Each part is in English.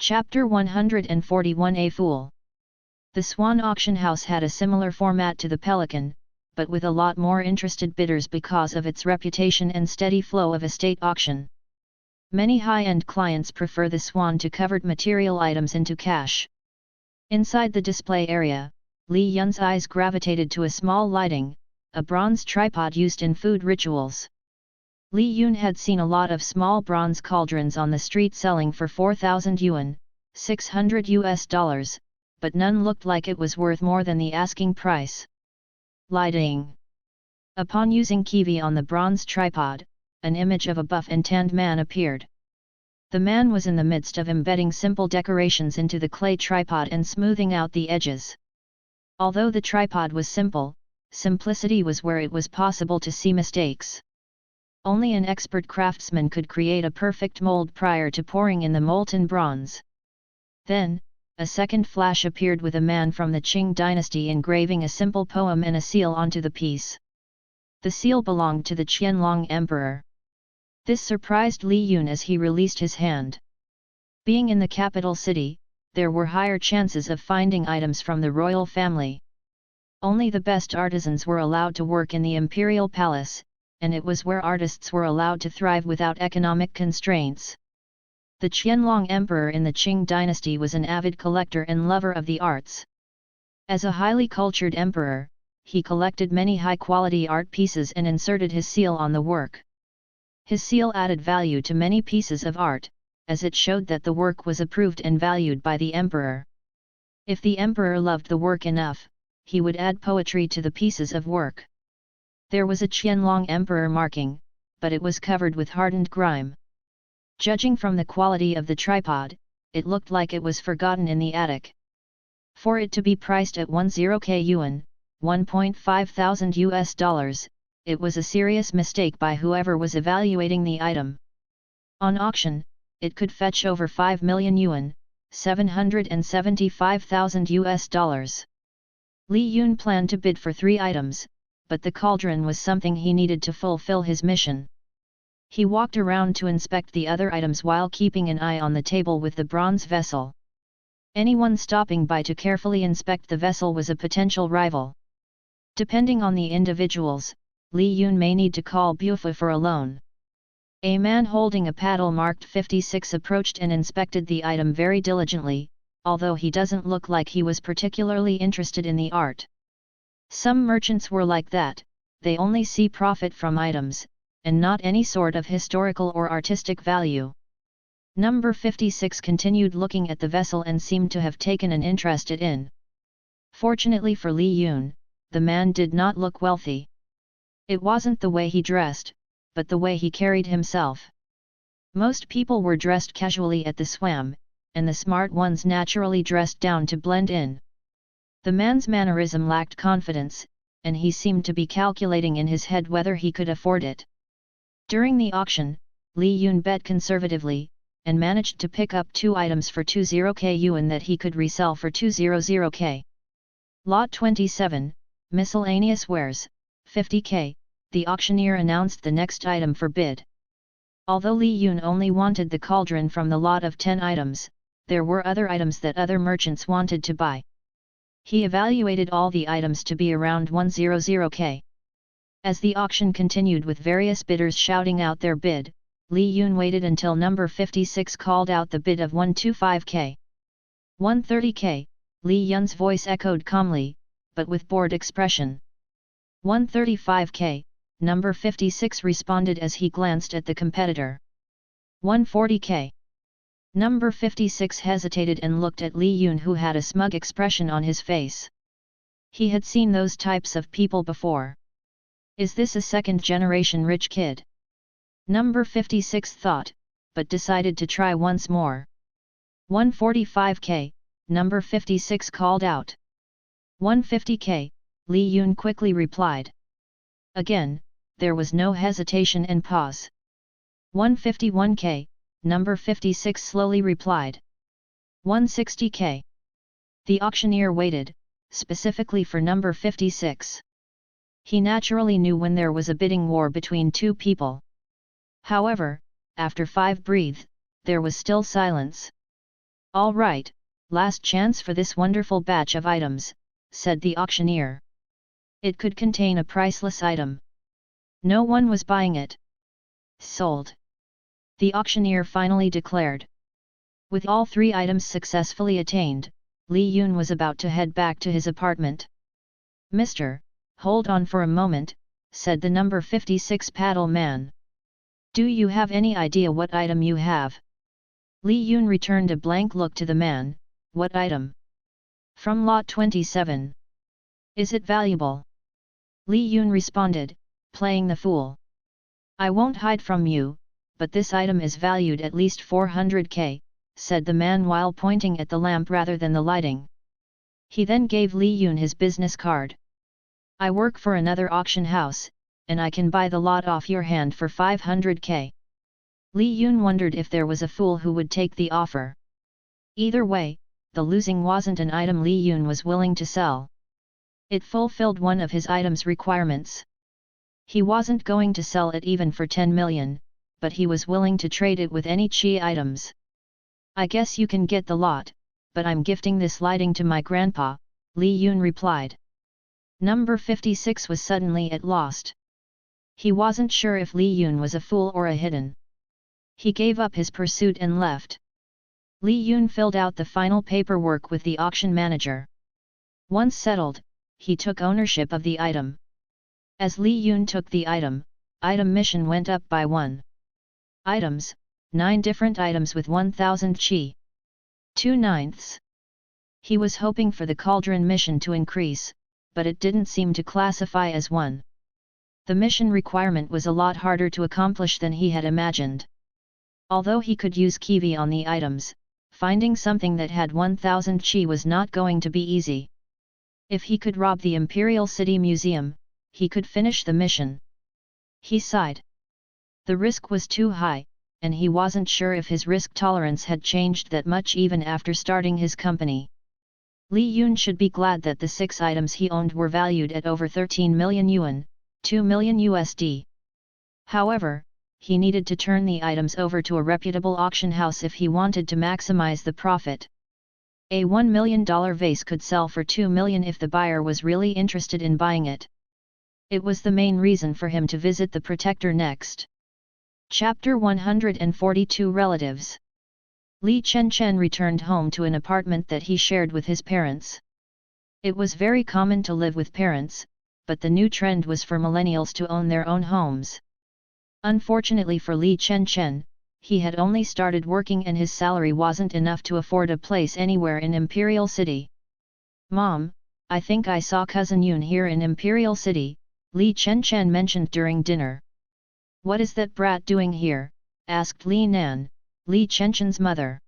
Chapter 141. A Fool. The Swan auction house had a similar format to the Pelican, but with a lot more interested bidders because of its reputation and steady flow of estate auction. Many high-end clients prefer the Swan to covered material items into cash. Inside the display area, Li Yun's eyes gravitated to a small lighting, a bronze tripod used in food rituals. Li Yun had seen a lot of small bronze cauldrons on the street selling for 4,000 yuan, $600, but none looked like it was worth more than the asking price. Lighting. Upon using kiwi on the bronze tripod, an image of a buff and tanned man appeared. The man was in the midst of embedding simple decorations into the clay tripod and smoothing out the edges. Although the tripod was simple, simplicity was where it was possible to see mistakes. Only an expert craftsman could create a perfect mold prior to pouring in the molten bronze. Then, a second flash appeared with a man from the Qing dynasty engraving a simple poem and a seal onto the piece. The seal belonged to the Qianlong Emperor. This surprised Li Yun as he released his hand. Being in the capital city, there were higher chances of finding items from the royal family. Only the best artisans were allowed to work in the imperial palace, and it was where artists were allowed to thrive without economic constraints. The Qianlong Emperor in the Qing dynasty was an avid collector and lover of the arts. As a highly cultured emperor, he collected many high-quality art pieces and inserted his seal on the work. His seal added value to many pieces of art, as it showed that the work was approved and valued by the emperor. If the emperor loved the work enough, he would add poetry to the pieces of work. There was a Qianlong Emperor marking, but it was covered with hardened grime. Judging from the quality of the tripod, it looked like it was forgotten in the attic. For it to be priced at 10k yuan, $1,500, it was a serious mistake by whoever was evaluating the item. On auction, it could fetch over 5 million yuan, $775,000. Li Yun planned to bid for 3 items, but the cauldron was something he needed to fulfill his mission. He walked around to inspect the other items while keeping an eye on the table with the bronze vessel. Anyone stopping by to carefully inspect the vessel was a potential rival. Depending on the individuals, Li Yun may need to call Buffa for a loan. A man holding a paddle marked 56 approached and inspected the item very diligently, although he doesn't look like he was particularly interested in the art. Some merchants were like that, they only see profit from items, and not any sort of historical or artistic value. Number 56 continued looking at the vessel and seemed to have taken an interest in. Fortunately for Li Yun, the man did not look wealthy. It wasn't the way he dressed, but the way he carried himself. Most people were dressed casually at the swam, and the smart ones naturally dressed down to blend in. The man's mannerism lacked confidence, and he seemed to be calculating in his head whether he could afford it. During the auction, Li Yun bet conservatively, and managed to pick up 2 items for 20k yuan that he could resell for 200k. Lot 27, Miscellaneous Wares, 50k, the auctioneer announced the next item for bid. Although Li Yun only wanted the cauldron from the lot of 10 items, there were other items that other merchants wanted to buy. He evaluated all the items to be around 100k. As the auction continued with various bidders shouting out their bid, Li Yun waited until number 56 called out the bid of 125k. 130k, Li Yun's voice echoed calmly, but with bored expression. 135k, number 56 responded as he glanced at the competitor. 140k. Number 56 hesitated and looked at Li Yun, who had a smug expression on his face. He had seen those types of people before. Is this a second-generation rich kid? Number 56 thought, but decided to try once more. 145k, number 56 called out. 150k, Li Yun quickly replied. Again, there was no hesitation and pause. 151k, number 56 slowly replied. 160k. The auctioneer waited, specifically for number 56. He naturally knew when there was a bidding war between 2 people. However, after 5 breaths, there was still silence. All right, last chance for this wonderful batch of items, said the auctioneer. It could contain a priceless item. No one was buying it. Sold. The auctioneer finally declared. With all 3 items successfully attained, Li Yun was about to head back to his apartment. Mister, hold on for a moment, said the number 56 paddle man. Do you have any idea what item you have? Li Yun returned a blank look to the man. What item? From lot 27. Is it valuable? Li Yun responded, playing the fool. I won't hide from you, but this item is valued at least 400k, said the man while pointing at the lamp rather than the lighting. He then gave Li Yun his business card. I work for another auction house, and I can buy the lot off your hand for 500k. Li Yun wondered if there was a fool who would take the offer. Either way, the losing wasn't an item Li Yun was willing to sell. It fulfilled one of his item's requirements. He wasn't going to sell it even for 10 million, but he was willing to trade it with any chi items. I guess you can get the lot, but I'm gifting this lighting to my grandpa, Li Yun replied. Number 56 was suddenly at lost. He wasn't sure if Li Yun was a fool or a hidden. He gave up his pursuit and left. Li Yun filled out the final paperwork with the auction manager. Once settled, he took ownership of the item. As Li Yun took the item mission went up by 1. Items, 9 different items with 1000 chi. 2/9. He was hoping for the cauldron mission to increase, but it didn't seem to classify as one. The mission requirement was a lot harder to accomplish than he had imagined. Although he could use kiwi on the items, finding something that had 1000 chi was not going to be easy. If he could rob the Imperial City Museum, he could finish the mission. He sighed. The risk was too high, and he wasn't sure if his risk tolerance had changed that much even after starting his company. Li Yun should be glad that the 6 items he owned were valued at over 13 million yuan, $2 million USD. However, he needed to turn the items over to a reputable auction house if he wanted to maximize the profit. A $1 million vase could sell for 2 million if the buyer was really interested in buying it. It was the main reason for him to visit the protector next. Chapter 142 Relatives. Li Chen returned home to an apartment that he shared with his parents. It was very common to live with parents, but the new trend was for millennials to own their own homes. Unfortunately for Li Chen, he had only started working and his salary wasn't enough to afford a place anywhere in Imperial City. Mom, I think I saw Cousin Yun here in Imperial City, Li Chen mentioned during dinner. What is that brat doing here? Asked Li Nan, Li Chen's mother.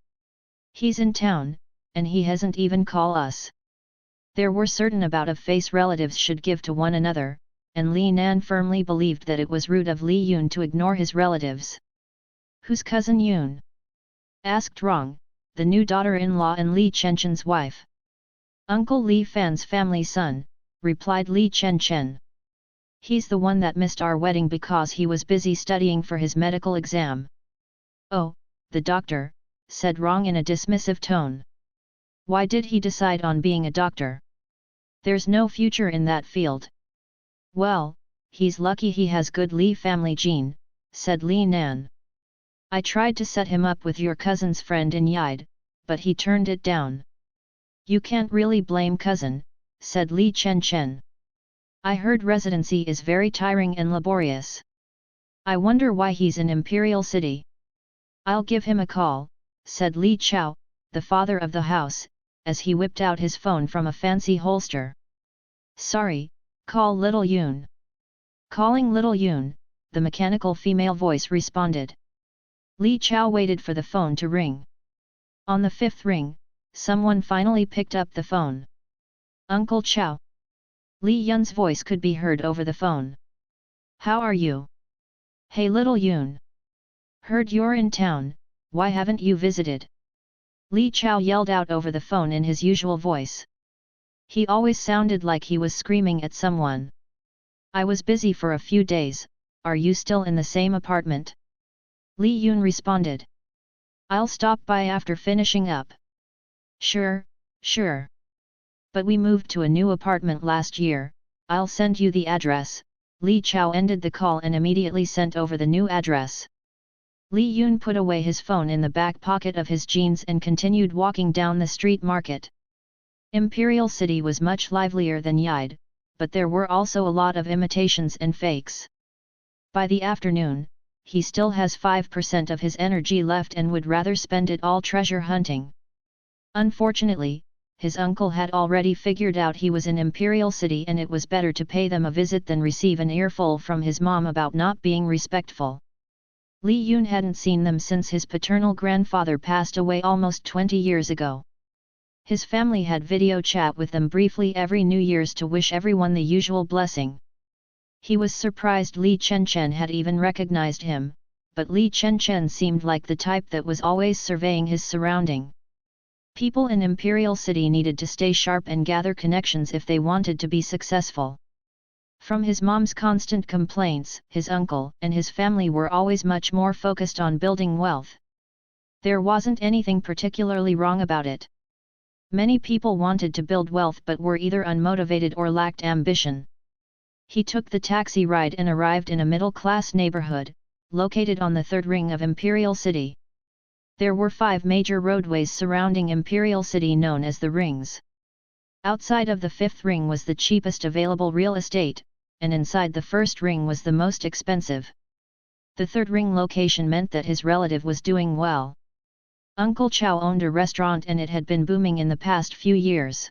He's in town, and he hasn't even called us. There were certain about-of-face relatives should give to one another, and Li Nan firmly believed that it was rude of Li Yun to ignore his relatives. Who's Cousin Yun? Asked Rong, the new daughter-in-law and Li Chen's wife. Uncle Li Fan's family son, replied Li Chen. He's the one that missed our wedding because he was busy studying for his medical exam. Oh, the doctor, said Rong in a dismissive tone. Why did he decide on being a doctor? There's no future in that field. Well, he's lucky he has good Li family gene, said Li Nan. I tried to set him up with your cousin's friend in Yide, but he turned it down. You can't really blame cousin, said Li Chen. I heard residency is very tiring and laborious. I wonder why he's in Imperial City. I'll give him a call, said Li Chao, the father of the house, as he whipped out his phone from a fancy holster. Sorry, call little Yun. Calling little Yun, the mechanical female voice responded. Li Chao waited for the phone to ring. On the 5th ring, someone finally picked up the phone. Uncle Chao. Li Yun's voice could be heard over the phone. How are you? Hey little Yun. Heard you're in town, why haven't you visited? Li Chao yelled out over the phone in his usual voice. He always sounded like he was screaming at someone. I was busy for a few days, are you still in the same apartment? Li Yun responded. I'll stop by after finishing up. Sure, sure. But we moved to a new apartment last year, I'll send you the address. Li Chao ended the call and immediately sent over the new address. Li Yun put away his phone in the back pocket of his jeans and continued walking down the street market. Imperial City was much livelier than Yide, but there were also a lot of imitations and fakes. By the afternoon, he still has 5% of his energy left and would rather spend it all treasure hunting. Unfortunately, his uncle had already figured out he was in Imperial City and it was better to pay them a visit than receive an earful from his mom about not being respectful. Li Yun hadn't seen them since his paternal grandfather passed away almost 20 years ago. His family had video chat with them briefly every New Year's to wish everyone the usual blessing. He was surprised Li Chenchen had even recognized him, but Li Chenchen seemed like the type that was always surveying his surrounding. People in Imperial City needed to stay sharp and gather connections if they wanted to be successful. From his mom's constant complaints, his uncle and his family were always much more focused on building wealth. There wasn't anything particularly wrong about it. Many people wanted to build wealth but were either unmotivated or lacked ambition. He took the taxi ride and arrived in a middle-class neighborhood, located on the third ring of Imperial City. There were 5 major roadways surrounding Imperial City known as the rings. Outside of the 5th ring was the cheapest available real estate, and inside the 1st ring was the most expensive. The 3rd ring location meant that his relative was doing well. Uncle Chow owned a restaurant and it had been booming in the past few years.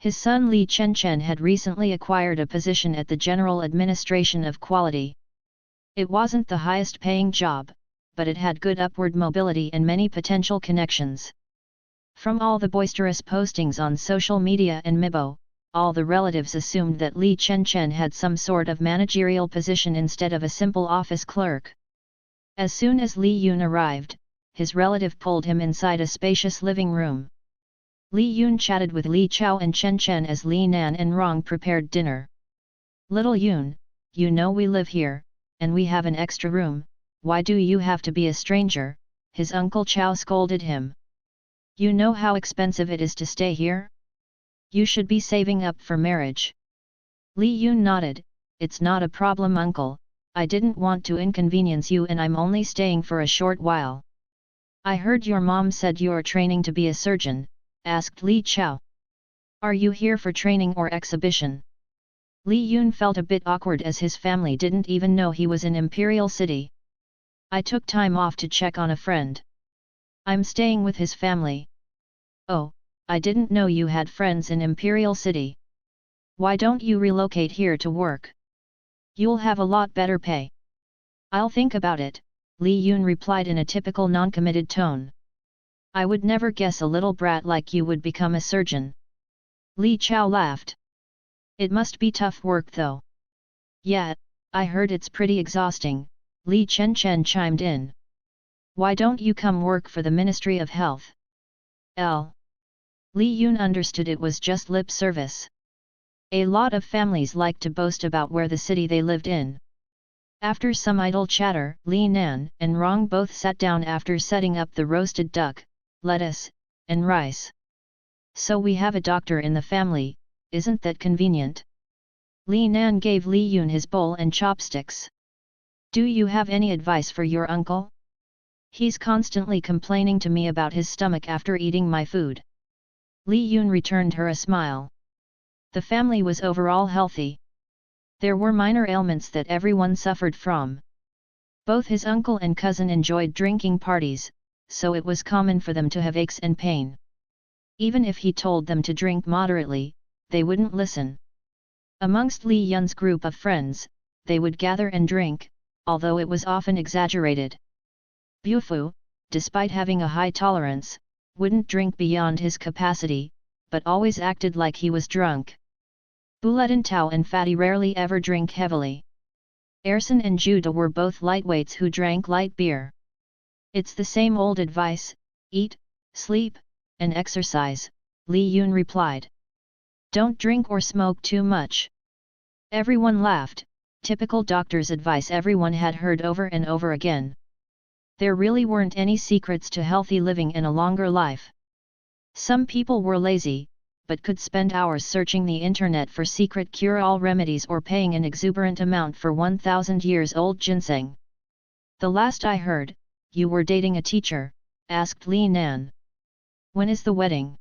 His son Li Chenchen had recently acquired a position at the General Administration of Quality. It wasn't the highest paying job, but it had good upward mobility and many potential connections. From all the boisterous postings on social media and Mibo, all the relatives assumed that Li Chenchen had some sort of managerial position instead of a simple office clerk. As soon as Li Yun arrived, his relative pulled him inside a spacious living room. Li Yun chatted with Li Chao and Chen Chen as Li Nan and Rong prepared dinner. "Little Yun, you know we live here, and we have an extra room, why do you have to be a stranger?" his uncle Chao scolded him. "You know how expensive it is to stay here? You should be saving up for marriage." Li Yun nodded, "It's not a problem uncle, I didn't want to inconvenience you and I'm only staying for a short while." "I heard your mom said you're training to be a surgeon," asked Li Chao. "Are you here for training or exhibition?" Li Yun felt a bit awkward as his family didn't even know he was in Imperial City. "I took time off to check on a friend. I'm staying with his family." "Oh, I didn't know you had friends in Imperial City. Why don't you relocate here to work? You'll have a lot better pay." "I'll think about it," Li Yun replied in a typical non-committed tone. "I would never guess a little brat like you would become a surgeon." Li Chao laughed. "It must be tough work though." "Yeah, I heard it's pretty exhausting," Li Chenchen chimed in. "Why don't you come work for the Ministry of Health?" Li Yun understood it was just lip service. A lot of families liked to boast about where the city they lived in. After some idle chatter, Li Nan and Rong both sat down after setting up the roasted duck, lettuce, and rice. "So we have a doctor in the family, isn't that convenient?" Li Nan gave Li Yun his bowl and chopsticks. "Do you have any advice for your uncle? He's constantly complaining to me about his stomach after eating my food." Li Yun returned her a smile. The family was overall healthy. There were minor ailments that everyone suffered from. Both his uncle and cousin enjoyed drinking parties, so it was common for them to have aches and pain. Even if he told them to drink moderately, they wouldn't listen. Amongst Li Yun's group of friends, they would gather and drink, although it was often exaggerated. Bufu, despite having a high tolerance, wouldn't drink beyond his capacity, but always acted like he was drunk. Buletin Tao and Fatty rarely ever drink heavily. Erson and Judah were both lightweights who drank light beer. "It's the same old advice, eat, sleep, and exercise," Li Yun replied. "Don't drink or smoke too much." Everyone laughed, typical doctor's advice everyone had heard over and over again. There really weren't any secrets to healthy living and a longer life. Some people were lazy, but could spend hours searching the internet for secret cure-all remedies or paying an exuberant amount for 1,000 years old ginseng. "The last I heard, you were dating a teacher," asked Li Nan. "When is the wedding?"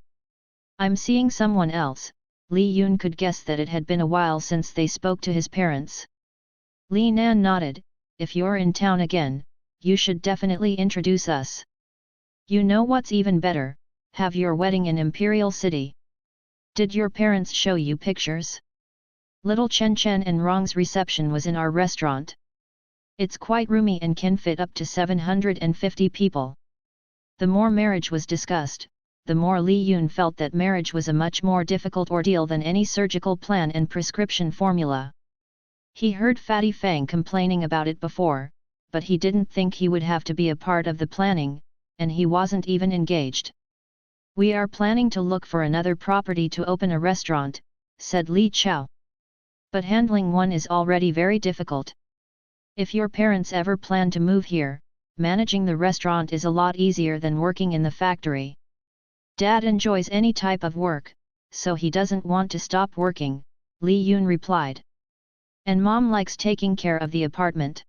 "I'm seeing someone else." Li Yun could guess that it had been a while since they spoke to his parents. Li Nan nodded. "If you're in town again, you should definitely introduce us. You know what's even better, have your wedding in Imperial City. Did your parents show you pictures? Little Chen Chen and Rong's reception was in our restaurant. It's quite roomy and can fit up to 750 people." The more marriage was discussed, the more Li Yun felt that marriage was a much more difficult ordeal than any surgical plan and prescription formula. He heard Fatty Fang complaining about it before, but he didn't think he would have to be a part of the planning, and he wasn't even engaged. "We are planning to look for another property to open a restaurant," said Li Chao. "But handling one is already very difficult. If your parents ever plan to move here, managing the restaurant is a lot easier than working in the factory. Dad enjoys any type of work, so he doesn't want to stop working," Li Yun replied. "And Mom likes taking care of the apartment."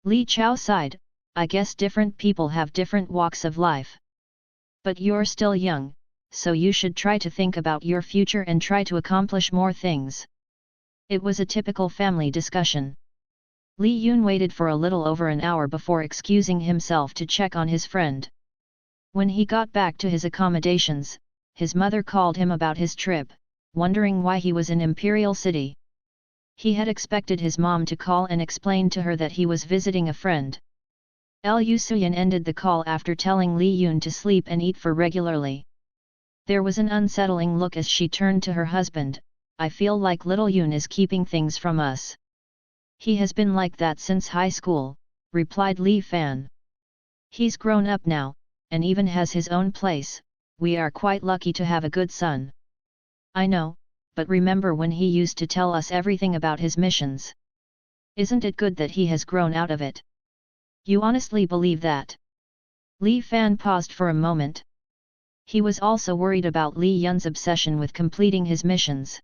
Li Chao sighed. "I guess different people have different walks of life. But you're still young, so you should try to think about your future and try to accomplish more things." It was a typical family discussion. Li Yun waited for a little over an hour before excusing himself to check on his friend. When he got back to his accommodations, his mother called him about his trip, wondering why he was in Imperial City. He had expected his mom to call and explain to her that he was visiting a friend. Lu Suyan ended the call after telling Li Yun to sleep and eat for regularly. There was an unsettling look as she turned to her husband. "I feel like little Yun is keeping things from us." "He has been like that since high school," replied Li Fan. "He's grown up now, and even has his own place. We are quite lucky to have a good son." "I know, but remember when he used to tell us everything about his missions? Isn't it good that he has grown out of it?" "You honestly believe that?" Li Fan paused for a moment. He was also worried about Li Yun's obsession with completing his missions.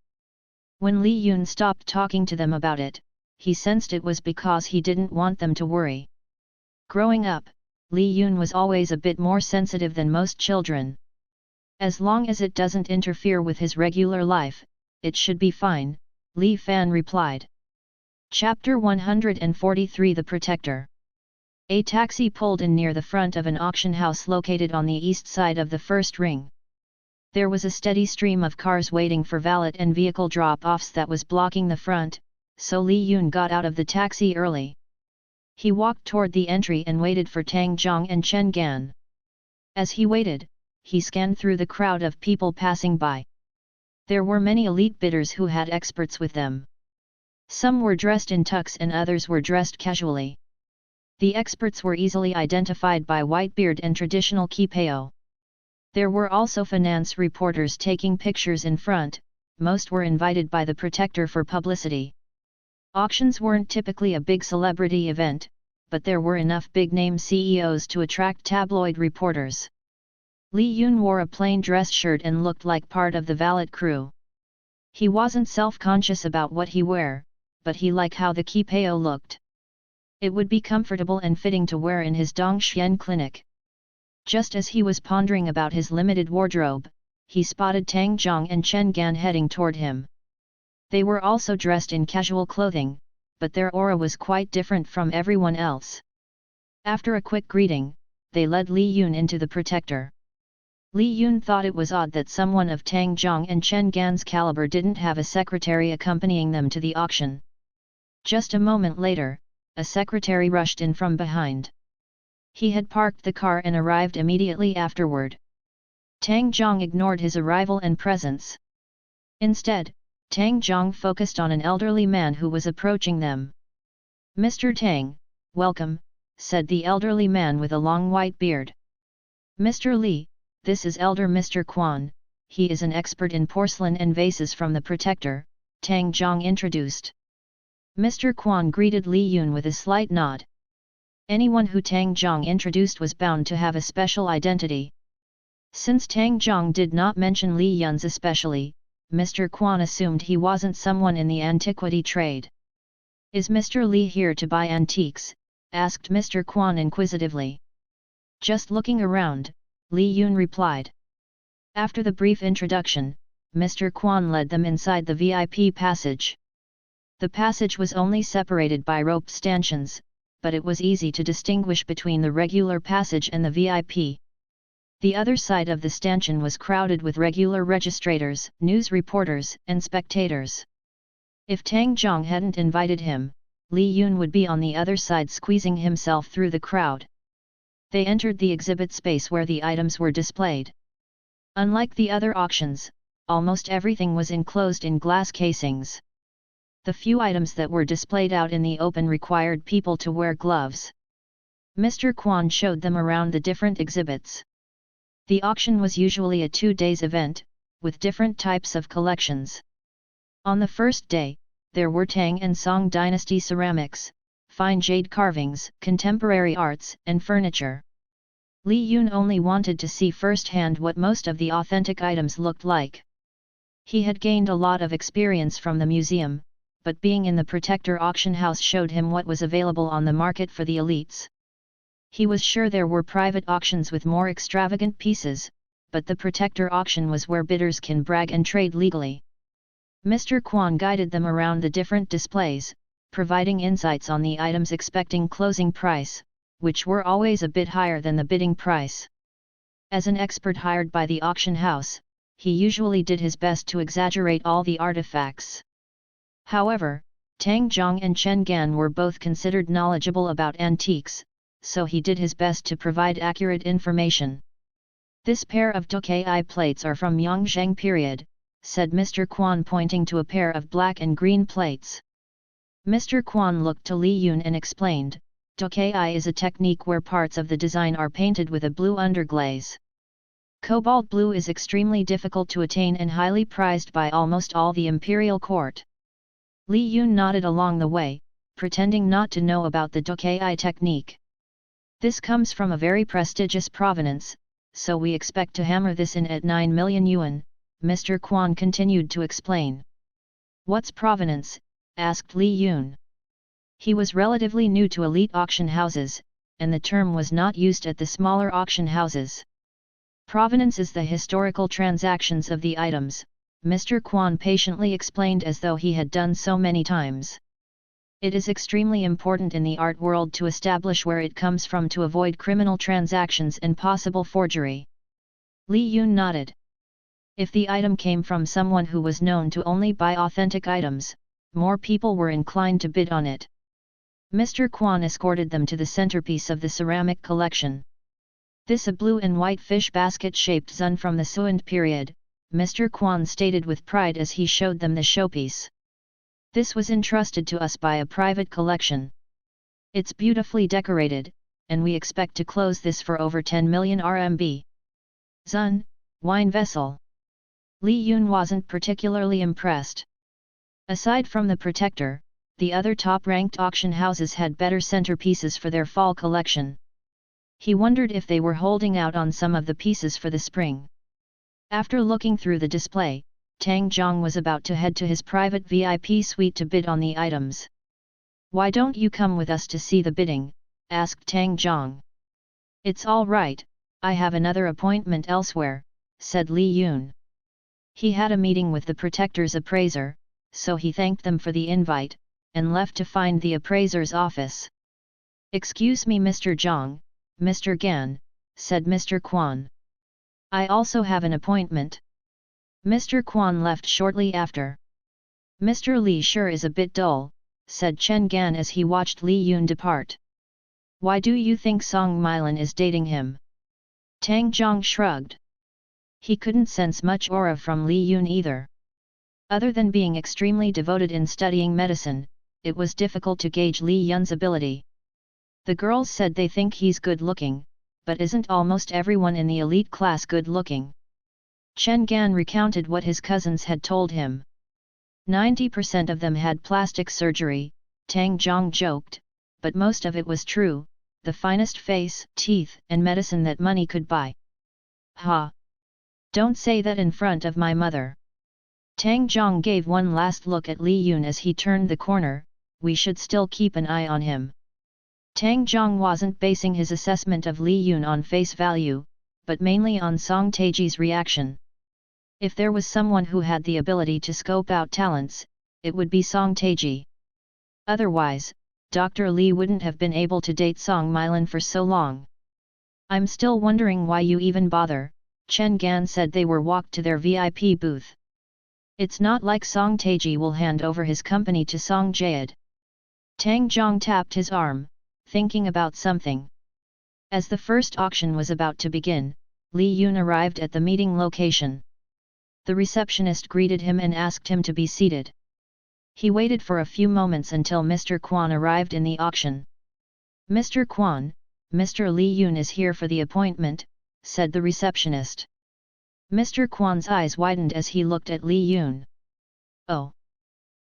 When Li Yun stopped talking to them about it, he sensed it was because he didn't want them to worry. Growing up, Li Yun was always a bit more sensitive than most children. "As long as it doesn't interfere with his regular life, it should be fine," Li Fan replied. Chapter 143 The Protector. A taxi pulled in near the front of an auction house located on the east side of the first ring. There was a steady stream of cars waiting for valet and vehicle drop-offs that was blocking the front, so Li Yun got out of the taxi early. He walked toward the entry and waited for Tang Zhong and Chen Gan. As he waited, he scanned through the crowd of people passing by. There were many elite bidders who had experts with them. Some were dressed in tux and others were dressed casually. The experts were easily identified by white beard and traditional kipao. There were also finance reporters taking pictures in front. Most were invited by the protector for publicity. Auctions weren't typically a big celebrity event, but there were enough big-name CEOs to attract tabloid reporters. Li Yun wore a plain dress shirt and looked like part of the valet crew. He wasn't self-conscious about what he wore, but he liked how the kipao looked. It would be comfortable and fitting to wear in his Dongxian clinic. Just as he was pondering about his limited wardrobe, he spotted Tang Zhong and Chen Gan heading toward him. They were also dressed in casual clothing, but their aura was quite different from everyone else. After a quick greeting, they led Li Yun into the protector. Li Yun thought it was odd that someone of Tang Zhong and Chen Gan's caliber didn't have a secretary accompanying them to the auction. Just a moment later, a secretary rushed in from behind. He had parked the car and arrived immediately afterward. Tang Zhong ignored his arrival and presence. Instead, Tang Zhong focused on an elderly man who was approaching them. "Mr. Tang, welcome," said the elderly man with a long white beard. "Mr. Li, this is Elder Mr. Quan, he is an expert in porcelain and vases from the protector," Tang Zhong introduced. Mr. Quan greeted Li Yun with a slight nod. Anyone who Tang Zhong introduced was bound to have a special identity. Since Tang Zhang did not mention Li Yun's especially, Mr. Quan assumed he wasn't someone in the antiquity trade. "Is Mr. Li here to buy antiques?" asked Mr. Quan inquisitively. "Just looking around," Li Yun replied. After the brief introduction, Mr. Quan led them inside the VIP passage. The passage was only separated by rope stanchions, but it was easy to distinguish between the regular passage and the VIP. The other side of the stanchion was crowded with regular registrators, news reporters, and spectators. If Tang Zhang hadn't invited him, Li Yun would be on the other side squeezing himself through the crowd. They entered the exhibit space where the items were displayed. Unlike the other auctions, almost everything was enclosed in glass casings. The few items that were displayed out in the open required people to wear gloves. Mr. Quan showed them around the different exhibits. The auction was usually a 2-day event, with different types of collections. On the first day, there were Tang and Song dynasty ceramics, fine jade carvings, contemporary arts, and furniture. Li Yun only wanted to see firsthand what most of the authentic items looked like. He had gained a lot of experience from the museum, but being in the Protector auction house showed him what was available on the market for the elites. He was sure there were private auctions with more extravagant pieces, but the Protector auction was where bidders can brag and trade legally. Mr. Quan guided them around the different displays, providing insights on the items expecting closing price, which were always a bit higher than the bidding price. As an expert hired by the auction house, he usually did his best to exaggerate all the artifacts. However, Tang Zhang and Chen Gan were both considered knowledgeable about antiques, so he did his best to provide accurate information. "This pair of Tokai plates are from Yongzheng period," said Mr. Quan pointing to a pair of black and green plates. Mr. Quan looked to Li Yun and explained, "Tokai is a technique where parts of the design are painted with a blue underglaze. Cobalt blue is extremely difficult to attain and highly prized by almost all the imperial court." Li Yun nodded along the way, pretending not to know about the Tokai technique. "This comes from a very prestigious provenance, so we expect to hammer this in at 9 million yuan, Mr. Quan continued to explain. "What's provenance?" asked Li Yun. He was relatively new to elite auction houses, and the term was not used at the smaller auction houses. "Provenance is the historical transactions of the items," Mr. Quan patiently explained as though he had done so many times. "It is extremely important in the art world to establish where it comes from to avoid criminal transactions and possible forgery." Li Yun nodded. If the item came from someone who was known to only buy authentic items, more people were inclined to bid on it. Mr. Quan escorted them to the centerpiece of the ceramic collection. "This a blue and white fish basket-shaped zun from the Suen period," Mr. Quan stated with pride as he showed them the showpiece. "This was entrusted to us by a private collection. It's beautifully decorated, and we expect to close this for over 10 million RMB. Zun, wine vessel." Li Yun wasn't particularly impressed. Aside from the Protector, the other top-ranked auction houses had better centerpieces for their fall collection. He wondered if they were holding out on some of the pieces for the spring. After looking through the display, Tang Zhang was about to head to his private VIP suite to bid on the items. "Why don't you come with us to see the bidding?" asked Tang Zhang. "It's all right, I have another appointment elsewhere," said Li Yun. He had a meeting with the Protector's appraiser, so he thanked them for the invite, and left to find the appraiser's office. "Excuse me Mr. Zhang, Mr. Gan," said Mr. Quan. "I also have an appointment." Mr. Quan left shortly after. "Mr. Li sure is a bit dull," said Chen Gan as he watched Li Yun depart. "Why do you think Song Milan is dating him?" Tang Zhang shrugged. He couldn't sense much aura from Li Yun either. Other than being extremely devoted in studying medicine, it was difficult to gauge Li Yun's ability. The girls said they think he's good-looking, but isn't almost everyone in the elite class good-looking? Chen Gan recounted what his cousins had told him. 90% of them had plastic surgery, Tang Zhang joked, but most of it was true, the finest face, teeth, and medicine that money could buy. "Ha, Don't say that in front of my mother. Tang Zhong gave one last look at Li Yun as he turned the corner. We should still keep an eye on him. Tang Zhong wasn't basing his assessment of Li Yun on face value, but mainly on Song Taeji's reaction. If there was someone who had the ability to scope out talents, it would be Song Taeji. Otherwise, Dr. Li wouldn't have been able to date Song Milan for so long. I'm still wondering why you even bother, Chen Gan said. They were walked to their VIP booth. It's not like Song Taeji will hand over his company to Song Jayad. Tang Zhong tapped his arm, thinking about something. As the first auction was about to begin, Li Yun arrived at the meeting location. The receptionist greeted him and asked him to be seated. He waited for a few moments until Mr. Quan arrived in the auction. Mr. Quan, Mr. Li Yun is here for the appointment, said the receptionist. Mr. Quan's eyes widened as he looked at Li Yun. Oh!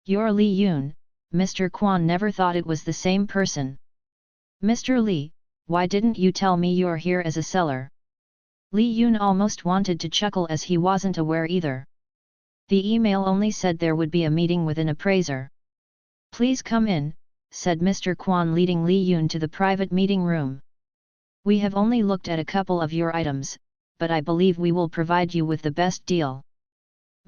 You're Li Yun. Mr. Quan never thought it was the same person. Mr. Li, why didn't you tell me you're here as a seller? Li Yun almost wanted to chuckle as he wasn't aware either. The email only said there would be a meeting with an appraiser. Please come in, said Mr. Quan, leading Li Yun to the private meeting room. We have only looked at a couple of your items, but I believe we will provide you with the best deal.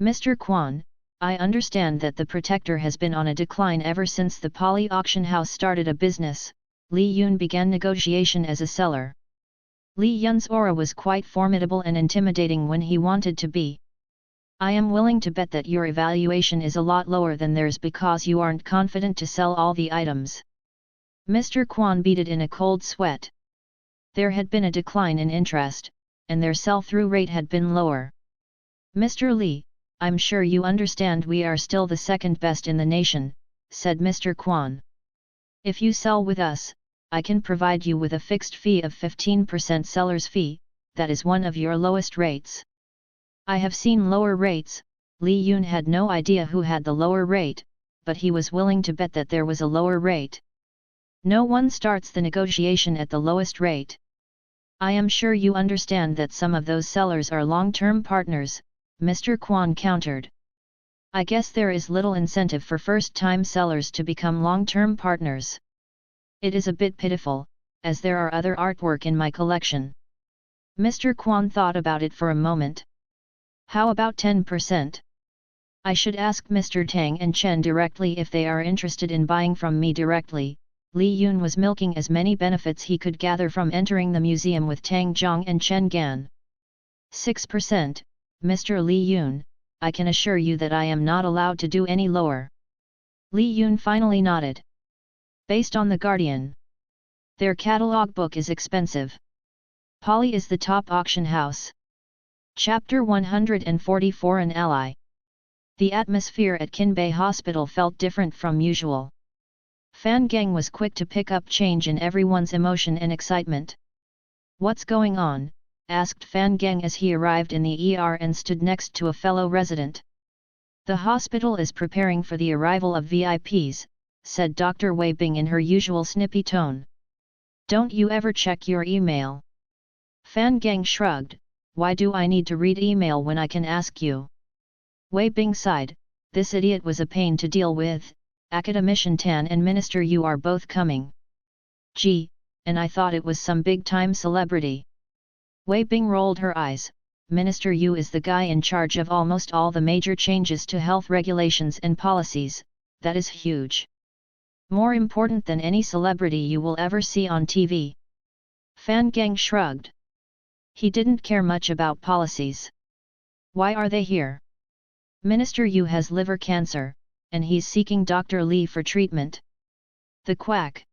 Mr. Quan, I understand that the Protector has been on a decline ever since the Poly auction house started a business. Li Yun began negotiation as a seller. Li Yun's aura was quite formidable and intimidating when he wanted to be. I am willing to bet that your evaluation is a lot lower than theirs because you aren't confident to sell all the items. Mr. Quan beaded in a cold sweat. There had been a decline in interest, and their sell-through rate had been lower. Mr. Li, I'm sure you understand we are still the second best in the nation, said Mr. Quan. If you sell with us, I can provide you with a fixed fee of 15% seller's fee, that is one of your lowest rates. I have seen lower rates. Li Yun had no idea who had the lower rate, but he was willing to bet that there was a lower rate. No one starts the negotiation at the lowest rate. I am sure you understand that some of those sellers are long-term partners, Mr. Quan countered. I guess there is little incentive for first-time sellers to become long-term partners. It is a bit pitiful, as there are other artwork in my collection. Mr. Quan thought about it for a moment. How about 10%? I should ask Mr. Tang and Chen directly if they are interested in buying from me directly. Li Yun was milking as many benefits he could gather from entering the museum with Tang Zhong and Chen Gan. 6%, Mr. Li Yun, I can assure you that I am not allowed to do any lower. Li Yun finally nodded. Based on the Guardian. Their catalog book is expensive. Poly is the top auction house. Chapter 144 An Ally. The atmosphere at Kinbei Hospital felt different from usual. Fan Geng was quick to pick up change in everyone's emotion and excitement. What's going on? Asked Fan Geng as he arrived in the ER and stood next to a fellow resident. The hospital is preparing for the arrival of VIPs, said Dr. Wei Bing in her usual snippy tone. Don't you ever check your email? Fan Geng shrugged. Why do I need to read email when I can ask you? Wei Bing sighed. This idiot was a pain to deal with. Academician Tan and Minister Yu are both coming. Gee, and I thought it was some big-time celebrity. Wei Bing rolled her eyes. Minister Yu is the guy in charge of almost all the major changes to health regulations and policies. That is huge. More important than any celebrity you will ever see on TV. Fan Geng shrugged. He didn't care much about policies. Why are they here? Minister Yu has liver cancer, and he's seeking Dr. Li for treatment. The quack.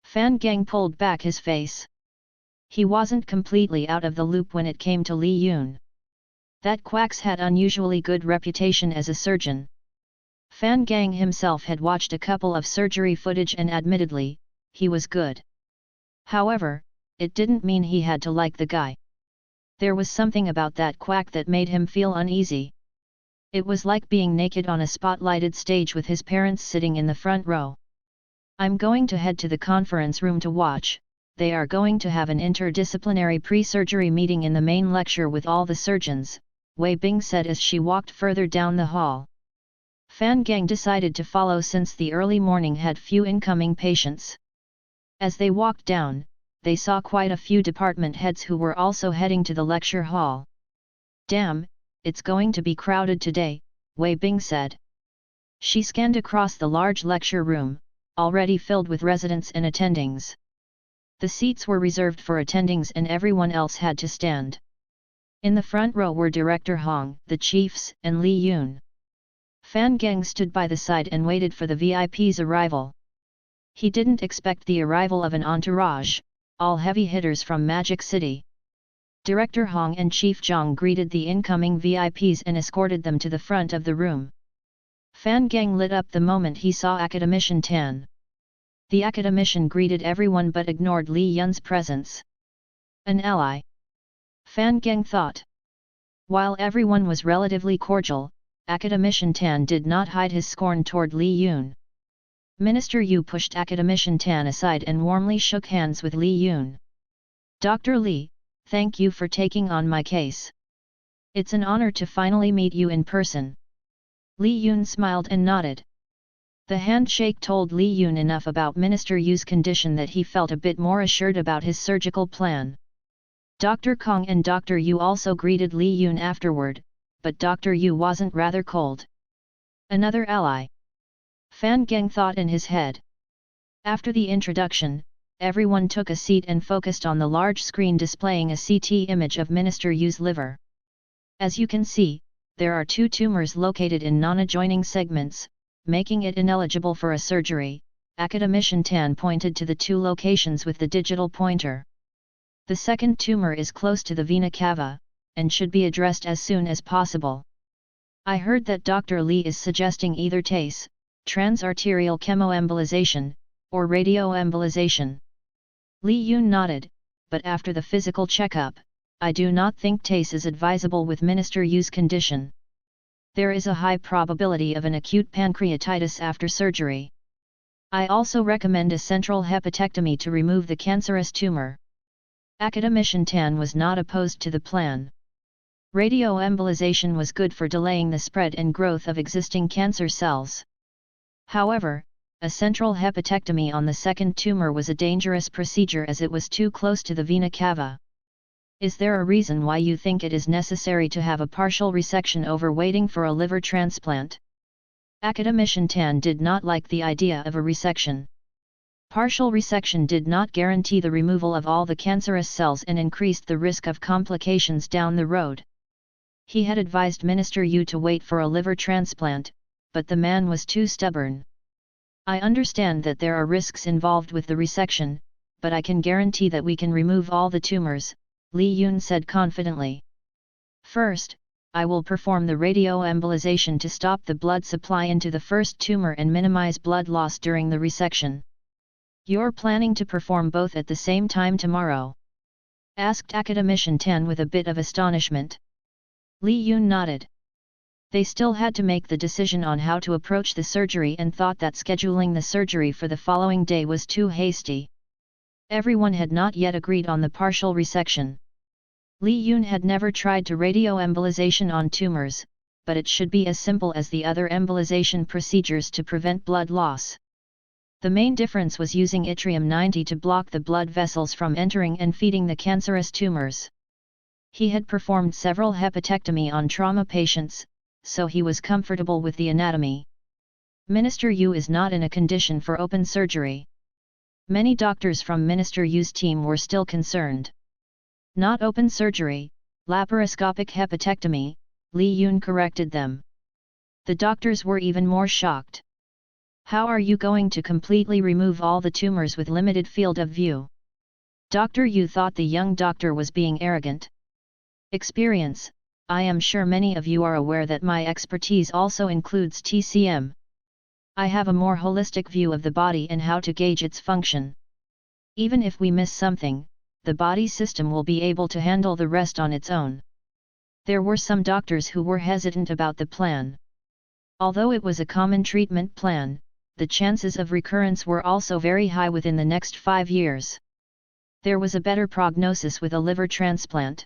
Fan Geng pulled back his face. He wasn't completely out of the loop when it came to Li Yun. That quack's had unusually good reputation as a surgeon. Fan Geng himself had watched a couple of surgery footage and admittedly, he was good. However, it didn't mean he had to like the guy. There was something about that quack that made him feel uneasy. It was like being naked on a spotlighted stage with his parents sitting in the front row. I'm going to head to the conference room to watch, they are going to have an interdisciplinary pre-surgery meeting in the main lecture with all the surgeons, Wei Bing said as she walked further down the hall. Fan Gang decided to follow since the early morning had few incoming patients. As they walked down, they saw quite a few department heads who were also heading to the lecture hall. Damn, it's going to be crowded today, Wei Bing said. She scanned across the large lecture room, already filled with residents and attendings. The seats were reserved for attendings and everyone else had to stand. In the front row were Director Hong, the chiefs, and Li Yun. Fan Gang stood by the side and waited for the VIP's arrival. He didn't expect the arrival of an entourage, all heavy hitters from Magic City. Director Hong and Chief Zhang greeted the incoming VIPs and escorted them to the front of the room. Fan Gang lit up the moment he saw Academician Tan. The Academician greeted everyone but ignored Li Yun's presence. An ally. Fan Gang thought. While everyone was relatively cordial, Academician Tan did not hide his scorn toward Li Yun. Minister Yu pushed Academician Tan aside and warmly shook hands with Li Yun. Dr. Li, thank you for taking on my case. It's an honor to finally meet you in person. Li Yun smiled and nodded. The handshake told Li Yun enough about Minister Yu's condition that he felt a bit more assured about his surgical plan. Dr. Kong and Dr. Yu also greeted Li Yun afterward, but Dr. Yu wasn't rather cold. Another ally. Fan Gang thought in his head. After the introduction, everyone took a seat and focused on the large screen displaying a CT image of Minister Yu's liver. As you can see, there are 2 tumors located in non-adjoining segments, making it ineligible for a surgery. Academician Tan pointed to the 2 locations with the digital pointer. The second tumor is close to the vena cava, and should be addressed as soon as possible. I heard that Dr. Li is suggesting either TACE, transarterial chemoembolization, or radioembolization. Li Yun nodded, but after the physical checkup, I do not think TACE is advisable with Minister Yu's condition. There is a high probability of an acute pancreatitis after surgery. I also recommend a central hepatectomy to remove the cancerous tumor. Academician Tan was not opposed to the plan. Radioembolization was good for delaying the spread and growth of existing cancer cells. However, a central hepatectomy on the second tumor was a dangerous procedure as it was too close to the vena cava. Is there a reason why you think it is necessary to have a partial resection over waiting for a liver transplant? Academician Tan did not like the idea of a resection. Partial resection did not guarantee the removal of all the cancerous cells and increased the risk of complications down the road. He had advised Minister Yu to wait for a liver transplant, but the man was too stubborn. I understand that there are risks involved with the resection, but I can guarantee that we can remove all the tumors, Li Yun said confidently. First, I will perform the radioembolization to stop the blood supply into the first tumor and minimize blood loss during the resection. You're planning to perform both at the same time tomorrow? Asked Academician Tan with a bit of astonishment. Li Yun nodded. They still had to make the decision on how to approach the surgery and thought that scheduling the surgery for the following day was too hasty. Everyone had not yet agreed on the partial resection. Li Yun had never tried to radioembolization on tumors, but it should be as simple as the other embolization procedures to prevent blood loss. The main difference was using yttrium-90 to block the blood vessels from entering and feeding the cancerous tumors. He had performed several hepatectomy on trauma patients, so he was comfortable with the anatomy. Minister Yu is not in a condition for open surgery. Many doctors from Minister Yu's team were still concerned. Not open surgery, laparoscopic hepatectomy, Li Yun corrected them. The doctors were even more shocked. How are you going to completely remove all the tumors with limited field of view? Dr. Yu thought the young doctor was being arrogant. Experience. I am sure many of you are aware that my expertise also includes TCM. I have a more holistic view of the body and how to gauge its function. Even if we miss something, the body system will be able to handle the rest on its own. There were some doctors who were hesitant about the plan. Although it was a common treatment plan, the chances of recurrence were also very high within the next 5 years. There was a better prognosis with a liver transplant.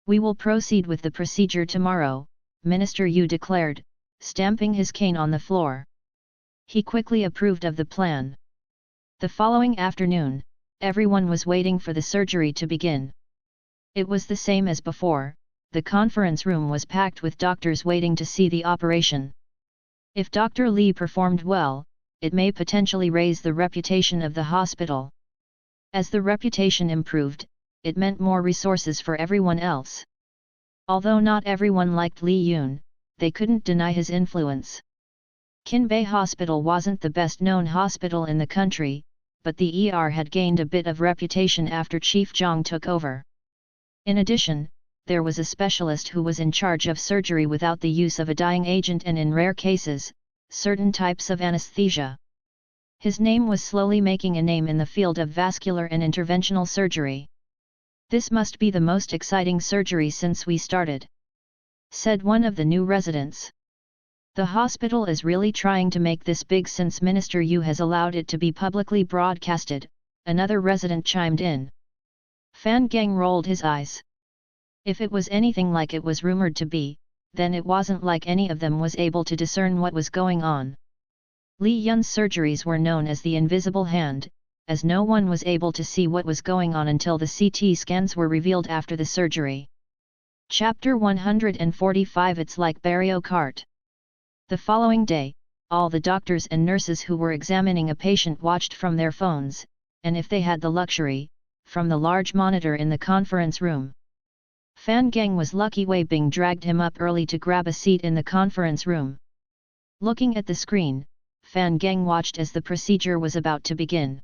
"We will proceed with the procedure tomorrow," Minister Yu declared, stamping his cane on the floor. He quickly approved of the plan. The following afternoon, everyone was waiting for the surgery to begin. It was the same as before. The conference room was packed with doctors waiting to see the operation. If Dr. Li performed well, it may potentially raise the reputation of the hospital. As the reputation improved, it meant more resources for everyone else. Although not everyone liked Li Yun, they couldn't deny his influence. Qinbei Hospital wasn't the best-known hospital in the country, but the ER had gained a bit of reputation after Chief Zhang took over. In addition, there was a specialist who was in charge of surgery without the use of a dyeing agent and in rare cases, certain types of anesthesia. His name was slowly making a name in the field of vascular and interventional surgery. "This must be the most exciting surgery since we started," said one of the new residents. "The hospital is really trying to make this big since Minister Yu has allowed it to be publicly broadcasted," another resident chimed in. Fan Geng rolled his eyes. If it was anything like it was rumored to be, then it wasn't like any of them was able to discern what was going on. Li Yun's surgeries were known as the invisible hand, as no one was able to see what was going on until the CT scans were revealed after the surgery. Chapter 145 It's like Barrio Kart. The following day, all the doctors and nurses who were examining a patient watched from their phones, and if they had the luxury, from the large monitor in the conference room. Fan Geng was lucky Wei Bing dragged him up early to grab a seat in the conference room. Looking at the screen, Fan Geng watched as the procedure was about to begin.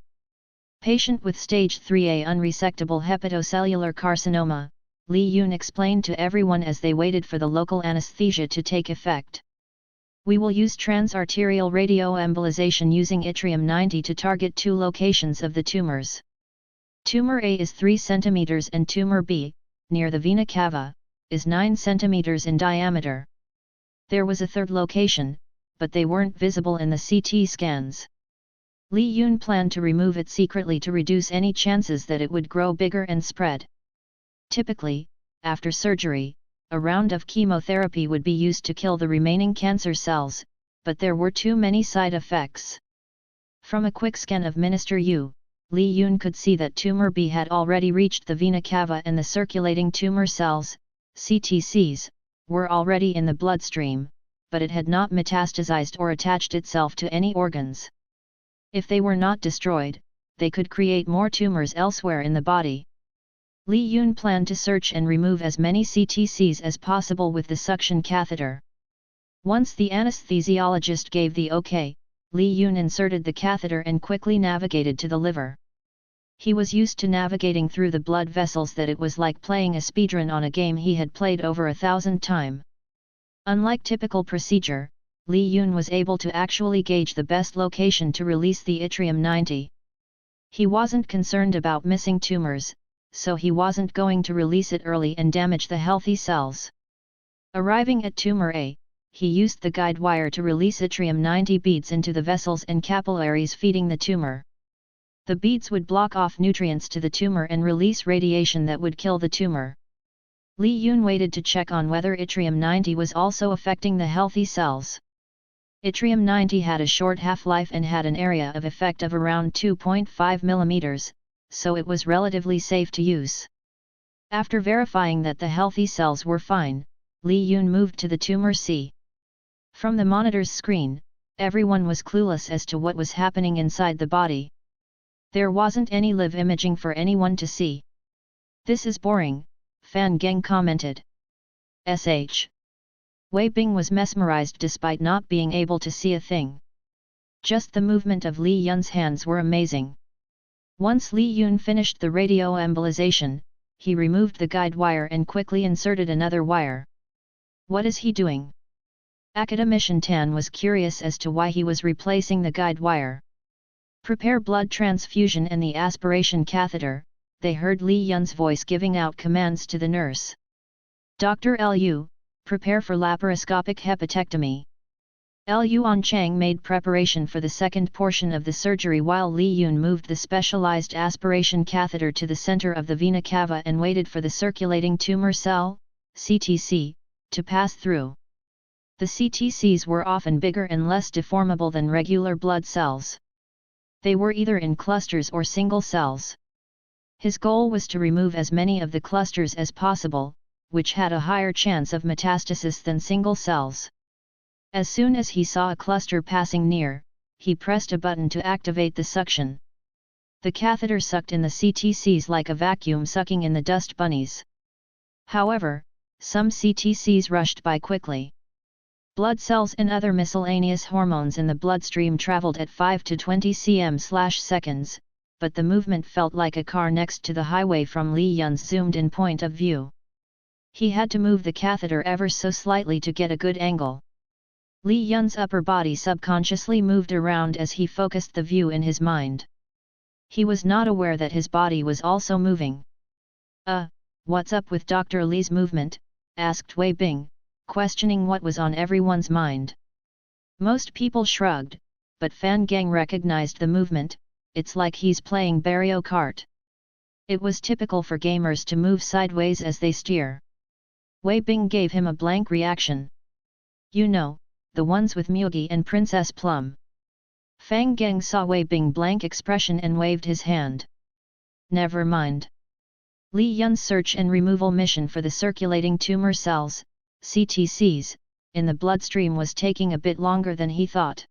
"Patient with stage 3A unresectable hepatocellular carcinoma," Li Yun explained to everyone as they waited for the local anesthesia to take effect. "We will use transarterial radioembolization using yttrium-90 to target two locations of the tumors. Tumor A is 3 cm and tumor B, near the vena cava, is 9 cm in diameter. There was a third location, but they weren't visible in the CT scans. Li Yun planned to remove it secretly to reduce any chances that it would grow bigger and spread. Typically, after surgery, a round of chemotherapy would be used to kill the remaining cancer cells, but there were too many side effects. From a quick scan of Minister Yu, Li Yun could see that tumor B had already reached the vena cava and the circulating tumor cells, CTCs, were already in the bloodstream, but it had not metastasized or attached itself to any organs. If they were not destroyed, they could create more tumors elsewhere in the body. Li Yun planned to search and remove as many CTCs as possible with the suction catheter. Once the anesthesiologist gave the OK, Li Yun inserted the catheter and quickly navigated to the liver. He was used to navigating through the blood vessels that it was like playing a speedrun on a game he had played over 1,000 times. Unlike typical procedure, Li Yun was able to actually gauge the best location to release the yttrium-90. He wasn't concerned about missing tumors, so he wasn't going to release it early and damage the healthy cells. Arriving at tumor A, he used the guide wire to release yttrium-90 beads into the vessels and capillaries feeding the tumor. The beads would block off nutrients to the tumor and release radiation that would kill the tumor. Li Yun waited to check on whether yttrium-90 was also affecting the healthy cells. Yttrium-90 had a short half-life and had an area of effect of around 2.5 mm, so it was relatively safe to use. After verifying that the healthy cells were fine, Li Yun moved to the tumor C. From the monitor's screen, everyone was clueless as to what was happening inside the body. There wasn't any live imaging for anyone to see. "This is boring," Fan Geng commented. Wei Bing was mesmerized despite not being able to see a thing. Just the movement of Li Yun's hands were amazing. Once Li Yun finished the radioembolization, he removed the guide wire and quickly inserted another wire. "What is he doing?" Academician Tan was curious as to why he was replacing the guide wire. "Prepare blood transfusion and the aspiration catheter," they heard Li Yun's voice giving out commands to the nurse. "Dr. Lu, prepare for laparoscopic hepatectomy." Luan Chang made preparation for the second portion of the surgery while Li Yun moved the specialized aspiration catheter to the center of the vena cava and waited for the circulating tumor cell, CTC, to pass through. The CTCs were often bigger and less deformable than regular blood cells. They were either in clusters or single cells. His goal was to remove as many of the clusters as possible, which had a higher chance of metastasis than single cells. As soon as he saw a cluster passing near, he pressed a button to activate the suction. The catheter sucked in the CTCs like a vacuum sucking in the dust bunnies. However, some CTCs rushed by quickly. Blood cells and other miscellaneous hormones in the bloodstream traveled at 5 to 20 cm/seconds, but the movement felt like a car next to the highway from Li Yun's zoomed-in point of view. He had to move the catheter ever so slightly to get a good angle. Li Yun's upper body subconsciously moved around as he focused the view in his mind. He was not aware that his body was also moving. What's up with Dr. Li's movement?" asked Wei Bing, questioning what was on everyone's mind. Most people shrugged, but Fan Gang recognized the movement. It's like he's playing Mario Kart. It was typical for gamers to move sideways as they steer. Wei Bing gave him a blank reaction. "You know, the ones with Mugi and Princess Plum." Fang Gang saw Wei Bing's blank expression and waved his hand. "Never mind." Li Yun's search and removal mission for the circulating tumor cells, CTCs, in the bloodstream was taking a bit longer than he thought.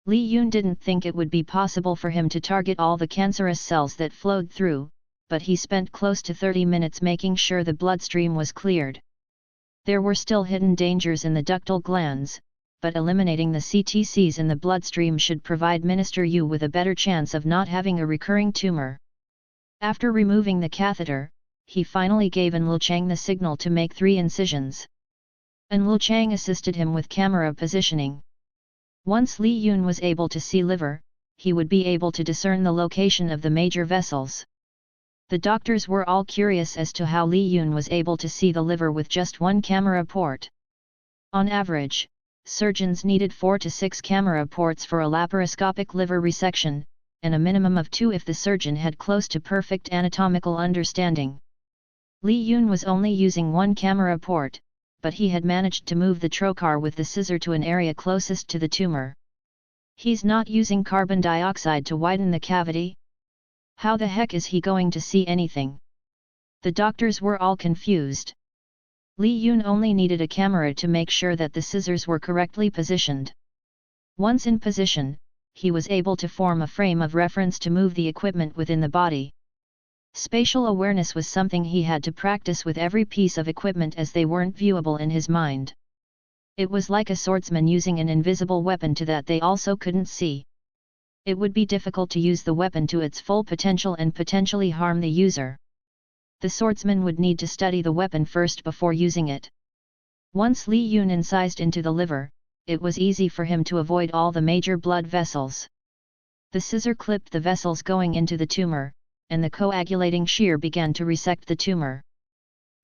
Li Yun didn't think it would be possible for him to target all the cancerous cells that flowed through, but he spent close to 30 minutes making sure the bloodstream was cleared. There were still hidden dangers in the ductal glands, but eliminating the CTCs in the bloodstream should provide Minister Yu with a better chance of not having a recurring tumor. After removing the catheter, he finally gave An Luchang the signal to make 3 incisions. An Luchang assisted him with camera positioning. Once Li Yun was able to see liver, he would be able to discern the location of the major vessels. The doctors were all curious as to how Li Yun was able to see the liver with just 1 camera port. On average, surgeons needed 4 to 6 camera ports for a laparoscopic liver resection, and a minimum of 2 if the surgeon had close to perfect anatomical understanding. Li Yun was only using 1 camera port, but he had managed to move the trocar with the scissor to an area closest to the tumor. He's not using carbon dioxide to widen the cavity? How the heck is he going to see anything? The doctors were all confused. Li Yun only needed a camera to make sure that the scissors were correctly positioned. Once in position, he was able to form a frame of reference to move the equipment within the body. Spatial awareness was something he had to practice with every piece of equipment as they weren't viewable in his mind. It was like a swordsman using an invisible weapon to that they also couldn't see. It would be difficult to use the weapon to its full potential and potentially harm the user. The swordsman would need to study the weapon first before using it. Once Li Yun incised into the liver, it was easy for him to avoid all the major blood vessels. The scissor clipped the vessels going into the tumor, and the coagulating shear began to resect the tumor.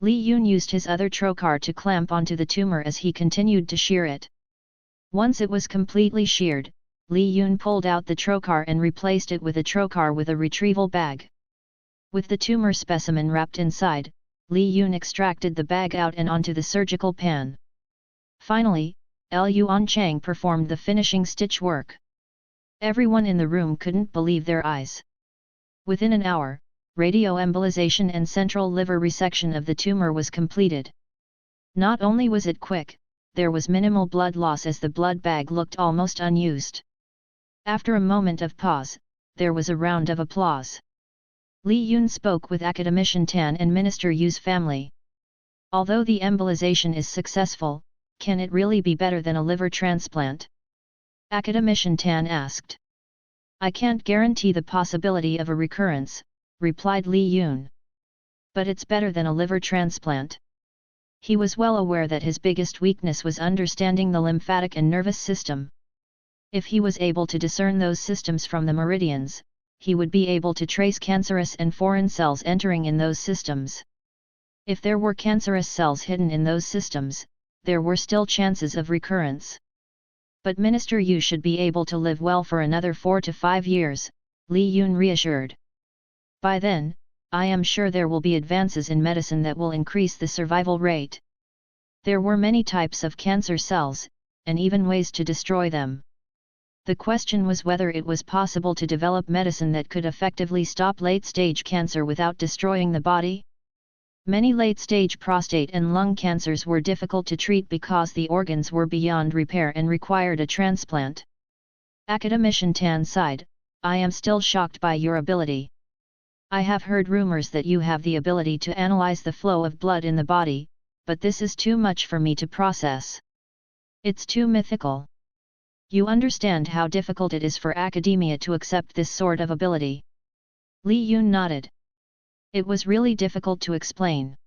Li Yun used his other trocar to clamp onto the tumor as he continued to shear it. Once it was completely sheared, Li Yun pulled out the trocar and replaced it with a trocar with a retrieval bag. With the tumor specimen wrapped inside, Li Yun extracted the bag out and onto the surgical pan. Finally, Luan Chang performed the finishing stitch work. Everyone in the room couldn't believe their eyes. Within an hour, radioembolization and central liver resection of the tumor was completed. Not only was it quick, there was minimal blood loss as the blood bag looked almost unused. After a moment of pause, there was a round of applause. Li Yun spoke with Academician Tan and Minister Yu's family. Although the embolization is successful, can it really be better than a liver transplant? Academician Tan asked. I can't guarantee the possibility of a recurrence, replied Li Yun. But it's better than a liver transplant. He was well aware that his biggest weakness was understanding the lymphatic and nervous system. If he was able to discern those systems from the meridians, he would be able to trace cancerous and foreign cells entering in those systems. If there were cancerous cells hidden in those systems, there were still chances of recurrence. But Minister Yu should be able to live well for another 4 to 5 years, Li Yun reassured. By then, I am sure there will be advances in medicine that will increase the survival rate. There were many types of cancer cells, and even ways to destroy them. The question was whether it was possible to develop medicine that could effectively stop late-stage cancer without destroying the body. Many late-stage prostate and lung cancers were difficult to treat because the organs were beyond repair and required a transplant. Academician Tan sighed, I am still shocked by your ability. I have heard rumors that you have the ability to analyze the flow of blood in the body, but this is too much for me to process. It's too mythical. You understand how difficult it is for academia to accept this sort of ability. Li Yun nodded. It was really difficult to explain.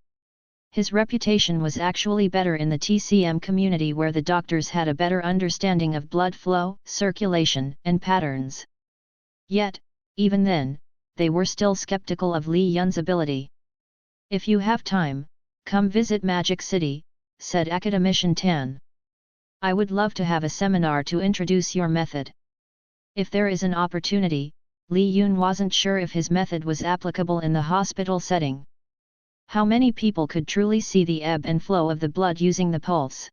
His reputation was actually better in the TCM community where the doctors had a better understanding of blood flow, circulation, and patterns. Yet, even then, they were still skeptical of Li Yun's ability. If you have time, come visit Magic City, said Academician Tan. I would love to have a seminar to introduce your method. If there is an opportunity, Li Yun wasn't sure if his method was applicable in the hospital setting. How many people could truly see the ebb and flow of the blood using the pulse?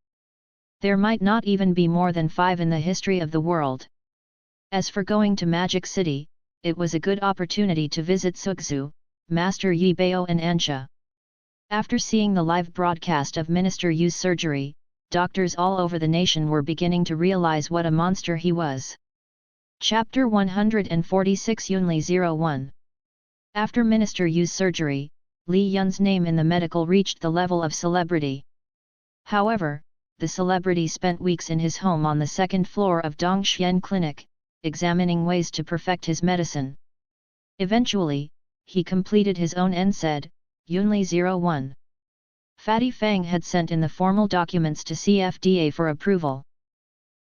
There might not even be more than 5 in the history of the world. As for going to Magic City, it was a good opportunity to visit Sukzu, Master Yi Bao and Ansha. After seeing the live broadcast of Minister Yu's surgery, doctors all over the nation were beginning to realize what a monster he was. Chapter 146 Yunli 01. After Minister Yu's surgery, Li Yun's name in the medical reached the level of celebrity. However, the celebrity spent weeks in his home on the second floor of Dongxian Clinic, examining ways to perfect his medicine. Eventually, he completed his own NSAID, Yunli 01. Fatty Fang had sent in the formal documents to CFDA for approval.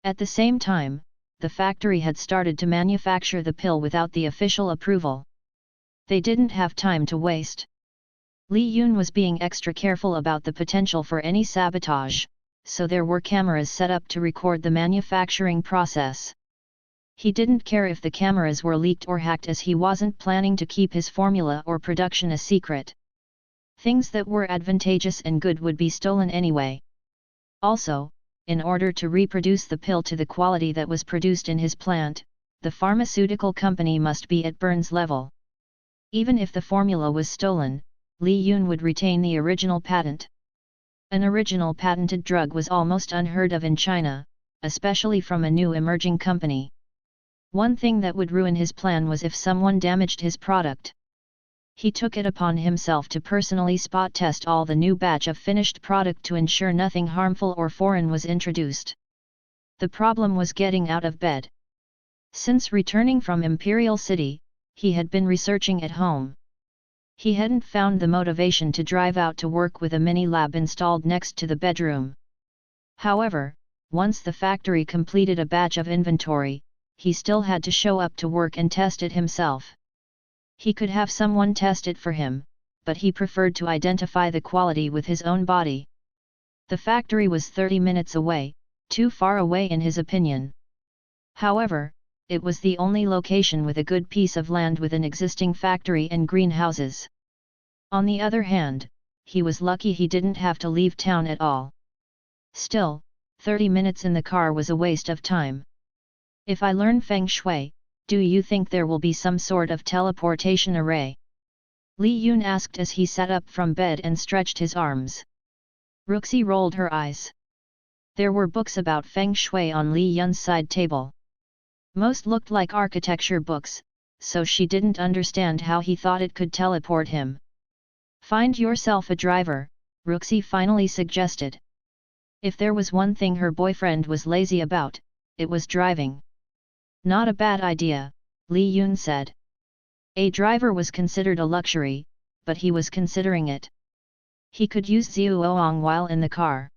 At the same time, the factory had started to manufacture the pill without the official approval. They didn't have time to waste. Li Yun was being extra careful about the potential for any sabotage, so there were cameras set up to record the manufacturing process. He didn't care if the cameras were leaked or hacked as he wasn't planning to keep his formula or production a secret. Things that were advantageous and good would be stolen anyway. Also, in order to reproduce the pill to the quality that was produced in his plant, the pharmaceutical company must be at Burns level. Even if the formula was stolen, Li Yun would retain the original patent. An original patented drug was almost unheard of in China, especially from a new emerging company. One thing that would ruin his plan was if someone damaged his product. He took it upon himself to personally spot test all the new batch of finished product to ensure nothing harmful or foreign was introduced. The problem was getting out of bed. Since returning from Imperial City, he had been researching at home. He hadn't found the motivation to drive out to work with a mini lab installed next to the bedroom. However, once the factory completed a batch of inventory, he still had to show up to work and test it himself. He could have someone test it for him, but he preferred to identify the quality with his own body. The factory was 30 minutes away, too far away in his opinion. However, it was the only location with a good piece of land with an existing factory and greenhouses. On the other hand, he was lucky he didn't have to leave town at all. Still, 30 minutes in the car was a waste of time. If I learn Feng Shui, do you think there will be some sort of teleportation array? Li Yun asked as he sat up from bed and stretched his arms. Ruxi rolled her eyes. There were books about Feng Shui on Li Yun's side table. Most looked like architecture books, so she didn't understand how he thought it could teleport him. Find yourself a driver, Ruxi finally suggested. If there was one thing her boyfriend was lazy about, it was driving. Not a bad idea, Li Yun said. A driver was considered a luxury, but he was considering it. He could use Zhuoang while in the car.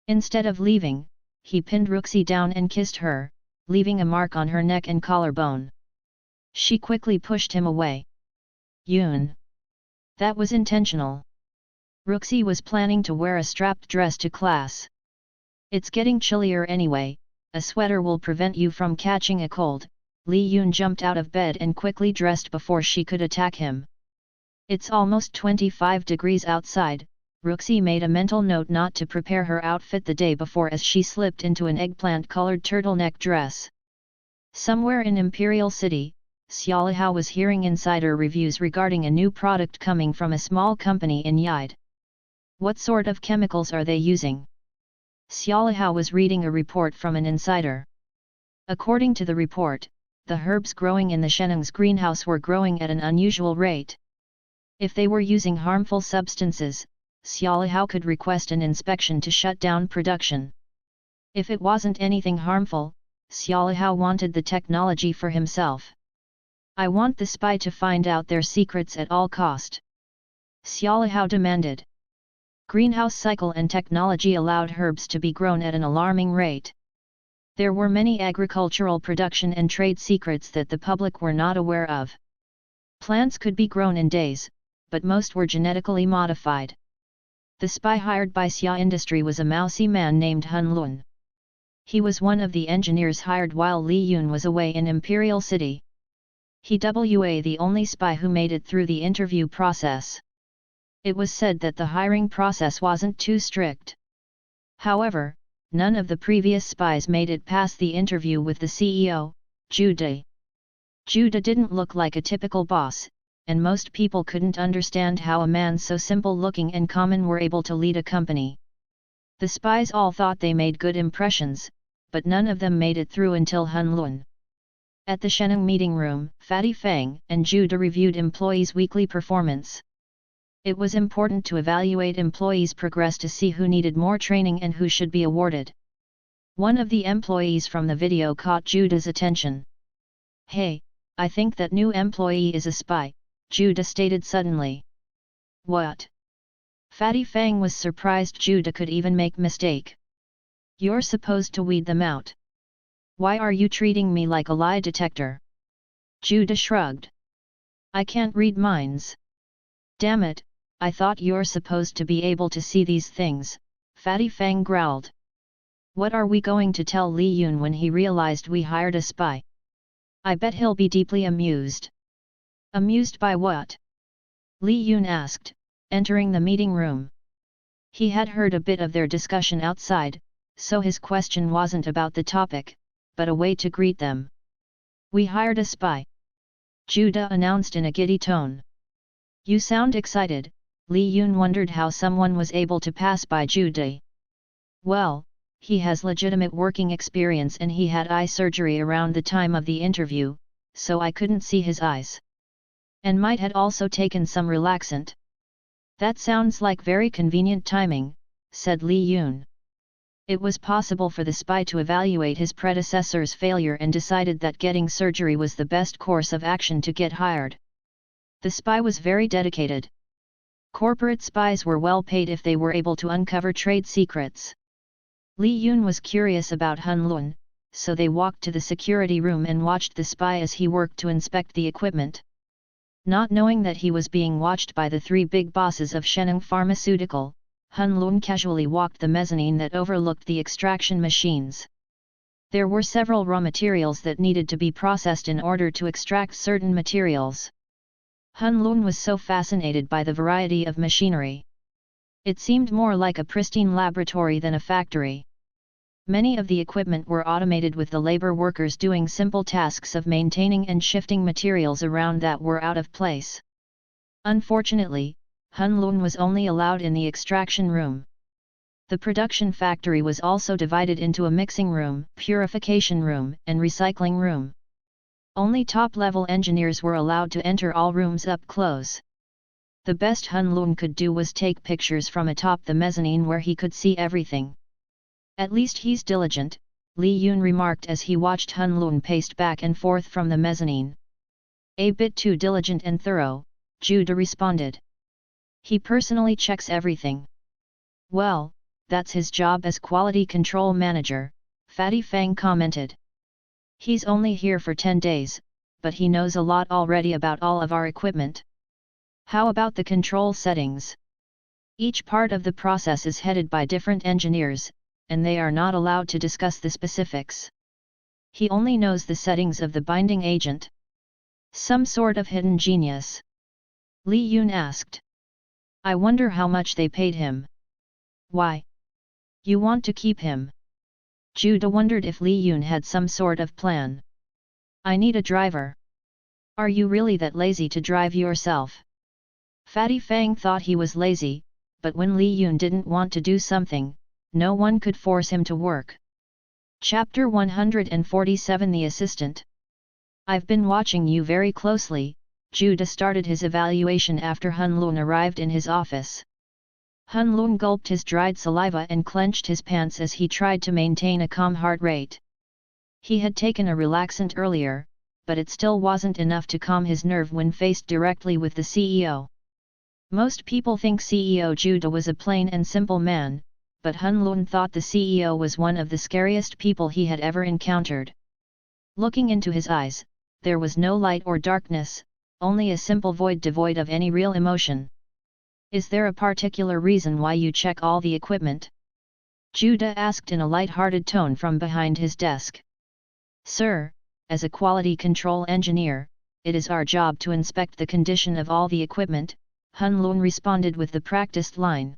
Instead of leaving, he pinned Ruxi down and kissed her, leaving a mark on her neck and collarbone. She quickly pushed him away. Yun. That was intentional. Ruxi was planning to wear a strapped dress to class. It's getting chillier anyway, a sweater will prevent you from catching a cold. Li Yun jumped out of bed and quickly dressed before she could attack him. It's almost 25 degrees outside. Ruxi made a mental note not to prepare her outfit the day before as she slipped into an eggplant-colored turtleneck dress. Somewhere in Imperial City, Xiaolihao was hearing insider reviews regarding a new product coming from a small company in Yide. What sort of chemicals are they using? Xiaolihao was reading a report from an insider. According to the report, the herbs growing in the Sheneng's greenhouse were growing at an unusual rate. If they were using harmful substances, Xiaolihao could request an inspection to shut down production. If it wasn't anything harmful, Xiaolihao wanted the technology for himself. I want the spy to find out their secrets at all cost. Xiaolihao demanded. Greenhouse cycle and technology allowed herbs to be grown at an alarming rate. There were many agricultural production and trade secrets that the public were not aware of. Plants could be grown in days, but most were genetically modified. The spy hired by Xia Industry was a mousy man named Hun Lun. He was one of the engineers hired while Li Yun was away in Imperial City. He was the only spy who made it through the interview process. It was said that the hiring process wasn't too strict. However, none of the previous spies made it past the interview with the CEO, Jude. Jude didn't look like a typical boss, and most people couldn't understand how a man so simple-looking and common were able to lead a company. The spies all thought they made good impressions, but none of them made it through until Hun Lun. At the Sheneng meeting room, Fatty Fang and Jude reviewed employees' weekly performance. It was important to evaluate employees' progress to see who needed more training and who should be awarded. One of the employees from the video caught Jude's attention. "Hey, I think that new employee is a spy," Jude stated suddenly. "What?" Fatty Fang was surprised Jude could even make mistake. "You're supposed to weed them out. Why are you treating me like a lie detector?" Jude shrugged. "I can't read minds." "Damn it, I thought you're supposed to be able to see these things," Fatty Fang growled. "What are we going to tell Li Yun when he realized we hired a spy? I bet he'll be deeply amused." "Amused by what?" Li Yun asked, entering the meeting room. He had heard a bit of their discussion outside, so his question wasn't about the topic, but a way to greet them. "We hired a spy," Jude announced in a giddy tone. "You sound excited." Li Yun wondered how someone was able to pass by Jude. "Well, he has legitimate working experience and he had eye surgery around the time of the interview, so I couldn't see his eyes. And might had also taken some relaxant." "That sounds like very convenient timing," said Li Yun. It was possible for the spy to evaluate his predecessor's failure and decided that getting surgery was the best course of action to get hired. The spy was very dedicated. Corporate spies were well paid if they were able to uncover trade secrets. Li Yun was curious about Hun Lun, so they walked to the security room and watched the spy as he worked to inspect the equipment. Not knowing that he was being watched by the three big bosses of Sheneng Pharmaceutical, Hun Lun casually walked the mezzanine that overlooked the extraction machines. There were several raw materials that needed to be processed in order to extract certain materials. Hun Lun was so fascinated by the variety of machinery. It seemed more like a pristine laboratory than a factory. Many of the equipment were automated with the labor workers doing simple tasks of maintaining and shifting materials around that were out of place. Unfortunately, Hun Lun was only allowed in the extraction room. The production factory was also divided into a mixing room, purification room, and recycling room. Only top-level engineers were allowed to enter all rooms up close. The best Hun Lun could do was take pictures from atop the mezzanine where he could see everything. "At least he's diligent," Li Yun remarked as he watched Hun Lun pace back and forth from the mezzanine. "A bit too diligent and thorough," Jude responded. "He personally checks everything." "Well, that's his job as quality control manager," Fatty Fang commented. "He's only here for 10 days, but he knows a lot already about all of our equipment." "How about the control settings?" "Each part of the process is headed by different engineers, and they are not allowed to discuss the specifics. He only knows the settings of the binding agent. Some sort of hidden genius? Li Yun asked. I wonder how much they paid him. Why? You want to keep him? Judah wondered if Li Yun had some sort of plan. I need a driver. Are you really that lazy to drive yourself? Fatty Fang thought he was lazy, but when Li Yun didn't want to do something, no one could force him to work. Chapter 147 The Assistant. I've been watching you very closely. Judah started his evaluation after Hun Lun arrived in his office. Hun Lun gulped his dried saliva and clenched his pants as he tried to maintain a calm heart rate. He had taken a relaxant earlier, but it still wasn't enough to calm his nerve when faced directly with the CEO. Most people think CEO Judah was a plain and simple man, but Hun Lun thought the CEO was one of the scariest people he had ever encountered. Looking into his eyes, there was no light or darkness, only a simple void devoid of any real emotion. Is there a particular reason why you check all the equipment? Judah asked in a light-hearted tone from behind his desk. Sir, as a quality control engineer, it is our job to inspect the condition of all the equipment, Hun Lun responded with the practiced line.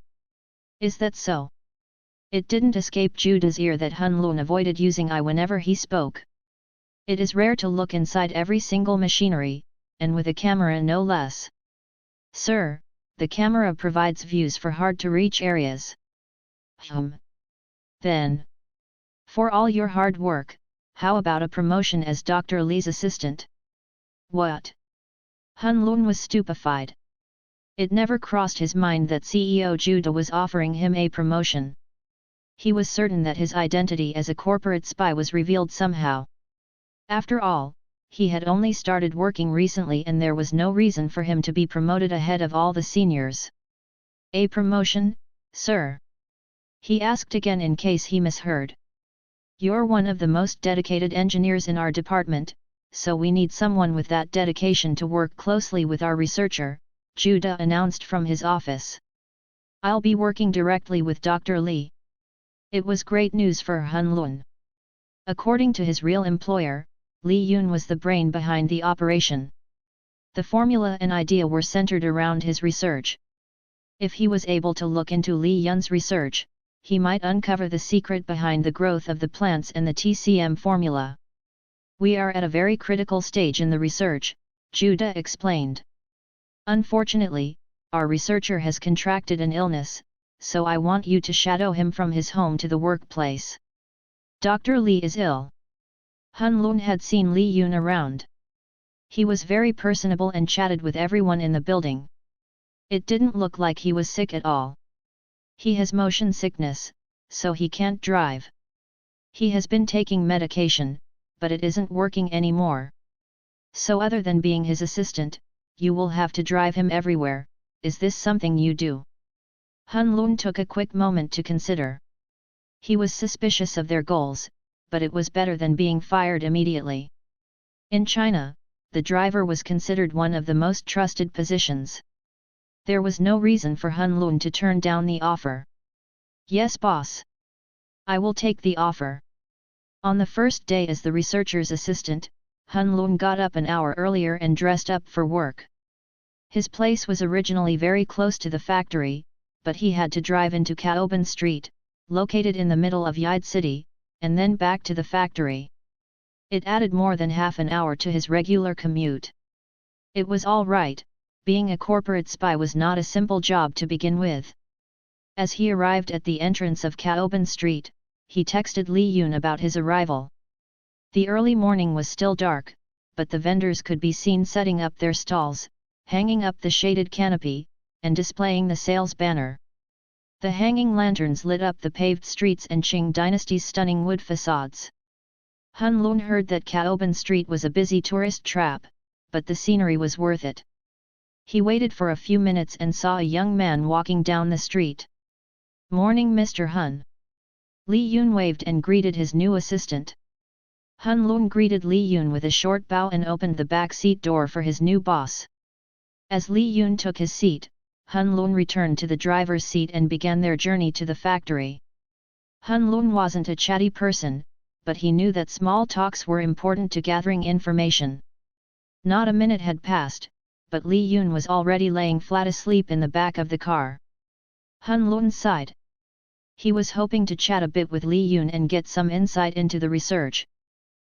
Is that so? It didn't escape Judah's ear that Hun Lun avoided using I whenever he spoke. It is rare to look inside every single machinery, and with a camera no less. Sir, the camera provides views for hard-to-reach areas. Then, for all your hard work, how about a promotion as Dr. Li's assistant? What? Hun Lun was stupefied. It never crossed his mind that CEO Judah was offering him a promotion. He was certain that his identity as a corporate spy was revealed somehow. After all, he had only started working recently and there was no reason for him to be promoted ahead of all the seniors. A promotion, sir? He asked again in case he misheard. You're one of the most dedicated engineers in our department, so we need someone with that dedication to work closely with our researcher, Judah announced from his office. I'll be working directly with Dr. Li. It was great news for Hun Lun. According to his real employer, Li Yun was the brain behind the operation. The formula and idea were centered around his research. If he was able to look into Li Yun's research, he might uncover the secret behind the growth of the plants and the TCM formula. We are at a very critical stage in the research, Judah explained. Unfortunately, our researcher has contracted an illness, so I want you to shadow him from his home to the workplace. Dr. Li is ill. Hun Lun had seen Li Yun around. He was very personable and chatted with everyone in the building. It didn't look like he was sick at all. He has motion sickness, so he can't drive. He has been taking medication, but it isn't working anymore. So other than being his assistant, you will have to drive him everywhere. Is this something you do? Hun Lun took a quick moment to consider. He was suspicious of their goals, but it was better than being fired immediately. In China, the driver was considered one of the most trusted positions. There was no reason for Hun Lun to turn down the offer. Yes, boss. I will take the offer. On the first day as the researcher's assistant, Hun Lun got up an hour earlier and dressed up for work. His place was originally very close to the factory, but he had to drive into Caoban Street, located in the middle of Yide City, and then back to the factory. It added more than half an hour to his regular commute. It was all right, being a corporate spy was not a simple job to begin with. As he arrived at the entrance of Caoban Street, he texted Li Yun about his arrival. The early morning was still dark, but the vendors could be seen setting up their stalls, hanging up the shaded canopy, and displaying the sales banner. The hanging lanterns lit up the paved streets and Qing Dynasty's stunning wood facades. Hun Lun heard that Caoban Street was a busy tourist trap, but the scenery was worth it. He waited for a few minutes and saw a young man walking down the street. Morning, Mr. Hun. Li Yun waved and greeted his new assistant. Hun Lun greeted Li Yun with a short bow and opened the back seat door for his new boss. As Li Yun took his seat, Hun Lun returned to the driver's seat and began their journey to the factory. Hun Lun wasn't a chatty person, but he knew that small talks were important to gathering information. Not a minute had passed, but Li Yun was already laying flat asleep in the back of the car. Hun Lun sighed. He was hoping to chat a bit with Li Yun and get some insight into the research.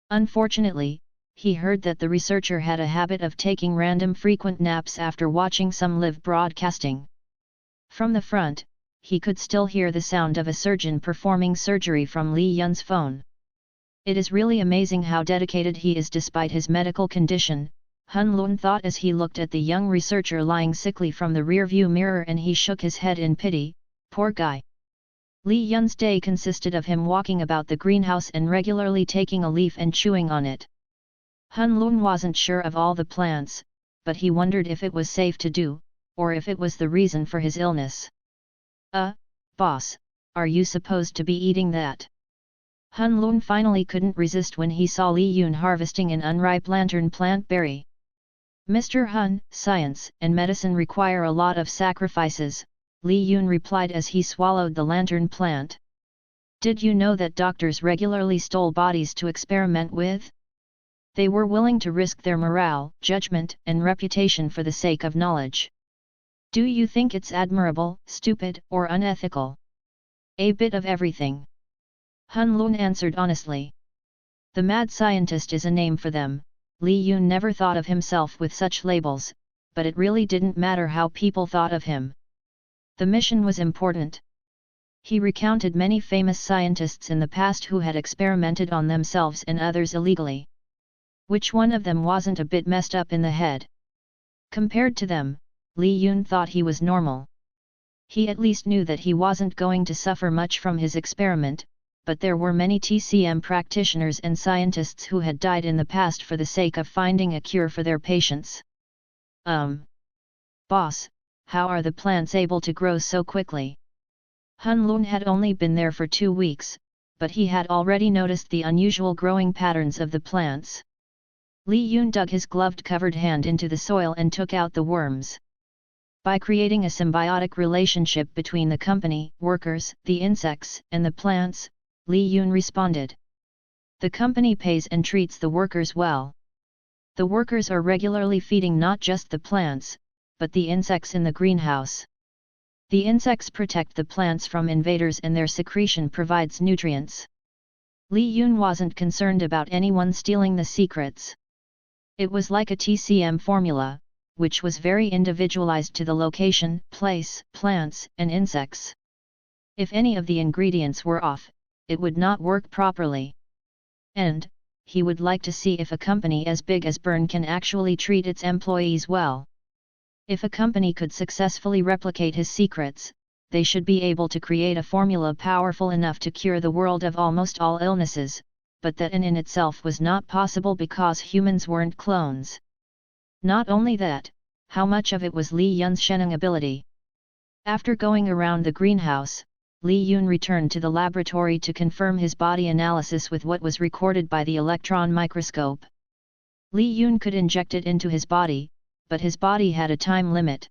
Unfortunately, he heard that the researcher had a habit of taking random frequent naps after watching some live broadcasting. From the front, he could still hear the sound of a surgeon performing surgery from Li Yun's phone. It is really amazing how dedicated he is despite his medical condition, Hun Lun thought as he looked at the young researcher lying sickly from the rearview mirror, and he shook his head in pity. Poor guy. Li Yun's day consisted of him walking about the greenhouse and regularly taking a leaf and chewing on it. Hun Lun wasn't sure of all the plants, but he wondered if it was safe to do, or if it was the reason for his illness. Boss, are you supposed to be eating that? Hun Lun finally couldn't resist when he saw Li Yun harvesting an unripe lantern plant berry. Mr. Hun, science and medicine require a lot of sacrifices, Li Yun replied as he swallowed the lantern plant. Did you know that doctors regularly stole bodies to experiment with? They were willing to risk their morale, judgment, and reputation for the sake of knowledge. Do you think it's admirable, stupid, or unethical? A bit of everything. Hun Lun answered honestly. The mad scientist is a name for them. Li Yun never thought of himself with such labels, but it really didn't matter how people thought of him. The mission was important. He recounted many famous scientists in the past who had experimented on themselves and others illegally. Which one of them wasn't a bit messed up in the head? Compared to them, Li Yun thought he was normal. He at least knew that he wasn't going to suffer much from his experiment, but there were many TCM practitioners and scientists who had died in the past for the sake of finding a cure for their patients. Boss, how are the plants able to grow so quickly? Hun Lun had only been there for 2 weeks, but he had already noticed the unusual growing patterns of the plants. Li Yun dug his gloved-covered hand into the soil and took out the worms. By creating a symbiotic relationship between the company, workers, the insects, and the plants, Li Yun responded. The company pays and treats the workers well. The workers are regularly feeding not just the plants, but the insects in the greenhouse. The insects protect the plants from invaders and their secretion provides nutrients. Li Yun wasn't concerned about anyone stealing the secrets. It was like a TCM formula, which was very individualized to the location, place, plants, and insects. If any of the ingredients were off, it would not work properly. And, he would like to see if a company as big as Bern can actually treat its employees well. If a company could successfully replicate his secrets, they should be able to create a formula powerful enough to cure the world of almost all illnesses, but that in itself was not possible because humans weren't clones. Not only that, how much of it was Li Yun's Sheneng ability? After going around the greenhouse, Li Yun returned to the laboratory to confirm his body analysis with what was recorded by the electron microscope. Li Yun could inject it into his body, but his body had a time limit.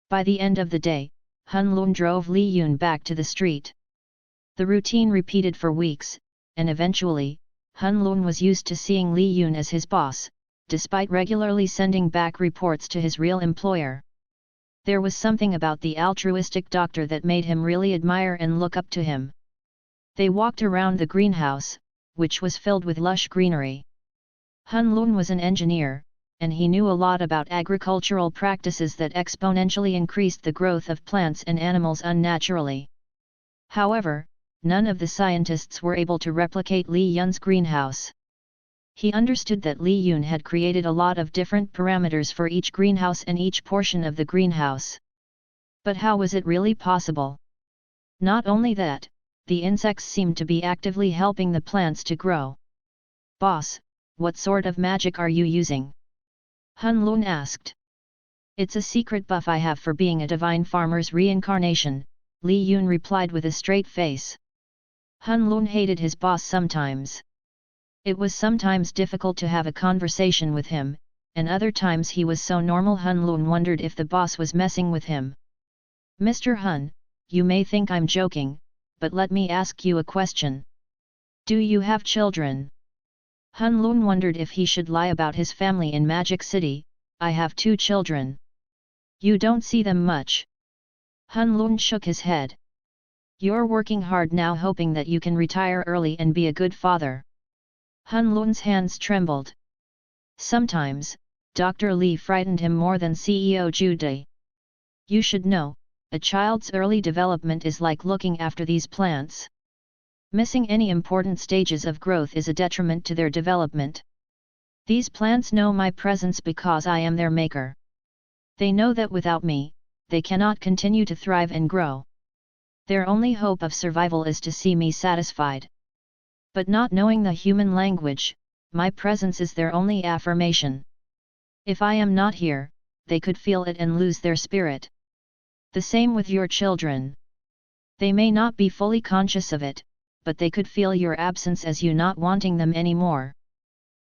By the end of the day, Hun Lun drove Li Yun back to the street. The routine repeated for weeks, and eventually, Hun Lun was used to seeing Li Yun as his boss, despite regularly sending back reports to his real employer. There was something about the altruistic doctor that made him really admire and look up to him. They walked around the greenhouse, which was filled with lush greenery. Hun Lun was an engineer, and he knew a lot about agricultural practices that exponentially increased the growth of plants and animals unnaturally. However, none of the scientists were able to replicate Li Yun's greenhouse. He understood that Li Yun had created a lot of different parameters for each greenhouse and each portion of the greenhouse. But how was it really possible? Not only that, the insects seemed to be actively helping the plants to grow. Boss, what sort of magic are you using? Hun Lun asked. It's a secret buff I have for being a divine farmer's reincarnation, Li Yun replied with a straight face. Hun Lun hated his boss sometimes. It was sometimes difficult to have a conversation with him, and other times he was so normal Hun Lun wondered if the boss was messing with him. Mr. Hun, you may think I'm joking, but let me ask you a question. Do you have children? Han Lun wondered if he should lie about his family in Magic City. I have 2 children. You don't see them much. Han Lun shook his head. You're working hard now hoping that you can retire early and be a good father. Han Lun's hands trembled. Sometimes, Dr. Li frightened him more than CEO Zhu Dai. You should know, a child's early development is like looking after these plants. Missing any important stages of growth is a detriment to their development. These plants know my presence because I am their maker. They know that without me, they cannot continue to thrive and grow. Their only hope of survival is to see me satisfied. But not knowing the human language, my presence is their only affirmation. If I am not here, they could feel it and lose their spirit. The same with your children. They may not be fully conscious of it, but they could feel your absence as you not wanting them anymore.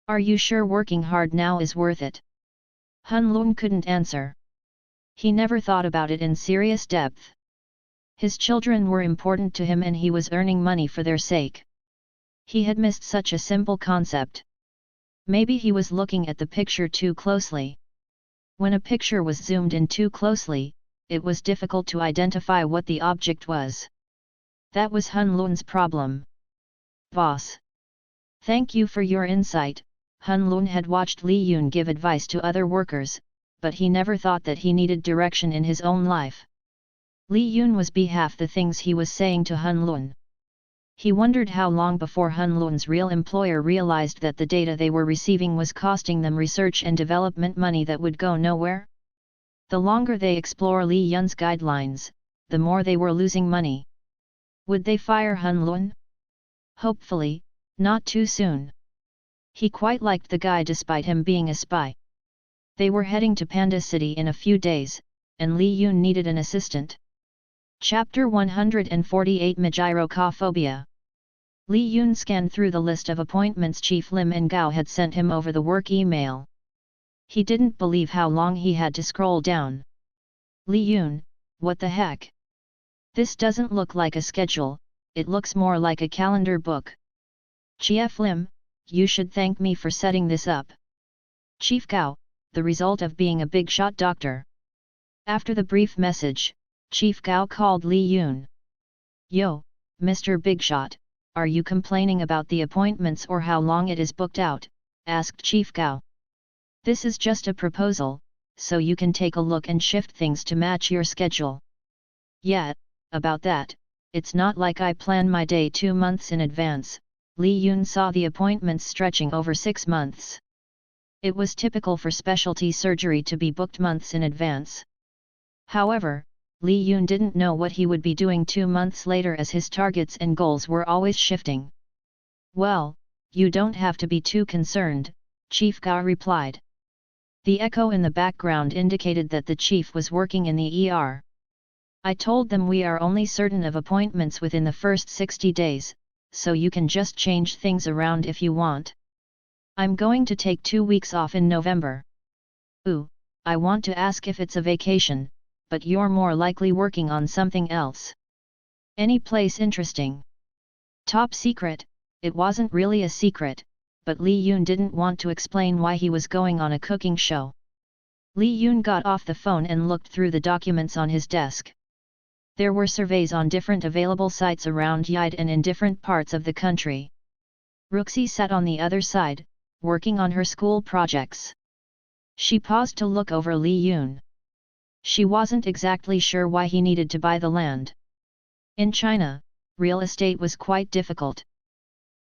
Are you sure working hard now is worth it? Han Lun couldn't answer. He never thought about it in serious depth. His children were important to him and he was earning money for their sake. He had missed such a simple concept. Maybe he was looking at the picture too closely. When a picture was zoomed in too closely, it was difficult to identify what the object was. That was Han Lun's problem. Boss. Thank you for your insight. Han Lun had watched Li Yun give advice to other workers, but he never thought that he needed direction in his own life. Li Yun was half the things he was saying to Han Lun. He wondered how long before Han Lun's real employer realized that the data they were receiving was costing them research and development money that would go nowhere. The longer they explore Li Yun's guidelines, the more they were losing money. Would they fire Han Lun? Hopefully, not too soon. He quite liked the guy despite him being a spy. They were heading to Panda City in a few days, and Li Yun needed an assistant. Chapter 148 Magirocophobia. Li Yun scanned through the list of appointments Chief Lim and Gao had sent him over the work email. He didn't believe how long he had to scroll down. Li Yun, what the heck? This doesn't look like a schedule, it looks more like a calendar book. Chief Lim, you should thank me for setting this up. Chief Gao, the result of being a big-shot doctor. After the brief message, Chief Gao called Li Yun. Yo, Mr. Bigshot, are you complaining about the appointments or how long it is booked out? Asked Chief Gao. This is just a proposal, so you can take a look and shift things to match your schedule. Yeah, about that, it's not like I plan my day 2 months in advance. Li Yun saw the appointments stretching over 6 months. It was typical for specialty surgery to be booked months in advance. However, Li Yun didn't know what he would be doing 2 months later as his targets and goals were always shifting. Well, you don't have to be too concerned, Chief Gao replied. The echo in the background indicated that the chief was working in the ER. I told them we are only certain of appointments within the first 60 days, so you can just change things around if you want. I'm going to take 2 weeks off in November. Ooh, I want to ask if it's a vacation, but you're more likely working on something else. Any place interesting? Top secret. It wasn't really a secret, but Li Yun didn't want to explain why he was going on a cooking show. Li Yun got off the phone and looked through the documents on his desk. There were surveys on different available sites around Yide and in different parts of the country. Ruxi sat on the other side, working on her school projects. She paused to look over Li Yun. She wasn't exactly sure why he needed to buy the land. In China, real estate was quite difficult.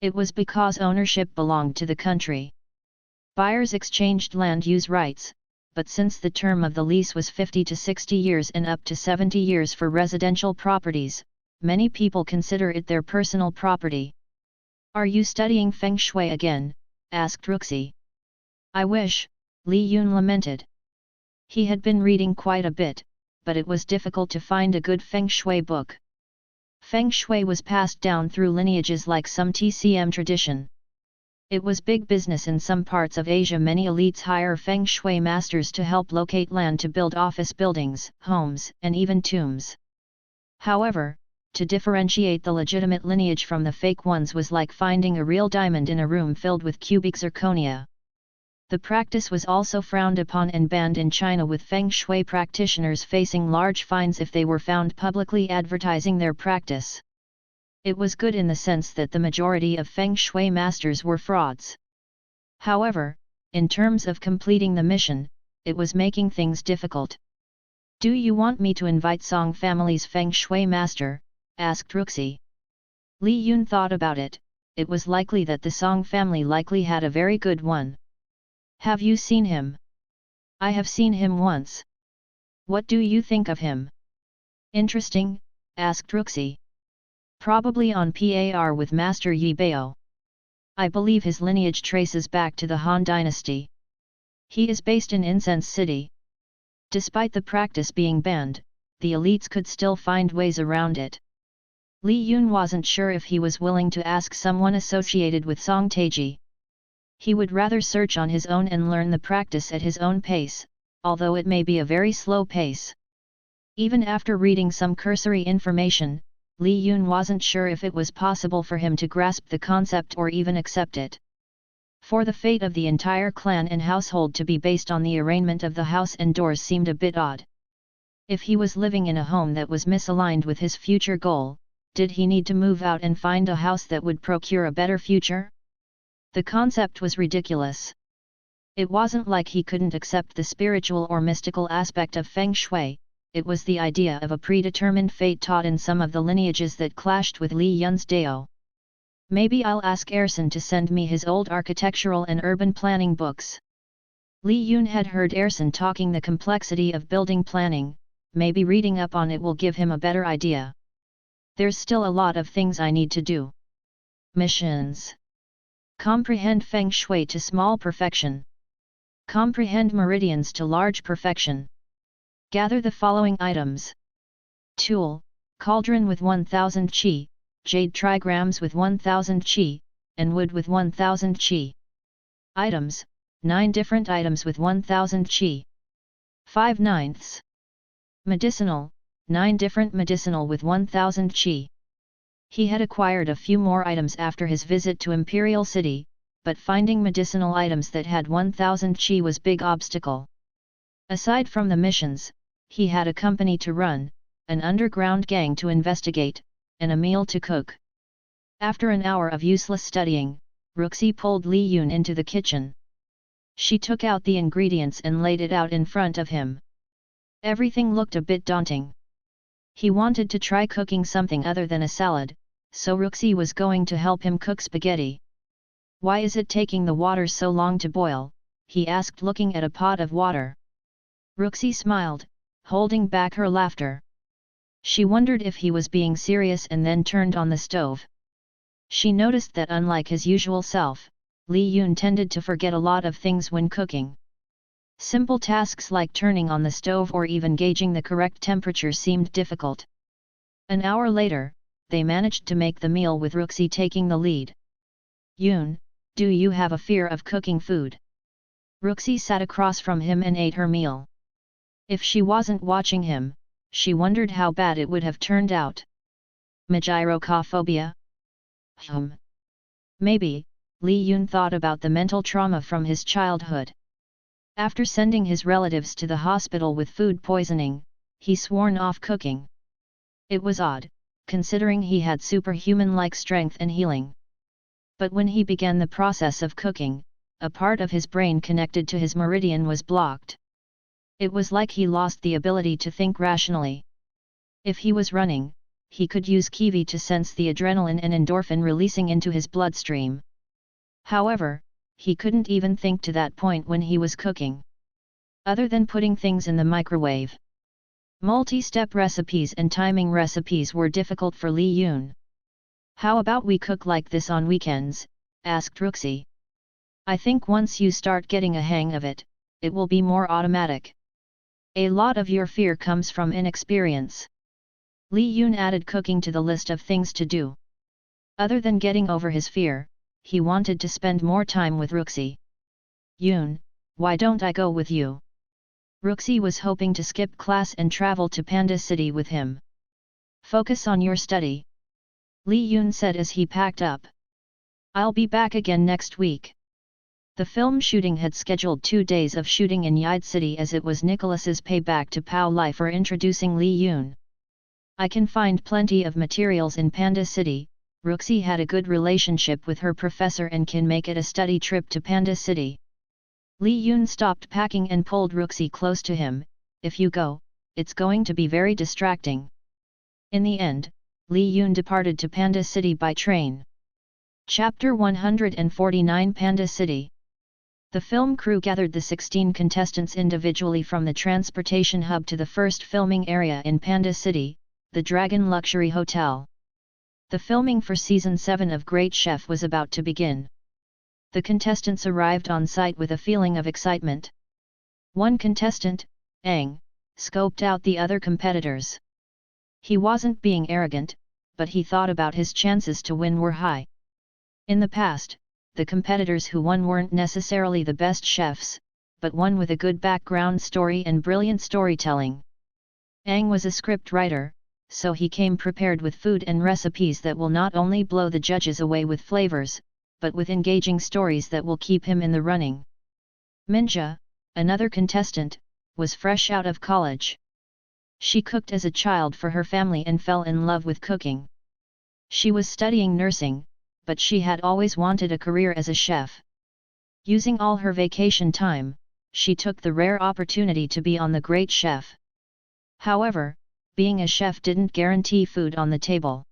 It was because ownership belonged to the country. Buyers exchanged land use rights, but since the term of the lease was 50 to 60 years and up to 70 years for residential properties, many people consider it their personal property. Are you studying Feng Shui again? Asked Ruxi. I wish, Li Yun lamented. He had been reading quite a bit, but it was difficult to find a good Feng Shui book. Feng Shui was passed down through lineages like some TCM tradition. It was big business in some parts of Asia. Many elites hire Feng Shui masters to help locate land to build office buildings, homes, and even tombs. However, To differentiate the legitimate lineage from the fake ones was like finding a real diamond in a room filled with cubic zirconia. The practice was also frowned upon and banned in China, with feng shui practitioners facing large fines if they were found publicly advertising their practice. It was good in the sense that the majority of feng shui masters were frauds. However, in terms of completing the mission, it was making things difficult. "Do you want me to invite Song family's feng shui master?" asked Ruxi. Li Yun thought about it. It was likely that the Song family likely had a very good one. "Have you seen him?" "I have seen him once." "What do you think of him?" "Interesting," asked Ruxi. "Probably on par with Master Yi Bao. I believe his lineage traces back to the Han dynasty. He is based in Incense City." Despite the practice being banned, the elites could still find ways around it. Li Yun wasn't sure if he was willing to ask someone associated with Song Taiji. He would rather search on his own and learn the practice at his own pace, although it may be a very slow pace. Even after reading some cursory information, Li Yun wasn't sure if it was possible for him to grasp the concept or even accept it. For the fate of the entire clan and household to be based on the arrangement of the house and doors seemed a bit odd. If he was living in a home that was misaligned with his future goal, did he need to move out and find a house that would procure a better future? The concept was ridiculous. It wasn't like he couldn't accept the spiritual or mystical aspect of feng shui, it was the idea of a predetermined fate taught in some of the lineages that clashed with Li Yun's Dao. "Maybe I'll ask Erson to send me his old architectural and urban planning books." Li Yun had heard Erson talking the complexity of building planning. Maybe reading up on it will give him a better idea. "There's still a lot of things I need to do." Missions. Comprehend feng shui to small perfection. Comprehend meridians to large perfection. Gather the following items. Tool: cauldron with 1000 qi, jade trigrams with 1000 qi, and wood with 1000 qi. Items: 9 different items with 1000 qi. 5/9. Medicinal: 9 different medicinal with 1000 qi. He had acquired a few more items after his visit to Imperial City, but finding medicinal items that had 1000 qi was big obstacle. Aside from the missions, he had a company to run, an underground gang to investigate, and a meal to cook. After an hour of useless studying, Ruxi pulled Li Yun into the kitchen. She took out the ingredients and laid it out in front of him. Everything looked a bit daunting. He wanted to try cooking something other than a salad, so Ruxi was going to help him cook spaghetti. "Why is it taking the water so long to boil?" he asked, looking at a pot of water. Ruxi smiled, holding back her laughter. She wondered if he was being serious and then turned on the stove. She noticed that unlike his usual self, Li Yun tended to forget a lot of things when cooking. Simple tasks like turning on the stove or even gauging the correct temperature seemed difficult. An hour later, they managed to make the meal with Ruxi taking the lead. "Yun, do you have a fear of cooking food?" Ruxi sat across from him and ate her meal. If she wasn't watching him, she wondered how bad it would have turned out. Magirocophobia? Maybe. Li Yun thought about the mental trauma from his childhood. After sending his relatives to the hospital with food poisoning, he sworn off cooking. It was odd, considering he had superhuman-like strength and healing. But when he began the process of cooking, a part of his brain connected to his meridian was blocked. It was like he lost the ability to think rationally. If he was running, he could use Kiwi to sense the adrenaline and endorphin releasing into his bloodstream. However, he couldn't even think to that point when he was cooking. Other than putting things in the microwave. Multi-step recipes and timing recipes were difficult for Li Yun. "How about we cook like this on weekends?" asked Ruxi. "I think once you start getting a hang of it, it will be more automatic. A lot of your fear comes from inexperience." Li Yun added cooking to the list of things to do. Other than getting over his fear, he wanted to spend more time with Ruxi. "Yun, why don't I go with you?" Ruxi was hoping to skip class and travel to Panda City with him. Focus on your study," Li Yun said as he packed up. "I'll be back again next week." The film shooting had scheduled 2 days of shooting in Yide City as it was Nicholas's payback to Pao Lai for introducing Li Yun. "I can find plenty of materials in Panda City." Ruxi had a good relationship with her professor and can make it a study trip to Panda City. Li Yun stopped packing and pulled Ruxi close to him. "If you go, it's going to be very distracting." In the end, Li Yun departed to Panda City by train. Chapter 149 Panda City. The film crew gathered the 16 contestants individually from the transportation hub to the first filming area in Panda City, the Dragon Luxury Hotel. The filming for Season 7 of Great Chef was about to begin. The contestants arrived on site with a feeling of excitement. One contestant, Ang, scoped out the other competitors. He wasn't being arrogant, but he thought about his chances to win were high. In the past, the competitors who won weren't necessarily the best chefs, but one with a good background story and brilliant storytelling. Ang was a script writer, so he came prepared with food and recipes that will not only blow the judges away with flavors, but with engaging stories that will keep him in the running. Minja, another contestant, was fresh out of college. She cooked as a child for her family and fell in love with cooking. She was studying nursing, but she had always wanted a career as a chef. Using all her vacation time, she took the rare opportunity to be on the Great Chef. However, being a chef didn't guarantee food on the table.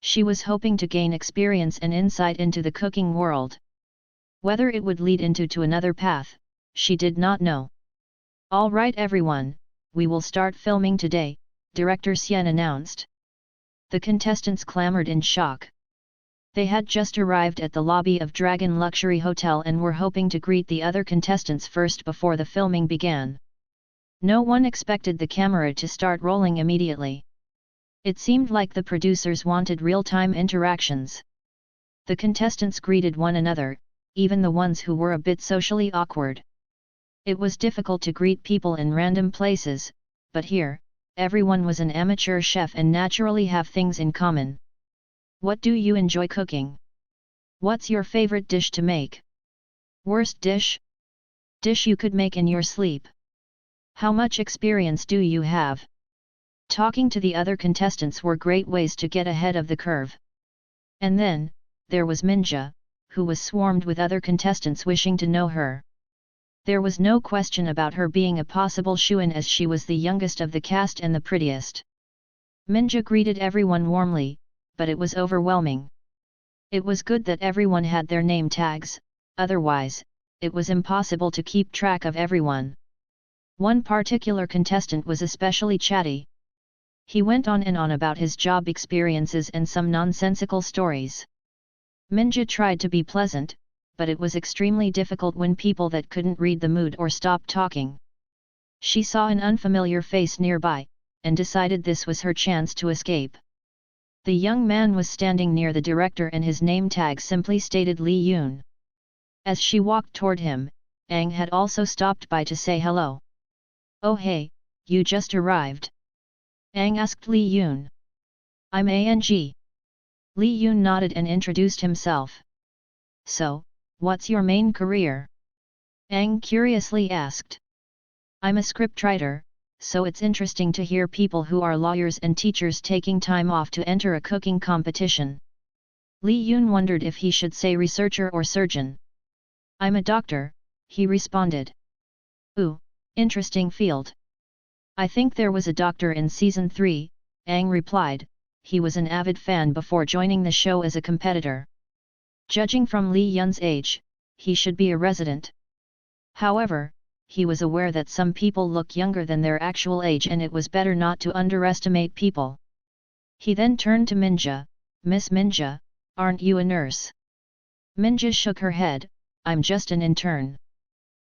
She was hoping to gain experience and insight into the cooking world. Whether it would lead to another path, she did not know. "All right everyone, we will start filming today," Director Xian announced. The contestants clamored in shock. They had just arrived at the lobby of Dragon Luxury Hotel and were hoping to greet the other contestants first before the filming began. No one expected the camera to start rolling immediately. It seemed like the producers wanted real-time interactions. The contestants greeted one another, even the ones who were a bit socially awkward. It was difficult to greet people in random places, but here, everyone was an amateur chef and naturally have things in common. "What do you enjoy cooking? What's your favorite dish to make? Worst dish? Dish you could make in your sleep? How much experience do you have?" Talking to the other contestants were great ways to get ahead of the curve. And then, there was Minja, who was swarmed with other contestants wishing to know her. There was no question about her being a possible shoo-in as she was the youngest of the cast and the prettiest. Minja greeted everyone warmly, but it was overwhelming. It was good that everyone had their name tags, otherwise, it was impossible to keep track of everyone. One particular contestant was especially chatty. He went on and on about his job experiences and some nonsensical stories. Minja tried to be pleasant, but it was extremely difficult when people that couldn't read the mood or stop talking. She saw an unfamiliar face nearby, and decided this was her chance to escape. The young man was standing near the director and his name tag simply stated Li Yun. As she walked toward him, Ang had also stopped by to say hello. "Oh hey, you just arrived?" Ang asked Li Yun. "I'm Ang." Li Yun nodded and introduced himself. "So, what's your main career?" Ang curiously asked. "I'm a scriptwriter, so it's interesting to hear people who are lawyers and teachers taking time off to enter a cooking competition." Li Yun wondered if he should say researcher or surgeon. "I'm a doctor," he responded. "Ooh, interesting field. I think there was a doctor in Season 3, Ang replied. He was an avid fan before joining the show as a competitor. Judging from Li Yun's age, he should be a resident. However, he was aware that some people look younger than their actual age and it was better not to underestimate people. He then turned to Minja. "Miss Minja, aren't you a nurse?" Minja shook her head. "I'm just an intern."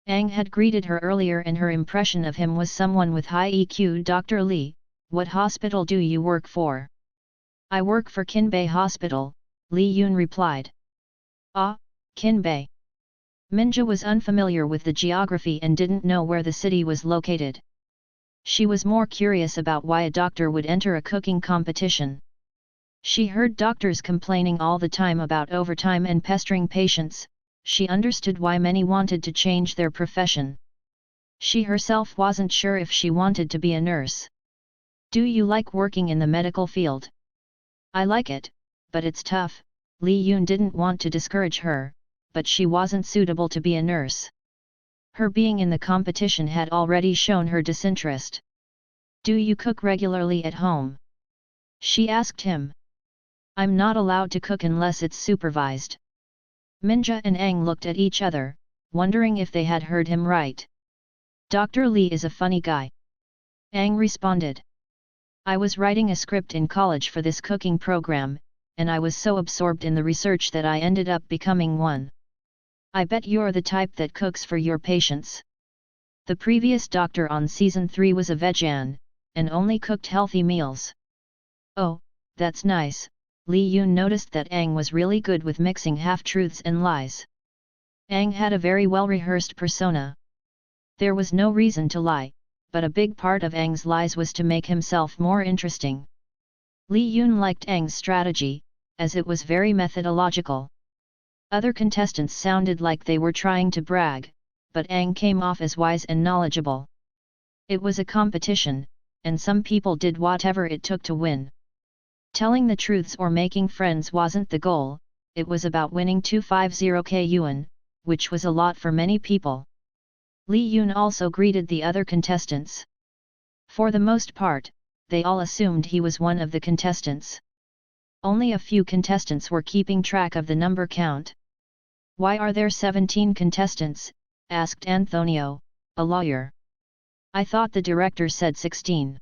Ang had greeted her earlier and her impression of him was someone with high EQ. "Dr. Li, what hospital do you work for?" "I work for Kinbei Hospital," Li Yun replied. "Ah, Kinbei." Minja was unfamiliar with the geography and didn't know where the city was located. She was more curious about why a doctor would enter a cooking competition. She heard doctors complaining all the time about overtime and pestering patients. She understood why many wanted to change their profession. She herself wasn't sure if she wanted to be a nurse. Do you like working in the medical field? I like it, but it's tough. Li Yun didn't want to discourage her, but she wasn't suitable to be a nurse. Her being in the competition had already shown her disinterest. Do you cook regularly at home? She asked him. I'm not allowed to cook unless it's supervised. Minja and Ang looked at each other, wondering if they had heard him right. Dr. Li is a funny guy. Ang responded. I was writing a script in college for this cooking program, and I was so absorbed in the research that I ended up becoming one. I bet you're the type that cooks for your patients. The previous doctor on season 3 was a vegan, and only cooked healthy meals. Oh, that's nice. Li Yun noticed that Ang was really good with mixing half-truths and lies. Ang had a very well-rehearsed persona. There was no reason to lie, but a big part of Ang's lies was to make himself more interesting. Li Yun liked Ang's strategy, as it was very methodological. Other contestants sounded like they were trying to brag, but Ang came off as wise and knowledgeable. It was a competition, and some people did whatever it took to win. Telling the truths or making friends wasn't the goal, it was about winning 250k yuan, which was a lot for many people. Li Yun also greeted the other contestants. For the most part, they all assumed he was one of the contestants. Only a few contestants were keeping track of the number count. Why are there 17 contestants? Asked Antonio, a lawyer. I thought the director said 16.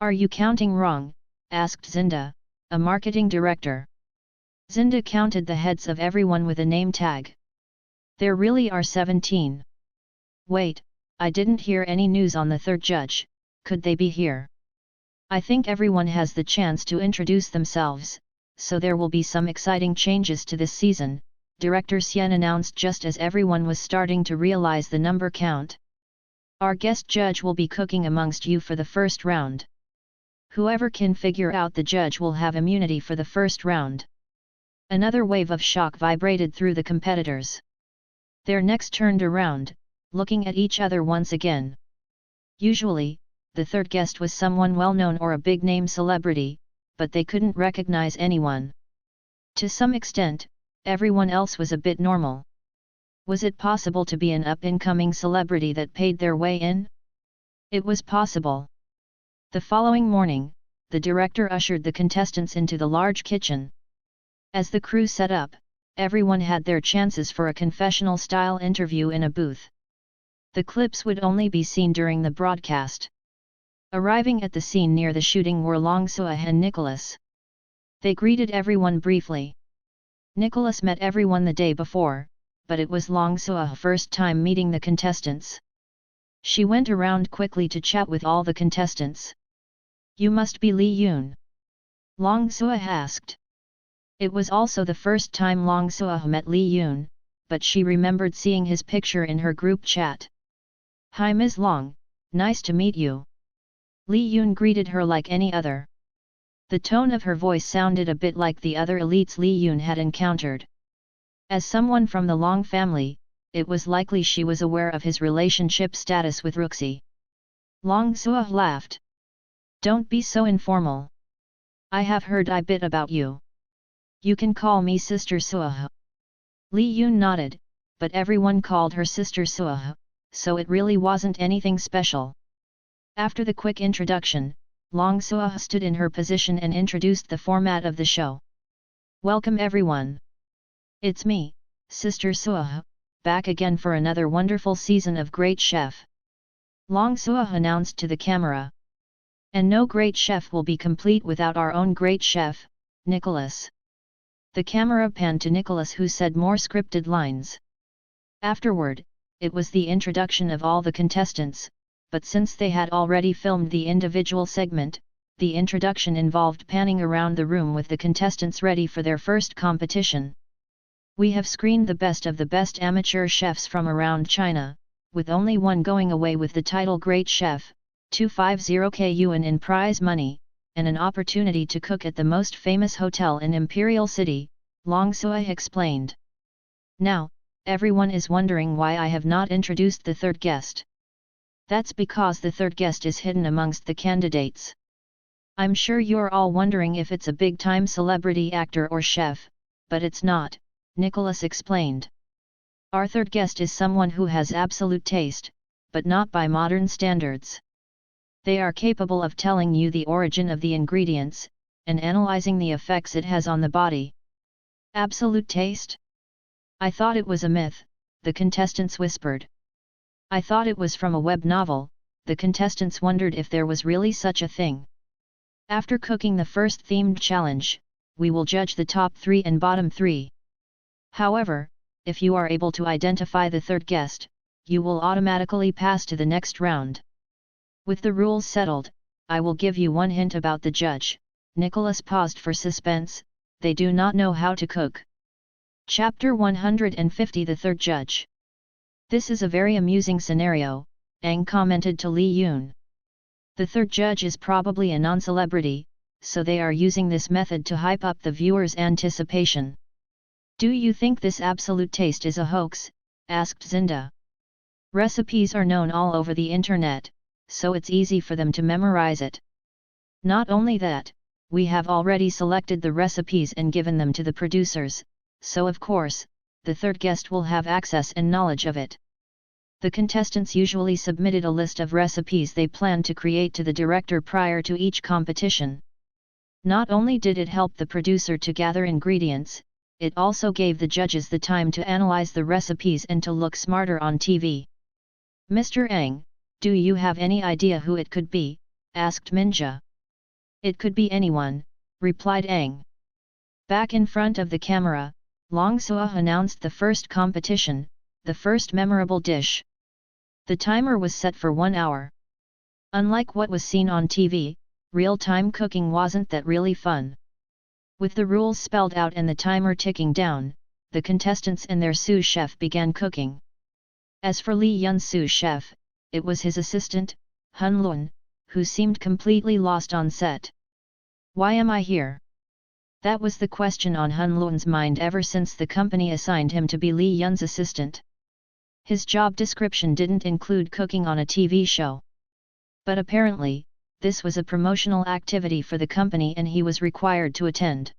Are you counting wrong? Asked Zinda, a marketing director. Zinda counted the heads of everyone with a name tag. There really are 17. Wait, I didn't hear any news on the third judge, could they be here? I think everyone has the chance to introduce themselves, so there will be some exciting changes to this season, Director Xian announced just as everyone was starting to realize the number count. Our guest judge will be cooking amongst you for the first round. Whoever can figure out the judge will have immunity for the first round. Another wave of shock vibrated through the competitors. Their necks turned around, looking at each other once again. Usually, the third guest was someone well-known or a big-name celebrity, but they couldn't recognize anyone. To some extent, everyone else was a bit normal. Was it possible to be an up-and-coming celebrity that paid their way in? It was possible. The following morning, the director ushered the contestants into the large kitchen. As the crew set up, everyone had their chances for a confessional-style interview in a booth. The clips would only be seen during the broadcast. Arriving at the scene near the shooting were Long Sua and Nicholas. They greeted everyone briefly. Nicholas met everyone the day before, but it was Long Sua's first time meeting the contestants. She went around quickly to chat with all the contestants. You must be Li Yun? Long Sua asked. It was also the first time Long Sua met Li Yun, but she remembered seeing his picture in her group chat. Hi Ms. Long, nice to meet you. Li Yun greeted her like any other. The tone of her voice sounded a bit like the other elites Li Yun had encountered. As someone from the Long family, it was likely she was aware of his relationship status with Ruxi. Long Sua laughed. Don't be so informal. I have heard a bit about you. You can call me Sister Sua. Li Yun nodded, but everyone called her Sister Sua, so it really wasn't anything special. After the quick introduction, Long Sua stood in her position and introduced the format of the show. Welcome everyone. It's me, Sister Sua, back again for another wonderful season of Great Chef. Long Sua announced to the camera. And no great chef will be complete without our own great chef, Nicholas. The camera panned to Nicholas, who said more scripted lines. Afterward, it was the introduction of all the contestants, but since they had already filmed the individual segment, the introduction involved panning around the room with the contestants ready for their first competition. We have screened the best of the best amateur chefs from around China, with only one going away with the title Great Chef, 250k yuan in prize money, and an opportunity to cook at the most famous hotel in Imperial City, Long Sui explained. Now, everyone is wondering why I have not introduced the third guest. That's because the third guest is hidden amongst the candidates. I'm sure you're all wondering if it's a big-time celebrity actor or chef, but it's not, Nicholas explained. Our third guest is someone who has absolute taste, but not by modern standards. They are capable of telling you the origin of the ingredients, and analyzing the effects it has on the body. Absolute taste? I thought it was a myth, the contestants whispered. I thought it was from a web novel, the contestants wondered if there was really such a thing. After cooking the first themed challenge, we will judge the top 3 and bottom 3. However, if you are able to identify the third guest, you will automatically pass to the next round. With the rules settled, I will give you one hint about the judge. Nicholas paused for suspense, they do not know how to cook. Chapter 150 The Third Judge. This is a very amusing scenario, Ang commented to Li Yun. The third judge is probably a non-celebrity, so they are using this method to hype up the viewers' anticipation. Do you think this absolute taste is a hoax? Asked Zinda. Recipes are known all over the internet, so it's easy for them to memorize it. Not only that, we have already selected the recipes and given them to the producers, so of course, the third guest will have access and knowledge of it. The contestants usually submitted a list of recipes they planned to create to the director prior to each competition. Not only did it help the producer to gather ingredients, it also gave the judges the time to analyze the recipes and to look smarter on TV. Mr. Ang, do you have any idea who it could be? Asked Minja. It could be anyone, replied Ang. Back in front of the camera, Long Sua announced the first competition, the first memorable dish. The timer was set for 1 hour. Unlike what was seen on TV, real-time cooking wasn't that really fun. With the rules spelled out and the timer ticking down, the contestants and their sous chef began cooking. As for Li Yun's sous chef, it was his assistant, Hun Lun, who seemed completely lost on set. Why am I here? That was the question on Hun Lun's mind ever since the company assigned him to be Li Yun's assistant. His job description didn't include cooking on a TV show. But apparently, this was a promotional activity for the company and he was required to attend.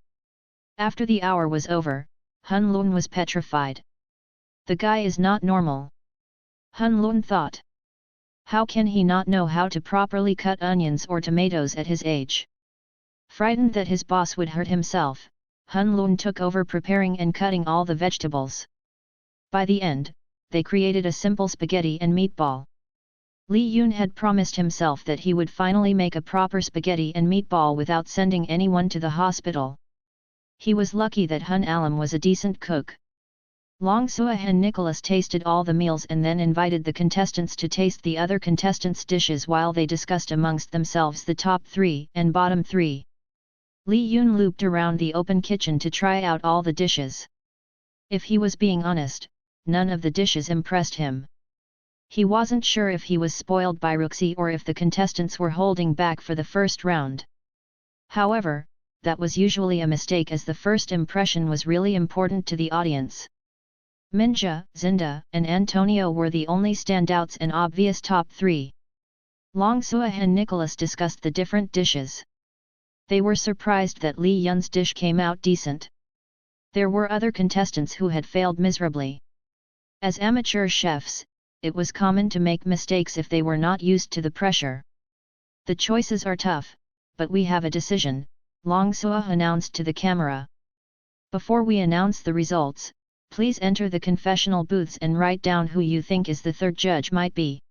After the hour was over, Hun Lun was petrified. The guy is not normal. Hun Lun thought. How can he not know how to properly cut onions or tomatoes at his age? Frightened that his boss would hurt himself, Hun Lun took over preparing and cutting all the vegetables. By the end, they created a simple spaghetti and meatball. Li Yun had promised himself that he would finally make a proper spaghetti and meatball without sending anyone to the hospital. He was lucky that Hun Alam was a decent cook. Long Sua and Nicholas tasted all the meals and then invited the contestants to taste the other contestants' dishes while they discussed amongst themselves the top 3 and bottom 3. Li Yun looped around the open kitchen to try out all the dishes. If he was being honest, none of the dishes impressed him. He wasn't sure if he was spoiled by Ruxi or if the contestants were holding back for the first round. However, that was usually a mistake as the first impression was really important to the audience. Minja, Zinda, and Antonio were the only standouts and obvious top 3. Long Sua and Nicholas discussed the different dishes. They were surprised that Li Yun's dish came out decent. There were other contestants who had failed miserably. As amateur chefs, it was common to make mistakes if they were not used to the pressure. The choices are tough, but we have a decision, Long Sua announced to the camera. Before we announce the results, please enter the confessional booths and write down who you think is the third judge might be.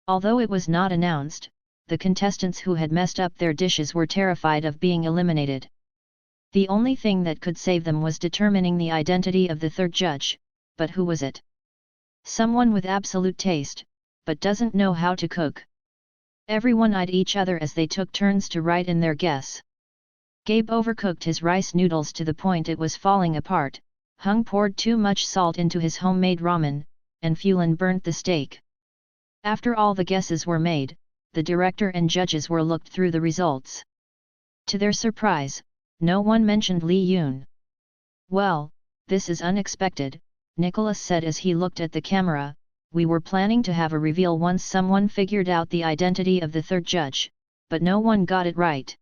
Although it was not announced, the contestants who had messed up their dishes were terrified of being eliminated. The only thing that could save them was determining the identity of the third judge, but who was it? Someone with absolute taste, but doesn't know how to cook. Everyone eyed each other as they took turns to write in their guess. Gabe overcooked his rice noodles to the point it was falling apart, Hung poured too much salt into his homemade ramen, and Fulan burnt the steak. After all the guesses were made, the director and judges were looked through the results. To their surprise, no one mentioned Li Yun. "Well, this is unexpected," Nicholas said as he looked at the camera. "We were planning to have a reveal once someone figured out the identity of the third judge, but no one got it right.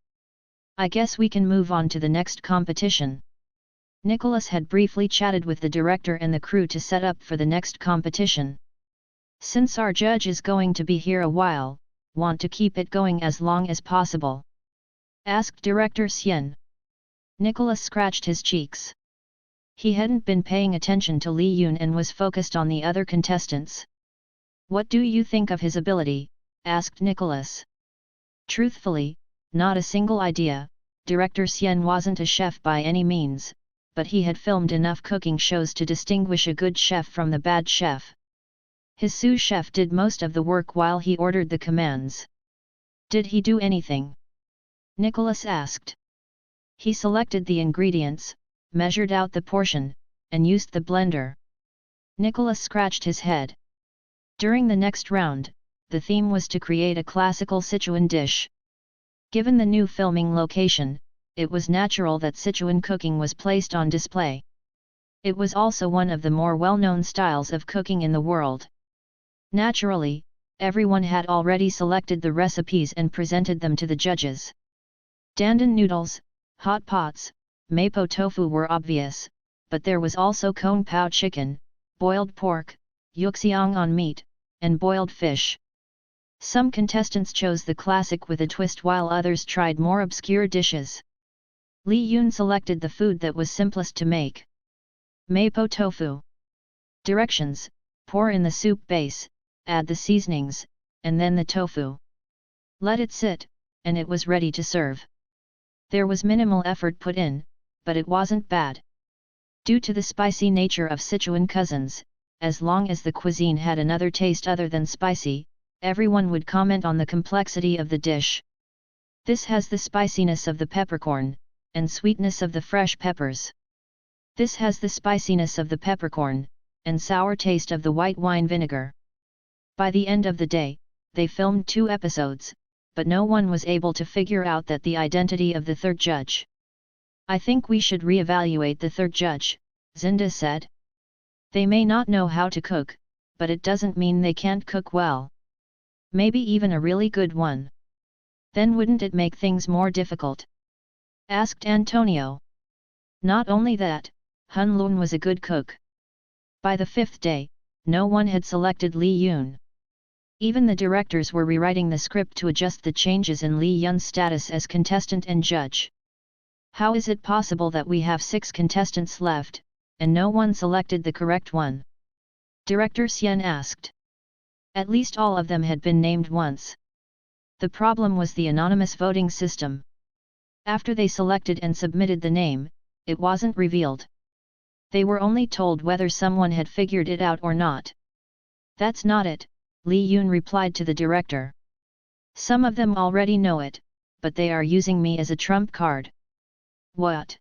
I guess we can move on to the next competition." Nicholas had briefly chatted with the director and the crew to set up for the next competition. "Since our judge is going to be here a while, want to keep it going as long as possible?" asked Director Xian. Nicholas scratched his cheeks. He hadn't been paying attention to Li Yun and was focused on the other contestants. "What do you think of his ability?" asked Nicholas. Truthfully, not a single idea. Director Xian wasn't a chef by any means, but he had filmed enough cooking shows to distinguish a good chef from the bad chef. His sous chef did most of the work while he ordered the commands. "Did he do anything?" Nicholas asked. "He selected the ingredients, measured out the portion, and used the blender." Nicholas scratched his head. During the next round, the theme was to create a classical Sichuan dish. Given the new filming location, it was natural that Sichuan cooking was placed on display. It was also one of the more well-known styles of cooking in the world. Naturally, everyone had already selected the recipes and presented them to the judges. Dandan noodles, hot pots, mapo tofu were obvious, but there was also kung pao chicken, boiled pork, yuxiang on meat, and boiled fish. Some contestants chose the classic with a twist while others tried more obscure dishes. Li Yun selected the food that was simplest to make. Mapo tofu. Directions: pour in the soup base, add the seasonings, and then the tofu. Let it sit, and it was ready to serve. There was minimal effort put in, but it wasn't bad. Due to the spicy nature of Sichuan cuisines, as long as the cuisine had another taste other than spicy, everyone would comment on the complexity of the dish. "This has the spiciness of the peppercorn, and sweetness of the fresh peppers. This has the spiciness of the peppercorn, and sour taste of the white wine vinegar." By the end of the day, they filmed 2 episodes, but no one was able to figure out that the identity of the third judge. "I think we should re-evaluate the third judge," Zinda said. "They may not know how to cook, but it doesn't mean they can't cook well. Maybe even a really good one. Then wouldn't it make things more difficult?" asked Antonio. Not only that, Hun Lun was a good cook. By the 5th day, no one had selected Li Yun. Even the directors were rewriting the script to adjust the changes in Li Yun's status as contestant and judge. "How is it possible that we have 6 contestants left, and no one selected the correct one?" Director Xian asked. At least all of them had been named once. The problem was the anonymous voting system. After they selected and submitted the name, it wasn't revealed. They were only told whether someone had figured it out or not. "That's not it," Li Yun replied to the director. "Some of them already know it, but they are using me as a trump card." "What?"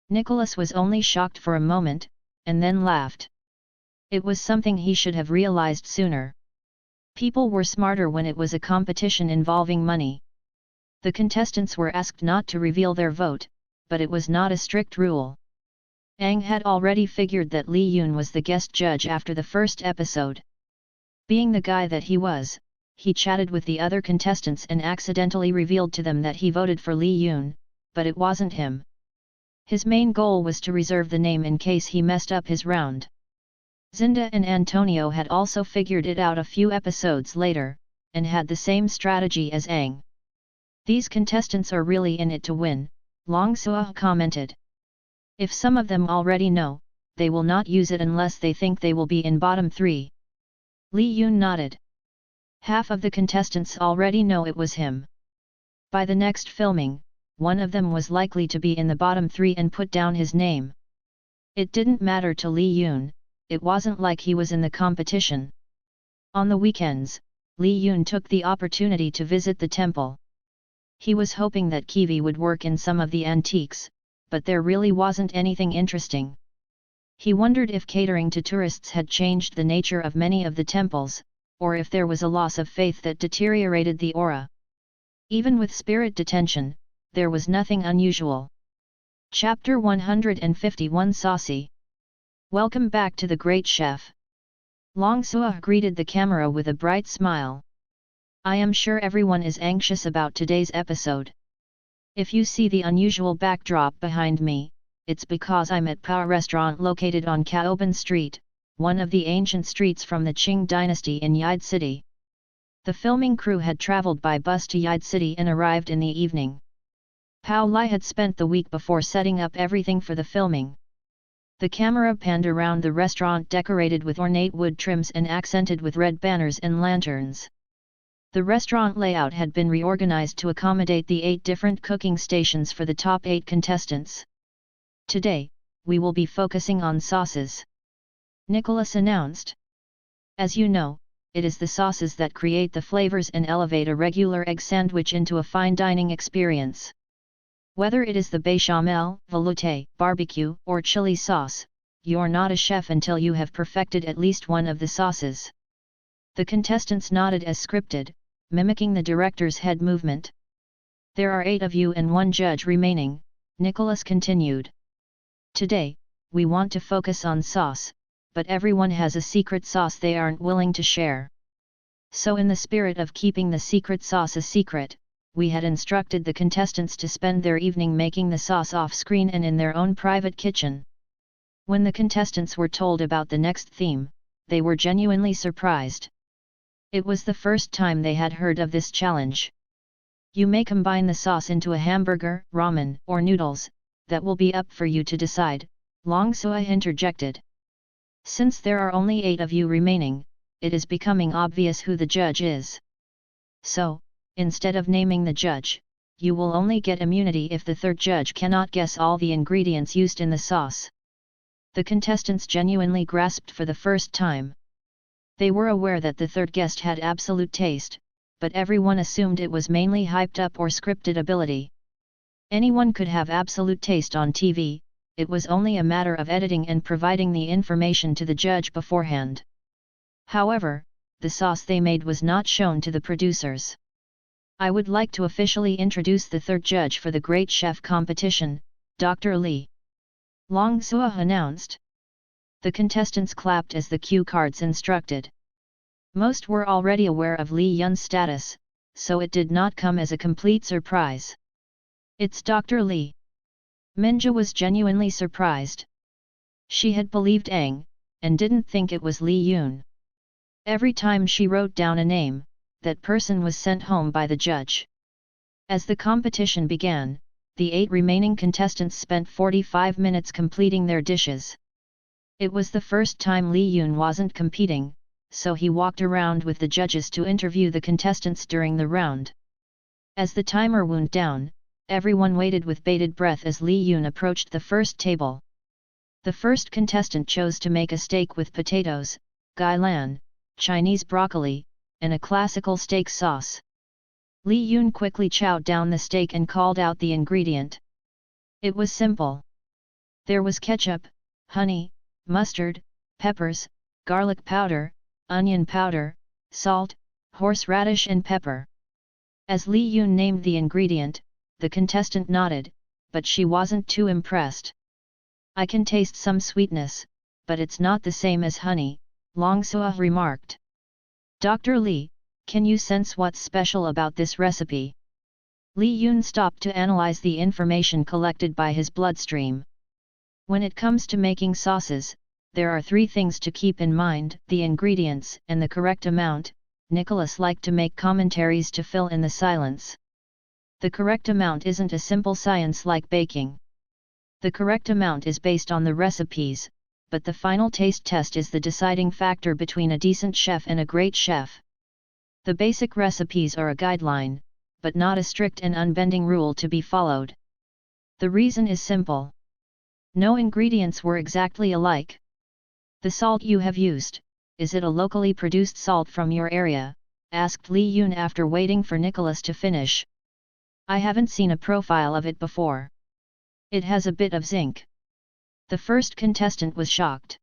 Nicholas was only shocked for a moment, and then laughed. It was something he should have realized sooner. People were smarter when it was a competition involving money. The contestants were asked not to reveal their vote, but it was not a strict rule. Ang had already figured that Li Yun was the guest judge after the first episode. Being the guy that he was, he chatted with the other contestants and accidentally revealed to them that he voted for Li Yun, but it wasn't him. His main goal was to reserve the name in case he messed up his round. Zinda and Antonio had also figured it out a few episodes later, and had the same strategy as Ang. "These contestants are really in it to win," Long Suah commented. "If some of them already know, they will not use it unless they think they will be in bottom 3. Li Yun nodded. "Half of the contestants already know it was him. By the next filming, one of them was likely to be in the bottom 3 and put down his name. It didn't matter to Li Yun, it wasn't like he was in the competition. On the weekends, Li Yun took the opportunity to visit the temple. He was hoping that Kiwi would work in some of the antiques, but there really wasn't anything interesting. He wondered if catering to tourists had changed the nature of many of the temples, or if there was a loss of faith that deteriorated the aura. Even with spirit detention, there was nothing unusual. Chapter 151 Saucy. Welcome back to the Great Chef. Long Suah greeted the camera with a bright smile. I am sure everyone is anxious about today's episode. If you see the unusual backdrop behind me, it's because I'm at Pao Restaurant located on Caoban Street, one of the ancient streets from the Qing dynasty in Yide City. The filming crew had traveled by bus to Yide City and arrived in the evening. Pao Lai had spent the week before setting up everything for the filming. The camera panned around the restaurant decorated with ornate wood trims and accented with red banners and lanterns. The restaurant layout had been reorganized to accommodate the 8 different cooking stations for the top 8 contestants. Today, we will be focusing on sauces, Nicholas announced. As you know, it is the sauces that create the flavors and elevate a regular egg sandwich into a fine dining experience. Whether it is the bechamel, velouté, barbecue, or chili sauce, you're not a chef until you have perfected at least one of the sauces. The contestants nodded as scripted, mimicking the director's head movement. There are 8 of you and 1 judge remaining, Nicholas continued. Today, we want to focus on sauce, but everyone has a secret sauce they aren't willing to share. So in the spirit of keeping the secret sauce a secret, we had instructed the contestants to spend their evening making the sauce off-screen and in their own private kitchen. When the contestants were told about the next theme, they were genuinely surprised. It was the first time they had heard of this challenge. You may combine the sauce into a hamburger, ramen, or noodles, that will be up for you to decide, Long Suah interjected. Since there are only 8 of you remaining, it is becoming obvious who the judge is. So, instead of naming the judge, you will only get immunity if the third judge cannot guess all the ingredients used in the sauce. The contestants genuinely grasped for the first time. They were aware that the third guest had absolute taste, but everyone assumed it was mainly hyped up or scripted ability. Anyone could have absolute taste on TV, it was only a matter of editing and providing the information to the judge beforehand. However, the sauce they made was not shown to the producers. I would like to officially introduce the third judge for the Great Chef competition, Dr. Li. Long Suah announced. The contestants clapped as the cue cards instructed. Most were already aware of Li Yun's status, so it did not come as a complete surprise. It's Dr. Li. Minja was genuinely surprised. She had believed Aang, and didn't think it was Li Yun. Every time she wrote down a name, that person was sent home by the judge. As the competition began, the 8 remaining contestants spent 45 minutes completing their dishes. It was the first time Li Yun wasn't competing, so he walked around with the judges to interview the contestants during the round. As the timer wound down, everyone waited with bated breath as Li Yun approached the first table. The first contestant chose to make a steak with potatoes, gai lan, Chinese broccoli, and a classical steak sauce. Li Yun quickly chowed down the steak and called out the ingredient. It was simple. There was ketchup, honey, mustard, peppers, garlic powder, onion powder, salt, horseradish and pepper. As Li Yun named the ingredient, the contestant nodded, but she wasn't too impressed. I can taste some sweetness, but it's not the same as honey, Long Suah remarked. Dr. Li, can you sense what's special about this recipe? Li Yun stopped to analyze the information collected by his bloodstream. When it comes to making sauces, there are 3 things to keep in mind: the ingredients and the correct amount. Nicholas liked to make commentaries to fill in the silence. The correct amount isn't a simple science like baking. The correct amount is based on the recipes, but the final taste test is the deciding factor between a decent chef and a great chef. The basic recipes are a guideline, but not a strict and unbending rule to be followed. The reason is simple. No ingredients were exactly alike. The salt you have used, is it a locally produced salt from your area? Asked Li Yun after waiting for Nicholas to finish. I haven't seen a profile of it before. It has a bit of zinc. The first contestant was shocked.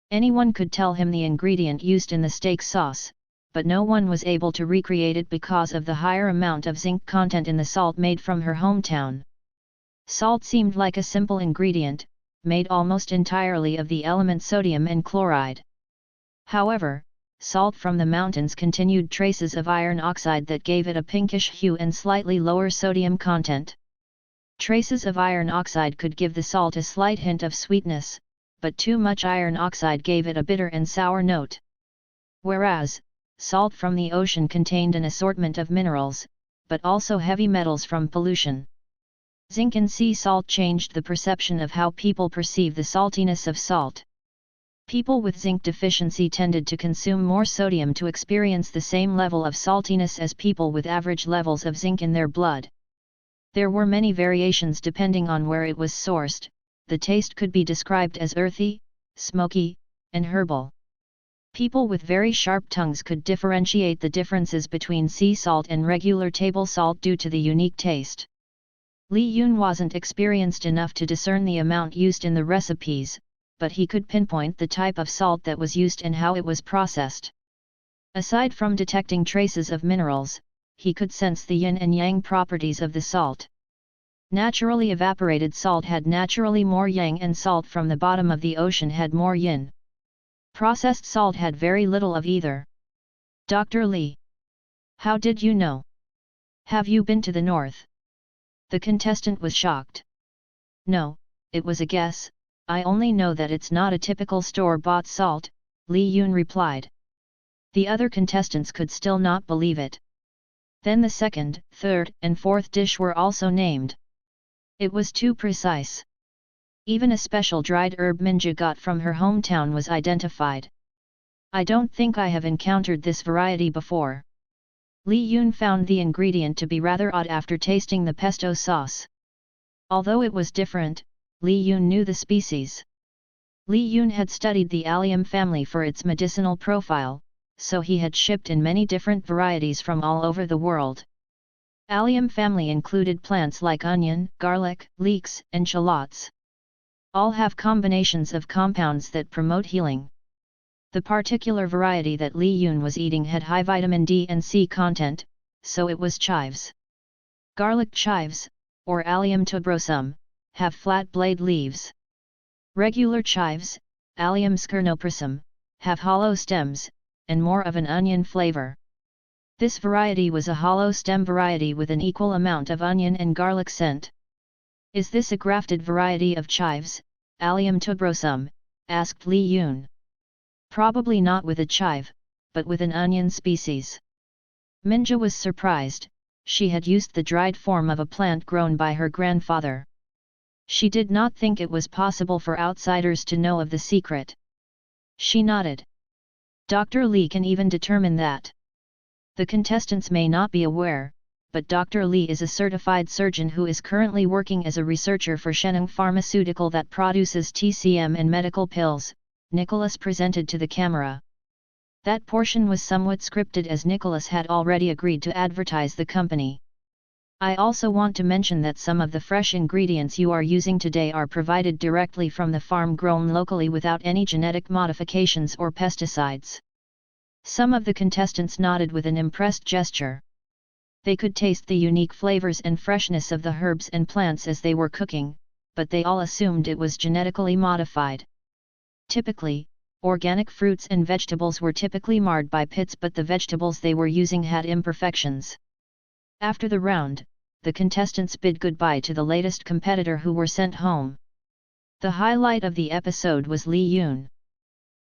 Anyone could tell him the ingredient used in the steak sauce, but no one was able to recreate it because of the higher amount of zinc content in the salt made from her hometown. Salt seemed like a simple ingredient, made almost entirely of the element sodium and chloride. However, salt from the mountains contained traces of iron oxide that gave it a pinkish hue and slightly lower sodium content. Traces of iron oxide could give the salt a slight hint of sweetness, but too much iron oxide gave it a bitter and sour note. Whereas, salt from the ocean contained an assortment of minerals, but also heavy metals from pollution. Zinc in sea salt changed the perception of how people perceive the saltiness of salt. People with zinc deficiency tended to consume more sodium to experience the same level of saltiness as people with average levels of zinc in their blood. There were many variations depending on where it was sourced. The taste could be described as earthy, smoky, and herbal. People with very sharp tongues could differentiate the differences between sea salt and regular table salt due to the unique taste. Li Yun wasn't experienced enough to discern the amount used in the recipes, but he could pinpoint the type of salt that was used and how it was processed. Aside from detecting traces of minerals, he could sense the yin and yang properties of the salt. Naturally evaporated salt had naturally more yang and salt from the bottom of the ocean had more yin. Processed salt had very little of either. Dr. Li. How did you know? Have you been to the north? The contestant was shocked. No, it was a guess, I only know that it's not a typical store-bought salt, Li Yun replied. The other contestants could still not believe it. Then the second, third, and fourth dish were also named. It was too precise. Even a special dried herb Minja got from her hometown was identified. I don't think I have encountered this variety before. Li Yun found the ingredient to be rather odd after tasting the pesto sauce. Although it was different, Li Yun knew the species. Li Yun had studied the allium family for its medicinal profile, so he had shipped in many different varieties from all over the world. Allium family included plants like onion, garlic, leeks, and shallots. All have combinations of compounds that promote healing. The particular variety that Li Yun was eating had high vitamin D and C content, so it was chives. Garlic chives, or Allium tuberosum, have flat blade leaves. Regular chives, Allium scernopressum, have hollow stems, and more of an onion flavor. This variety was a hollow stem variety with an equal amount of onion and garlic scent. Is this a grafted variety of chives, Allium tuberosum? Asked Li Yun. Probably not with a chive, but with an onion species. Minja was surprised, she had used the dried form of a plant grown by her grandfather. She did not think it was possible for outsiders to know of the secret. She nodded. Dr. Li can even determine that. The contestants may not be aware, but Dr. Li is a certified surgeon who is currently working as a researcher for Sheneng Pharmaceutical that produces TCM and medical pills, Nicholas presented to the camera. That portion was somewhat scripted as Nicholas had already agreed to advertise the company. I also want to mention that some of the fresh ingredients you are using today are provided directly from the farm grown locally without any genetic modifications or pesticides. Some of the contestants nodded with an impressed gesture. They could taste the unique flavors and freshness of the herbs and plants as they were cooking, but they all assumed it was genetically modified. Typically, organic fruits and vegetables were typically marred by pits, but the vegetables they were using had imperfections. After the round, the contestants bid goodbye to the latest competitor who were sent home. The highlight of the episode was Li Yun.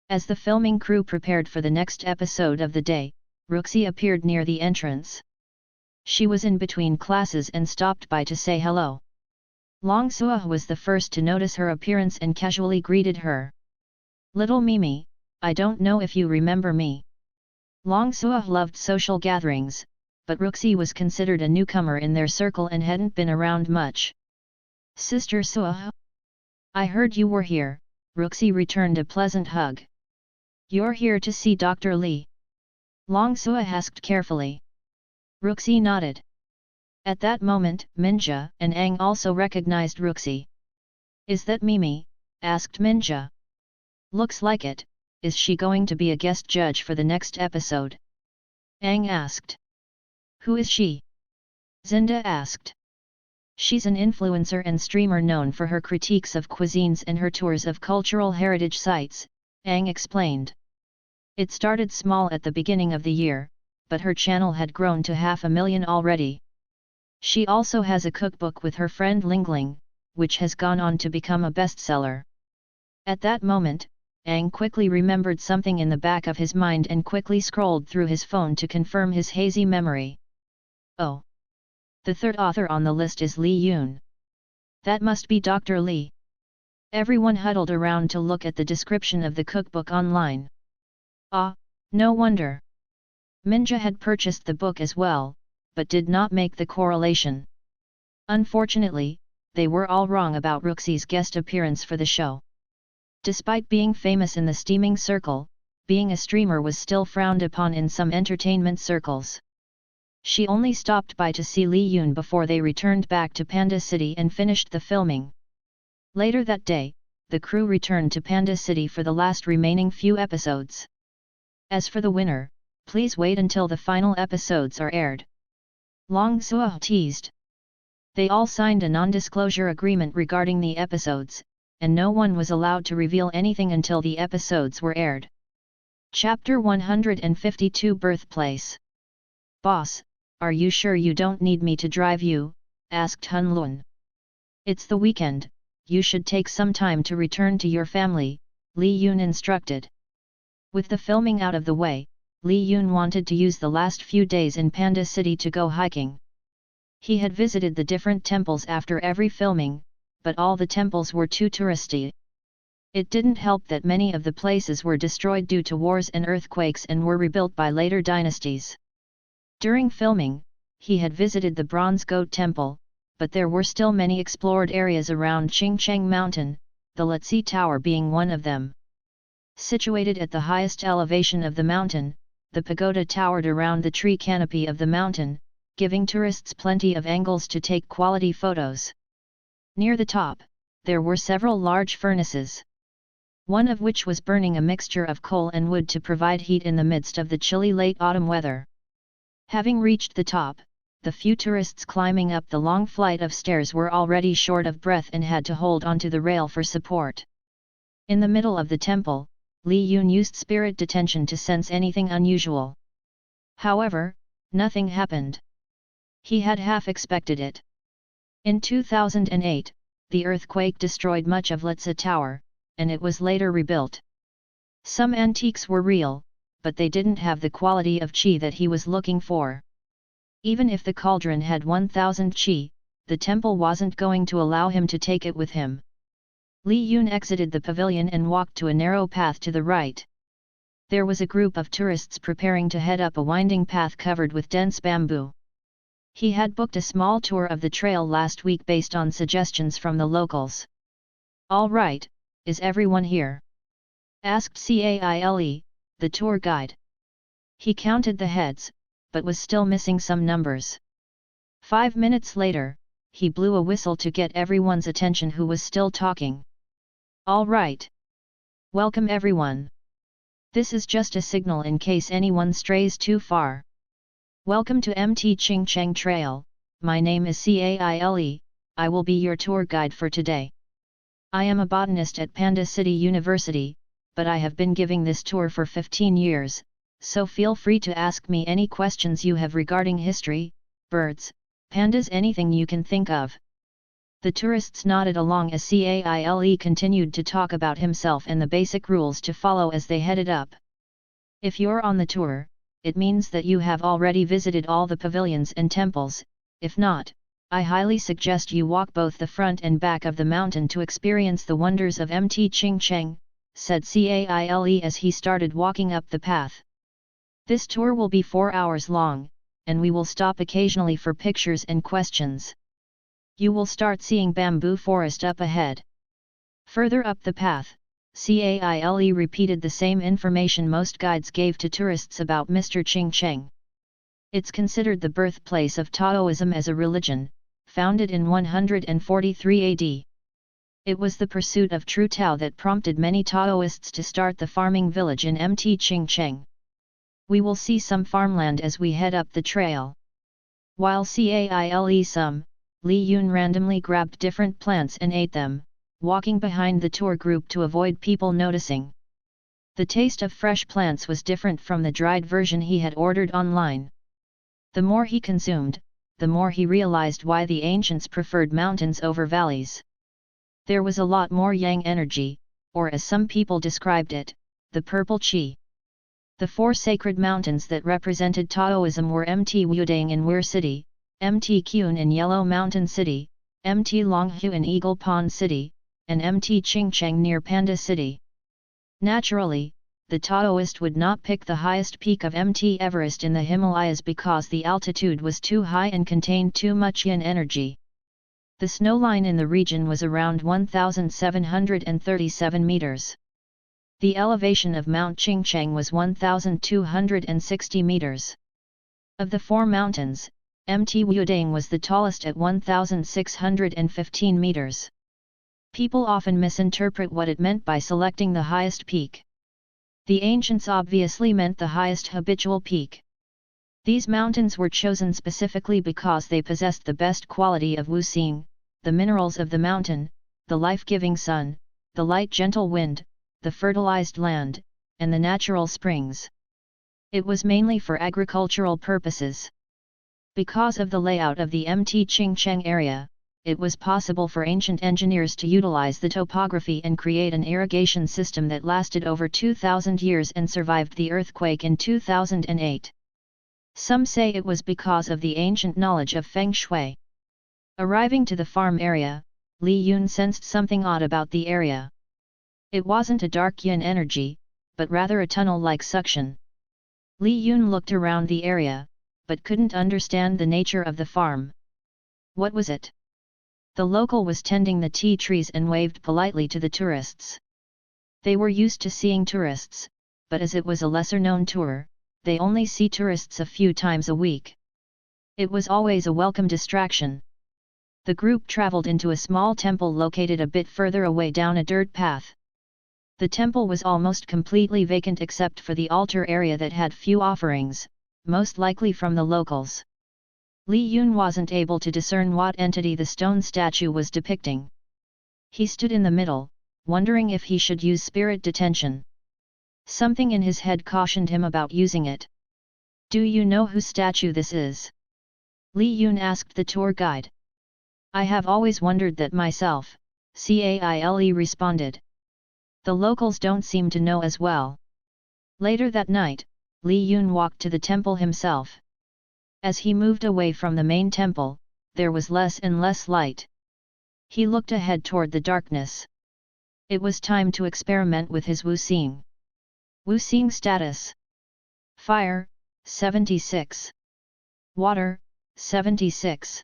As the filming crew prepared for the next episode of the day, Ruxi appeared near the entrance. She was in between classes and stopped by to say hello. Long Suah was the first to notice her appearance and casually greeted her. Little Mimi, I don't know if you remember me. Long Suah loved social gatherings, but Ruxi was considered a newcomer in their circle and hadn't been around much. Sister Suah? I heard you were here, Ruxi returned a pleasant hug. You're here to see Dr. Li? Long Suah asked carefully. Ruxi nodded. At that moment, Minja and Ang also recognized Ruxi. Is that Mimi? Asked Minja. Looks like it. Is she going to be a guest judge for the next episode? Aang asked. Who is she? Zinda asked. She's an influencer and streamer known for her critiques of cuisines and her tours of cultural heritage sites, Aang explained. It started small at the beginning of the year, but her channel had grown to 500,000 already. She also has a cookbook with her friend Lingling, which has gone on to become a bestseller. At that moment, Aang quickly remembered something in the back of his mind and quickly scrolled through his phone to confirm his hazy memory. Oh! The third author on the list is Li Yun. That must be Dr. Li. Everyone huddled around to look at the description of the cookbook online. Ah, no wonder. Minja had purchased the book as well, but did not make the correlation. Unfortunately, they were all wrong about Ruxi's guest appearance for the show. Despite being famous in the steaming circle, being a streamer was still frowned upon in some entertainment circles. She only stopped by to see Li Yun before they returned back to Panda City and finished the filming. Later that day, the crew returned to Panda City for the last remaining few episodes. As for the winner, please wait until the final episodes are aired. Long Suo teased. They all signed a non-disclosure agreement regarding the episodes, and no one was allowed to reveal anything until the episodes were aired. Chapter 152 Birthplace. Boss, are you sure you don't need me to drive you? Asked Hun Lun. It's the weekend, you should take some time to return to your family, Li Yun instructed. With the filming out of the way, Li Yun wanted to use the last few days in Panda City to go hiking. He had visited the different temples after every filming, but all the temples were too touristy. It didn't help that many of the places were destroyed due to wars and earthquakes and were rebuilt by later dynasties. During filming, he had visited the Bronze Goat Temple, but there were still many explored areas around Qingcheng Mountain, the Letzi Tower being one of them. Situated at the highest elevation of the mountain, the pagoda towered around the tree canopy of the mountain, giving tourists plenty of angles to take quality photos. Near the top, there were several large furnaces. One of which was burning a mixture of coal and wood to provide heat in the midst of the chilly late autumn weather. Having reached the top, the few tourists climbing up the long flight of stairs were already short of breath and had to hold onto the rail for support. In the middle of the temple, Li Yun used spirit detention to sense anything unusual. However, nothing happened. He had half expected it. In 2008, the earthquake destroyed much of Letzi Tower, and it was later rebuilt. Some antiques were real, but they didn't have the quality of qi that he was looking for. Even if the cauldron had 1000 qi, the temple wasn't going to allow him to take it with him. Li Yun exited the pavilion and walked to a narrow path to the right. There was a group of tourists preparing to head up a winding path covered with dense bamboo. He had booked a small tour of the trail last week based on suggestions from the locals. All right, is everyone here? Asked Caile, the tour guide. He counted the heads, but was still missing some numbers. 5 minutes later, he blew a whistle to get everyone's attention who was still talking. All right. Welcome everyone. This is just a signal in case anyone strays too far. Welcome to MT Qingcheng Trail, my name is Caile, I will be your tour guide for today. I am a botanist at Panda City University, but I have been giving this tour for 15 years, so feel free to ask me any questions you have regarding history, birds, pandas, anything you can think of. The tourists nodded along as Caile continued to talk about himself and the basic rules to follow as they headed up. If you're on the tour, it means that you have already visited all the pavilions and temples. If not, I highly suggest you walk both the front and back of the mountain to experience the wonders of MT Qingcheng, said Caile as he started walking up the path. This tour will be 4 hours long, and we will stop occasionally for pictures and questions. You will start seeing bamboo forest up ahead. Further up the path, Caile repeated the same information most guides gave to tourists about Mr. Qingcheng. It's considered the birthplace of Taoism as a religion, founded in 143 AD. It was the pursuit of true Tao that prompted many Taoists to start the farming village in MT Qingcheng. We will see some farmland as we head up the trail. While Caile some, Li Yun randomly grabbed different plants and ate them, walking behind the tour group to avoid people noticing. The taste of fresh plants was different from the dried version he had ordered online. The more he consumed, the more he realized why the ancients preferred mountains over valleys. There was a lot more yang energy, or as some people described it, the purple qi. The four sacred mountains that represented Taoism were Mt Wudang in Wer City, Mt Kun in Yellow Mountain City, Mt Longhu in Eagle Pond City, and Mt Qingcheng near Panda City. Naturally, the Taoist would not pick the highest peak of Mt Everest in the Himalayas because the altitude was too high and contained too much yin energy. The snowline in the region was around 1,737 meters. The elevation of Mount Qingcheng was 1,260 meters. Of the four mountains, Mt Wudang was the tallest at 1,615 meters. People often misinterpret what it meant by selecting the highest peak. The ancients obviously meant the highest habitual peak. These mountains were chosen specifically because they possessed the best quality of wuxing, the minerals of the mountain, the life-giving sun, the light gentle wind, the fertilized land, and the natural springs. It was mainly for agricultural purposes. Because of the layout of the Mt Qingcheng area, it was possible for ancient engineers to utilize the topography and create an irrigation system that lasted over 2,000 years and survived the earthquake in 2008. Some say it was because of the ancient knowledge of Feng Shui. Arriving to the farm area, Li Yun sensed something odd about the area. It wasn't a dark yin energy, but rather a tunnel-like suction. Li Yun looked around the area, but couldn't understand the nature of the farm. What was it? The local was tending the tea trees and waved politely to the tourists. They were used to seeing tourists, but as it was a lesser-known tour, they only see tourists a few times a week. It was always a welcome distraction. The group traveled into a small temple located a bit further away down a dirt path. The temple was almost completely vacant except for the altar area that had few offerings, most likely from the locals. Li Yun wasn't able to discern what entity the stone statue was depicting. He stood in the middle, wondering if he should use spirit detention. Something in his head cautioned him about using it. "Do you know whose statue this is?" Li Yun asked the tour guide. "I have always wondered that myself," Caile responded. "The locals don't seem to know as well." Later that night, Li Yun walked to the temple himself. As he moved away from the main temple, there was less and less light. He looked ahead toward the darkness. It was time to experiment with his wuxing. Wuxing status: Fire, 76. Water, 76.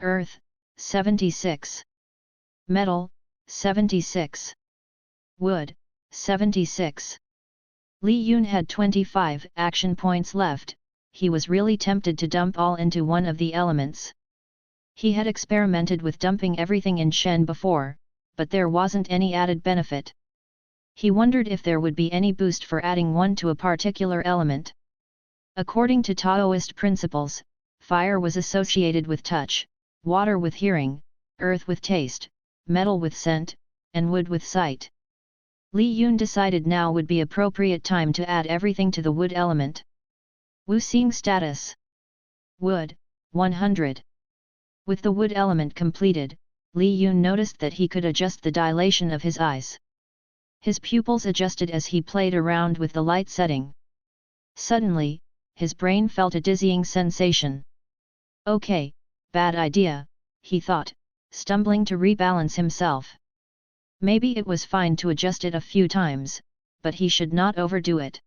Earth, 76. Metal, 76. Wood, 76. Li Yun had 25 action points left. He was really tempted to dump all into one of the elements. He had experimented with dumping everything in Shen before, but there wasn't any added benefit. He wondered if there would be any boost for adding one to a particular element. According to Taoist principles, fire was associated with touch, water with hearing, earth with taste, metal with scent, and wood with sight. Li Yun decided now would be appropriate time to add everything to the wood element. Wuxing status: Wood, 100. With the wood element completed, Li Yun noticed that he could adjust the dilation of his eyes. His pupils adjusted as he played around with the light setting. Suddenly, his brain felt a dizzying sensation. "Okay, bad idea," he thought, stumbling to rebalance himself. Maybe it was fine to adjust it a few times, but he should not overdo it.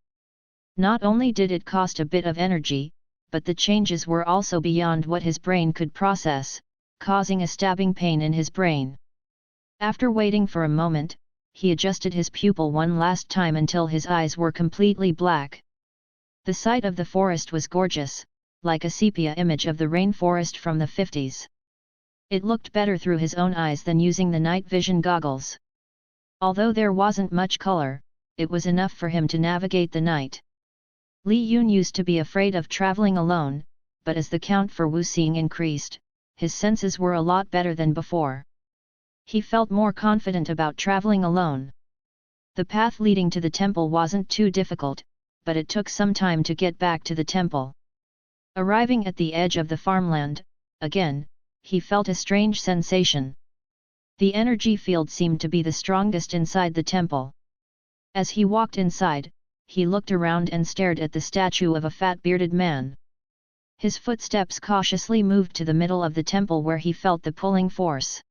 Not only did it cost a bit of energy, but the changes were also beyond what his brain could process, causing a stabbing pain in his brain. After waiting for a moment, he adjusted his pupil one last time until his eyes were completely black. The sight of the forest was gorgeous, like a sepia image of the rainforest from the 50s. It looked better through his own eyes than using the night vision goggles. Although there wasn't much color, it was enough for him to navigate the night. Li Yun used to be afraid of traveling alone, but as the count for Wuxing increased, his senses were a lot better than before. He felt more confident about traveling alone. The path leading to the temple wasn't too difficult, but it took some time to get back to the temple. Arriving at the edge of the farmland, again, he felt a strange sensation. The energy field seemed to be the strongest inside the temple. As he walked inside, he looked around and stared at the statue of a fat bearded man. His footsteps cautiously moved to the middle of the temple where he felt the pulling force.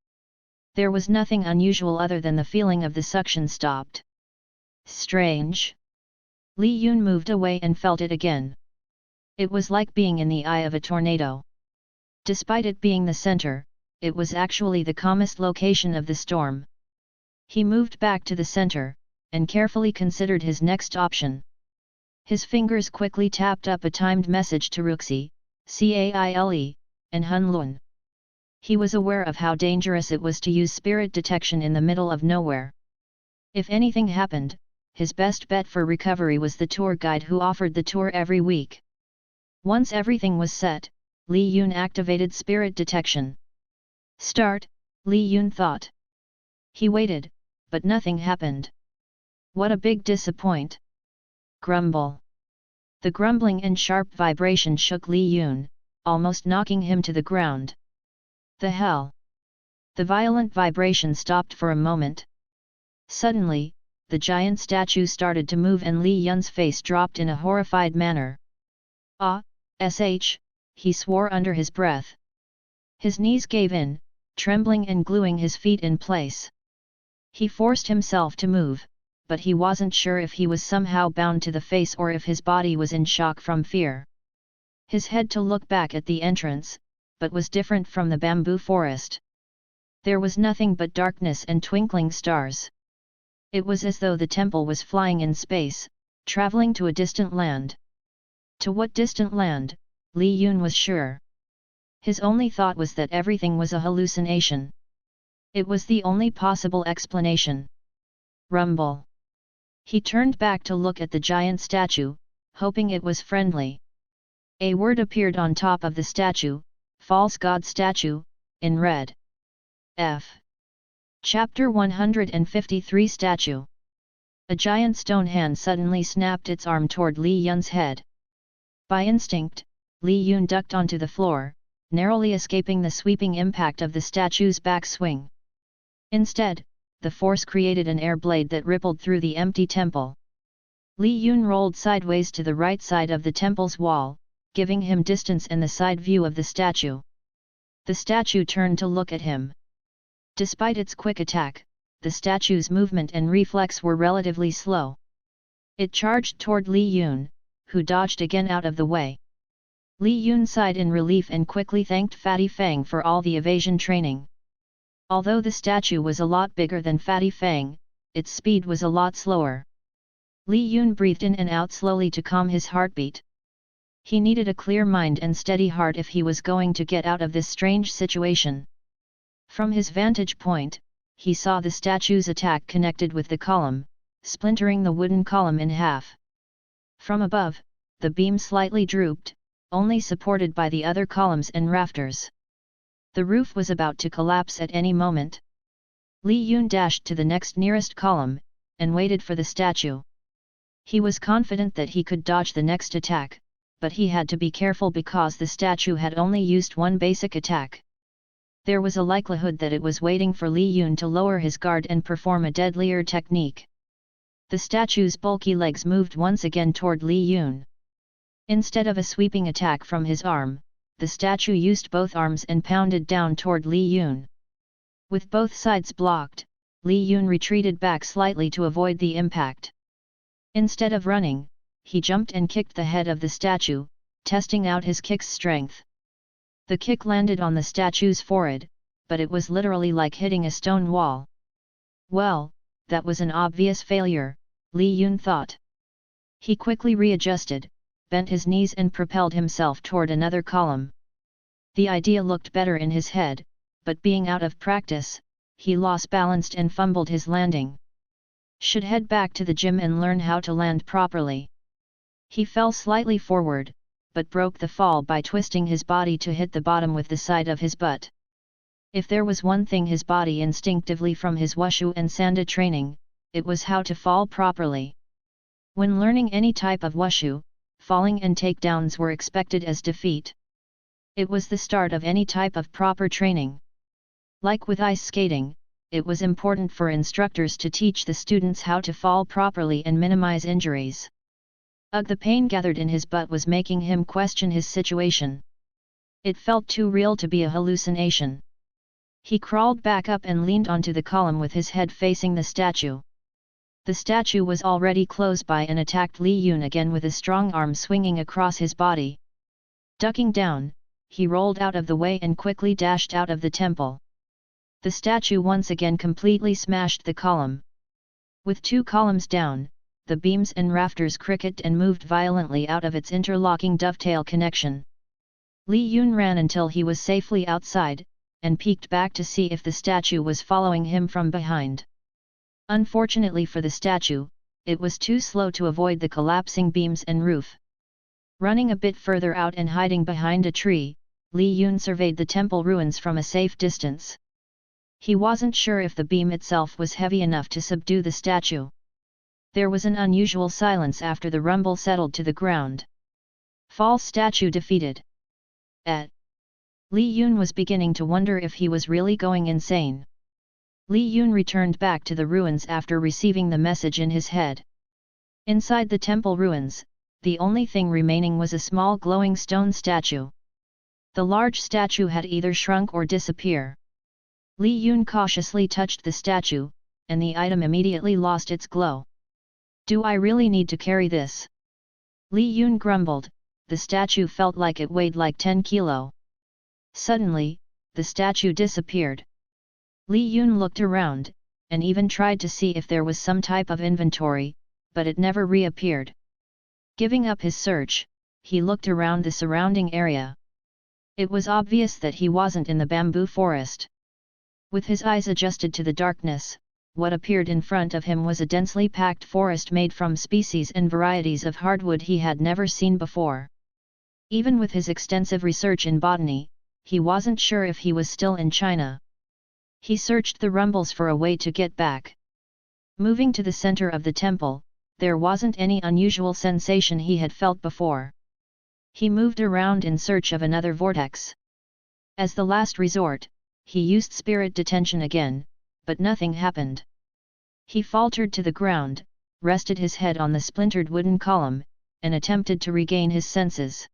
There was nothing unusual other than the feeling of the suction stopped. Strange. Li Yun moved away and felt it again. It was like being in the eye of a tornado. Despite it being the center, it was actually the calmest location of the storm. He moved back to the center, and carefully considered his next option. His fingers quickly tapped up a timed message to Ruxi, Caile, and Hun Lun. He was aware of how dangerous it was to use spirit detection in the middle of nowhere. If anything happened, his best bet for recovery was the tour guide who offered the tour every week. Once everything was set, Li Yun activated spirit detection. Start, Li Yun thought. He waited, but nothing happened. What a big disappointment. Grumble. The grumbling and sharp vibration shook Li Yun, almost knocking him to the ground. The hell? The violent vibration stopped for a moment. Suddenly, the giant statue started to move and Li Yun's face dropped in a horrified manner. He swore under his breath. His knees gave in, trembling and gluing his feet in place. He forced himself to move, but he wasn't sure if he was somehow bound to the face or if his body was in shock from fear. His head to look back at the entrance, but was different from the bamboo forest. There was nothing but darkness and twinkling stars. It was as though the temple was flying in space, traveling to a distant land. To what distant land, Li Yun was sure. His only thought was that everything was a hallucination. It was the only possible explanation. Rumble. He turned back to look at the giant statue, hoping it was friendly. A word appeared on top of the statue, False God Statue, in red. F. Chapter 153 Statue. A giant stone hand suddenly snapped its arm toward Li Yun's head. By instinct, Li Yun ducked onto the floor, narrowly escaping the sweeping impact of the statue's backswing. Instead, the force created an air blade that rippled through the empty temple. Li Yun rolled sideways to the right side of the temple's wall, giving him distance and the side view of the statue. The statue turned to look at him. Despite its quick attack, the statue's movement and reflex were relatively slow. It charged toward Li Yun, who dodged again out of the way. Li Yun sighed in relief and quickly thanked Fatty Fang for all the evasion training. Although the statue was a lot bigger than Fatty Fang, its speed was a lot slower. Li Yun breathed in and out slowly to calm his heartbeat. He needed a clear mind and steady heart if he was going to get out of this strange situation. From his vantage point, he saw the statue's attack connected with the column, splintering the wooden column in half. From above, the beam slightly drooped, only supported by the other columns and rafters. The roof was about to collapse at any moment. Li Yun dashed to the next nearest column, and waited for the statue. He was confident that he could dodge the next attack, but he had to be careful because the statue had only used one basic attack. There was a likelihood that it was waiting for Li Yun to lower his guard and perform a deadlier technique. The statue's bulky legs moved once again toward Li Yun. Instead of a sweeping attack from his arm, the statue used both arms and pounded down toward Li Yun. With both sides blocked, Li Yun retreated back slightly to avoid the impact. Instead of running, he jumped and kicked the head of the statue, testing out his kick's strength. The kick landed on the statue's forehead, but it was literally like hitting a stone wall. Well, that was an obvious failure, Li Yun thought. He quickly readjusted, bent his knees and propelled himself toward another column. The idea looked better in his head, but being out of practice, he lost balance and fumbled his landing. Should head back to the gym and learn how to land properly. He fell slightly forward, but broke the fall by twisting his body to hit the bottom with the side of his butt. If there was one thing his body instinctively from his wushu and sanda training, it was how to fall properly. When learning any type of wushu, falling and takedowns were expected as defeat. It was the start of any type of proper training. Like with ice skating, it was important for instructors to teach the students how to fall properly and minimize injuries. The pain gathered in his butt was making him question his situation. It felt too real to be a hallucination. He crawled back up and leaned onto the column with his head facing the statue. The statue was already close by and attacked Li Yun again with a strong arm swinging across his body. Ducking down, he rolled out of the way and quickly dashed out of the temple. The statue once again completely smashed the column. With 2 columns down, the beams and rafters cricketted and moved violently out of its interlocking dovetail connection. Li Yun ran until he was safely outside, and peeked back to see if the statue was following him from behind. Unfortunately for the statue, it was too slow to avoid the collapsing beams and roof. Running a bit further out and hiding behind a tree, Li Yun surveyed the temple ruins from a safe distance. He wasn't sure if the beam itself was heavy enough to subdue the statue. There was an unusual silence after the rumble settled to the ground. False statue defeated. Li Yun was beginning to wonder if he was really going insane. Li Yun returned back to the ruins after receiving the message in his head. Inside the temple ruins, the only thing remaining was a small glowing stone statue. The large statue had either shrunk or disappeared. Li Yun cautiously touched the statue, and the item immediately lost its glow. Do I really need to carry this? Li Yun grumbled. The statue felt like it weighed like 10 kilo. Suddenly, the statue disappeared. Li Yun looked around, and even tried to see if there was some type of inventory, but it never reappeared. Giving up his search, he looked around the surrounding area. It was obvious that he wasn't in the bamboo forest. With his eyes adjusted to the darkness, what appeared in front of him was a densely packed forest made from species and varieties of hardwood he had never seen before. Even with his extensive research in botany, he wasn't sure if he was still in China. He searched the rumbles for a way to get back. Moving to the center of the temple, there wasn't any unusual sensation he had felt before. He moved around in search of another vortex. As the last resort, he used spirit detention again, but nothing happened. He faltered to the ground, rested his head on the splintered wooden column, and attempted to regain his senses.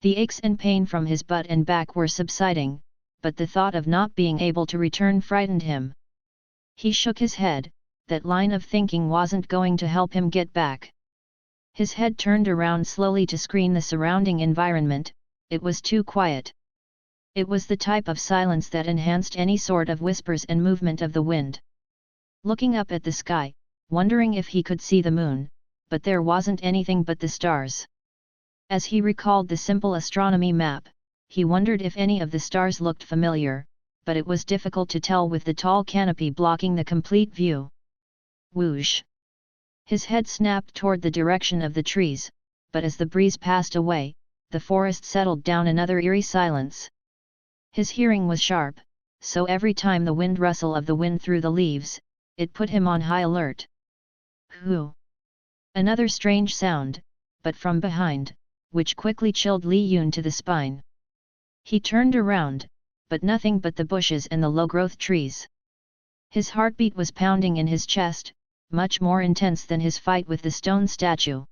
The aches and pain from his butt and back were subsiding, but the thought of not being able to return frightened him. He shook his head. That line of thinking wasn't going to help him get back. His head turned around slowly to screen the surrounding environment. It was too quiet. It was the type of silence that enhanced any sort of whispers and movement of the wind. Looking up at the sky, wondering if he could see the moon, but there wasn't anything but the stars. As he recalled the simple astronomy map, he wondered if any of the stars looked familiar, but it was difficult to tell with the tall canopy blocking the complete view. Whoosh! His head snapped toward the direction of the trees, but as the breeze passed away, the forest settled down another eerie silence. His hearing was sharp, so every time the wind rustle of the wind through the leaves, it put him on high alert. Hoo! Another strange sound, but from behind, which quickly chilled Li Yun to the spine. He turned around, but nothing but the bushes and the low-growth trees. His heartbeat was pounding in his chest, much more intense than his fight with the stone statue.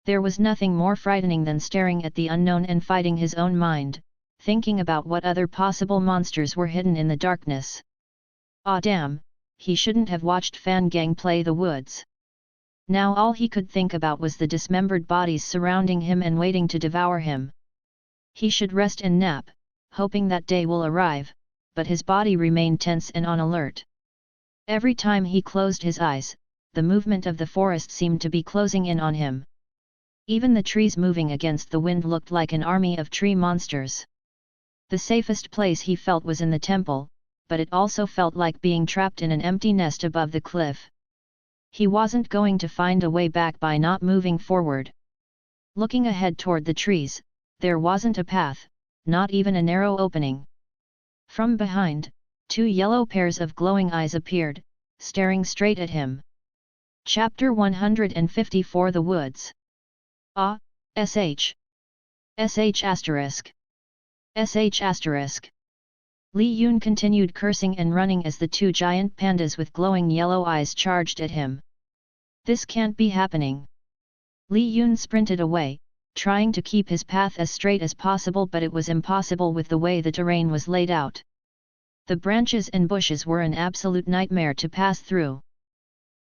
There was nothing more frightening than staring at the unknown and fighting his own mind, thinking about what other possible monsters were hidden in the darkness. Ah damn, he shouldn't have watched Fan Gang play the woods. Now all he could think about was the dismembered bodies surrounding him and waiting to devour him. He should rest and nap, hoping that day will arrive, but his body remained tense and on alert. Every time he closed his eyes, the movement of the forest seemed to be closing in on him. Even the trees moving against the wind looked like an army of tree monsters. The safest place he felt was in the temple, but it also felt like being trapped in an empty nest above the cliff. He wasn't going to find a way back by not moving forward. Looking ahead toward the trees, there wasn't a path, not even a narrow opening. From behind, two yellow pairs of glowing eyes appeared, staring straight at him. Chapter 154 The Woods. Ah, sh. Sh asterisk. Sh asterisk. Li Yun continued cursing and running as the two giant pandas with glowing yellow eyes charged at him. This can't be happening. Li Yun sprinted away, trying to keep his path as straight as possible, but it was impossible with the way the terrain was laid out. The branches and bushes were an absolute nightmare to pass through.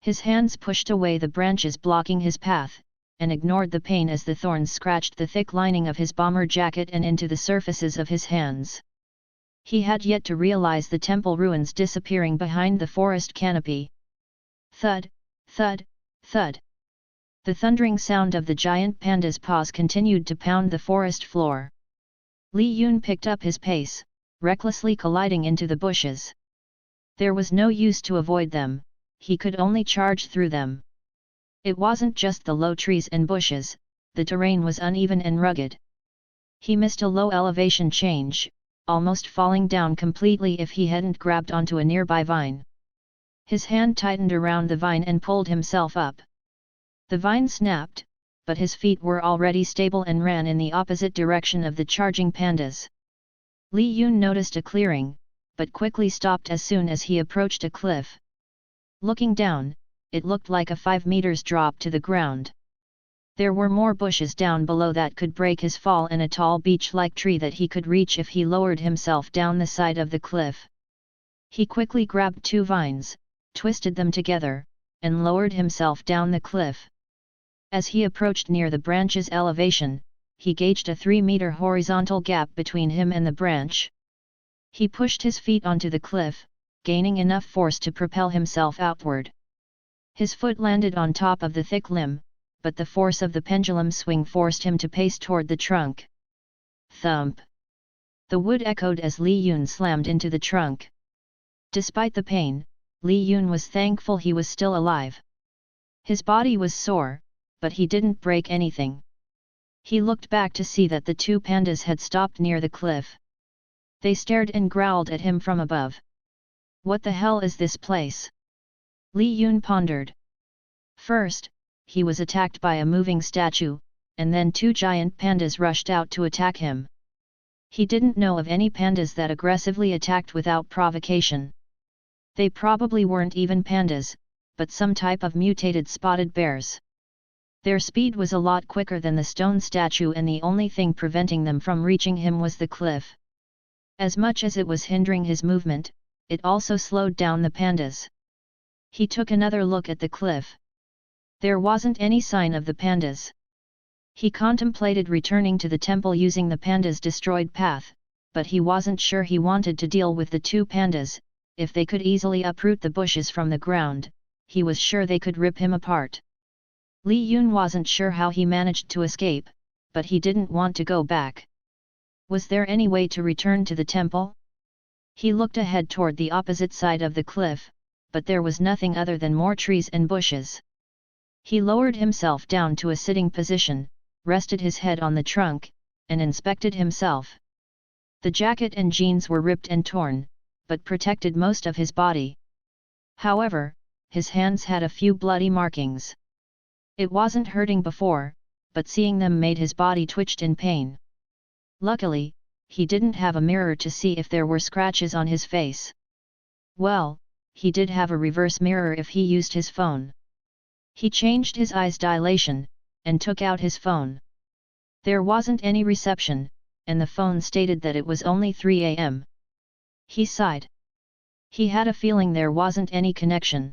His hands pushed away the branches blocking his path, and ignored the pain as the thorns scratched the thick lining of his bomber jacket and into the surfaces of his hands. He had yet to realize the temple ruins disappearing behind the forest canopy. Thud, thud, thud. The thundering sound of the giant panda's paws continued to pound the forest floor. Li Yun picked up his pace, recklessly colliding into the bushes. There was no use to avoid them, he could only charge through them. It wasn't just the low trees and bushes, the terrain was uneven and rugged. He missed a low elevation change, almost falling down completely if he hadn't grabbed onto a nearby vine. His hand tightened around the vine and pulled himself up. The vine snapped, but his feet were already stable and ran in the opposite direction of the charging pandas. Li Yun noticed a clearing, but quickly stopped as soon as he approached a cliff. Looking down, it looked like a 5 meters drop to the ground. There were more bushes down below that could break his fall and a tall beech-like tree that he could reach if he lowered himself down the side of the cliff. He quickly grabbed 2 vines, twisted them together, and lowered himself down the cliff. As he approached near the branch's elevation, he gauged a 3-meter horizontal gap between him and the branch. He pushed his feet onto the cliff, gaining enough force to propel himself outward. His foot landed on top of the thick limb, but the force of the pendulum swing forced him to pace toward the trunk. Thump! The wood echoed as Li Yun slammed into the trunk. Despite the pain, Li Yun was thankful he was still alive. His body was sore, but he didn't break anything. He looked back to see that the 2 pandas had stopped near the cliff. They stared and growled at him from above. What the hell is this place? Li Yun pondered. First, he was attacked by a moving statue, and then 2 giant pandas rushed out to attack him. He didn't know of any pandas that aggressively attacked without provocation. They probably weren't even pandas, but some type of mutated spotted bears. Their speed was a lot quicker than the stone statue, and the only thing preventing them from reaching him was the cliff. As much as it was hindering his movement, it also slowed down the pandas. He took another look at the cliff. There wasn't any sign of the pandas. He contemplated returning to the temple using the pandas' destroyed path, but he wasn't sure he wanted to deal with the 2 pandas. If they could easily uproot the bushes from the ground, he was sure they could rip him apart. Li Yun wasn't sure how he managed to escape, but he didn't want to go back. Was there any way to return to the temple? He looked ahead toward the opposite side of the cliff, but there was nothing other than more trees and bushes. He lowered himself down to a sitting position, rested his head on the trunk, and inspected himself. The jacket and jeans were ripped and torn, but protected most of his body. However, his hands had a few bloody markings. It wasn't hurting before, but seeing them made his body twitched in pain. Luckily, he didn't have a mirror to see if there were scratches on his face. Well, he did have a reverse mirror if he used his phone. He changed his eyes' dilation, and took out his phone. There wasn't any reception, and the phone stated that it was only 3 a.m. He sighed. He had a feeling there wasn't any connection.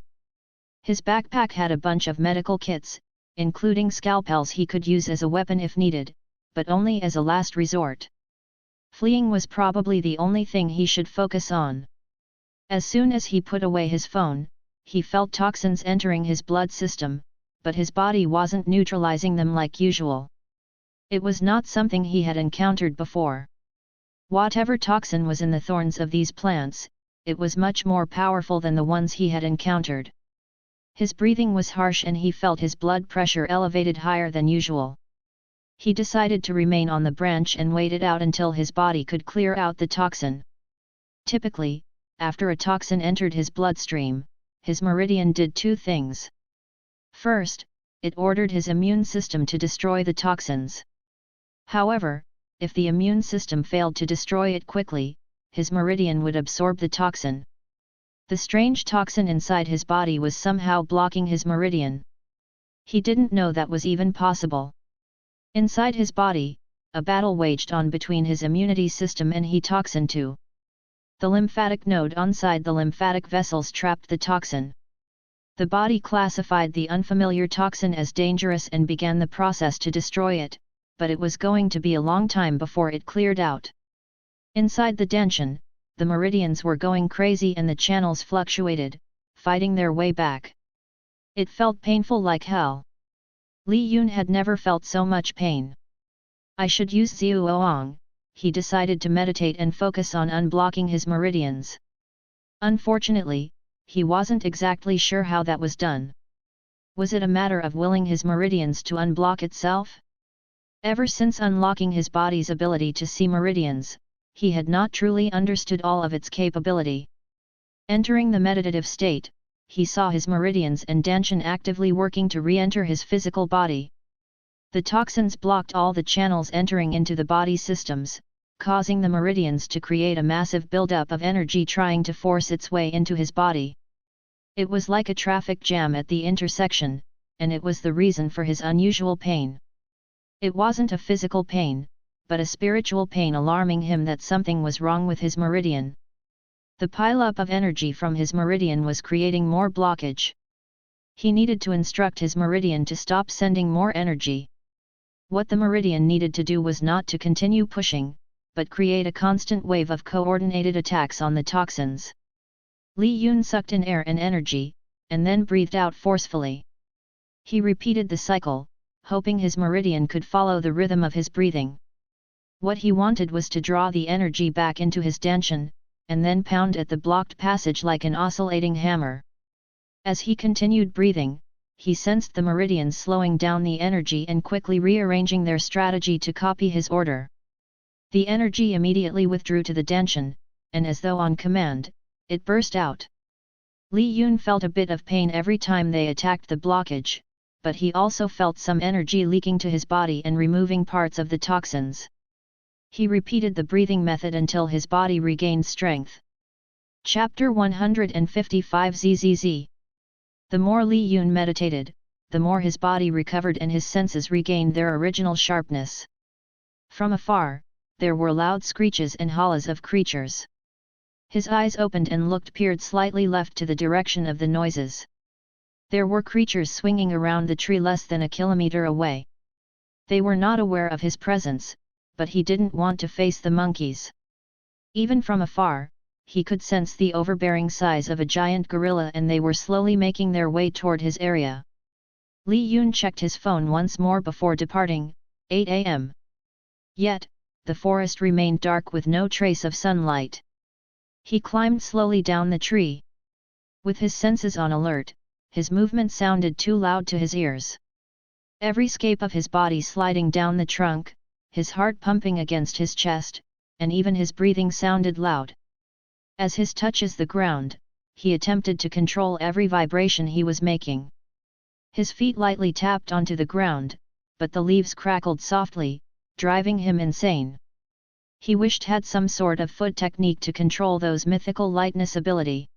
His backpack had a bunch of medical kits, including scalpels he could use as a weapon if needed, but only as a last resort. Fleeing was probably the only thing he should focus on. As soon as he put away his phone, he felt toxins entering his blood system, but his body wasn't neutralizing them like usual. It was not something he had encountered before. Whatever toxin was in the thorns of these plants, it was much more powerful than the ones he had encountered. His breathing was harsh and he felt his blood pressure elevated higher than usual. He decided to remain on the branch and wait it out until his body could clear out the toxin. Typically, after a toxin entered his bloodstream, his meridian did two things. First, it ordered his immune system to destroy the toxins. However, if the immune system failed to destroy it quickly, his meridian would absorb the toxin. The strange toxin inside his body was somehow blocking his meridian. He didn't know that was even possible. Inside his body, a battle waged on between his immunity system and he toxin 2. The lymphatic node inside the lymphatic vessels trapped the toxin. The body classified the unfamiliar toxin as dangerous and began the process to destroy it, but it was going to be a long time before it cleared out. Inside the dantian, the meridians were going crazy and the channels fluctuated, fighting their way back. It felt painful like hell. Li Yun had never felt so much pain. I should use Zhuoang, he decided to meditate and focus on unblocking his meridians. Unfortunately, he wasn't exactly sure how that was done. Was it a matter of willing his meridians to unblock itself? Ever since unlocking his body's ability to see meridians, he had not truly understood all of its capability. Entering the meditative state, he saw his meridians and dantian actively working to re-enter his physical body. The toxins blocked all the channels entering into the body systems, causing the meridians to create a massive buildup of energy trying to force its way into his body. It was like a traffic jam at the intersection, and it was the reason for his unusual pain. It wasn't a physical pain, but a spiritual pain alarming him that something was wrong with his meridian. The pileup of energy from his meridian was creating more blockage. He needed to instruct his meridian to stop sending more energy. What the meridian needed to do was not to continue pushing, but create a constant wave of coordinated attacks on the toxins. Li Yun sucked in air and energy, and then breathed out forcefully. He repeated the cycle, hoping his meridian could follow the rhythm of his breathing. What he wanted was to draw the energy back into his dantian, and then pound at the blocked passage like an oscillating hammer. As he continued breathing, he sensed the meridians slowing down the energy and quickly rearranging their strategy to copy his order. The energy immediately withdrew to the dantian, and as though on command, it burst out. Li Yun felt a bit of pain every time they attacked the blockage, but he also felt some energy leaking to his body and removing parts of the toxins. He repeated the breathing method until his body regained strength. Chapter 155 ZZZ. The more Li Yun meditated, the more his body recovered and his senses regained their original sharpness. From afar, there were loud screeches and howls of creatures. His eyes opened and peered slightly left to the direction of the noises. There were creatures swinging around the tree less than a kilometer away. They were not aware of his presence, but he didn't want to face the monkeys. Even from afar, he could sense the overbearing size of a giant gorilla and they were slowly making their way toward his area. Li Yun checked his phone once more before departing, 8 a.m. Yet, the forest remained dark with no trace of sunlight. He climbed slowly down the tree. With his senses on alert, his movement sounded too loud to his ears. Every scape of his body sliding down the trunk, his heart pumping against his chest, and even his breathing sounded loud. As his touches the ground, he attempted to control every vibration he was making. His feet lightly tapped onto the ground, but the leaves crackled softly, driving him insane. He wished had some sort of foot technique to control those mythical lightness ability.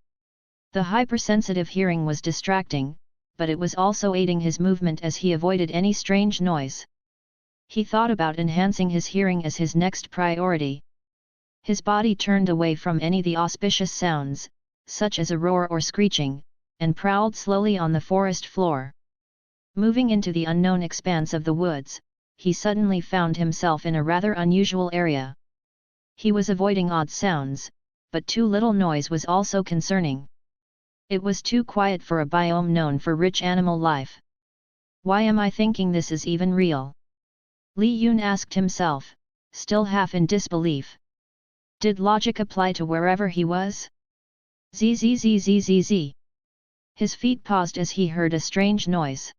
The hypersensitive hearing was distracting, but it was also aiding his movement as he avoided any strange noise. He thought about enhancing his hearing as his next priority. His body turned away from any of the auspicious sounds, such as a roar or screeching, and prowled slowly on the forest floor. Moving into the unknown expanse of the woods, he suddenly found himself in a rather unusual area. He was avoiding odd sounds, but too little noise was also concerning. It was too quiet for a biome known for rich animal life. Why am I thinking this is even real? Li Yun asked himself, still half in disbelief. Did logic apply to wherever he was? Zzzzzzz. His feet paused as he heard a strange noise.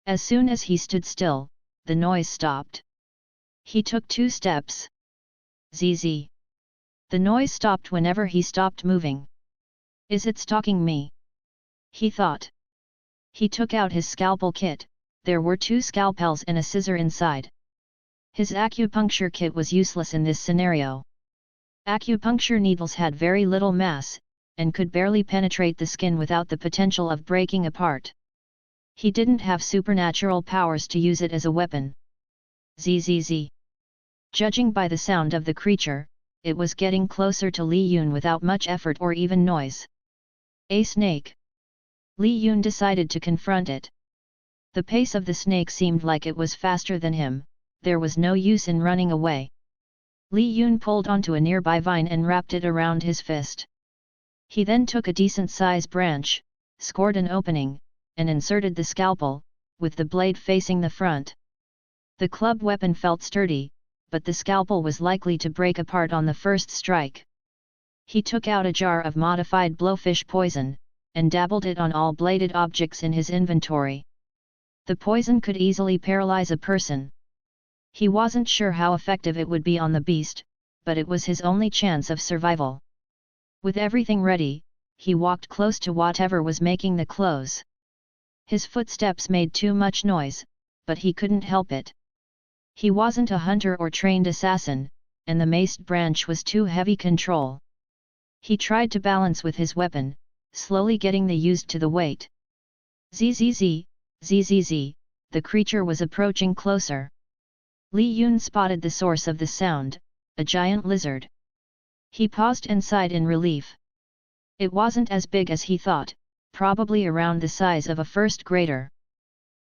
As soon as he stood still, the noise stopped. He took 2 steps. Zzz. The noise stopped whenever he stopped moving. Is it stalking me? He thought. He took out his scalpel kit. There were 2 scalpels and a scissor inside. His acupuncture kit was useless in this scenario. Acupuncture needles had very little mass, and could barely penetrate the skin without the potential of breaking apart. He didn't have supernatural powers to use it as a weapon. Zzz. Judging by the sound of the creature, it was getting closer to Li Yun without much effort or even noise. A snake. Li Yun decided to confront it. The pace of the snake seemed like it was faster than him. There was no use in running away. Li Yun pulled onto a nearby vine and wrapped it around his fist. He then took a decent-sized branch, scored an opening, and inserted the scalpel, with the blade facing the front. The club weapon felt sturdy, but the scalpel was likely to break apart on the first strike. He took out a jar of modified blowfish poison, and dabbled it on all bladed objects in his inventory. The poison could easily paralyze a person. He wasn't sure how effective it would be on the beast, but it was his only chance of survival. With everything ready, he walked close to whatever was making the clothes. His footsteps made too much noise, but he couldn't help it. He wasn't a hunter or trained assassin, and the maced branch was too heavy control. He tried to balance with his weapon, slowly getting the used to the weight. Zzz, zzz, the creature was approaching closer. Li Yun spotted the source of the sound, a giant lizard. He paused and sighed in relief. It wasn't as big as he thought, probably around the size of a first grader.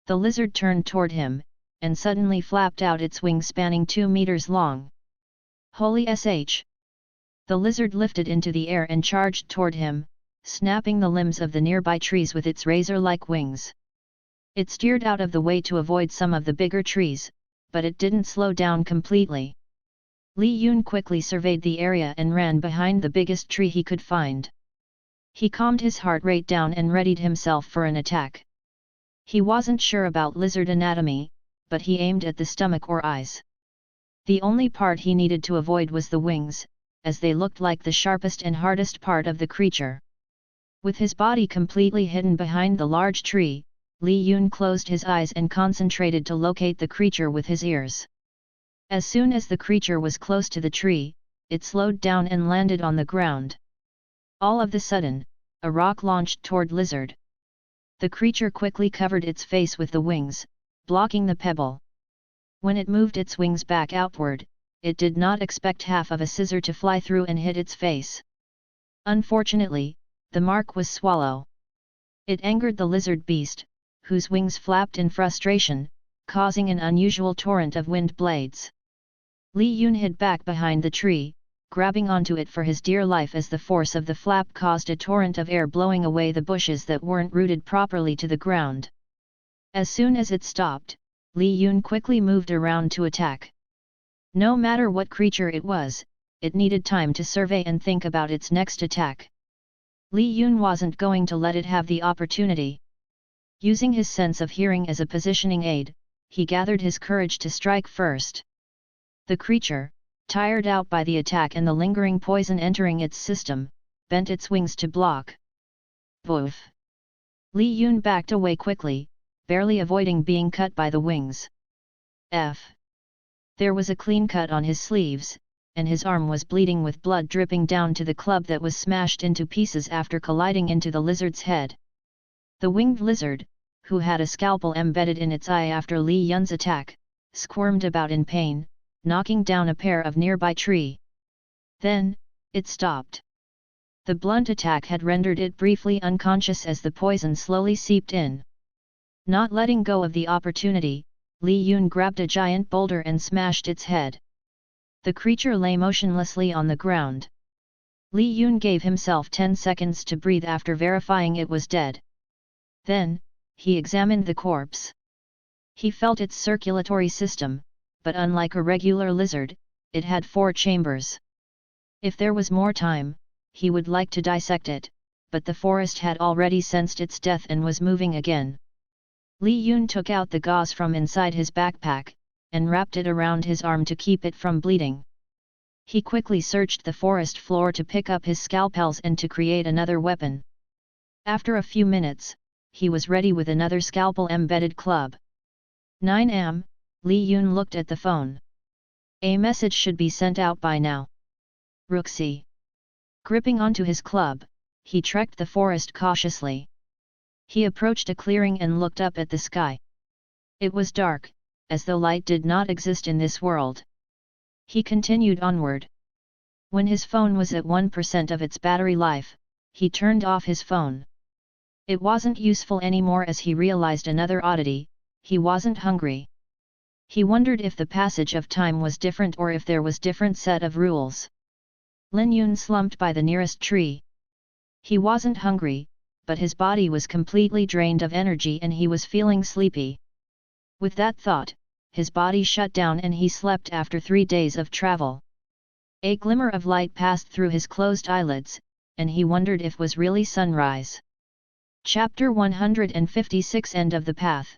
The lizard turned toward him, and suddenly flapped out its wings spanning 2 meters long. Holy sh! The lizard lifted into the air and charged toward him, snapping the limbs of the nearby trees with its razor-like wings. It steered out of the way to avoid some of the bigger trees, but it didn't slow down completely. Li Yun quickly surveyed the area and ran behind the biggest tree he could find. He calmed his heart rate down and readied himself for an attack. He wasn't sure about lizard anatomy, but he aimed at the stomach or eyes. The only part he needed to avoid was the wings, as they looked like the sharpest and hardest part of the creature. With his body completely hidden behind the large tree, Li Yun closed his eyes and concentrated to locate the creature with his ears. As soon as the creature was close to the tree, it slowed down and landed on the ground. All of a sudden, a rock launched toward lizard. The creature quickly covered its face with the wings, blocking the pebble. When it moved its wings back outward, it did not expect half of a scissor to fly through and hit its face. Unfortunately, the mark was swallow. It angered the lizard beast, whose wings flapped in frustration, causing an unusual torrent of wind blades. Li Yun hid back behind the tree, grabbing onto it for his dear life as the force of the flap caused a torrent of air blowing away the bushes that weren't rooted properly to the ground. As soon as it stopped, Li Yun quickly moved around to attack. No matter what creature it was, it needed time to survey and think about its next attack. Li Yun wasn't going to let it have the opportunity. Using his sense of hearing as a positioning aid, he gathered his courage to strike first. The creature, tired out by the attack and the lingering poison entering its system, bent its wings to block. Woof! Li Yun backed away quickly, barely avoiding being cut by the wings. There was a clean cut on his sleeves, and his arm was bleeding with blood dripping down to the club that was smashed into pieces after colliding into the lizard's head. The winged lizard, who had a scalpel embedded in its eye after Li Yun's attack, squirmed about in pain, knocking down a pair of nearby trees. Then, it stopped. The blunt attack had rendered it briefly unconscious as the poison slowly seeped in. Not letting go of the opportunity, Li Yun grabbed a giant boulder and smashed its head. The creature lay motionlessly on the ground. Li Yun gave himself 10 seconds to breathe after verifying it was dead. Then, he examined the corpse. He felt its circulatory system, but unlike a regular lizard, it had 4 chambers. If there was more time, he would like to dissect it, but the forest had already sensed its death and was moving again. Li Yun took out the gauze from inside his backpack, and wrapped it around his arm to keep it from bleeding. He quickly searched the forest floor to pick up his scalpels and to create another weapon. After a few minutes, he was ready with another scalpel-embedded club. 9 am, Li Yun looked at the phone. A message should be sent out by now. Ruxi. Gripping onto his club, he trekked the forest cautiously. He approached a clearing and looked up at the sky. It was dark, as though light did not exist in this world. He continued onward. When his phone was at 1% of its battery life, he turned off his phone. It wasn't useful anymore as he realized another oddity: he wasn't hungry. He wondered if the passage of time was different or if there was different set of rules. Lin Yun slumped by the nearest tree. He wasn't hungry, but his body was completely drained of energy and he was feeling sleepy. With that thought, his body shut down and he slept after 3 days of travel. A glimmer of light passed through his closed eyelids, and he wondered if it was really sunrise. Chapter 156 End of the Path.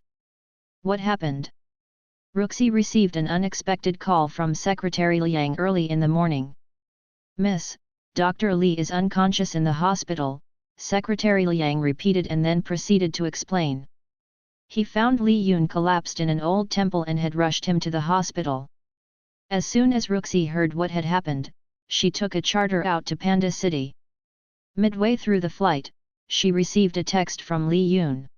What happened? Ruxi received an unexpected call from Secretary Liang early in the morning. Miss, Dr. Li is unconscious in the hospital, Secretary Liang repeated and then proceeded to explain. He found Li Yun collapsed in an old temple and had rushed him to the hospital. As soon as Ruxi heard what had happened, she took a charter out to Panda City. Midway through the flight, she received a text from Li Yun.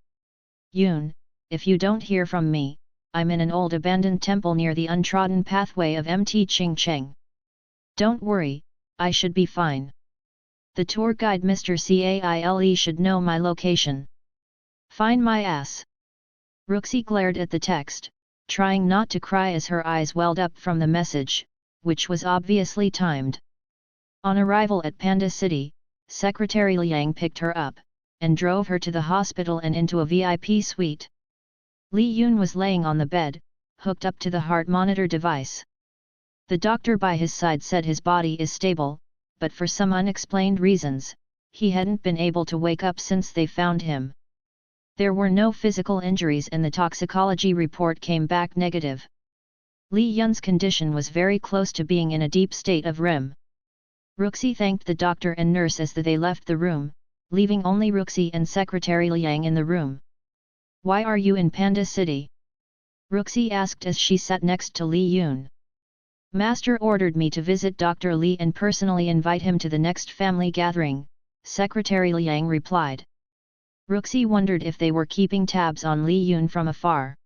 Yun, if you don't hear from me, I'm in an old abandoned temple near the untrodden pathway of Mt Ching Cheng. Don't worry, I should be fine. The tour guide Mr. Caile should know my location. Fine my ass. Ruxi glared at the text, trying not to cry as her eyes welled up from the message, which was obviously timed. On arrival at Panda City, Secretary Liang picked her up, and drove her to the hospital and into a VIP suite. Li Yun was laying on the bed, hooked up to the heart monitor device. The doctor by his side said his body is stable, but for some unexplained reasons, he hadn't been able to wake up since they found him. There were no physical injuries and the toxicology report came back negative. Li Yun's condition was very close to being in a deep state of REM. Ruxi thanked the doctor and nurse as they left the room, leaving only Ruxi and Secretary Liang in the room. Why are you in Panda City? Ruxi asked as she sat next to Li Yun. Master ordered me to visit Dr. Li and personally invite him to the next family gathering, Secretary Liang replied. Ruxi wondered if they were keeping tabs on Li Yun from afar.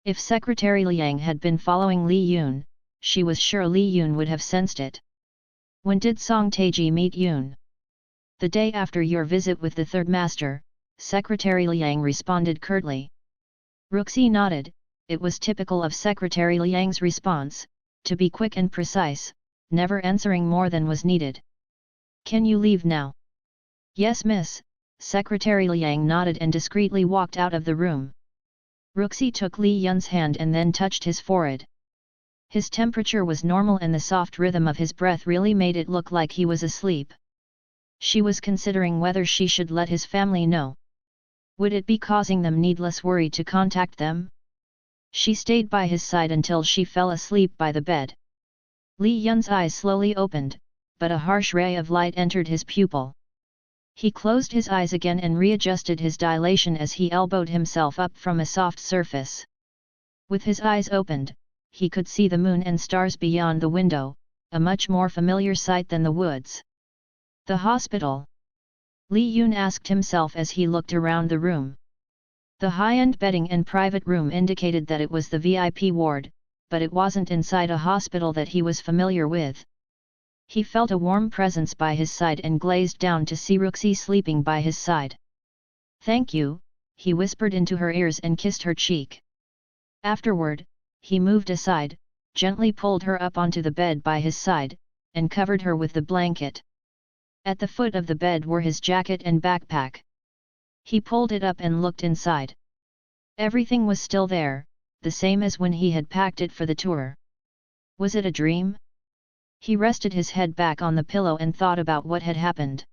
If Secretary Liang had been following Li Yun, she was sure Li Yun would have sensed it. When did Song Taiji meet Yun? The day after your visit with the third master, Secretary Liang responded curtly. Ruxi nodded. It was typical of Secretary Liang's response, to be quick and precise, never answering more than was needed. Can you leave now? Yes, miss, Secretary Liang nodded and discreetly walked out of the room. Ruxi took Li Yun's hand and then touched his forehead. His temperature was normal and the soft rhythm of his breath really made it look like he was asleep. She was considering whether she should let his family know. Would it be causing them needless worry to contact them? She stayed by his side until she fell asleep by the bed. Li Yun's eyes slowly opened, but a harsh ray of light entered his pupil. He closed his eyes again and readjusted his dilation as he elbowed himself up from a soft surface. With his eyes opened, he could see the moon and stars beyond the window, a much more familiar sight than the woods. The hospital? Li Yun asked himself as he looked around the room. The high-end bedding and private room indicated that it was the VIP ward, but it wasn't inside a hospital that he was familiar with. He felt a warm presence by his side and glazed down to see Ruxi sleeping by his side. Thank you, he whispered into her ears and kissed her cheek. Afterward, he moved aside, gently pulled her up onto the bed by his side, and covered her with the blanket. At the foot of the bed were his jacket and backpack. He pulled it up and looked inside. Everything was still there, the same as when he had packed it for the tour. Was it a dream? He rested his head back on the pillow and thought about what had happened.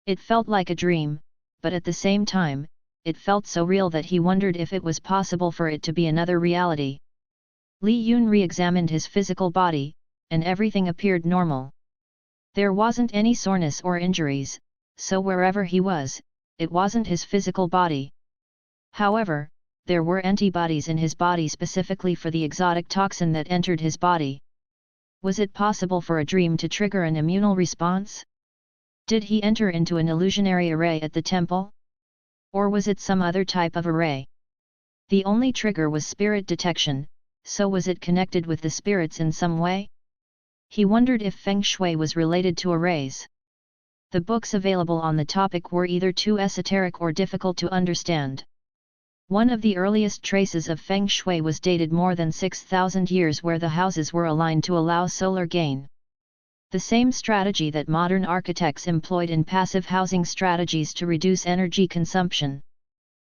It felt like a dream, but at the same time, it felt so real that he wondered if it was possible for it to be another reality. Li Yun re-examined his physical body, and everything appeared normal. There wasn't any soreness or injuries, so wherever he was, it wasn't his physical body. However, there were antibodies in his body specifically for the exotic toxin that entered his body. Was it possible for a dream to trigger an immunal response? Did he enter into an illusionary array at the temple? Or was it some other type of array? The only trigger was spirit detection, so was it connected with the spirits in some way? He wondered if Feng Shui was related to arrays. The books available on the topic were either too esoteric or difficult to understand. One of the earliest traces of Feng Shui was dated more than 6,000 years, where the houses were aligned to allow solar gain. The same strategy that modern architects employed in passive housing strategies to reduce energy consumption.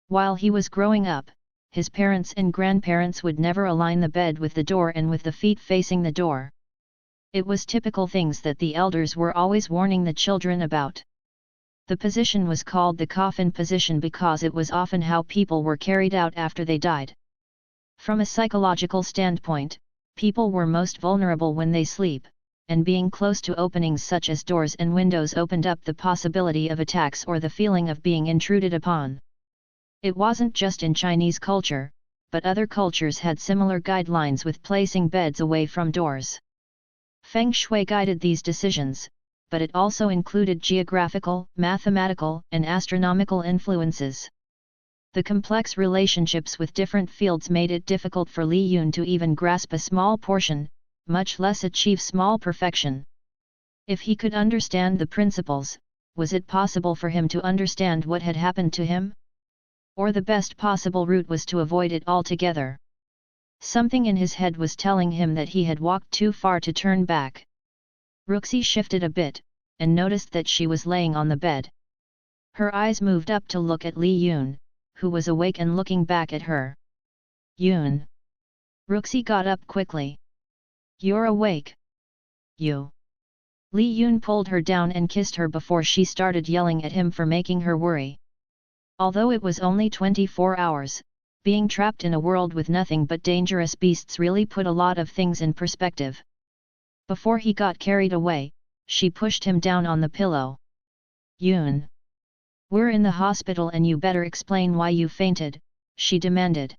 While he was growing up, his parents and grandparents would never align the bed with the door and with the feet facing the door. It was typical things that the elders were always warning the children about. The position was called the coffin position because it was often how people were carried out after they died. From a psychological standpoint, people were most vulnerable when they sleep, and being close to openings such as doors and windows opened up the possibility of attacks or the feeling of being intruded upon. It wasn't just in Chinese culture, but other cultures had similar guidelines with placing beds away from doors. Feng Shui guided these decisions, but it also included geographical, mathematical, and astronomical influences. The complex relationships with different fields made it difficult for Li Yun to even grasp a small portion, much less achieve small perfection. If he could understand the principles, was it possible for him to understand what had happened to him? Or the best possible route was to avoid it altogether? Something in his head was telling him that he had walked too far to turn back. Ruxi shifted a bit, and noticed that she was laying on the bed. Her eyes moved up to look at Li Yun, who was awake and looking back at her. Yun. Ruxi got up quickly. You're awake. You. Li Yun pulled her down and kissed her before she started yelling at him for making her worry. Although it was only 24 hours, being trapped in a world with nothing but dangerous beasts really put a lot of things in perspective. Before he got carried away, she pushed him down on the pillow. Yun. We're in the hospital and you better explain why you fainted, she demanded.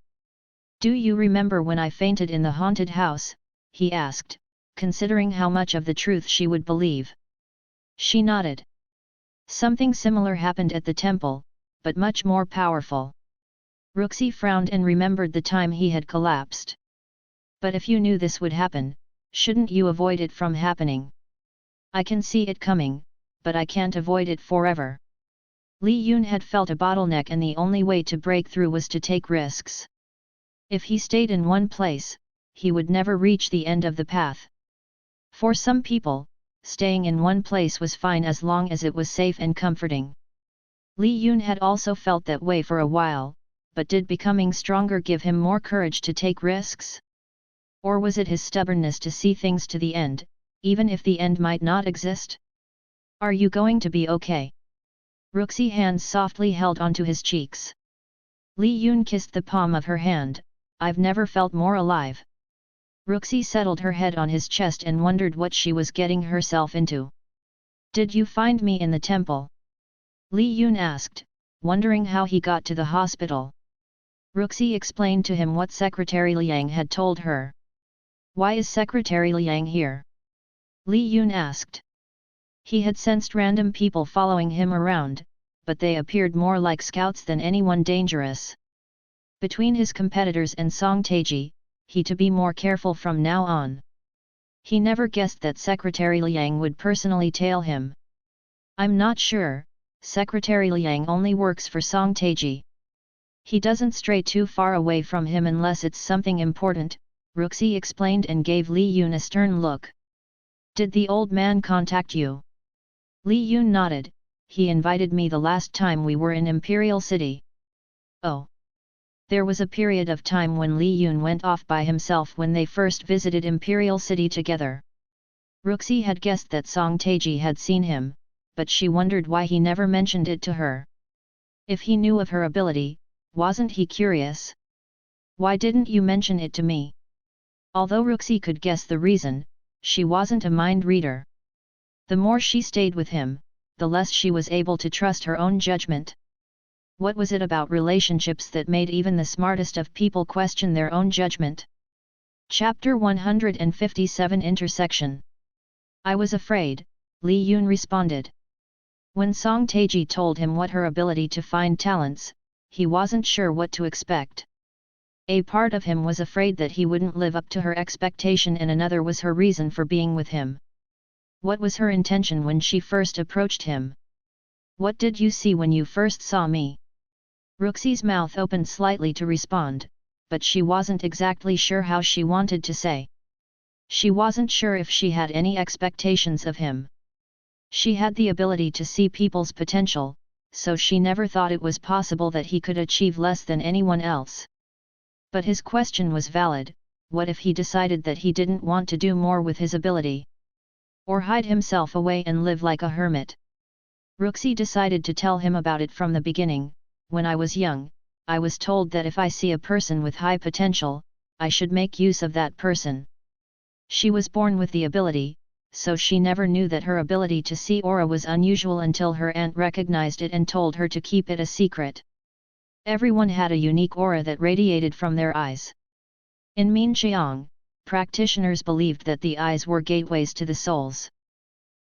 Do you remember when I fainted in the haunted house? He asked, considering how much of the truth she would believe. She nodded. Something similar happened at the temple, but much more powerful. Ruxi frowned and remembered the time he had collapsed. But if you knew this would happen, shouldn't you avoid it from happening? I can see it coming, but I can't avoid it forever. Li Yun had felt a bottleneck and the only way to break through was to take risks. If he stayed in one place, he would never reach the end of the path. For some people, staying in one place was fine as long as it was safe and comforting. Li Yun had also felt that way for a while, but did becoming stronger give him more courage to take risks? Or was it his stubbornness to see things to the end, even if the end might not exist? Are you going to be okay? Ruxi's hands softly held onto his cheeks. Li Yun kissed the palm of her hand. I've never felt more alive. Ruxi settled her head on his chest and wondered what she was getting herself into. Did you find me in the temple? Li Yun asked, wondering how he got to the hospital. Ruxi explained to him what Secretary Liang had told her. Why is Secretary Liang here? Li Yun asked. He had sensed random people following him around, but they appeared more like scouts than anyone dangerous. Between his competitors and Song Taiji, he to be more careful from now on. He never guessed that Secretary Liang would personally tail him. I'm not sure, Secretary Liang only works for Song Taiji. He doesn't stray too far away from him unless it's something important, Ruxi explained and gave Li Yun a stern look. Did the old man contact you? Li Yun nodded. He invited me the last time we were in Imperial City. Oh. There was a period of time when Li Yun went off by himself when they first visited Imperial City together. Ruxi had guessed that Song Taiji had seen him, but she wondered why he never mentioned it to her. If he knew of her ability, wasn't he curious? Why didn't you mention it to me? Although Ruxi could guess the reason, she wasn't a mind reader. The more she stayed with him, the less she was able to trust her own judgment. What was it about relationships that made even the smartest of people question their own judgment? Chapter 157 Intersection. I was afraid, Li Yun responded. When Song Taiji told him what her ability to find talents, he wasn't sure what to expect. A part of him was afraid that he wouldn't live up to her expectation, and another was her reason for being with him. What was her intention when she first approached him? What did you see when you first saw me? Ruxi's mouth opened slightly to respond, but she wasn't exactly sure how she wanted to say. She wasn't sure if she had any expectations of him. She had the ability to see people's potential, so she never thought it was possible that he could achieve less than anyone else. But his question was valid. What if he decided that he didn't want to do more with his ability? Or hide himself away and live like a hermit? Ruxi decided to tell him about it from the beginning. When I was young, I was told that if I see a person with high potential, I should make use of that person. She was born with the ability, so she never knew that her ability to see aura was unusual until her aunt recognized it and told her to keep it a secret. Everyone had a unique aura that radiated from their eyes. In Minqiang, practitioners believed that the eyes were gateways to the souls.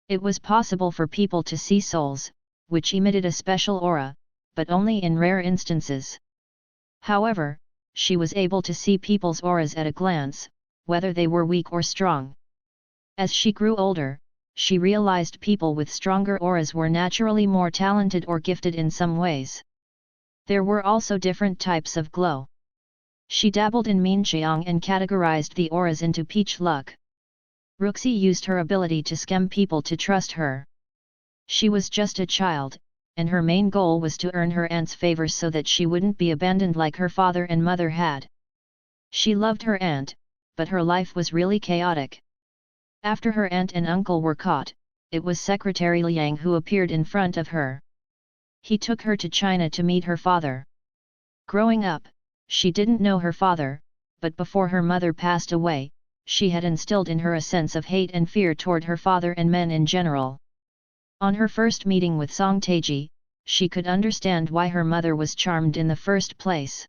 It was possible for people to see souls, which emitted a special aura, but only in rare instances. However, she was able to see people's auras at a glance, whether they were weak or strong. As she grew older, she realized people with stronger auras were naturally more talented or gifted in some ways. There were also different types of glow. She dabbled in Minqiang and categorized the auras into peach luck. Ruxi used her ability to scam people to trust her. She was just a child, and her main goal was to earn her aunt's favor so that she wouldn't be abandoned like her father and mother had. She loved her aunt, but her life was really chaotic. After her aunt and uncle were caught, it was Secretary Liang who appeared in front of her. He took her to China to meet her father. Growing up, she didn't know her father, but before her mother passed away, she had instilled in her a sense of hate and fear toward her father and men in general. On her first meeting with Song Taiji, she could understand why her mother was charmed in the first place.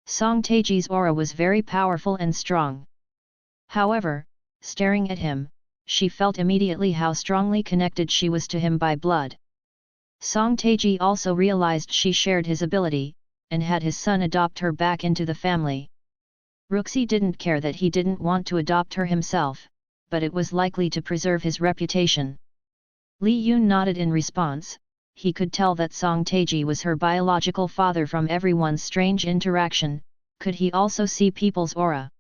Song Taiji's aura was very powerful and strong. However, staring at him, she felt immediately how strongly connected she was to him by blood. Song Taiji also realized she shared his ability, and had his son adopt her back into the family. Ruxi didn't care that he didn't want to adopt her himself, but it was likely to preserve his reputation. Li Yun nodded in response. He could tell that Song Taiji was her biological father from everyone's strange interaction. Could he also see people's aura?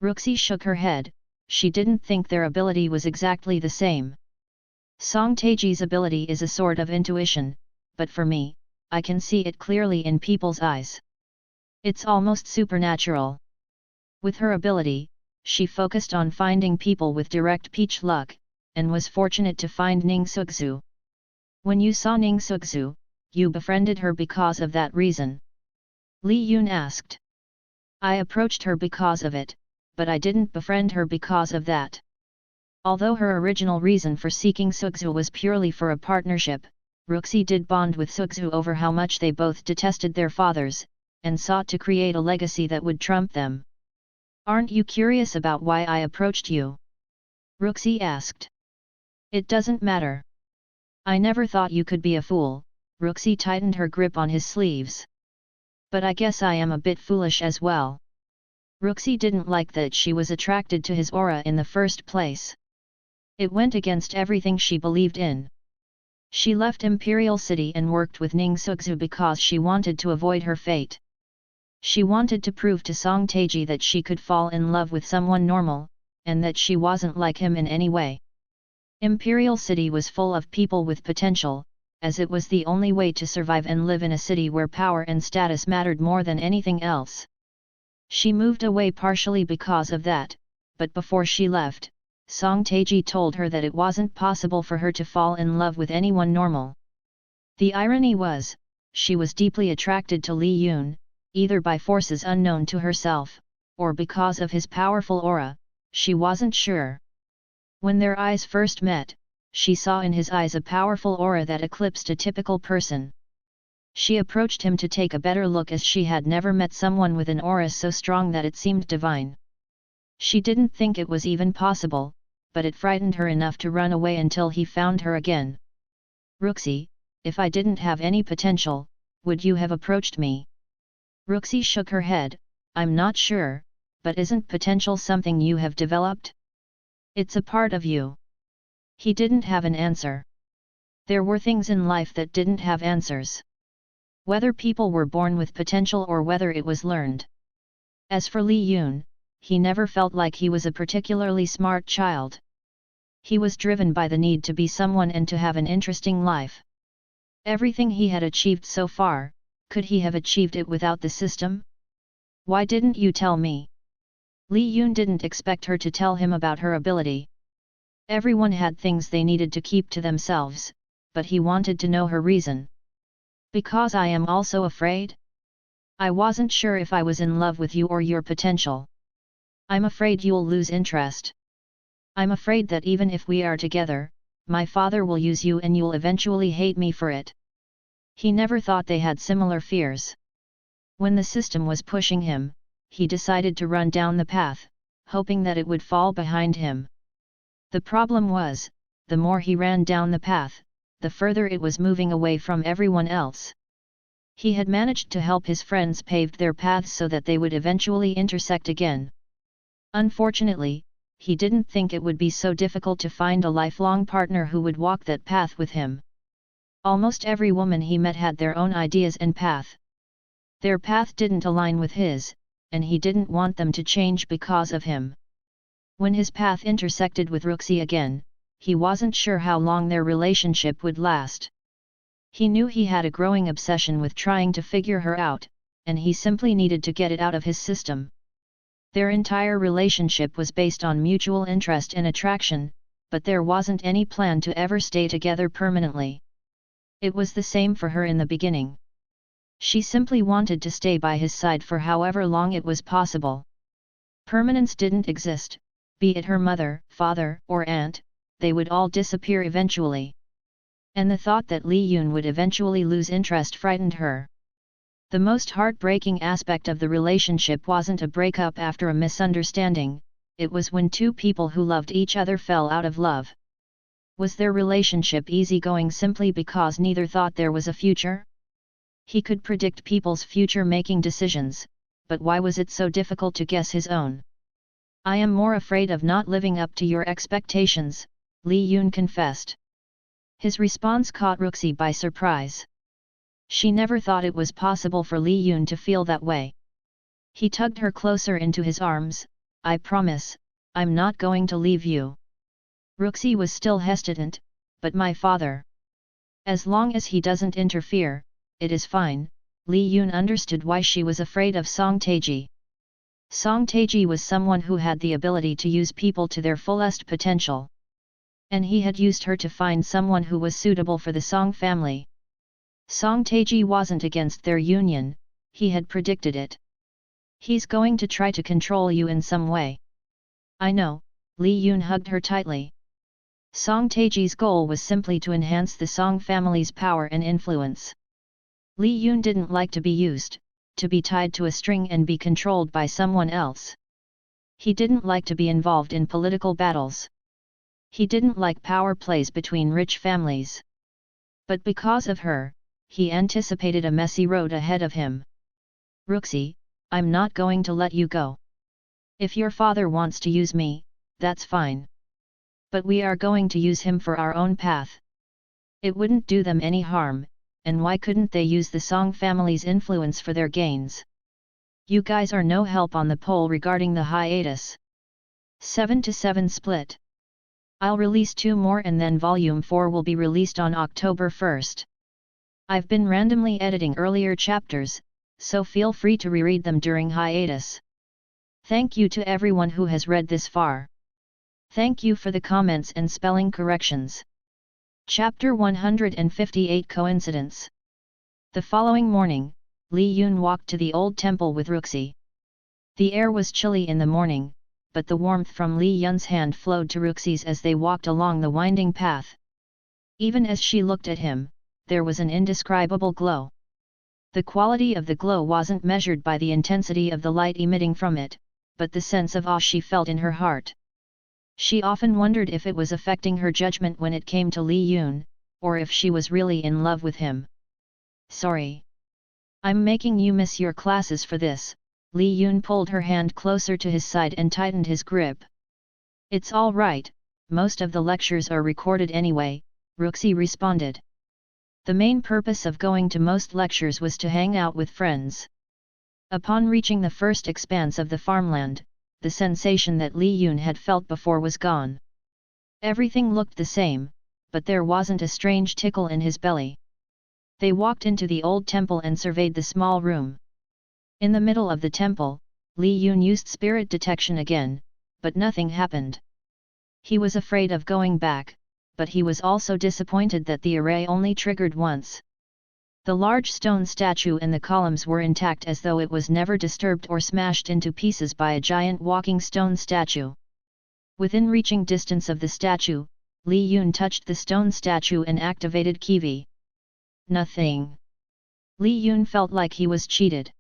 Ruxi shook her head. She didn't think their ability was exactly the same. Song Taiji's ability is a sort of intuition, but for me, I can see it clearly in people's eyes. It's almost supernatural. With her ability, she focused on finding people with direct peach luck, and was fortunate to find Ning Suxu. When you saw Ning Suxu, you befriended her because of that reason? Li Yun asked. I approached her because of it, but I didn't befriend her because of that. Although her original reason for seeking Suxu was purely for a partnership, Ruxi did bond with Suxu over how much they both detested their fathers, and sought to create a legacy that would trump them. Aren't you curious about why I approached you? Ruxi asked. It doesn't matter. I never thought you could be a fool. Ruxi tightened her grip on his sleeves. But I guess I am a bit foolish as well. Ruxi didn't like that she was attracted to his aura in the first place. It went against everything she believed in. She left Imperial City and worked with Ning Suxu because she wanted to avoid her fate. She wanted to prove to Song Taiji that she could fall in love with someone normal, and that she wasn't like him in any way. Imperial City was full of people with potential, as it was the only way to survive and live in a city where power and status mattered more than anything else. She moved away partially because of that, but before she left, Song Taiji told her that it wasn't possible for her to fall in love with anyone normal. The irony was, she was deeply attracted to Li Yun, either by forces unknown to herself, or because of his powerful aura, she wasn't sure. When their eyes first met, she saw in his eyes a powerful aura that eclipsed a typical person. She approached him to take a better look, as she had never met someone with an aura so strong that it seemed divine. She didn't think it was even possible, but it frightened her enough to run away until he found her again. "Ruxi, if I didn't have any potential, would you have approached me?" Ruxi shook her head. "I'm not sure, but isn't potential something you have developed? It's a part of you." He didn't have an answer. There were things in life that didn't have answers. Whether people were born with potential or whether it was learned. As for Li Yun, he never felt like he was a particularly smart child. He was driven by the need to be someone and to have an interesting life. Everything he had achieved so far, could he have achieved it without the system? "Why didn't you tell me?" Li Yun didn't expect her to tell him about her ability. Everyone had things they needed to keep to themselves, but he wanted to know her reason. "Because I am also afraid? I wasn't sure if I was in love with you or your potential. I'm afraid you'll lose interest. I'm afraid that even if we are together, my father will use you and you'll eventually hate me for it." He never thought they had similar fears. When the system was pushing him, he decided to run down the path, hoping that it would fall behind him. The problem was, the more he ran down the path, the further it was moving away from everyone else. He had managed to help his friends pave their paths so that they would eventually intersect again. Unfortunately, he didn't think it would be so difficult to find a lifelong partner who would walk that path with him. Almost every woman he met had their own ideas and path. Their path didn't align with his, and he didn't want them to change because of him. When his path intersected with Ruxi again, he wasn't sure how long their relationship would last. He knew he had a growing obsession with trying to figure her out, and he simply needed to get it out of his system. Their entire relationship was based on mutual interest and attraction, but there wasn't any plan to ever stay together permanently. It was the same for her in the beginning. She simply wanted to stay by his side for however long it was possible. Permanence didn't exist, be it her mother, father, or aunt, they would all disappear eventually. And the thought that Li Yun would eventually lose interest frightened her. The most heartbreaking aspect of the relationship wasn't a breakup after a misunderstanding, it was when two people who loved each other fell out of love. Was their relationship easygoing simply because neither thought there was a future? He could predict people's future making decisions, but why was it so difficult to guess his own? "I am more afraid of not living up to your expectations," Li Yun confessed. His response caught Ruxi by surprise. She never thought it was possible for Li Yun to feel that way. He tugged her closer into his arms. "I promise, I'm not going to leave you." Ruxi was still hesitant, "But my father. As long as he doesn't interfere, it is fine." Li Yun understood why she was afraid of Song Taiji. Song Taiji was someone who had the ability to use people to their fullest potential. And he had used her to find someone who was suitable for the Song family. Song Taiji wasn't against their union, he had predicted it. "He's going to try to control you in some way." "I know," Li Yun hugged her tightly. Song Taiji's goal was simply to enhance the Song family's power and influence. Li Yun didn't like to be used, to be tied to a string and be controlled by someone else. He didn't like to be involved in political battles. He didn't like power plays between rich families. But because of her, he anticipated a messy road ahead of him. "Ruxi, I'm not going to let you go. If your father wants to use me, that's fine. But we are going to use him for our own path. It wouldn't do them any harm, and why couldn't they use the Song family's influence for their gains? You guys are no help on the poll regarding the hiatus. 7-7 split. I'll release 2 more and then Volume 4 will be released on October 1st. I've been randomly editing earlier chapters, so feel free to reread them during hiatus. Thank you to everyone who has read this far. Thank you for the comments and spelling corrections. Chapter 158 Coincidence. The following morning, Li Yun walked to the old temple with Ruxi. The air was chilly in the morning, but the warmth from Li Yun's hand flowed to Ruxi's as they walked along the winding path. Even as she looked at him, there was an indescribable glow. The quality of the glow wasn't measured by the intensity of the light emitting from it, but the sense of awe she felt in her heart. She often wondered if it was affecting her judgment when it came to Li Yun, or if she was really in love with him. "Sorry. I'm making you miss your classes for this." Li Yun pulled her hand closer to his side and tightened his grip. "It's all right, most of the lectures are recorded anyway," Ruxi responded. The main purpose of going to most lectures was to hang out with friends. Upon reaching the first expanse of the farmland, the sensation that Li Yun had felt before was gone. Everything looked the same, but there wasn't a strange tickle in his belly. They walked into the old temple and surveyed the small room. In the middle of the temple, Li Yun used spirit detection again, but nothing happened. He was afraid of going back, but he was also disappointed that the array only triggered once. The large stone statue and the columns were intact as though it was never disturbed or smashed into pieces by a giant walking stone statue. Within reaching distance of the statue, Li Yun touched the stone statue and activated Kiwi. Nothing. Li Yun felt like he was cheated.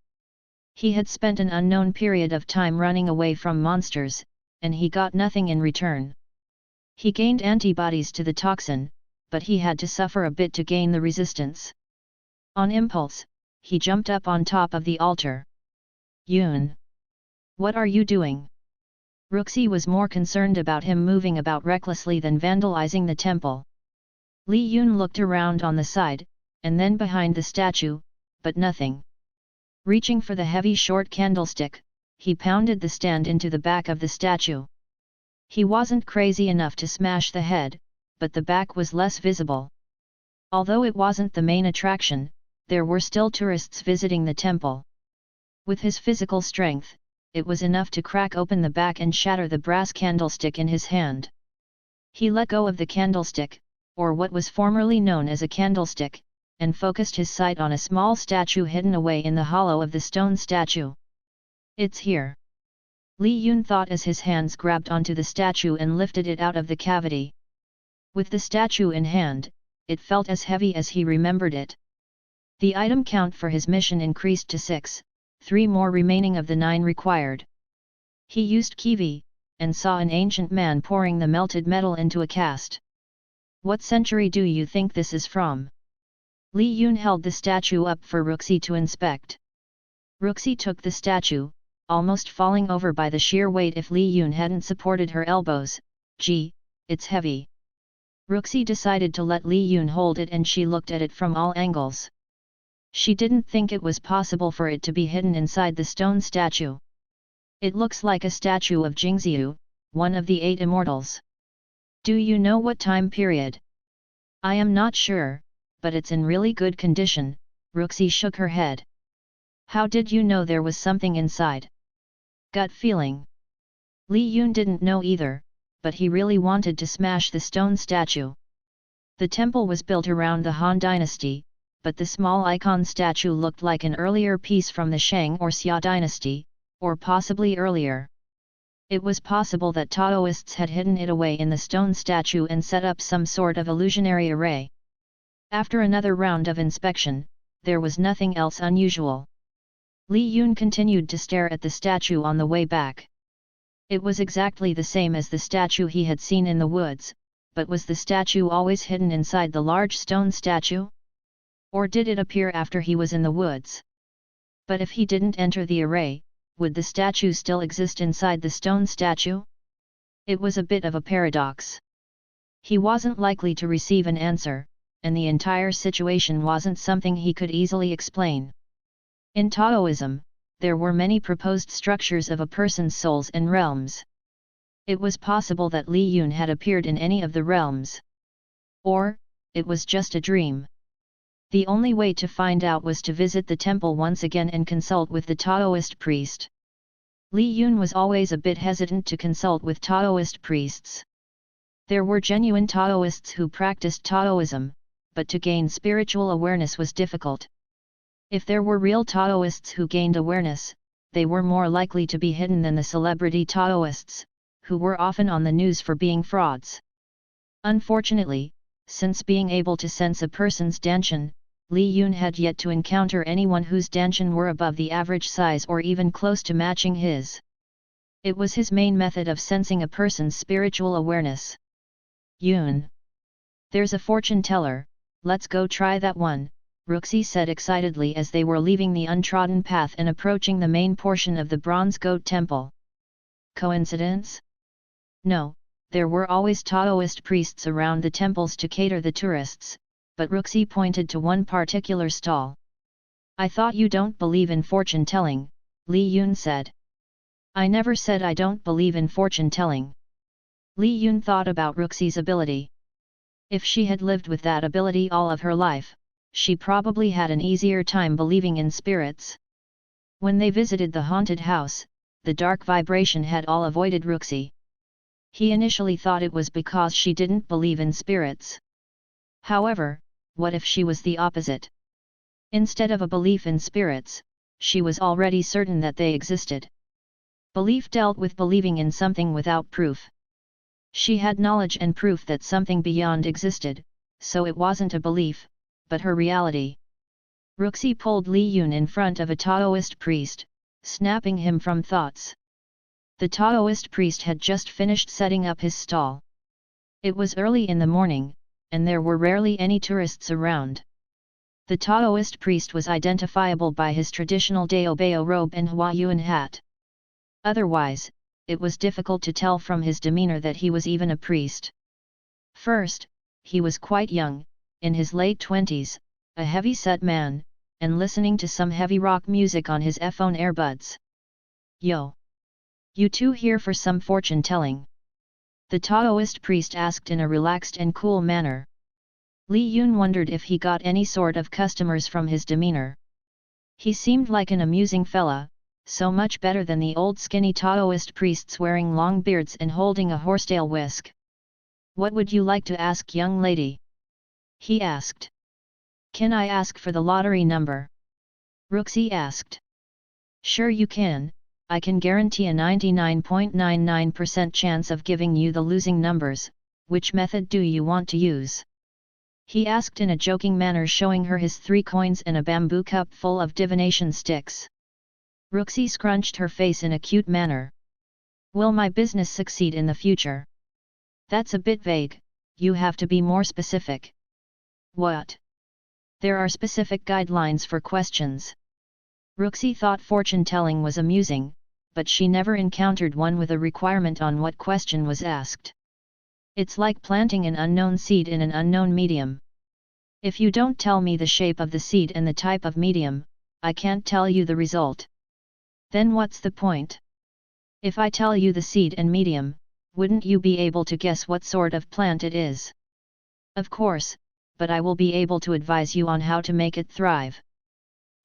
He had spent an unknown period of time running away from monsters, and he got nothing in return. He gained antibodies to the toxin, but he had to suffer a bit to gain the resistance. On impulse, he jumped up on top of the altar. "Yun! What are you doing?" Ruxi was more concerned about him moving about recklessly than vandalizing the temple. Li Yun looked around on the side, and then behind the statue, but nothing. Reaching for the heavy short candlestick, he pounded the stand into the back of the statue. He wasn't crazy enough to smash the head, but the back was less visible. Although it wasn't the main attraction, there were still tourists visiting the temple. With his physical strength, it was enough to crack open the back and shatter the brass candlestick in his hand. He let go of the candlestick, or what was formerly known as a candlestick, and focused his sight on a small statue hidden away in the hollow of the stone statue. "It's here," Li Yun thought as his hands grabbed onto the statue and lifted it out of the cavity. With the statue in hand, it felt as heavy as he remembered it. The item count for his mission increased to 6, 3 more remaining of the 9 required. He used Kiwi, and saw an ancient man pouring the melted metal into a cast. "What century do you think this is from?" Li Yun held the statue up for Ruxi to inspect. Ruxi took the statue, almost falling over by the sheer weight if Li Yun hadn't supported her elbows. "Gee, it's heavy." Ruxi decided to let Li Yun hold it and she looked at it from all angles. She didn't think it was possible for it to be hidden inside the stone statue. "It looks like a statue of Jingxiu, one of the 8 immortals. Do you know what time period?" "I am not sure, but it's in really good condition." Ruxi shook her head. "How did you know there was something inside?" "Gut feeling." Li Yun didn't know either, but he really wanted to smash the stone statue. The temple was built around the Han dynasty, but the small icon statue looked like an earlier piece from the Shang or Xia dynasty, or possibly earlier. It was possible that Taoists had hidden it away in the stone statue and set up some sort of illusionary array. After another round of inspection, there was nothing else unusual. Li Yun continued to stare at the statue on the way back. It was exactly the same as the statue he had seen in the woods, but was the statue always hidden inside the large stone statue? Or did it appear after he was in the woods? But if he didn't enter the array, would the statue still exist inside the stone statue? It was a bit of a paradox. He wasn't likely to receive an answer, and the entire situation wasn't something he could easily explain. In Taoism, there were many proposed structures of a person's souls and realms. It was possible that Li Yun had appeared in any of the realms. Or, it was just a dream. The only way to find out was to visit the temple once again and consult with the Taoist priest. Li Yun was always a bit hesitant to consult with Taoist priests. There were genuine Taoists who practiced Taoism, but to gain spiritual awareness was difficult. If there were real Taoists who gained awareness, they were more likely to be hidden than the celebrity Taoists, who were often on the news for being frauds. Unfortunately, since being able to sense a person's danshan, Li Yun had yet to encounter anyone whose danshan were above the average size or even close to matching his. It was his main method of sensing a person's spiritual awareness. Yun. There's a fortune teller, let's go try that one, Ruxi said excitedly as they were leaving the untrodden path and approaching the main portion of the bronze goat temple. Coincidence? No, there were always Taoist priests around the temples to cater the tourists, but Ruxi pointed to one particular stall. I thought you don't believe in fortune-telling, Li Yun said. I never said I don't believe in fortune-telling. Li Yun thought about Ruxi's ability. If she had lived with that ability all of her life, she probably had an easier time believing in spirits. When they visited the haunted house, the dark vibration had all avoided Ruxi. He initially thought it was because she didn't believe in spirits. However, what if she was the opposite? Instead of a belief in spirits, she was already certain that they existed. Belief dealt with believing in something without proof. She had knowledge and proof that something beyond existed, so it wasn't a belief, but her reality. Ruxi pulled Li Yun in front of a Taoist priest, snapping him from thoughts. The Taoist priest had just finished setting up his stall. It was early in the morning, and there were rarely any tourists around. The Taoist priest was identifiable by his traditional Daobao robe and Huayuan hat. Otherwise, it was difficult to tell from his demeanor that he was even a priest. First, he was quite young, in his late 20s, a heavy-set man, and listening to some heavy rock music on his phone earbuds. Yo! You two here for some fortune-telling? The Taoist priest asked in a relaxed and cool manner. Li Yun wondered if he got any sort of customers from his demeanor. He seemed like an amusing fella, so much better than the old skinny Taoist priests wearing long beards and holding a horsetail whisk. What would you like to ask, young lady? He asked. Can I ask for the lottery number? Ruxi asked. Sure you can, I can guarantee a 99.99% chance of giving you the losing numbers. Which method do you want to use? He asked in a joking manner, showing her his 3 coins and a bamboo cup full of divination sticks. Ruxi scrunched her face in a cute manner. Will my business succeed in the future? That's a bit vague, you have to be more specific. What? There are specific guidelines for questions. Ruxi thought fortune-telling was amusing, but she never encountered one with a requirement on what question was asked. It's like planting an unknown seed in an unknown medium. If you don't tell me the shape of the seed and the type of medium, I can't tell you the result. Then what's the point? If I tell you the seed and medium, wouldn't you be able to guess what sort of plant it is? Of course, but I will be able to advise you on how to make it thrive.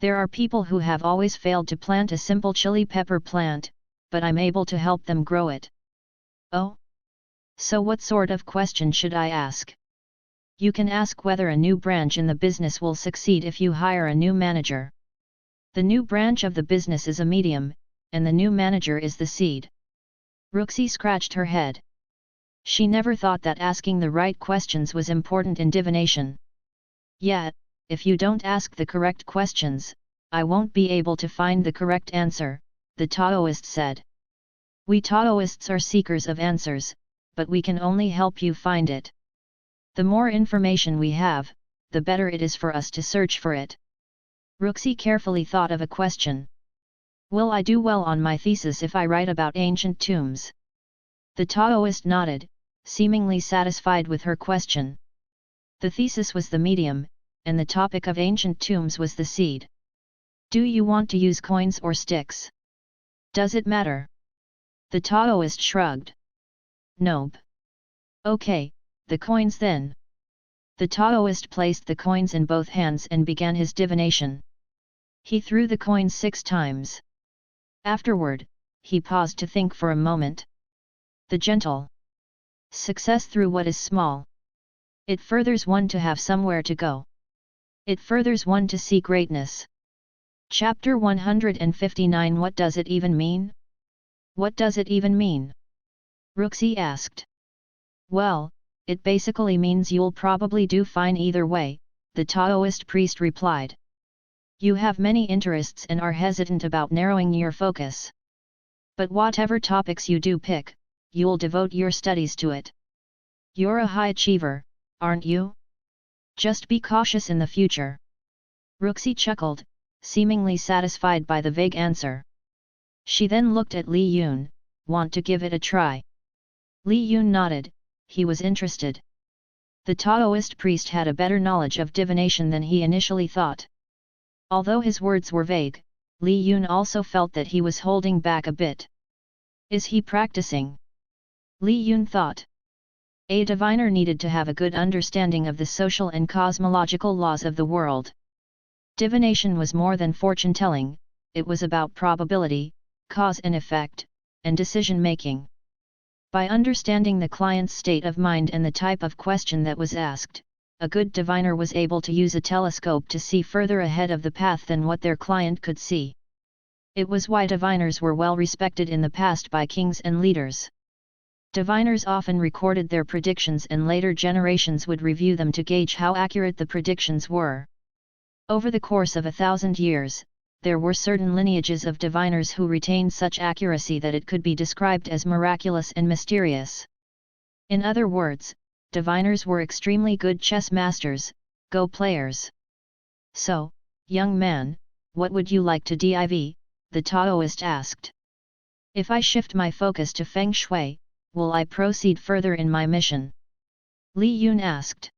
There are people who have always failed to plant a simple chili pepper plant, but I'm able to help them grow it. Oh? So what sort of question should I ask? You can ask whether a new branch in the business will succeed if you hire a new manager. The new branch of the business is a medium, and the new manager is the seed. Ruxi scratched her head. She never thought that asking the right questions was important in divination. Yet, if you don't ask the correct questions, I won't be able to find the correct answer, the Taoist said. We Taoists are seekers of answers, but we can only help you find it. The more information we have, the better it is for us to search for it. Ruxi carefully thought of a question. Will I do well on my thesis if I write about ancient tombs? The Taoist nodded, seemingly satisfied with her question. The thesis was the medium, and the topic of ancient tombs was the seed. Do you want to use coins or sticks? Does it matter? The Taoist shrugged. Nope. Okay, the coins then. The Taoist placed the coins in both hands and began his divination. He threw the coins 6 times. Afterward, he paused to think for a moment. The gentle success through what is small. It furthers one to have somewhere to go. It furthers one to see greatness. Chapter 159 What does it even mean? What does it even mean? Ruxi asked. Well, it basically means you'll probably do fine either way, the Taoist priest replied. You have many interests and are hesitant about narrowing your focus. But whatever topics you do pick, you'll devote your studies to it. You're a high achiever, aren't you? Just be cautious in the future. Ruxi chuckled, seemingly satisfied by the vague answer. She then looked at Li Yun, want to give it a try? Li Yun nodded, he was interested. The Taoist priest had a better knowledge of divination than he initially thought. Although his words were vague, Li Yun also felt that he was holding back a bit. Is he practicing? Li Yun thought. A diviner needed to have a good understanding of the social and cosmological laws of the world. Divination was more than fortune-telling, it was about probability, cause and effect, and decision-making. By understanding the client's state of mind and the type of question that was asked, a good diviner was able to use a telescope to see further ahead of the path than what their client could see. It was why diviners were well respected in the past by kings and leaders. Diviners often recorded their predictions and later generations would review them to gauge how accurate the predictions were. Over the course of 1,000 years, there were certain lineages of diviners who retained such accuracy that it could be described as miraculous and mysterious. In other words, diviners were extremely good chess masters, Go players. So, young man, what would you like to div? The Taoist asked. If I shift my focus to Feng Shui, will I proceed further in my mission? Li Yun asked.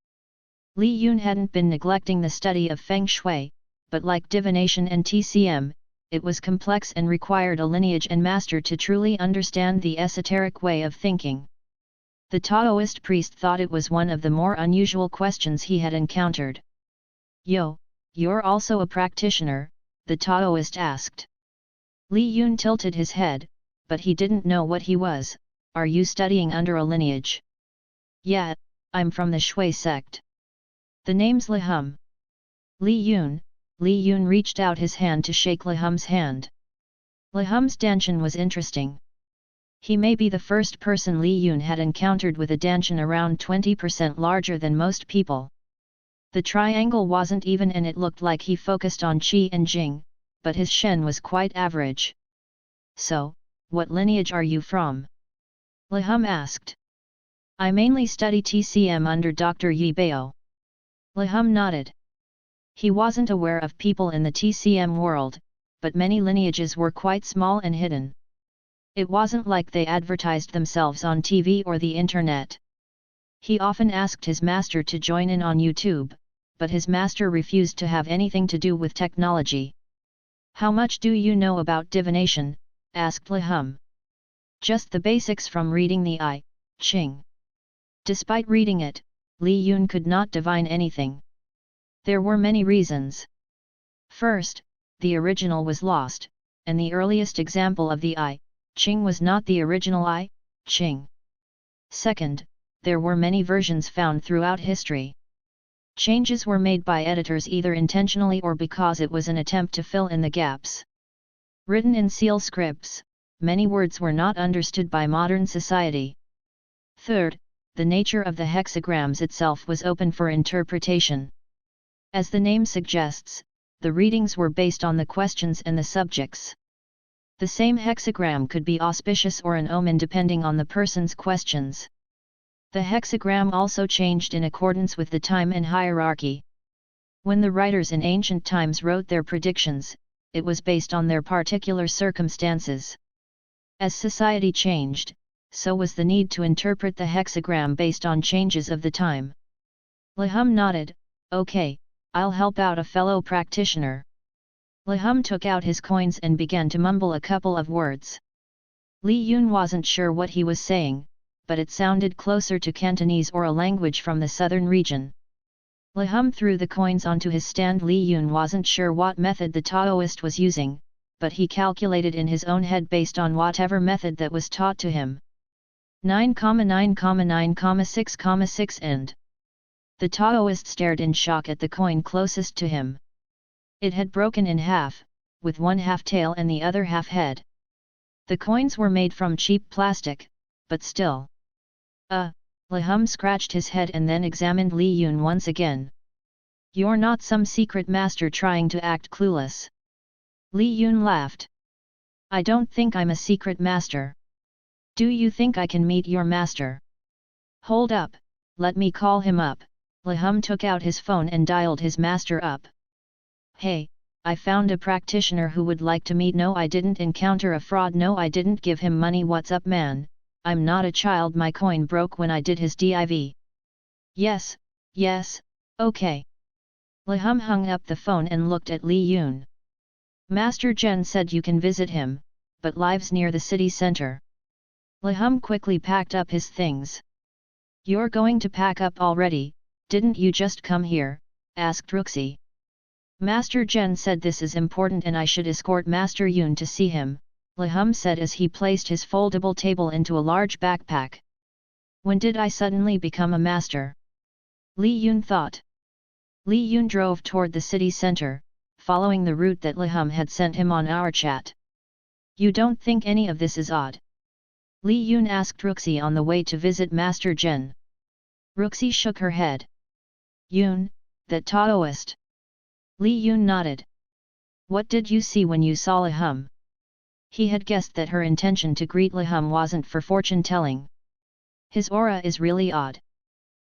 Li Yun hadn't been neglecting the study of Feng Shui, but like divination and TCM, it was complex and required a lineage and master to truly understand the esoteric way of thinking. The Taoist priest thought it was one of the more unusual questions he had encountered. Yo, you're also a practitioner? The Taoist asked. Li Yun tilted his head, but he didn't know what he was. Are you studying under a lineage? Yeah, I'm from the Shui sect. The name's Lihum. Li Yun reached out his hand to shake Lihum's hand. Lihum's danshan was interesting. He may be the first person Li Yun had encountered with a danshan around 20% larger than most people. The triangle wasn't even and it looked like he focused on Qi and Jing, but his Shen was quite average. So, what lineage are you from? Lihum asked. I mainly study TCM under Dr. Yi Bao. Lihum nodded. He wasn't aware of people in the TCM world, but many lineages were quite small and hidden. It wasn't like they advertised themselves on TV or the internet. He often asked his master to join in on YouTube, but his master refused to have anything to do with technology. How much do you know about divination? Asked Lihum. Just the basics from reading the I Ching. Despite reading it, Li Yun could not divine anything. There were many reasons. First, the original was lost, and the earliest example of the I Ching was not the original I Ching. Second, there were many versions found throughout history. Changes were made by editors either intentionally or because it was an attempt to fill in the gaps. Written in seal scripts, many words were not understood by modern society. Third, the nature of the hexagrams itself was open for interpretation. As the name suggests, the readings were based on the questions and the subjects. The same hexagram could be auspicious or an omen depending on the person's questions. The hexagram also changed in accordance with the time and hierarchy. When the writers in ancient times wrote their predictions, it was based on their particular circumstances. As society changed, so was the need to interpret the hexagram based on changes of the time. Lihum nodded, okay, I'll help out a fellow practitioner. Lihum took out his coins and began to mumble a couple of words. Li Yun wasn't sure what he was saying, but it sounded closer to Cantonese or a language from the southern region. Lihum threw the coins onto his stand. Li Yun wasn't sure what method the Taoist was using, but he calculated in his own head based on whatever method that was taught to him. 9,9,9,6,6 end. The Taoist stared in shock at the coin closest to him. It had broken in half, with one half tail and the other half head. The coins were made from cheap plastic, but still. Lahum scratched his head and then examined Li Yun once again. You're not some secret master trying to act clueless. Li Yun laughed. I don't think I'm a secret master. Do you think I can meet your master? Hold up, let me call him up. Lahum took out his phone and dialed his master up. Hey, I found a practitioner who would like to meet. No, I didn't encounter a fraud. No, I didn't give him money. What's up, man? I'm not a child. My coin broke when I did his div. Yes, okay. Lahum hung up the phone and looked at Li Yun. Master Zhen said you can visit him, but lives near the city center. Lahum quickly packed up his things. You're going to pack up already, didn't you just come here? Asked Ruxi. Master Zhen said this is important and I should escort Master Yun to see him, Lahum said as he placed his foldable table into a large backpack. When did I suddenly become a master? Li Yun thought. Li Yun drove toward the city center, following the route that Lahum had sent him on our chat. You don't think any of this is odd? Li Yun asked Ruxi on the way to visit Master Zhen. Ruxi shook her head. Yun, that Taoist. Li Yun nodded. What did you see when you saw Lahum? He had guessed that her intention to greet Lahum wasn't for fortune-telling. His aura is really odd.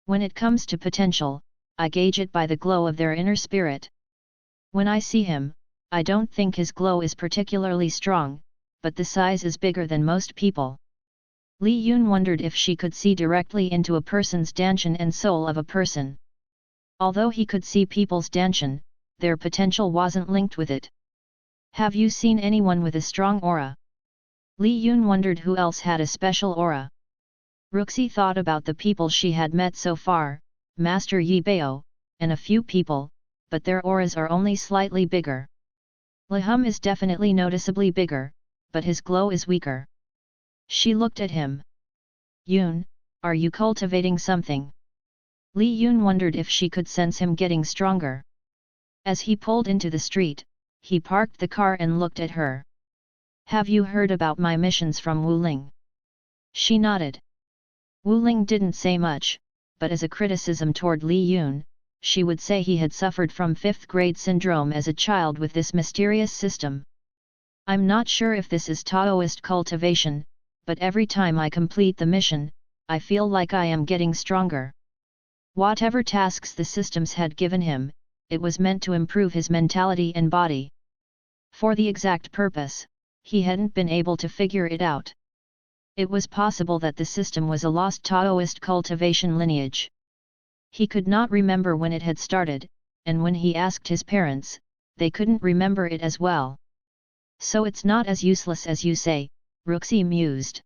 When it comes to potential, I gauge it by the glow of their inner spirit. When I see him, I don't think his glow is particularly strong, but the size is bigger than most people. Li Yun wondered if she could see directly into a person's danshan and soul of a person. Although he could see people's danshan, their potential wasn't linked with it. Have you seen anyone with a strong aura? Li Yun wondered who else had a special aura. Ruxi thought about the people she had met so far, Master Yi Bao, and a few people, but their auras are only slightly bigger. Lahum is definitely noticeably bigger, but his glow is weaker. She looked at him. Yun, are you cultivating something? Li Yun wondered if she could sense him getting stronger. As he pulled into the street, he parked the car and looked at her. Have you heard about my missions from Wu Ling? She nodded. Wu Ling didn't say much, but as a criticism toward Li Yun, she would say he had suffered from 5th grade syndrome as a child with this mysterious system. I'm not sure if this is Taoist cultivation, but every time I complete the mission, I feel like I am getting stronger. Whatever tasks the systems had given him, it was meant to improve his mentality and body. For the exact purpose, he hadn't been able to figure it out. It was possible that the system was a lost Taoist cultivation lineage. He could not remember when it had started, and when he asked his parents, they couldn't remember it as well. So it's not as useless as you say, Ruxi mused.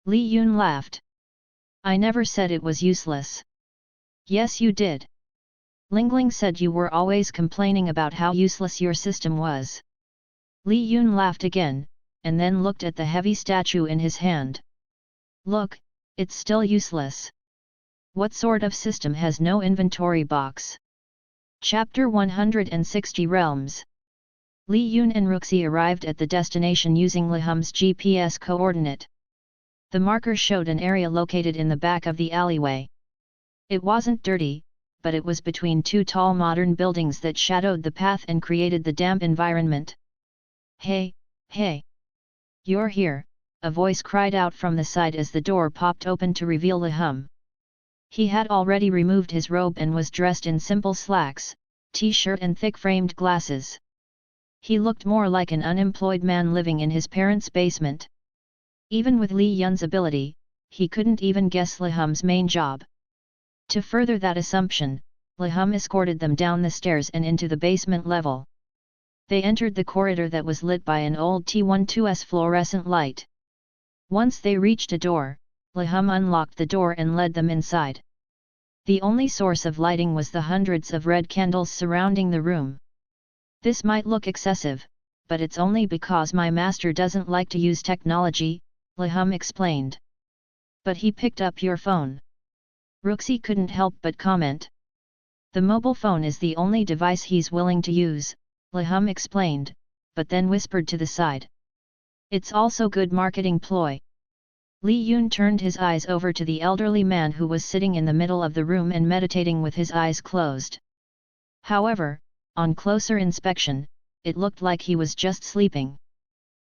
Li Yun laughed. I never said it was useless. Yes you did. Lingling said you were always complaining about how useless your system was. Li Yun laughed again, and then looked at the heavy statue in his hand. Look, it's still useless. What sort of system has no inventory box? Chapter 160 Realms. Li Yun and Ruxi arrived at the destination using Lahum's GPS coordinate. The marker showed an area located in the back of the alleyway. It wasn't dirty, but it was between two tall modern buildings that shadowed the path and created the damp environment. Hey! You're here, a voice cried out from the side as the door popped open to reveal Lahum. He had already removed his robe and was dressed in simple slacks, t-shirt and thick-framed glasses. He looked more like an unemployed man living in his parents' basement. Even with Li Yun's ability, he couldn't even guess Lahum's main job. To further that assumption, Lahum escorted them down the stairs and into the basement level. They entered the corridor that was lit by an old T12's fluorescent light. Once they reached a door, Lahum unlocked the door and led them inside. The only source of lighting was the hundreds of red candles surrounding the room. This might look excessive, but it's only because my master doesn't like to use technology, Lahum explained. But he picked up your phone. Ruxi couldn't help but comment. The mobile phone is the only device he's willing to use, Lahum explained, but then whispered to the side. It's also good marketing ploy. Li Yun turned his eyes over to the elderly man who was sitting in the middle of the room and meditating with his eyes closed. However, on closer inspection, it looked like he was just sleeping.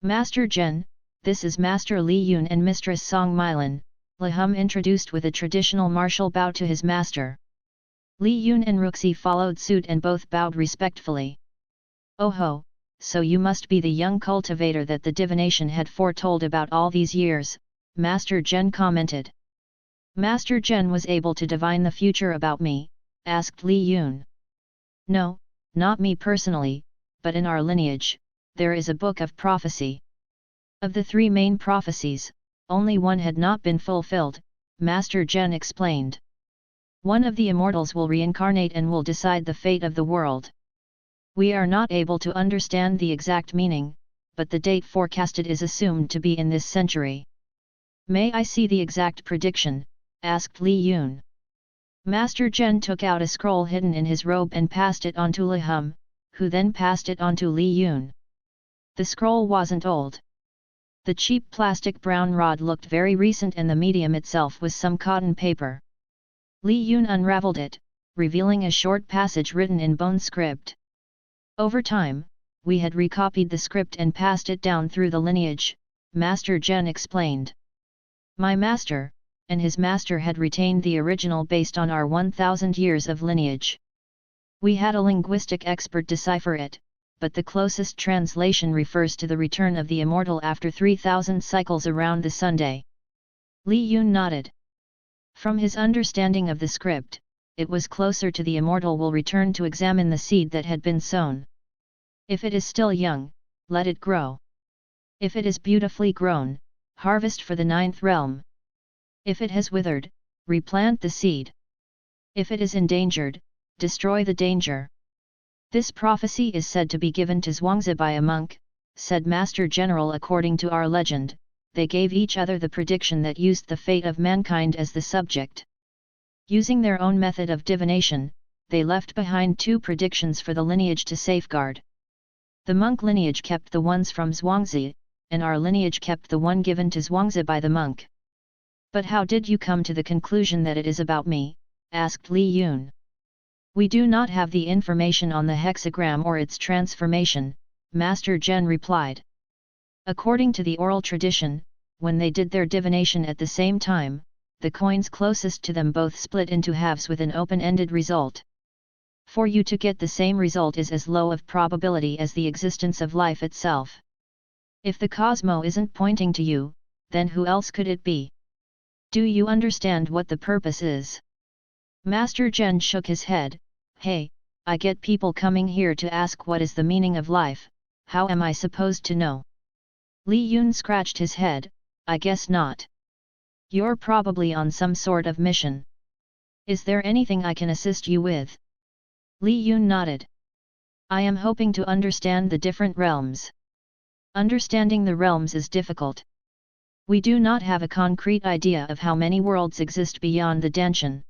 Master Zhen, this is Master Li Yun and Mistress Song Milan, Li Hum introduced with a traditional martial bow to his master. Li Yun and Ruxi followed suit and both bowed respectfully. Oh ho, so you must be the young cultivator that the divination had foretold about all these years, Master Zhen commented. Master Zhen was able to divine the future about me, asked Li Yun. No, not me personally, but in our lineage, there is a book of prophecy. Of the 3 main prophecies, only one had not been fulfilled, Master Zhen explained. One of the immortals will reincarnate and will decide the fate of the world. We are not able to understand the exact meaning, but the date forecasted is assumed to be in this century. May I see the exact prediction? Asked Li Yun. Master Zhen took out a scroll hidden in his robe and passed it on to Li Hum, who then passed it on to Li Yun. The scroll wasn't old. The cheap plastic brown rod looked very recent and the medium itself was some cotton paper. Li Yun unraveled it, revealing a short passage written in bone script. Over time, we had recopied the script and passed it down through the lineage, Master Zhen explained. My master, and his master had retained the original based on our 1000 years of lineage. We had a linguistic expert decipher it, but the closest translation refers to the return of the immortal after 3000 cycles around the Sunday. Li Yun nodded. From his understanding of the script, it was closer to the immortal will return to examine the seed that had been sown. If it is still young, let it grow. If it is beautifully grown, harvest for the 9th realm. If it has withered, replant the seed. If it is endangered, destroy the danger. This prophecy is said to be given to Zhuangzi by a monk, said Master General. According to our legend, they gave each other the prediction that used the fate of mankind as the subject. Using their own method of divination, they left behind 2 predictions for the lineage to safeguard. The monk lineage kept the ones from Zhuangzi, and our lineage kept the one given to Zhuangzi by the monk. But how did you come to the conclusion that it is about me? Asked Li Yun. We do not have the information on the hexagram or its transformation, Master Zhen replied. According to the oral tradition, when they did their divination at the same time, the coins closest to them both split into halves with an open-ended result. For you to get the same result is as low of probability as the existence of life itself. If the cosmo isn't pointing to you, then who else could it be? Do you understand what the purpose is? Master Zhen shook his head. Hey, I get people coming here to ask what is the meaning of life, how am I supposed to know? Li Yun scratched his head. I guess not. You're probably on some sort of mission. Is there anything I can assist you with? Li Yun nodded. I am hoping to understand the different realms. Understanding the realms is difficult. We do not have a concrete idea of how many worlds exist beyond the Danshan.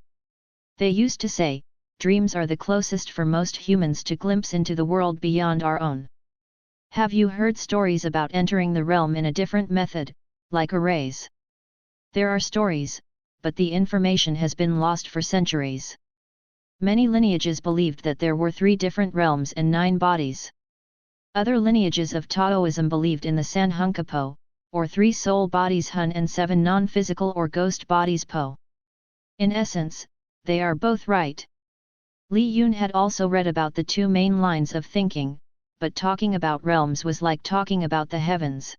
They used to say, dreams are the closest for most humans to glimpse into the world beyond our own. Have you heard stories about entering the realm in a different method, like arrays? There are stories, but the information has been lost for centuries. Many lineages believed that there were 3 different realms and 9 bodies. Other lineages of Taoism believed in the San Hunkapo, or 3 soul bodies Hun and 7 non-physical or ghost bodies Po. In essence, they are both right. Li Yun had also read about the 2 main lines of thinking, but talking about realms was like talking about the heavens.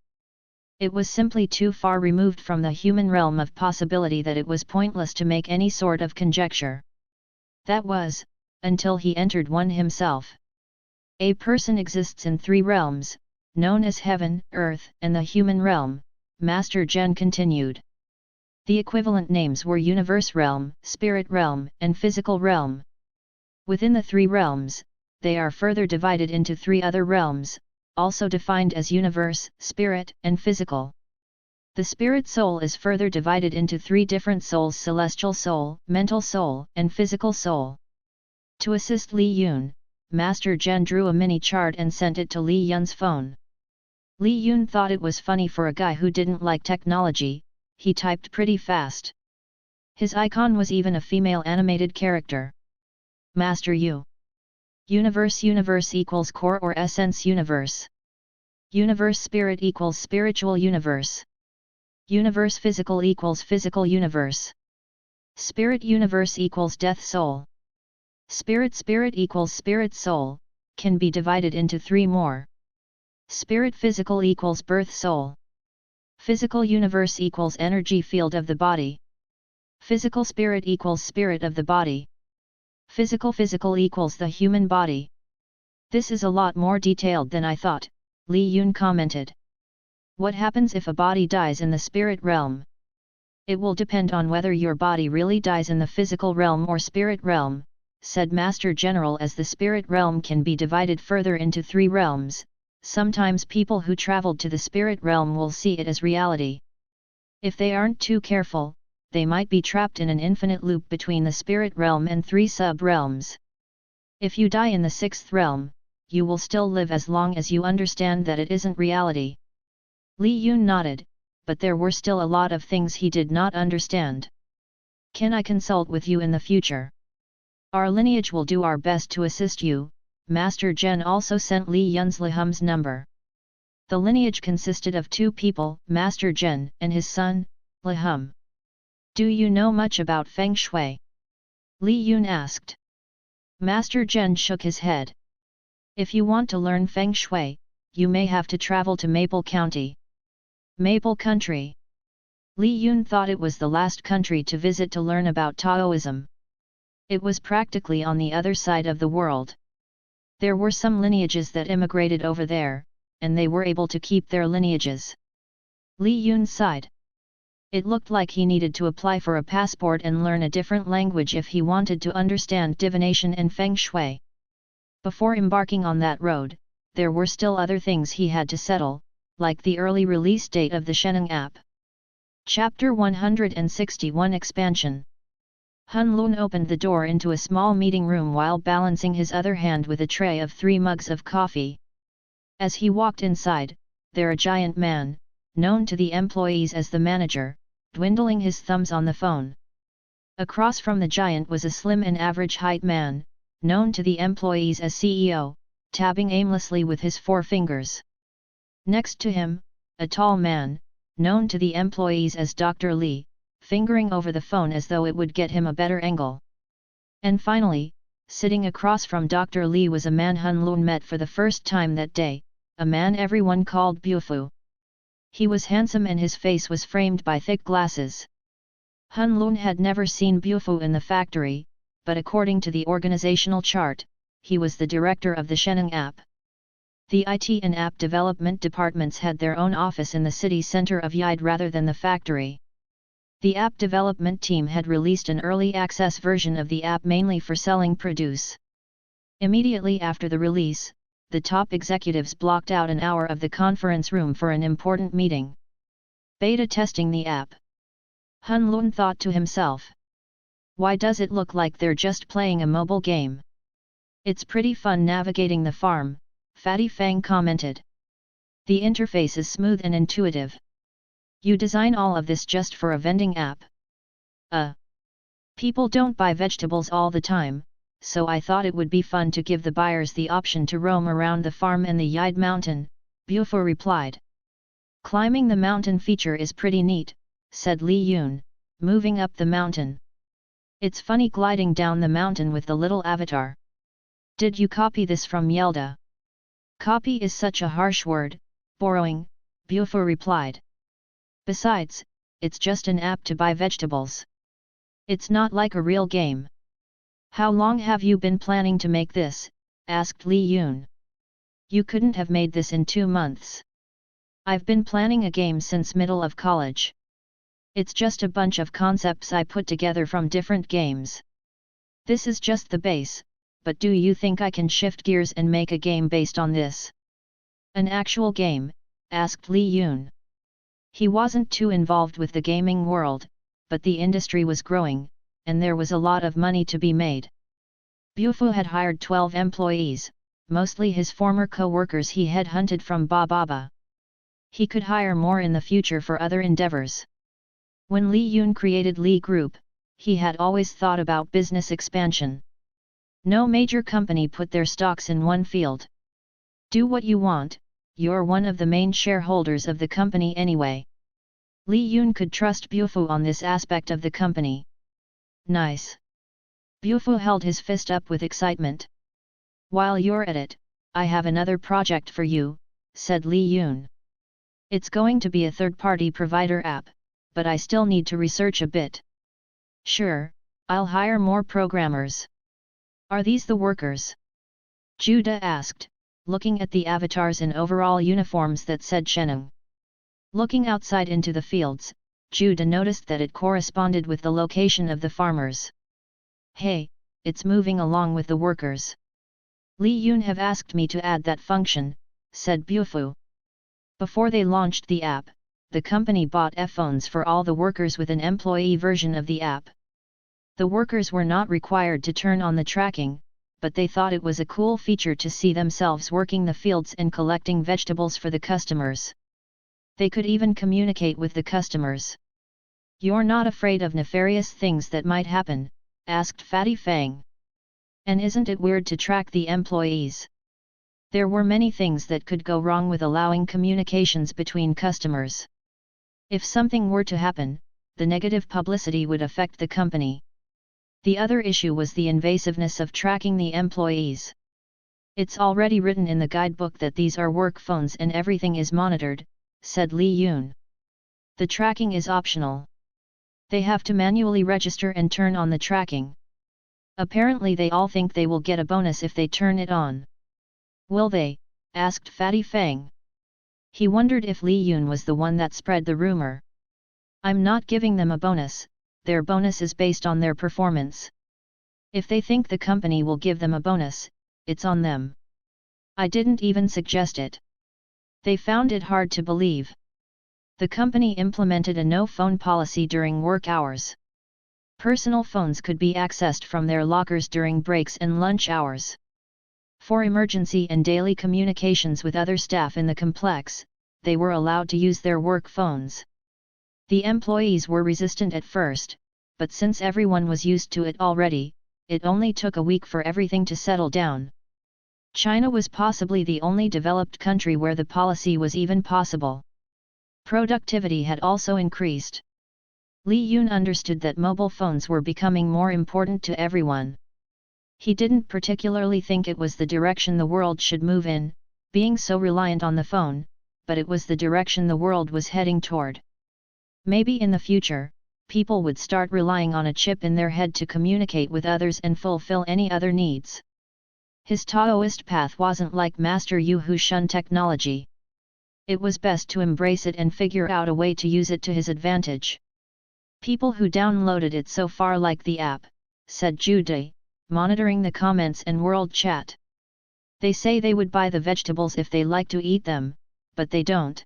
It was simply too far removed from the human realm of possibility that it was pointless to make any sort of conjecture. That was, until he entered one himself. A person exists in 3 realms, known as heaven, earth, and the human realm, Master Zhen continued. The equivalent names were universe realm, spirit realm, and physical realm. Within the 3 realms, they are further divided into 3 other realms, also defined as universe, spirit, and physical. The spirit soul is further divided into 3 different souls: celestial soul, mental soul, and physical soul. To assist Li Yun, Master Jen drew a mini chart and sent it to Li Yun's phone. Li Yun thought it was funny for a guy who didn't like technology. He typed pretty fast. His icon was even a female animated character. Master U. Universe equals core or essence universe. Universe spirit equals spiritual universe. Universe physical equals physical universe. Spirit universe equals death soul. Spirit equals spirit soul, can be divided into three more. Spirit physical equals birth soul. Physical universe equals energy field of the body. Physical spirit equals spirit of the body. Physical equals the human body. This is a lot more detailed than I thought, Li Yun commented. What happens if a body dies in the spirit realm? It will depend on whether your body really dies in the physical realm or spirit realm, said Master General. As the spirit realm can be divided further into three realms, sometimes people who traveled to the spirit realm will see it as reality. If they aren't too careful, they might be trapped in an infinite loop between the spirit realm and three sub-realms. If you die in the sixth realm, you will still live as long as you understand that it isn't reality. Li Yun nodded, but there were still a lot of things he did not understand. Can I consult with you in the future? Our lineage will do our best to assist you. Master Jen also sent Li Yun's Lahum's number. The lineage consisted of two people, Master Jen and his son, Lahum. Do you know much about Feng Shui? Li Yun asked. Master Jen shook his head. If you want to learn Feng Shui, you may have to travel to Maple County. Maple Country. Li Yun thought it was the last country to visit to learn about Taoism. It was practically on the other side of the world. There were some lineages that immigrated over there, and they were able to keep their lineages. Li Yun sighed. It looked like he needed to apply for a passport and learn a different language if he wanted to understand divination and Feng Shui. Before embarking on that road, there were still other things he had to settle, like the early release date of the Sheneng app. Chapter 161 Expansion. Hun Lun opened the door into a small meeting room while balancing his other hand with a tray of 3 mugs of coffee. As he walked inside, there a giant man, known to the employees as the manager, dwindling his thumbs on the phone. Across from the giant was a slim and average height man, known to the employees as CEO, tabbing aimlessly with his 4 fingers. Next to him, a tall man, known to the employees as Dr. Li, fingering over the phone as though it would get him a better angle. And finally, sitting across from Dr. Li was a man Hun Lun met for the first time that day, a man everyone called Bufu. He was handsome and his face was framed by thick glasses. Hun Lun had never seen Bufu in the factory, but according to the organizational chart, he was the director of the Sheneng app. The IT and app development departments had their own office in the city center of Yide rather than the factory. The app development team had released an early access version of the app mainly for selling produce. Immediately after the release, the top executives blocked out an hour of the conference room for an important meeting. Beta testing the app. Hun Lun thought to himself. Why does it look like they're just playing a mobile game? It's pretty fun navigating the farm, Fatty Fang commented. The interface is smooth and intuitive. You design all of this just for a vending app? People don't buy vegetables all the time, so I thought it would be fun to give the buyers the option to roam around the farm and the Yide mountain, Bufu replied. Climbing the mountain feature is pretty neat, said Li Yun, moving up the mountain. It's funny gliding down the mountain with the little avatar. Did you copy this from Yelda? Copy is such a harsh word, borrowing, Bufu replied. Besides, it's just an app to buy vegetables. It's not like a real game. How long have you been planning to make this? Asked Li Yun. You couldn't have made this in 2 months. I've been planning a game since middle of college. It's just a bunch of concepts I put together from different games. This is just the base, but do you think I can shift gears and make a game based on this? An actual game? Asked Li Yun. He wasn't too involved with the gaming world, but the industry was growing, and there was a lot of money to be made. Bufu had hired 12 employees, mostly his former co-workers he had hunted from Bababa. He could hire more in the future for other endeavors. When Li Yun created Li Group, he had always thought about business expansion. No major company put their stocks in one field. Do what you want, you're one of the main shareholders of the company anyway. Li Yun could trust Bufu on this aspect of the company. Nice. Bufu held his fist up with excitement. While you're at it, I have another project for you, said Li Yun. It's going to be a third-party provider app, but I still need to research a bit. Sure, I'll hire more programmers. Are these the workers? Judah asked, looking at the avatars in overall uniforms that said Sheneng. Looking outside into the fields, Judah noticed that it corresponded with the location of the farmers. Hey, it's moving along with the workers. Li Yun have asked me to add that function, said Bufu. Before they launched the app, the company bought phones for all the workers with an employee version of the app. The workers were not required to turn on the tracking, but they thought it was a cool feature to see themselves working the fields and collecting vegetables for the customers. They could even communicate with the customers. You're not afraid of nefarious things that might happen? Asked Fatty Fang. And isn't it weird to track the employees? There were many things that could go wrong with allowing communications between customers. If something were to happen, the negative publicity would affect the company. The other issue was the invasiveness of tracking the employees. It's already written in the guidebook that these are work phones and everything is monitored, said Li Yun. The tracking is optional. They have to manually register and turn on the tracking. Apparently they all think they will get a bonus if they turn it on. Will they? Asked Fatty Fang. He wondered if Li Yun was the one that spread the rumor. I'm not giving them a bonus, their bonus is based on their performance. If they think the company will give them a bonus, it's on them. I didn't even suggest it. They found it hard to believe. The company implemented a no-phone policy during work hours. Personal phones could be accessed from their lockers during breaks and lunch hours. For emergency and daily communications with other staff in the complex, they were allowed to use their work phones. The employees were resistant at first, but since everyone was used to it already, it only took a week for everything to settle down. China was possibly the only developed country where the policy was even possible. Productivity had also increased. Li Yun understood that mobile phones were becoming more important to everyone. He didn't particularly think it was the direction the world should move in, being so reliant on the phone, but it was the direction the world was heading toward. Maybe in the future, people would start relying on a chip in their head to communicate with others and fulfill any other needs. His Taoist path wasn't like Master Yu who shunned technology. It was best to embrace it and figure out a way to use it to his advantage. People who downloaded it so far like the app, said Judy, monitoring the comments and world chat. They say they would buy the vegetables if they like to eat them, but they don't.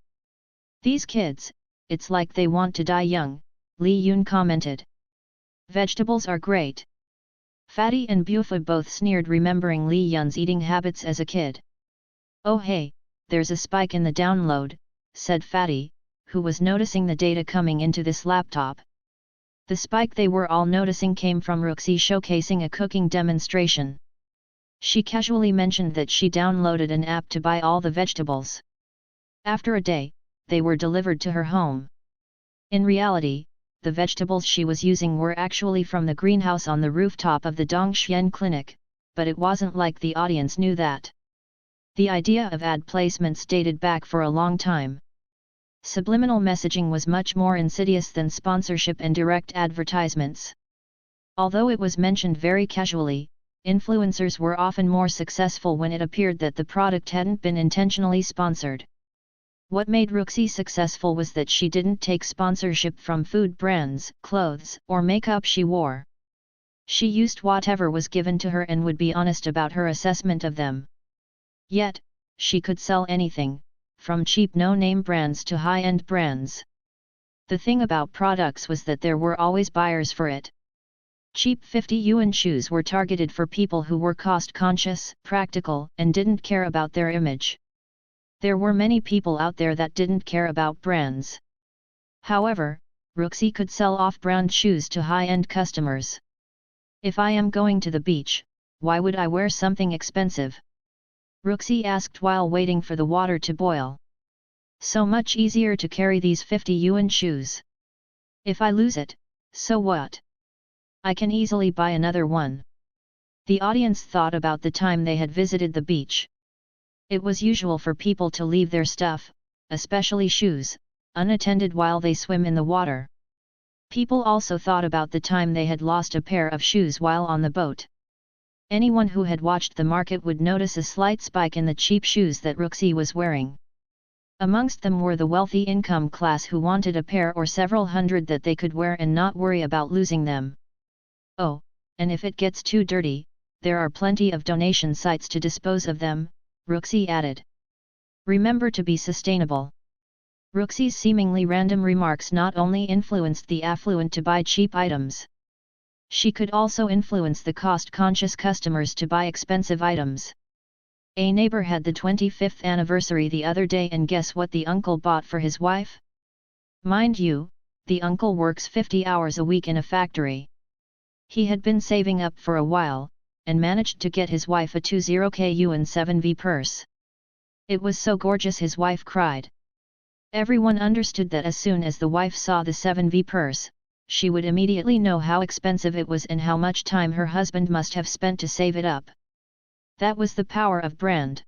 These kids, it's like they want to die young, Li Yun commented. Vegetables are great. Fatty and Bufa both sneered remembering Li Yun's eating habits as a kid. Oh hey, there's a spike in the download, said Fatty, who was noticing the data coming into this laptop. The spike they were all noticing came from Roxy showcasing a cooking demonstration. She casually mentioned that she downloaded an app to buy all the vegetables. After a day, they were delivered to her home. In reality, the vegetables she was using were actually from the greenhouse on the rooftop of the Dongxian clinic, but it wasn't like the audience knew that. The idea of ad placements dated back for a long time. Subliminal messaging was much more insidious than sponsorship and direct advertisements. Although it was mentioned very casually, influencers were often more successful when it appeared that the product hadn't been intentionally sponsored. What made Roxy successful was that she didn't take sponsorship from food brands, clothes, or makeup she wore. She used whatever was given to her and would be honest about her assessment of them. Yet, she could sell anything, from cheap no-name brands to high-end brands. The thing about products was that there were always buyers for it. Cheap 50 yuan shoes were targeted for people who were cost-conscious, practical, and didn't care about their image. There were many people out there that didn't care about brands. However, Ruxi could sell off-brand shoes to high-end customers. If I am going to the beach, why would I wear something expensive? Ruxi asked while waiting for the water to boil. So much easier to carry these 50 yuan shoes. If I lose it, so what? I can easily buy another one. The audience thought about the time they had visited the beach. It was usual for people to leave their stuff, especially shoes, unattended while they swim in the water. People also thought about the time they had lost a pair of shoes while on the boat. Anyone who had watched the market would notice a slight spike in the cheap shoes that Ruxi was wearing. Amongst them were the wealthy income class who wanted a pair or several hundred that they could wear and not worry about losing them. Oh, and if it gets too dirty, there are plenty of donation sites to dispose of them, Ruxi added. Remember to be sustainable. Ruxi's seemingly random remarks not only influenced the affluent to buy cheap items. She could also influence the cost-conscious customers to buy expensive items. A neighbor had the 25th anniversary the other day, and guess what the uncle bought for his wife? Mind you, the uncle works 50 hours a week in a factory. He had been saving up for a while, and managed to get his wife a 20k yuan 7V purse. It was so gorgeous his wife cried. Everyone understood that as soon as the wife saw the 7V purse, she would immediately know how expensive it was and how much time her husband must have spent to save it up. That was the power of brand.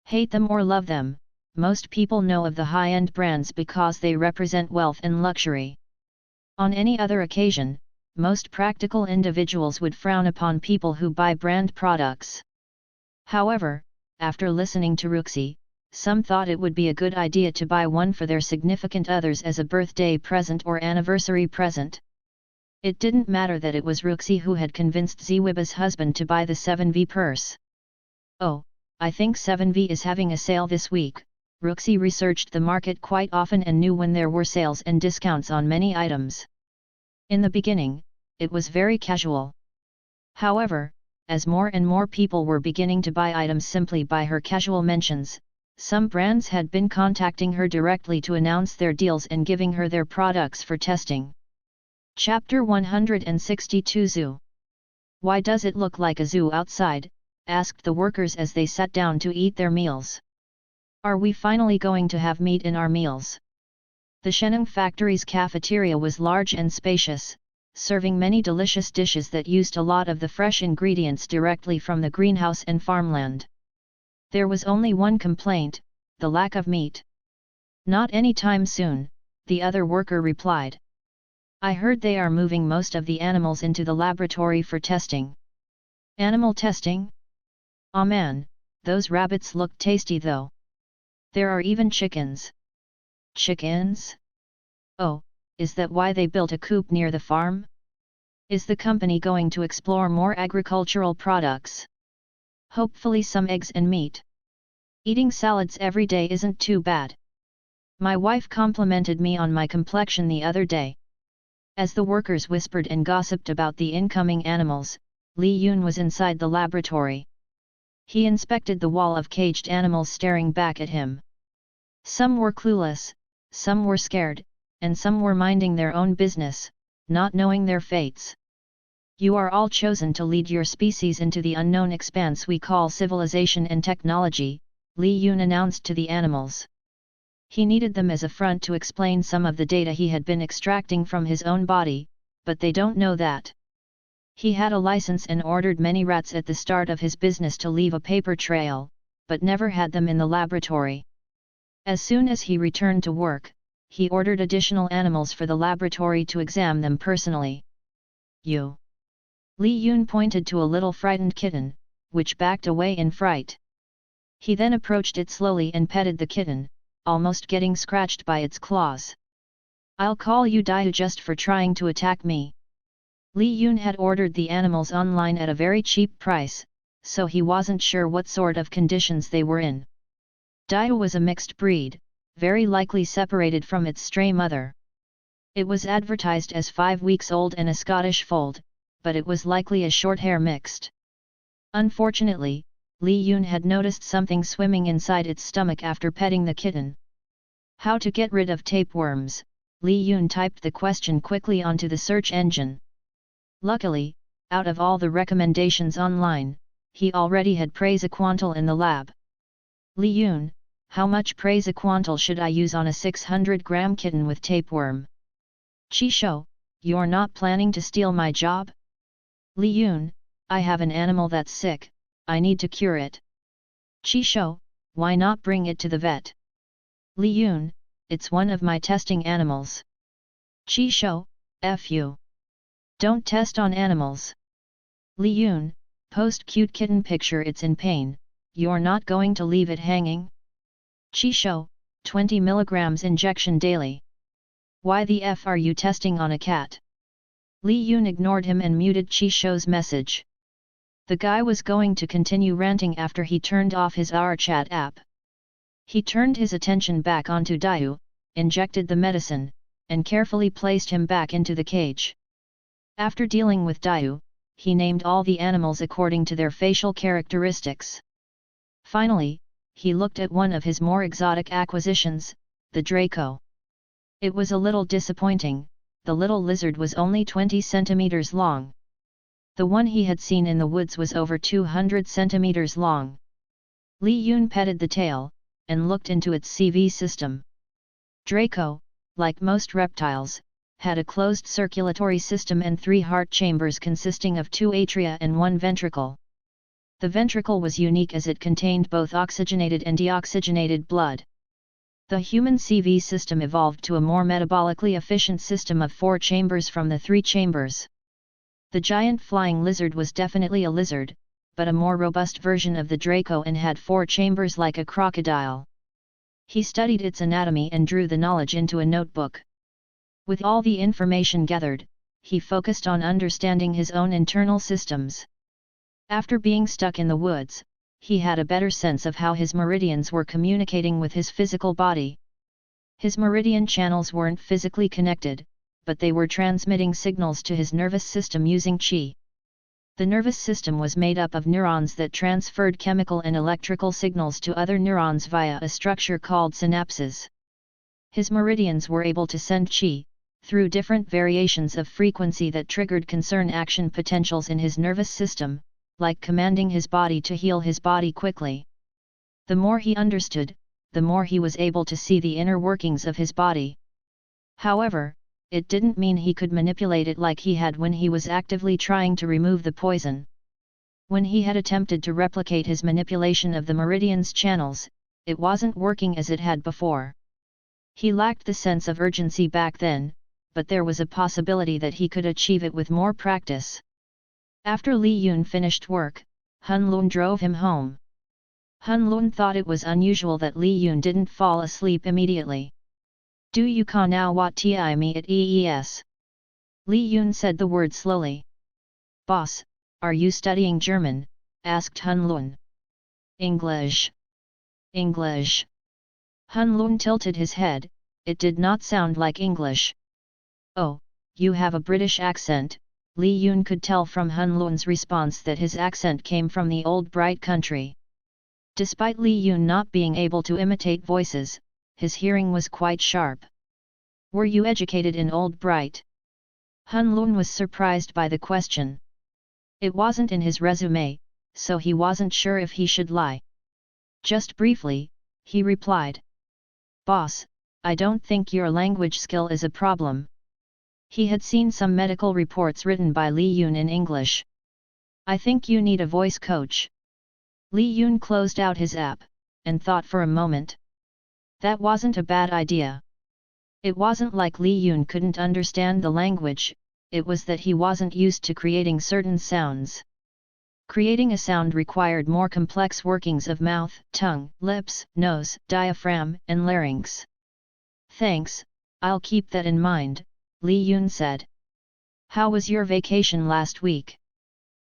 Hate them or love them, most people know of the high-end brands because they represent wealth and luxury. On any other occasion, most practical individuals would frown upon people who buy brand products. However, after listening to Ruxi, some thought it would be a good idea to buy one for their significant others as a birthday present or anniversary present. It didn't matter that it was Ruxi who had convinced Zwiba's husband to buy the 7V purse. Oh, I think 7V is having a sale this week. Ruxi researched the market quite often and knew when there were sales and discounts on many items. In the beginning, it was very casual. However, as more and more people were beginning to buy items simply by her casual mentions, some brands had been contacting her directly to announce their deals and giving her their products for testing. Chapter 162 Zoo. Why does it look like a zoo outside? Asked the workers as they sat down to eat their meals. Are we finally going to have meat in our meals? The Sheneng factory's cafeteria was large and spacious, serving many delicious dishes that used a lot of the fresh ingredients directly from the greenhouse and farmland. There was only one complaint, the lack of meat. Not any time soon, the other worker replied. I heard they are moving most of the animals into the laboratory for testing. Animal testing? Oh man, those rabbits look tasty though. There are even chickens. Chickens? Oh, is that why they built a coop near the farm? Is the company going to explore more agricultural products? Hopefully some eggs and meat. Eating salads every day isn't too bad. My wife complimented me on my complexion the other day. As the workers whispered and gossiped about the incoming animals, Li Yun was inside the laboratory. He inspected the wall of caged animals staring back at him. Some were clueless, some were scared, and some were minding their own business, not knowing their fates. You are all chosen to lead your species into the unknown expanse we call civilization and technology, Li Yun announced to the animals. He needed them as a front to explain some of the data he had been extracting from his own body, but they don't know that. He had a license and ordered many rats at the start of his business to leave a paper trail, but never had them in the laboratory. As soon as he returned to work, he ordered additional animals for the laboratory to examine them personally. You. Li Yun pointed to a little frightened kitten, which backed away in fright. He then approached it slowly and petted the kitten, almost getting scratched by its claws. I'll call you Daiyu just for trying to attack me. Li Yun had ordered the animals online at a very cheap price, so he wasn't sure what sort of conditions they were in. Daiyu was a mixed breed, very likely separated from its stray mother. It was advertised as 5 weeks old and a Scottish fold, but it was likely a short hair mixed. Unfortunately, Li Yun had noticed something swimming inside its stomach after petting the kitten. How to get rid of tapeworms? Li Yun typed the question quickly onto the search engine. Luckily, out of all the recommendations online, he already had praziquantel in the lab. Li Yun, how much praziquantel should I use on a 600-gram kitten with tapeworm? Qishou, you're not planning to steal my job? Li Yun, I have an animal that's sick, I need to cure it. Qishou, why not bring it to the vet? Li Yun, it's one of my testing animals. Qishou, F you. Don't test on animals. Li Yun, post cute kitten picture, it's in pain, you're not going to leave it hanging? Qishou, 20 mg injection daily. Why the F are you testing on a cat? Li Yun ignored him and muted Qishou's message. The guy was going to continue ranting after he turned off his chat app. He turned his attention back onto Diu, injected the medicine, and carefully placed him back into the cage. After dealing with Diu, he named all the animals according to their facial characteristics. Finally, he looked at one of his more exotic acquisitions, the Draco. It was a little disappointing, the little lizard was only 20 centimeters long. The one he had seen in the woods was over 200 centimeters long. Li Yun petted the tail, and looked into its CV system. Draco, like most reptiles, had a closed circulatory system and 3 heart chambers consisting of 2 atria and 1 ventricle. The ventricle was unique as it contained both oxygenated and deoxygenated blood. The human CV system evolved to a more metabolically efficient system of 4 chambers from the 3 chambers. The giant flying lizard was definitely a lizard, but a more robust version of the Draco and had 4 chambers like a crocodile. He studied its anatomy and drew the knowledge into a notebook. With all the information gathered, he focused on understanding his own internal systems. After being stuck in the woods, he had a better sense of how his meridians were communicating with his physical body. His meridian channels weren't physically connected, but they were transmitting signals to his nervous system using qi. The nervous system was made up of neurons that transferred chemical and electrical signals to other neurons via a structure called synapses. His meridians were able to send qi, through different variations of frequency that triggered concern action potentials in his nervous system, like commanding his body to heal his body quickly. The more he understood, the more he was able to see the inner workings of his body. However, it didn't mean he could manipulate it like he had when he was actively trying to remove the poison. When he had attempted to replicate his manipulation of the meridian's channels, it wasn't working as it had before. He lacked the sense of urgency back then, but there was a possibility that he could achieve it with more practice. After Li Yun finished work, Hun Lun drove him home. Hun Lun thought it was unusual that Li Yun didn't fall asleep immediately. Do you ka now wat ti me at ees? Li Yun said the word slowly. Boss, are you studying German? Asked Hun Lun. English. English. Hun Lun tilted his head, it did not sound like English. Oh, you have a British accent. Li Yun could tell from Hun Lun's response that his accent came from the old bright country. Despite Li Yun not being able to imitate voices, his hearing was quite sharp. Were you educated in Old Bright? Hun Lun was surprised by the question. It wasn't in his resume, so he wasn't sure if he should lie. Just briefly, he replied. Boss, I don't think your language skill is a problem. He had seen some medical reports written by Li Yun in English. I think you need a voice coach. Li Yun closed out his app, and thought for a moment. That wasn't a bad idea. It wasn't like Li Yun couldn't understand the language, it was that he wasn't used to creating certain sounds. Creating a sound required more complex workings of mouth, tongue, lips, nose, diaphragm, and larynx. Thanks, I'll keep that in mind, Li Yun said. How was your vacation last week?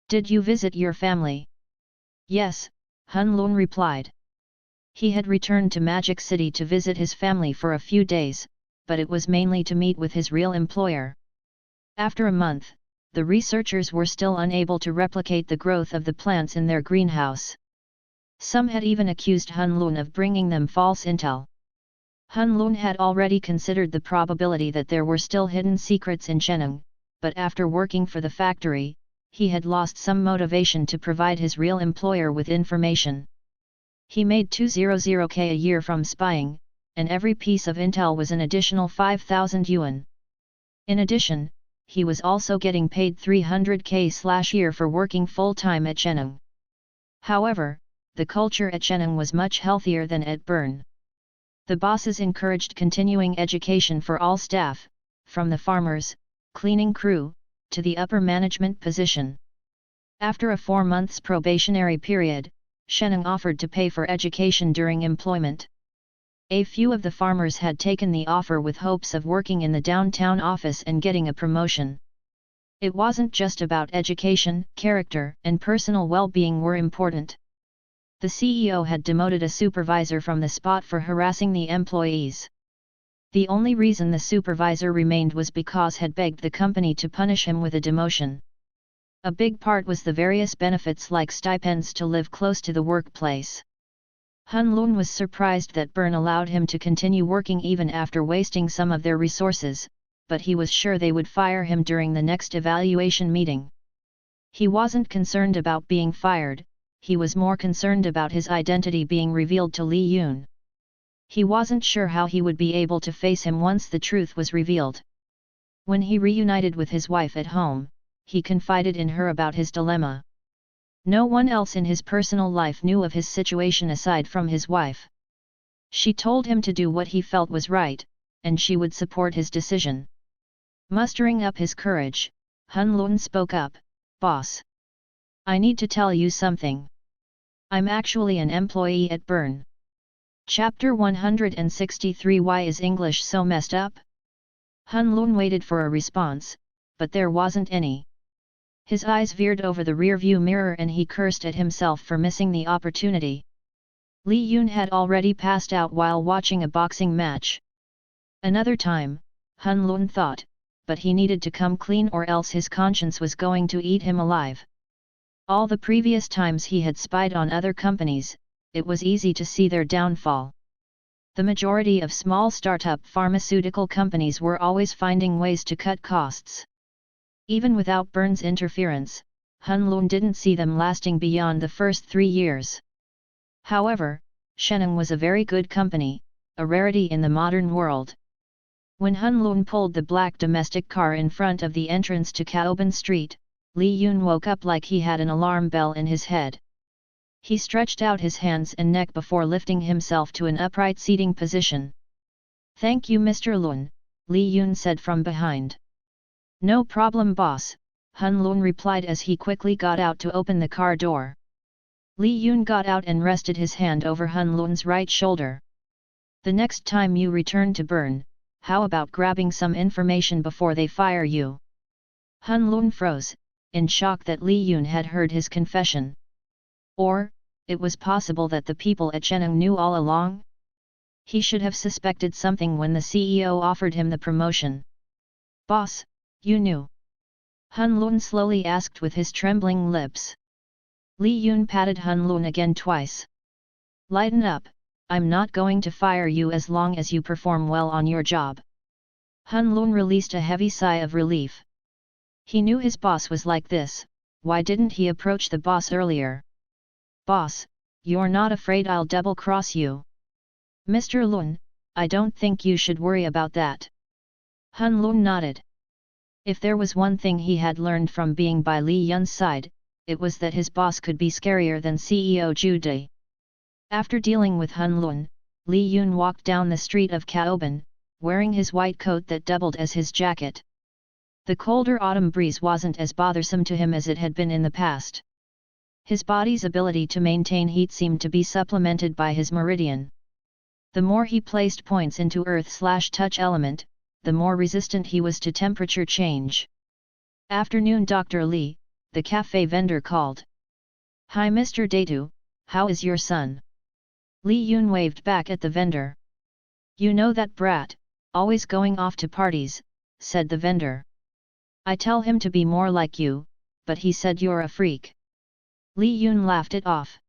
Did you visit your family? Yes, Hun Lun replied. He had returned to Magic City to visit his family for a few days, but it was mainly to meet with his real employer. After a month, the researchers were still unable to replicate the growth of the plants in their greenhouse. Some had even accused Hun Lun of bringing them false intel. Hun Lun had already considered the probability that there were still hidden secrets in Chennang, but after working for the factory, he had lost some motivation to provide his real employer with information. He made 200k a year from spying, and every piece of intel was an additional 5,000 yuan. In addition, he was also getting paid 300k/year for working full-time at Chennang. However, the culture at Chennang was much healthier than at Bern. The bosses encouraged continuing education for all staff, from the farmers, cleaning crew, to the upper management position. After a 4 months probationary period, Chennang offered to pay for education during employment. A few of the farmers had taken the offer with hopes of working in the downtown office and getting a promotion. It wasn't just about education, character, and personal well-being were important. The CEO had demoted a supervisor from the spot for harassing the employees. The only reason the supervisor remained was because had begged the company to punish him with a demotion. A big part was the various benefits like stipends to live close to the workplace. Hun Lun was surprised that Bern allowed him to continue working even after wasting some of their resources, but he was sure they would fire him during the next evaluation meeting. He wasn't concerned about being fired, he was more concerned about his identity being revealed to Li Yun. He wasn't sure how he would be able to face him once the truth was revealed. When he reunited with his wife at home, he confided in her about his dilemma. No one else in his personal life knew of his situation aside from his wife. She told him to do what he felt was right, and she would support his decision. Mustering up his courage, Hun Lun spoke up, "Boss, I need to tell you something. I'm actually an employee at Bern." Chapter 163 Why is English so messed up? Hun Lun waited for a response, but there wasn't any. His eyes veered over the rear-view mirror and he cursed at himself for missing the opportunity. Li Yun had already passed out while watching a boxing match. Another time, Hun Lun thought, but he needed to come clean or else his conscience was going to eat him alive. All the previous times he had spied on other companies, it was easy to see their downfall. The majority of small startup pharmaceutical companies were always finding ways to cut costs. Even without Bern's interference, Hun Lun didn't see them lasting beyond the first 3 years. However, Chennang was a very good company, a rarity in the modern world. When Hun Lun pulled the black domestic car in front of the entrance to Kaoban Street, Li Yun woke up like he had an alarm bell in his head. He stretched out his hands and neck before lifting himself to an upright seating position. "Thank you, Mr. Lun," Li Yun said from behind. "No problem, boss," Hun Lun replied as he quickly got out to open the car door. Li Yun got out and rested his hand over Hun Lun's right shoulder. "The next time you return to Bern, how about grabbing some information before they fire you?" Hun Lun froze, in shock that Li Yun had heard his confession. Or, it was possible that the people at Chennang knew all along? He should have suspected something when the CEO offered him the promotion. "Boss, you knew?" Hun Lun slowly asked with his trembling lips. Li Yun patted Hun Lun again twice. "Lighten up, I'm not going to fire you as long as you perform well on your job." Hun Lun released a heavy sigh of relief. He knew his boss was like this, why didn't he approach the boss earlier? "Boss, you're not afraid I'll double-cross you?" "Mr. Lun, I don't think you should worry about that." Hun Lun nodded. If there was one thing he had learned from being by Li Yun's side, it was that his boss could be scarier than CEO Zhu Dai. After dealing with Hun Lun, Li Yun walked down the street of Kaoban, wearing his white coat that doubled as his jacket. The colder autumn breeze wasn't as bothersome to him as it had been in the past. His body's ability to maintain heat seemed to be supplemented by his meridian. The more he placed points into earth/touch element, the more resistant he was to temperature change. "Afternoon, Dr. Li," the cafe vendor called. "Hi, Mr. Datu, how is your son?" Li Yun waved back at the vendor. "You know that brat, always going off to parties," said the vendor. I tell him to be more like you, but he said you're a freak. Li Yun laughed it off.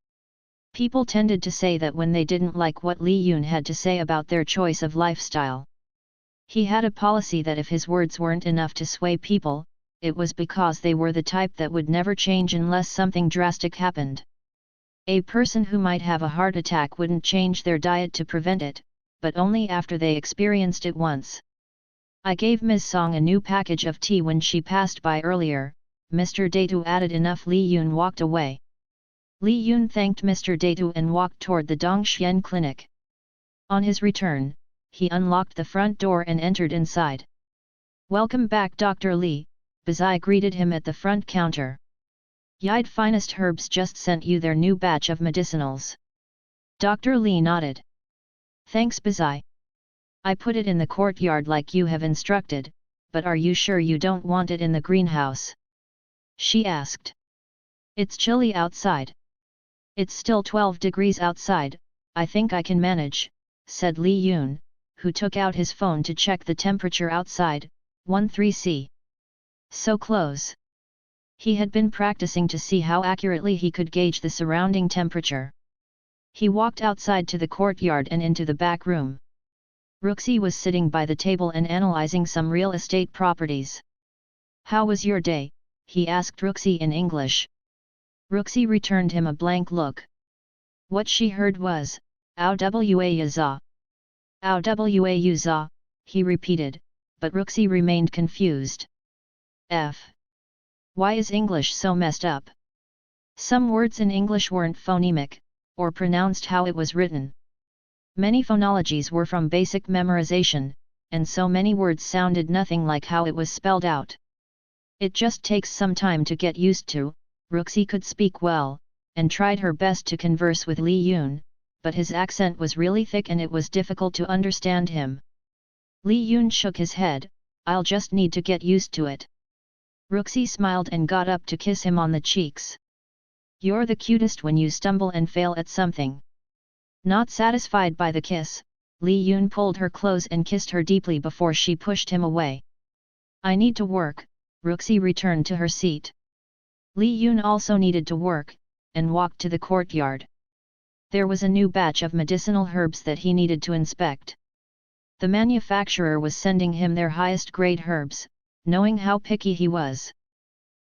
People tended to say that when they didn't like what Li Yun had to say about their choice of lifestyle. He had a policy that if his words weren't enough to sway people, it was because they were the type that would never change unless something drastic happened. A person who might have a heart attack wouldn't change their diet to prevent it, but only after they experienced it once. I gave Ms. Song a new package of tea when she passed by earlier, Mr. Datu added. Enough. Li Yun walked away. Li Yun thanked Mr. Datu and walked toward the Dongxian clinic. On his return, he unlocked the front door and entered inside. Welcome back, Dr. Li, Bazai greeted him at the front counter. Yide Finest Herbs just sent you their new batch of medicinals. Dr. Li nodded. Thanks, Bazai. I put it in the courtyard like you have instructed, but are you sure you don't want it in the greenhouse? She asked. It's chilly outside. It's still 12 degrees outside, I think I can manage, said Li Yun, who took out his phone to check the temperature outside, 13°C. So close. He had been practicing to see how accurately he could gauge the surrounding temperature. He walked outside to the courtyard and into the back room. Ruxi was sitting by the table and analyzing some real estate properties. How was your day? He asked Ruxi in English. Ruxi returned him a blank look. What she heard was, "Ow wa yaza. Ow wa yaza," he repeated, but Ruxi remained confused. Why is English so messed up? Some words in English weren't phonemic, or pronounced how it was written. Many phonologies were from basic memorization, and so many words sounded nothing like how it was spelled out. It just takes some time to get used to. Ruxi could speak well, and tried her best to converse with Li Yun, but his accent was really thick and it was difficult to understand him. Li Yun shook his head, I'll just need to get used to it. Ruxi smiled and got up to kiss him on the cheeks. You're the cutest when you stumble and fail at something. Not satisfied by the kiss, Li Yun pulled her close and kissed her deeply before she pushed him away. I need to work, Ruxi returned to her seat. Li Yun also needed to work, and walked to the courtyard. There was a new batch of medicinal herbs that he needed to inspect. The manufacturer was sending him their highest grade herbs, knowing how picky he was.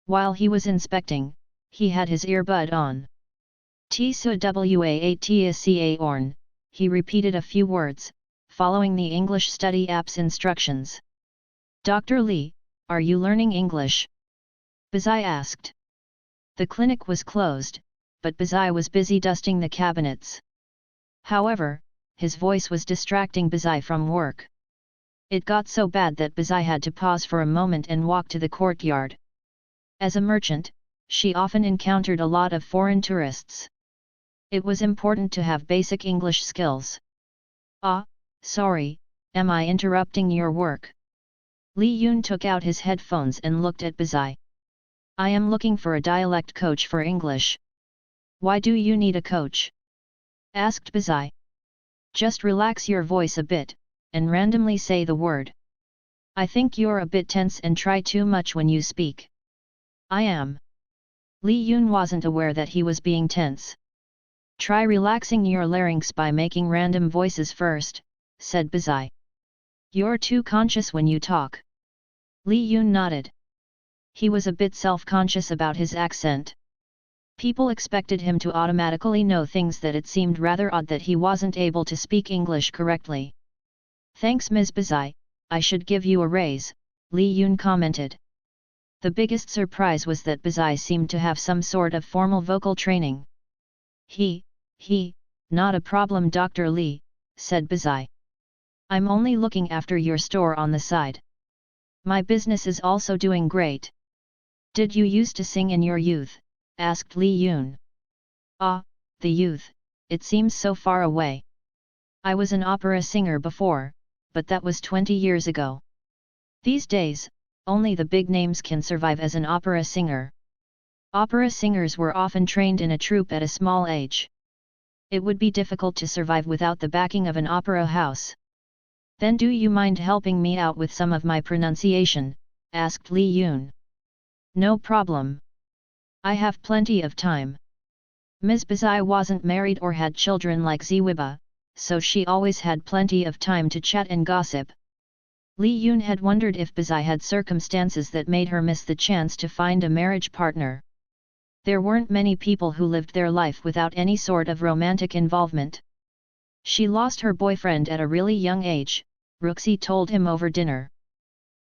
While he was inspecting, he had his earbud on. Tsa Waatca orn, he repeated a few words, following the English study app's instructions. Dr. Li, are you learning English? Bazai asked. The clinic was closed, but Bazai was busy dusting the cabinets. However, his voice was distracting Bazai from work. It got so bad that Bazai had to pause for a moment and walk to the courtyard. As a merchant, she often encountered a lot of foreign tourists. It was important to have basic English skills. Sorry, am I interrupting your work? Li Yun took out his headphones and looked at Bazai. I am looking for a dialect coach for English. Why do you need a coach? Asked Bazai. Just relax your voice a bit, and randomly say the word. I think you're a bit tense and try too much when you speak. I am. Li Yun wasn't aware that he was being tense. Try relaxing your larynx by making random voices first, said Bazai. You're too conscious when you talk. Li Yun nodded. He was a bit self-conscious about his accent. People expected him to automatically know things that it seemed rather odd that he wasn't able to speak English correctly. Thanks Ms. Bazai, I should give you a raise, Li Yun commented. The biggest surprise was that Bazai seemed to have some sort of formal vocal training. Not a problem Dr. Li, said Bazai. I'm only looking after your store on the side. My business is also doing great. Did you used to sing in your youth? Asked Li Yun. The youth, it seems so far away. I was an opera singer before, but that was 20 years ago. These days, only the big names can survive as an opera singer. Opera singers were often trained in a troupe at a small age. It would be difficult to survive without the backing of an opera house. Then do you mind helping me out with some of my pronunciation? asked Li Yun. No problem. I have plenty of time. Ms. Bazai wasn't married or had children like Ziwiba, so she always had plenty of time to chat and gossip. Li Yun had wondered if Bazai had circumstances that made her miss the chance to find a marriage partner. There weren't many people who lived their life without any sort of romantic involvement. She lost her boyfriend at a really young age, Ruxi told him over dinner.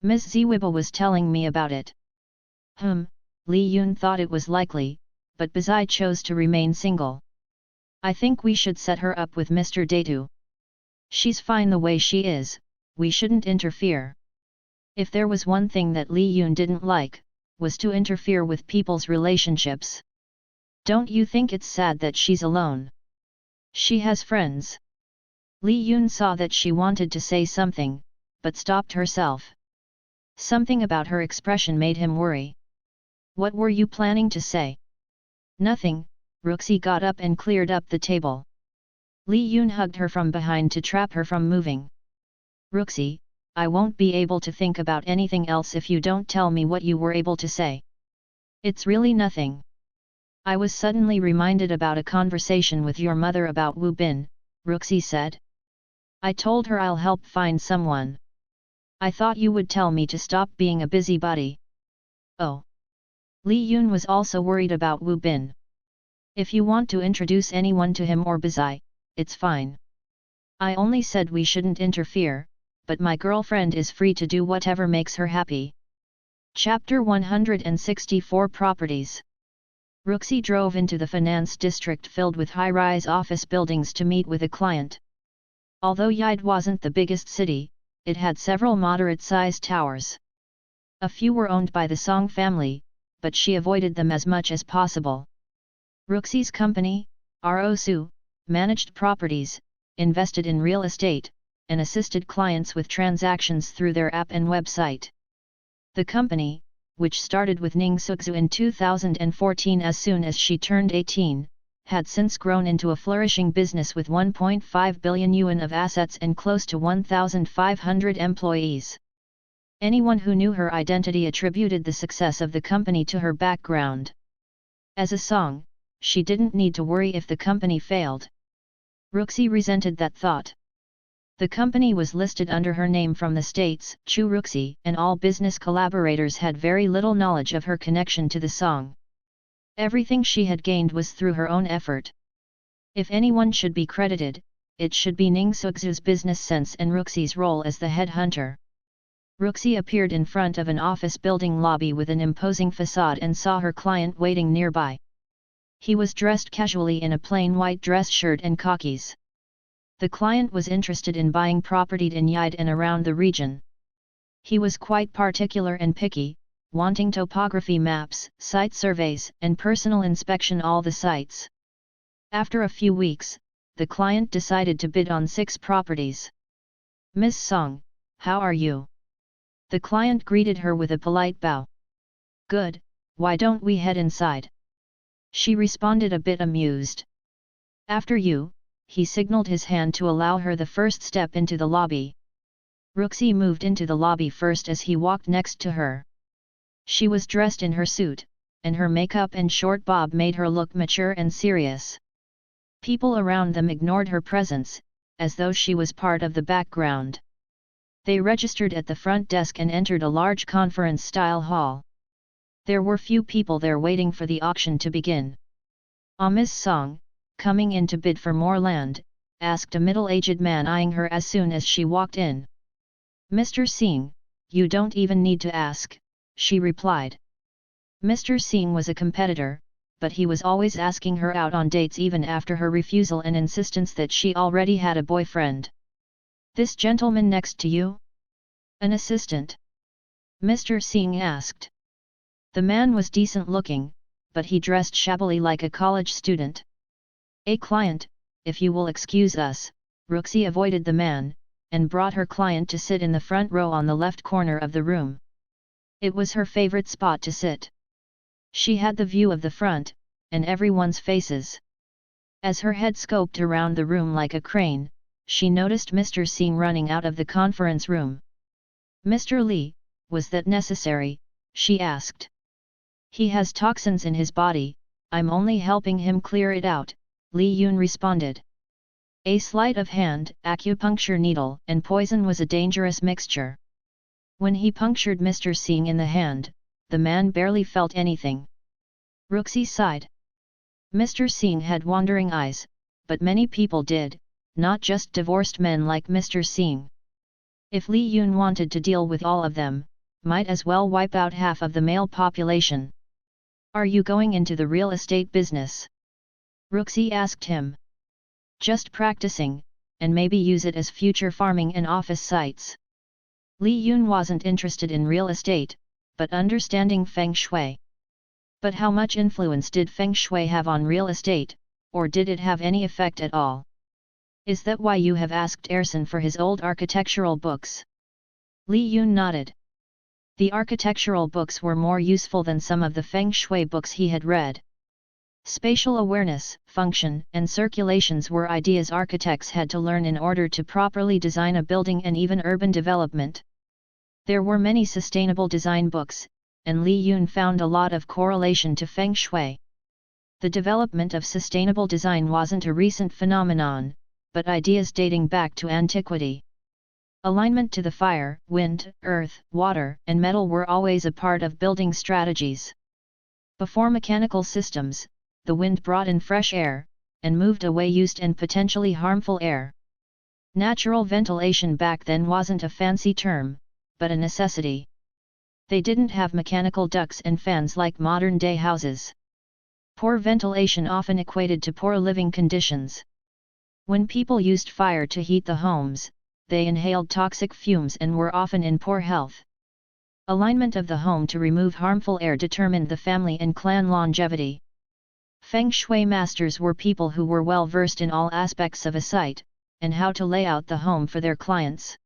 Ms. Ziwiba was telling me about it. Li Yun thought it was likely, but Bazai chose to remain single. I think we should set her up with Mr. Datu. She's fine the way she is, we shouldn't interfere. If there was one thing that Li Yun didn't like, was to interfere with people's relationships. Don't you think it's sad that she's alone? She has friends. Li Yun saw that she wanted to say something, but stopped herself. Something about her expression made him worry. What were you planning to say? Nothing, Ruxi got up and cleared up the table. Li Yun hugged her from behind to trap her from moving. Ruxi, I won't be able to think about anything else if you don't tell me what you were able to say. It's really nothing. I was suddenly reminded about a conversation with your mother about Wu Bin, Ruxi said. I told her I'll help find someone. I thought you would tell me to stop being a busybody. Oh. Li Yun was also worried about Wu Bin. If you want to introduce anyone to him or Bazai, it's fine. I only said we shouldn't interfere, but my girlfriend is free to do whatever makes her happy. Chapter 164 Properties. Ruxi drove into the finance district filled with high-rise office buildings to meet with a client. Although Yide wasn't the biggest city, it had several moderate-sized towers. A few were owned by the Song family, but she avoided them as much as possible. Ruxi's company, Rosu, managed properties, invested in real estate, and assisted clients with transactions through their app and website. The company, which started with Ning Sukzu in 2014 as soon as she turned 18, had since grown into a flourishing business with 1.5 billion yuan of assets and close to 1,500 employees. Anyone who knew her identity attributed the success of the company to her background. As a Song, she didn't need to worry if the company failed. Ruxi resented that thought. The company was listed under her name from the States, Chu Ruxi, and all business collaborators had very little knowledge of her connection to the Song. Everything she had gained was through her own effort. If anyone should be credited, it should be Ning Sukzu's business sense and Ruxi's role as the headhunter. Ruxi appeared in front of an office building lobby with an imposing facade and saw her client waiting nearby. He was dressed casually in a plain white dress shirt and khakis. The client was interested in buying property in Yide and around the region. He was quite particular and picky, wanting topography maps, site surveys, and personal inspection all the sites. After a few weeks, the client decided to bid on 6 properties. Ms. Song, how are you? The client greeted her with a polite bow. Good, why don't we head inside? She responded a bit amused. After you, he signaled his hand to allow her the first step into the lobby. Ruxi moved into the lobby first as he walked next to her. She was dressed in her suit, and her makeup and short bob made her look mature and serious. People around them ignored her presence, as though she was part of the background. They registered at the front desk and entered a large conference-style hall. There were few people there waiting for the auction to begin. Ms. Song, coming in to bid for more land, asked a middle-aged man eyeing her as soon as she walked in. Mr. Singh, you don't even need to ask, she replied. Mr. Singh was a competitor, but he was always asking her out on dates even after her refusal and insistence that she already had a boyfriend. This gentleman next to you? An assistant? Mr. Singh asked. The man was decent looking, but he dressed shabbily like a college student. A client, if you will excuse us, Ruxi avoided the man, and brought her client to sit in the front row on the left corner of the room. It was her favorite spot to sit. She had the view of the front, and everyone's faces. As her head scoped around the room like a crane, she noticed Mr. Singh running out of the conference room. Mr. Li, was that necessary? She asked. He has toxins in his body, I'm only helping him clear it out, Li Yun responded. A sleight of hand, acupuncture needle and poison was a dangerous mixture. When he punctured Mr. Singh in the hand, the man barely felt anything. Ruxi sighed. Mr. Singh had wandering eyes, but many people did, not just divorced men like Mr. Singh. If Li Yun wanted to deal with all of them, might as well wipe out half of the male population. Are you going into the real estate business? Ruxi asked him. Just practicing, and maybe use it as future farming and office sites. Li Yun wasn't interested in real estate, but understanding Feng Shui. But how much influence did Feng Shui have on real estate, or did it have any effect at all? Is that why you have asked Erson for his old architectural books? Li Yun nodded. The architectural books were more useful than some of the Feng Shui books he had read. Spatial awareness, function, and circulations were ideas architects had to learn in order to properly design a building and even urban development. There were many sustainable design books, and Li Yun found a lot of correlation to Feng Shui. The development of sustainable design wasn't a recent phenomenon, but ideas dating back to antiquity. Alignment to the fire, wind, earth, water, and metal were always a part of building strategies. Before mechanical systems, the wind brought in fresh air, and moved away used and potentially harmful air. Natural ventilation back then wasn't a fancy term, but a necessity. They didn't have mechanical ducts and fans like modern-day houses. Poor ventilation often equated to poor living conditions. When people used fire to heat the homes, they inhaled toxic fumes and were often in poor health. Alignment of the home to remove harmful air determined the family and clan longevity. Feng Shui masters were people who were well versed in all aspects of a site, and how to lay out the home for their clients.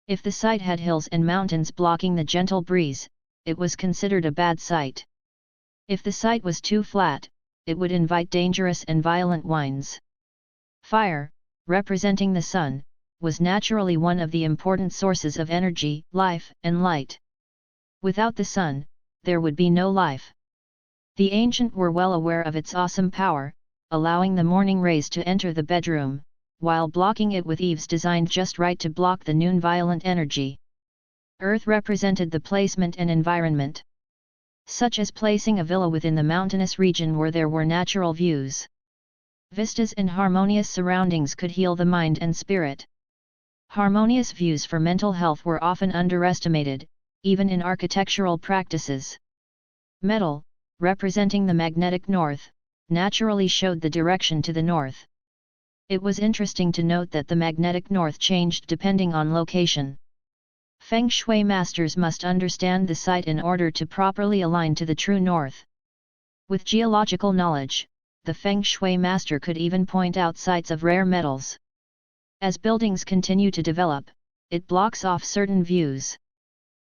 If the site had hills and mountains blocking the gentle breeze, it was considered a bad site. If the site was too flat, it would invite dangerous and violent winds. Fire, representing the sun, was naturally one of the important sources of energy, life, and light. Without the sun, there would be no life. The ancient were well aware of its awesome power, allowing the morning rays to enter the bedroom, while blocking it with eaves designed just right to block the noon violent energy. Earth represented the placement and environment, such as placing a villa within the mountainous region where there were natural views. Vistas and harmonious surroundings could heal the mind and spirit. Harmonious views for mental health were often underestimated, even in architectural practices. Metal, representing the magnetic north, naturally showed the direction to the north. It was interesting to note that the magnetic north changed depending on location. Feng Shui masters must understand the site in order to properly align to the true north. With geological knowledge, the Feng Shui master could even point out sites of rare metals. As buildings continue to develop, it blocks off certain views.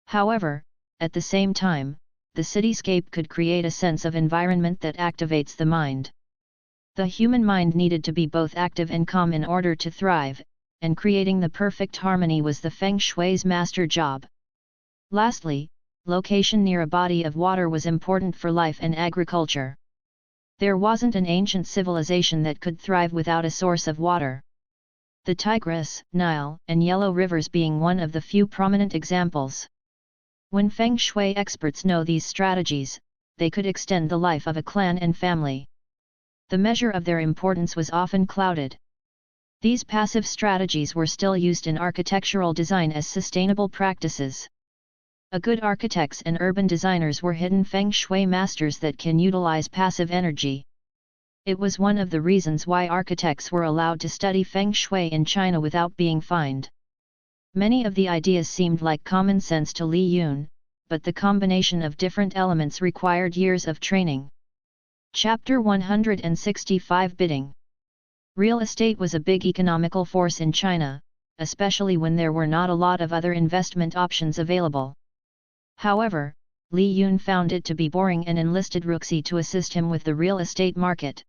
However, at the same time, the cityscape could create a sense of environment that activates the mind. The human mind needed to be both active and calm in order to thrive, and creating the perfect harmony was the Feng Shui's master job. Lastly, location near a body of water was important for life and agriculture. There wasn't an ancient civilization that could thrive without a source of water. The Tigris, Nile, and Yellow rivers being one of the few prominent examples. When Feng Shui experts know these strategies, they could extend the life of a clan and family. The measure of their importance was often clouded. These passive strategies were still used in architectural design as sustainable practices. A good architects and urban designers were hidden Feng Shui masters that can utilize passive energy. It was one of the reasons why architects were allowed to study Feng Shui in China without being fined. Many of the ideas seemed like common sense to Li Yun, but the combination of different elements required years of training. Chapter 165 Bidding. Real estate was a big economical force in China, especially when there were not a lot of other investment options available. However, Li Yun found it to be boring and enlisted Ruxi to assist him with the real estate market.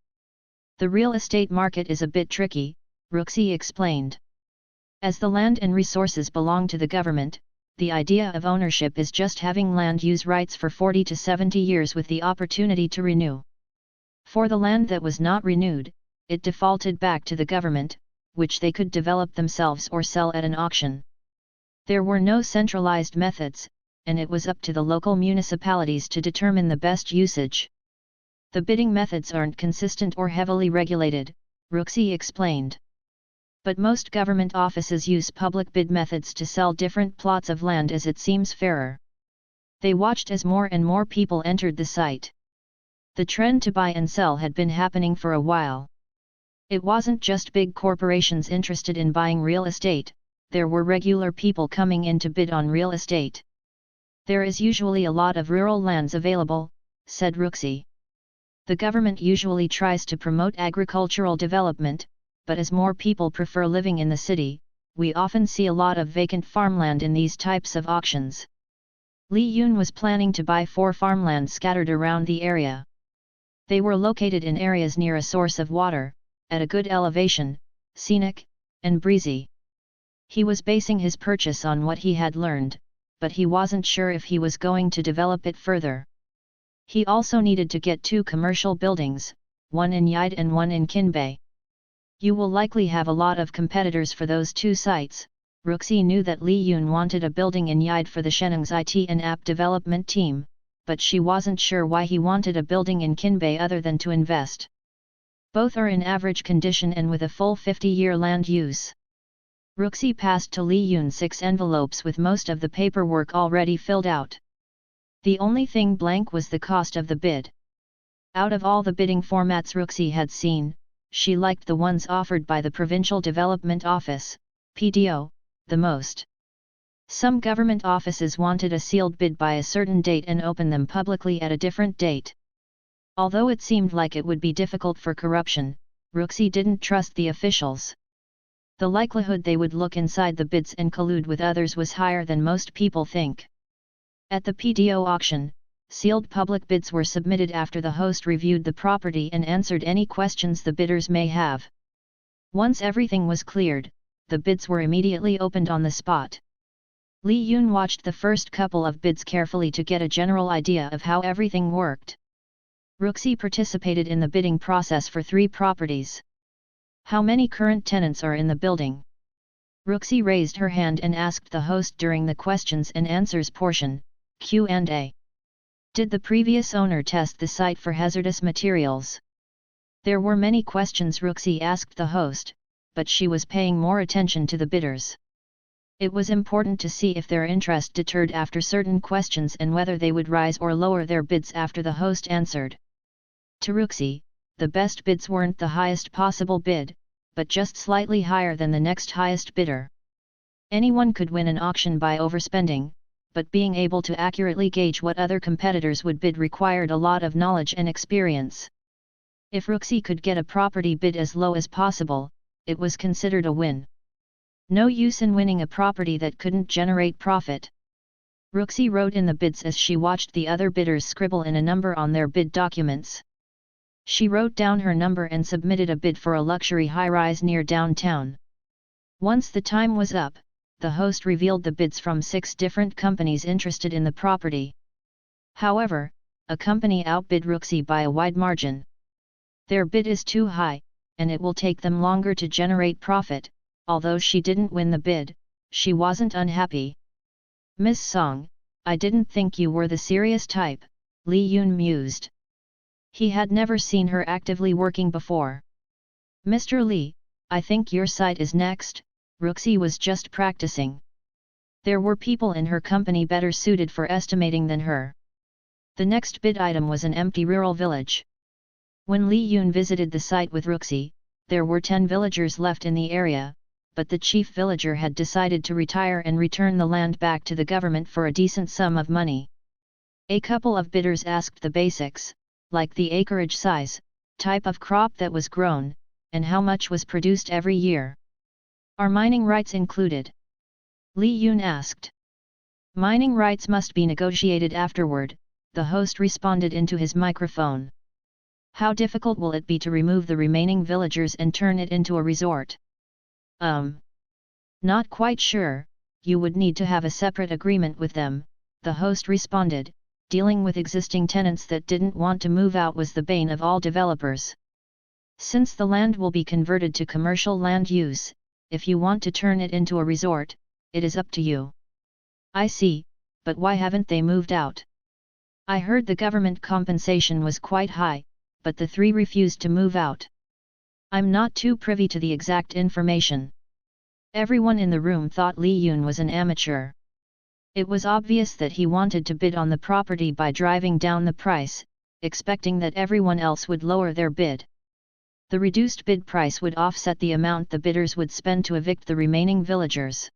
The real estate market is a bit tricky, Ruxi explained. As the land and resources belong to the government, the idea of ownership is just having land use rights for 40 to 70 years with the opportunity to renew. For the land that was not renewed, it defaulted back to the government, which they could develop themselves or sell at an auction. There were no centralized methods, and it was up to the local municipalities to determine the best usage. The bidding methods aren't consistent or heavily regulated, Ruxy explained. But most government offices use public bid methods to sell different plots of land as it seems fairer. They watched as more and more people entered the site. The trend to buy and sell had been happening for a while. It wasn't just big corporations interested in buying real estate, there were regular people coming in to bid on real estate. There is usually a lot of rural lands available, said Ruxy. The government usually tries to promote agricultural development, but as more people prefer living in the city, we often see a lot of vacant farmland in these types of auctions. Li Yun was planning to buy 4 farmlands scattered around the area. They were located in areas near a source of water, at a good elevation, scenic, and breezy. He was basing his purchase on what he had learned, but he wasn't sure if he was going to develop it further. He also needed to get 2 commercial buildings, one in Yide and one in Kinbei. You will likely have a lot of competitors for those 2 sites. Ruxy knew that Li Yun wanted a building in Yide for the Sheneng's IT and app development team, but she wasn't sure why he wanted a building in Kinbei other than to invest. Both are in average condition and with a full 50-year land use. Ruxy passed to Li Yun 6 envelopes with most of the paperwork already filled out. The only thing blank was the cost of the bid. Out of all the bidding formats Ruxy had seen, she liked the ones offered by the Provincial Development Office, PDO, the most. Some government offices wanted a sealed bid by a certain date and open them publicly at a different date. Although it seemed like it would be difficult for corruption, Ruxy didn't trust the officials. The likelihood they would look inside the bids and collude with others was higher than most people think. At the PDO auction, sealed public bids were submitted after the host reviewed the property and answered any questions the bidders may have. Once everything was cleared, the bids were immediately opened on the spot. Li Yun watched the first couple of bids carefully to get a general idea of how everything worked. Ruxy participated in the bidding process for 3 properties. How many current tenants are in the building? Ruxy raised her hand and asked the host during the questions and answers portion, Q&A. Did the previous owner test the site for hazardous materials? There were many questions Ruxy asked the host, but she was paying more attention to the bidders. It was important to see if their interest deterred after certain questions and whether they would rise or lower their bids after the host answered. To Ruxy, the best bids weren't the highest possible bid, but just slightly higher than the next highest bidder. Anyone could win an auction by overspending, but being able to accurately gauge what other competitors would bid required a lot of knowledge and experience. If Ruxy could get a property bid as low as possible, it was considered a win. No use in winning a property that couldn't generate profit. Ruxy wrote in the bids as she watched the other bidders scribble in a number on their bid documents. She wrote down her number and submitted a bid for a luxury high-rise near downtown. Once the time was up, the host revealed the bids from 6 different companies interested in the property. However, a company outbid Ruxy by a wide margin. Their bid is too high, and it will take them longer to generate profit. Although she didn't win the bid, she wasn't unhappy. Miss Song, I didn't think you were the serious type, Li Yun mused. He had never seen her actively working before. Mr. Li, I think your site is next. Ruxy was just practicing. There were people in her company better suited for estimating than her. The next bid item was an empty rural village. When Li Yun visited the site with Ruxy, there were 10 villagers left in the area, but the chief villager had decided to retire and return the land back to the government for a decent sum of money. A couple of bidders asked the basics, like the acreage size, type of crop that was grown, and how much was produced every year. Are mining rights included? Li Yun asked. Mining rights must be negotiated afterward, the host responded into his microphone. How difficult will it be to remove the remaining villagers and turn it into a resort? Not quite sure, you would need to have a separate agreement with them, the host responded. Dealing with existing tenants that didn't want to move out was the bane of all developers. Since the land will be converted to commercial land use, if you want to turn it into a resort, it is up to you. I see, but why haven't they moved out? I heard the government compensation was quite high, but the three refused to move out. I'm not too privy to the exact information. Everyone in the room thought Li Yun was an amateur. It was obvious that he wanted to bid on the property by driving down the price, expecting that everyone else would lower their bid. The reduced bid price would offset the amount the bidders would spend to evict the remaining villagers.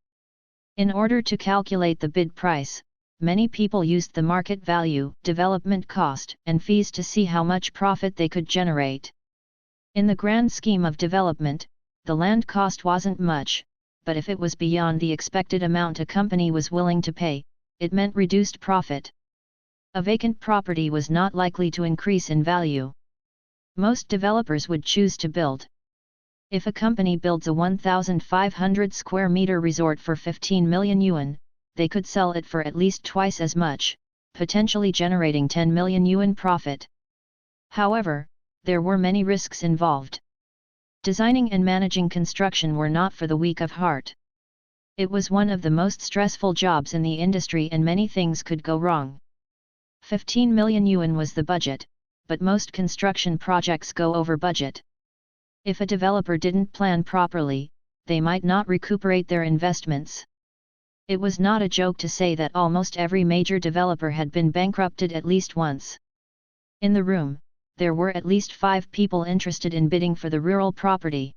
In order to calculate the bid price, many people used the market value, development cost, and fees to see how much profit they could generate. In the grand scheme of development, the land cost wasn't much, but if it was beyond the expected amount a company was willing to pay, it meant reduced profit. A vacant property was not likely to increase in value. Most developers would choose to build. If a company builds a 1,500 square meter resort for 15 million yuan, they could sell it for at least twice as much, potentially generating 10 million yuan profit. However, there were many risks involved. Designing and managing construction were not for the weak of heart. It was one of the most stressful jobs in the industry and many things could go wrong. 15 million yuan was the budget, but most construction projects go over budget. If a developer didn't plan properly, they might not recuperate their investments. It was not a joke to say that almost every major developer had been bankrupted at least once. In the room, there were at least 5 people interested in bidding for the rural property.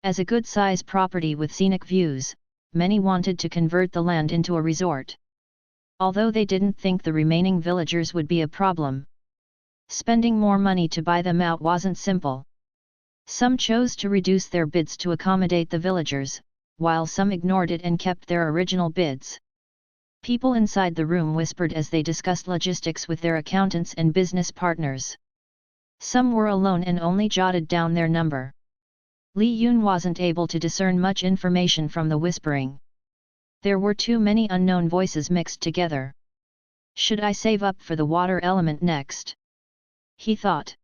As a good-size property with scenic views, many wanted to convert the land into a resort. Although they didn't think the remaining villagers would be a problem. Spending more money to buy them out wasn't simple. Some chose to reduce their bids to accommodate the villagers, while some ignored it and kept their original bids. People inside the room whispered as they discussed logistics with their accountants and business partners. Some were alone and only jotted down their number. Li Yun wasn't able to discern much information from the whispering. There were too many unknown voices mixed together. Should I save up for the water element next? He thought.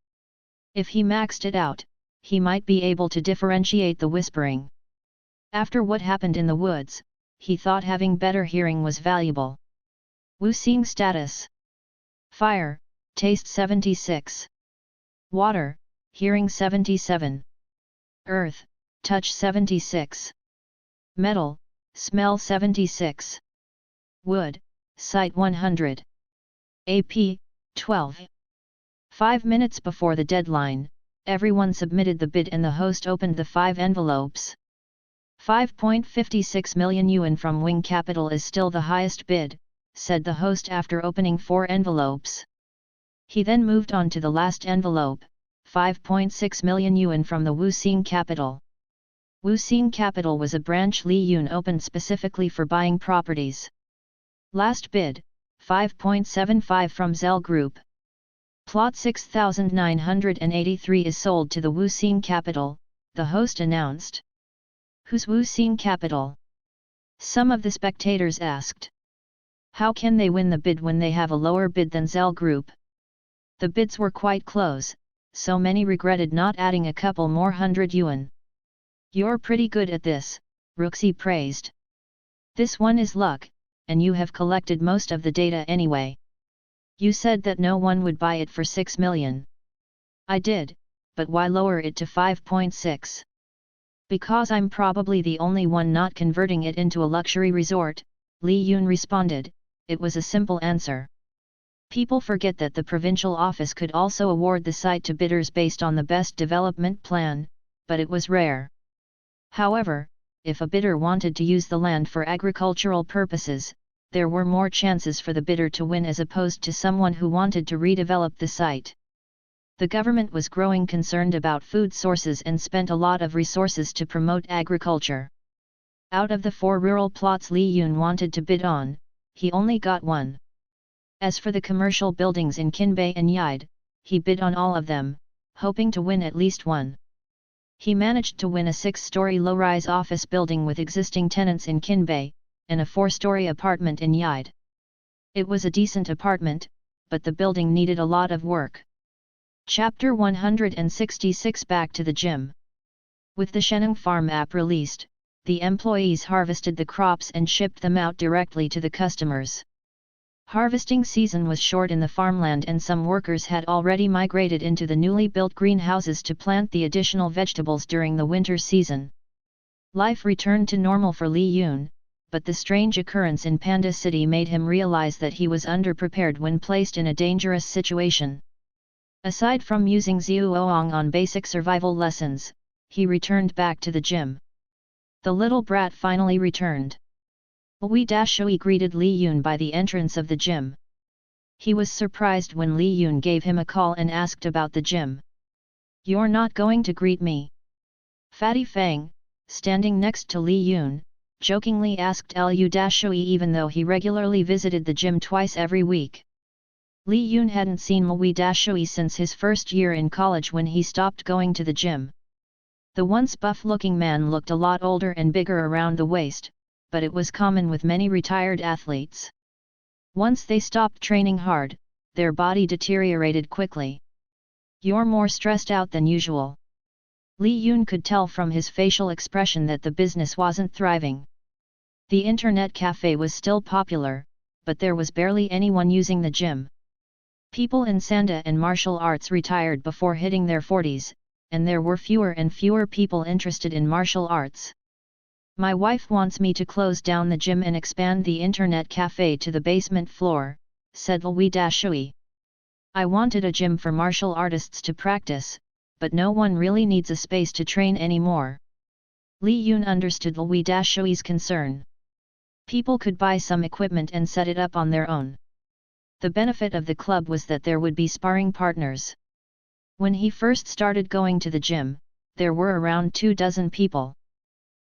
If he maxed it out, he might be able to differentiate the whispering. After what happened in the woods, he thought having better hearing was valuable. Wu Xing status. Fire, taste 76. Water, hearing 77. Earth, touch 76. Metal, smell 76. Wood, sight 100. AP, 12. 5 minutes before the deadline, everyone submitted the bid and the host opened the 5 envelopes. 5.56 million yuan from Wing Capital is still the highest bid, said the host after opening 4 envelopes. He then moved on to the last envelope, 5.6 million yuan from the Wu Xing Capital. Wu Xing Capital was a branch Li Yun opened specifically for buying properties. Last bid, 5.75 from Zell Group. Plot 6983 is sold to the Wu Xing Capital, the host announced. Who's Wu Xing Capital? Some of the spectators asked. How can they win the bid when they have a lower bid than Zell Group? The bids were quite close, so many regretted not adding a couple more 100 yuan. You're pretty good at this, Ruxi praised. This one is luck, and you have collected most of the data anyway. You said that no one would buy it for 6 million. I did, but why lower it to 5.6? Because I'm probably the only one not converting it into a luxury resort, Li Yun responded. It was a simple answer. People forget that the provincial office could also award the site to bidders based on the best development plan, but it was rare. However, if a bidder wanted to use the land for agricultural purposes, there were more chances for the bidder to win as opposed to someone who wanted to redevelop the site. The government was growing concerned about food sources and spent a lot of resources to promote agriculture. Out of the 4 rural plots Li Yun wanted to bid on, he only got 1. As for the commercial buildings in Qinbei and Yide, he bid on all of them, hoping to win at least 1. He managed to win a 6-story low-rise office building with existing tenants in Qinbei, and a 4-story apartment in Yide. It was a decent apartment, but the building needed a lot of work. Chapter 166 Back to the Gym. With the Sheneng Farm app released, the employees harvested the crops and shipped them out directly to the customers. Harvesting season was short in the farmland and some workers had already migrated into the newly built greenhouses to plant the additional vegetables during the winter season. Life returned to normal for Li Yun, but the strange occurrence in Panda City made him realize that he was underprepared when placed in a dangerous situation. Aside from using Zhuoang on basic survival lessons, he returned back to the gym. The little brat finally returned. Wei Dashui greeted Li Yun by the entrance of the gym. He was surprised when Li Yun gave him a call and asked about the gym. "You're not going to greet me?" Fatty Fang, standing next to Li Yun, jokingly asked Lu Dashui even though he regularly visited the gym twice every week. Li Yun hadn't seen Wei Dashui since his first year in college when he stopped going to the gym. The once buff-looking man looked a lot older and bigger around the waist, but it was common with many retired athletes. Once they stopped training hard, their body deteriorated quickly. "You're more stressed out than usual." Li Yun could tell from his facial expression that the business wasn't thriving. The internet cafe was still popular, but there was barely anyone using the gym. People in Sanda and martial arts retired before hitting their 40s, and there were fewer and fewer people interested in martial arts. "My wife wants me to close down the gym and expand the internet cafe to the basement floor," said Wei Dashui. "I wanted a gym for martial artists to practice, but no one really needs a space to train anymore." Li Yun understood Wei Dashui's concern. People could buy some equipment and set it up on their own. The benefit of the club was that there would be sparring partners. When he first started going to the gym, there were around 24 people.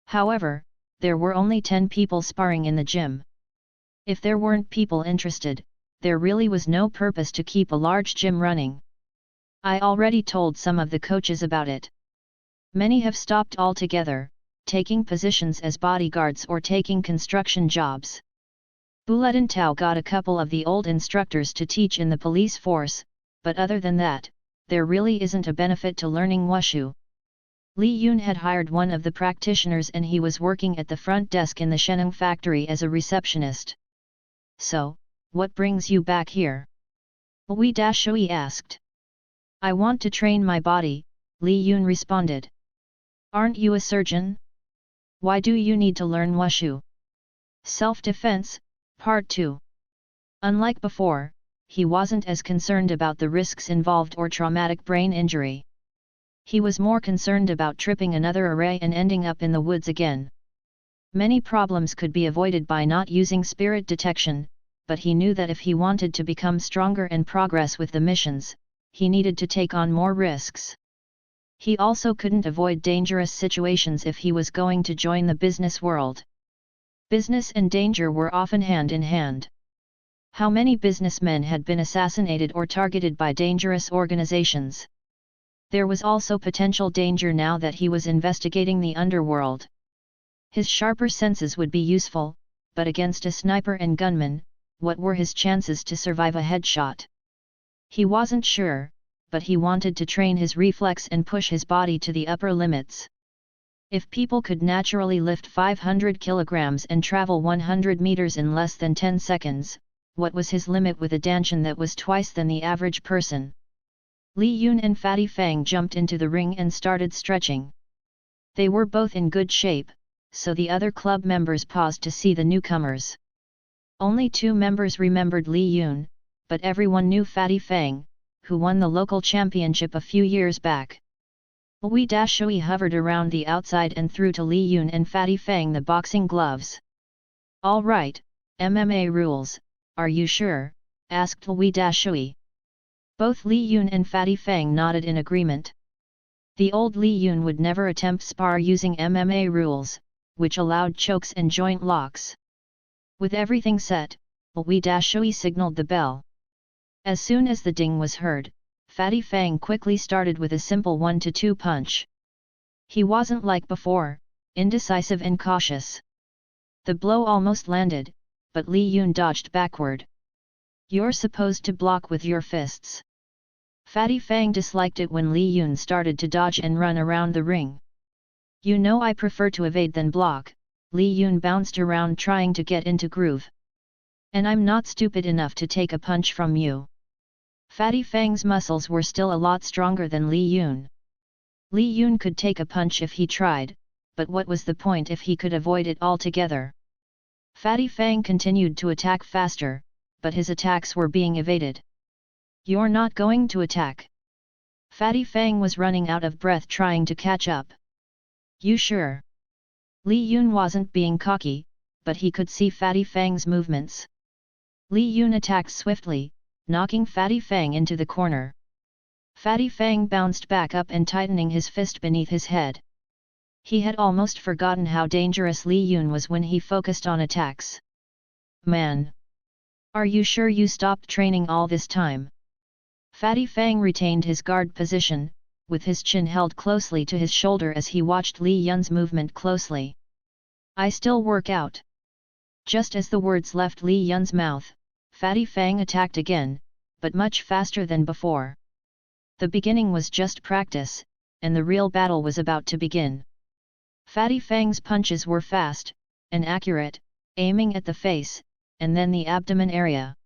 However, there were only 10 people sparring in the gym. If there weren't people interested, there really was no purpose to keep a large gym running. "I already told some of the coaches about it. Many have stopped altogether, taking positions as bodyguards or taking construction jobs. Bulletin Tao got a couple of the old instructors to teach in the police force, but other than that, there really isn't a benefit to learning wushu." Li Yun had hired one of the practitioners and he was working at the front desk in the Sheneng factory as a receptionist. "So, what brings you back here?" Wei Dashui asked. "I want to train my body," Li Yun responded. "Aren't you a surgeon? Why do you need to learn wushu?" Self-defense, Part 2. Unlike before, he wasn't as concerned about the risks involved or traumatic brain injury. He was more concerned about tripping another array and ending up in the woods again. Many problems could be avoided by not using spirit detection, but he knew that if he wanted to become stronger and progress with the missions, he needed to take on more risks. He also couldn't avoid dangerous situations if he was going to join the business world. Business and danger were often hand in hand. How many businessmen had been assassinated or targeted by dangerous organizations? There was also potential danger now that he was investigating the underworld. His sharper senses would be useful, but against a sniper and gunman, what were his chances to survive a headshot? He wasn't sure, but he wanted to train his reflex and push his body to the upper limits. If people could naturally lift 500 kilograms and travel 100 meters in less than 10 seconds, what was his limit with a danshan that was twice than the average person? Li Yun and Fatty Fang jumped into the ring and started stretching. They were both in good shape, so the other club members paused to see the newcomers. Only 2 members remembered Li Yun, but everyone knew Fatty Fang, who won the local championship a few years back. Wei Dashui hovered around the outside and threw to Li Yun and Fatty Fang the boxing gloves. "All right, MMA rules, are you sure?" asked Wei Dashui. Both Li Yun and Fatty Fang nodded in agreement. The old Li Yun would never attempt spar using MMA rules, which allowed chokes and joint locks. With everything set, Wei Dashui signaled the bell. As soon as the ding was heard, Fatty Fang quickly started with a simple 1-2 punch. He wasn't like before, indecisive and cautious. The blow almost landed, but Li Yun dodged backward. You're supposed to block with your fists. Fatty Fang disliked it when Li Yun started to dodge and run around the ring. You know I prefer to evade than block, Li Yun bounced around trying to get into groove. And I'm not stupid enough to take a punch from you. Fatty Fang's muscles were still a lot stronger than Li Yun. Li Yun could take a punch if he tried, but what was the point if he could avoid it altogether? Fatty Fang continued to attack faster, but his attacks were being evaded. You're not going to attack? Fatty Fang was running out of breath trying to catch up. You sure? Li Yun wasn't being cocky, but he could see Fatty Fang's movements. Li Yun attacked swiftly, knocking Fatty Fang into the corner. Fatty Fang bounced back up and tightening his fist beneath his head. He had almost forgotten how dangerous Li Yun was when he focused on attacks. Man! Are you sure you stopped training all this time? Fatty Fang retained his guard position, with his chin held closely to his shoulder as he watched Li Yun's movement closely. I still work out. Just as the words left Li Yun's mouth, Fatty Fang attacked again, but much faster than before. The beginning was just practice, and the real battle was about to begin. Fatty Fang's punches were fast and accurate, aiming at the face, and then the abdomen area.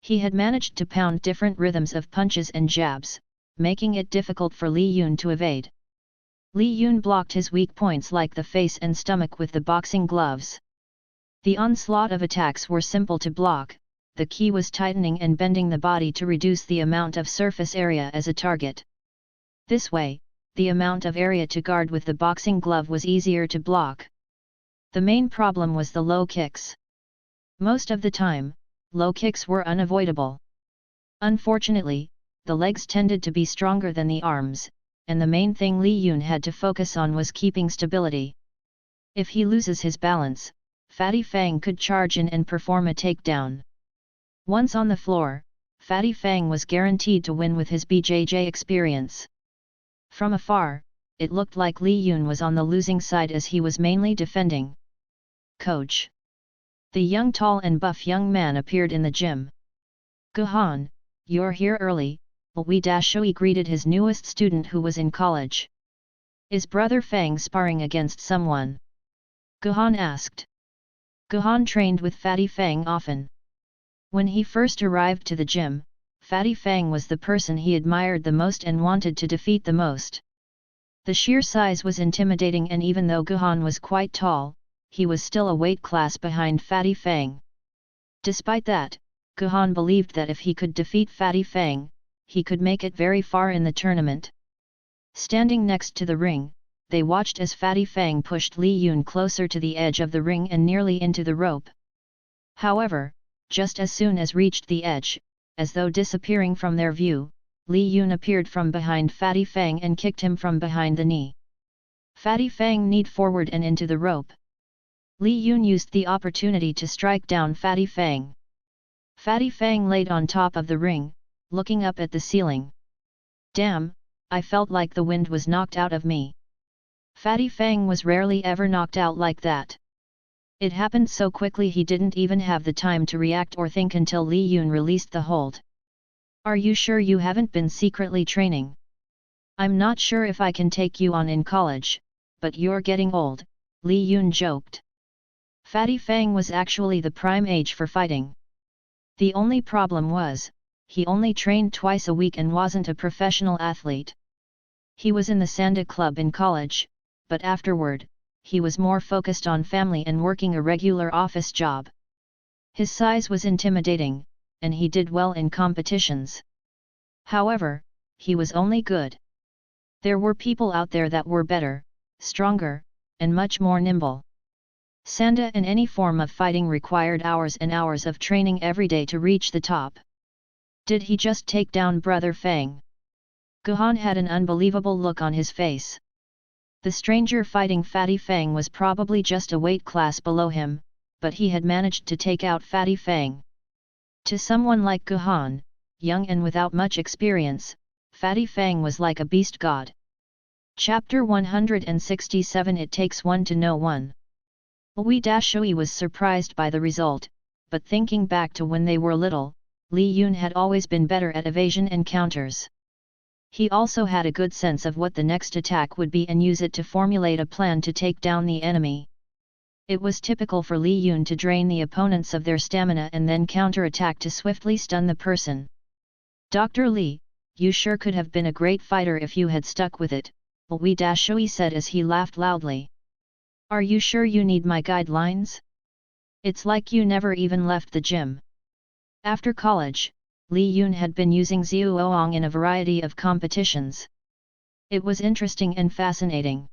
He had managed to pound different rhythms of punches and jabs, making it difficult for Li Yun to evade. Li Yun blocked his weak points like the face and stomach with the boxing gloves. The onslaught of attacks were simple to block, the key was tightening and bending the body to reduce the amount of surface area as a target. This way, the amount of area to guard with the boxing glove was easier to block. The main problem was the low kicks. Most of the time, low kicks were unavoidable. Unfortunately, the legs tended to be stronger than the arms, and the main thing Li Yun had to focus on was keeping stability. If he loses his balance, Fatty Fang could charge in and perform a takedown. Once on the floor, Fatty Fang was guaranteed to win with his BJJ experience. From afar, it looked like Li Yun was on the losing side as he was mainly defending. Coach! The young tall and buff young man appeared in the gym. Guhan, you're here early, Wei Dashui greeted his newest student who was in college. Is Brother Fang sparring against someone? Guhan asked. Guhan trained with Fatty Fang often. When he first arrived to the gym, Fatty Fang was the person he admired the most and wanted to defeat the most. The sheer size was intimidating, and even though Guhan was quite tall, he was still a weight class behind Fatty Fang. Despite that, Guhan believed that if he could defeat Fatty Fang, he could make it very far in the tournament. Standing next to the ring, they watched as Fatty Fang pushed Li Yun closer to the edge of the ring and nearly into the rope. However, just as soon as reached the edge, as though disappearing from their view, Li Yun appeared from behind Fatty Fang and kicked him from behind the knee. Fatty Fang kneed forward and into the rope. Li Yun used the opportunity to strike down Fatty Fang. Fatty Fang laid on top of the ring, looking up at the ceiling. Damn, I felt like the wind was knocked out of me. Fatty Fang was rarely ever knocked out like that. It happened so quickly he didn't even have the time to react or think until Li Yun released the hold. Are you sure you haven't been secretly training? I'm not sure if I can take you on in college, but you're getting old, Li Yun joked. Fatty Fang was actually the prime age for fighting. The only problem was, he only trained twice a week and wasn't a professional athlete. He was in the Sanda Club in college, but afterward, he was more focused on family and working a regular office job. His size was intimidating, and he did well in competitions. However, he was only good. There were people out there that were better, stronger, and much more nimble. Sanda and any form of fighting required hours and hours of training every day to reach the top. Did he just take down Brother Fang? Guhan had an unbelievable look on his face. The stranger fighting Fatty Fang was probably just a weight class below him, but he had managed to take out Fatty Fang. To someone like Guhan, young and without much experience, Fatty Fang was like a beast god. Chapter 167 It Takes One to Know One. Shui was surprised by the result, but thinking back to when they were little, Li Yun had always been better at evasion and counters. He also had a good sense of what the next attack would be and use it to formulate a plan to take down the enemy. It was typical for Li Yun to drain the opponents of their stamina and then counterattack to swiftly stun the person. Dr. Li, you sure could have been a great fighter if you had stuck with it, Shui said as he laughed loudly. Are you sure you need my guidelines? It's like you never even left the gym. After college, Li Yun had been using Zhuoang in a variety of competitions. It was interesting and fascinating.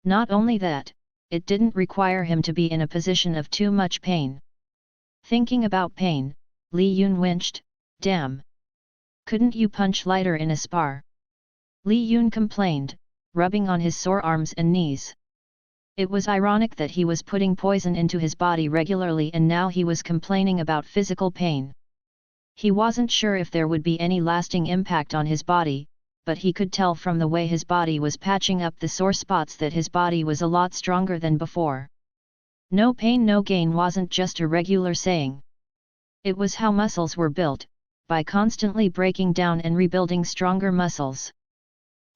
Not only that, it didn't require him to be in a position of too much pain. Thinking about pain, Li Yun winched, damn. Couldn't you punch lighter in a spar? Li Yun complained, rubbing on his sore arms and knees. It was ironic that he was putting poison into his body regularly and now he was complaining about physical pain. He wasn't sure if there would be any lasting impact on his body, but he could tell from the way his body was patching up the sore spots that his body was a lot stronger than before. No pain no gain wasn't just a regular saying. It was how muscles were built, by constantly breaking down and rebuilding stronger muscles.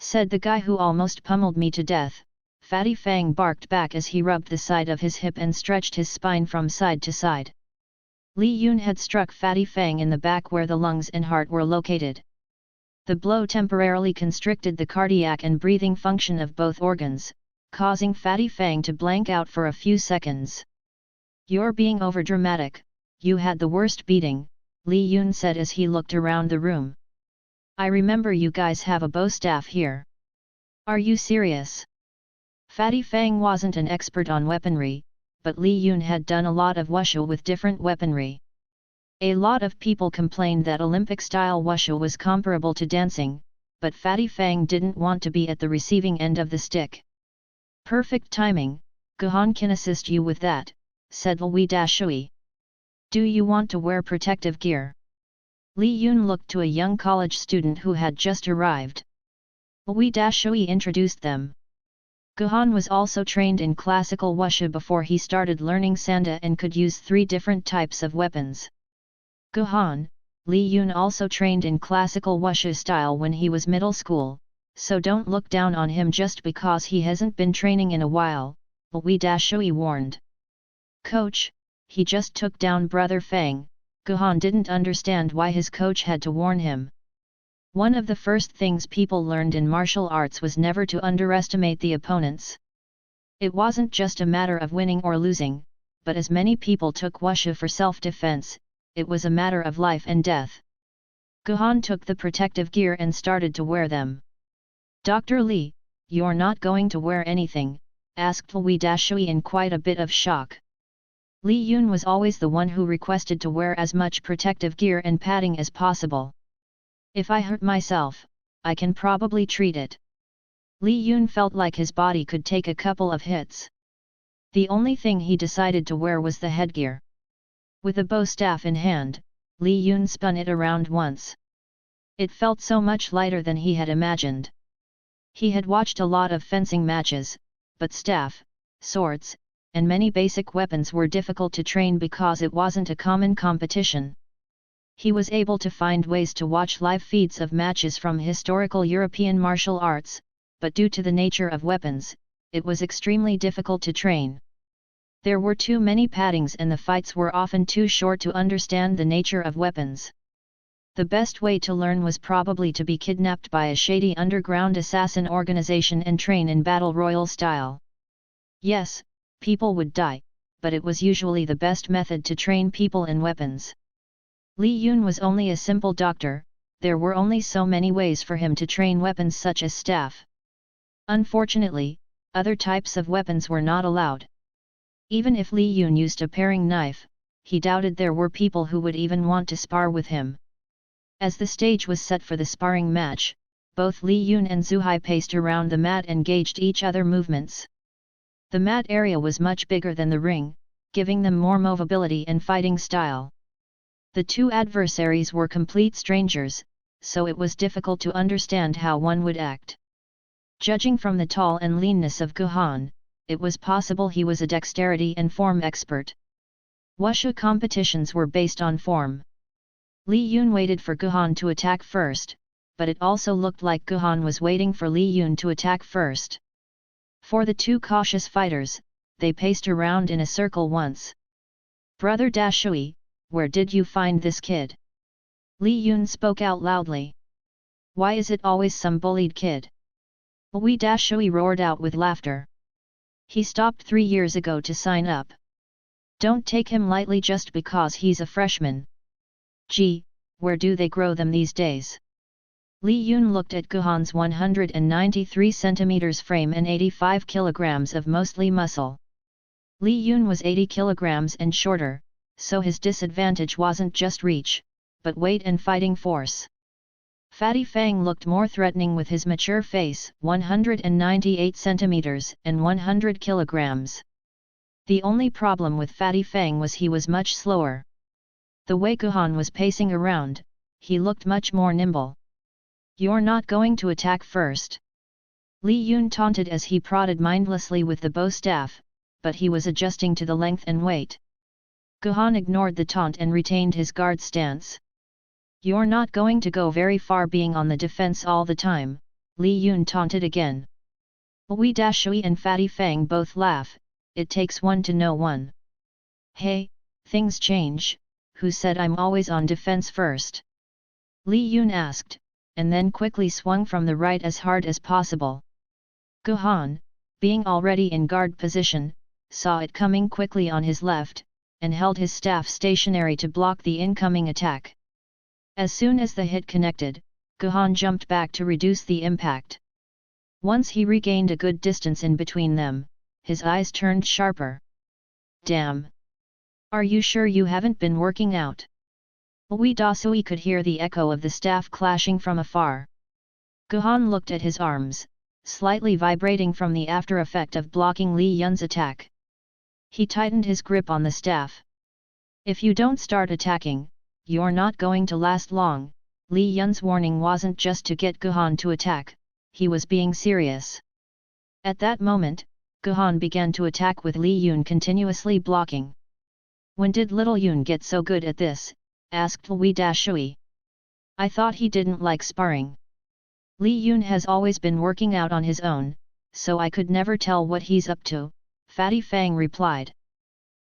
Said the guy who almost pummeled me to death, Fatty Fang barked back as he rubbed the side of his hip and stretched his spine from side to side. Li Yun had struck Fatty Fang in the back where the lungs and heart were located. The blow temporarily constricted the cardiac and breathing function of both organs, causing Fatty Fang to blank out for a few seconds. You're being overdramatic, you had the worst beating, Li Yun said as he looked around the room. I remember you guys have a bow staff here. Are you serious? Fatty Fang wasn't an expert on weaponry, but Li Yun had done a lot of wushu with different weaponry. A lot of people complained that Olympic-style wushu was comparable to dancing, but Fatty Fang didn't want to be at the receiving end of the stick. Perfect timing, Guhan can assist you with that, said Shui. Do you want to wear protective gear? Li Yun looked to a young college student who had just arrived. Shui introduced them. Guhan was also trained in classical wushu before he started learning sanda and could use 3 different types of weapons. Guhan, Li Yun also trained in classical wushu style when he was middle school, so don't look down on him just because he hasn't been training in a while, Shui warned. Coach, he just took down Brother Fang. Guhan didn't understand why his coach had to warn him. One of the first things people learned in martial arts was never to underestimate the opponents. It wasn't just a matter of winning or losing, but as many people took wushu for self-defense, it was a matter of life and death. Guhan took the protective gear and started to wear them. Dr. Li, you're not going to wear anything, asked Shui in quite a bit of shock. Li Yun was always the one who requested to wear as much protective gear and padding as possible. If I hurt myself, I can probably treat it. Li Yun felt like his body could take a couple of hits. The only thing he decided to wear was the headgear. With a bow staff in hand, Li Yun spun it around once. It felt so much lighter than he had imagined. He had watched a lot of fencing matches, but staff, swords, and many basic weapons were difficult to train because it wasn't a common competition. He was able to find ways to watch live feeds of matches from historical European martial arts, but due to the nature of weapons, it was extremely difficult to train. There were too many paddings and the fights were often too short to understand the nature of weapons. The best way to learn was probably to be kidnapped by a shady underground assassin organization and train in battle royal style. Yes, people would die, but it was usually the best method to train people in weapons. Li Yun was only a simple doctor, there were only so many ways for him to train weapons such as staff. Unfortunately, other types of weapons were not allowed. Even if Li Yun used a paring knife, he doubted there were people who would even want to spar with him. As the stage was set for the sparring match, both Li Yun and Zhuhai paced around the mat and gauged each other movements. The mat area was much bigger than the ring, giving them more movability and fighting style. The two adversaries were complete strangers, so it was difficult to understand how one would act. Judging from the tall and leanness of Guhan, it was possible he was a dexterity and form expert. Wushu competitions were based on form. Li Yun waited for Guhan to attack first, but it also looked like Guhan was waiting for Li Yun to attack first. For the two cautious fighters, they paced around in a circle once. "Brother Dashui, where did you find this kid?" Li Yun spoke out loudly. "Why is it always some bullied kid?" Wei Dashui roared out with laughter. "He stopped 3 years ago to sign up. Don't take him lightly just because he's a freshman. Gee, where do they grow them these days?" Li Yun looked at Guhan's 193 cm frame and 85 kg of mostly muscle. Li Yun was 80 kg and shorter, so his disadvantage wasn't just reach, but weight and fighting force. Fatty Fang looked more threatening with his mature face, 198 cm and 100 kg. The only problem with Fatty Fang was he was much slower. The way Guhan was pacing around, he looked much more nimble. "You're not going to attack first?" Li Yun taunted as he prodded mindlessly with the bow staff, but he was adjusting to the length and weight. Guhan ignored the taunt and retained his guard stance. "You're not going to go very far being on the defense all the time," Li Yun taunted again. Wei Dashui and Fatty Fang both laugh, it takes one to know one. "Hey, things change, who said I'm always on defense first?" Li Yun asked, and then quickly swung from the right as hard as possible. Guhan, being already in guard position, saw it coming quickly on his left, and held his staff stationary to block the incoming attack. As soon as the hit connected, Guhan jumped back to reduce the impact. Once he regained a good distance in between them, his eyes turned sharper. "Damn! Are you sure you haven't been working out?" Wei Dashui could hear the echo of the staff clashing from afar. Guhan looked at his arms, slightly vibrating from the after effect of blocking Li Yun's attack. He tightened his grip on the staff. "If you don't start attacking, you're not going to last long." Li Yun's warning wasn't just to get Guhan to attack, he was being serious. At that moment, Guhan began to attack with Li Yun continuously blocking. "When did little Yun get so good at this?" asked Wei Dashui. "I thought he didn't like sparring." "Li Yun has always been working out on his own, so I could never tell what he's up to," Fatty Fang replied.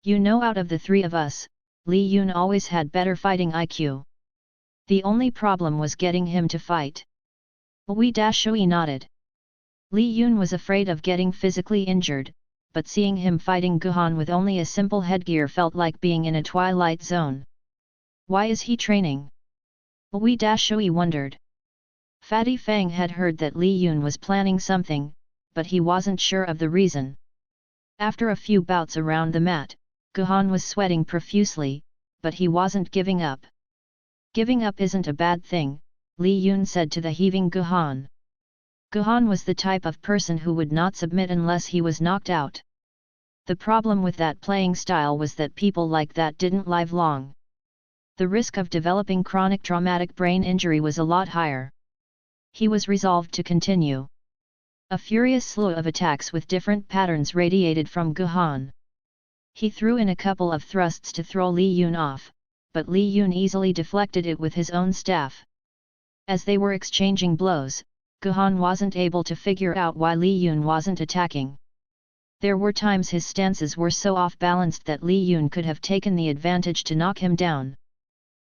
"You know, out of the three of us, Li Yun always had better fighting IQ. The only problem was getting him to fight." Wei Dashui nodded. Li Yun was afraid of getting physically injured, but seeing him fighting Guhan with only a simple headgear felt like being in a twilight zone. Why is he training? Wei Dashui wondered. Fatty Fang had heard that Li Yun was planning something, but he wasn't sure of the reason. After a few bouts around the mat, Guhan was sweating profusely, but he wasn't giving up. "Giving up isn't a bad thing," Li Yun said to the heaving Guhan. Guhan was the type of person who would not submit unless he was knocked out. The problem with that playing style was that people like that didn't live long. The risk of developing chronic traumatic brain injury was a lot higher. He was resolved to continue. A furious slew of attacks with different patterns radiated from Guhan. He threw in a couple of thrusts to throw Li Yun off, but Li Yun easily deflected it with his own staff. As they were exchanging blows, Guhan wasn't able to figure out why Li Yun wasn't attacking. There were times his stances were so off-balanced that Li Yun could have taken the advantage to knock him down.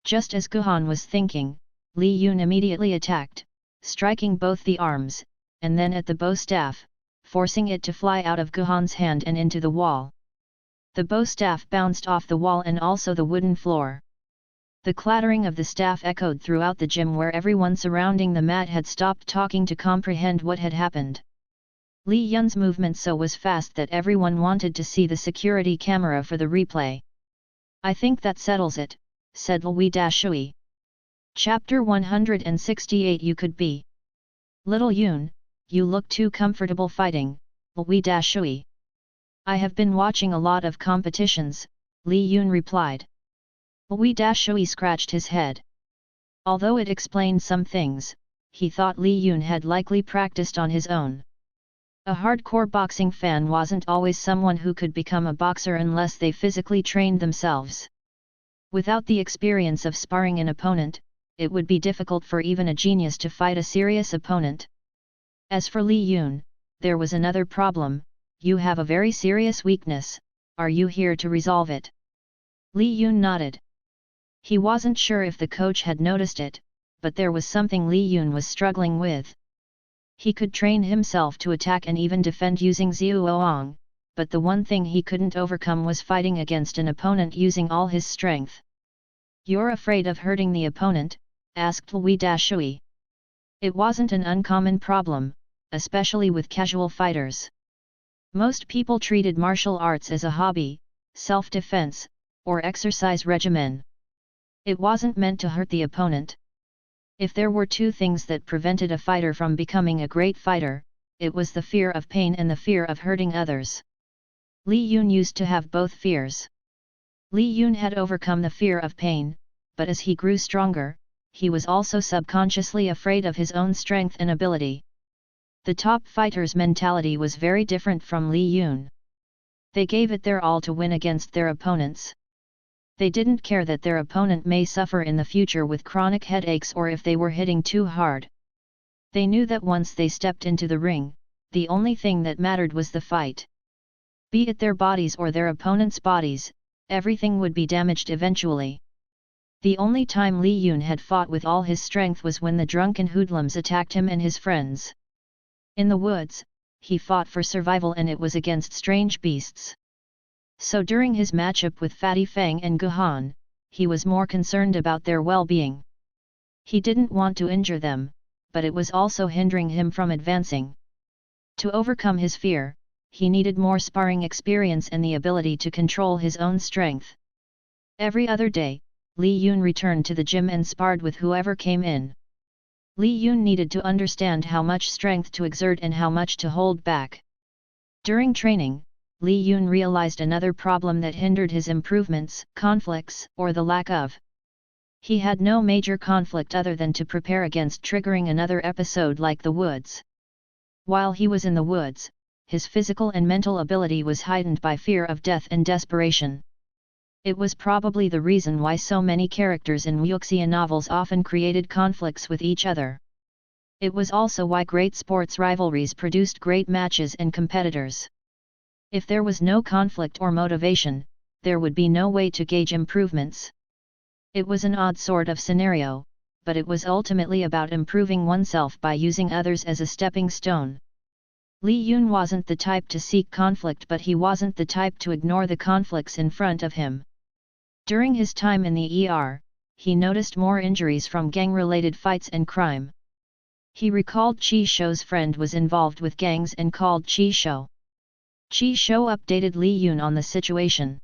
Just as Guhan was thinking, Li Yun immediately attacked, striking both the arms, and then at the bow staff, forcing it to fly out of Guhan's hand and into the wall. The bow staff bounced off the wall and also the wooden floor. The clattering of the staff echoed throughout the gym where everyone surrounding the mat had stopped talking to comprehend what had happened. Li Yun's movement so was fast that everyone wanted to see the security camera for the replay. "I think that settles it," said Wei Dashui. Chapter 168 You could be. "Little Yun, you look too comfortable fighting," Wei Dashui. "I have been watching a lot of competitions," Li Yun replied. Wei Dashui scratched his head. Although it explained some things, he thought Li Yun had likely practiced on his own. A hardcore boxing fan wasn't always someone who could become a boxer unless they physically trained themselves. Without the experience of sparring an opponent, it would be difficult for even a genius to fight a serious opponent. As for Li Yun, there was another problem. You have a very serious weakness, are you here to resolve it? Li Yun nodded. He wasn't sure if the coach had noticed it, but there was something Li Yun was struggling with. He could train himself to attack and even defend using Zhuoang, but the one thing he couldn't overcome was fighting against an opponent using all his strength. You're afraid of hurting the opponent? Asked Lui Dashui. It wasn't an uncommon problem, especially with casual fighters. Most people treated martial arts as a hobby, self-defense, or exercise regimen. It wasn't meant to hurt the opponent. If there were two things that prevented a fighter from becoming a great fighter, it was the fear of pain and the fear of hurting others. Li Yun used to have both fears. Li Yun had overcome the fear of pain, but as he grew stronger, he was also subconsciously afraid of his own strength and ability. The top fighters' mentality was very different from Li Yun. They gave it their all to win against their opponents. They didn't care that their opponent may suffer in the future with chronic headaches or if they were hitting too hard. They knew that once they stepped into the ring, the only thing that mattered was the fight. Be it their bodies or their opponent's bodies, everything would be damaged eventually. The only time Li Yun had fought with all his strength was when the drunken hoodlums attacked him and his friends. In the woods, he fought for survival and it was against strange beasts. So during his matchup with Fatty Fang and Guhan, he was more concerned about their well-being. He didn't want to injure them, but it was also hindering him from advancing. To overcome his fear, he needed more sparring experience and the ability to control his own strength. Every other day, Li Yun returned to the gym and sparred with whoever came in. Li Yun needed to understand how much strength to exert and how much to hold back. During training, Li Yun realized another problem that hindered his improvements: conflicts, or the lack of. He had no major conflict other than to prepare against triggering another episode like the woods. While he was in the woods, his physical and mental ability was heightened by fear of death and desperation. It was probably the reason why so many characters in wuxia novels often created conflicts with each other. It was also why great sports rivalries produced great matches and competitors. If there was no conflict or motivation, there would be no way to gauge improvements. It was an odd sort of scenario, but it was ultimately about improving oneself by using others as a stepping stone. Li Yun wasn't the type to seek conflict, but he wasn't the type to ignore the conflicts in front of him. During his time in the ER, he noticed more injuries from gang-related fights and crime. He recalled Qi Shou's friend was involved with gangs and called Qi Shou. Qi Shou updated Li Yun on the situation.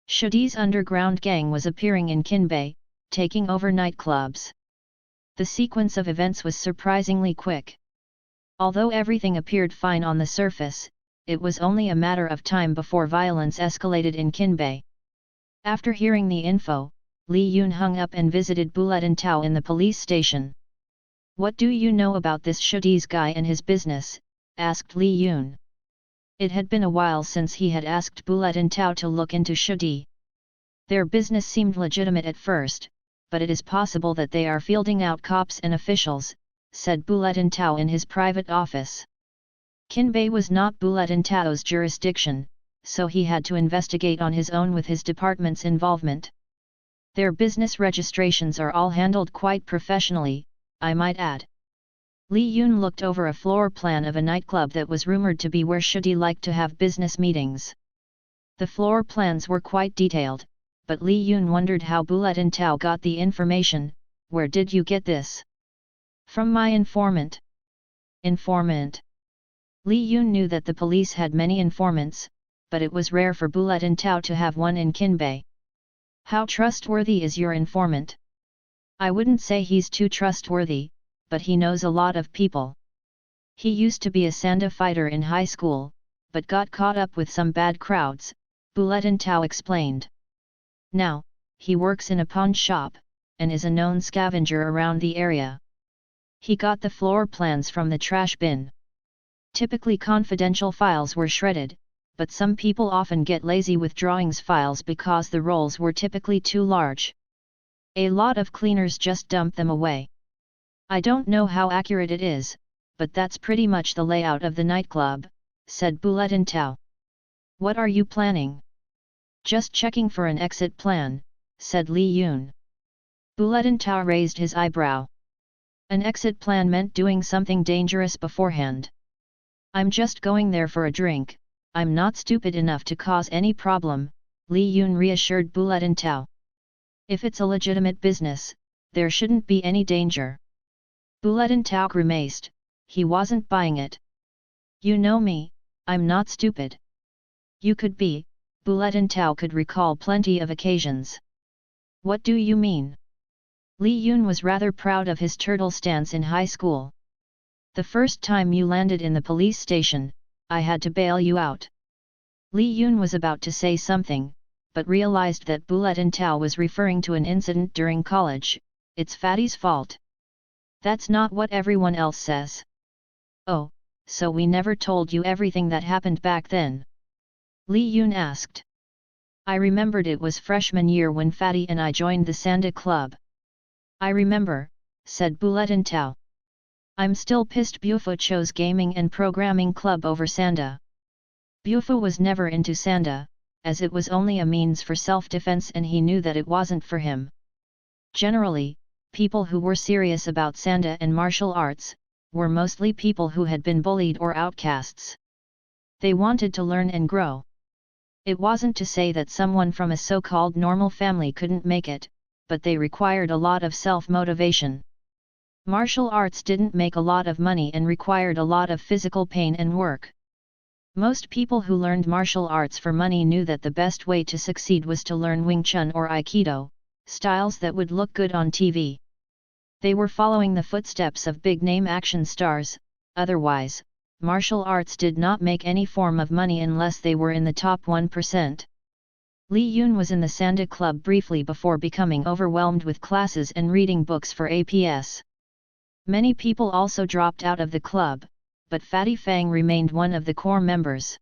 Shudi's underground gang was appearing in Qinbei, taking over nightclubs. The sequence of events was surprisingly quick. Although everything appeared fine on the surface, it was only a matter of time before violence escalated in Qinbei. After hearing the info, Li Yun hung up and visited Bulletin Tao in the police station. "What do you know about this Shudi's guy and his business?" asked Li Yun. It had been a while since he had asked Bulletin Tao to look into Shudi. Their business seemed legitimate at first, but it is possible that they are fielding out cops and officials, said Bulletin Tao in his private office. Qinbei was not Bulletin Tao's jurisdiction, so he had to investigate on his own with his department's involvement. Their business registrations are all handled quite professionally, I might add. Li Yun looked over a floor plan of a nightclub that was rumored to be where Shudi liked to have business meetings. The floor plans were quite detailed, but Li Yun wondered how Bulletin Tao got the information. "Where did you get this?" "From my informant." Informant? Li Yun knew that the police had many informants, but it was rare for Bulletin Tao to have one in Qinbei. "How trustworthy is your informant?" "I wouldn't say he's too trustworthy, but he knows a lot of people. He used to be a Sanda fighter in high school, but got caught up with some bad crowds," Bulletin Tao explained. "Now, he works in a pawn shop, and is a known scavenger around the area. He got the floor plans from the trash bin." Typically confidential files were shredded, but some people often get lazy with drawings files because the rolls were typically too large. A lot of cleaners just dump them away. I don't know how accurate it is, but that's pretty much the layout of the nightclub, said Bulletin Tao. What are you planning? Just checking for an exit plan, said Li Yun. Bulletin Tao raised his eyebrow. An exit plan meant doing something dangerous beforehand. I'm just going there for a drink, I'm not stupid enough to cause any problem, Li Yun reassured Bulletin Tao. If it's a legitimate business, there shouldn't be any danger. Bulletin Tao grimaced, he wasn't buying it. You know me, I'm not stupid. You could be, Bulletin Tao could recall plenty of occasions. What do you mean? Li Yun was rather proud of his turtle stance in high school. The first time you landed in the police station, I had to bail you out. Li Yun was about to say something, but realized that Bulletin Tao was referring to an incident during college. It's Fatty's fault. That's not what everyone else says. Oh, so we never told you everything that happened back then? Li Yun asked. I remembered it was freshman year when Fatty and I joined the Sanda Club. I remember, said Bulletin Tao. I'm still pissed Bufo chose gaming and programming club over Sanda. Bufo was never into Sanda, as it was only a means for self-defense and he knew that it wasn't for him. Generally, people who were serious about Sanda and martial arts, were mostly people who had been bullied or outcasts. They wanted to learn and grow. It wasn't to say that someone from a so-called normal family couldn't make it, but they required a lot of self-motivation. Martial arts didn't make a lot of money and required a lot of physical pain and work. Most people who learned martial arts for money knew that the best way to succeed was to learn Wing Chun or Aikido, styles that would look good on TV. They were following the footsteps of big-name action stars, otherwise, martial arts did not make any form of money unless they were in the top 1%. Li Yun was in the Sanda Club briefly before becoming overwhelmed with classes and reading books for APS. Many people also dropped out of the club, but Fatty Fang remained one of the core members.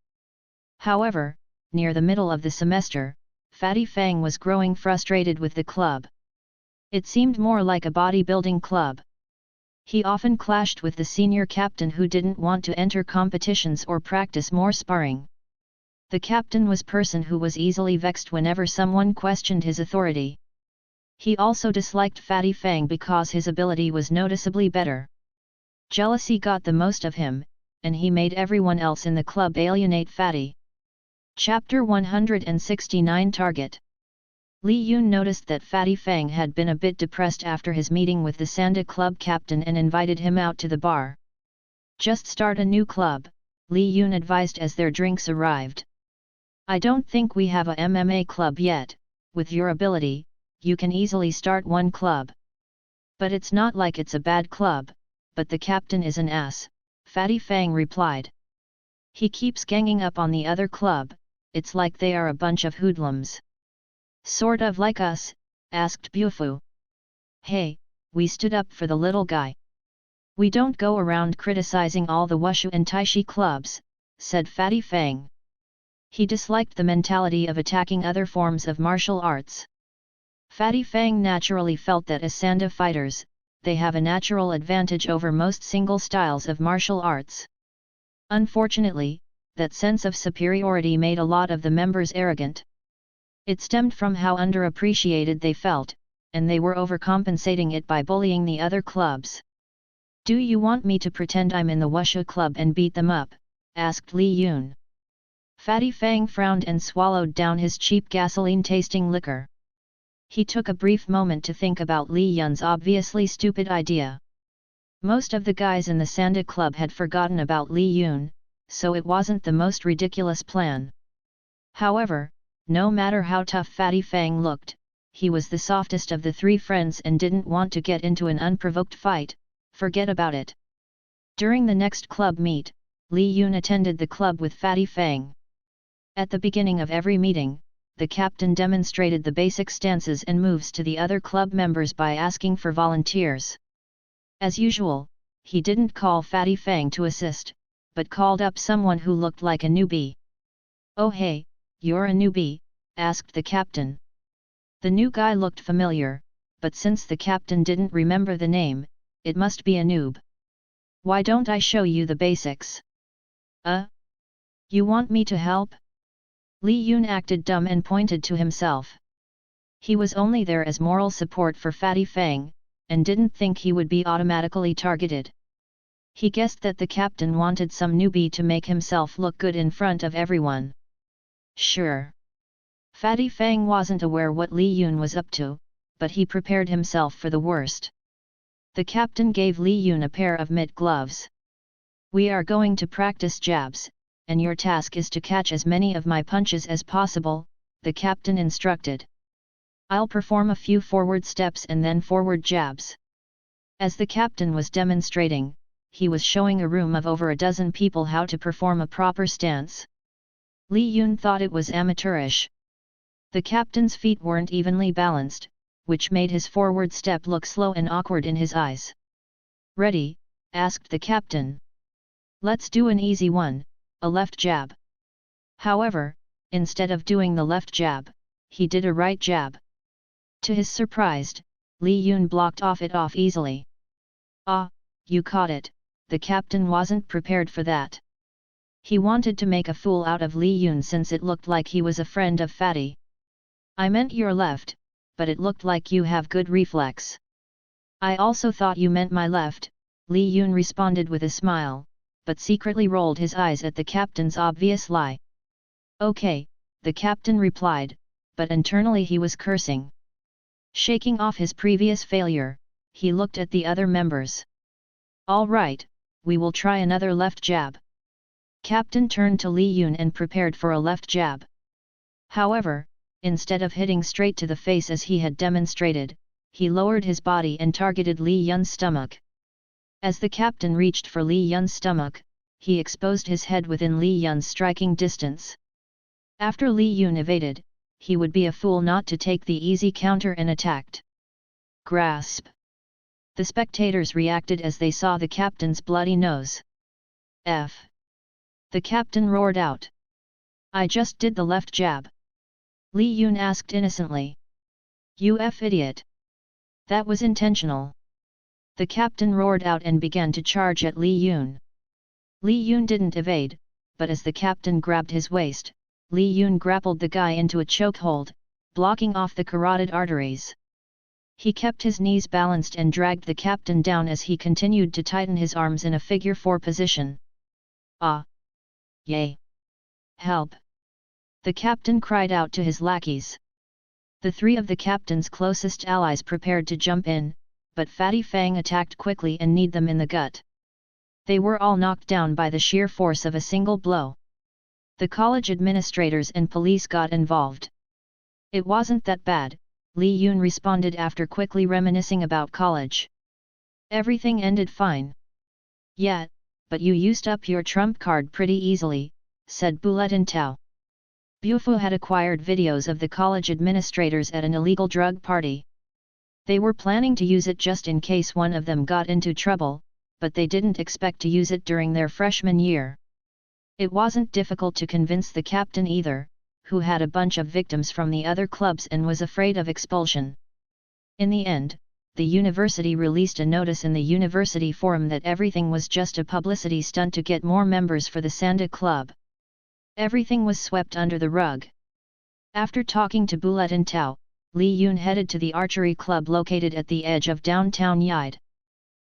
However, near the middle of the semester, Fatty Fang was growing frustrated with the club. It seemed more like a bodybuilding club. He often clashed with the senior captain who didn't want to enter competitions or practice more sparring. The captain was a person who was easily vexed whenever someone questioned his authority. He also disliked Fatty Fang because his ability was noticeably better. Jealousy got the most of him, and he made everyone else in the club alienate Fatty. Chapter 169 Target. Li Yun noticed that Fatty Fang had been a bit depressed after his meeting with the Sanda Club captain and invited him out to the bar. Just start a new club, Li Yun advised as their drinks arrived. I don't think we have a MMA club yet, with your ability, you can easily start one club. But it's not like it's a bad club, but the captain is an ass, Fatty Fang replied. He keeps ganging up on the other club, it's like they are a bunch of hoodlums. Sort of like us, asked Bufo. Hey, we stood up for the little guy. We don't go around criticizing all the Wushu and Taishi clubs, said Fatty Fang. He disliked the mentality of attacking other forms of martial arts. Fatty Fang naturally felt that as Sanda fighters, they have a natural advantage over most single styles of martial arts. Unfortunately, that sense of superiority made a lot of the members arrogant. It stemmed from how underappreciated they felt, and they were overcompensating it by bullying the other clubs. Do you want me to pretend I'm in the Wushu club and beat them up? Asked Li Yun. Fatty Fang frowned and swallowed down his cheap gasoline-tasting liquor. He took a brief moment to think about Li Yun's obviously stupid idea. Most of the guys in the Sanda Club had forgotten about Li Yun, so it wasn't the most ridiculous plan. However, no matter how tough Fatty Fang looked, he was the softest of the three friends and didn't want to get into an unprovoked fight. Forget about it. During the next club meet, Li Yun attended the club with Fatty Fang. At the beginning of every meeting, the captain demonstrated the basic stances and moves to the other club members by asking for volunteers. As usual, he didn't call Fatty Fang to assist, but called up someone who looked like a newbie. "Oh hey, you're a newbie?" asked the captain. The new guy looked familiar, but since the captain didn't remember the name, it must be a noob. "Why don't I show you the basics?" You want me to help?" Li Yun acted dumb and pointed to himself. He was only there as moral support for Fatty Fang, and didn't think he would be automatically targeted. He guessed that the captain wanted some newbie to make himself look good in front of everyone. Sure. Fatty Fang wasn't aware what Li Yun was up to, but he prepared himself for the worst. The captain gave Li Yun a pair of mitt gloves. "We are going to practice jabs, and your task is to catch as many of my punches as possible," the captain instructed. "I'll perform a few forward steps and then forward jabs." As the captain was demonstrating, he was showing a room of over a dozen people how to perform a proper stance. Li Yun thought it was amateurish. The captain's feet weren't evenly balanced, which made his forward step look slow and awkward in his eyes. "Ready?" asked the captain. "Let's do an easy one, a left jab." However, instead of doing the left jab, he did a right jab. To his surprise, Li Yun blocked it off easily. "Ah, you caught it," the captain wasn't prepared for that. He wanted to make a fool out of Li Yun since it looked like he was a friend of Fatty. "I meant your left, but it looked like you have good reflex." "I also thought you meant my left," Li Yun responded with a smile, but secretly rolled his eyes at the captain's obvious lie. "Okay," the captain replied, but internally he was cursing. Shaking off his previous failure, he looked at the other members. "All right, we will try another left jab." Captain turned to Li Yun and prepared for a left jab. However, instead of hitting straight to the face as he had demonstrated, he lowered his body and targeted Li Yun's stomach. As the captain reached for Li Yun's stomach, he exposed his head within Li Yun's striking distance. After Li Yun evaded, he would be a fool not to take the easy counter and attacked. Grasp! The spectators reacted as they saw the captain's bloody nose. "F!" the captain roared out. "I just did the left jab." Li Yun asked innocently. "You idiot! That was intentional." The captain roared out and began to charge at Li Yun. Li Yun didn't evade, but as the captain grabbed his waist, Li Yun grappled the guy into a chokehold, blocking off the carotid arteries. He kept his knees balanced and dragged the captain down as he continued to tighten his arms in a figure 4 position. "Ah! Yay! Help!" the captain cried out to his lackeys. The three of the captain's closest allies prepared to jump in, but Fatty Fang attacked quickly and kneed them in the gut. They were all knocked down by the sheer force of a single blow. The college administrators and police got involved. "It wasn't that bad," Li Yun responded after quickly reminiscing about college. "Everything ended fine." "Yeah, but you used up your trump card pretty easily," said Bulletin Tao. Bufu had acquired videos of the college administrators at an illegal drug party. They were planning to use it just in case one of them got into trouble, but they didn't expect to use it during their freshman year. It wasn't difficult to convince the captain either, who had a bunch of victims from the other clubs and was afraid of expulsion. In the end, the university released a notice in the university forum that everything was just a publicity stunt to get more members for the Sanda Club. Everything was swept under the rug. After talking to Bulletin Tao, Li Yun headed to the archery club located at the edge of downtown Yide.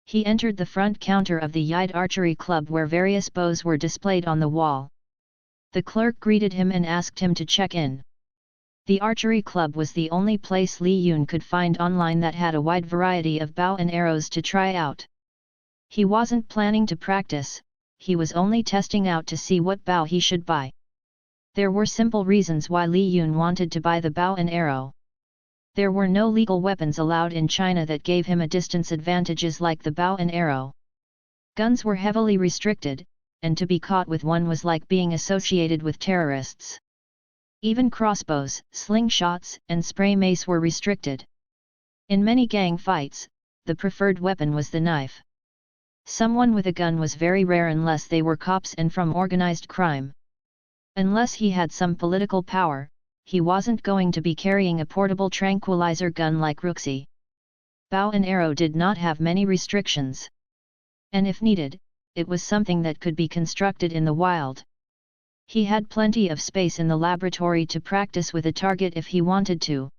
He entered the front counter of the Yide Archery Club where various bows were displayed on the wall. The clerk greeted him and asked him to check in. The archery club was the only place Li Yun could find online that had a wide variety of bow and arrows to try out. He wasn't planning to practice, he was only testing out to see what bow he should buy. There were simple reasons why Li Yun wanted to buy the bow and arrow. There were no legal weapons allowed in China that gave him a distance advantages like the bow and arrow. Guns were heavily restricted, and to be caught with one was like being associated with terrorists. Even crossbows, slingshots, and spray mace were restricted. In many gang fights, the preferred weapon was the knife. Someone with a gun was very rare unless they were cops and from organized crime. Unless he had some political power, he wasn't going to be carrying a portable tranquilizer gun like Rooksy. Bow and arrow did not have many restrictions. And if needed, it was something that could be constructed in the wild. He had plenty of space in the laboratory to practice with a target if he wanted to.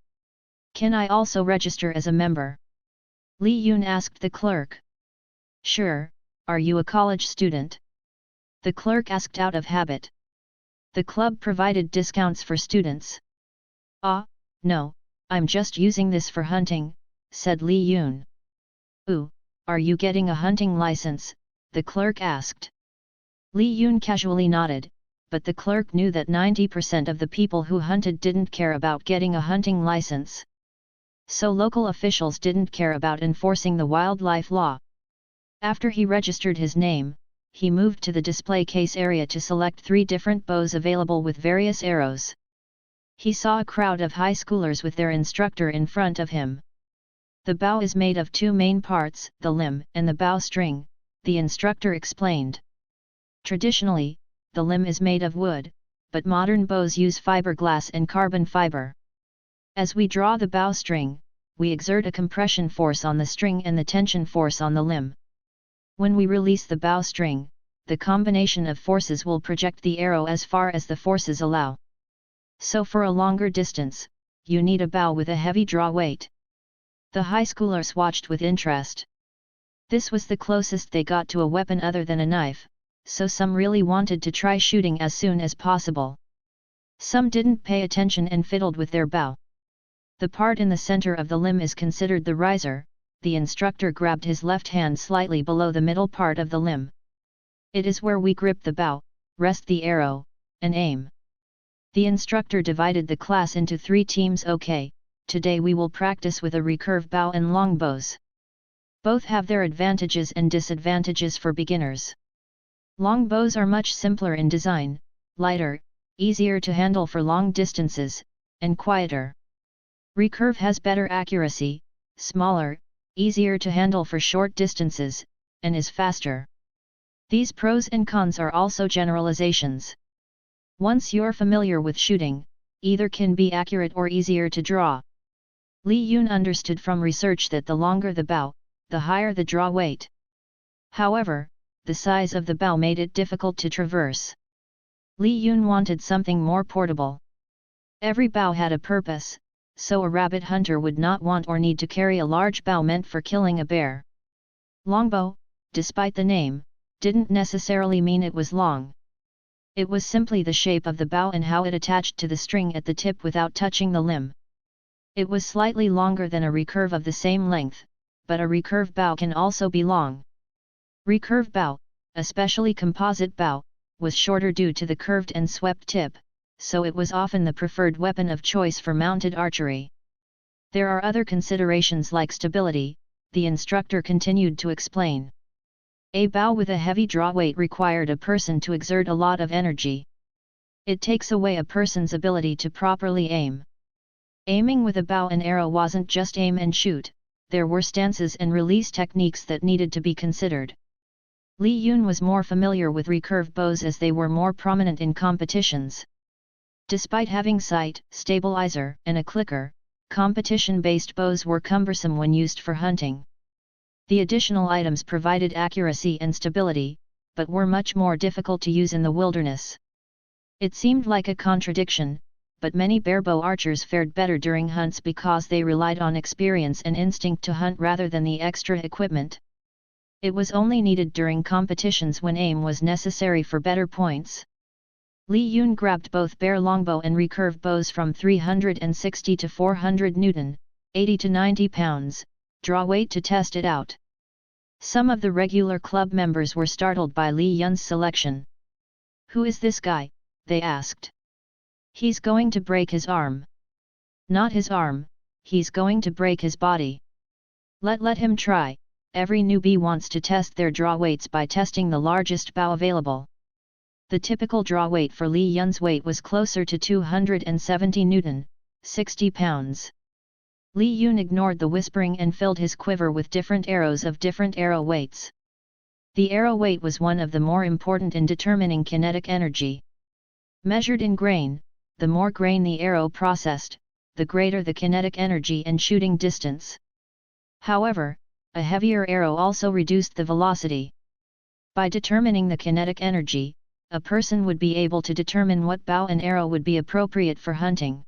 "Can I also register as a member?" Li Yun asked the clerk. "Sure, are you a college student?" the clerk asked out of habit. The club provided discounts for students. "Ah, no, I'm just using this for hunting," said Li Yun. "Ooh, are you getting a hunting license?" the clerk asked. Li Yun casually nodded, but the clerk knew that 90% of the people who hunted didn't care about getting a hunting license. So local officials didn't care about enforcing the wildlife law. After he registered his name, he moved to the display case area to select 3 different bows available with various arrows. He saw a crowd of high schoolers with their instructor in front of him. "The bow is made of 2 main parts, the limb and the bow string," the instructor explained. "Traditionally, the limb is made of wood, but modern bows use fiberglass and carbon fiber. As we draw the bow string, we exert a compression force on the string and the tension force on the limb. When we release the bow string, the combination of forces will project the arrow as far as the forces allow. So for a longer distance, you need a bow with a heavy draw weight." The high schoolers watched with interest. This was the closest they got to a weapon other than a knife, so some really wanted to try shooting as soon as possible. Some didn't pay attention and fiddled with their bow. "The part in the center of the limb is considered the riser," the instructor grabbed his left hand slightly below the middle part of the limb. "It is where we grip the bow, rest the arrow, and aim." The instructor divided the class into 3 teams. "Okay, today we will practice with a recurve bow and longbows. Both have their advantages and disadvantages for beginners. Longbows are much simpler in design, lighter, easier to handle for long distances, and quieter. Recurve has better accuracy, smaller, easier to handle for short distances, and is faster. These pros and cons are also generalizations. Once you're familiar with shooting, either can be accurate or easier to draw." Li Yun understood from research that the longer the bow, the higher the draw weight. However, the size of the bow made it difficult to traverse. Li Yun wanted something more portable. Every bow had a purpose, so a rabbit hunter would not want or need to carry a large bow meant for killing a bear. Longbow, despite the name, didn't necessarily mean it was long. It was simply the shape of the bow and how it attached to the string at the tip without touching the limb. It was slightly longer than a recurve of the same length, but a recurve bow can also be long. Recurve bow, especially composite bow, was shorter due to the curved and swept tip, so it was often the preferred weapon of choice for mounted archery. "There are other considerations like stability," the instructor continued to explain. "A bow with a heavy draw weight required a person to exert a lot of energy. It takes away a person's ability to properly aim. Aiming with a bow and arrow wasn't just aim and shoot, there were stances and release techniques that needed to be considered." Li Yun was more familiar with recurve bows as they were more prominent in competitions. Despite having sight, stabilizer, and a clicker, competition-based bows were cumbersome when used for hunting. The additional items provided accuracy and stability, but were much more difficult to use in the wilderness. It seemed like a contradiction, but many barebow archers fared better during hunts because they relied on experience and instinct to hunt rather than the extra equipment. It was only needed during competitions when aim was necessary for better points. Li Yun grabbed both bare longbow and recurve bows from 360 to 400 Newton, 80 to 90 pounds, draw weight to test it out. Some of the regular club members were startled by Li Yun's selection. "Who is this guy?" they asked. "He's going to break his arm." "Not his arm, he's going to break his body. Let him try." Every newbie wants to test their draw weights by testing the largest bow available. The typical draw weight for Li Yun's weight was closer to 270 Newton, 60 pounds. Li Yun ignored the whispering and filled his quiver with different arrows of different arrow weights. The arrow weight was one of the more important in determining kinetic energy. Measured in grain, the more grain the arrow processed, the greater the kinetic energy and shooting distance. However, a heavier arrow also reduced the velocity. By determining the kinetic energy, a person would be able to determine what bow and arrow would be appropriate for hunting.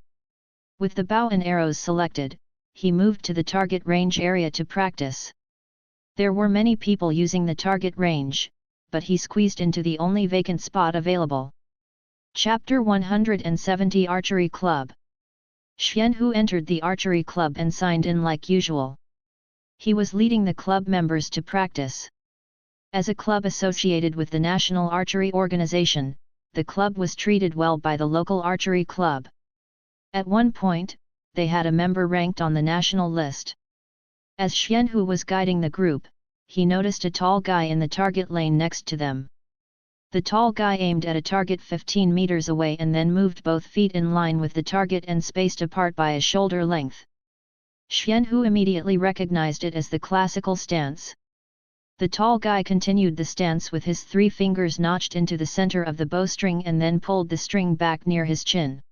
With the bow and arrows selected, he moved to the target range area to practice. There were many people using the target range, but he squeezed into the only vacant spot available. Chapter 170 Archery Club. Xianhu entered the archery club and signed in like usual. He was leading the club members to practice. As a club associated with the National Archery Organization, the club was treated well by the local archery club. At one point, they had a member ranked on the national list. As Xianhu was guiding the group, he noticed a tall guy in the target lane next to them. The tall guy aimed at a target 15 meters away and then moved both feet in line with the target and spaced apart by a shoulder length. Xianhu immediately recognized it as the classical stance. The tall guy continued the stance with his 3 fingers notched into the center of the bowstring and then pulled the string back near his chin.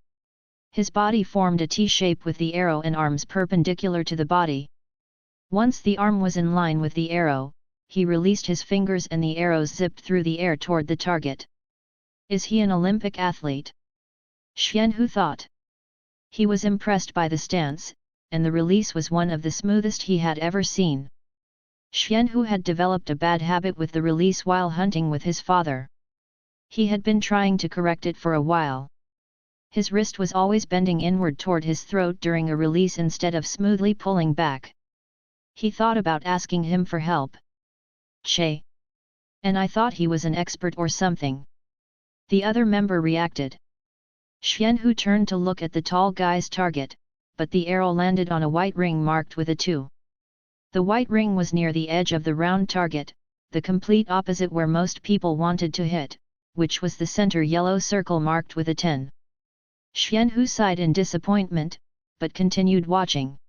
His body formed a T shape with the arrow and arms perpendicular to the body. Once the arm was in line with the arrow, he released his fingers and the arrows zipped through the air toward the target. Is he an Olympic athlete? Xianhu thought. He was impressed by the stance, and the release was one of the smoothest he had ever seen. Xianhu had developed a bad habit with the release while hunting with his father. He had been trying to correct it for a while. His wrist was always bending inward toward his throat during a release instead of smoothly pulling back. He thought about asking him for help. Che. And I thought he was an expert or something. The other member reacted. Xianhu turned to look at the tall guy's target, but the arrow landed on a white ring marked with a 2. The white ring was near the edge of the round target, the complete opposite where most people wanted to hit, which was the center yellow circle marked with a 10. Xianhu sighed in disappointment, but continued watching.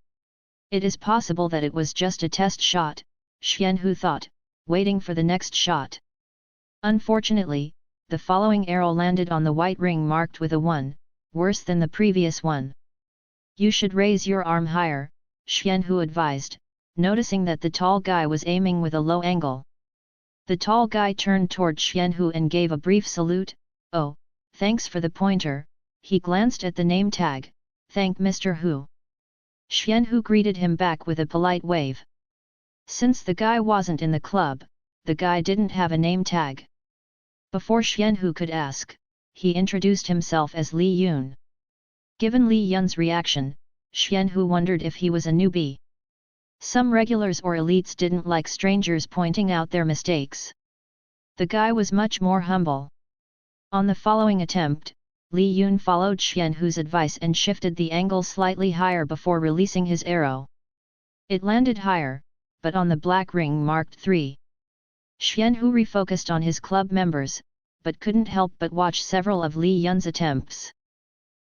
It is possible that it was just a test shot, Xianhu thought, waiting for the next shot. Unfortunately, the following arrow landed on the white ring marked with a 1, worse than the previous one. You should raise your arm higher, Xianhu advised, noticing that the tall guy was aiming with a low angle. The tall guy turned toward Xianhu and gave a brief salute. Oh, thanks for the pointer. He glanced at the name tag. Thank Mr. Hu. Xianhu greeted him back with a polite wave. Since the guy wasn't in the club, the guy didn't have a name tag. Before Xianhu could ask, he introduced himself as Li Yun. Given Li Yun's reaction, Xianhu wondered if he was a newbie. Some regulars or elites didn't like strangers pointing out their mistakes. The guy was much more humble. On the following attempt, Li Yun followed Xianhu's advice and shifted the angle slightly higher before releasing his arrow. It landed higher, but on the black ring marked 3. Xianhu refocused on his club members, but couldn't help but watch several of Li Yun's attempts.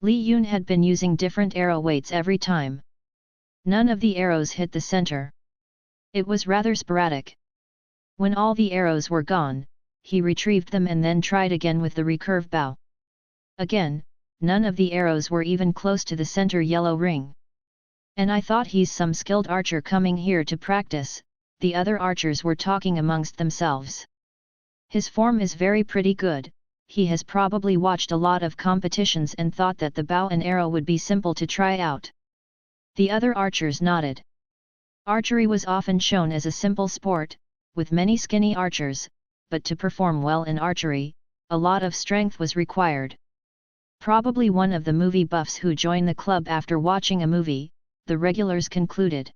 Li Yun had been using different arrow weights every time. None of the arrows hit the center. It was rather sporadic. When all the arrows were gone, he retrieved them and then tried again with the recurve bow. Again, none of the arrows were even close to the center yellow ring. And I thought he's some skilled archer coming here to practice, the other archers were talking amongst themselves. His form is very pretty good, he has probably watched a lot of competitions and thought that the bow and arrow would be simple to try out. The other archers nodded. Archery was often shown as a simple sport, with many skinny archers, but to perform well in archery, a lot of strength was required. Probably one of the movie buffs who joined the club after watching a movie, the regulars concluded.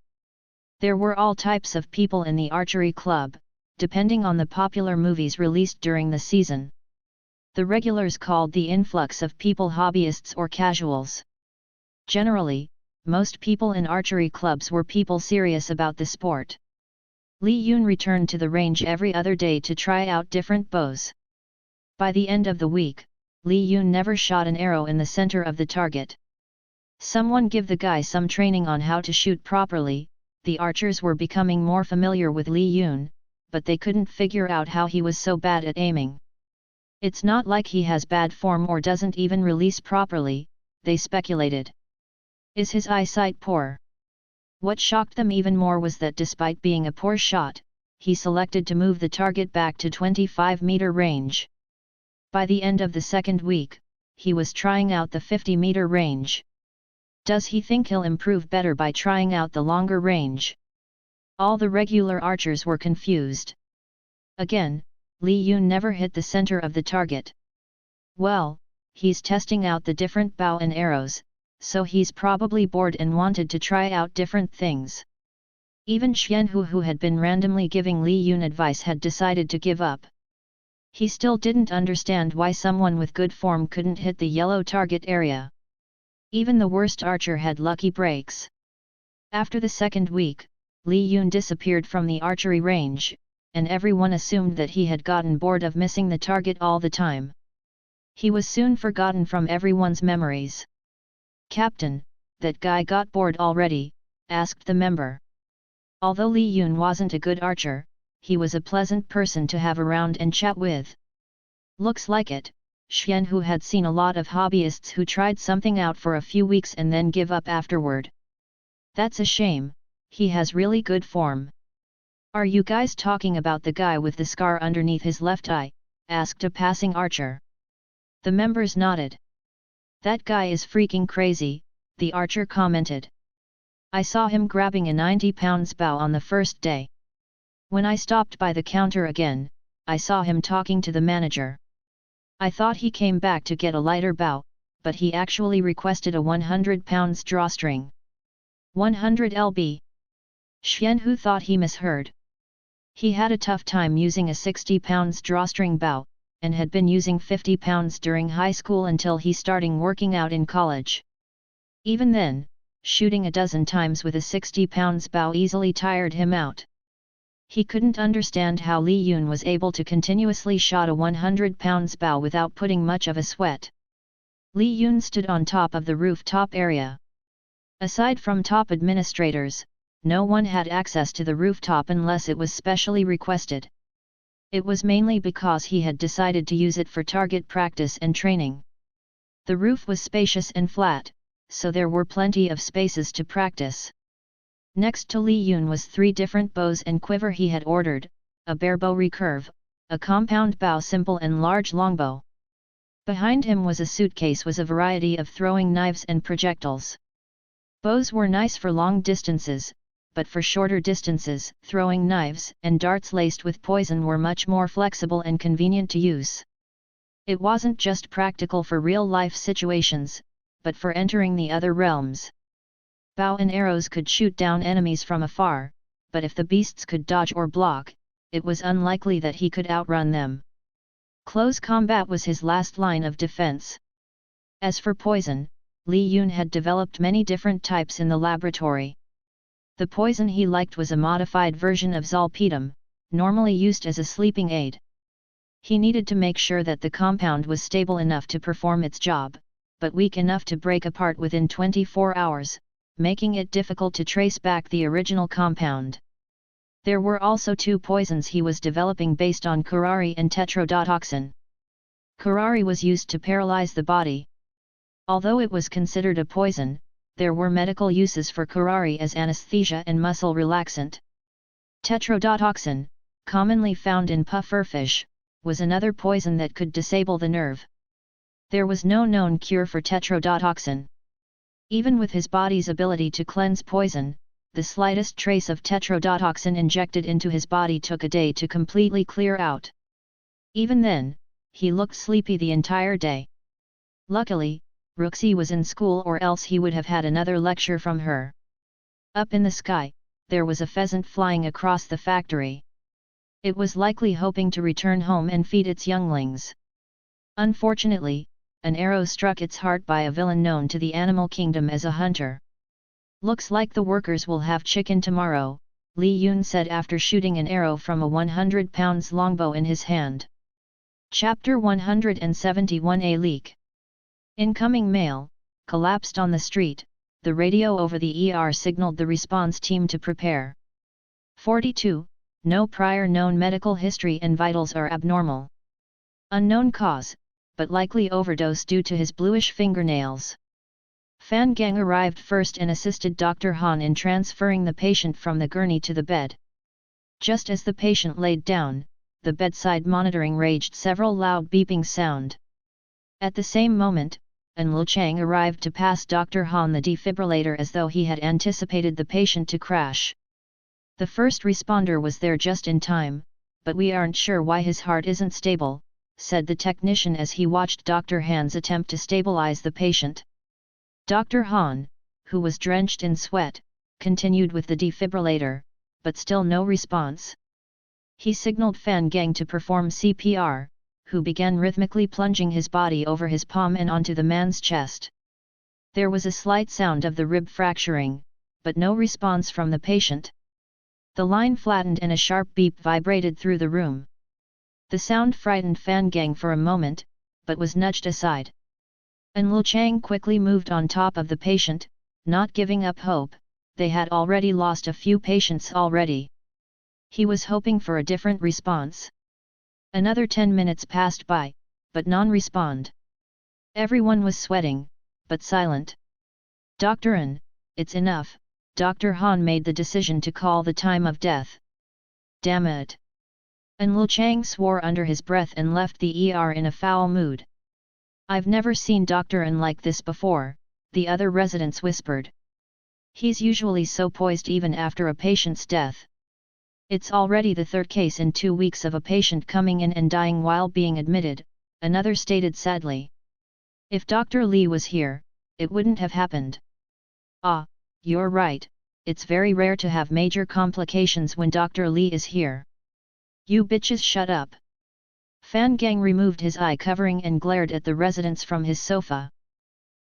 There were all types of people in the archery club, depending on the popular movies released during the season. The regulars called the influx of people hobbyists or casuals. Generally, most people in archery clubs were people serious about the sport. Li Yun returned to the range every other day to try out different bows. By the end of the week, Li Yun never shot an arrow in the center of the target. Someone give the guy some training on how to shoot properly. The archers were becoming more familiar with Li Yun, but they couldn't figure out how he was so bad at aiming. It's not like he has bad form or doesn't even release properly, they speculated. Is his eyesight poor? What shocked them even more was that despite being a poor shot, he selected to move the target back to 25-meter range. By the end of the second week, he was trying out the 50-meter range. Does he think he'll improve better by trying out the longer range? All the regular archers were confused. Again, Li Yun never hit the center of the target. Well, he's testing out the different bow and arrows, so he's probably bored and wanted to try out different things. Even Xianhu, who had been randomly giving Li Yun advice, had decided to give up. He still didn't understand why someone with good form couldn't hit the yellow target area. Even the worst archer had lucky breaks. After the second week, Li Yun disappeared from the archery range, and everyone assumed that he had gotten bored of missing the target all the time. He was soon forgotten from everyone's memories. "Captain, that guy got bored already?" asked the member. Although Li Yun wasn't a good archer, he was a pleasant person to have around and chat with. Looks like it. Xianhu had seen a lot of hobbyists who tried something out for a few weeks and then give up afterward. That's a shame, he has really good form. "Are you guys talking about the guy with the scar underneath his left eye?" asked a passing archer. The members nodded. "That guy is freaking crazy," the archer commented. "I saw him grabbing a 90-pound bow on the first day. When I stopped by the counter again, I saw him talking to the manager. I thought he came back to get a lighter bow, but he actually requested a 100-pound drawstring. 100 lb. Xianhu thought he misheard. He had a tough time using a 60-pound drawstring bow, and had been using 50 pounds during high school until he started working out in college. Even then, shooting a dozen times with a 60-pound bow easily tired him out. He couldn't understand how Li Yun was able to continuously shot a 100-pound bow without putting much of a sweat. Li Yun stood on top of the rooftop area. Aside from top administrators, no one had access to the rooftop unless it was specially requested. It was mainly because he had decided to use it for target practice and training. The roof was spacious and flat, so there were plenty of spaces to practice. Next to Li Yun was 3 different bows and quiver he had ordered, a bare bow recurve, a compound bow simple and large longbow. Behind him was a suitcase with a variety of throwing knives and projectiles. Bows were nice for long distances, but for shorter distances, throwing knives and darts laced with poison were much more flexible and convenient to use. It wasn't just practical for real-life situations, but for entering the other realms. Bow and arrows could shoot down enemies from afar, but if the beasts could dodge or block, it was unlikely that he could outrun them. Close combat was his last line of defense. As for poison, Li Yun had developed many different types in the laboratory. The poison he liked was a modified version of zolpidem, normally used as a sleeping aid. He needed to make sure that the compound was stable enough to perform its job, but weak enough to break apart within 24 hours, making it difficult to trace back the original compound. There were also 2 poisons he was developing based on curare and tetrodotoxin. Curare was used to paralyze the body. Although it was considered a poison, there were medical uses for curare as anesthesia and muscle relaxant. Tetrodotoxin, commonly found in pufferfish, was another poison that could disable the nerve. There was no known cure for tetrodotoxin. Even with his body's ability to cleanse poison, the slightest trace of tetrodotoxin injected into his body took a day to completely clear out. Even then, he looked sleepy the entire day. Luckily, Roxy was in school, or else he would have had another lecture from her. Up in the sky, there was a pheasant flying across the factory. It was likely hoping to return home and feed its younglings. Unfortunately, an arrow struck its heart by a villain known to the animal kingdom as a hunter. "Looks like the workers will have chicken tomorrow," Li Yun said after shooting an arrow from a 100-pound longbow in his hand. Chapter 171. A leak. Incoming mail, collapsed on the street. The radio over the ER signaled the response team to prepare. 42, no prior known medical history and vitals are abnormal. Unknown cause, but likely overdose due to his bluish fingernails. Fan Gang arrived first and assisted Dr. Han in transferring the patient from the gurney to the bed. Just as the patient laid down, the bedside monitoring raged several loud beeping sound. At the same moment, An Lu Chang arrived to pass Dr. Han the defibrillator as though he had anticipated the patient to crash. The first responder was there just in time, but we aren't sure why his heart isn't stable, said the technician as he watched Dr. Han's attempt to stabilize the patient. Dr. Han, who was drenched in sweat, continued with the defibrillator, but still no response. He signaled Fan Gang to perform CPR, who began rhythmically plunging his body over his palm and onto the man's chest. There was a slight sound of the rib fracturing, but no response from the patient. The line flattened and a sharp beep vibrated through the room. The sound frightened Fan Gang for a moment, but was nudged aside. An Lu Chang quickly moved on top of the patient, not giving up hope. They had already lost a few patients already. He was hoping for a different response. Another 10 minutes passed by, but non-respond. Everyone was sweating, but silent. Dr. An, it's enough, Dr. Han made the decision to call the time of death. Damn it! An Lu Chang swore under his breath and left the ER in a foul mood. I've never seen Dr. An like this before, the other residents whispered. He's usually so poised even after a patient's death. It's already the third case in 2 weeks of a patient coming in and dying while being admitted, another stated sadly. If Dr. Lee was here, it wouldn't have happened. Ah, you're right, it's very rare to have major complications when Dr. Lee is here. You bitches shut up. Fan Gang removed his eye covering and glared at the residents from his sofa.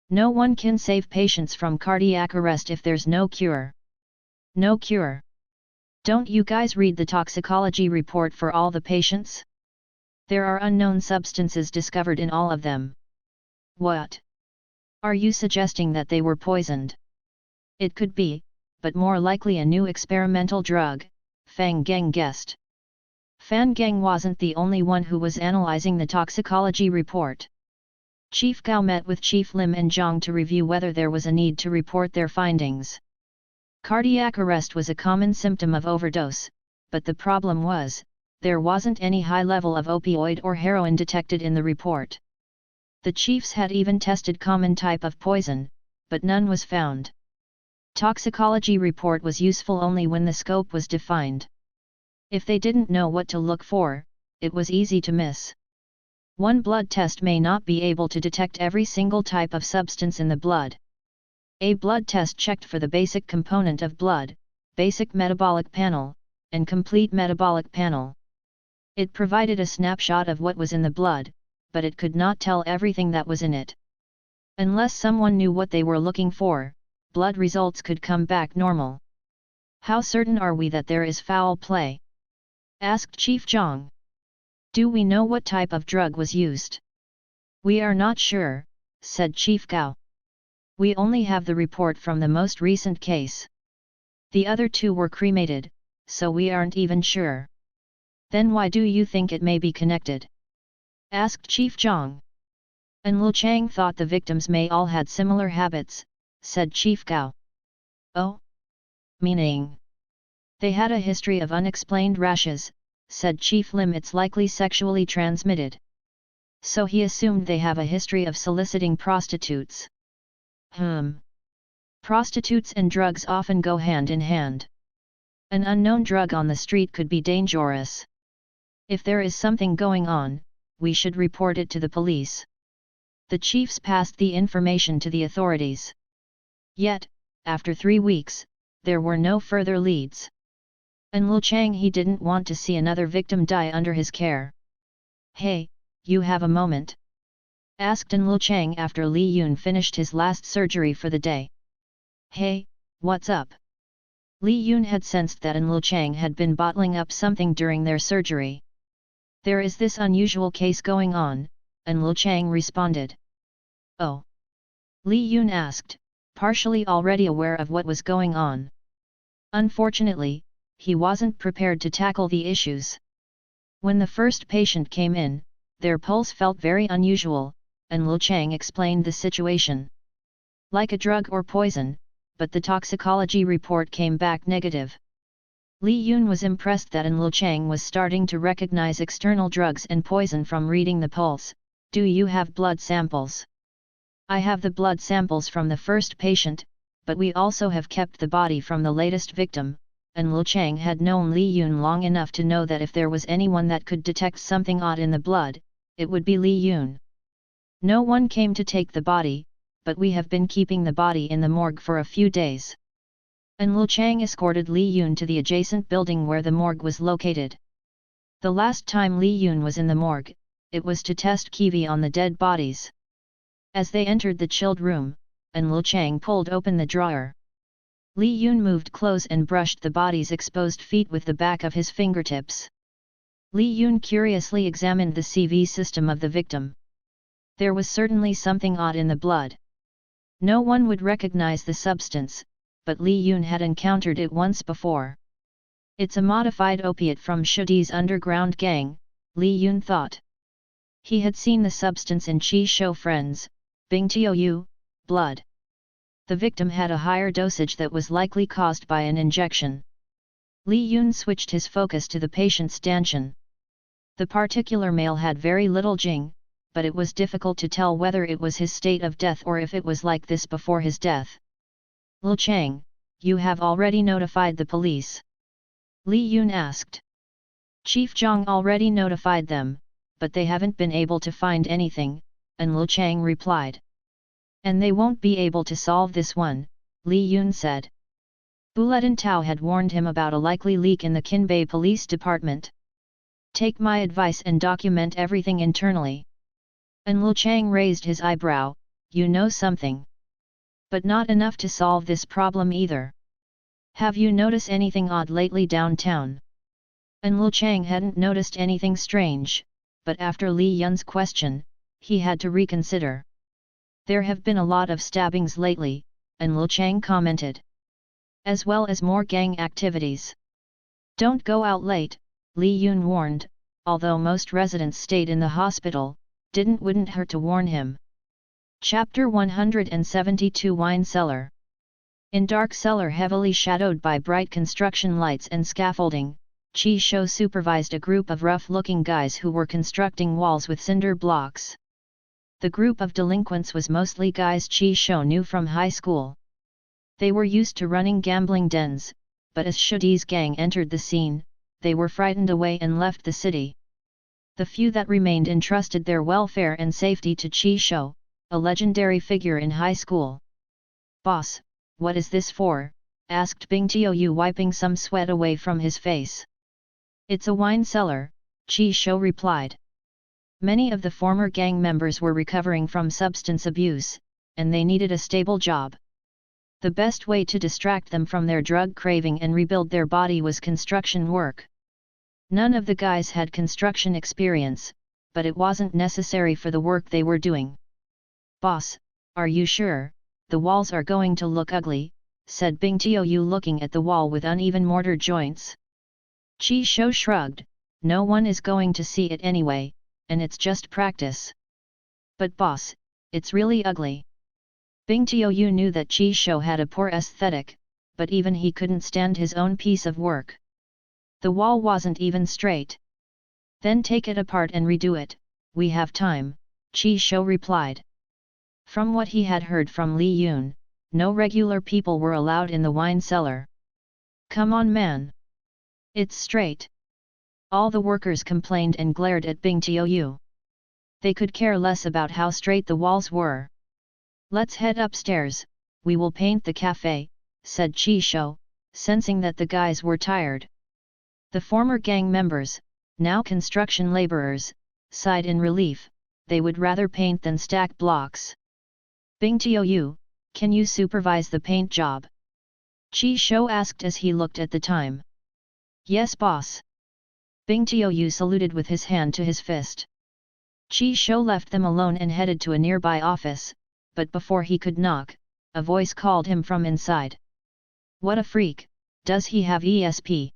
No one can save patients from cardiac arrest if there's no cure. No cure. Don't you guys read the toxicology report for all the patients? There are unknown substances discovered in all of them. What? Are you suggesting that they were poisoned? It could be, but more likely a new experimental drug, Fan Gang guessed. Fan Gang wasn't the only one who was analyzing the toxicology report. Chief Gao met with Chief Lim and Zhang to review whether there was a need to report their findings. Cardiac arrest was a common symptom of overdose, but the problem was, there wasn't any high level of opioid or heroin detected in the report. The chiefs had even tested common type of poison, but none was found. Toxicology report was useful only when the scope was defined. If they didn't know what to look for, it was easy to miss. One blood test may not be able to detect every single type of substance in the blood. A blood test checked for the basic component of blood, basic metabolic panel, and complete metabolic panel. It provided a snapshot of what was in the blood, but it could not tell everything that was in it. Unless someone knew what they were looking for, blood results could come back normal. How certain are we that there is foul play? Asked Chief Zhang. Do we know what type of drug was used? We are not sure, said Chief Gao. We only have the report from the most recent case. The other two were cremated, so we aren't even sure. Then why do you think it may be connected? Asked Chief Zhang. An Lu Chang thought the victims may all had similar habits, said Chief Gao. Oh? Meaning? They had a history of unexplained rashes, said Chief Lim. It's likely sexually transmitted. So he assumed they have a history of soliciting prostitutes. Prostitutes and drugs often go hand in hand. An unknown drug on the street could be dangerous. If there is something going on, we should report it to the police. The chiefs passed the information to the authorities. Yet, after 3 weeks, there were no further leads. An Lu Chang he didn't want to see another victim die under his care. Hey, you have a moment? Asked An Lu Chang after Li Yun finished his last surgery for the day. Hey, what's up? Li Yun had sensed that An Lu Chang had been bottling up something during their surgery. There is this unusual case going on, An Lu Chang responded. Oh? Li Yun asked, partially already aware of what was going on. Unfortunately, he wasn't prepared to tackle the issues. When the first patient came in, their pulse felt very unusual, and Liu Chang explained the situation. Like a drug or poison, but the toxicology report came back negative. Li Yun was impressed that Liu Chang was starting to recognize external drugs and poison from reading the pulse. Do you have blood samples? I have the blood samples from the first patient, but we also have kept the body from the latest victim, and Liu Chang had known Li Yun long enough to know that if there was anyone that could detect something odd in the blood, it would be Li Yun. No one came to take the body, but we have been keeping the body in the morgue for a few days. And Liu Chang escorted Li Yun to the adjacent building where the morgue was located. The last time Li Yun was in the morgue, it was to test kiwi on the dead bodies. As they entered the chilled room, and Liu Chang pulled open the drawer. Li Yun moved close and brushed the body's exposed feet with the back of his fingertips. Li Yun curiously examined the CV system of the victim. There was certainly something odd in the blood. No one would recognize the substance, but Li Yun had encountered it once before. It's a modified opiate from Shudi's underground gang, Li Yun thought. He had seen the substance in Chi Shou Friends, Bing Tiu, blood. The victim had a higher dosage that was likely caused by an injection. Li Yun switched his focus to the patient's Danshan. The particular male had very little jing, but it was difficult to tell whether it was his state of death or if it was like this before his death. Liu Chang, you have already notified the police? Li Yun asked. Chief Zhang already notified them, but they haven't been able to find anything, and Liu Chang replied. And they won't be able to solve this one, Li Yun said. Bulletin Tao had warned him about a likely leak in the Qinbei Police Department. Take my advice and document everything internally. And Liu Chang raised his eyebrow, you know something. But not enough to solve this problem either. Have you noticed anything odd lately downtown? And Liu Chang hadn't noticed anything strange, but after Li Yun's question, he had to reconsider. There have been a lot of stabbings lately, and Liu Chang commented. As well as more gang activities. Don't go out late, Li Yun warned, although most residents stayed in the hospital, wouldn't hurt to warn him. Chapter 172 Wine Cellar. In dark cellar heavily shadowed by bright construction lights and scaffolding, Chi Shou supervised a group of rough-looking guys who were constructing walls with cinder blocks. The group of delinquents was mostly guys Chi Shou knew from high school. They were used to running gambling dens, but as Shudi's gang entered the scene, they were frightened away and left the city. The few that remained entrusted their welfare and safety to Chi Shou, a legendary figure in high school. Boss, what is this for? Asked Bing Tiu wiping some sweat away from his face. It's a wine cellar, Chi Shou replied. Many of the former gang members were recovering from substance abuse, and they needed a stable job. The best way to distract them from their drug craving and rebuild their body was construction work. None of the guys had construction experience, but it wasn't necessary for the work they were doing. Boss, are you sure? The walls are going to look ugly, said Bing Tiu looking at the wall with uneven mortar joints. Chi Shou shrugged, no one is going to see it anyway, and it's just practice. But boss, it's really ugly. Bing Tiu knew that Chi Shou had a poor aesthetic, but even he couldn't stand his own piece of work. The wall wasn't even straight. Then take it apart and redo it, we have time, Chi Shou replied. From what he had heard from Li Yun, no regular people were allowed in the wine cellar. Come on man! It's straight. All the workers complained and glared at Bing Tiu. They could care less about how straight the walls were. Let's head upstairs, we will paint the cafe, said Chi Shou, sensing that the guys were tired. The former gang members, now construction laborers, sighed in relief, they would rather paint than stack blocks. Bing Tiu, can you supervise the paint job? Chi Shou asked as he looked at the time. Yes boss. Bing Tiu saluted with his hand to his fist. Chi Shou left them alone and headed to a nearby office, but before he could knock, a voice called him from inside. What a freak, does he have ESP?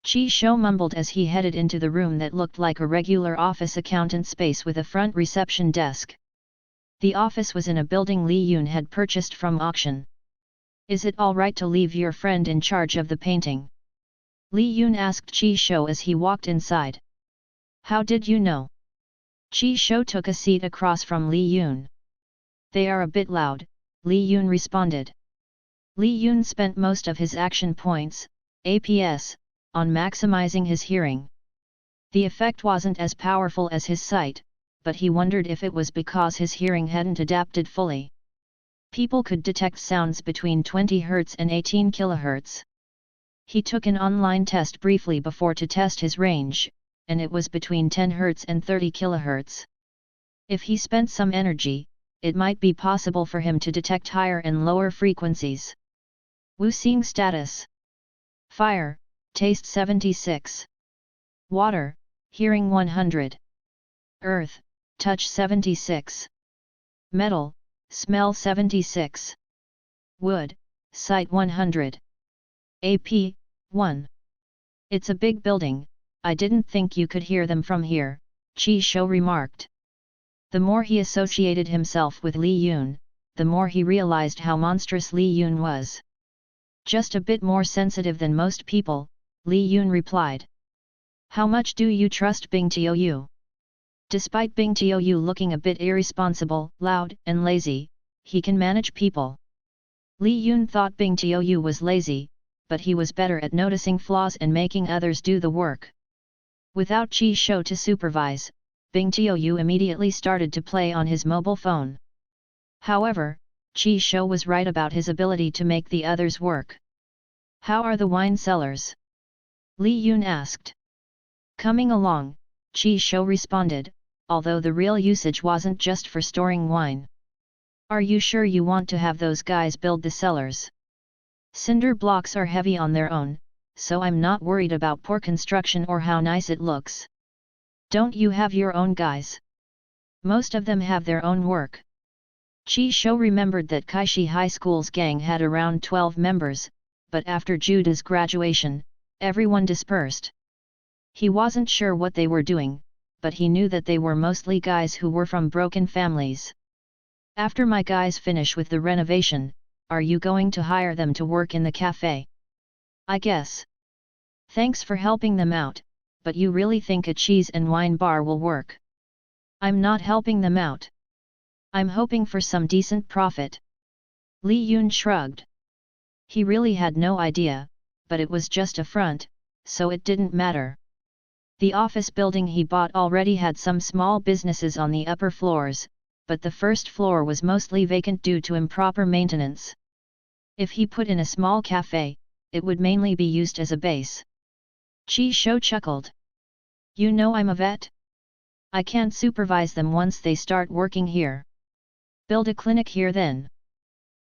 Chi Shou mumbled as he headed into the room that looked like a regular office accountant space with a front reception desk. The office was in a building Li Yun had purchased from auction. "Is it all right to leave your friend in charge of the painting?" Li Yun asked Chi Shou as he walked inside. "How did you know?" Chi Shou took a seat across from Li Yun. "They are a bit loud," Li Yun responded. Li Yun spent most of his action points, APS, on maximizing his hearing. The effect wasn't as powerful as his sight, but he wondered if it was because his hearing hadn't adapted fully. People could detect sounds between 20 Hz and 18 kHz. He took an online test briefly before to test his range, and it was between 10 Hz and 30 kHz. If he spent some energy, it might be possible for him to detect higher and lower frequencies. Wuxing status. Fire, taste 76. Water, hearing 100. Earth, touch 76. Metal, smell 76. Wood, sight 100. AP, 1. It's a big building, I didn't think you could hear them from here, Chi Shou remarked. The more he associated himself with Li Yun, the more he realized how monstrous Li Yun was. "Just a bit more sensitive than most people," Li Yun replied. "How much do you trust Bing Tiou?" Despite Bing Tiou looking a bit irresponsible, loud, and lazy, he can manage people. Li Yun thought Bing Tiou was lazy, but he was better at noticing flaws and making others do the work. Without Chi Shou to supervise, Bing Tiou immediately started to play on his mobile phone. However, Chi Shou was right about his ability to make the others work. "How are the wine cellars?" Li Yun asked. "Coming along," Chi Shou responded, although the real usage wasn't just for storing wine. "Are you sure you want to have those guys build the cellars? Cinder blocks are heavy on their own, so I'm not worried about poor construction or how nice it looks. Don't you have your own guys? Most of them have their own work." Chi Shou remembered that Kaishi High School's gang had around 12 members, but after Jude's graduation, everyone dispersed. He wasn't sure what they were doing, but he knew that they were mostly guys who were from broken families. "After my guys finish with the renovation, are you going to hire them to work in the cafe?" "I guess. Thanks for helping them out, but you really think a cheese and wine bar will work?" "I'm not helping them out. I'm hoping for some decent profit." Li Yun shrugged. He really had no idea, but it was just a front, so it didn't matter. The office building he bought already had some small businesses on the upper floors, but the first floor was mostly vacant due to improper maintenance. If he put in a small cafe, it would mainly be used as a base. Chi Shou chuckled. "You know I'm a vet? I can't supervise them once they start working here. Build a clinic here then."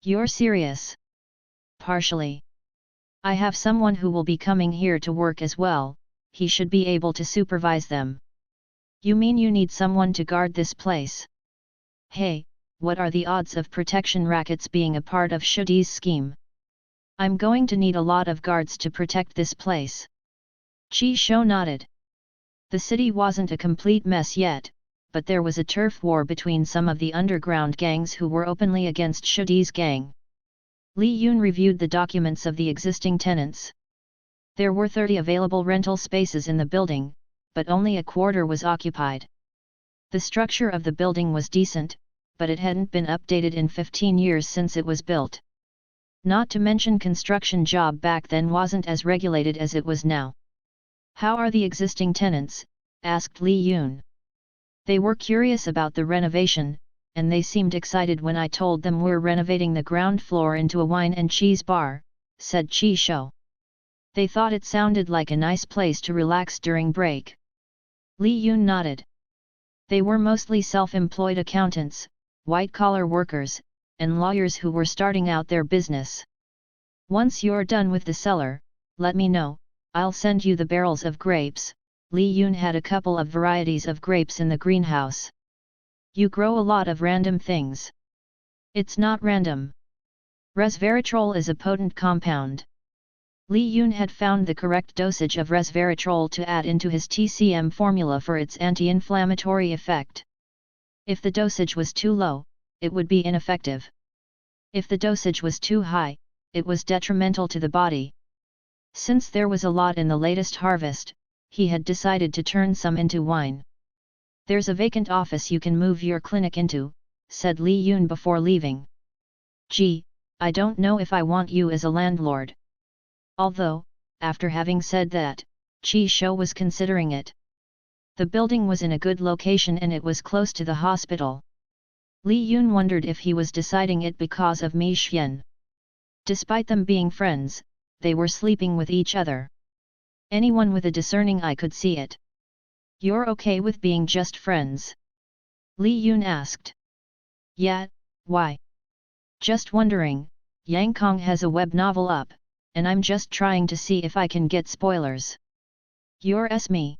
"You're serious?" "Partially. I have someone who will be coming here to work as well, he should be able to supervise them." "You mean you need someone to guard this place?" "Hey, what are the odds of protection rackets being a part of Shudi's scheme?" "I'm going to need a lot of guards to protect this place." Chi Shou nodded. The city wasn't a complete mess yet, but there was a turf war between some of the underground gangs who were openly against Shudi's gang. Li Yun reviewed the documents of the existing tenants. There were 30 available rental spaces in the building, but only a quarter was occupied. The structure of the building was decent, but it hadn't been updated in 15 years since it was built. Not to mention construction job back then wasn't as regulated as it was now. "How are the existing tenants?" asked Li Yun. "They were curious about the renovation, and they seemed excited when I told them we're renovating the ground floor into a wine and cheese bar," said Chi Shou. "They thought it sounded like a nice place to relax during break." Li Yun nodded. They were mostly self-employed accountants, white-collar workers, and lawyers who were starting out their business. "Once you're done with the cellar, let me know, I'll send you the barrels of grapes." Li Yun had a couple of varieties of grapes in the greenhouse. "You grow a lot of random things." "It's not random. Resveratrol is a potent compound. Li Yun had found the correct dosage of resveratrol to add into his TCM formula for its anti-inflammatory effect. If the dosage was too low, it would be ineffective. If the dosage was too high, it was detrimental to the body. Since there was a lot in the latest harvest, he had decided to turn some into wine. "There's a vacant office you can move your clinic into," said Li Yun before leaving. "Gee, I don't know if I want you as a landlord." Although, after having said that, Qi Shou was considering it. The building was in a good location and it was close to the hospital. Li Yun wondered if he was deciding it because of Mi Xian. Despite them being friends, they were sleeping with each other. Anyone with a discerning eye could see it. "You're okay with being just friends?" Li Yun asked. "Yeah, why?" "Just wondering, Yang Kong has a web novel up, and I'm just trying to see if I can get spoilers." "You're me."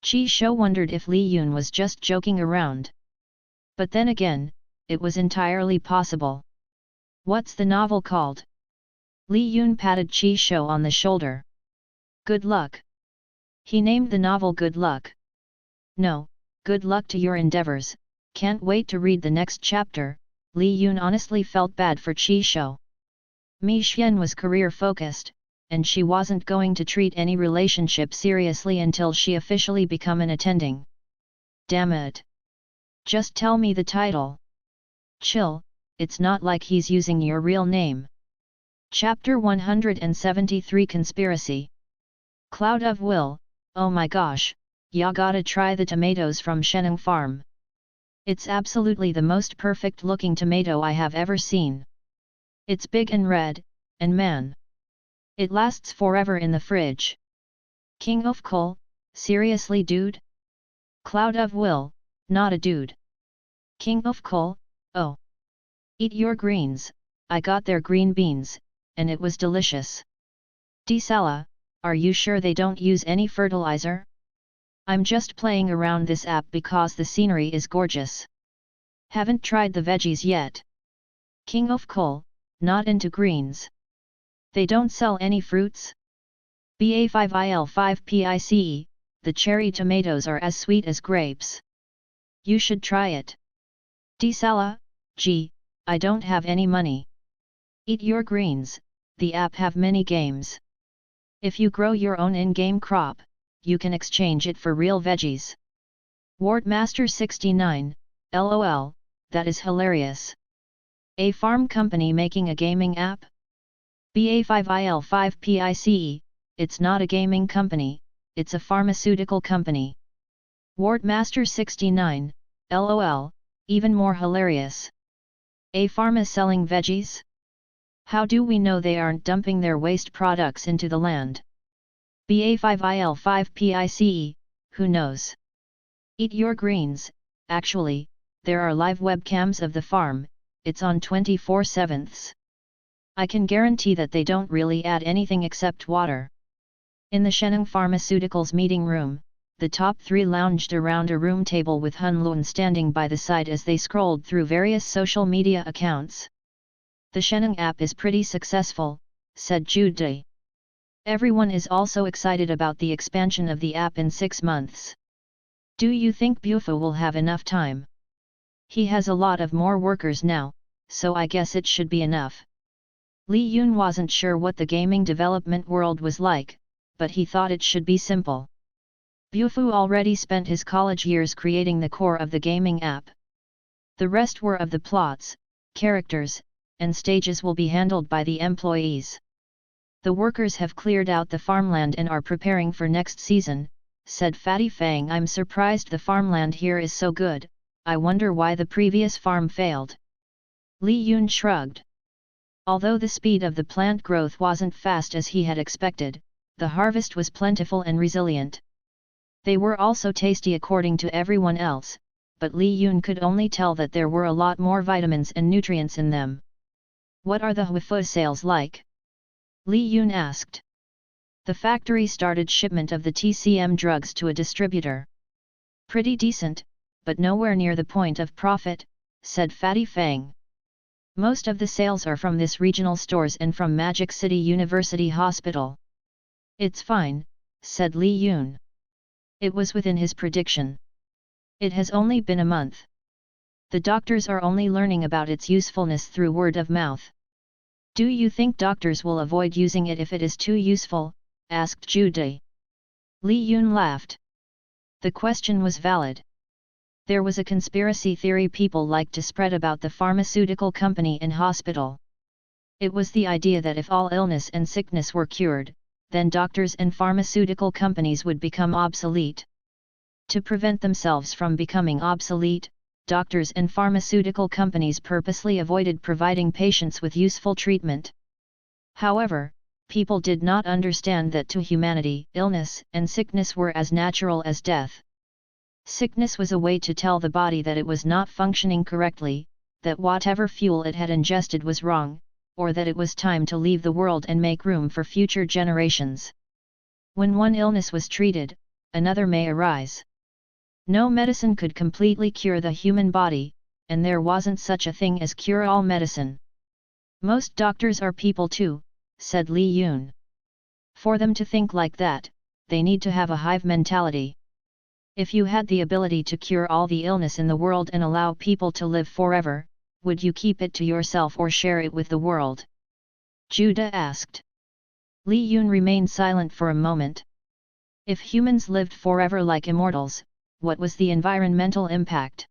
Qi Shou wondered if Li Yun was just joking around. But then again, it was entirely possible. "What's the novel called?" Li Yun patted Qi Shou on the shoulder. "Good Luck." He named the novel Good Luck. "No, good luck to your endeavors, can't wait to read the next chapter." Li Yun honestly felt bad for Qi Shou. Mi Xian was career-focused, and she wasn't going to treat any relationship seriously until she officially become an attending. "Damn it! Just tell me the title." "Chill, it's not like he's using your real name." Chapter 173 Conspiracy. Cloud of Will. "Oh my gosh, ya gotta try the tomatoes from Sheneng Farm. It's absolutely the most perfect looking tomato I have ever seen. It's big and red, and man, it lasts forever in the fridge." King of Coal, seriously dude? Cloud of Will, not a dude. King of Coal, oh. Eat your greens, I got their green beans, and it was delicious. Sala, are you sure they don't use any fertilizer? I'm just playing around this app because the scenery is gorgeous. Haven't tried the veggies yet. King of Coal, not into greens. They don't sell any fruits? BA5IL5PICE, the cherry tomatoes are as sweet as grapes. You should try it. Sala, gee, I don't have any money. Eat your greens, the app have many games. If you grow your own in-game crop, you can exchange it for real veggies. Wardmaster69, LOL, that is hilarious. A farm company making a gaming app? BA5IL5PICE, it's not a gaming company, it's a pharmaceutical company. Wardmaster69, LOL, even more hilarious. A pharma selling veggies? How do we know they aren't dumping their waste products into the land? BA5IL5PICE, who knows? Eat your greens, actually, there are live webcams of the farm, it's on 24/7. I can guarantee that they don't really add anything except water. In the Sheneng Pharmaceuticals meeting room, the top three lounged around a room table with Hun Lun standing by the side as they scrolled through various social media accounts. "The Sheneng app is pretty successful," said Ju Dai. "Everyone is also excited about the expansion of the app in 6 months. Do you think Bufo will have enough time? He has a lot of more workers now, so I guess it should be enough." Li Yun wasn't sure what the gaming development world was like, but he thought it should be simple. Bufo already spent his college years creating the core of the gaming app. The rest were of the plots, characters, and stages will be handled by the employees. "The workers have cleared out the farmland and are preparing for next season," said Fatty Fang. "I'm surprised the farmland here is so good, I wonder why the previous farm failed." Li Yun shrugged. Although the speed of the plant growth wasn't fast as he had expected, the harvest was plentiful and resilient. They were also tasty according to everyone else, but Li Yun could only tell that there were a lot more vitamins and nutrients in them. "What are the Huifu sales like?" Li Yun asked. "The factory started shipment of the TCM drugs to a distributor. Pretty decent, but nowhere near the point of profit," said Fatty Fang. Most of the sales are from this regional stores and from Magic City University Hospital. It's fine, said Li Yun. It was within his prediction. It has only been a month. The doctors are only learning about its usefulness through word of mouth. Do you think doctors will avoid using it if it is too useful? Asked Jude. Li Yun laughed. The question was valid. There was a conspiracy theory people liked to spread about the pharmaceutical company and hospital. It was the idea that if all illness and sickness were cured, then doctors and pharmaceutical companies would become obsolete. To prevent themselves from becoming obsolete, doctors and pharmaceutical companies purposely avoided providing patients with useful treatment. However, people did not understand that to humanity, illness and sickness were as natural as death. Sickness was a way to tell the body that it was not functioning correctly, that whatever fuel it had ingested was wrong, or that it was time to leave the world and make room for future generations. When one illness was treated, another may arise. No medicine could completely cure the human body, and there wasn't such a thing as cure-all medicine. Most doctors are people too, said Li Yun. For them to think like that, they need to have a hive mentality. If you had the ability to cure all the illness in the world and allow people to live forever, would you keep it to yourself or share it with the world? Judah asked. Li Yun remained silent for a moment. If humans lived forever like immortals, what was the environmental impact?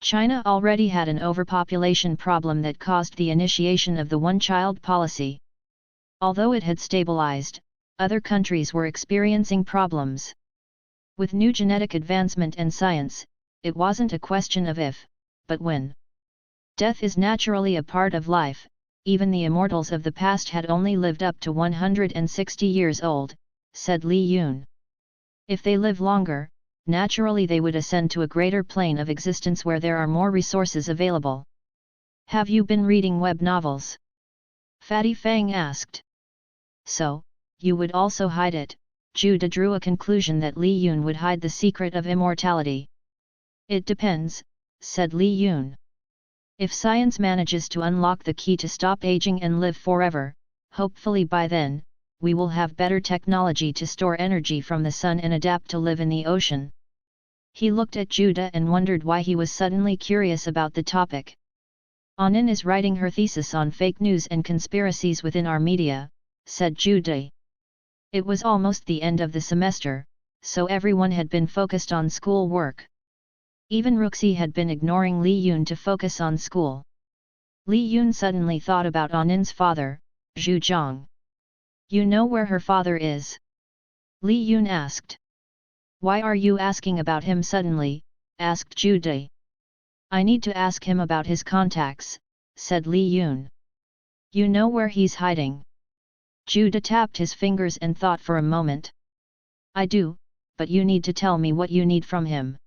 China already had an overpopulation problem that caused the initiation of the one-child policy. Although it had stabilized, other countries were experiencing problems. With new genetic advancement and science, it wasn't a question of if, but when. Death is naturally a part of life. Even the immortals of the past had only lived up to 160 years old, said Li Yun. If they live longer, naturally they would ascend to a greater plane of existence where there are more resources available. Have you been reading web novels? Fatty Fang asked. So, you would also hide it. Judah drew a conclusion that Li Yun would hide the secret of immortality. It depends, said Li Yun. If science manages to unlock the key to stop aging and live forever, hopefully by then, we will have better technology to store energy from the sun and adapt to live in the ocean. He looked at Judah and wondered why he was suddenly curious about the topic. Anin is writing her thesis on fake news and conspiracies within our media, said Judah. It was almost the end of the semester, so everyone had been focused on school work. Even Ruxi had been ignoring Li Yun to focus on school. Li Yun suddenly thought about Anin's father, Zhu Zhang. You know where her father is? Li Yun asked. Why are you asking about him suddenly? Asked Jude. I need to ask him about his contacts, said Li Yun. You know where he's hiding? Jude tapped his fingers and thought for a moment. I do, but you need to tell me what you need from him.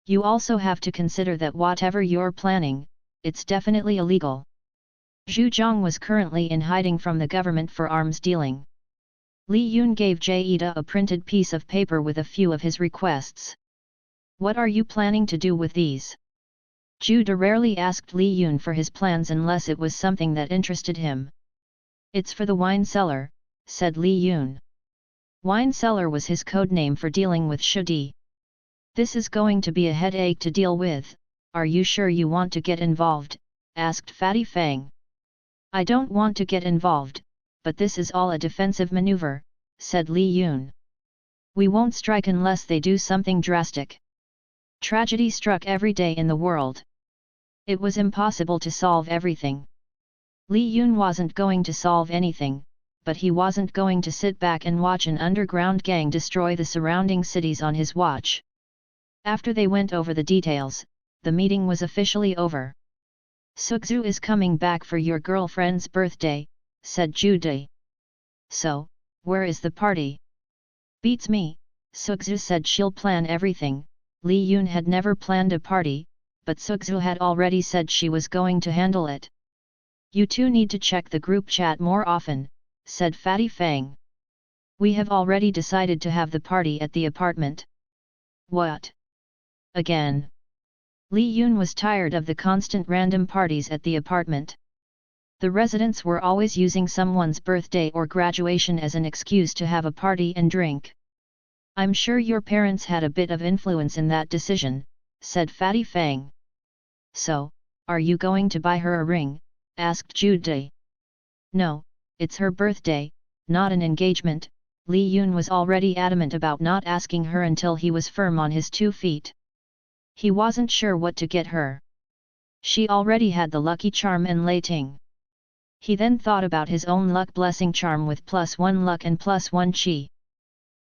You also have to consider that whatever you're planning, it's definitely illegal. Zhu Zhang was currently in hiding from the government for arms dealing. Li Yun gave Jada a printed piece of paper with a few of his requests. What are you planning to do with these? Jude rarely asked Li Yun for his plans unless it was something that interested him. It's for the wine cellar, said Li Yun. Wine cellar was his code name for dealing with Shudi. This is going to be a headache to deal with. Are you sure you want to get involved? Asked Fatty Fang. I don't want to get involved, but this is all a defensive maneuver, said Li Yun. We won't strike unless they do something drastic. Tragedy struck every day in the world. It was impossible to solve everything. Li Yun wasn't going to solve anything, but he wasn't going to sit back and watch an underground gang destroy the surrounding cities on his watch. After they went over the details, the meeting was officially over. Sukzu is coming back for your girlfriend's birthday, said Jude. So, where is the party? Beats me, Sukzu said she'll plan everything. Li Yun had never planned a party, but Sukzu had already said she was going to handle it. You two need to check the group chat more often, said Fatty Fang. We have already decided to have the party at the apartment. What? Again? Li Yun was tired of the constant random parties at the apartment. The residents were always using someone's birthday or graduation as an excuse to have a party and drink. I'm sure your parents had a bit of influence in that decision, said Fatty Fang. So, are you going to buy her a ring? Asked Jude. No, it's her birthday, not an engagement. Li Yun was already adamant about not asking her until he was firm on his 2 feet. He wasn't sure what to get her. She already had the lucky charm and Lei Ting. He then thought about his own luck blessing charm with +1 luck and +1 qi.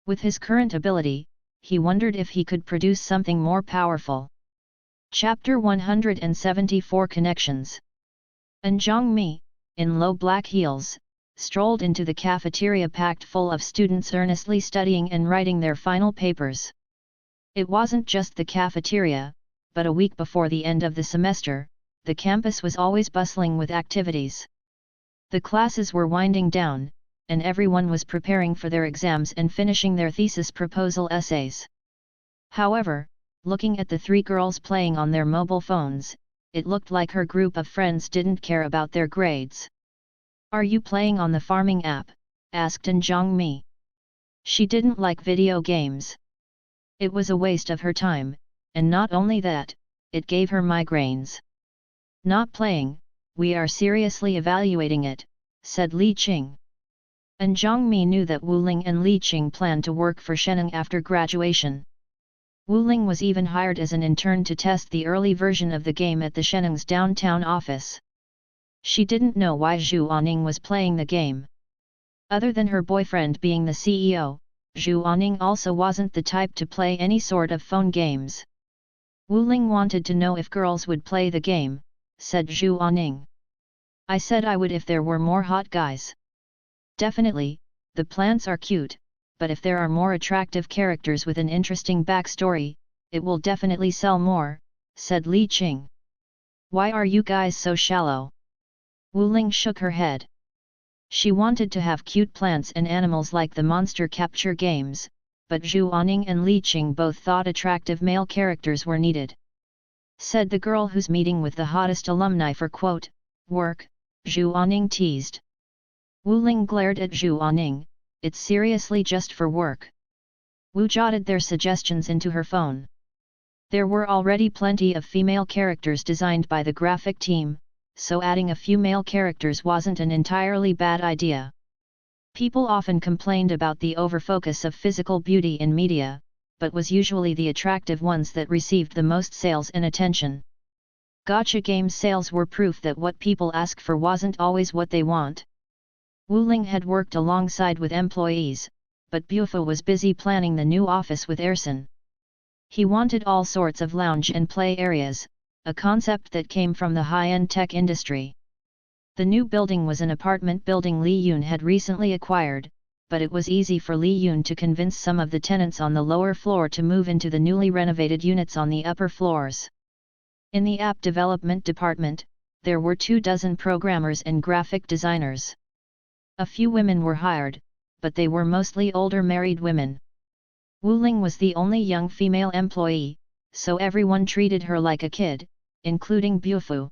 With his current ability, he wondered if he could produce something more powerful. Chapter 174 Connections. And Zhongmi, in low black heels, strolled into the cafeteria packed full of students earnestly studying and writing their final papers. It wasn't just the cafeteria, but a week before the end of the semester, the campus was always bustling with activities. The classes were winding down, and everyone was preparing for their exams and finishing their thesis proposal essays. However, looking at the 3 girls playing on their mobile phones, it looked like her group of friends didn't care about their grades. Are you playing on the farming app? Asked An Zhongmi. She didn't like video games. It was a waste of her time, and not only that, it gave her migraines. Not playing, we are seriously evaluating it, said Li Qing. And Zhongmi knew that Wu Ling and Li Qing planned to work for Sheneng after graduation. Wu Ling was even hired as an intern to test the early version of the game at the Sheneng's downtown office. She didn't know why Zhu Aning was playing the game. Other than her boyfriend being the CEO, Zhu Aning also wasn't the type to play any sort of phone games. Wu Ling wanted to know if girls would play the game, said Zhu Aning. I said I would if there were more hot guys. Definitely, the plants are cute, but if there are more attractive characters with an interesting backstory, it will definitely sell more, said Li Qing. Why are you guys so shallow? Wu Ling shook her head. She wanted to have cute plants and animals like the monster capture games, but Zhu Aning and Li Qing both thought attractive male characters were needed. Said the girl who's meeting with the hottest alumni for quote, work, Zhu Aning teased. Wu Ling glared at Zhu Aning, it's seriously just for work. Wu jotted their suggestions into her phone. There were already plenty of female characters designed by the graphic team, so adding a few male characters wasn't an entirely bad idea. People often complained about the overfocus of physical beauty in media, but was usually the attractive ones that received the most sales and attention. Gacha game sales were proof that what people ask for wasn't always what they want. Wu Ling had worked alongside with employees, but Bufo was busy planning the new office with Ersin. He wanted all sorts of lounge and play areas, a concept that came from the high-end tech industry. The new building was an apartment building Li Yun had recently acquired, but it was easy for Li Yun to convince some of the tenants on the lower floor to move into the newly renovated units on the upper floors. In the app development department, there were 24 programmers and graphic designers. A few women were hired, but they were mostly older married women. Wu Ling was the only young female employee, so everyone treated her like a kid, including Bufo.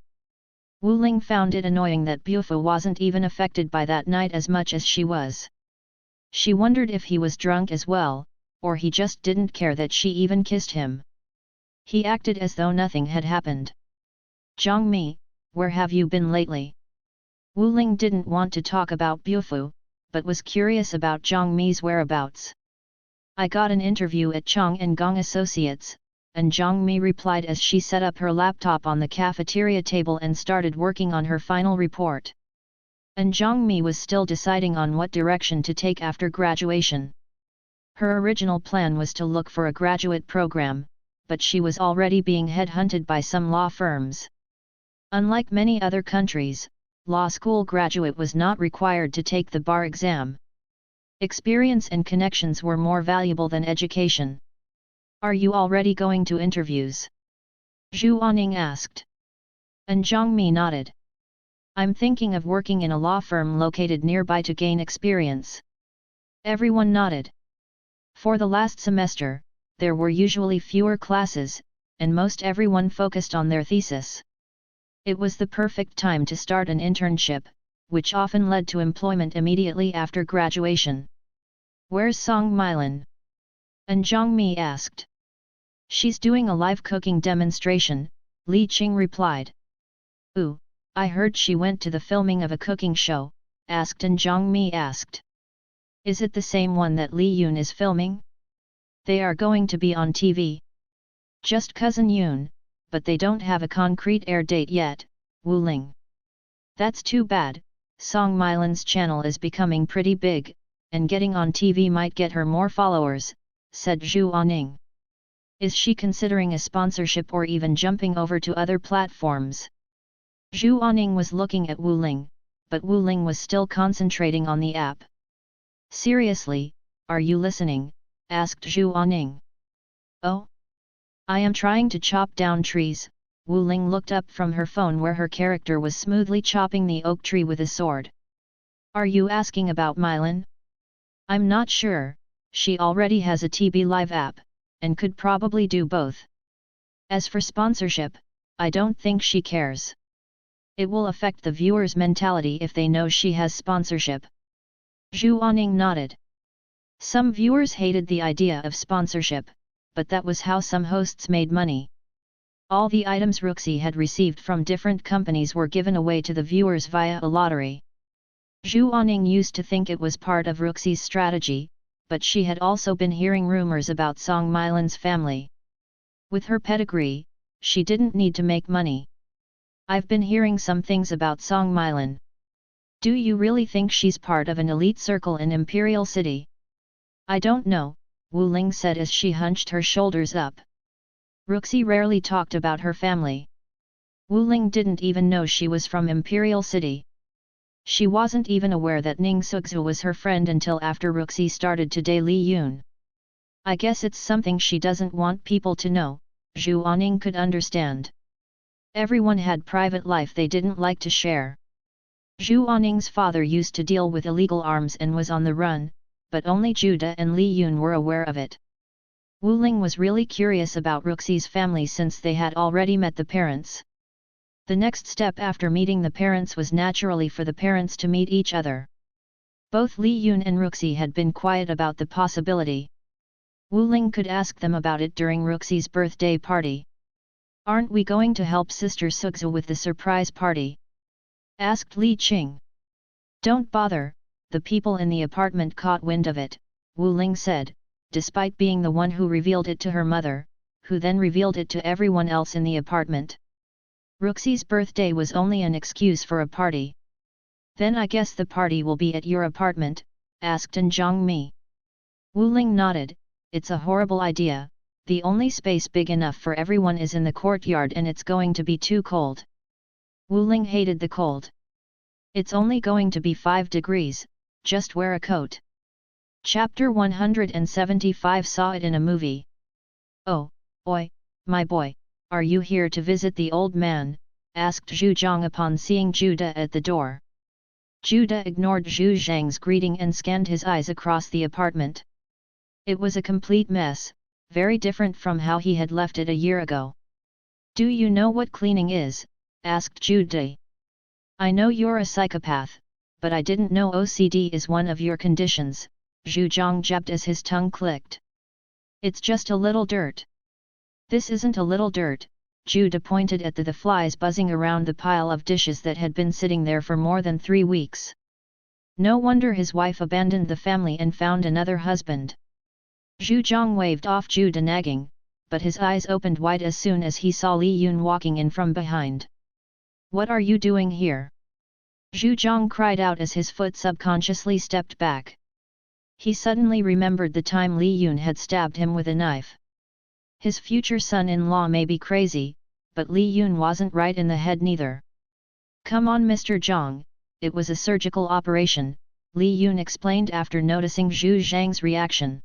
Wu Ling found it annoying that Bufo wasn't even affected by that night as much as she was. She wondered if he was drunk as well, or he just didn't care that she even kissed him. He acted as though nothing had happened. Zhongmi, where have you been lately? Wu Ling didn't want to talk about Bufo, but was curious about Zhongmi's whereabouts. I got an interview at Chong & Gong Associates, and Zhongmi replied as she set up her laptop on the cafeteria table and started working on her final report. And Zhongmi was still deciding on what direction to take after graduation. Her original plan was to look for a graduate program, but she was already being headhunted by some law firms. Unlike many other countries, law school graduate was not required to take the bar exam. Experience and connections were more valuable than education. Are you already going to interviews? Zhu Aning asked. And Zhongmi nodded. I'm thinking of working in a law firm located nearby to gain experience. Everyone nodded. For the last semester, there were usually fewer classes, and most everyone focused on their thesis. It was the perfect time to start an internship, which often led to employment immediately after graduation. "Where's Song Milan?" An Zhongmi asked. "She's doing a live cooking demonstration," Li Qing replied. "Ooh, I heard she went to the filming of a cooking show," An Zhongmi asked. "Is it the same one that Li Yun is filming?" "They are going to be on TV. Just cousin Yun, but they don't have a concrete air date yet," Wu Ling. "That's too bad, Song Milan's channel is becoming pretty big, and getting on TV might get her more followers," said Zhu Aning. "Is she considering a sponsorship or even jumping over to other platforms?" Zhu Aning was looking at Wu Ling, but Wu Ling was still concentrating on the app. "Seriously, are you listening?" asked Zhu Aning. "Oh? I am trying to chop down trees." Wu Ling looked up from her phone where her character was smoothly chopping the oak tree with a sword. "Are you asking about Milan?" "I'm not sure, she already has a TB Live app, and could probably do both. As for sponsorship, I don't think she cares. It will affect the viewers' mentality if they know she has sponsorship." Zhu Aning nodded. Some viewers hated the idea of sponsorship, but that was how some hosts made money. All the items Ruxi had received from different companies were given away to the viewers via a lottery. Zhu Aning used to think it was part of Ruxi's strategy, but she had also been hearing rumors about Song Milan's family. With her pedigree, she didn't need to make money. "I've been hearing some things about Song Milan. Do you really think she's part of an elite circle in Imperial City?" "I don't know," Wu Ling said as she hunched her shoulders up. Ruxi rarely talked about her family. Wu Ling didn't even know she was from Imperial City. She wasn't even aware that Ning Suxu was her friend until after Ruxi started to date Li Yun. "I guess it's something she doesn't want people to know," Zhu Aning could understand. Everyone had private life they didn't like to share. Zhu Aning's father used to deal with illegal arms and was on the run, but only Juda and Li Yun were aware of it. Wu Ling was really curious about Ruxi's family since they had already met the parents. The next step after meeting the parents was naturally for the parents to meet each other. Both Li Yun and Ruxi had been quiet about the possibility. Wu Ling could ask them about it during Ruxi's birthday party. "Aren't we going to help Sister Suxu with the surprise party?" asked Li Qing. "Don't bother, the people in the apartment caught wind of it," Wu Ling said, despite being the one who revealed it to her mother, who then revealed it to everyone else in the apartment. "Ruxi's birthday was only an excuse for a party." "Then I guess the party will be at your apartment?" asked An Zhongmi. Wu Ling nodded. "It's a horrible idea, the only space big enough for everyone is in the courtyard and it's going to be too cold." Wu Ling hated the cold. "It's only going to be 5 degrees, just wear a coat." Chapter 175 Saw it in a movie. "Oh, oi, my boy, are you here to visit the old man?" asked Zhu Zhang upon seeing Juda at the door. Juda ignored Zhu Zhang's greeting and scanned his eyes across the apartment. It was a complete mess, very different from how he had left it a year ago. "Do you know what cleaning is?" asked Juda. "I know you're a psychopath, but I didn't know OCD is one of your conditions," Zhu Zhang jabbed as his tongue clicked. "It's just a little dirt." "This isn't a little dirt," Juda pointed at the flies buzzing around the pile of dishes that had been sitting there for more than 3 weeks. "No wonder his wife abandoned the family and found another husband." Zhu Zhang waved off Juda nagging, but his eyes opened wide as soon as he saw Li Yun walking in from behind. "What are you doing here?" Zhu Zhang cried out as his foot subconsciously stepped back. He suddenly remembered the time Li Yun had stabbed him with a knife. His future son-in-law may be crazy, but Li Yun wasn't right in the head neither. "Come on Mr. Zhang, it was a surgical operation," Li Yun explained after noticing Zhu Zhang's reaction.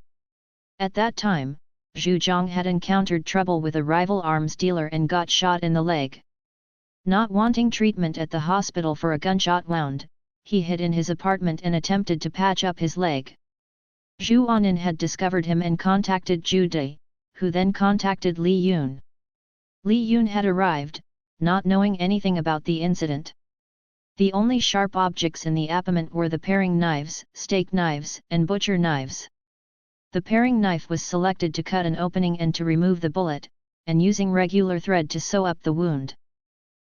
At that time, Zhu Zhang had encountered trouble with a rival arms dealer and got shot in the leg. Not wanting treatment at the hospital for a gunshot wound, he hid in his apartment and attempted to patch up his leg. Zhu Anin had discovered him and contacted Jude, who then contacted Li Yun. Li Yun had arrived, not knowing anything about the incident. The only sharp objects in the apartment were the paring knives, steak knives, and butcher knives. The paring knife was selected to cut an opening and to remove the bullet, and using regular thread to sew up the wound.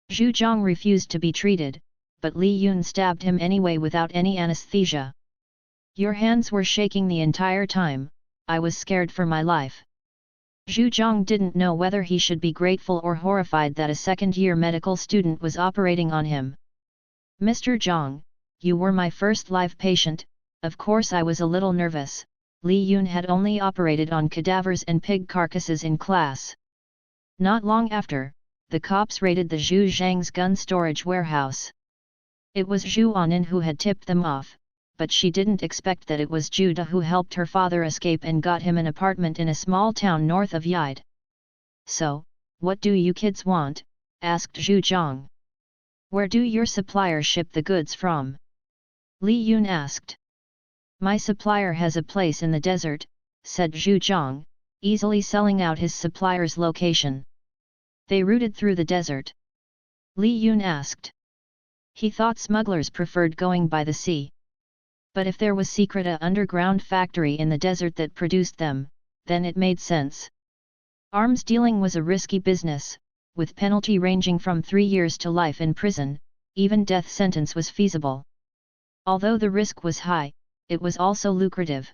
Zhu Zhang refused to be treated, but Li Yun stabbed him anyway without any anesthesia. Your hands were shaking the entire time, I was scared for my life. Zhu Zhang didn't know whether he should be grateful or horrified that a second-year medical student was operating on him. Mr. Zhang, you were my first live patient, of course I was a little nervous. Li Yun had only operated on cadavers and pig carcasses in class. Not long after, the cops raided the Zhu Zhang's gun storage warehouse. It was Zhu Anin who had tipped them off, but she didn't expect that it was Zhu Da who helped her father escape and got him an apartment in a small town north of Yide. So, what do you kids want? Asked Zhu Zhang. Where do your suppliers ship the goods from? Li Yun asked. My supplier has a place in the desert, said Zhu Zhang, easily selling out his supplier's location. They routed through the desert. Li Yun asked. He thought smugglers preferred going by the sea. But if there was secret a underground factory in the desert that produced them, then it made sense. Arms dealing was a risky business, with penalty ranging from 3 years to life in prison, even death sentence was feasible. Although the risk was high, it was also lucrative.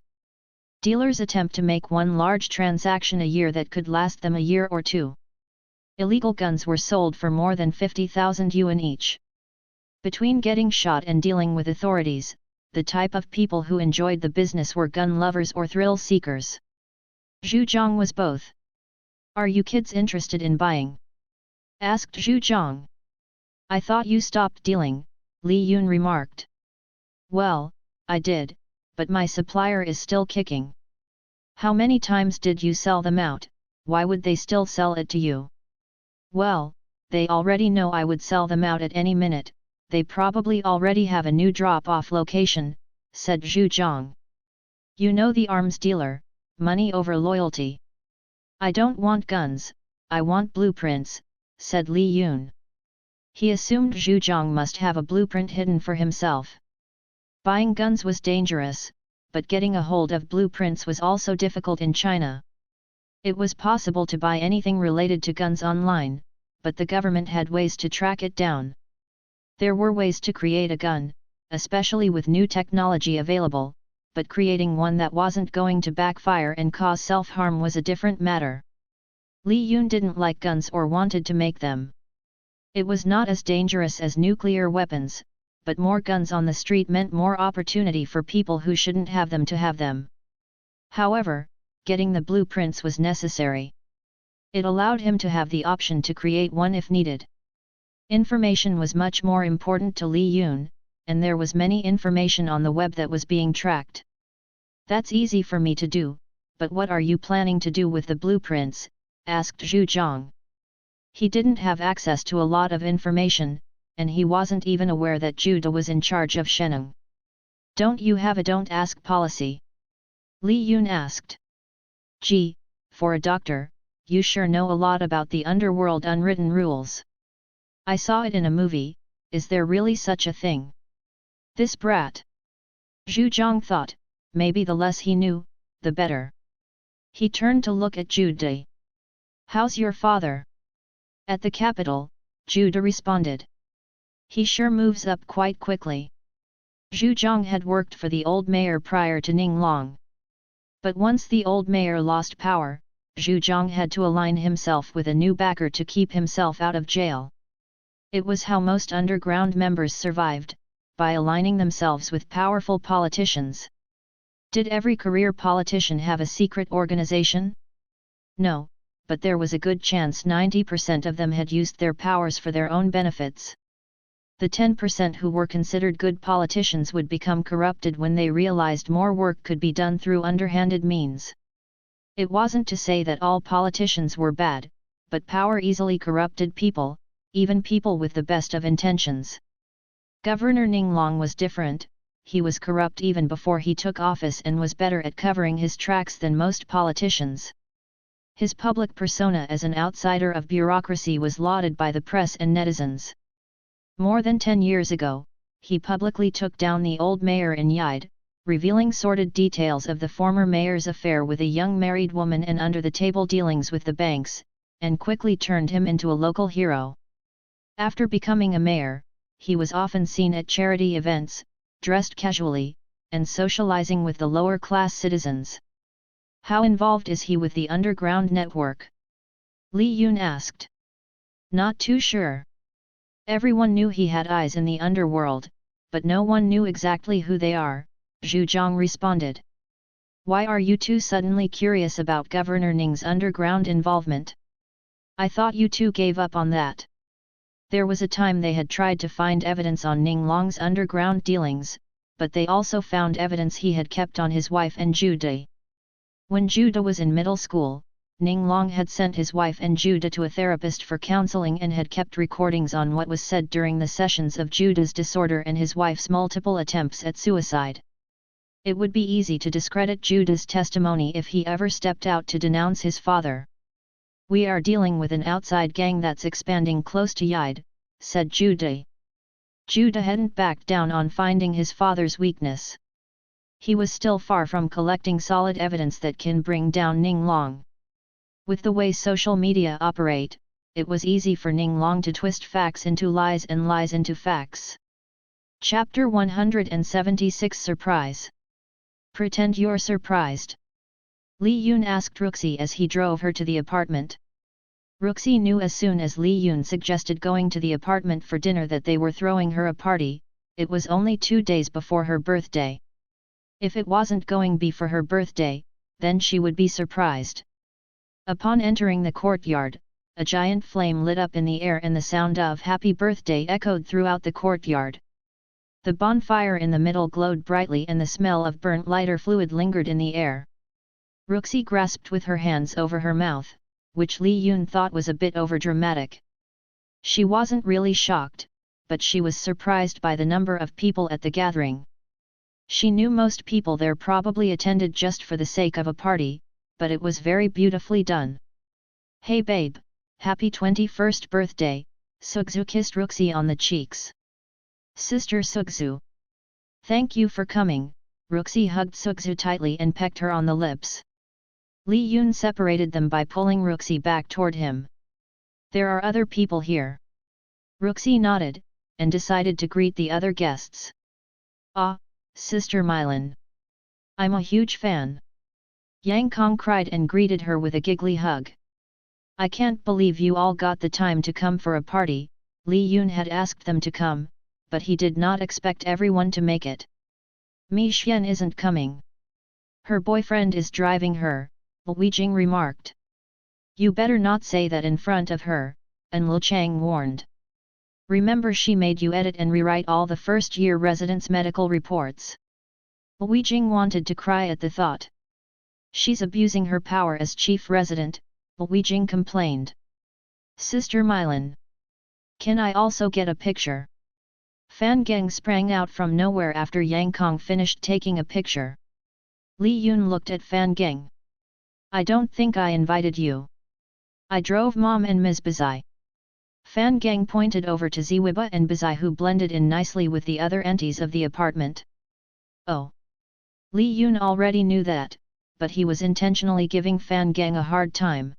Dealers attempt to make one large transaction a year that could last them a year or two. Illegal guns were sold for more than 50,000 yuan each. Between getting shot and dealing with authorities, the type of people who enjoyed the business were gun lovers or thrill seekers. Zhu Zhang was both. Are you kids interested in buying? Asked Zhu Zhang. I thought you stopped dealing, Li Yun remarked. Well, I did, but my supplier is still kicking. How many times did you sell them out? Why would they still sell it to you? Well, they already know I would sell them out at any minute. They probably already have a new drop-off location, said Zhu Zhang. You know the arms dealer, money over loyalty. I don't want guns, I want blueprints, said Li Yun. He assumed Zhu Zhang must have a blueprint hidden for himself. Buying guns was dangerous, but getting a hold of blueprints was also difficult in China. It was possible to buy anything related to guns online, but the government had ways to track it down. There were ways to create a gun, especially with new technology available, but creating one that wasn't going to backfire and cause self-harm was a different matter. Li Yun didn't like guns or wanted to make them. It was not as dangerous as nuclear weapons, but more guns on the street meant more opportunity for people who shouldn't have them to have them. However, getting the blueprints was necessary. It allowed him to have the option to create one if needed. Information was much more important to Li Yun, and there was many information on the web that was being tracked. That's easy for me to do, but what are you planning to do with the blueprints? Asked Zhu Zhang. He didn't have access to a lot of information, and he wasn't even aware that Zhu Da was in charge of Sheneng. Don't you have a don't ask policy? Li Yun asked. Gee, for a doctor, you sure know a lot about the underworld unwritten rules. I saw it in a movie, is there really such a thing? This brat. Zhu Zhang thought, maybe the less he knew, the better. He turned to look at Zhu Da. How's your father? At the capital, Zhu Da responded. He sure moves up quite quickly. Zhu Zhang had worked for the old mayor prior to Ning Long. But once the old mayor lost power, Zhu Zhang had to align himself with a new backer to keep himself out of jail. It was how most underground members survived, by aligning themselves with powerful politicians. Did every career politician have a secret organization? No, but there was a good chance 90% of them had used their powers for their own benefits. The 10% who were considered good politicians would become corrupted when they realized more work could be done through underhanded means. It wasn't to say that all politicians were bad, but power easily corrupted people, even people with the best of intentions. Governor Ning Long was different. He was corrupt even before he took office and was better at covering his tracks than most politicians. His public persona as an outsider of bureaucracy was lauded by the press and netizens. More than 10 years ago, he publicly took down the old mayor in Yide, revealing sordid details of the former mayor's affair with a young married woman and under-the-table dealings with the banks, and quickly turned him into a local hero. After becoming a mayor, he was often seen at charity events, dressed casually, and socializing with the lower-class citizens. How involved is he with the underground network? Li Yun asked. Not too sure. Everyone knew he had eyes in the underworld, but no one knew exactly who they are, Zhu Zhang responded. Why are you two suddenly curious about Governor Ning's underground involvement? I thought you two gave up on that. There was a time they had tried to find evidence on Ning Long's underground dealings, but they also found evidence he had kept on his wife and Zhu De. When Zhu De was in middle school, Ning Long had sent his wife and Zhu De to a therapist for counseling and had kept recordings on what was said during the sessions of Zhu De's disorder and his wife's multiple attempts at suicide. It would be easy to discredit Zhu De's testimony if he ever stepped out to denounce his father. We are dealing with an outside gang that's expanding close to Yide, said Zhu De. Zhu De hadn't backed down on finding his father's weakness. He was still far from collecting solid evidence that can bring down Ning Long. With the way social media operate, it was easy for Ning Long to twist facts into lies and lies into facts. Chapter 176 Surprise. Pretend you're surprised. Li Yun asked Ruxi as he drove her to the apartment. Ruxi knew as soon as Li Yun suggested going to the apartment for dinner that they were throwing her a party. It was only 2 days before her birthday. If it wasn't going to be for her birthday, then she would be surprised. Upon entering the courtyard, a giant flame lit up in the air and the sound of "Happy Birthday" echoed throughout the courtyard. The bonfire in the middle glowed brightly and the smell of burnt lighter fluid lingered in the air. Ruxi grasped with her hands over her mouth, which Li Yun thought was a bit overdramatic. She wasn't really shocked, but she was surprised by the number of people at the gathering. She knew most people there probably attended just for the sake of a party, but it was very beautifully done. Hey babe, happy 21st birthday, Sugzu kissed Ruxi on the cheeks. Sister Sugzu. Thank you for coming, Ruxi hugged Sugzu tightly and pecked her on the lips. Li Yun separated them by pulling Ruxi back toward him. There are other people here. Ruxi nodded, and decided to greet the other guests. Ah, Sister Mylan. I'm a huge fan. Yang Kong cried and greeted her with a giggly hug. I can't believe you all got the time to come for a party. Li Yun had asked them to come, but he did not expect everyone to make it. Mi Xian isn't coming. Her boyfriend is driving her, Li Jing remarked. You better not say that in front of her, and Li Chang warned. Remember she made you edit and rewrite all the first-year residents' medical reports. Li Jing wanted to cry at the thought. She's abusing her power as chief resident, Li Jing complained. Sister Mylan. Can I also get a picture? Fan Geng sprang out from nowhere after Yang Kong finished taking a picture. Li Yun looked at Fan Geng. I don't think I invited you. I drove Mom and Ms. Bazai. Fan Geng pointed over to Ziwiba and Bazai who blended in nicely with the other entities of the apartment. Oh. Li Yun already knew that, but he was intentionally giving Fan Geng a hard time.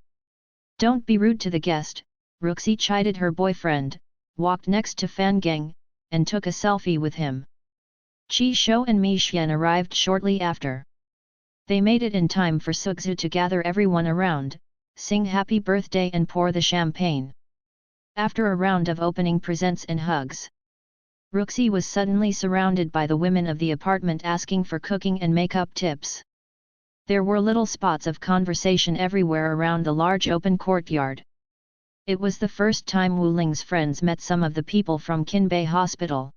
Don't be rude to the guest, Ruxi chided her boyfriend, walked next to Fan Geng, and took a selfie with him. Qi Shou and Mi Xian arrived shortly after. They made it in time for Sugzu to gather everyone around, sing happy birthday and pour the champagne. After a round of opening presents and hugs, Ruxi was suddenly surrounded by the women of the apartment asking for cooking and makeup tips. There were little spots of conversation everywhere around the large open courtyard. It was the first time Wu Ling's friends met some of the people from Qinbei Hospital.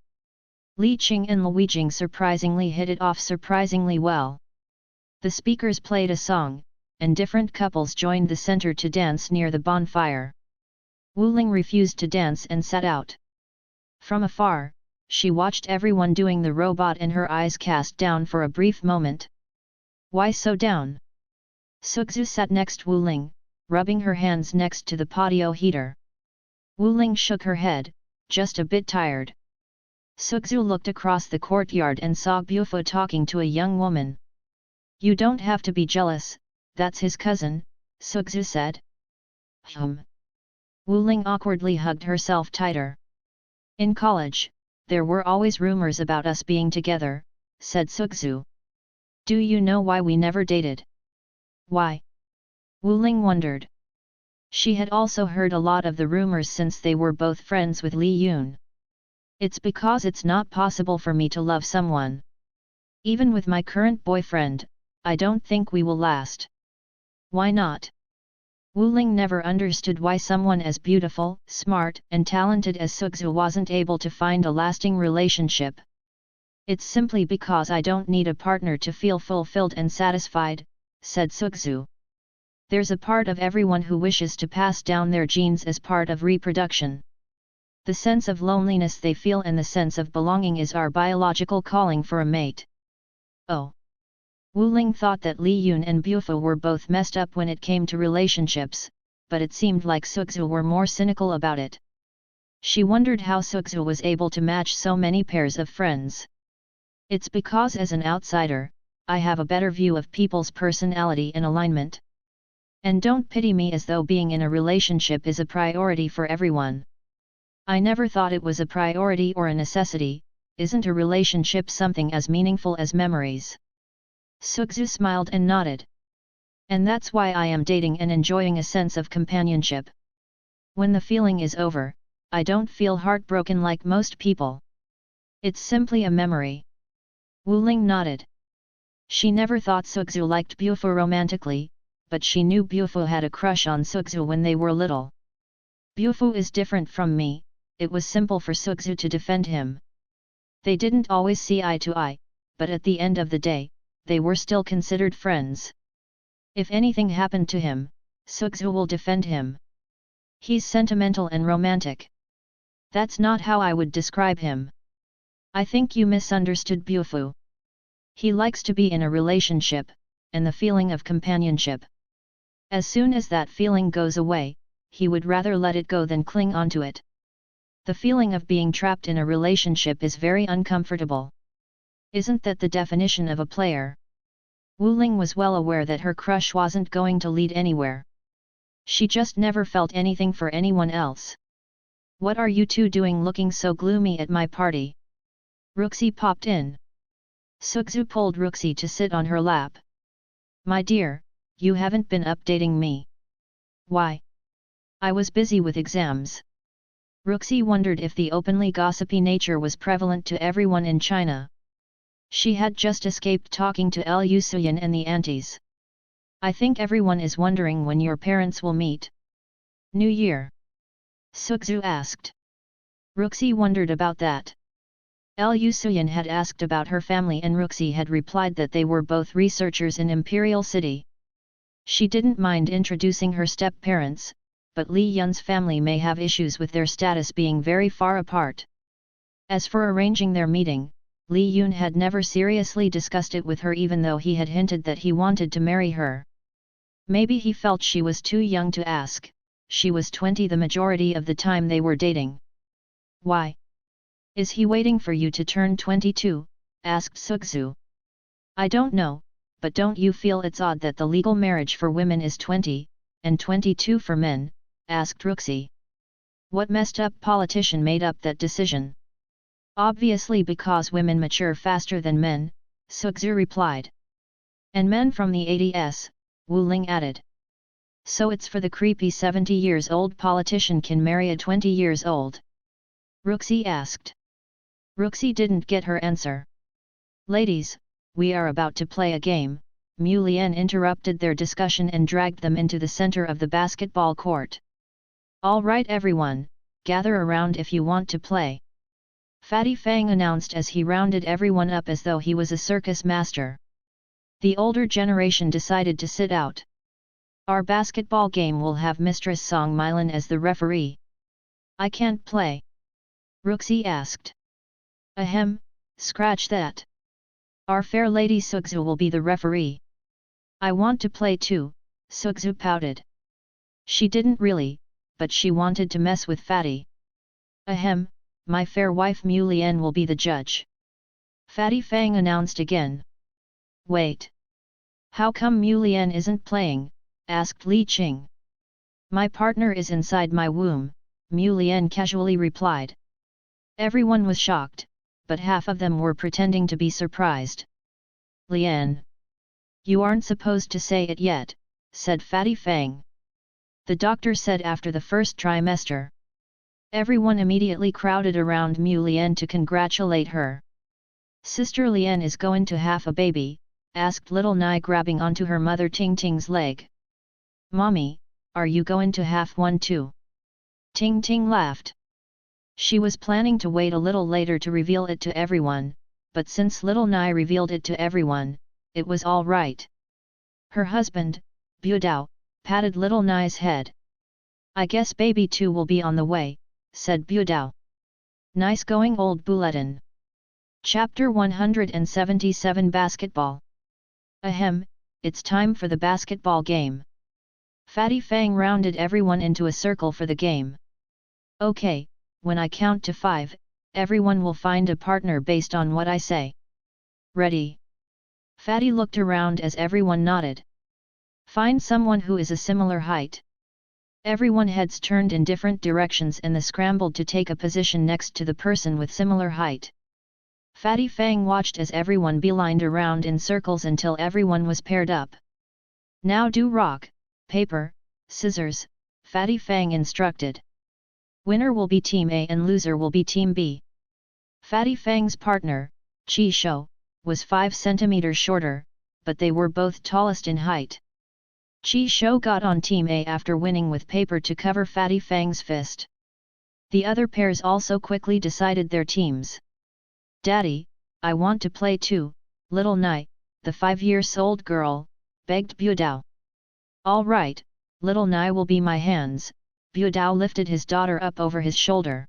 Li Qing and Li Jing surprisingly hit it off surprisingly well. The speakers played a song, and different couples joined the center to dance near the bonfire. Wu Ling refused to dance and sat out. From afar, she watched everyone doing the robot and her eyes cast down for a brief moment. Why so down? Sugzu sat next Wu Ling, rubbing her hands next to the patio heater. Wu Ling shook her head, just a bit tired. Sukzu looked across the courtyard and saw Bufo talking to a young woman. You don't have to be jealous, that's his cousin, Sukzu said. Wu Ling awkwardly hugged herself tighter. In college, there were always rumors about us being together, said Sukzu. Do you know why we never dated? Why? Wu Ling wondered. She had also heard a lot of the rumors since they were both friends with Li Yun. It's because it's not possible for me to love someone. Even with my current boyfriend, I don't think we will last. Why not? Wu Ling never understood why someone as beautiful, smart, and talented as Sukzu wasn't able to find a lasting relationship. It's simply because I don't need a partner to feel fulfilled and satisfied, said Sukzu. There's a part of everyone who wishes to pass down their genes as part of reproduction. The sense of loneliness they feel and the sense of belonging is our biological calling for a mate. Oh. Wu Ling thought that Li Yun and Bufo were both messed up when it came to relationships, but it seemed like Sukzu were more cynical about it. She wondered how Sukzu was able to match so many pairs of friends. It's because as an outsider, I have a better view of people's personality and alignment. And don't pity me as though being in a relationship is a priority for everyone. I never thought it was a priority or a necessity. Isn't a relationship something as meaningful as memories? Sukzu smiled and nodded. And that's why I am dating and enjoying a sense of companionship. When the feeling is over, I don't feel heartbroken like most people. It's simply a memory. Wu Ling nodded. She never thought Sukzu liked Bufo romantically, but she knew Bufo had a crush on Sukzu when they were little. Bufo is different from me, it was simple for Sukzu to defend him. They didn't always see eye to eye, but at the end of the day, they were still considered friends. If anything happened to him, Sukzu will defend him. He's sentimental and romantic. That's not how I would describe him. I think you misunderstood Bufo. He likes to be in a relationship, and the feeling of companionship. As soon as that feeling goes away, he would rather let it go than cling onto it. The feeling of being trapped in a relationship is very uncomfortable. Isn't that the definition of a player? Wu Ling was well aware that her crush wasn't going to lead anywhere. She just never felt anything for anyone else. What are you two doing looking so gloomy at my party? Ruxi popped in. Sukzu pulled Ruxi to sit on her lap. My dear, you haven't been updating me. Why? I was busy with exams. Ruxi wondered if the openly gossipy nature was prevalent to everyone in China. She had just escaped talking to Liu Suyan and the aunties. I think everyone is wondering when your parents will meet. New Year? Sukzu asked. Ruxi wondered about that. Liu Suyan had asked about her family and Ruxi had replied that they were both researchers in Imperial City. She didn't mind introducing her step-parents, but Li Yun's family may have issues with their status being very far apart. As for arranging their meeting, Li Yun had never seriously discussed it with her even though he had hinted that he wanted to marry her. Maybe he felt she was too young to ask. She was 20 the majority of the time they were dating. Why? Is he waiting for you to turn 22? Asked Sukzu. I don't know, but don't you feel it's odd that the legal marriage for women is 20, and 22 for men? Asked Ruxi. What messed up politician made up that decision? Obviously because women mature faster than men, Sukzu replied. And men from the 80s, Wu Ling added. So it's for the creepy 70-years-old politician can marry a 20-years-old? Ruxi asked. Ruxi didn't get her answer. Ladies, we are about to play a game. Mu Lian interrupted their discussion and dragged them into the center of the basketball court. All right everyone, gather around if you want to play. Fatty Fang announced as he rounded everyone up as though he was a circus master. The older generation decided to sit out. Our basketball game will have Mistress Song Milan as the referee. I can't play. Ruxi asked. Ahem, scratch that. Our fair lady Sukzu will be the referee. I want to play too, Sukzu pouted. She didn't really, but she wanted to mess with Fatty. Ahem, my fair wife Mu Lian will be the judge. Fatty Fang announced again. Wait. How come Mu Lian isn't playing? Asked Li Qing. My partner is inside my womb, Mu Lian casually replied. Everyone was shocked, but half of them were pretending to be surprised. Lian. You aren't supposed to say it yet, said Fatty Fang. The doctor said after the first trimester. Everyone immediately crowded around Mu Lian to congratulate her. Sister Lian is going to have a baby, asked little Nai grabbing onto her mother Ting Ting's leg. Mommy, are you going to have one too? Ting Ting laughed. She was planning to wait a little later to reveal it to everyone, but since little Nai revealed it to everyone, it was all right. Her husband, Bu Dao, patted little Nai's head. I guess baby 2 will be on the way, said Bu Dao. Nice going old bulletin. Chapter 177 Basketball. Ahem, it's time for the basketball game. Fatty Fang rounded everyone into a circle for the game. Okay, when I count to 5, everyone will find a partner based on what I say. Ready? Fatty looked around as everyone nodded. Find someone who is a similar height. Everyone heads turned in different directions and they scrambled to take a position next to the person with similar height. Fatty Fang watched as everyone beelined around in circles until everyone was paired up. Now do rock, paper, scissors, Fatty Fang instructed. Winner will be Team A and loser will be Team B. Fatty Fang's partner, Chi Shou, was 5 centimeters shorter, but they were both tallest in height. Chi Shou got on Team A after winning with paper to cover Fatty Fang's fist. The other pairs also quickly decided their teams. Daddy, I want to play too, little Nai, the 5-year-old girl, begged Bu Dao. All right, little Nai will be my hands, Bu Dao lifted his daughter up over his shoulder.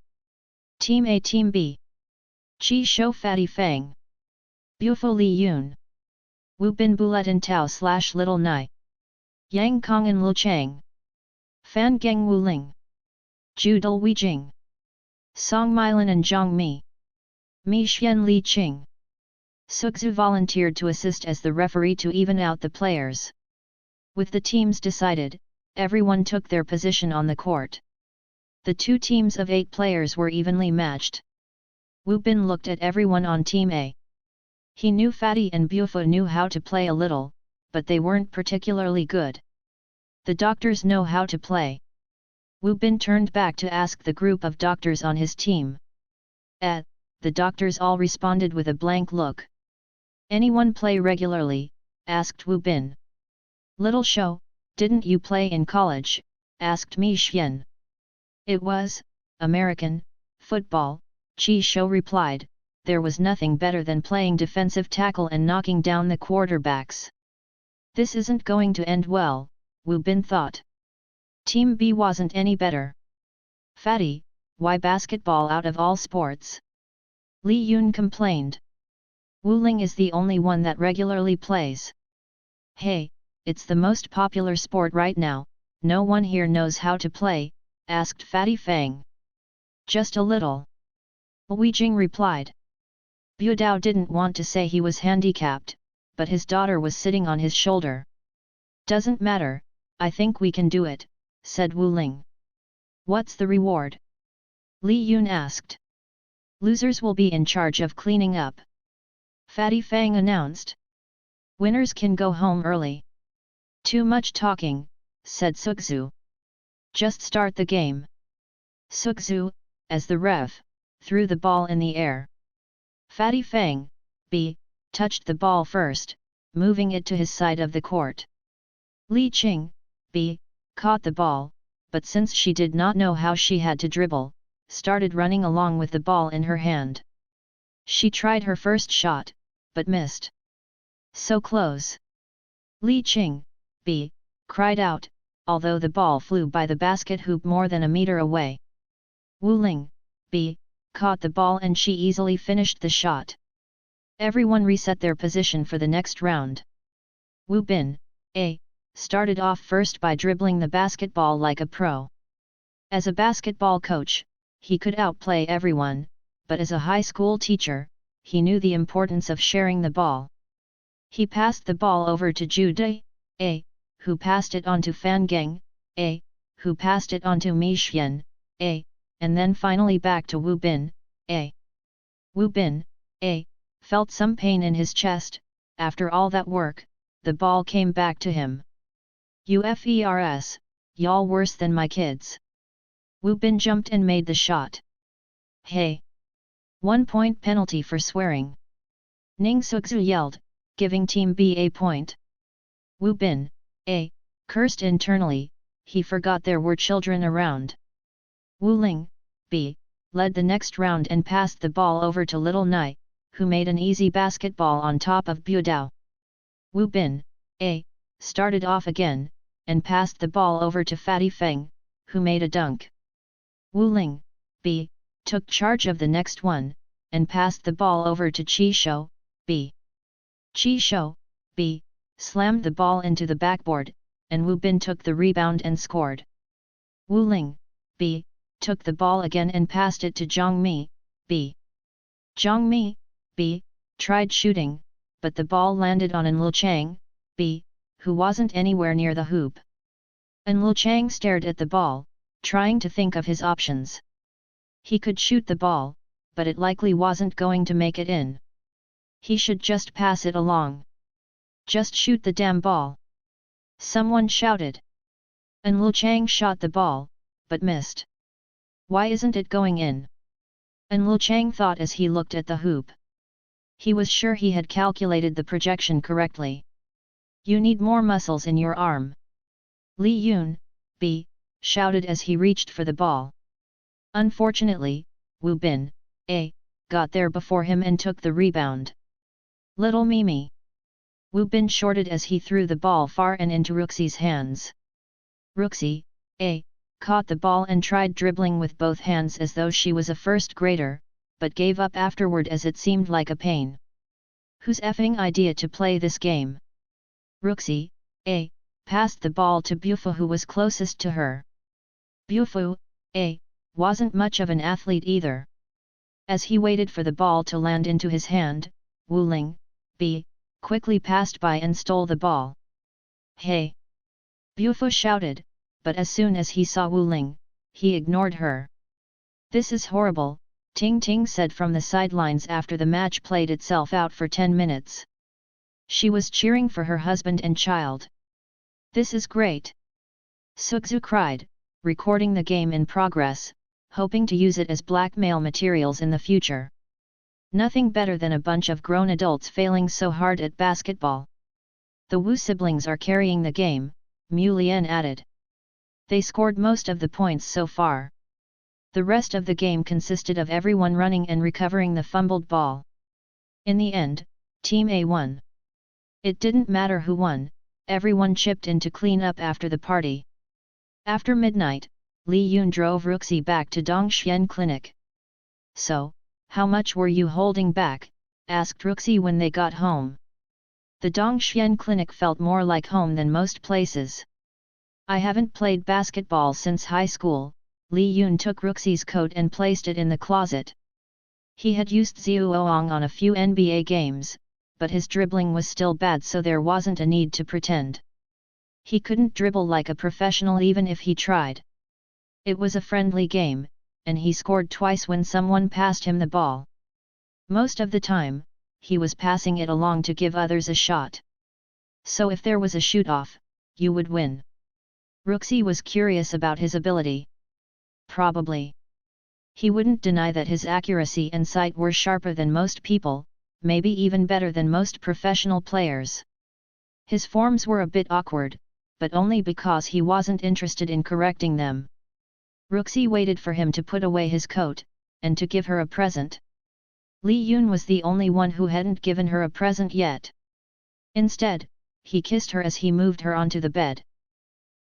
Team A Team B. Chi Shou Fatty Fang. Bufo Li Yun. Wu Bin Bulletin Tao / Little Nai. Yang Kong and Lu Chang. Fan Geng Wu Ling. Ju Dul Wei Jing. Song Milan and Zhang Mi. Mi Xian Li Qing. Sukzu volunteered to assist as the referee to even out the players. With the teams decided, everyone took their position on the court. The 2 teams of 8 players were evenly matched. Wu Bin looked at everyone on Team A. He knew Fatty and Bufo knew how to play a little, but they weren't particularly good. The doctors know how to play. Wu Bin turned back to ask the group of doctors on his team. The doctors all responded with a blank look. Anyone play regularly? Asked Wu Bin. Little Shou, didn't you play in college? Asked Mi Xian. It was American football, Chi Shou replied. There was nothing better than playing defensive tackle and knocking down the quarterbacks. This isn't going to end well, Wu Bin thought. Team B wasn't any better. Fatty, why basketball out of all sports? Li Yun complained. Wu Ling is the only one that regularly plays. Hey, it's the most popular sport right now, no one here knows how to play, asked Fatty Fang. Just a little. Wei Jing replied. Bu Dao didn't want to say he was handicapped, but his daughter was sitting on his shoulder. Doesn't matter, I think we can do it, said Wu Ling. What's the reward? Li Yun asked. Losers will be in charge of cleaning up. Fatty Fang announced. Winners can go home early. Too much talking, said Sukzu. Just start the game. Sukzu, as the ref, threw the ball in the air. Fatty Fang, B, touched the ball first, moving it to his side of the court. Li Qing, B, caught the ball, but since she did not know how she had to dribble, started running along with the ball in her hand. She tried her first shot, but missed. So close. Li Qing, B, cried out, although the ball flew by the basket hoop more than a meter away. Wu Ling, B, caught the ball and she easily finished the shot. Everyone reset their position for the next round. Wu Bin, A, started off first by dribbling the basketball like a pro. As a basketball coach, he could outplay everyone, but as a high school teacher, he knew the importance of sharing the ball. He passed the ball over to Jude, who passed it on to Fan Geng, who passed it on to Mi Xian, and then finally back to Wu Bin, Wu Bin, felt some pain in his chest. After all that work, the ball came back to him. UFERS, y'all worse than my kids. Wu Bin jumped and made the shot. Hey! 1 point penalty for swearing. Ning Suxu yelled, giving Team B a point. Wu Bin, cursed internally, he forgot there were children around. Wu Ling, B, led the next round and passed the ball over to Little Nai, who made an easy basketball on top of Bu Dao. Wu Bin, started off again, and passed the ball over to Fatty Feng, who made a dunk. Wu Ling, B, took charge of the next one, and passed the ball over to Qi Shou, B. Qi Shou, B, slammed the ball into the backboard, and Wu Bin took the rebound and scored. Wu Ling, B, took the ball again and passed it to Zhang Mi, B. Zhang Mi, B, tried shooting, but the ball landed on An Luchang, B, who wasn't anywhere near the hoop. An Luchang stared at the ball, trying to think of his options. He could shoot the ball, but it likely wasn't going to make it in. He should just pass it along. Just shoot the damn ball! Someone shouted. An Luchang shot the ball, but missed. Why isn't it going in? An Luchang thought as he looked at the hoop. He was sure he had calculated the projection correctly. You need more muscles in your arm. Li Yun, B, shouted as he reached for the ball. Unfortunately, Wu Bin, A, got there before him and took the rebound. Little Mimi. Wu Bin shorted as he threw the ball far and into Ruxi's hands. Ruxi, A, caught the ball and tried dribbling with both hands as though she was a first grader, but gave up afterward as it seemed like a pain. Whose effing idea to play this game? Ruxi, A, passed the ball to Bufu who was closest to her. Bufu, A, wasn't much of an athlete either. As he waited for the ball to land into his hand, Wu Ling, B, quickly passed by and stole the ball. Hey! Bufu shouted, but as soon as he saw Wu Ling, he ignored her. This is horrible, Ting Ting said from the sidelines after the match played itself out for 10 minutes. She was cheering for her husband and child. This is great! Suxu cried, recording the game in progress, hoping to use it as blackmail materials in the future. Nothing better than a bunch of grown adults failing so hard at basketball. The Wu siblings are carrying the game, Mu Lian added. They scored most of the points so far. The rest of the game consisted of everyone running and recovering the fumbled ball. In the end, Team A won. It didn't matter who won, everyone chipped in to clean up after the party. After midnight, Li Yun drove Ruxi back to Dongxian Clinic. So, how much were you holding back? Asked Ruxi when they got home. The Dongxian Clinic felt more like home than most places. I haven't played basketball since high school. Li Yun took Ruxi's coat and placed it in the closet. He had used Zhuoang on a few NBA games, but his dribbling was still bad so there wasn't a need to pretend. He couldn't dribble like a professional even if he tried. It was a friendly game, and he scored twice when someone passed him the ball. Most of the time, he was passing it along to give others a shot. So if there was a shoot-off, you would win. Ruxi was curious about his ability. Probably. He wouldn't deny that his accuracy and sight were sharper than most people, maybe even better than most professional players. His forms were a bit awkward, but only because he wasn't interested in correcting them. Ruxi waited for him to put away his coat, and to give her a present. Li Yun was the only one who hadn't given her a present yet. Instead, he kissed her as he moved her onto the bed.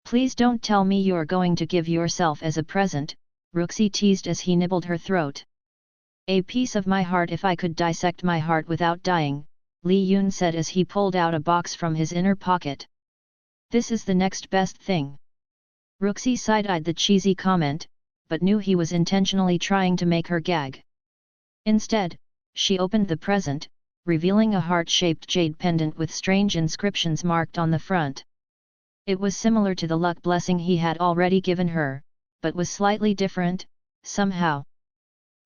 Please don't tell me you're going to give yourself as a present, Ruxi teased as he nibbled her throat. A piece of my heart if I could dissect my heart without dying, Li Yun said as he pulled out a box from his inner pocket. This is the next best thing. Ruxi side-eyed the cheesy comment, but knew he was intentionally trying to make her gag. Instead, she opened the present, revealing a heart-shaped jade pendant with strange inscriptions marked on the front. It was similar to the luck blessing he had already given her, but was slightly different, somehow.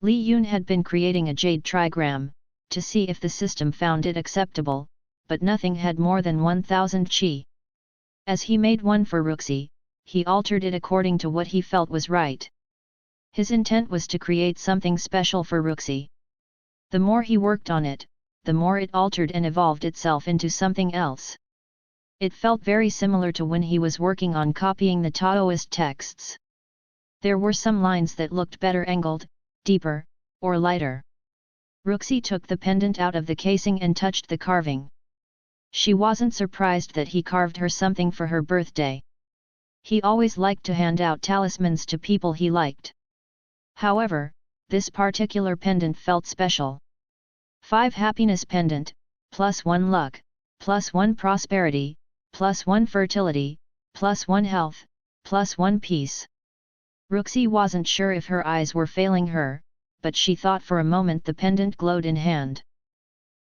Li Yun had been creating a jade trigram, to see if the system found it acceptable, but nothing had more than 1000 qi. As he made one for Ruxi, he altered it according to what he felt was right. His intent was to create something special for Ruxi. The more he worked on it, the more it altered and evolved itself into something else. It felt very similar to when he was working on copying the Taoist texts. There were some lines that looked better angled, deeper, or lighter. Ruxi took the pendant out of the casing and touched the carving. She wasn't surprised that he carved her something for her birthday. He always liked to hand out talismans to people he liked. However, this particular pendant felt special. 5 happiness pendant, +1 luck, +1 prosperity, +1 fertility, +1 health, +1 peace. Ruxi wasn't sure if her eyes were failing her, but she thought for a moment the pendant glowed in hand.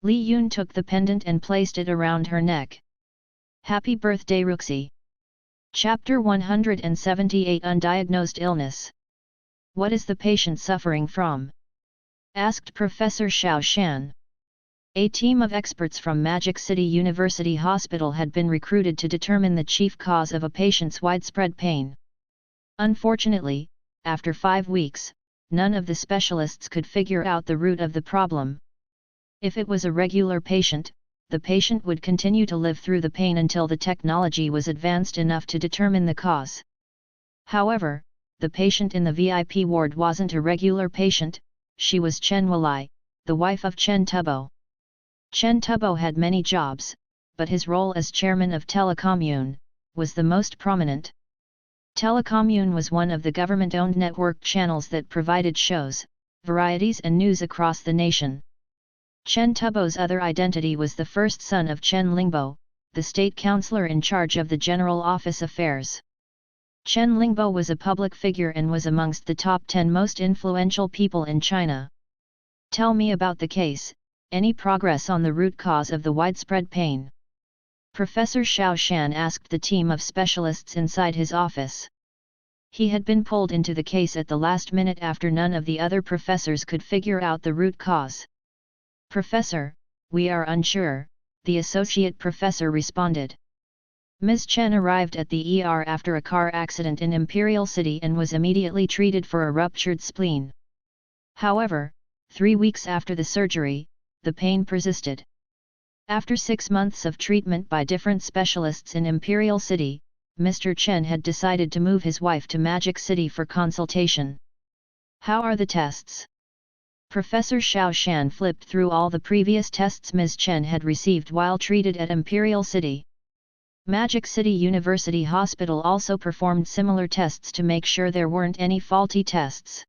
Li Yun took the pendant and placed it around her neck. Happy birthday Ruxi! Chapter 178 Undiagnosed Illness. What is the patient suffering from? Asked Professor Xiao Shan. A team of experts from Magic City University Hospital had been recruited to determine the chief cause of a patient's widespread pain. Unfortunately, after 5 weeks, none of the specialists could figure out the root of the problem. If it was a regular patient, the patient would continue to live through the pain until the technology was advanced enough to determine the cause. However, the patient in the VIP ward wasn't a regular patient, she was Chen Walai, the wife of Chen Tubo. Chen Tubo had many jobs, but his role as chairman of Telecommune was the most prominent. Telecommune was one of the government-owned network channels that provided shows, varieties and news across the nation. Chen Tubo's other identity was the first son of Chen Lingbo, the state councillor in charge of the General Office Affairs. Chen Lingbo was a public figure and was amongst the top 10 most influential people in China. Tell me about the case. Any progress on the root cause of the widespread pain? Professor Xiao Shan asked the team of specialists inside his office. He had been pulled into the case at the last minute after none of the other professors could figure out the root cause. Professor, we are unsure, the associate professor responded. Ms. Chen arrived at the ER after a car accident in Imperial City and was immediately treated for a ruptured spleen. However, 3 weeks after the surgery, the pain persisted. After 6 months of treatment by different specialists in Imperial City, Mr. Chen had decided to move his wife to Magic City for consultation. How are the tests? Professor Xiao Shan flipped through all the previous tests Ms. Chen had received while treated at Imperial City. Magic City University Hospital also performed similar tests to make sure there weren't any faulty tests.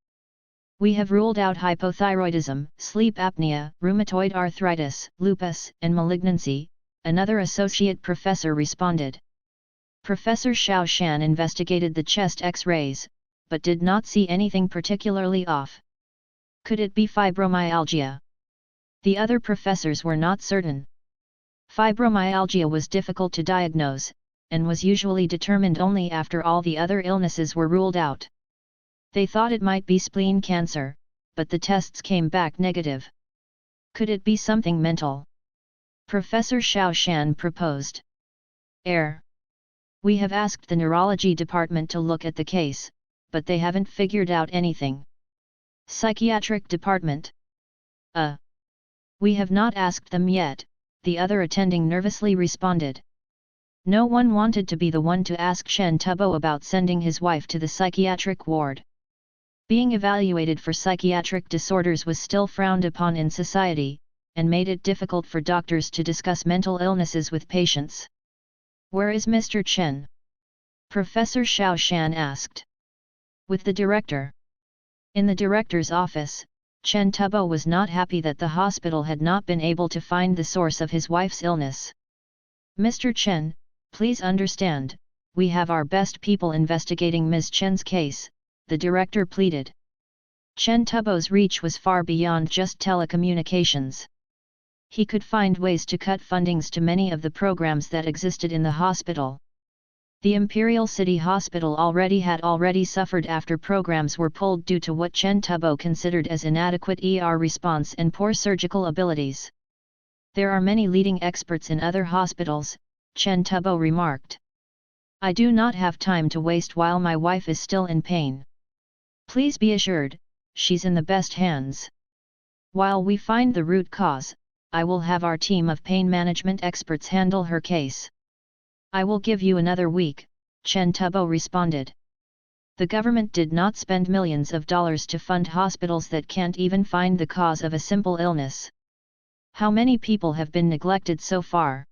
We have ruled out hypothyroidism, sleep apnea, rheumatoid arthritis, lupus, and malignancy, another associate professor responded. Professor Xiao Shan investigated the chest X-rays, but did not see anything particularly off. Could it be fibromyalgia? The other professors were not certain. Fibromyalgia was difficult to diagnose, and was usually determined only after all the other illnesses were ruled out. They thought it might be spleen cancer, but the tests came back negative. Could it be something mental? Professor Xiao Shan proposed. We have asked the neurology department to look at the case, but they haven't figured out anything. Psychiatric department? We have not asked them yet, the other attending nervously responded. No one wanted to be the one to ask Chen Tubo about sending his wife to the psychiatric ward. Being evaluated for psychiatric disorders was still frowned upon in society, and made it difficult for doctors to discuss mental illnesses with patients. Where is Mr. Chen? Professor Xiao Shan asked. With the director. In the director's office, Chen Tubo was not happy that the hospital had not been able to find the source of his wife's illness. Mr. Chen, Please understand, we have our best people investigating Ms. Chen's case, the director pleaded. Chen Tubo's reach was far beyond just telecommunications. He could find ways to cut fundings to many of the programs that existed in the hospital. The Imperial City Hospital already suffered after programs were pulled due to what Chen Tubo considered as inadequate ER response and poor surgical abilities. There are many leading experts in other hospitals, Chen Tubo remarked. I do not have time to waste while my wife is still in pain. Please be assured, she's in the best hands. While we find the root cause, I will have our team of pain management experts handle her case. I will give you another week, Chen Tubo responded. The government did not spend millions of dollars to fund hospitals that can't even find the cause of a simple illness. How many people have been neglected so far?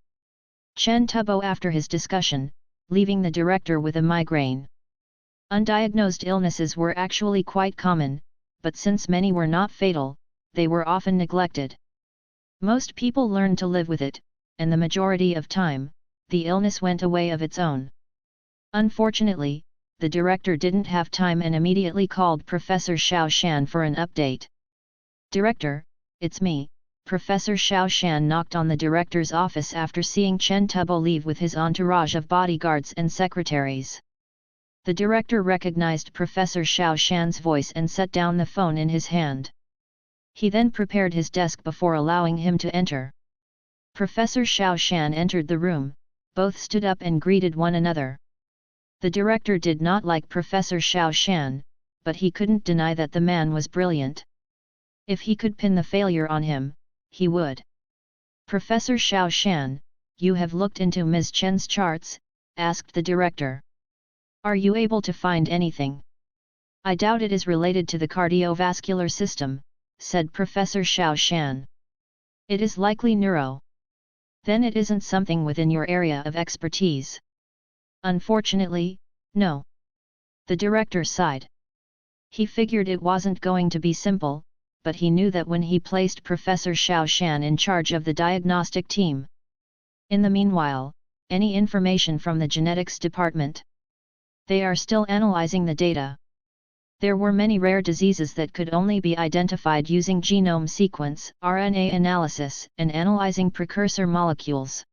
Chen Tubo after his discussion, leaving the director with a migraine. Undiagnosed illnesses were actually quite common, but since many were not fatal, they were often neglected. Most people learned to live with it, and the majority of time, the illness went away of its own. Unfortunately, the director didn't have time and immediately called Professor Xiao Shan for an update. Director, it's me. Professor Xiao Shan knocked on the director's office after seeing Chen Tubo leave with his entourage of bodyguards and secretaries. The director recognized Professor Xiao Shan's voice and set down the phone in his hand. He then prepared his desk before allowing him to enter. Professor Xiao Shan entered the room, both stood up and greeted one another. The director did not like Professor Xiao Shan, but he couldn't deny that the man was brilliant. If he could pin the failure on him, he would. Professor Xiao Shan, you have looked into Ms. Chen's charts? Asked the director. Are you able to find anything? I doubt it is related to the cardiovascular system, said Professor Xiao Shan. It is likely neuro. Then it isn't something within your area of expertise. Unfortunately, no. The director sighed. He figured it wasn't going to be simple, but he knew that when he placed Professor Xiao Shan in charge of the diagnostic team. In the meanwhile, any information from the genetics department? They are still analyzing the data. There were many rare diseases that could only be identified using genome sequence, RNA analysis, and analyzing precursor molecules.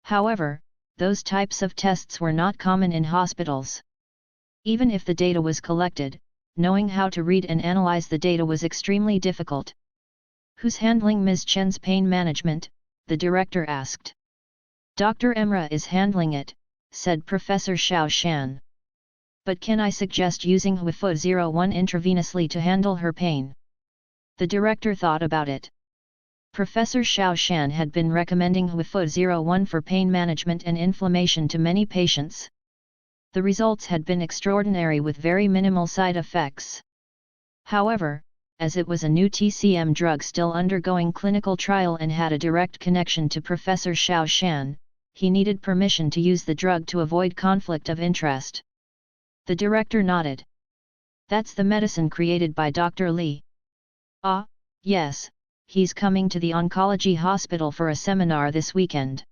However, those types of tests were not common in hospitals. Even if the data was collected, knowing how to read and analyze the data was extremely difficult. Who's handling Ms. Chen's pain management? The director asked. Dr. Emra is handling it, said Professor Xiao Shan. But can I suggest using HWF01 intravenously to handle her pain? The director thought about it. Professor Xiao Shan had been recommending HWF01 for pain management and inflammation to many patients. The results had been extraordinary with very minimal side effects. However, as it was a new TCM drug still undergoing clinical trial and had a direct connection to Professor Xiao Shan, he needed permission to use the drug to avoid conflict of interest. The director nodded. That's the medicine created by Dr. Li. Ah, yes, he's coming to the oncology hospital for a seminar this weekend.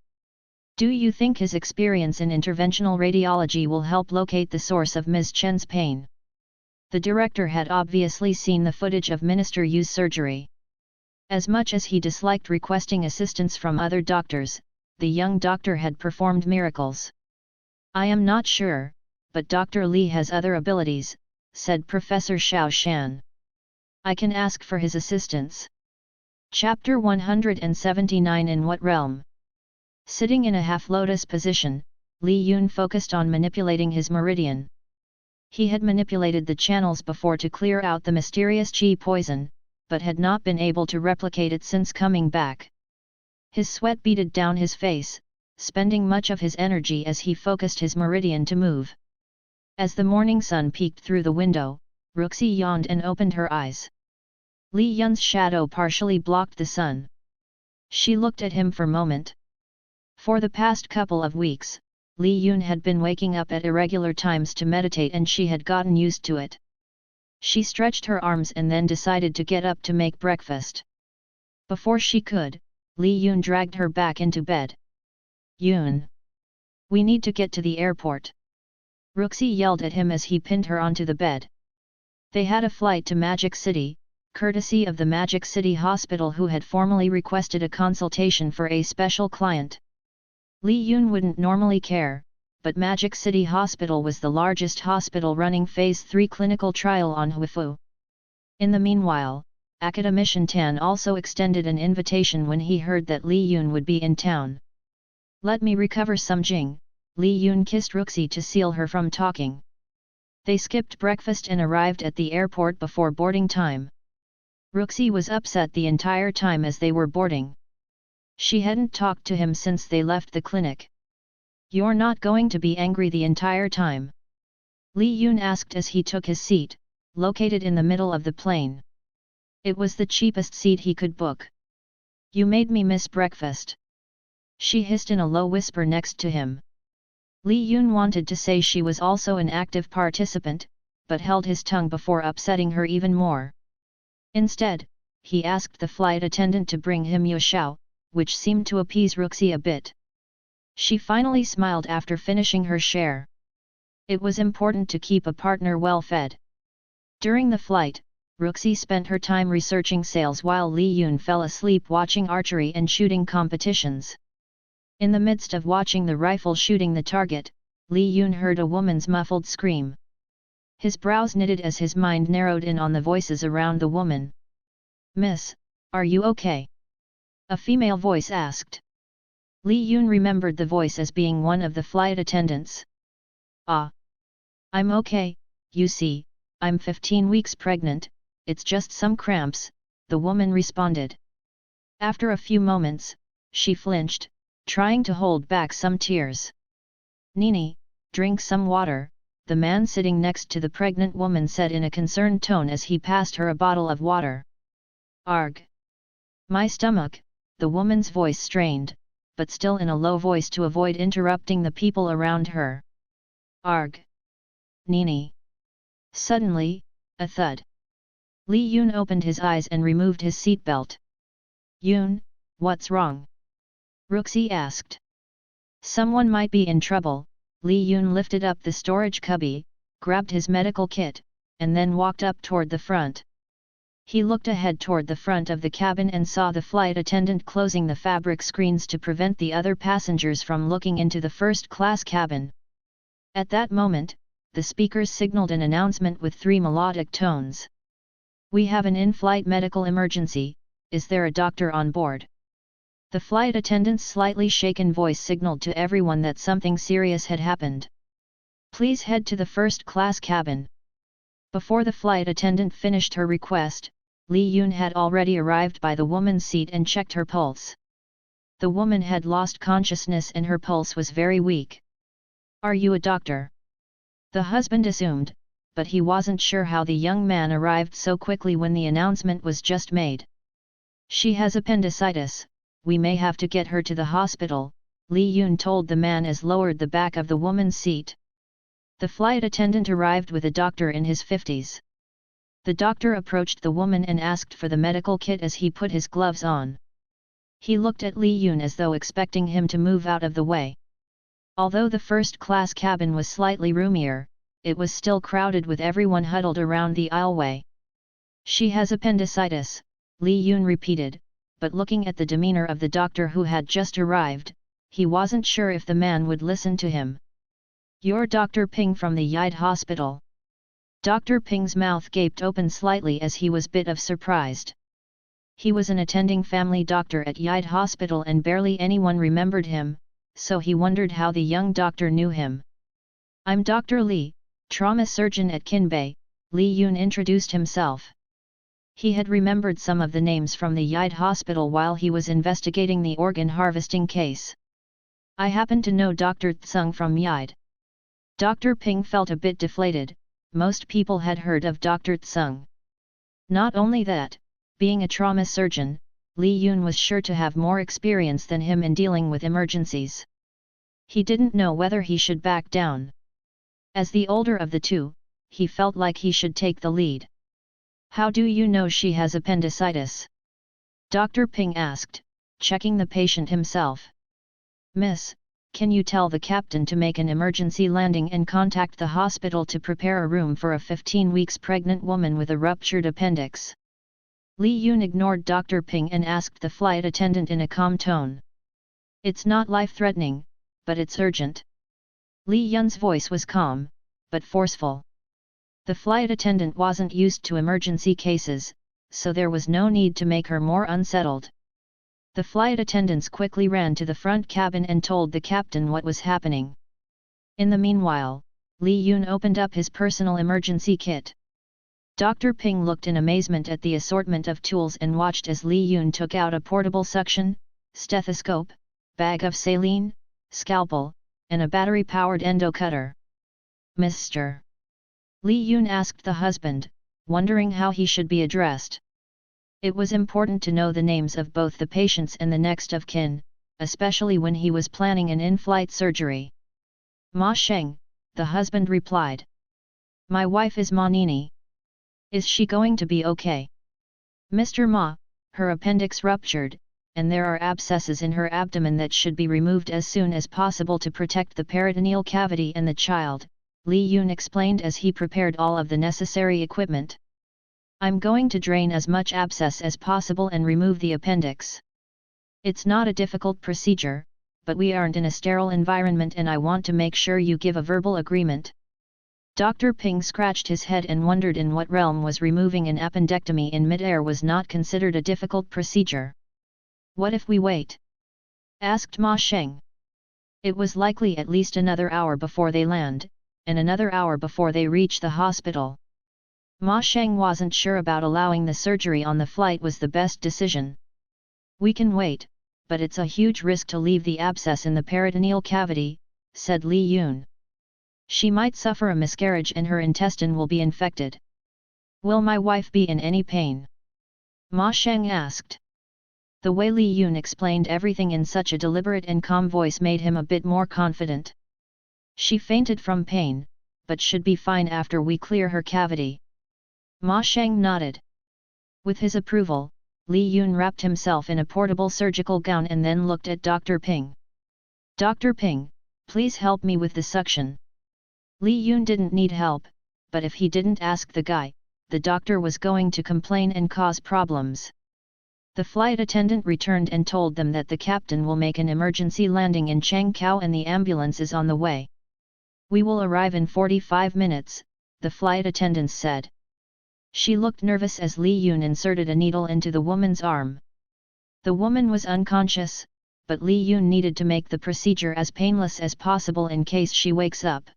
Do you think his experience in interventional radiology will help locate the source of Ms. Chen's pain? The director had obviously seen the footage of Minister Yu's surgery. As much as he disliked requesting assistance from other doctors, the young doctor had performed miracles. I am not sure, but Dr. Li has other abilities, said Professor Xiao Shan. I can ask for his assistance. Chapter 179 In What Realm? Sitting in a half-lotus position, Li Yun focused on manipulating his meridian. He had manipulated the channels before to clear out the mysterious qi poison, but had not been able to replicate it since coming back. His sweat beaded down his face, spending much of his energy as he focused his meridian to move. As the morning sun peeked through the window, Ruxi yawned and opened her eyes. Li Yun's shadow partially blocked the sun. She looked at him for a moment. For the past couple of weeks, Li Yun had been waking up at irregular times to meditate and she had gotten used to it. She stretched her arms and then decided to get up to make breakfast. Before she could, Li Yun dragged her back into bed. Yun! We need to get to the airport. Ruxi yelled at him as he pinned her onto the bed. They had a flight to Magic City, courtesy of the Magic City Hospital who had formally requested a consultation for a special client. Li Yun wouldn't normally care, but Magic City Hospital was the largest hospital running Phase 3 clinical trial on Huifu. In the meanwhile, Academician Tan also extended an invitation when he heard that Li Yun would be in town. Let me recover some Jing, Li Yun kissed Ruxi to seal her from talking. They skipped breakfast and arrived at the airport before boarding time. Ruxi was upset the entire time as they were boarding. She hadn't talked to him since they left the clinic. You're not going to be angry the entire time? Li Yun asked as he took his seat, located in the middle of the plane. It was the cheapest seat he could book. You made me miss breakfast. She hissed in a low whisper next to him. Li Yun wanted to say she was also an active participant, but held his tongue before upsetting her even more. Instead, he asked the flight attendant to bring him Yashao, which seemed to appease Ruxi a bit. She finally smiled after finishing her share. It was important to keep a partner well fed. During the flight, Ruxi spent her time researching sales while Li Yun fell asleep watching archery and shooting competitions. In the midst of watching the rifle shooting the target, Li Yun heard a woman's muffled scream. His brows knitted as his mind narrowed in on the voices around the woman. Miss, are you okay? A female voice asked. Li Yun remembered the voice as being one of the flight attendants. Ah. I'm okay, you see, I'm 15 weeks pregnant, it's just some cramps, the woman responded. After a few moments, she flinched, trying to hold back some tears. Nini, drink some water, the man sitting next to the pregnant woman said in a concerned tone as he passed her a bottle of water. Arg. My stomach, the woman's voice strained, but still in a low voice to avoid interrupting the people around her. Arg. Nini. Suddenly, a thud. Li Yun opened his eyes and removed his seatbelt. Yun, what's wrong? Ruxi asked. Someone might be in trouble. Li Yun lifted up the storage cubby, grabbed his medical kit, and then walked up toward the front. He looked ahead toward the front of the cabin and saw the flight attendant closing the fabric screens to prevent the other passengers from looking into the first-class cabin. At that moment, the speakers signaled an announcement with 3 melodic tones. We have an in-flight medical emergency, is there a doctor on board? The flight attendant's slightly shaken voice signaled to everyone that something serious had happened. Please head to the first-class cabin. Before the flight attendant finished her request, Li Yun had already arrived by the woman's seat and checked her pulse. The woman had lost consciousness and her pulse was very weak. Are you a doctor? The husband assumed, but he wasn't sure how the young man arrived so quickly when the announcement was just made. She has appendicitis, we may have to get her to the hospital, Li Yun told the man as lowered the back of the woman's seat. The flight attendant arrived with a doctor in his 50s. The doctor approached the woman and asked for the medical kit as he put his gloves on. He looked at Li Yun as though expecting him to move out of the way. Although the first-class cabin was slightly roomier, it was still crowded with everyone huddled around the aisleway. She has appendicitis, Li Yun repeated, but looking at the demeanor of the doctor who had just arrived, he wasn't sure if the man would listen to him. You're Dr. Ping from the Yide Hospital. Dr. Ping's mouth gaped open slightly as he was a bit of surprised. He was an attending family doctor at Yide Hospital and barely anyone remembered him, so he wondered how the young doctor knew him. I'm Dr. Li, trauma surgeon at Kinbei, Li Yun introduced himself. He had remembered some of the names from the Yide Hospital while he was investigating the organ harvesting case. I happen to know Dr. Tsung from Yide. Dr. Ping felt a bit deflated, most people had heard of Dr. Tsung. Not only that, being a trauma surgeon, Li Yun was sure to have more experience than him in dealing with emergencies. He didn't know whether he should back down. As the older of the two, he felt like he should take the lead. How do you know she has appendicitis? Dr. Ping asked, checking the patient himself. Miss, Can you tell the captain to make an emergency landing and contact the hospital to prepare a room for a 15 weeks pregnant woman with a ruptured appendix? Li Yun ignored Dr. Ping and asked the flight attendant in a calm tone. It's not life-threatening, but it's urgent. Li Yun's voice was calm, but forceful. The flight attendant wasn't used to emergency cases, so there was no need to make her more unsettled. The flight attendants quickly ran to the front cabin and told the captain what was happening. In the meanwhile, Li Yun opened up his personal emergency kit. Dr. Ping looked in amazement at the assortment of tools and watched as Li Yun took out a portable suction, stethoscope, bag of saline, scalpel, and a battery-powered endo-cutter. Mr. Li Yun asked the husband, wondering how he should be addressed. It was important to know the names of both the patients and the next of kin, especially when he was planning an in-flight surgery. Ma Sheng, the husband replied. My wife is Ma Nini. Is she going to be okay? Mr. Ma, her appendix ruptured, and there are abscesses in her abdomen that should be removed as soon as possible to protect the peritoneal cavity and the child, Li Yun explained as he prepared all of the necessary equipment. I'm going to drain as much abscess as possible and remove the appendix. It's not a difficult procedure, but we aren't in a sterile environment and I want to make sure you give a verbal agreement. Dr. Ping scratched his head and wondered in what realm was removing an appendectomy in mid-air was not considered a difficult procedure. What if we wait? Asked Ma Sheng. It was likely at least another hour before they land, and another hour before they reach the hospital. Ma Sheng wasn't sure about allowing the surgery on the flight was the best decision. We can wait, but it's a huge risk to leave the abscess in the peritoneal cavity, said Li Yun. She might suffer a miscarriage and her intestine will be infected. Will my wife be in any pain? Ma Sheng asked. The way Li Yun explained everything in such a deliberate and calm voice made him a bit more confident. She fainted from pain, but should be fine after we clear her cavity. Ma Sheng nodded. With his approval, Li Yun wrapped himself in a portable surgical gown and then looked at Dr. Ping. Dr. Ping, please help me with the suction. Li Yun didn't need help, but if he didn't ask the guy, the doctor was going to complain and cause problems. The flight attendant returned and told them that the captain will make an emergency landing in Changkou and the ambulance is on the way. We will arrive in 45 minutes, the flight attendant said. She looked nervous as Li Yun inserted a needle into the woman's arm. The woman was unconscious, but Li Yun needed to make the procedure as painless as possible in case she wakes up.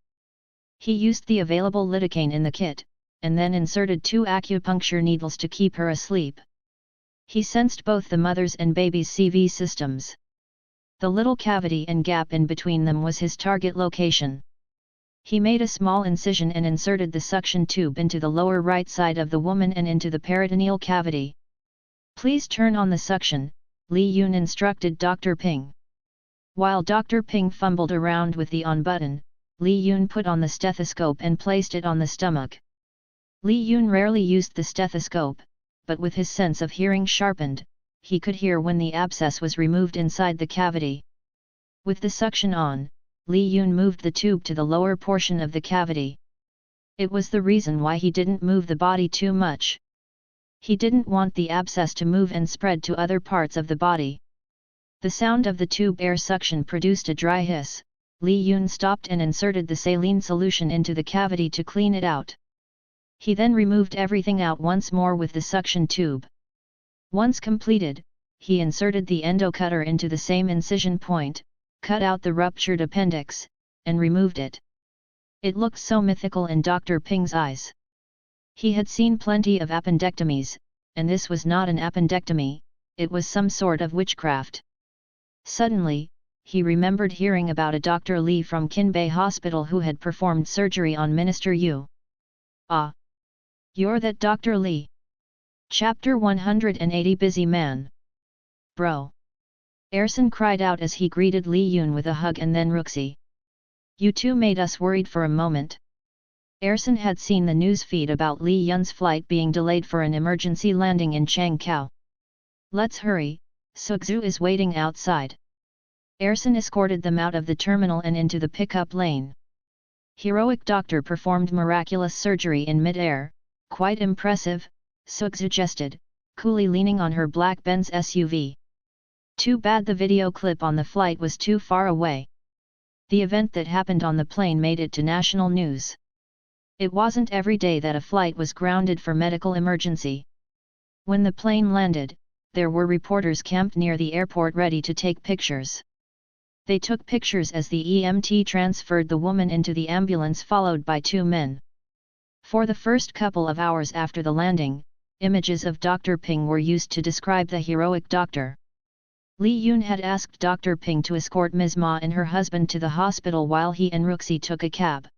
He used the available lidocaine in the kit, and then inserted 2 acupuncture needles to keep her asleep. He sensed both the mother's and baby's CV systems. The little cavity and gap in between them was his target location. He made a small incision and inserted the suction tube into the lower right side of the woman and into the peritoneal cavity. Please turn on the suction, Li Yun instructed Dr. Ping. While Dr. Ping fumbled around with the on button, Li Yun put on the stethoscope and placed it on the stomach. Li Yun rarely used the stethoscope, but with his sense of hearing sharpened, he could hear when the abscess was removed inside the cavity. With the suction on, Li Yun moved the tube to the lower portion of the cavity. It was the reason why he didn't move the body too much. He didn't want the abscess to move and spread to other parts of the body. The sound of the tube air suction produced a dry hiss. Li Yun stopped and inserted the saline solution into the cavity to clean it out. He then removed everything out once more with the suction tube. Once completed, he inserted the endo-cutter into the same incision point, cut out the ruptured appendix, and removed it. It looked so mythical in Dr. Ping's eyes. He had seen plenty of appendectomies, and this was not an appendectomy, it was some sort of witchcraft. Suddenly, he remembered hearing about a Dr. Li from Kinbei Hospital who had performed surgery on Minister Yu. Ah! You're that Dr. Li? Chapter 180 Busy Man. Bro! Erson cried out as he greeted Li Yun with a hug and then Ruxi. You two made us worried for a moment. Erson had seen the news feed about Li Yun's flight being delayed for an emergency landing in Changkou. Let's hurry, Sugzu is waiting outside. Airson escorted them out of the terminal and into the pickup lane. Heroic doctor performed miraculous surgery in mid-air, quite impressive, Suk suggested, coolly leaning on her black Benz SUV. Too bad the video clip on the flight was too far away. The event that happened on the plane made it to national news. It wasn't every day that a flight was grounded for medical emergency. When the plane landed, there were reporters camped near the airport ready to take pictures. They took pictures as the EMT transferred the woman into the ambulance followed by two men. For the first couple of hours after the landing, images of Dr. Ping were used to describe the heroic doctor. Li Yun had asked Dr. Ping to escort Ms. Ma and her husband to the hospital while he and Ruxi took a cab.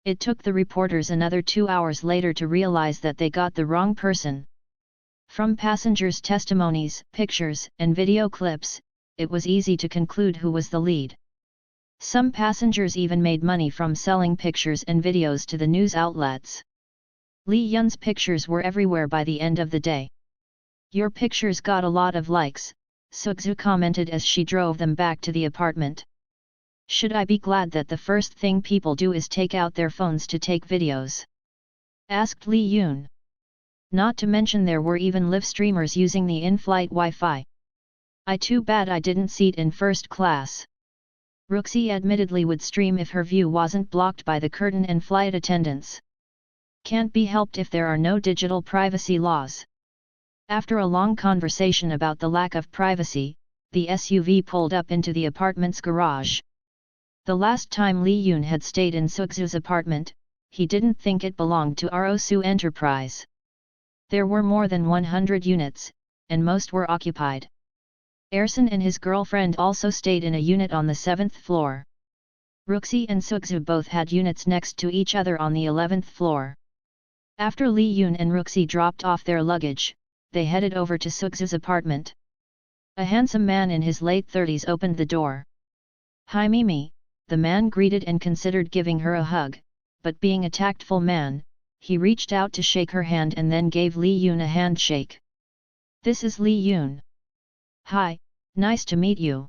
It took the reporters another 2 hours later to realize that they got the wrong person. From passengers' testimonies, pictures, and video clips, it was easy to conclude who was the lead. Some passengers even made money from selling pictures and videos to the news outlets. Li Yun's pictures were everywhere by the end of the day. "Your pictures got a lot of likes," Sukzu commented as she drove them back to the apartment. "Should I be glad that the first thing people do is take out their phones to take videos?" asked Li Yun. "Not to mention there were even live streamers using the in-flight Wi-Fi. Too bad I didn't seat in first class." Ruxi admittedly would stream if her view wasn't blocked by the curtain and flight attendants. Can't be helped if there are no digital privacy laws. After a long conversation about the lack of privacy, the SUV pulled up into the apartment's garage. The last time Li Yun had stayed in Sukzu's apartment, he didn't think it belonged to Arosu Enterprise. There were more than 100 units, and most were occupied. Airson and his girlfriend also stayed in a unit on the 7th floor. Ruxi and Sukzu both had units next to each other on the 11th floor. After Li Yun and Ruxi dropped off their luggage, they headed over to Sukzu's apartment. A handsome man in his late 30s opened the door. "Hi Mimi," the man greeted and considered giving her a hug, but being a tactful man, he reached out to shake her hand and then gave Li Yun a handshake. "This is Li Yun." "Hi, nice to meet you."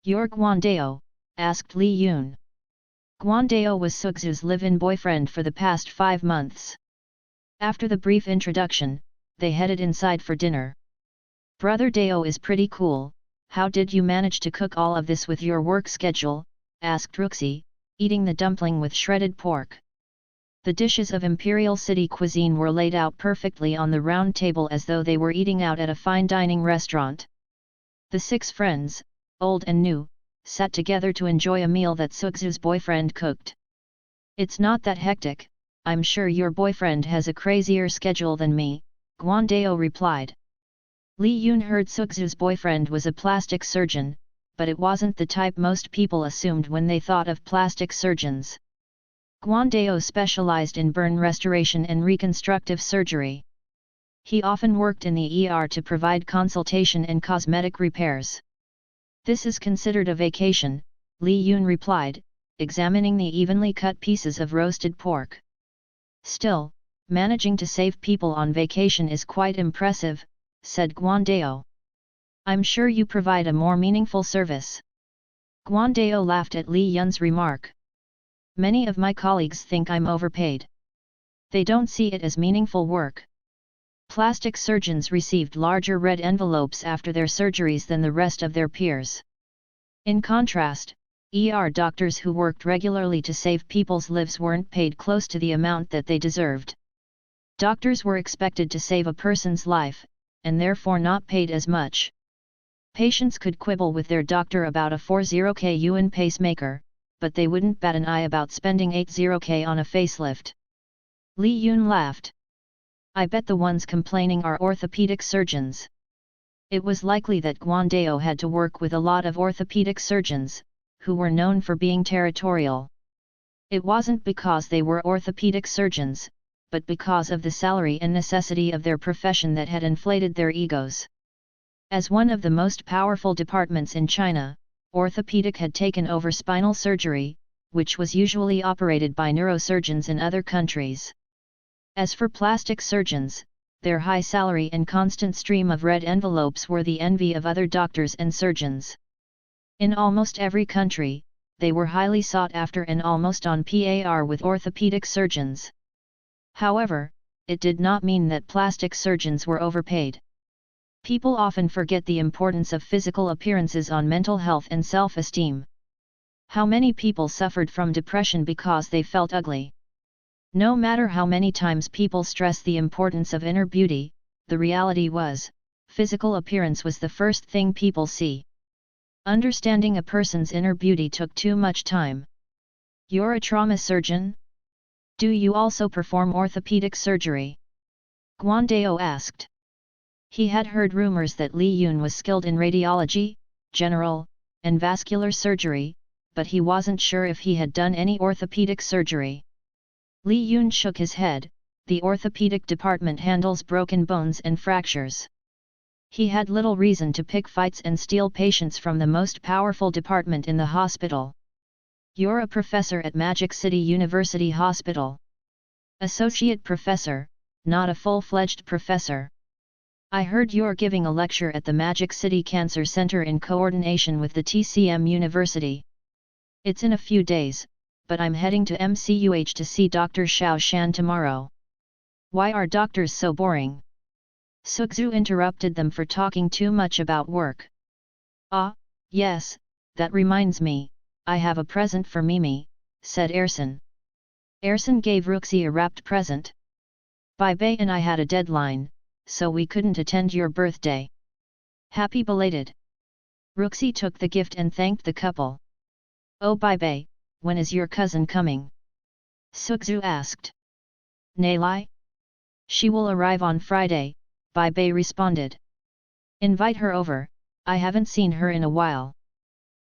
"You're Guandao?" asked Li Yun. Guandao was Sukzu's live-in boyfriend for the past 5 months. After the brief introduction, they headed inside for dinner. "Brother Dao is pretty cool. How did you manage to cook all of this with your work schedule?" asked Ruxi, eating the dumpling with shredded pork. The dishes of Imperial City cuisine were laid out perfectly on the round table as though they were eating out at a fine dining restaurant. The 6 friends, old and new, sat together to enjoy a meal that Sukzu's boyfriend cooked. "It's not that hectic, I'm sure your boyfriend has a crazier schedule than me," Guandao replied. Li Yun heard Sukzu's boyfriend was a plastic surgeon, but it wasn't the type most people assumed when they thought of plastic surgeons. Guandao specialized in burn restoration and reconstructive surgery. He often worked in the ER to provide consultation and cosmetic repairs. "This is considered a vacation," Li Yun replied, examining the evenly cut pieces of roasted pork. "Still, managing to save people on vacation is quite impressive," said Guandao. "I'm sure you provide a more meaningful service." Guandao laughed at Li Yun's remark. "Many of my colleagues think I'm overpaid. They don't see it as meaningful work. Plastic surgeons received larger red envelopes after their surgeries than the rest of their peers. In contrast, ER doctors who worked regularly to save people's lives weren't paid close to the amount that they deserved. Doctors were expected to save a person's life, and therefore not paid as much. Patients could quibble with their doctor about a 40k yuan pacemaker, but they wouldn't bat an eye about spending 80k on a facelift." Li Yun laughed. "I bet the ones complaining are orthopedic surgeons." It was likely that Guandao had to work with a lot of orthopedic surgeons, who were known for being territorial. It wasn't because they were orthopedic surgeons, but because of the salary and necessity of their profession that had inflated their egos. As one of the most powerful departments in China, orthopedic had taken over spinal surgery, which was usually operated by neurosurgeons in other countries. As for plastic surgeons, their high salary and constant stream of red envelopes were the envy of other doctors and surgeons. In almost every country, they were highly sought after and almost on par with orthopedic surgeons. However, it did not mean that plastic surgeons were overpaid. People often forget the importance of physical appearances on mental health and self-esteem. How many people suffered from depression because they felt ugly? No matter how many times people stress the importance of inner beauty, the reality was, physical appearance was the first thing people see. Understanding a person's inner beauty took too much time. You're a trauma surgeon? Do you also perform orthopedic surgery? Guandao asked. He had heard rumors that Li Yun was skilled in radiology, general, and vascular surgery, but he wasn't sure if he had done any orthopedic surgery. Li Yun shook his head. The orthopedic department handles broken bones and fractures. He had little reason to pick fights and steal patients from the most powerful department in the hospital. You're a professor at Magic City University Hospital. Associate professor, not a full-fledged professor. I heard you're giving a lecture at the Magic City Cancer Center in coordination with the TCM University. It's in a few days, but I'm heading to MCUH to see Dr. Xiao Shan tomorrow. Why are doctors so boring? Sukzu interrupted them for talking too much about work. Ah, yes, that reminds me, I have a present for Mimi, said Ersin. Ersin gave Ruxi a wrapped present. Bai Bei and I had a deadline, so we couldn't attend your birthday. Happy belated. Ruxi took the gift and thanked the couple. Oh Bai Bei, when is your cousin coming? Sukzu asked. Nalai? She will arrive on Friday, Bai Bei responded. Invite her over, I haven't seen her in a while.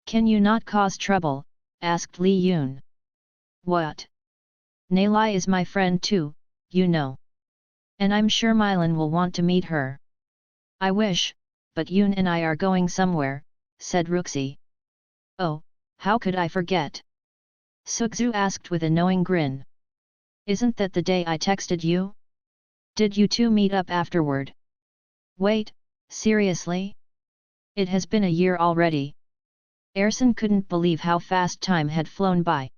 Can you not cause trouble? Asked Li Yun. What? Nalai is my friend too, you know. And I'm sure Mylan will want to meet her. I wish, but Yun and I are going somewhere, said Ruxi. Oh, how could I forget? Sukzu asked with a knowing grin. Isn't that the day I texted you? Did you two meet up afterward? Wait, seriously? It has been a year already. Ersin couldn't believe how fast time had flown by.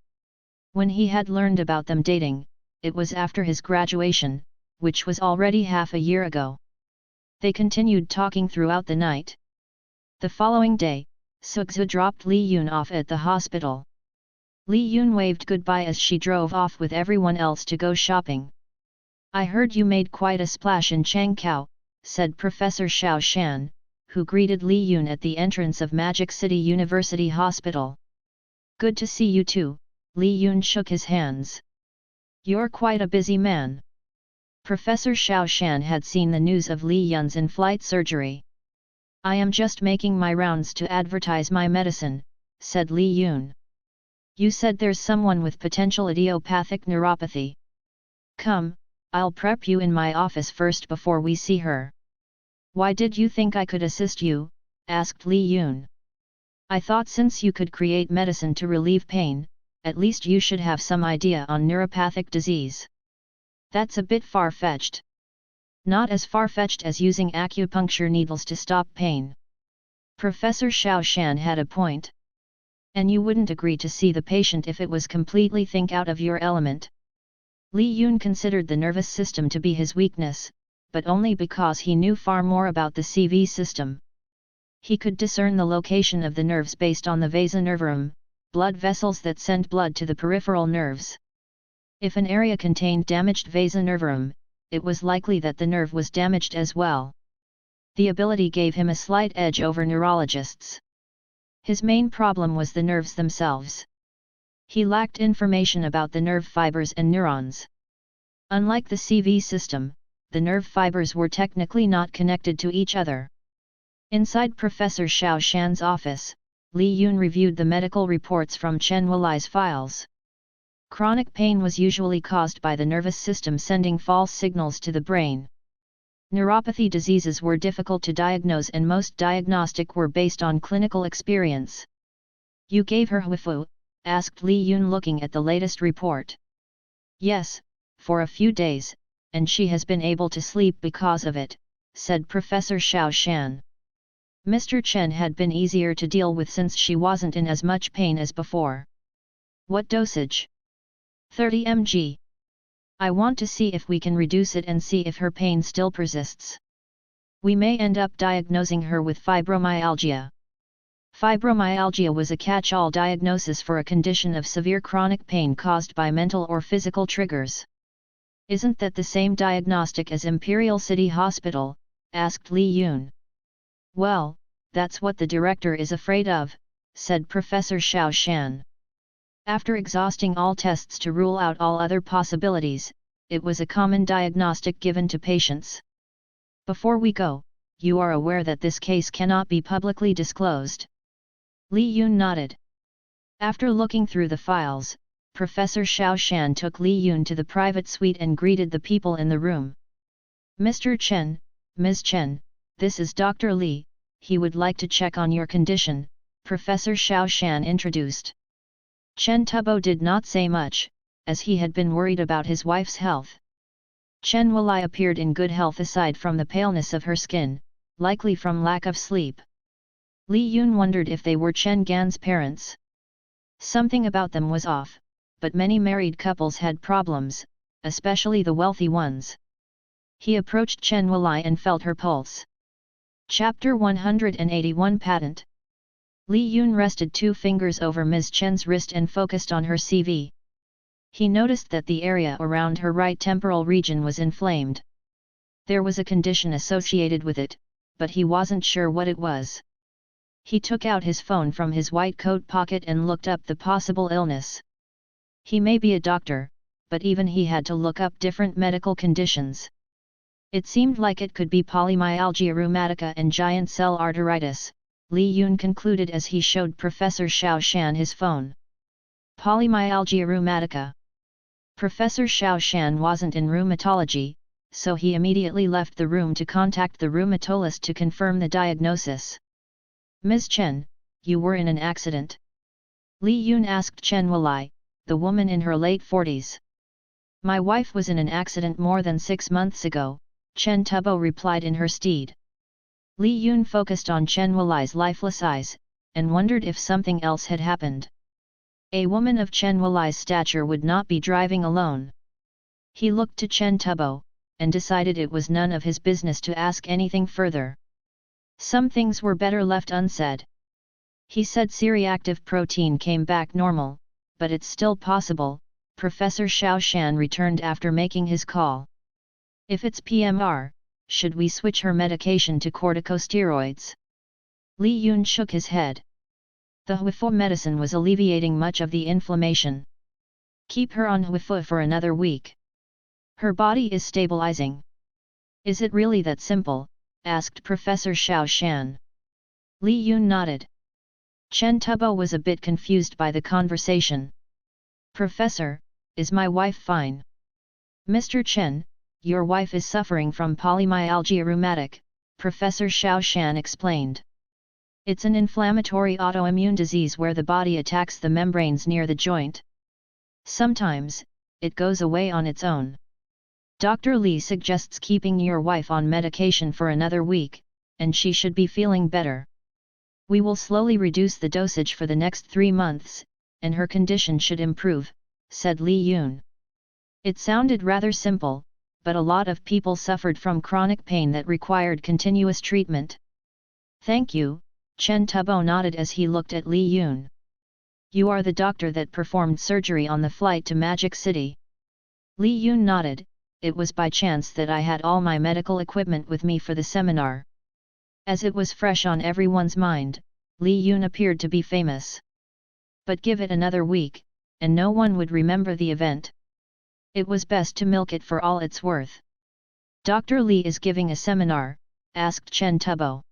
When he had learned about them dating, it was after his graduation, which was already half a year ago. They continued talking throughout the night. The following day, Sukzu dropped Li Yun off at the hospital. Li Yun waved goodbye as she drove off with everyone else to go shopping. I heard you made quite a splash in Changkou, said Professor Xiao Shan, who greeted Li Yun at the entrance of Magic City University Hospital. Good to see you too, Li Yun shook his hands. You're quite a busy man. Professor Xiao Shan had seen the news of Li Yun's in-flight surgery. I am just making my rounds to advertise my medicine, said Li Yun. You said there's someone with potential idiopathic neuropathy. Come, I'll prep you in my office first before we see her. Why did you think I could assist you? Asked Li Yun. I thought since you could create medicine to relieve pain, at least you should have some idea on neuropathic disease. That's a bit far-fetched. Not as far-fetched as using acupuncture needles to stop pain. Professor Xiao Shan had a point. And you wouldn't agree to see the patient if it was completely think out of your element. Li Yun considered the nervous system to be his weakness, but only because he knew far more about the CV system. He could discern the location of the nerves based on the vasa nervarum, blood vessels that send blood to the peripheral nerves. If an area contained damaged vasa nervarum, it was likely that the nerve was damaged as well. The ability gave him a slight edge over neurologists. His main problem was the nerves themselves. He lacked information about the nerve fibers and neurons. Unlike the CV system, the nerve fibers were technically not connected to each other. Inside Professor Xiao Shan's office, Li Yun reviewed the medical reports from Chen Wuli's files. Chronic pain was usually caused by the nervous system sending false signals to the brain. Neuropathy diseases were difficult to diagnose and most diagnostic were based on clinical experience. You gave her Huifu? Asked Li Yun looking at the latest report. Yes, for a few days, and she has been able to sleep because of it, said Professor Xiao Shan. Mr. Chen had been easier to deal with since she wasn't in as much pain as before. What dosage? 30 mg. I want to see if we can reduce it and see if her pain still persists. We may end up diagnosing her with fibromyalgia. Fibromyalgia was a catch-all diagnosis for a condition of severe chronic pain caused by mental or physical triggers. Isn't that the same diagnostic as Imperial City Hospital? Asked Li Yun. Well, that's what the director is afraid of, said Professor Xiao Shan. After exhausting all tests to rule out all other possibilities, it was a common diagnostic given to patients. Before we go, you are aware that this case cannot be publicly disclosed. Li Yun nodded. After looking through the files, Professor Xiao Shan took Li Yun to the private suite and greeted the people in the room. Mr. Chen, Ms. Chen, this is Dr. Li, he would like to check on your condition, Professor Xiao Shan introduced. Chen Tubo did not say much, as he had been worried about his wife's health. Chen Walai appeared in good health aside from the paleness of her skin, likely from lack of sleep. Li Yun wondered if they were Chen Gan's parents. Something about them was off, but many married couples had problems, especially the wealthy ones. He approached Chen Walai and felt her pulse. Chapter 181 Patent. Li Yun rested 2 fingers over Ms. Chen's wrist and focused on her CV. He noticed that the area around her right temporal region was inflamed. There was a condition associated with it, but he wasn't sure what it was. He took out his phone from his white coat pocket and looked up the possible illness. He may be a doctor, but even he had to look up different medical conditions. It seemed like it could be polymyalgia rheumatica and giant cell arteritis, Li Yun concluded as he showed Professor Xiao Shan his phone. Polymyalgia rheumatica. Professor Xiao Shan wasn't in rheumatology, so he immediately left the room to contact the rheumatologist to confirm the diagnosis. Ms. Chen, you were in an accident? Li Yun asked Chen Walai, the woman in her late 40s. My wife was in an accident more than 6 months ago, Chen Tubo replied in her stead. Li Yun focused on Chen Walai's lifeless eyes, and wondered if something else had happened. A woman of Chen Walai's stature would not be driving alone. He looked to Chen Tubo, and decided it was none of his business to ask anything further. Some things were better left unsaid. He said C-reactive protein came back normal, but it's still possible, Professor Xiao Shan returned after making his call. If it's PMR, should we switch her medication to corticosteroids? Li Yun shook his head. The Huifo medicine was alleviating much of the inflammation. Keep her on Huifo for another week. Her body is stabilizing. Is it really that simple? Asked Professor Xiao Shan. Li Yun nodded. Chen Tubo was a bit confused by the conversation. Professor, is my wife fine? Mr. Chen, your wife is suffering from polymyalgia rheumatic, Professor Xiao Shan explained. It's an inflammatory autoimmune disease where the body attacks the membranes near the joint. Sometimes, it goes away on its own. Dr. Li suggests keeping your wife on medication for another week, and she should be feeling better. We will slowly reduce the dosage for the next 3 months, and her condition should improve, said Li Yun. It sounded rather simple, but a lot of people suffered from chronic pain that required continuous treatment. Thank you, Chen Tubo nodded as he looked at Li Yun. You are the doctor that performed surgery on the flight to Magic City. Li Yun nodded. It was by chance that I had all my medical equipment with me for the seminar. As it was fresh on everyone's mind, Li Yun appeared to be famous. But give it another week, and no one would remember the event. It was best to milk it for all it's worth. Dr. Li is giving a seminar, asked Chen Tubo.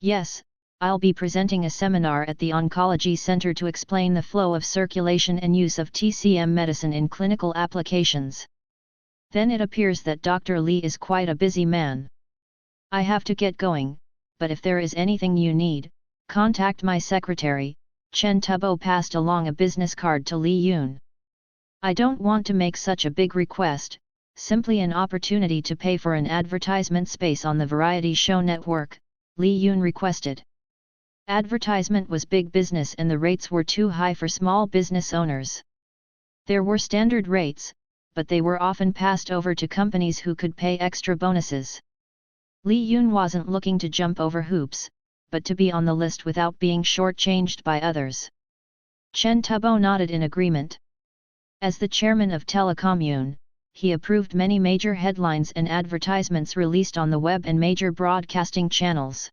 Yes, I'll be presenting a seminar at the Oncology Center to explain the flow of circulation and use of TCM medicine in clinical applications. Then it appears that Dr. Li is quite a busy man. I have to get going, but if there is anything you need, contact my secretary. Chen Tubo passed along a business card to Li Yun. I don't want to make such a big request, simply an opportunity to pay for an advertisement space on the variety show network, Li Yun requested. Advertisement was big business and the rates were too high for small business owners. There were standard rates, but they were often passed over to companies who could pay extra bonuses. Li Yun wasn't looking to jump over hoops, but to be on the list without being shortchanged by others. Chen Tubo nodded in agreement. As the chairman of Telecommune, he approved many major headlines and advertisements released on the web and major broadcasting channels.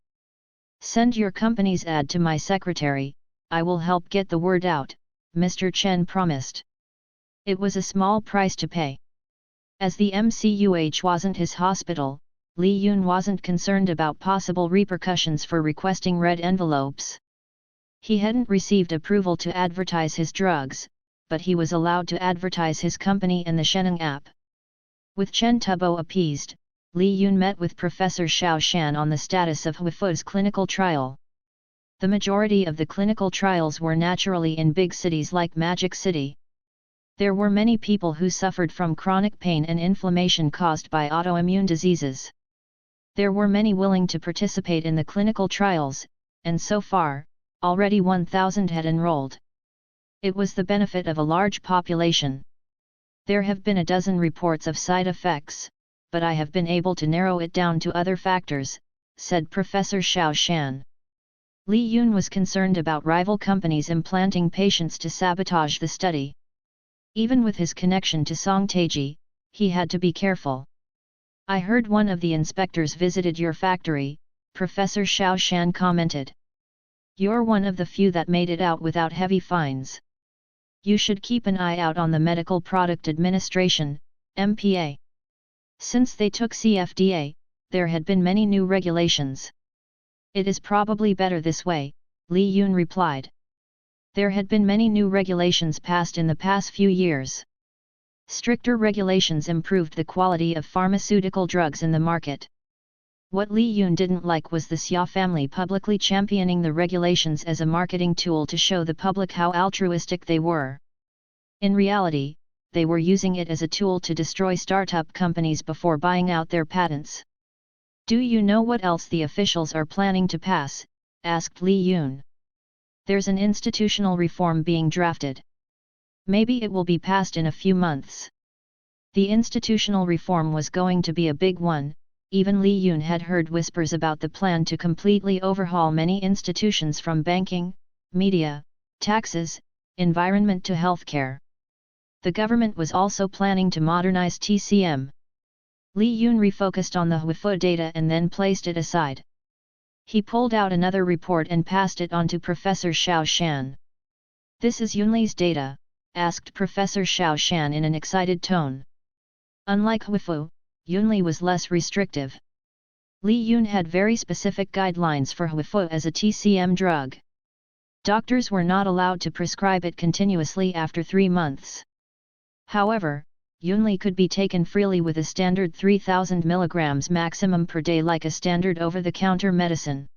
Send your company's ad to my secretary, I will help get the word out, Mr. Chen promised. It was a small price to pay. As the MCUH wasn't his hospital, Li Yun wasn't concerned about possible repercussions for requesting red envelopes. He hadn't received approval to advertise his drugs, but he was allowed to advertise his company and the Sheneng app. With Chen Tubo appeased, Li Yun met with Professor Xiao Shan on the status of Huifu's clinical trial. The majority of the clinical trials were naturally in big cities like Magic City. There were many people who suffered from chronic pain and inflammation caused by autoimmune diseases. There were many willing to participate in the clinical trials, and so far, already 1,000 had enrolled. It was the benefit of a large population. There have been a dozen reports of side effects, but I have been able to narrow it down to other factors, said Professor Xiao Shan. Li Yun was concerned about rival companies implanting patients to sabotage the study. Even with his connection to Song Taiji, he had to be careful. I heard one of the inspectors visited your factory, Professor Xiao Shan commented. You're one of the few that made it out without heavy fines. You should keep an eye out on the Medical Product Administration, MPA. Since they took CFDA, there had been many new regulations. It is probably better this way, Li Yun replied. There had been many new regulations passed in the past few years. Stricter regulations improved the quality of pharmaceutical drugs in the market. What Li Yun didn't like was the Xia family publicly championing the regulations as a marketing tool to show the public how altruistic they were. In reality, they were using it as a tool to destroy startup companies before buying out their patents. Do you know what else the officials are planning to pass? Asked Li Yun. There's an institutional reform being drafted. Maybe it will be passed in a few months. The institutional reform was going to be a big one. Even Li Yun had heard whispers about the plan to completely overhaul many institutions from banking, media, taxes, environment to healthcare. The government was also planning to modernize TCM. Li Yun refocused on the Huifu data and then placed it aside. He pulled out another report and passed it on to Professor Xiao Shan. This is Yunli's data, asked Professor Xiao Shan in an excited tone. Unlike Huifu, Yunli was less restrictive. Li Yun had very specific guidelines for Huifu as a TCM drug. Doctors were not allowed to prescribe it continuously after 3 months. However, Yunli could be taken freely with a standard 3,000 mg maximum per day like a standard over-the-counter medicine.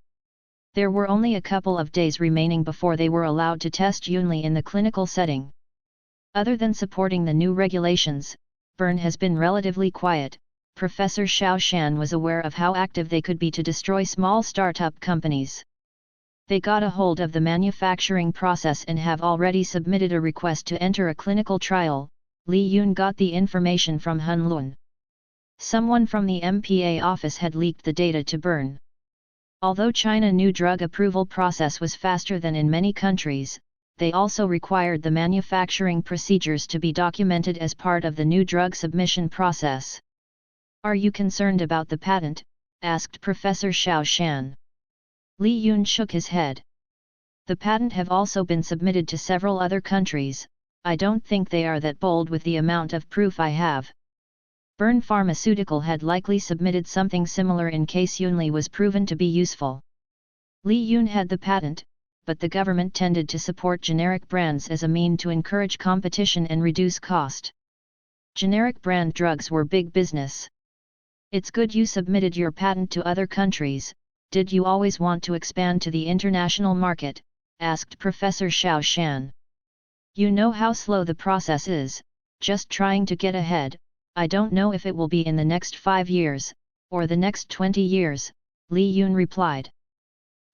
There were only a couple of days remaining before they were allowed to test Yunli in the clinical setting. Other than supporting the new regulations, Bern has been relatively quiet. Professor Xiao Shan was aware of how active they could be to destroy small startup companies. They got a hold of the manufacturing process and have already submitted a request to enter a clinical trial. Li Yun got the information from Hun Lun. Someone from the MPA office had leaked the data to Bern. Although China's new drug approval process was faster than in many countries, they also required the manufacturing procedures to be documented as part of the new drug submission process. Are you concerned about the patent? Asked Professor Xiao Shan. Li Yun shook his head. The patent have also been submitted to several other countries. I don't think they are that bold with the amount of proof I have. Bern Pharmaceutical had likely submitted something similar in case Yunli was proven to be useful. Li Yun had the patent, but the government tended to support generic brands as a mean to encourage competition and reduce cost. Generic brand drugs were big business. It's good you submitted your patent to other countries. Did you always want to expand to the international market? Asked Professor Xiao Shan. You know how slow the process is, just trying to get ahead. I don't know if it will be in the next 5 years, or the next 20 years, Li Yun replied.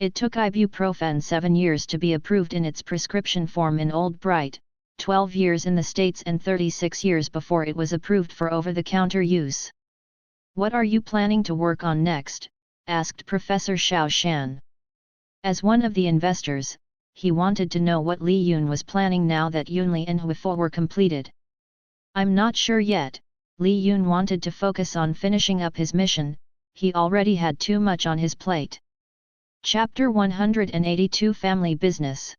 It took ibuprofen 7 years to be approved in its prescription form in Old Bright, 12 years in the States and 36 years before it was approved for over-the-counter use. What are you planning to work on next? Asked Professor Xiao Shan. As one of the investors, he wanted to know what Li Yun was planning now that Yunli and Huifo were completed. I'm not sure yet. Li Yun wanted to focus on finishing up his mission, he already had too much on his plate. Chapter 182 Family Business.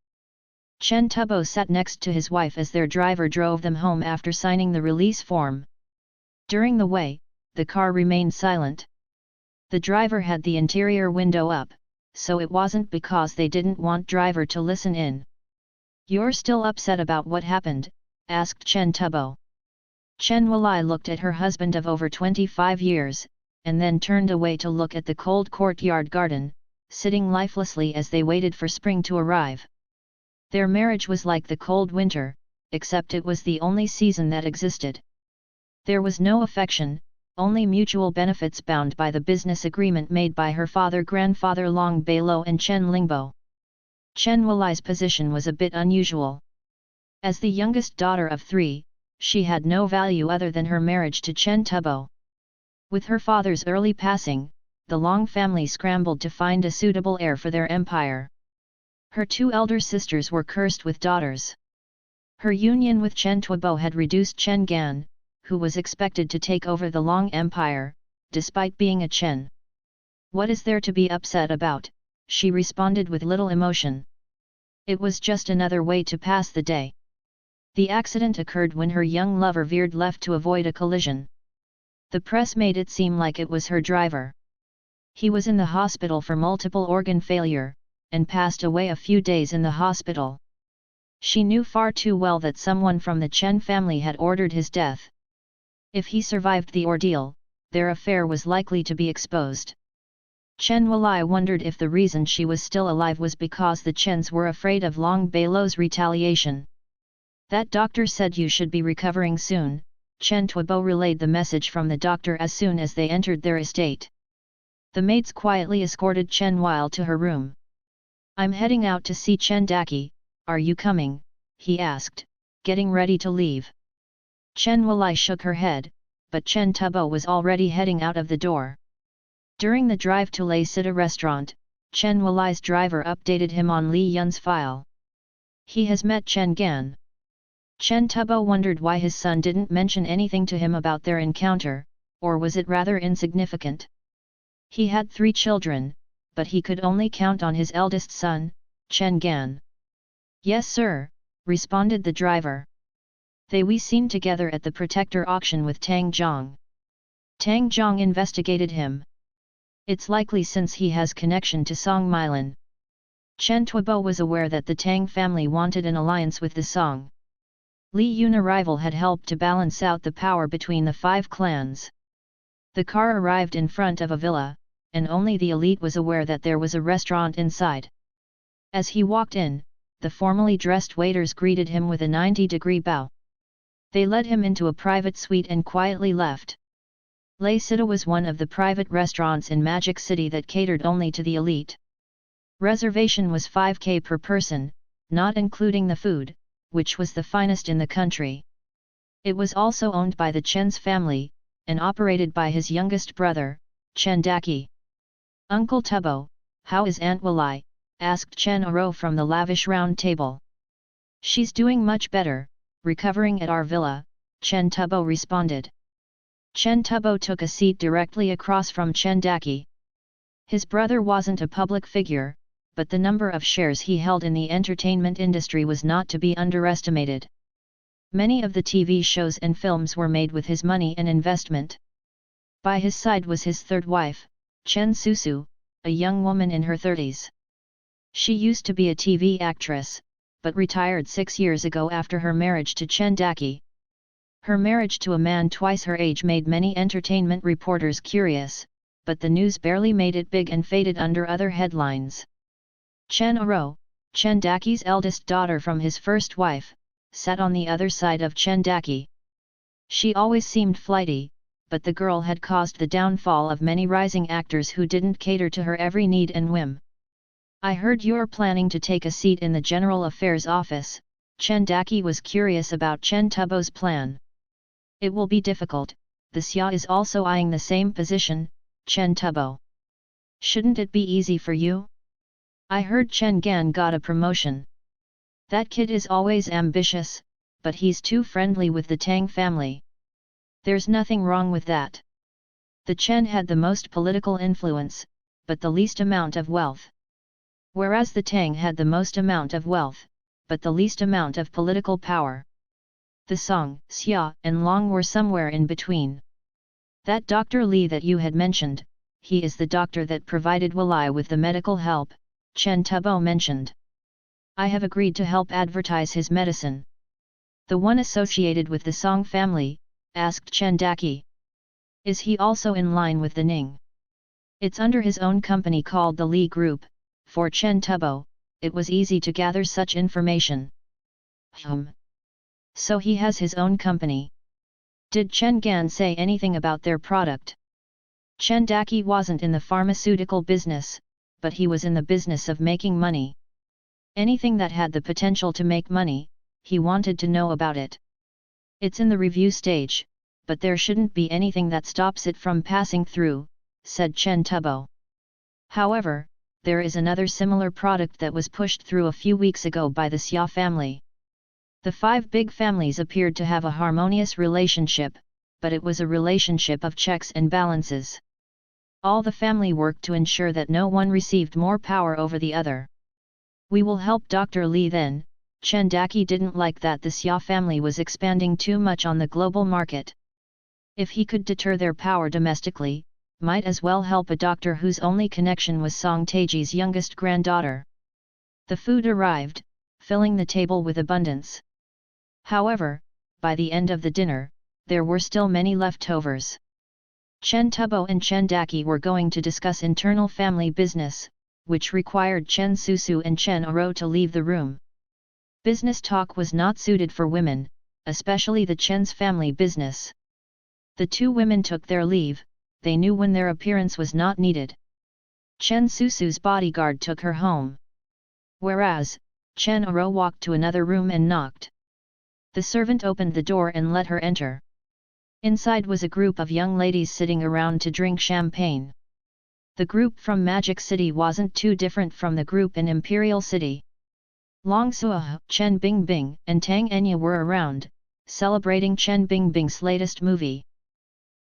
Chen Tubo sat next to his wife as their driver drove them home after signing the release form. During the way, the car remained silent. The driver had the interior window up, so it wasn't because they didn't want driver to listen in. You're still upset about what happened? Asked Chen Tubo. Chen Walai looked at her husband of over 25 years, and then turned away to look at the cold courtyard garden, sitting lifelessly as they waited for spring to arrive. Their marriage was like the cold winter, except it was the only season that existed. There was no affection, only mutual benefits bound by the business agreement made by her father-grandfather Long Beilo and Chen Lingbo. Chen Walai's position was a bit unusual. As the youngest daughter of 3, she had no value other than her marriage to Chen Tubo. With her father's early passing, the Long family scrambled to find a suitable heir for their empire. Her 2 elder sisters were cursed with daughters. Her union with Chen Tubo had reduced Chen Gan, who was expected to take over the Long Empire, despite being a Chen. What is there to be upset about? She responded with little emotion. It was just another way to pass the day. The accident occurred when her young lover veered left to avoid a collision. The press made it seem like it was her driver. He was in the hospital for multiple organ failure, and passed away a few days in the hospital. She knew far too well that someone from the Chen family had ordered his death. If he survived the ordeal, their affair was likely to be exposed. Chen Walai wondered if the reason she was still alive was because the Chens were afraid of Long Beilo's retaliation. That doctor said you should be recovering soon. Chen Tubo relayed the message from the doctor as soon as they entered their estate. The maids quietly escorted Chen Weil to her room. I'm heading out to see Chen Daki, are you coming? He asked, getting ready to leave. Chen Walai shook her head, but Chen Tubo was already heading out of the door. During the drive to Lei Sita restaurant, Chen Walai's driver updated him on Li Yun's file. He has met Chen Gan. Chen Tubo wondered why his son didn't mention anything to him about their encounter, or was it rather insignificant? He had 3 children, but he could only count on his eldest son, Chen Gan. Yes sir, responded the driver. They were seen together at the Protector auction with Tang Zhang. Tang Zhang investigated him. It's likely since he has connection to Song Milan. Chen Tubo was aware that the Tang family wanted an alliance with the Song. Li Yun arrival had helped to balance out the power between the 5 clans. The car arrived in front of a villa, and only the elite was aware that there was a restaurant inside. As he walked in, the formally dressed waiters greeted him with a 90-degree bow. They led him into a private suite and quietly left. Lei Sita was one of the private restaurants in Magic City that catered only to the elite. Reservation was 5K per person, not including the food, which was the finest in the country. It was also owned by the Chen's family, and operated by his youngest brother, Chen Daki. Uncle Tubo, how is Aunt Walai? Asked Chen Aro from the lavish round table. She's doing much better, recovering at our villa, Chen Tubo responded. Chen Tubo took a seat directly across from Chen Daki. His brother wasn't a public figure, but the number of shares he held in the entertainment industry was not to be underestimated. Many of the TV shows and films were made with his money and investment. By his side was his 3rd wife, Chen Susu, a young woman in her 30s. She used to be a TV actress, but retired 6 years ago after her marriage to Chen Daki. Her marriage to a man twice her age made many entertainment reporters curious, but the news barely made it big and faded under other headlines. Chen Aro, Chen Daki's eldest daughter from his first wife, sat on the other side of Chen Daki. She always seemed flighty, but the girl had caused the downfall of many rising actors who didn't cater to her every need and whim. I heard you're planning to take a seat in the General Affairs Office. Chen Daki was curious about Chen Tubo's plan. It will be difficult, the Xia is also eyeing the same position, Chen Tubo. Shouldn't it be easy for you? I heard Chen Gan got a promotion. That kid is always ambitious, but he's too friendly with the Tang family. There's nothing wrong with that. The Chen had the most political influence, but the least amount of wealth. Whereas the Tang had the most amount of wealth, but the least amount of political power. The Song, Xia, and Long were somewhere in between. That Dr. Li that you had mentioned, he is the doctor that provided Walai with the medical help, Chen Tubo mentioned. I have agreed to help advertise his medicine. The one associated with the Song family, asked Chen Daki. Is he also in line with the Ning? It's under his own company called the Li Group. For Chen Tubo, it was easy to gather such information. So he has his own company. Did Chen Gan say anything about their product? Chen Daki wasn't in the pharmaceutical business, but he was in the business of making money. Anything that had the potential to make money, he wanted to know about it. It's in the review stage, but there shouldn't be anything that stops it from passing through, said Chen Tubo. However, there is another similar product that was pushed through a few weeks ago by the Xia family. The 5 big families appeared to have a harmonious relationship, but it was a relationship of checks and balances. All the family worked to ensure that no one received more power over the other. We will help Dr. Li then. Chen Daki didn't like that the Xia family was expanding too much on the global market. If he could deter their power domestically, might as well help a doctor whose only connection was Song Taiji's youngest granddaughter. The food arrived, filling the table with abundance. However, by the end of the dinner, there were still many leftovers. Chen Tubo and Chen Daki were going to discuss internal family business, which required Chen Susu and Chen Aro to leave the room. Business talk was not suited for women, especially the Chen's family business. The 2 women took their leave. They knew when their appearance was not needed. Chen Susu's bodyguard took her home. Whereas, Chen Aro walked to another room and knocked. The servant opened the door and let her enter. Inside was a group of young ladies sitting around to drink champagne. The group from Magic City wasn't too different from the group in Imperial City. Long Suah, Chen Bingbing, and Tang Enya were around, celebrating Chen Bingbing's latest movie.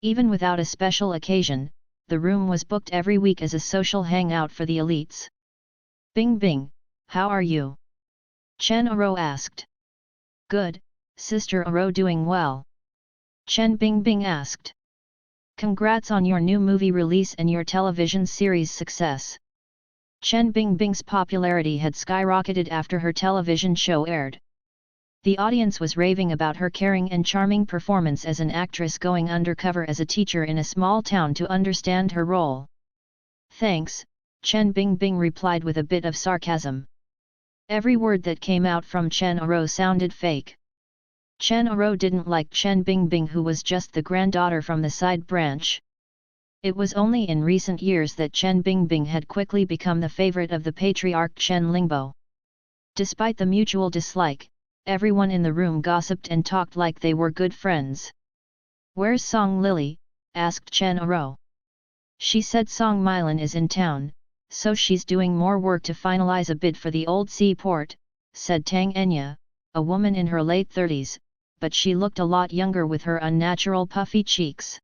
Even without a special occasion, the room was booked every week as a social hangout for the elites. Bingbing, how are you? Chen Aro asked. Good, Sister Aro doing well. Chen Bingbing asked. Congrats on your new movie release and your television series success. Chen Bingbing's popularity had skyrocketed after her television show aired. The audience was raving about her caring and charming performance as an actress going undercover as a teacher in a small town to understand her role. Thanks, Chen Bingbing replied with a bit of sarcasm. Every word that came out from Chen Aro sounded fake. Chen Aro didn't like Chen Bingbing, who was just the granddaughter from the side branch. It was only in recent years that Chen Bingbing had quickly become the favorite of the patriarch Chen Lingbo. Despite the mutual dislike, everyone in the room gossiped and talked like they were good friends. Where's Song Lily? Asked Chen Aro. She said Song Milan is in town, so she's doing more work to finalize a bid for the old seaport, said Tang Enya, a woman in her late 30s, but she looked a lot younger with her unnatural puffy cheeks.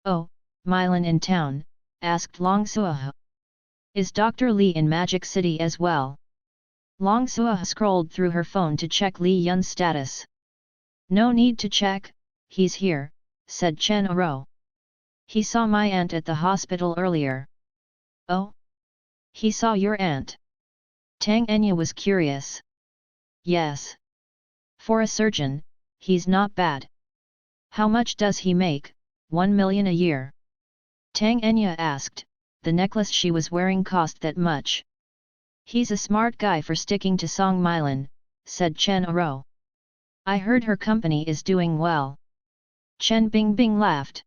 Oh, Milan in town? Asked Long Suah. Is Dr. Li in Magic City as well? Long Suah scrolled through her phone to check Li Yun's status. No need to check, he's here, said Chen Aro. He saw my aunt at the hospital earlier. Oh? He saw your aunt? Tang Enya was curious. Yes. For a surgeon, he's not bad. How much does he make? 1 million a year. Tang Enya asked. The necklace she was wearing cost that much. He's a smart guy for sticking to Song Milan, said Chen Aro. I heard her company is doing well. Chen Bingbing laughed.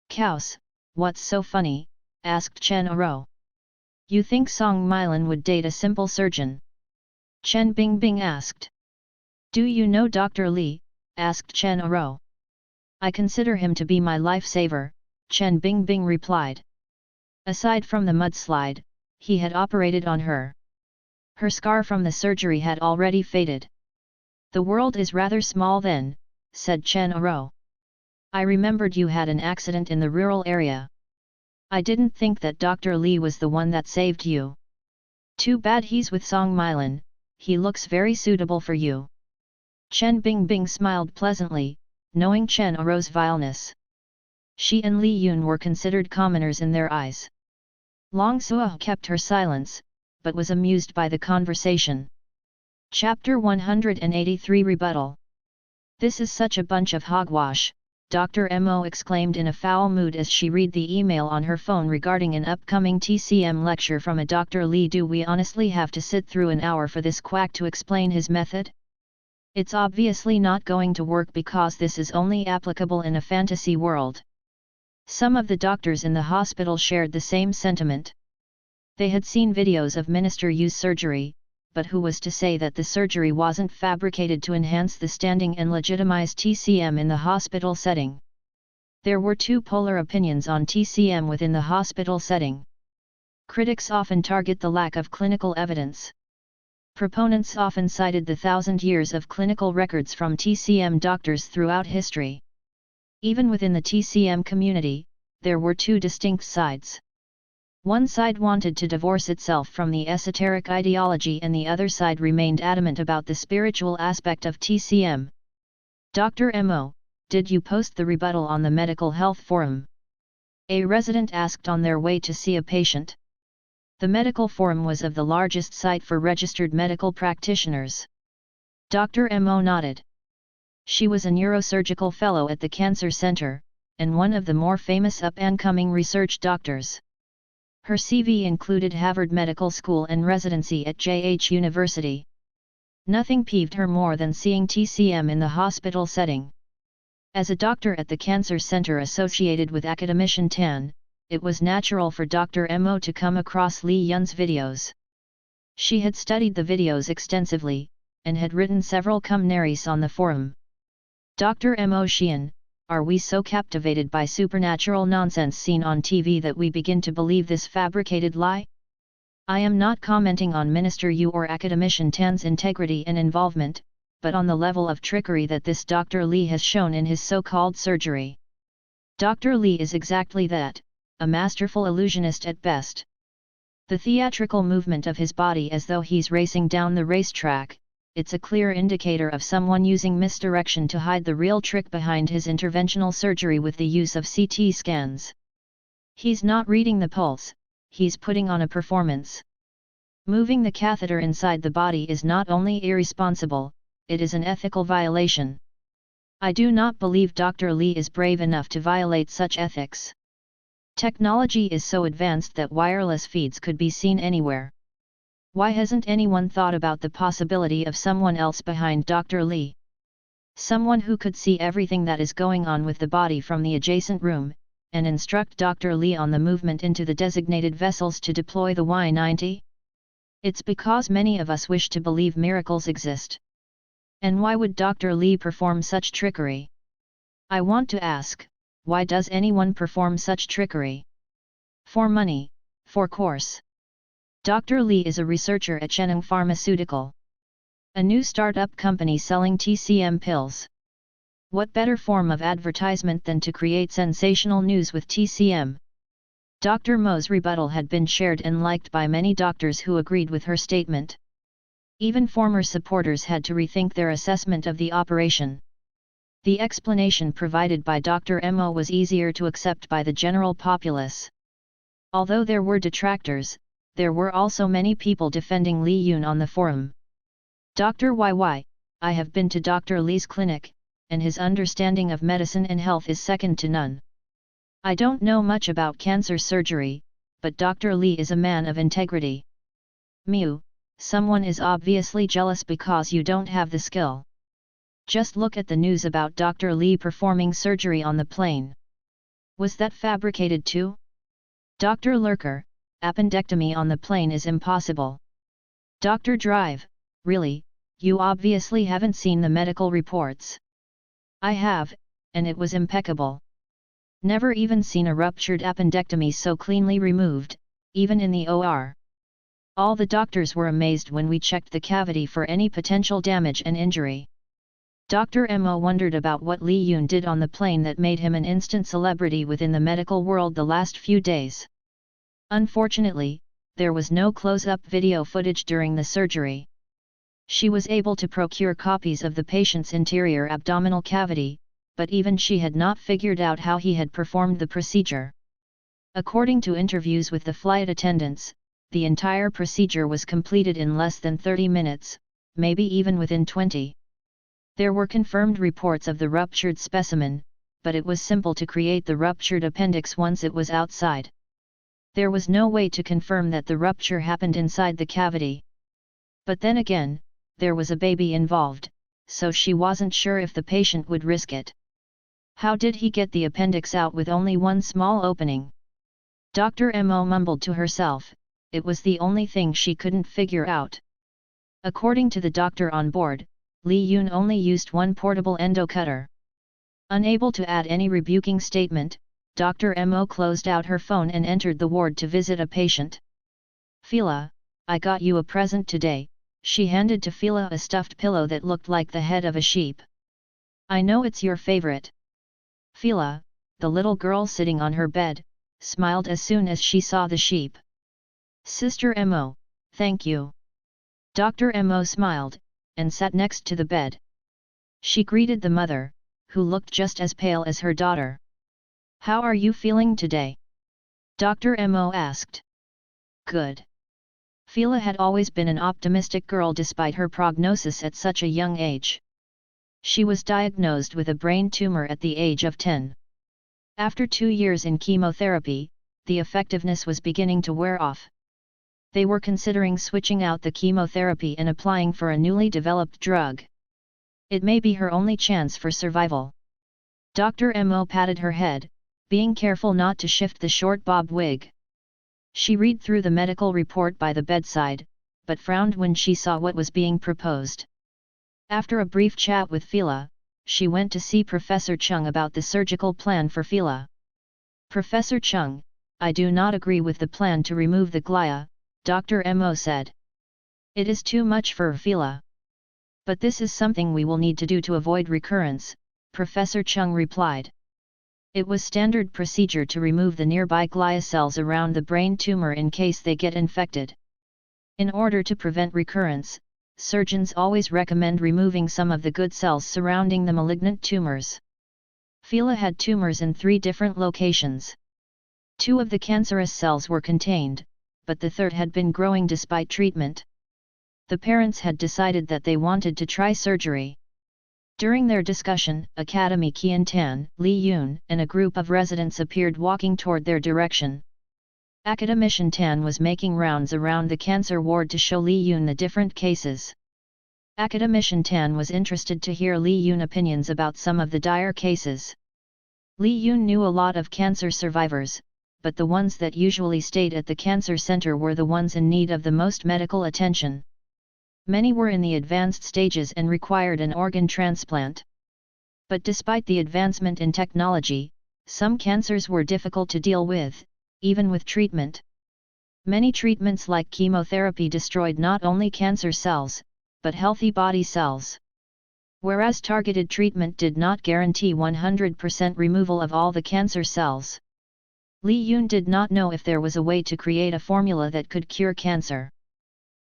Kaus, what's so funny? Asked Chen Aro. You think Song Milan would date a simple surgeon? Chen Bingbing asked. Do you know Dr. Li? Asked Chen Aro. I consider him to be my lifesaver, Chen Bingbing replied. Aside from the mudslide, he had operated on her. Her scar from the surgery had already faded. The world is rather small then, said Chen Aro. I remembered you had an accident in the rural area. I didn't think that Dr. Li was the one that saved you. Too bad he's with Song Milan, he looks very suitable for you. Chen Bingbing smiled pleasantly, knowing Chen Aro's vileness. She and Li Yun were considered commoners in their eyes. Long Suo kept her silence, but was amused by the conversation. Chapter 183 Rebuttal. This is such a bunch of hogwash, Dr. Mo exclaimed in a foul mood as she read the email on her phone regarding an upcoming TCM lecture from a Dr. Li. Do we honestly have to sit through an hour for this quack to explain his method? It's obviously not going to work because this is only applicable in a fantasy world. Some of the doctors in the hospital shared the same sentiment. They had seen videos of Minister Yu's surgery, but who was to say that the surgery wasn't fabricated to enhance the standing and legitimize TCM in the hospital setting? There were two polar opinions on TCM within the hospital setting. Critics often target the lack of clinical evidence. Proponents often cited the 1,000 years of clinical records from TCM doctors throughout history. Even within the TCM community, there were two distinct sides. One side wanted to divorce itself from the esoteric ideology and the other side remained adamant about the spiritual aspect of TCM. Dr. Mo, did you post the rebuttal on the Medical Health Forum? A resident asked on their way to see a patient. The Medical Forum was of the largest site for registered medical practitioners. Dr. Mo nodded. She was a neurosurgical fellow at the Cancer Center, and one of the more famous up-and-coming research doctors. Her CV included Harvard Medical School and residency at JH University. Nothing peeved her more than seeing TCM in the hospital setting. As a doctor at the Cancer Center associated with academician Tan, it was natural for Dr. Mo to come across Li Yun's videos. She had studied the videos extensively, and had written several commentaries on the forum. Dr. Mo Xian, are we so captivated by supernatural nonsense seen on TV that we begin to believe this fabricated lie? I am not commenting on Minister Yu or academician Tan's integrity and involvement, but on the level of trickery that this Dr. Li has shown in his so-called surgery. Dr. Li is exactly that, a masterful illusionist at best. The theatrical movement of his body as though he's racing down the racetrack, it's a clear indicator of someone using misdirection to hide the real trick behind his interventional surgery with the use of CT scans. He's not reading the pulse, he's putting on a performance. Moving the catheter inside the body is not only irresponsible, it is an ethical violation. I do not believe Dr. Li is brave enough to violate such ethics. Technology is so advanced that wireless feeds could be seen anywhere. Why hasn't anyone thought about the possibility of someone else behind Dr. Li? Someone who could see everything that is going on with the body from the adjacent room, and instruct Dr. Li on the movement into the designated vessels to deploy the Y-90? It's because many of us wish to believe miracles exist. And why would Dr. Li perform such trickery? I want to ask, why does anyone perform such trickery? For money, for course. Dr. Li is a researcher at Sheneng Pharmaceutical, a new startup company selling TCM pills. What better form of advertisement than to create sensational news with TCM? Dr. Mo's rebuttal had been shared and liked by many doctors who agreed with her statement. Even former supporters had to rethink their assessment of the operation. The explanation provided by Dr. Mo was easier to accept by the general populace. Although there were detractors, there were also many people defending Li Yun on the forum. Dr. YY, I have been to Dr. Li's clinic, and his understanding of medicine and health is second to none. I don't know much about cancer surgery, but Dr. Li is a man of integrity. Mew, someone is obviously jealous because you don't have the skill. Just look at the news about Dr. Li performing surgery on the plane. Was that fabricated too? Dr. Lurker, appendectomy on the plane is impossible. Dr. Drive, really, you obviously haven't seen the medical reports. I have, and it was impeccable. Never even seen a ruptured appendectomy so cleanly removed, even in the OR. All the doctors were amazed when we checked the cavity for any potential damage and injury. Dr. Mo wondered about what Lee Yoon did on the plane that made him an instant celebrity within the medical world the last few days. Unfortunately, there was no close-up video footage during the surgery. She was able to procure copies of the patient's interior abdominal cavity, but even she had not figured out how he had performed the procedure. According to interviews with the flight attendants, the entire procedure was completed in less than 30 minutes, maybe even within 20. There were confirmed reports of the ruptured specimen, but it was simple to create the ruptured appendix once it was outside. There was no way to confirm that the rupture happened inside the cavity. But then again, there was a baby involved, so she wasn't sure if the patient would risk it. How did he get the appendix out with only one small opening? Dr. Mo mumbled to herself, it was the only thing she couldn't figure out. According to the doctor on board, Lee Yoon only used one portable endocutter. Unable to add any rebuking statement, Dr. Mo closed out her phone and entered the ward to visit a patient. Phila, I got you a present today, she handed to Phila a stuffed pillow that looked like the head of a sheep. I know it's your favorite. Phila, the little girl sitting on her bed, smiled as soon as she saw the sheep. Sister Mo, thank you. Dr. Mo smiled, and sat next to the bed. She greeted the mother, who looked just as pale as her daughter. How are you feeling today? Dr. Mo asked. Good. Phila had always been an optimistic girl despite her prognosis at such a young age. She was diagnosed with a brain tumor at the age of 10. After 2 years in chemotherapy, the effectiveness was beginning to wear off. They were considering switching out the chemotherapy and applying for a newly developed drug. It may be her only chance for survival. Dr. Mo patted her head, being careful not to shift the short bob wig. She read through the medical report by the bedside, but frowned when she saw what was being proposed. After a brief chat with Phila, she went to see Professor Chung about the surgical plan for Phila. Professor Chung, I do not agree with the plan to remove the glia, Dr. Mo said. It is too much for Phila. But this is something we will need to do to avoid recurrence, Professor Chung replied. It was standard procedure to remove the nearby glia cells around the brain tumor in case they get infected. In order to prevent recurrence, surgeons always recommend removing some of the good cells surrounding the malignant tumors. Phila had tumors in 3 different locations. 2 of the cancerous cells were contained, but the third had been growing despite treatment. The parents had decided that they wanted to try surgery. During their discussion, Academy Kian Tan, Lee Yoon, and a group of residents appeared walking toward their direction. Academician Tan was making rounds around the cancer ward to show Lee Yoon the different cases. Academician Tan was interested to hear Lee Yoon opinions about some of the dire cases. Lee Yoon knew a lot of cancer survivors, but the ones that usually stayed at the cancer center were the ones in need of the most medical attention. Many were in the advanced stages and required an organ transplant. But despite the advancement in technology, some cancers were difficult to deal with, even with treatment. Many treatments like chemotherapy destroyed not only cancer cells, but healthy body cells. Whereas targeted treatment did not guarantee 100% removal of all the cancer cells. Lee Yoon did not know if there was a way to create a formula that could cure cancer.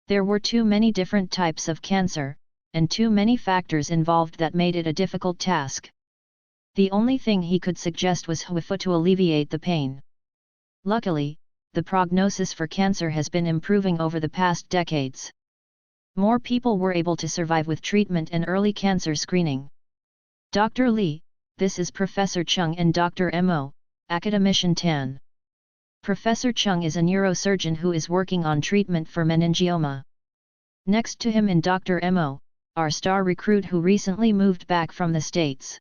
There were too many different types of cancer, and too many factors involved that made it a difficult task. The only thing he could suggest was HUFA to alleviate the pain. Luckily, the prognosis for cancer has been improving over the past decades. More people were able to survive with treatment and early cancer screening. Dr. Lee, this is Professor Chung and Dr. Mo, Academician Tan. Professor Chung is a neurosurgeon who is working on treatment for meningioma. Next to him in Dr. Mo, our star recruit who recently moved back from the States.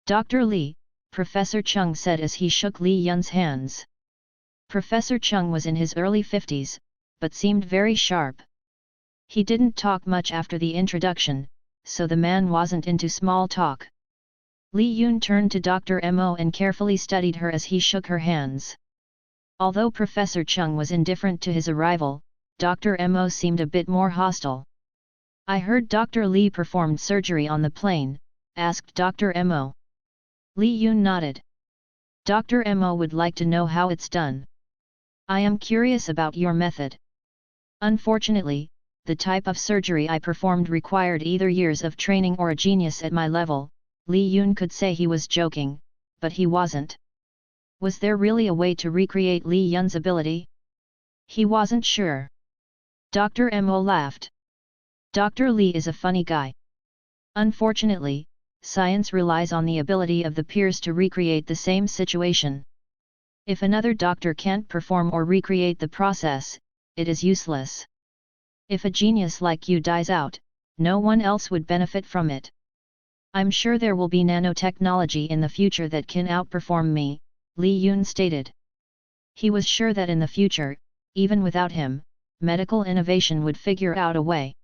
Dr. Lee, Professor Chung said as he shook Lee Yun's hands. Professor Chung was in his early 50s, but seemed very sharp. He didn't talk much after the introduction, so the man wasn't into small talk. Li Yun turned to Dr. Mo and carefully studied her as he shook her hands. Although Professor Chung was indifferent to his arrival, Dr. Mo seemed a bit more hostile. "I heard Dr. Li performed surgery on the plane," asked Dr. Mo. Li Yun nodded. "Dr. Mo would like to know how it's done. I am curious about your method." "Unfortunately, the type of surgery I performed required either years of training or a genius at my level." Li Yun could say he was joking, but he wasn't. Was there really a way to recreate Li Yun's ability? He wasn't sure. Dr. Mo laughed. "Dr. Li is a funny guy. Unfortunately, science relies on the ability of the peers to recreate the same situation. If another doctor can't perform or recreate the process, it is useless. If a genius like you dies out, no one else would benefit from it. I'm sure there will be nanotechnology in the future that can outperform me," Li Yun stated. He was sure that in the future, even without him, medical innovation would figure out a way.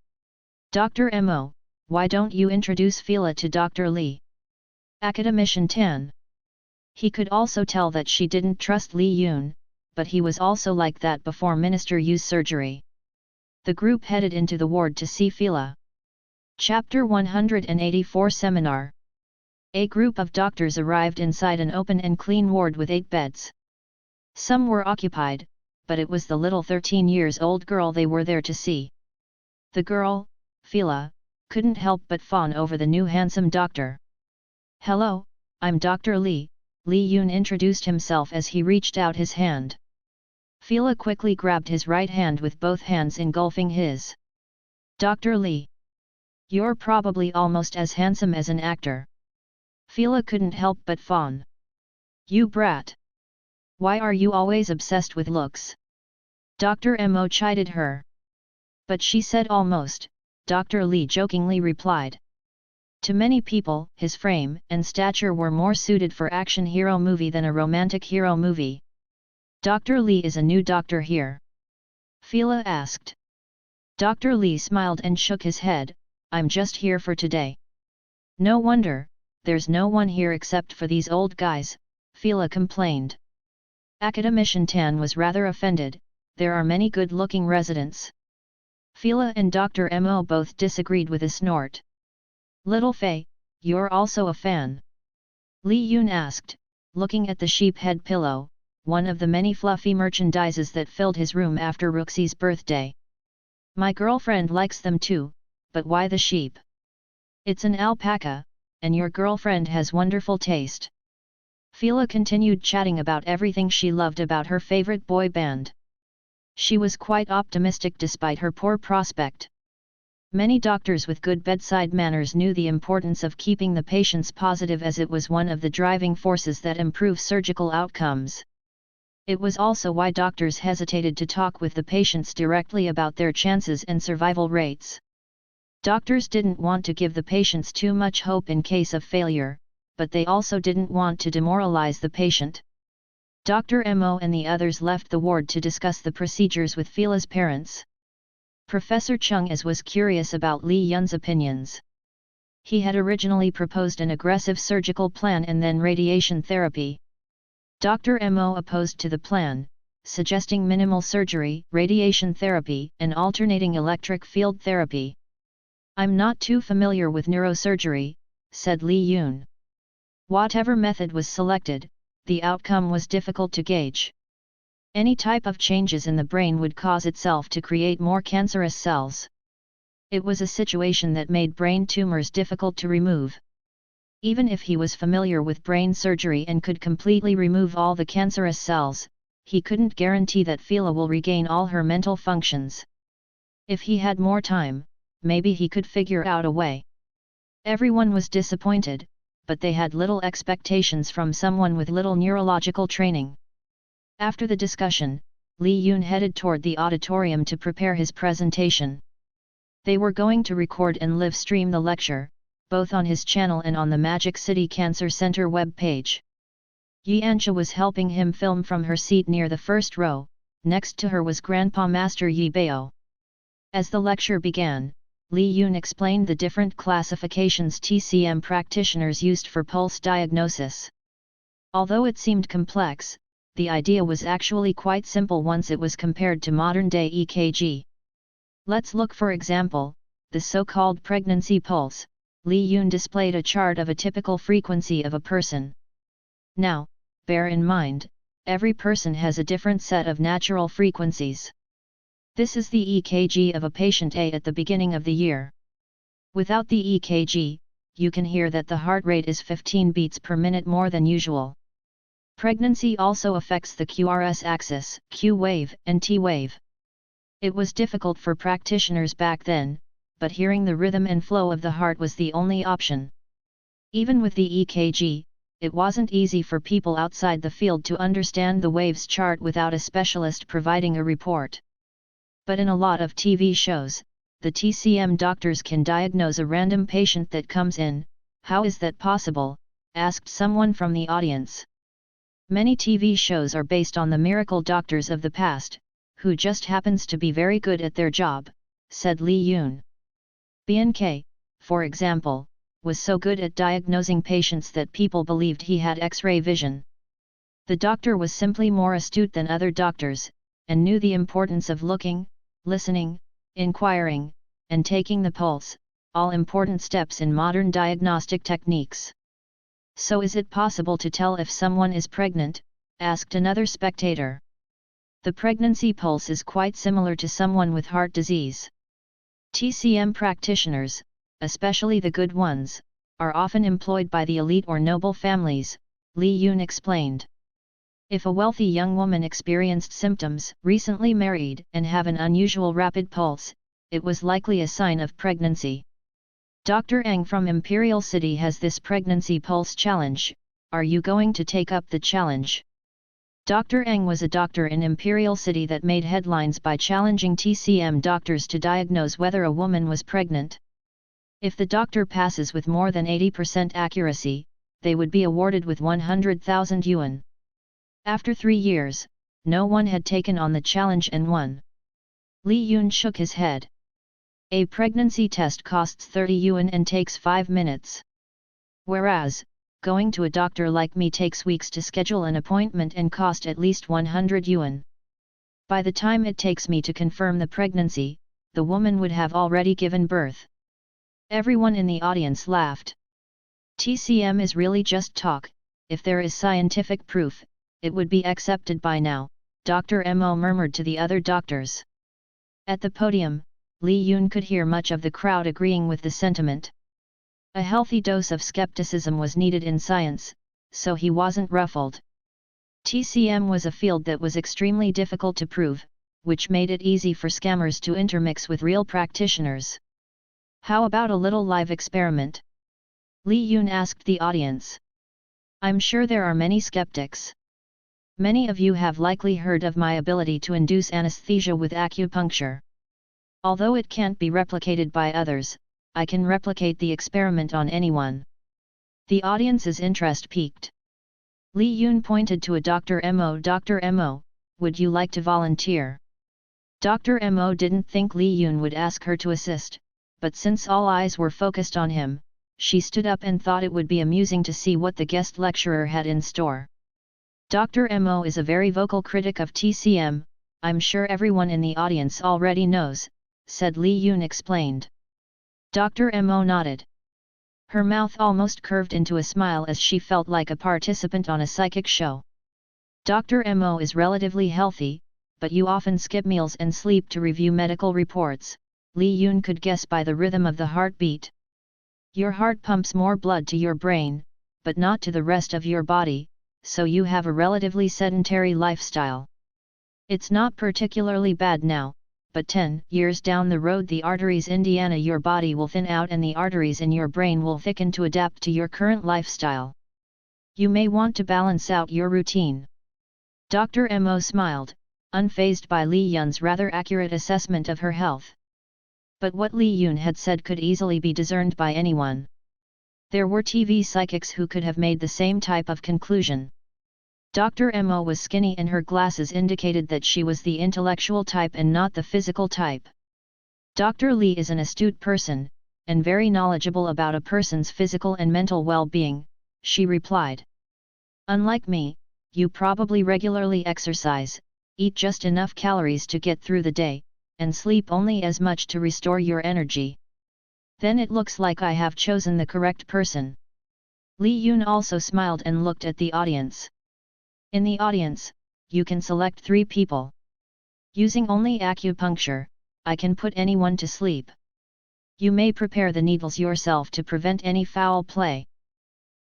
"Dr. Mo, why don't you introduce Fila to Dr. Li?" Academician Tan. He could also tell that she didn't trust Li Yun, but he was also like that before Minister Yu's surgery. The group headed into the ward to see Fila. Chapter 184 Seminar. A group of doctors arrived inside an open and clean ward with 8 beds. Some were occupied, but it was the little 13-years-old girl they were there to see. The girl, Fila, couldn't help but fawn over the new handsome doctor. "Hello, I'm Dr. Li," Li Yun introduced himself as he reached out his hand. Fila quickly grabbed his right hand with both hands engulfing his. "Dr. Li. You're probably almost as handsome as an actor." Fila couldn't help but fawn. "You brat! Why are you always obsessed with looks?" Dr. Mo chided her. "But she said almost," Dr. Li jokingly replied. To many people, his frame and stature were more suited for action hero movie than a romantic hero movie. "Dr. Li is a new doctor here?" Fila asked. Dr. Li smiled and shook his head. "I'm just here for today." "No wonder, there's no one here except for these old guys," Fila complained. Academician Tan was rather offended. "There are many good-looking residents." Fila and Dr. Mo both disagreed with a snort. "Little Fei, you're also a fan?" Li Yun asked, looking at the sheep head pillow, one of the many fluffy merchandises that filled his room after Ruxi's birthday. "My girlfriend likes them too, but why the sheep? It's an alpaca, and your girlfriend has wonderful taste." Fila continued chatting about everything she loved about her favorite boy band. She was quite optimistic despite her poor prospect. Many doctors with good bedside manners knew the importance of keeping the patients positive, as it was one of the driving forces that improve surgical outcomes. It was also why doctors hesitated to talk with the patients directly about their chances and survival rates. Doctors didn't want to give the patients too much hope in case of failure, but they also didn't want to demoralize the patient. Dr. Mo and the others left the ward to discuss the procedures with Fila's parents. Professor Chung was curious about Li Yun's opinions. He had originally proposed an aggressive surgical plan and then radiation therapy. Dr. Mo opposed to the plan, suggesting minimal surgery, radiation therapy, and alternating electric field therapy. "I'm not too familiar with neurosurgery," said Li Yun. Whatever method was selected, the outcome was difficult to gauge. Any type of changes in the brain would cause itself to create more cancerous cells. It was a situation that made brain tumors difficult to remove. Even if he was familiar with brain surgery and could completely remove all the cancerous cells, he couldn't guarantee that Fila will regain all her mental functions. If he had more time, maybe he could figure out a way. Everyone was disappointed, but they had little expectations from someone with little neurological training. After the discussion, Li Yun headed toward the auditorium to prepare his presentation. They were going to record and live stream the lecture, both on his channel and on the Magic City Cancer Center web page. Yiancha was helping him film from her seat near the first row. Next to her was Grandpa Master Yi Bao. As the lecture began, Li Yun explained the different classifications TCM practitioners used for pulse diagnosis. Although it seemed complex, the idea was actually quite simple once it was compared to modern-day EKG. Let's look for example, the so-called pregnancy pulse. Li Yun displayed a chart of a typical frequency of a person. Now, bear in mind, every person has a different set of natural frequencies. This is the EKG of a patient A at the beginning of the year. Without the EKG, you can hear that the heart rate is 15 beats per minute more than usual. Pregnancy also affects the QRS axis, Q wave and T wave. It was difficult for practitioners back then, but hearing the rhythm and flow of the heart was the only option. Even with the EKG, it wasn't easy for people outside the field to understand the waves chart without a specialist providing a report. But in a lot of TV shows, the TCM doctors can diagnose a random patient that comes in. How is that possible? Asked someone from the audience. Many TV shows are based on the miracle doctors of the past, who just happens to be very good at their job, said Li Yun. BNK, for example, was so good at diagnosing patients that people believed he had X-ray vision. The doctor was simply more astute than other doctors, and knew the importance of looking, listening, inquiring, and taking the pulse, all important steps in modern diagnostic techniques. So is it possible to tell if someone is pregnant? Asked another spectator. The pregnancy pulse is quite similar to someone with heart disease. TCM practitioners, especially the good ones, are often employed by the elite or noble families, Li Yun explained. If a wealthy young woman experienced symptoms, recently married, and have an unusual rapid pulse, it was likely a sign of pregnancy. Dr. Eng from Imperial City has this pregnancy pulse challenge. Are you going to take up the challenge? Dr. Eng was a doctor in Imperial City that made headlines by challenging TCM doctors to diagnose whether a woman was pregnant. If the doctor passes with more than 80% accuracy, they would be awarded with 100,000 yuan. After 3 years, no one had taken on the challenge and won. Li Yun shook his head. A pregnancy test costs 30 yuan and takes 5 minutes. Whereas, going to a doctor like me takes weeks to schedule an appointment and cost at least 100 yuan. By the time it takes me to confirm the pregnancy, the woman would have already given birth. Everyone in the audience laughed. TCM is really just talk. If there is scientific proof, it would be accepted by now, Dr. Mo murmured to the other doctors. At the podium, Li Yun could hear much of the crowd agreeing with the sentiment. A healthy dose of skepticism was needed in science, so he wasn't ruffled. TCM was a field that was extremely difficult to prove, which made it easy for scammers to intermix with real practitioners. How about a little live experiment? Li Yun asked the audience. I'm sure there are many skeptics. Many of you have likely heard of my ability to induce anesthesia with acupuncture. Although it can't be replicated by others, I can replicate the experiment on anyone. The audience's interest peaked. Li Yun pointed to a Dr. Mo. Dr. Mo, would you like to volunteer? Dr. Mo didn't think Li Yun would ask her to assist, but since all eyes were focused on him, she stood up and thought it would be amusing to see what the guest lecturer had in store. Dr. Mo is a very vocal critic of TCM, I'm sure everyone in the audience already knows, said Li Yun explained. Dr. Mo nodded. Her mouth almost curved into a smile as she felt like a participant on a psychic show. Dr. Mo is relatively healthy, but you often skip meals and sleep to review medical reports, Li Yun could guess by the rhythm of the heartbeat. Your heart pumps more blood to your brain, but not to the rest of your body, so you have a relatively sedentary lifestyle. It's not particularly bad now, but 10 years down the road the arteries in your body will thin out and the arteries in your brain will thicken to adapt to your current lifestyle. You may want to balance out your routine. Dr. Mo smiled, unfazed by Li Yun's rather accurate assessment of her health. But what Li Yun had said could easily be discerned by anyone. There were TV psychics who could have made the same type of conclusion. Dr. Mo was skinny and her glasses indicated that she was the intellectual type and not the physical type. Dr. Lee is an astute person, and very knowledgeable about a person's physical and mental well-being, she replied. Unlike me, you probably regularly exercise, eat just enough calories to get through the day, and sleep only as much to restore your energy. Then it looks like I have chosen the correct person. Li Yun also smiled and looked at the audience. In the audience, you can select 3 people. Using only acupuncture, I can put anyone to sleep. You may prepare the needles yourself to prevent any foul play.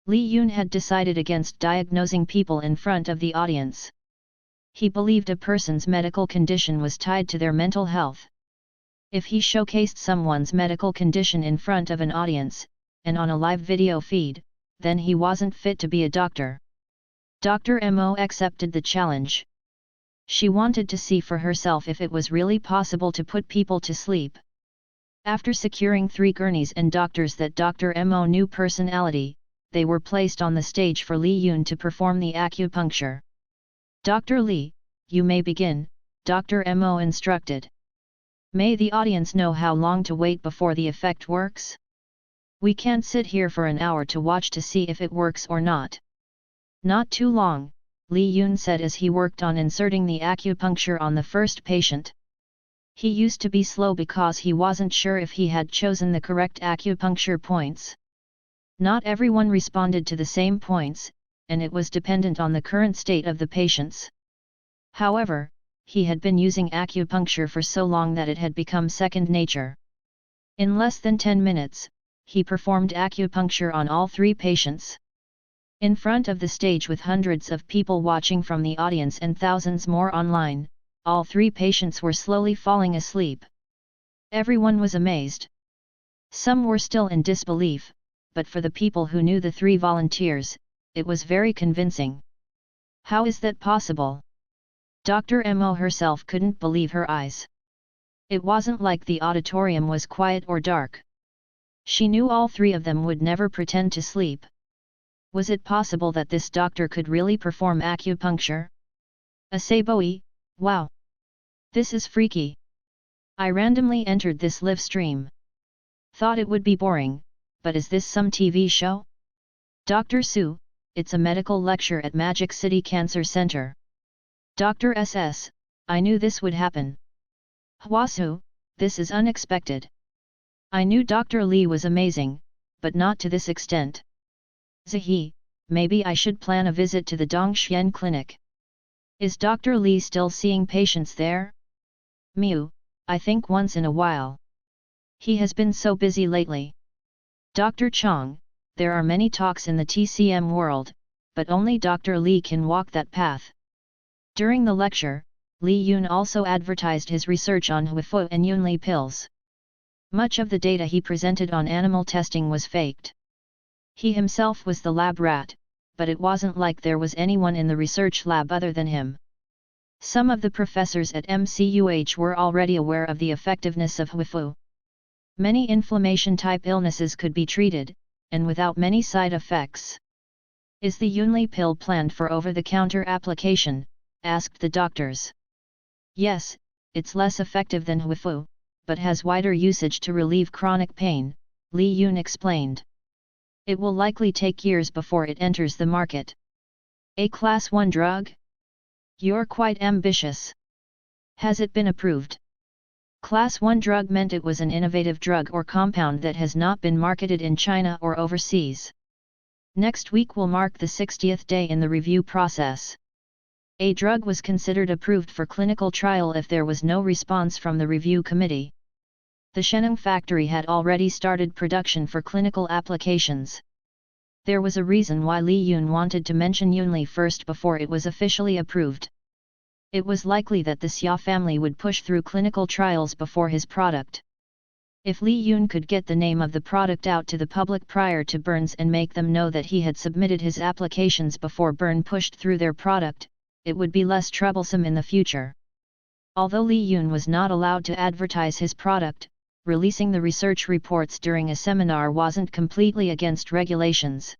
Li Yun had decided against diagnosing people in front of the audience. He believed a person's medical condition was tied to their mental health. If he showcased someone's medical condition in front of an audience, and on a live video feed, then he wasn't fit to be a doctor. Dr. Mo accepted the challenge. She wanted to see for herself if it was really possible to put people to sleep. After securing 3 gurneys and doctors that Dr. Mo knew personality, they were placed on the stage for Li Yun to perform the acupuncture. Dr. Li, you may begin, Dr. Mo instructed. May the audience know how long to wait before the effect works? We can't sit here for an hour to watch to see if it works or not. Not too long, Li Yun said as he worked on inserting the acupuncture on the first patient. He used to be slow because he wasn't sure if he had chosen the correct acupuncture points. Not everyone responded to the same points, and it was dependent on the current state of the patients. However, he had been using acupuncture for so long that it had become second nature. In less than 10 minutes, he performed acupuncture on all 3 patients. In front of the stage with hundreds of people watching from the audience and thousands more online, all 3 patients were slowly falling asleep. Everyone was amazed. Some were still in disbelief, but for the people who knew the 3 volunteers, it was very convincing. How is that possible? Dr. Mo herself couldn't believe her eyes. It wasn't like the auditorium was quiet or dark. She knew all 3 of them would never pretend to sleep. Was it possible that this doctor could really perform acupuncture? Asaboi, wow! This is freaky. I randomly entered this live stream. Thought it would be boring, but is this some TV show? Dr. Su, it's a medical lecture at Magic City Cancer Center. Dr. SS, I knew this would happen. Hwasu, this is unexpected. I knew Dr. Lee was amazing, but not to this extent. Zihi, maybe I should plan a visit to the Dongxian clinic. Is Dr. Lee still seeing patients there? Miu, I think once in a while. He has been so busy lately. Dr. Chong, there are many talks in the TCM world, but only Dr. Lee can walk that path. During the lecture, Li Yun also advertised his research on Huifu and Yunli pills. Much of the data he presented on animal testing was faked. He himself was the lab rat, but it wasn't like there was anyone in the research lab other than him. Some of the professors at MCUH were already aware of the effectiveness of Huifu. Many inflammation-type illnesses could be treated, and without many side effects. Is the Yunli pill planned for over-the-counter application? Asked the doctors. Yes, it's less effective than Huifu, but has wider usage to relieve chronic pain, Li Yun explained. It will likely take years before it enters the market. A Class 1 drug? You're quite ambitious. Has it been approved? Class 1 drug meant it was an innovative drug or compound that has not been marketed in China or overseas. Next week will mark the 60th day in the review process. A drug was considered approved for clinical trial if there was no response from the review committee. The Sheneng factory had already started production for clinical applications. There was a reason why Li Yun wanted to mention Yunli first before it was officially approved. It was likely that the Xia family would push through clinical trials before his product. If Li Yun could get the name of the product out to the public prior to Burns and make them know that he had submitted his applications before Burn pushed through their product, it would be less troublesome in the future. Although Li Yun was not allowed to advertise his product, releasing the research reports during a seminar wasn't completely against regulations.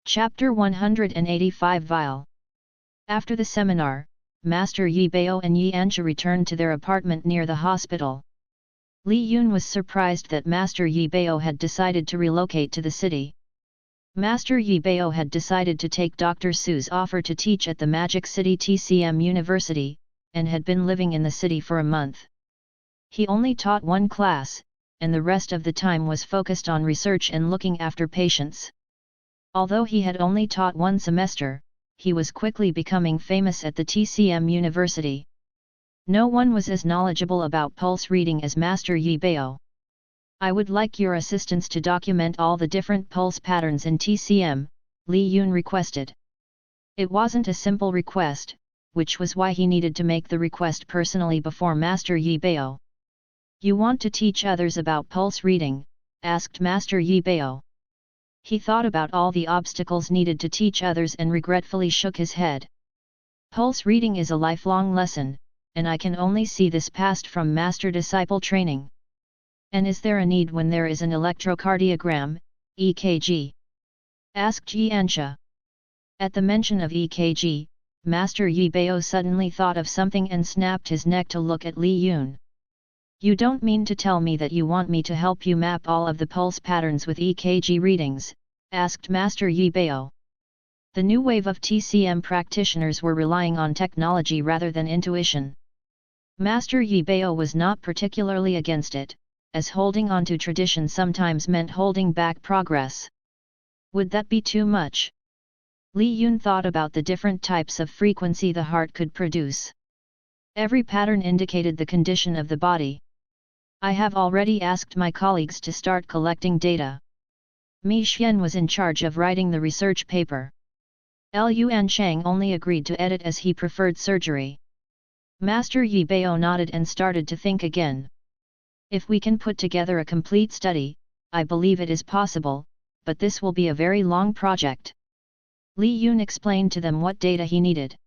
Chapter 185 Vial. After the seminar, Master Yi Bao and Yi Ansha returned to their apartment near the hospital. Li Yun was surprised that Master Yi Bao had decided to relocate to the city. Master Yi Bao had decided to take Dr. Su's offer to teach at the Magic City TCM University, and had been living in the city for a month. He only taught one class, and the rest of the time was focused on research and looking after patients. Although he had only taught one semester, he was quickly becoming famous at the TCM University. No one was as knowledgeable about pulse reading as Master Yi Bao. I would like your assistance to document all the different pulse patterns in TCM, Li Yun requested. It wasn't a simple request, which was why he needed to make the request personally before Master Yi Bao. You want to teach others about pulse reading? Asked Master Yi Bao. He thought about all the obstacles needed to teach others and regretfully shook his head. Pulse reading is a lifelong lesson, and I can only see this passed from master-disciple training. And is there a need when there is an electrocardiogram, EKG? Asked Yi Ansha. At the mention of EKG, Master Yi Bao suddenly thought of something and snapped his neck to look at Li Yun. You don't mean to tell me that you want me to help you map all of the pulse patterns with EKG readings? Asked Master Yi Bao. The new wave of TCM practitioners were relying on technology rather than intuition. Master Yi Bao was not particularly against it, as holding on to tradition sometimes meant holding back progress. Would that be too much? Li Yun thought about the different types of frequency the heart could produce. Every pattern indicated the condition of the body. I have already asked my colleagues to start collecting data. Mi Xian was in charge of writing the research paper. Luan Chang only agreed to edit as he preferred surgery. Master Yi Bao nodded and started to think again. If we can put together a complete study, I believe it is possible, but this will be a very long project. Li Yun explained to them what data he needed.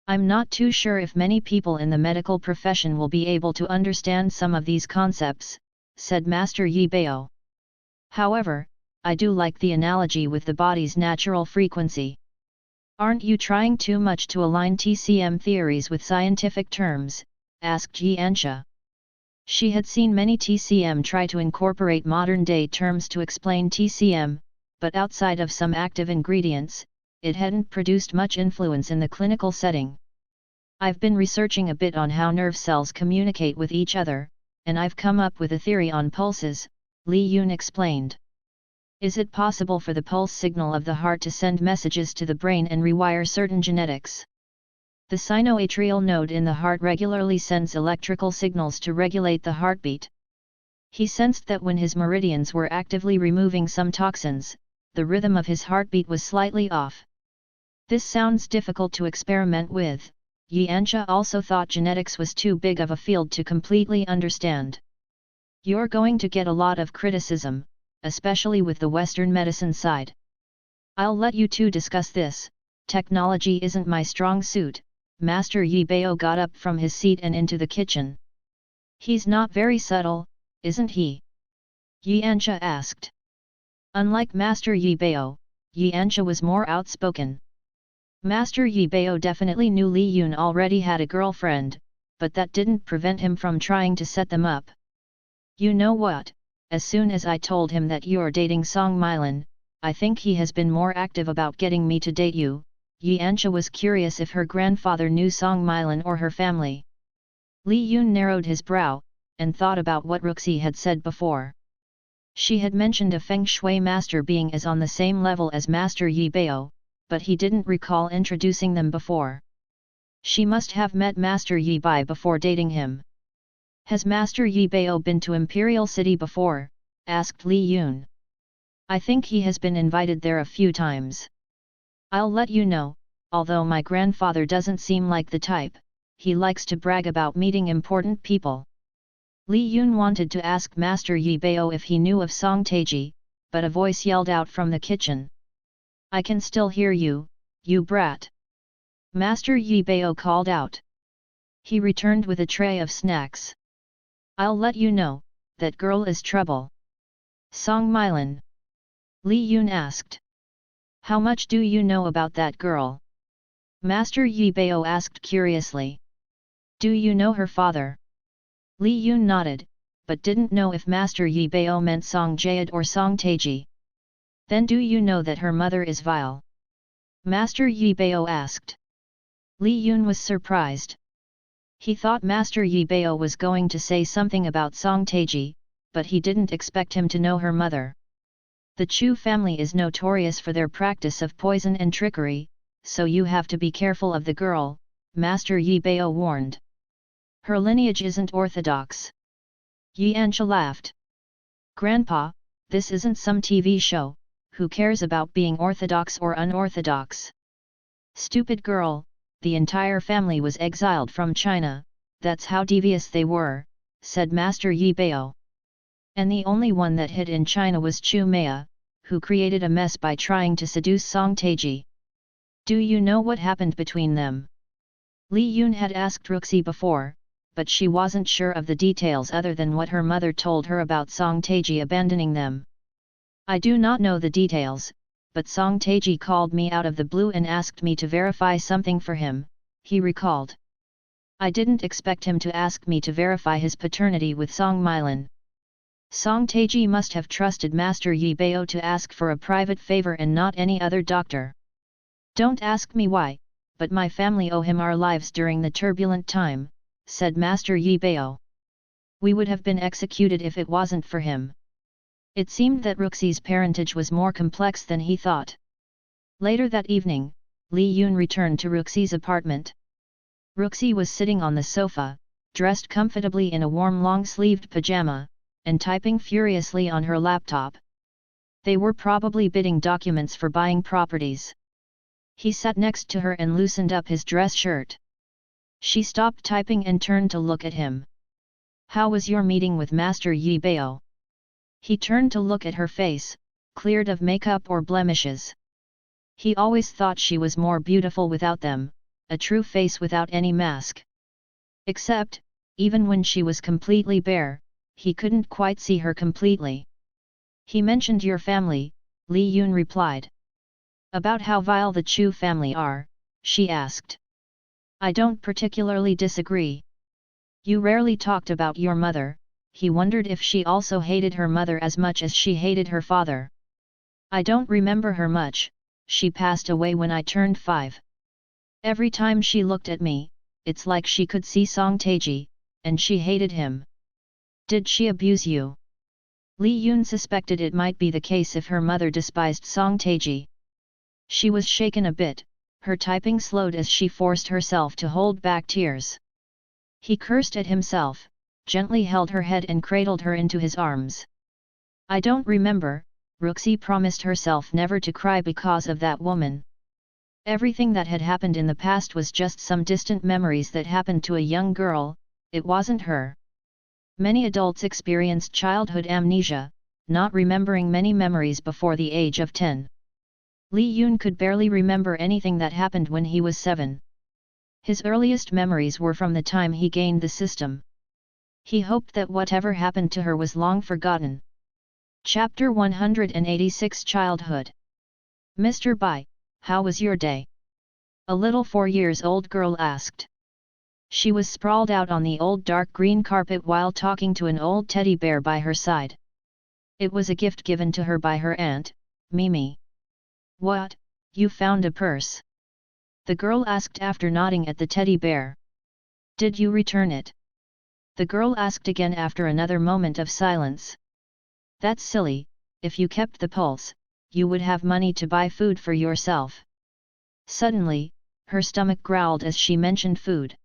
I'm not too sure if many people in the medical profession will be able to understand some of these concepts, said Master Yi Bao. However, I do like the analogy with the body's natural frequency. Aren't you trying too much to align TCM theories with scientific terms? Asked Yi Ansha. She had seen many TCM try to incorporate modern-day terms to explain TCM, but outside of some active ingredients, it hadn't produced much influence in the clinical setting. I've been researching a bit on how nerve cells communicate with each other, and I've come up with a theory on pulses, Li Yun explained. Is it possible for the pulse signal of the heart to send messages to the brain and rewire certain genetics? The sinoatrial node in the heart regularly sends electrical signals to regulate the heartbeat. He sensed that when his meridians were actively removing some toxins, the rhythm of his heartbeat was slightly off. This sounds difficult to experiment with. Yi Ansha also thought genetics was too big of a field to completely understand. You're going to get a lot of criticism, especially with the Western medicine side. I'll let you two discuss this. Technology isn't my strong suit. Master Yi Bao got up from his seat and into the kitchen. He's not very subtle, isn't he? Yi Ansha asked. Unlike Master Yi Bao, Yi Ansha was more outspoken. Master Yi Bao definitely knew Li Yun already had a girlfriend, but that didn't prevent him from trying to set them up. You know what, as soon as I told him that you're dating Song Milan, I think he has been more active about getting me to date you. Yi Ansha was curious if her grandfather knew Song Milan or her family. Li Yun narrowed his brow, and thought about what Ruxi had said before. She had mentioned a Feng Shui master being as on the same level as Master Yi Bao, but he didn't recall introducing them before. She must have met Master Yi Bai before dating him. Has Master Yi Bao been to Imperial City before? Asked Li Yun. I think he has been invited there a few times. I'll let you know, although my grandfather doesn't seem like the type, he likes to brag about meeting important people. Li Yun wanted to ask Master Yi Bao if he knew of Song Taiji, but a voice yelled out from the kitchen. I can still hear you, you brat. Master Yi Bao called out. He returned with a tray of snacks. I'll let you know, that girl is trouble. Song Milan. Li Yun asked. How much do you know about that girl? Master Yi Bao asked curiously. Do you know her father? Li Yun nodded, but didn't know if Master Yi Bao meant Song Jayad or Song Taiji. Then do you know that her mother is vile? Master Yi Bao asked. Li Yun was surprised. He thought Master Yi Bao was going to say something about Song Taiji, but he didn't expect him to know her mother. The Chu family is notorious for their practice of poison and trickery, so you have to be careful of the girl, Master Yi Bao warned. Her lineage isn't orthodox. Yi Ansha laughed. Grandpa, this isn't some TV show, who cares about being orthodox or unorthodox? Stupid girl, the entire family was exiled from China, that's how devious they were, said Master Yi Bao. And the only one that hid in China was Chu Maya, who created a mess by trying to seduce Song Taiji. Do you know what happened between them? Li Yun had asked Ruxi before, but she wasn't sure of the details other than what her mother told her about Song Taiji abandoning them. I do not know the details, but Song Taiji called me out of the blue and asked me to verify something for him, he recalled. I didn't expect him to ask me to verify his paternity with Song Milan. Song Taiji must have trusted Master Yi Bao to ask for a private favor and not any other doctor. Don't ask me why, but my family owe him our lives during the turbulent time, said Master Yi Bao. We would have been executed if it wasn't for him. It seemed that Ruxi's parentage was more complex than he thought. Later that evening, Li Yun returned to Ruxi's apartment. Ruxi was sitting on the sofa, dressed comfortably in a warm long-sleeved pajama, and typing furiously on her laptop. They were probably bidding documents for buying properties. He sat next to her and loosened up his dress shirt. She stopped typing and turned to look at him. How was your meeting with Master Yi Bao? He turned to look at her face, cleared of makeup or blemishes. He always thought she was more beautiful without them, a true face without any mask. Except, even when she was completely bare, he couldn't quite see her completely. He mentioned your family, Li Yun replied. About how vile the Chu family are, she asked. I don't particularly disagree. You rarely talked about your mother. He wondered if she also hated her mother as much as she hated her father. I don't remember her much, she passed away when I turned 5. Every time she looked at me, it's like she could see Song Taiji, and she hated him. Did she abuse you? Li Yun suspected it might be the case if her mother despised Song Taiji. She was shaken a bit, her typing slowed as she forced herself to hold back tears. He cursed at himself, gently held her head and cradled her into his arms. I don't remember, Ruxi promised herself never to cry because of that woman. Everything that had happened in the past was just some distant memories that happened to a young girl, it wasn't her. Many adults experienced childhood amnesia, not remembering many memories before the age of 10. Li Yun could barely remember anything that happened when he was 7. His earliest memories were from the time he gained the system. He hoped that whatever happened to her was long forgotten. Chapter 186 Childhood. Mr. Bai, how was your day? A little 4-year-old girl asked. She was sprawled out on the old dark green carpet while talking to an old teddy bear by her side. It was a gift given to her by her aunt, Mimi. What, you found a purse? The girl asked after nodding at the teddy bear. Did you return it? The girl asked again after another moment of silence. That's silly, if you kept the pulse, you would have money to buy food for yourself. Suddenly, her stomach growled as she mentioned food.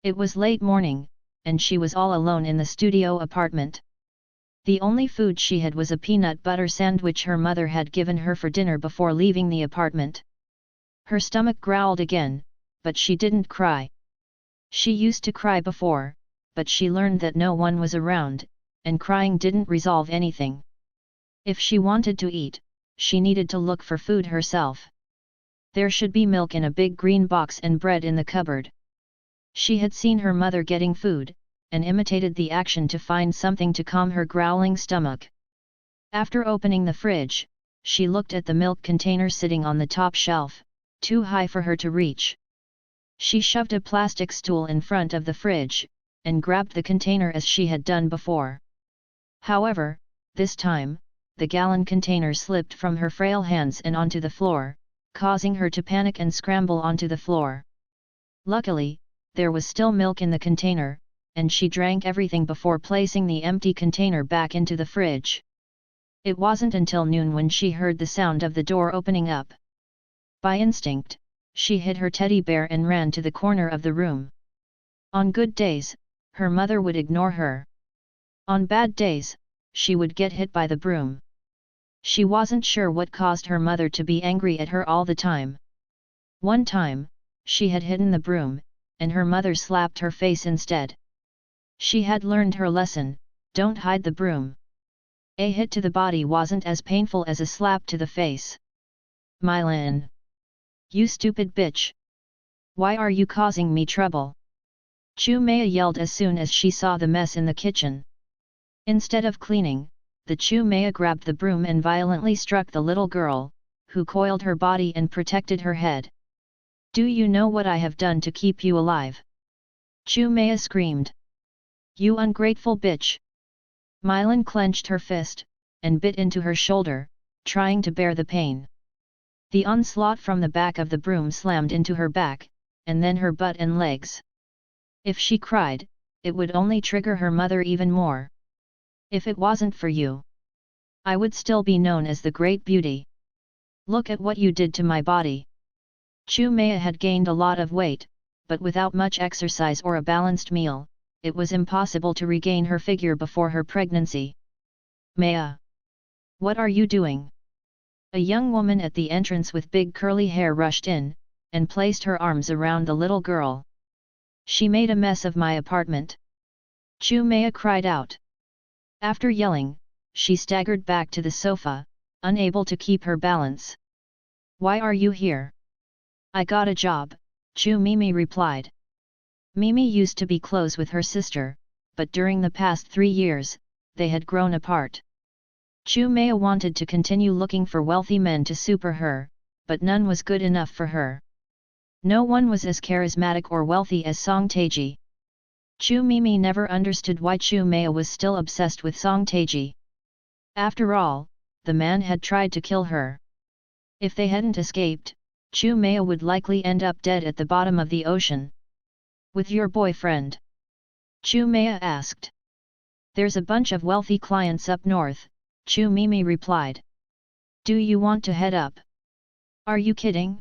It was late morning, and she was all alone in the studio apartment. The only food she had was a peanut butter sandwich her mother had given her for dinner before leaving the apartment. Her stomach growled again, but she didn't cry. She used to cry before, but she learned that no one was around, and crying didn't resolve anything. If she wanted to eat, she needed to look for food herself. There should be milk in a big green box and bread in the cupboard. She had seen her mother getting food, and imitated the action to find something to calm her growling stomach. After opening the fridge, she looked at the milk container sitting on the top shelf, too high for her to reach. She shoved a plastic stool in front of the fridge, and grabbed the container as she had done before. However, this time, the gallon container slipped from her frail hands and onto the floor, causing her to panic and scramble onto the floor. Luckily, there was still milk in the container, and she drank everything before placing the empty container back into the fridge. It wasn't until noon when she heard the sound of the door opening up. By instinct, she hid her teddy bear and ran to the corner of the room. On good days, her mother would ignore her. On bad days, she would get hit by the broom. She wasn't sure what caused her mother to be angry at her all the time. One time, she had hidden the broom, and her mother slapped her face instead. She had learned her lesson, don't hide the broom. A hit to the body wasn't as painful as a slap to the face. Mylan! You stupid bitch! Why are you causing me trouble? Chu Maya yelled as soon as she saw the mess in the kitchen. Instead of cleaning, the Chu Maya grabbed the broom and violently struck the little girl, who coiled her body and protected her head. Do you know what I have done to keep you alive? Chu Maya screamed. You ungrateful bitch! Mylan clenched her fist, and bit into her shoulder, trying to bear the pain. The onslaught from the back of the broom slammed into her back, and then her butt and legs. If she cried, it would only trigger her mother even more. If it wasn't for you, I would still be known as the Great Beauty. Look at what you did to my body. Chu Maya had gained a lot of weight, but without much exercise or a balanced meal, it was impossible to regain her figure before her pregnancy. Maya! What are you doing? A young woman at the entrance with big curly hair rushed in, and placed her arms around the little girl. She made a mess of my apartment. Chu Maya cried out. After yelling, she staggered back to the sofa, unable to keep her balance. Why are you here? I got a job, Chu Mimi replied. Mimi used to be close with her sister, but during the past 3 years, they had grown apart. Chu Maya wanted to continue looking for wealthy men to super her, but none was good enough for her. No one was as charismatic or wealthy as Song Taiji. Chu Mimi never understood why Chu Maya was still obsessed with Song Taiji. After all, the man had tried to kill her. If they hadn't escaped, Chu Maya would likely end up dead at the bottom of the ocean. With your boyfriend? Chu Maya asked. There's a bunch of wealthy clients up north, Chu Mimi replied. Do you want to head up? Are you kidding?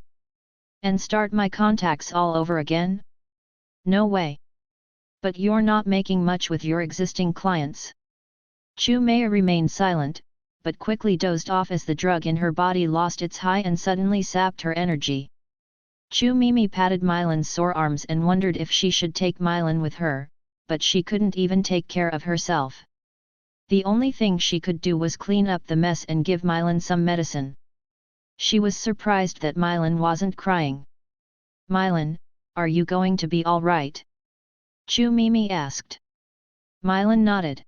And start my contacts all over again? No way. But you're not making much with your existing clients. Chu Maya remained silent, but quickly dozed off as the drug in her body lost its high and suddenly sapped her energy. Chu Mimi patted Mylan's sore arms and wondered if she should take Mylan with her, but she couldn't even take care of herself. The only thing she could do was clean up the mess and give Mylan some medicine. She was surprised that Mylan wasn't crying. Mylan, are you going to be all right? Chu Mimi asked. Mylan nodded.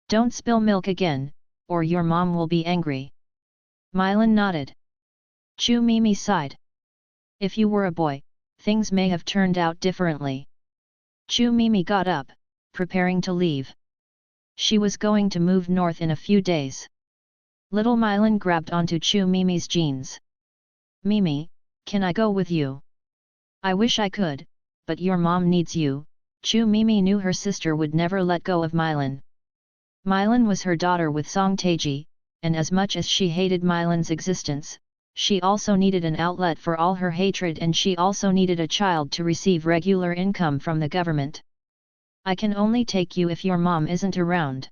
Don't spill milk again, or your mom will be angry. Mylan nodded. Chu Mimi sighed. If you were a boy, things may have turned out differently. Chu Mimi got up, preparing to leave. She was going to move north in a few days. Little Mylan grabbed onto Chu Mimi's jeans. Mimi, can I go with you? I wish I could, but your mom needs you. Chu Mimi knew her sister would never let go of Mylan. Mylan was her daughter with Song Taiji, and as much as she hated Mylan's existence, she also needed an outlet for all her hatred, and she also needed a child to receive regular income from the government. I can only take you if your mom isn't around.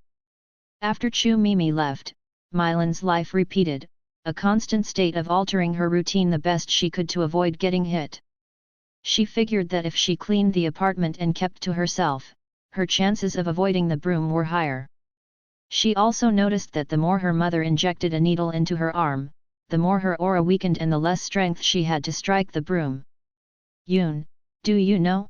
After Chu Mimi left, Mylan's life repeated, a constant state of altering her routine the best she could to avoid getting hit. She figured that if she cleaned the apartment and kept to herself, her chances of avoiding the broom were higher. She also noticed that the more her mother injected a needle into her arm, the more her aura weakened and the less strength she had to strike the broom. Yoon, do you know?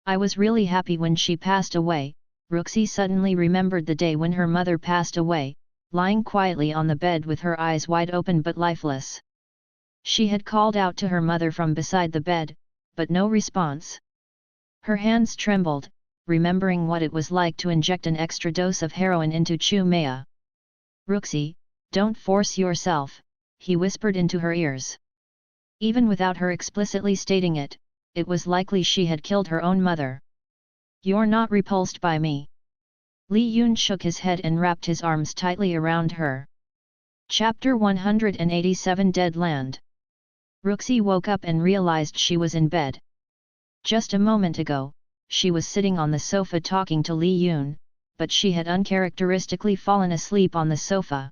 I was really happy when she passed away. Roxy suddenly remembered the day when her mother passed away, lying quietly on the bed with her eyes wide open but lifeless. She had called out to her mother from beside the bed, but no response. Her hands trembled, remembering what it was like to inject an extra dose of heroin into Chu Maya. "Ruxi, don't force yourself," he whispered into her ears. Even without her explicitly stating it, it was likely she had killed her own mother. "You're not repulsed by me." Li Yun shook his head and wrapped his arms tightly around her. Chapter 187 Dead Land. Ruxi woke up and realized she was in bed. Just a moment ago, she was sitting on the sofa talking to Li Yun, but she had uncharacteristically fallen asleep on the sofa.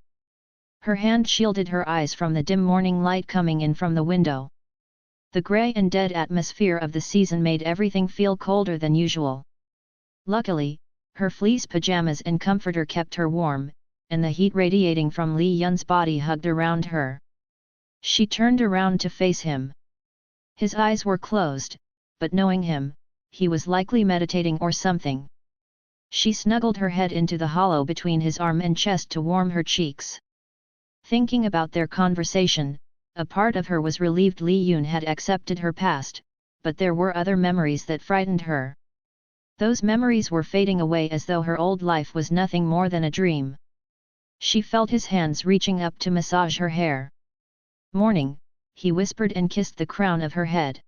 Her hand shielded her eyes from the dim morning light coming in from the window. The grey and dead atmosphere of the season made everything feel colder than usual. Luckily, her fleece pajamas and comforter kept her warm, and the heat radiating from Li Yun's body hugged around her. She turned around to face him. His eyes were closed, but knowing him, he was likely meditating or something. She snuggled her head into the hollow between his arm and chest to warm her cheeks. Thinking about their conversation, a part of her was relieved Li Yun had accepted her past, but there were other memories that frightened her. Those memories were fading away as though her old life was nothing more than a dream. She felt his hands reaching up to massage her hair. "Morning," he whispered and kissed the crown of her head.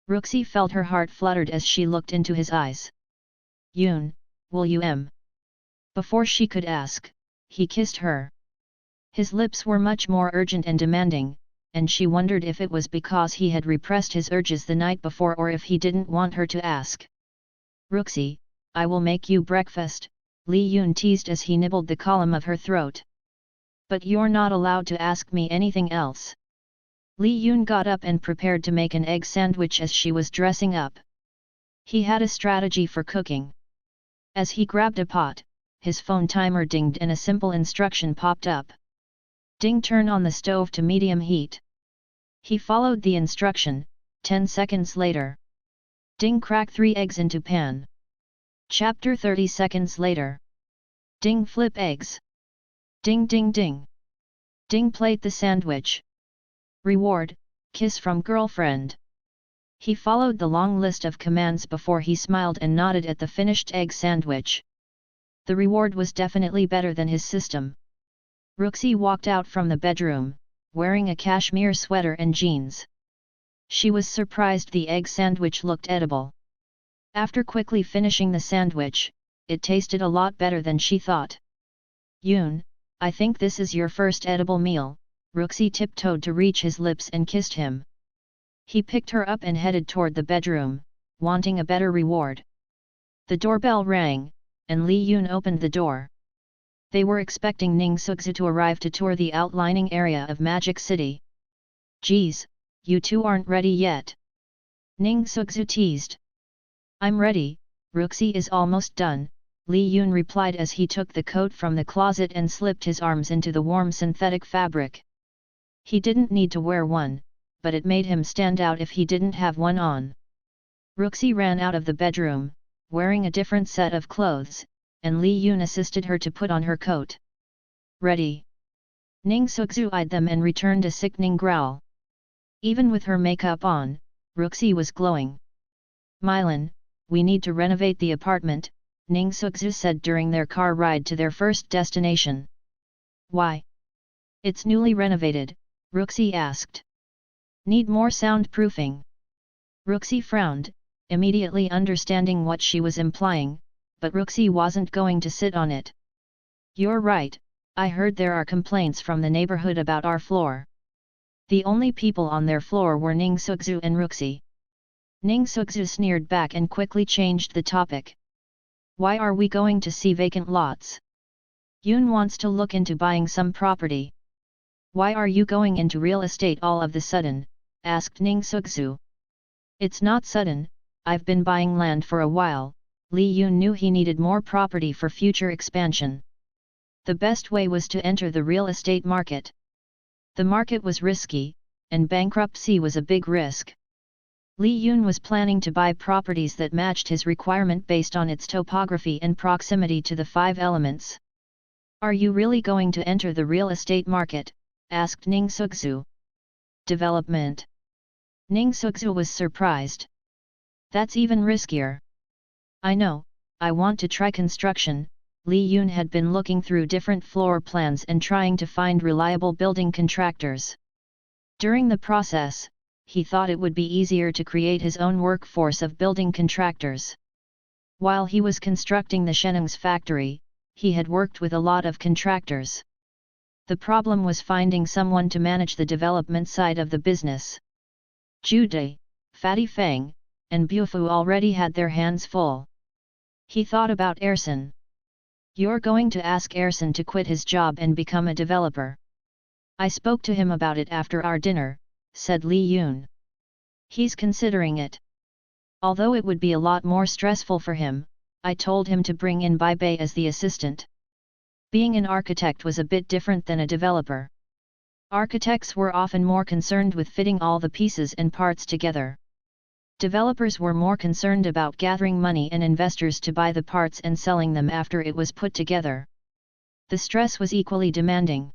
Ruxi felt her heart fluttered as she looked into his eyes. "Yun, will you?" Before she could ask, he kissed her. His lips were much more urgent and demanding, and she wondered if it was because he had repressed his urges the night before or if he didn't want her to ask. "Ruxi, I will make you breakfast," Li Yun teased as he nibbled the column of her throat. "But you're not allowed to ask me anything else." Li Yun got up and prepared to make an egg sandwich as she was dressing up. He had a strategy for cooking. As he grabbed a pot, his phone timer dinged and a simple instruction popped up. "Ding, turn on the stove to medium heat." He followed the instruction. 10 seconds later. "Ding, crack 3 eggs into pan." Chapter 30 seconds later. "Ding, flip eggs." "Ding ding ding." "Ding, plate the sandwich." "Reward, kiss from girlfriend." He followed the long list of commands before he smiled and nodded at the finished egg sandwich. The reward was definitely better than his system. Ruxi walked out from the bedroom, wearing a cashmere sweater and jeans. She was surprised the egg sandwich looked edible. After quickly finishing the sandwich, it tasted a lot better than she thought. "Yun, I think this is your first edible meal." Ruxi tiptoed to reach his lips and kissed him. He picked her up and headed toward the bedroom, wanting a better reward. The doorbell rang, and Li Yun opened the door. They were expecting Ning Sugzu to arrive to tour the outlining area of Magic City. "Geez, you two aren't ready yet?" Ning Sugzu teased. "I'm ready, Ruxi is almost done," Li Yun replied as he took the coat from the closet and slipped his arms into the warm synthetic fabric. He didn't need to wear one, but it made him stand out if he didn't have one on. Ruxi ran out of the bedroom, wearing a different set of clothes, and Li Yun assisted her to put on her coat. "Ready?" Ning Sugzu eyed them and returned a sickening growl. Even with her makeup on, Ruxi was glowing. "Milan, we need to renovate the apartment," Ning Sugzu said during their car ride to their first destination. "Why?" "It's newly renovated," Ruxi asked. "Need more soundproofing?" Ruxi frowned, immediately understanding what she was implying, but Ruxi wasn't going to sit on it. "You're right, I heard there are complaints from the neighborhood about our floor." The only people on their floor were Ning Sugzu and Ruxi. Ning Sugzu sneered back and quickly changed the topic. "Why are we going to see vacant lots? Yun wants to look into buying some property." "Why are you going into real estate all of the sudden?" asked Ning Sugzu. "It's not sudden, I've been buying land for a while." Li Yun knew he needed more property for future expansion. The best way was to enter the real estate market. The market was risky, and bankruptcy was a big risk. Li Yun was planning to buy properties that matched his requirement based on its topography and proximity to the 5 elements. "Are you really going to enter the real estate market?" asked Ning Sugzu. Development. Ning Sukzu was surprised. That's even riskier. I know, I want to try construction. Li Yun had been looking through different floor plans and trying to find reliable building contractors. During the process, he thought it would be easier to create his own workforce of building contractors. While he was constructing the Sheneng's factory, he had worked with a lot of contractors. The problem was finding someone to manage the development side of the business. Zhu Dai, Fatty Feng, and Bufu already had their hands full. He thought about Ersin. You're going to ask Ersin to quit his job and become a developer. I spoke to him about it after our dinner, said Li Yun. He's considering it. Although it would be a lot more stressful for him, I told him to bring in Bai Bei as the assistant. Being an architect was a bit different than a developer. Architects were often more concerned with fitting all the pieces and parts together. Developers were more concerned about gathering money and investors to buy the parts and selling them after it was put together. The stress was equally demanding.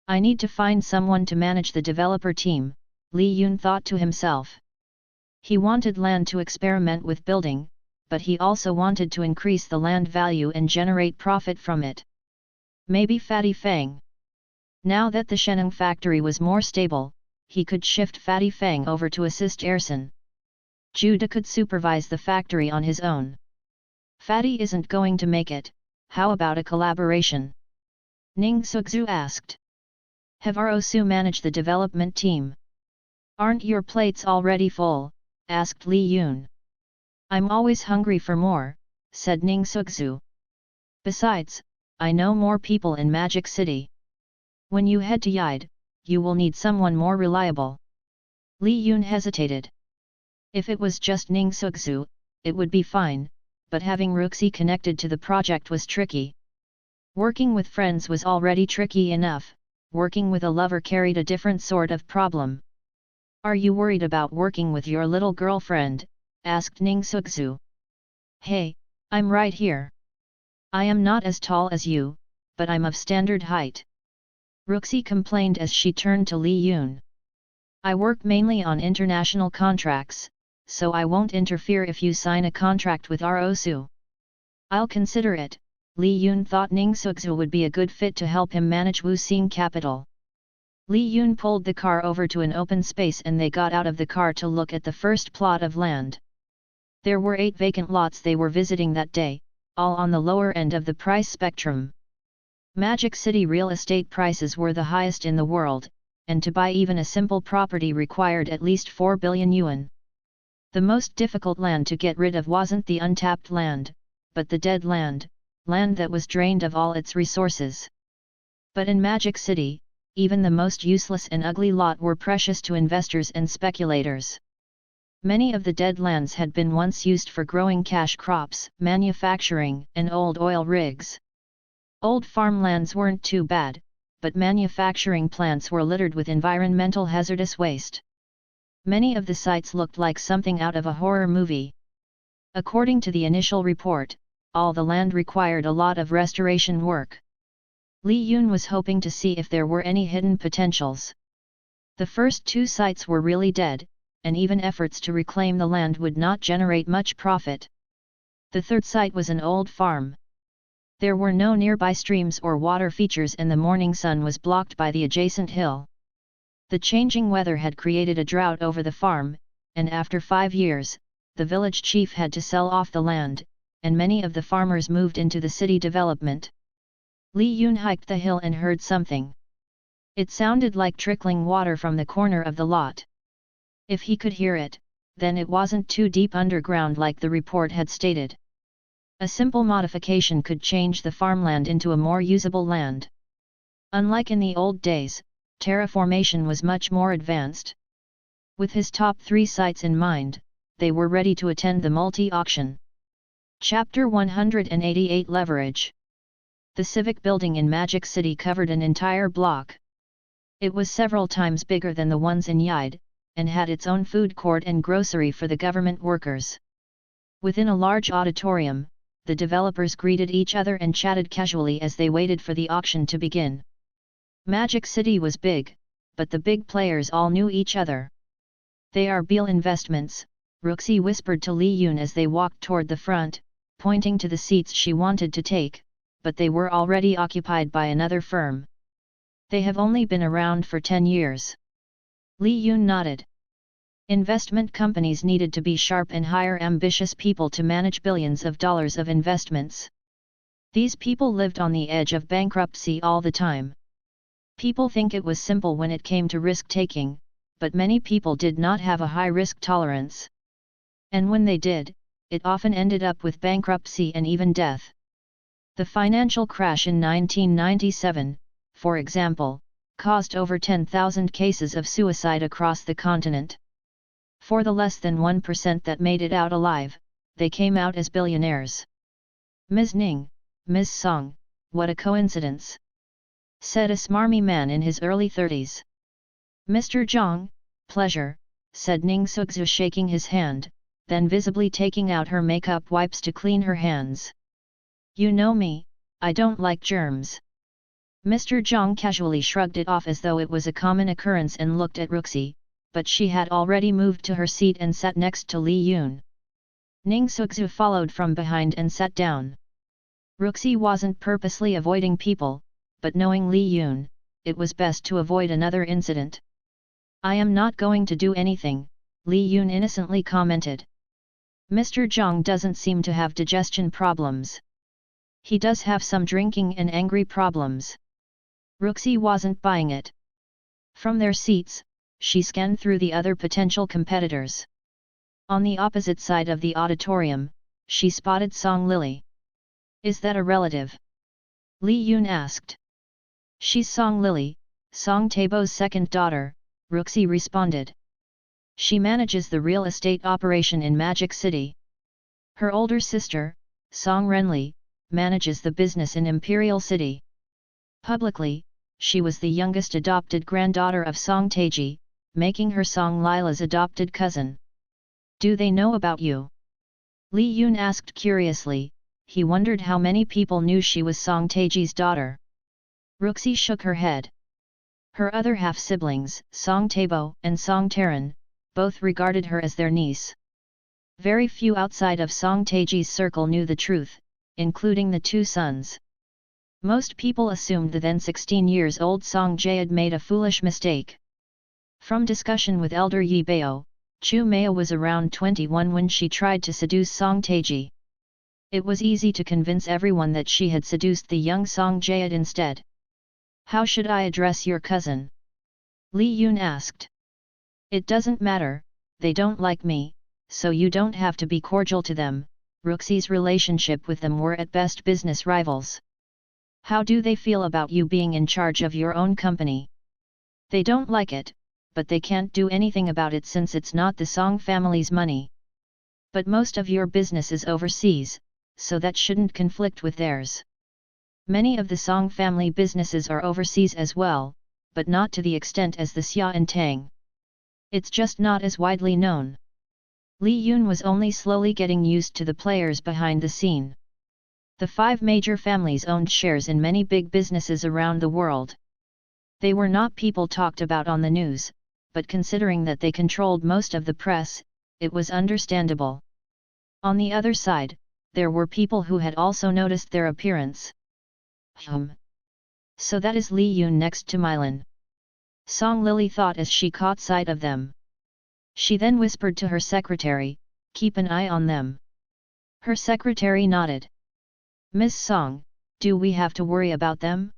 I need to find someone to manage the developer team, Li Yun thought to himself. He wanted land to experiment with building, but he also wanted to increase the land value and generate profit from it. Maybe Fatty Feng. Now that the Sheneng factory was more stable, he could shift Fatty Feng over to assist Ersin. Judah could supervise the factory on his own. Fatty isn't going to make it, how about a collaboration? Ning Sukzu asked. Have Rosu manage the development team? Aren't your plates already full? Asked Li Yun. I'm always hungry for more, said Ning Sukzu. Besides, I know more people in Magic City. When you head to Yide, you will need someone more reliable. Li Yun hesitated. If it was just Ning Sukzu, it would be fine, but having Ruxi connected to the project was tricky. Working with friends was already tricky enough, working with a lover carried a different sort of problem. Are you worried about working with your little girlfriend? Asked Ning Sukzu. Hey, I'm right here. I am not as tall as you, but I'm of standard height. Ruxi complained as she turned to Li Yun. I work mainly on international contracts, so I won't interfere if you sign a contract with Rosu. I'll consider it. Li Yun thought Ning Sukzu would be a good fit to help him manage Wuxing capital. Li Yun pulled the car over to an open space and they got out of the car to look at the first plot of land. There were 8 vacant lots they were visiting that day, all on the lower end of the price spectrum. Magic City real estate prices were the highest in the world, and to buy even a simple property required at least 4 billion yuan. The most difficult land to get rid of wasn't the untapped land, but the dead land, land that was drained of all its resources. But in Magic City, even the most useless and ugly lot were precious to investors and speculators. Many of the dead lands had been once used for growing cash crops, manufacturing, and old oil rigs. Old farmlands weren't too bad, but manufacturing plants were littered with environmental hazardous waste. Many of the sites looked like something out of a horror movie. According to the initial report, all the land required a lot of restoration work. Li Yun was hoping to see if there were any hidden potentials. The first 2 sites were really dead, and even efforts to reclaim the land would not generate much profit. The third site was an old farm. There were no nearby streams or water features and the morning sun was blocked by the adjacent hill. The changing weather had created a drought over the farm, and after 5 years, the village chief had to sell off the land, and many of the farmers moved into the city development. Li Yun hiked the hill and heard something. It sounded like trickling water from the corner of the lot. If he could hear it, then it wasn't too deep underground like the report had stated. A simple modification could change the farmland into a more usable land. Unlike in the old days, terraformation was much more advanced. With his top 3 sites in mind, they were ready to attend the multi-auction. Chapter 188 Leverage. The civic building in Magic City covered an entire block. It was several times bigger than the ones in Yide, and had its own food court and grocery for the government workers. Within a large auditorium, the developers greeted each other and chatted casually as they waited for the auction to begin. Magic City was big, but the big players all knew each other. They are Beale Investments, Ruxi whispered to Li Yun as they walked toward the front, pointing to the seats she wanted to take, but they were already occupied by another firm. They have only been around for 10 years. Li Yun nodded. Investment companies needed to be sharp and hire ambitious people to manage billions of dollars of investments. These people lived on the edge of bankruptcy all the time. People think it was simple when it came to risk-taking, but many people did not have a high risk tolerance. And when they did, it often ended up with bankruptcy and even death. The financial crash in 1997, for example, caused over 10,000 cases of suicide across the continent. For the less than 1% that made it out alive, they came out as billionaires. Ms. Ning, Ms. Song, what a coincidence, said a smarmy man in his early 30s. Mr. Zhang, pleasure, said Ning Suxu shaking his hand, then visibly taking out her makeup wipes to clean her hands. You know me, I don't like germs. Mr. Zhang casually shrugged it off as though it was a common occurrence and looked at Ruxi, but she had already moved to her seat and sat next to Li Yun. Ning Suxu followed from behind and sat down. Ruxi wasn't purposely avoiding people, but knowing Li Yun, it was best to avoid another incident. I am not going to do anything, Li Yun innocently commented. Mr. Zhang doesn't seem to have digestion problems. He does have some drinking and angry problems. Ruxi wasn't buying it. From their seats, she scanned through the other potential competitors. On the opposite side of the auditorium, she spotted Song Lily. Is that a relative? Li Yun asked. She's Song Lily, Song Taebo's second daughter, Ruxi responded. She manages the real estate operation in Magic City. Her older sister, Song Renli, manages the business in Imperial City. Publicly, she was the youngest adopted granddaughter of Song Taiji, making her Song Lila's adopted cousin. Do they know about you? Li Yun asked curiously. He wondered how many people knew she was Song Taiji's daughter. Ruxi shook her head. Her other half-siblings, Song Taebo and Song Taran, both regarded her as their niece. Very few outside of Song Taiji's circle knew the truth, including the two sons. Most people assumed the then 16 years old Song Jayad made a foolish mistake. From discussion with elder Yi Bao, Chu Maya was around 21 when she tried to seduce Song Taiji. It was easy to convince everyone that she had seduced the young Song Jayad instead. How should I address your cousin? Li Yun asked. It doesn't matter, they don't like me, so you don't have to be cordial to them. Ruxi's relationship with them were at best business rivals. How do they feel about you being in charge of your own company? They don't like it, but they can't do anything about it since it's not the Song family's money. But most of your business is overseas, so that shouldn't conflict with theirs. Many of the Song family businesses are overseas as well, but not to the extent as the Xia and Tang. It's just not as widely known. Li Yun was only slowly getting used to the players behind the scene. The 5 major families owned shares in many big businesses around the world. They were not people talked about on the news, but considering that they controlled most of the press, it was understandable. On the other side, there were people who had also noticed their appearance. So that is Li Yun next to Milan. Song Lily thought as she caught sight of them. She then whispered to her secretary, keep an eye on them. Her secretary nodded. Ms. Song, do we have to worry about them?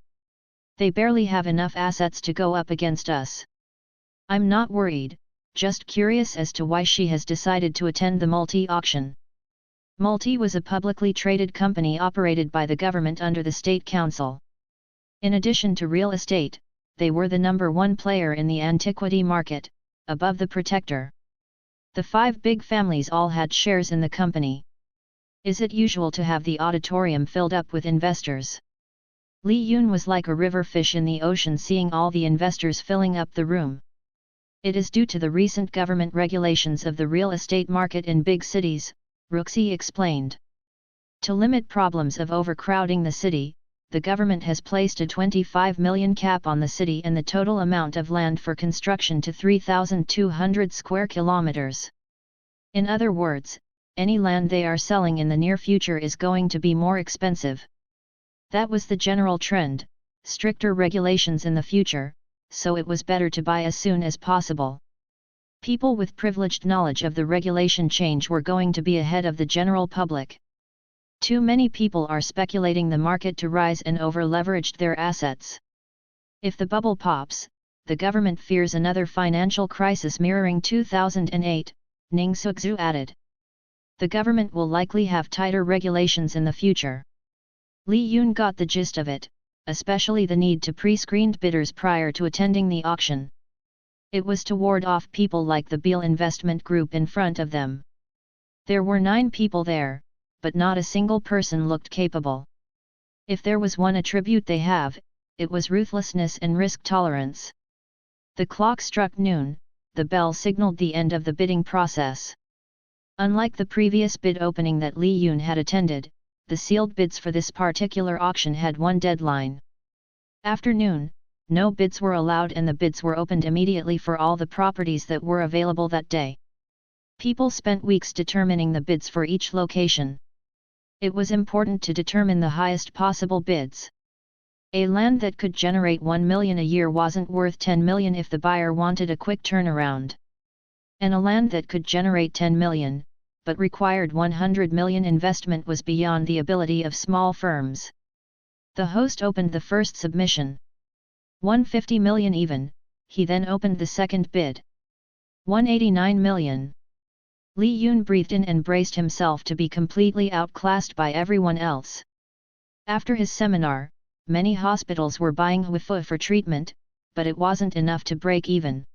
They barely have enough assets to go up against us. I'm not worried, just curious as to why she has decided to attend the multi-auction. Multi was a publicly traded company operated by the government under the State Council. In addition to real estate, they were the number 1 player in the antiquity market, above the Protector. The 5 big families all had shares in the company. Is it usual to have the auditorium filled up with investors? Li Yun was like a river fish in the ocean seeing all the investors filling up the room. It is due to the recent government regulations of the real estate market in big cities, Ruxi explained. To limit problems of overcrowding the city, the government has placed a 25 million cap on the city and the total amount of land for construction to 3,200 square kilometers. In other words, any land they are selling in the near future is going to be more expensive. That was the general trend, stricter regulations in the future, so it was better to buy as soon as possible. People with privileged knowledge of the regulation change were going to be ahead of the general public. Too many people are speculating the market to rise and over-leveraged their assets. If the bubble pops, the government fears another financial crisis mirroring 2008, Ning Sukzu added. The government will likely have tighter regulations in the future. Li Yun got the gist of it, especially the need to pre-screened bidders prior to attending the auction. It was to ward off people like the Beale Investment Group in front of them. There were 9 people there, but not a single person looked capable. If there was one attribute they have, it was ruthlessness and risk tolerance. The clock struck noon, the bell signaled the end of the bidding process. Unlike the previous bid opening that Li Yun had attended, the sealed bids for this particular auction had one deadline. After noon, no bids were allowed and the bids were opened immediately for all the properties that were available that day. People spent weeks determining the bids for each location. It was important to determine the highest possible bids. A land that could generate 1 million a year wasn't worth 10 million if the buyer wanted a quick turnaround. And a land that could generate 10 million, but required 100 million investment was beyond the ability of small firms. The host opened the first submission. 150 million even, he then opened the second bid. 189 million. Li Yun breathed in and braced himself to be completely outclassed by everyone else. After his seminar, many hospitals were buying Huifu for treatment, but it wasn't enough to break even.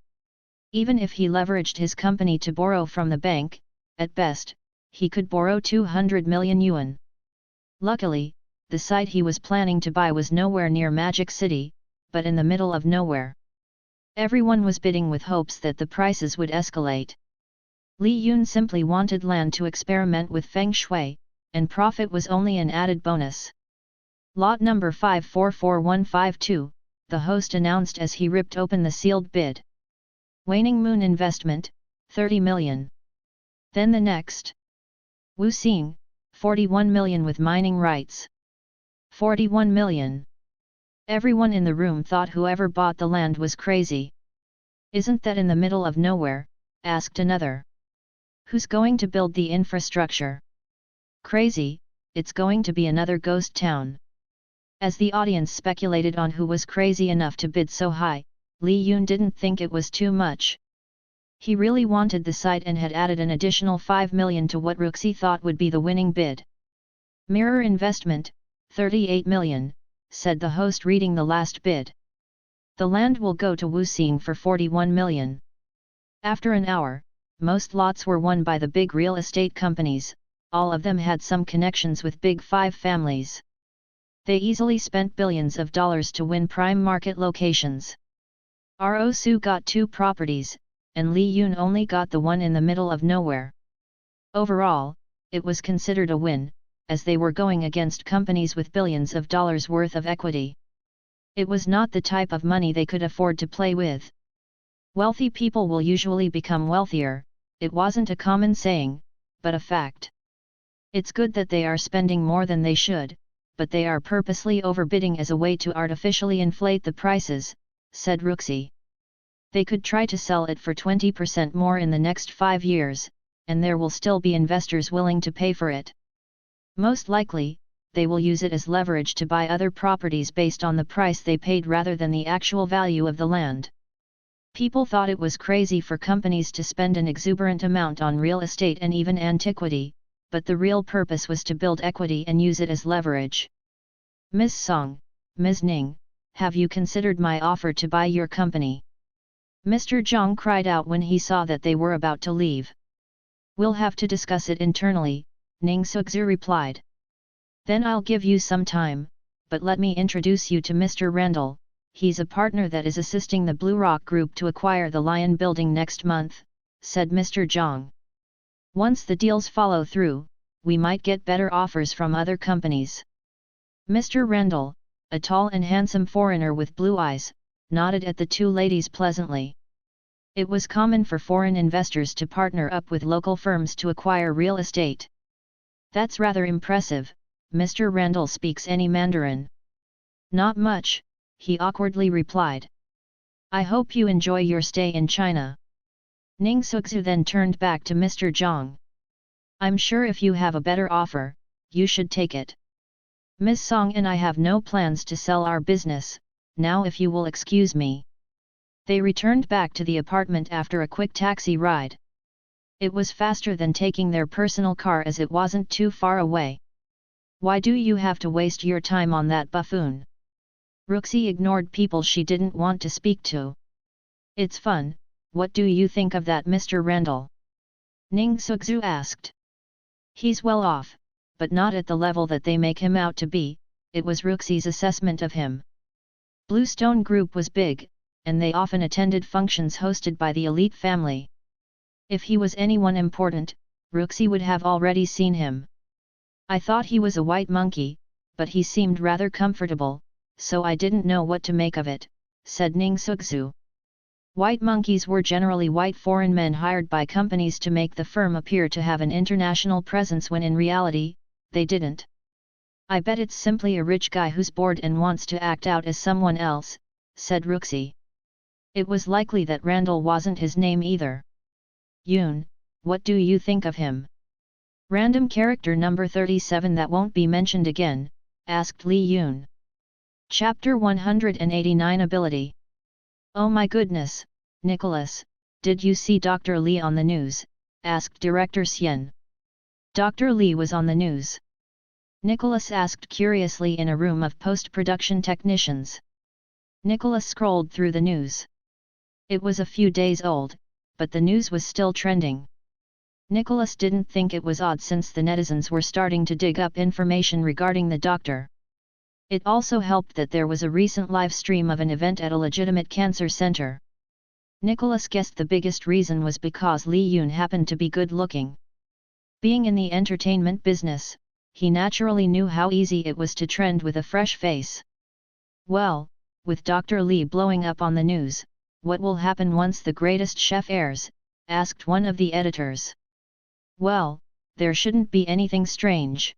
Even if he leveraged his company to borrow from the bank, at best, he could borrow 200 million yuan. Luckily, the site he was planning to buy was nowhere near Magic City, but in the middle of nowhere. Everyone was bidding with hopes that the prices would escalate. Li Yun simply wanted land to experiment with feng shui, and profit was only an added bonus. Lot number 544152, the host announced as he ripped open the sealed bid. Waning Moon Investment, 30 million. Then the next. Wuxing, 41 million with mining rights. 41 million. Everyone in the room thought whoever bought the land was crazy. Isn't that in the middle of nowhere? Asked another. Who's going to build the infrastructure? Crazy, it's going to be another ghost town. As the audience speculated on who was crazy enough to bid so high, Li Yun didn't think it was too much. He really wanted the site and had added an additional 5 million to what Ruxi thought would be the winning bid. Mirror Investment, 38 million, said the host reading the last bid. The land will go to Wuxing for 41 million. After an hour, most lots were won by the big real estate companies, all of them had some connections with Big Five families. They easily spent billions of dollars to win prime market locations. Ro Su got 2 properties, and Li Yun only got the one in the middle of nowhere. Overall, it was considered a win, as they were going against companies with billions of dollars worth of equity. It was not the type of money they could afford to play with. Wealthy people will usually become wealthier, it wasn't a common saying, but a fact. It's good that they are spending more than they should, but they are purposely overbidding as a way to artificially inflate the prices, said Ruxi. They could try to sell it for 20% more in the next 5 years, and there will still be investors willing to pay for it. Most likely, they will use it as leverage to buy other properties based on the price they paid rather than the actual value of the land. People thought it was crazy for companies to spend an exuberant amount on real estate and even antiquity, but the real purpose was to build equity and use it as leverage. Ms. Song, Ms. Ning, have you considered my offer to buy your company? Mr. Zhang cried out when he saw that they were about to leave. We'll have to discuss it internally, Ning Sukzu replied. Then I'll give you some time, but let me introduce you to Mr. Randall. He's a partner that is assisting the Blue Rock Group to acquire the Lion Building next month, said Mr. Zhang. Once the deals follow through, we might get better offers from other companies. Mr. Randall, a tall and handsome foreigner with blue eyes, nodded at the two ladies pleasantly. It was common for foreign investors to partner up with local firms to acquire real estate. That's rather impressive. Mr. Randall speaks any Mandarin? Not much, he awkwardly replied. I hope you enjoy your stay in China. Ning Suxu then turned back to Mr. Zhang. I'm sure if you have a better offer, you should take it. Ms. Song and I have no plans to sell our business, now if you will excuse me. They returned back to the apartment after a quick taxi ride. It was faster than taking their personal car as it wasn't too far away. Why do you have to waste your time on that buffoon? Ruxi ignored people she didn't want to speak to. It's fun, what do you think of that Mr. Randall? Ning Suxu asked. He's well off, but not at the level that they make him out to be, it was Ruxi's assessment of him. Bluestone Group was big, and they often attended functions hosted by the elite family. If he was anyone important, Ruxi would have already seen him. I thought he was a white monkey, but he seemed rather comfortable, so I didn't know what to make of it, said Ning Suxu. White monkeys were generally white foreign men hired by companies to make the firm appear to have an international presence when in reality, they didn't. I bet it's simply a rich guy who's bored and wants to act out as someone else, said Ruxi. It was likely that Randall wasn't his name either. Yoon, what do you think of him? Random character number 37 that won't be mentioned again, asked Li Yoon. Chapter 189 Ability. Oh my goodness, Nicholas, did you see Dr. Li on the news? Asked Director Xian. Dr. Li was on the news? Nicholas asked curiously in a room of post-production technicians. Nicholas scrolled through the news. It was a few days old, but the news was still trending. Nicholas didn't think it was odd since the netizens were starting to dig up information regarding the doctor. It also helped that there was a recent live stream of an event at a legitimate cancer center. Nicholas guessed the biggest reason was because Li Yoon happened to be good-looking. Being in the entertainment business, he naturally knew how easy it was to trend with a fresh face. Well, with Dr. Li blowing up on the news, what will happen once The Greatest Chef airs? Asked one of the editors. Well, there shouldn't be anything strange.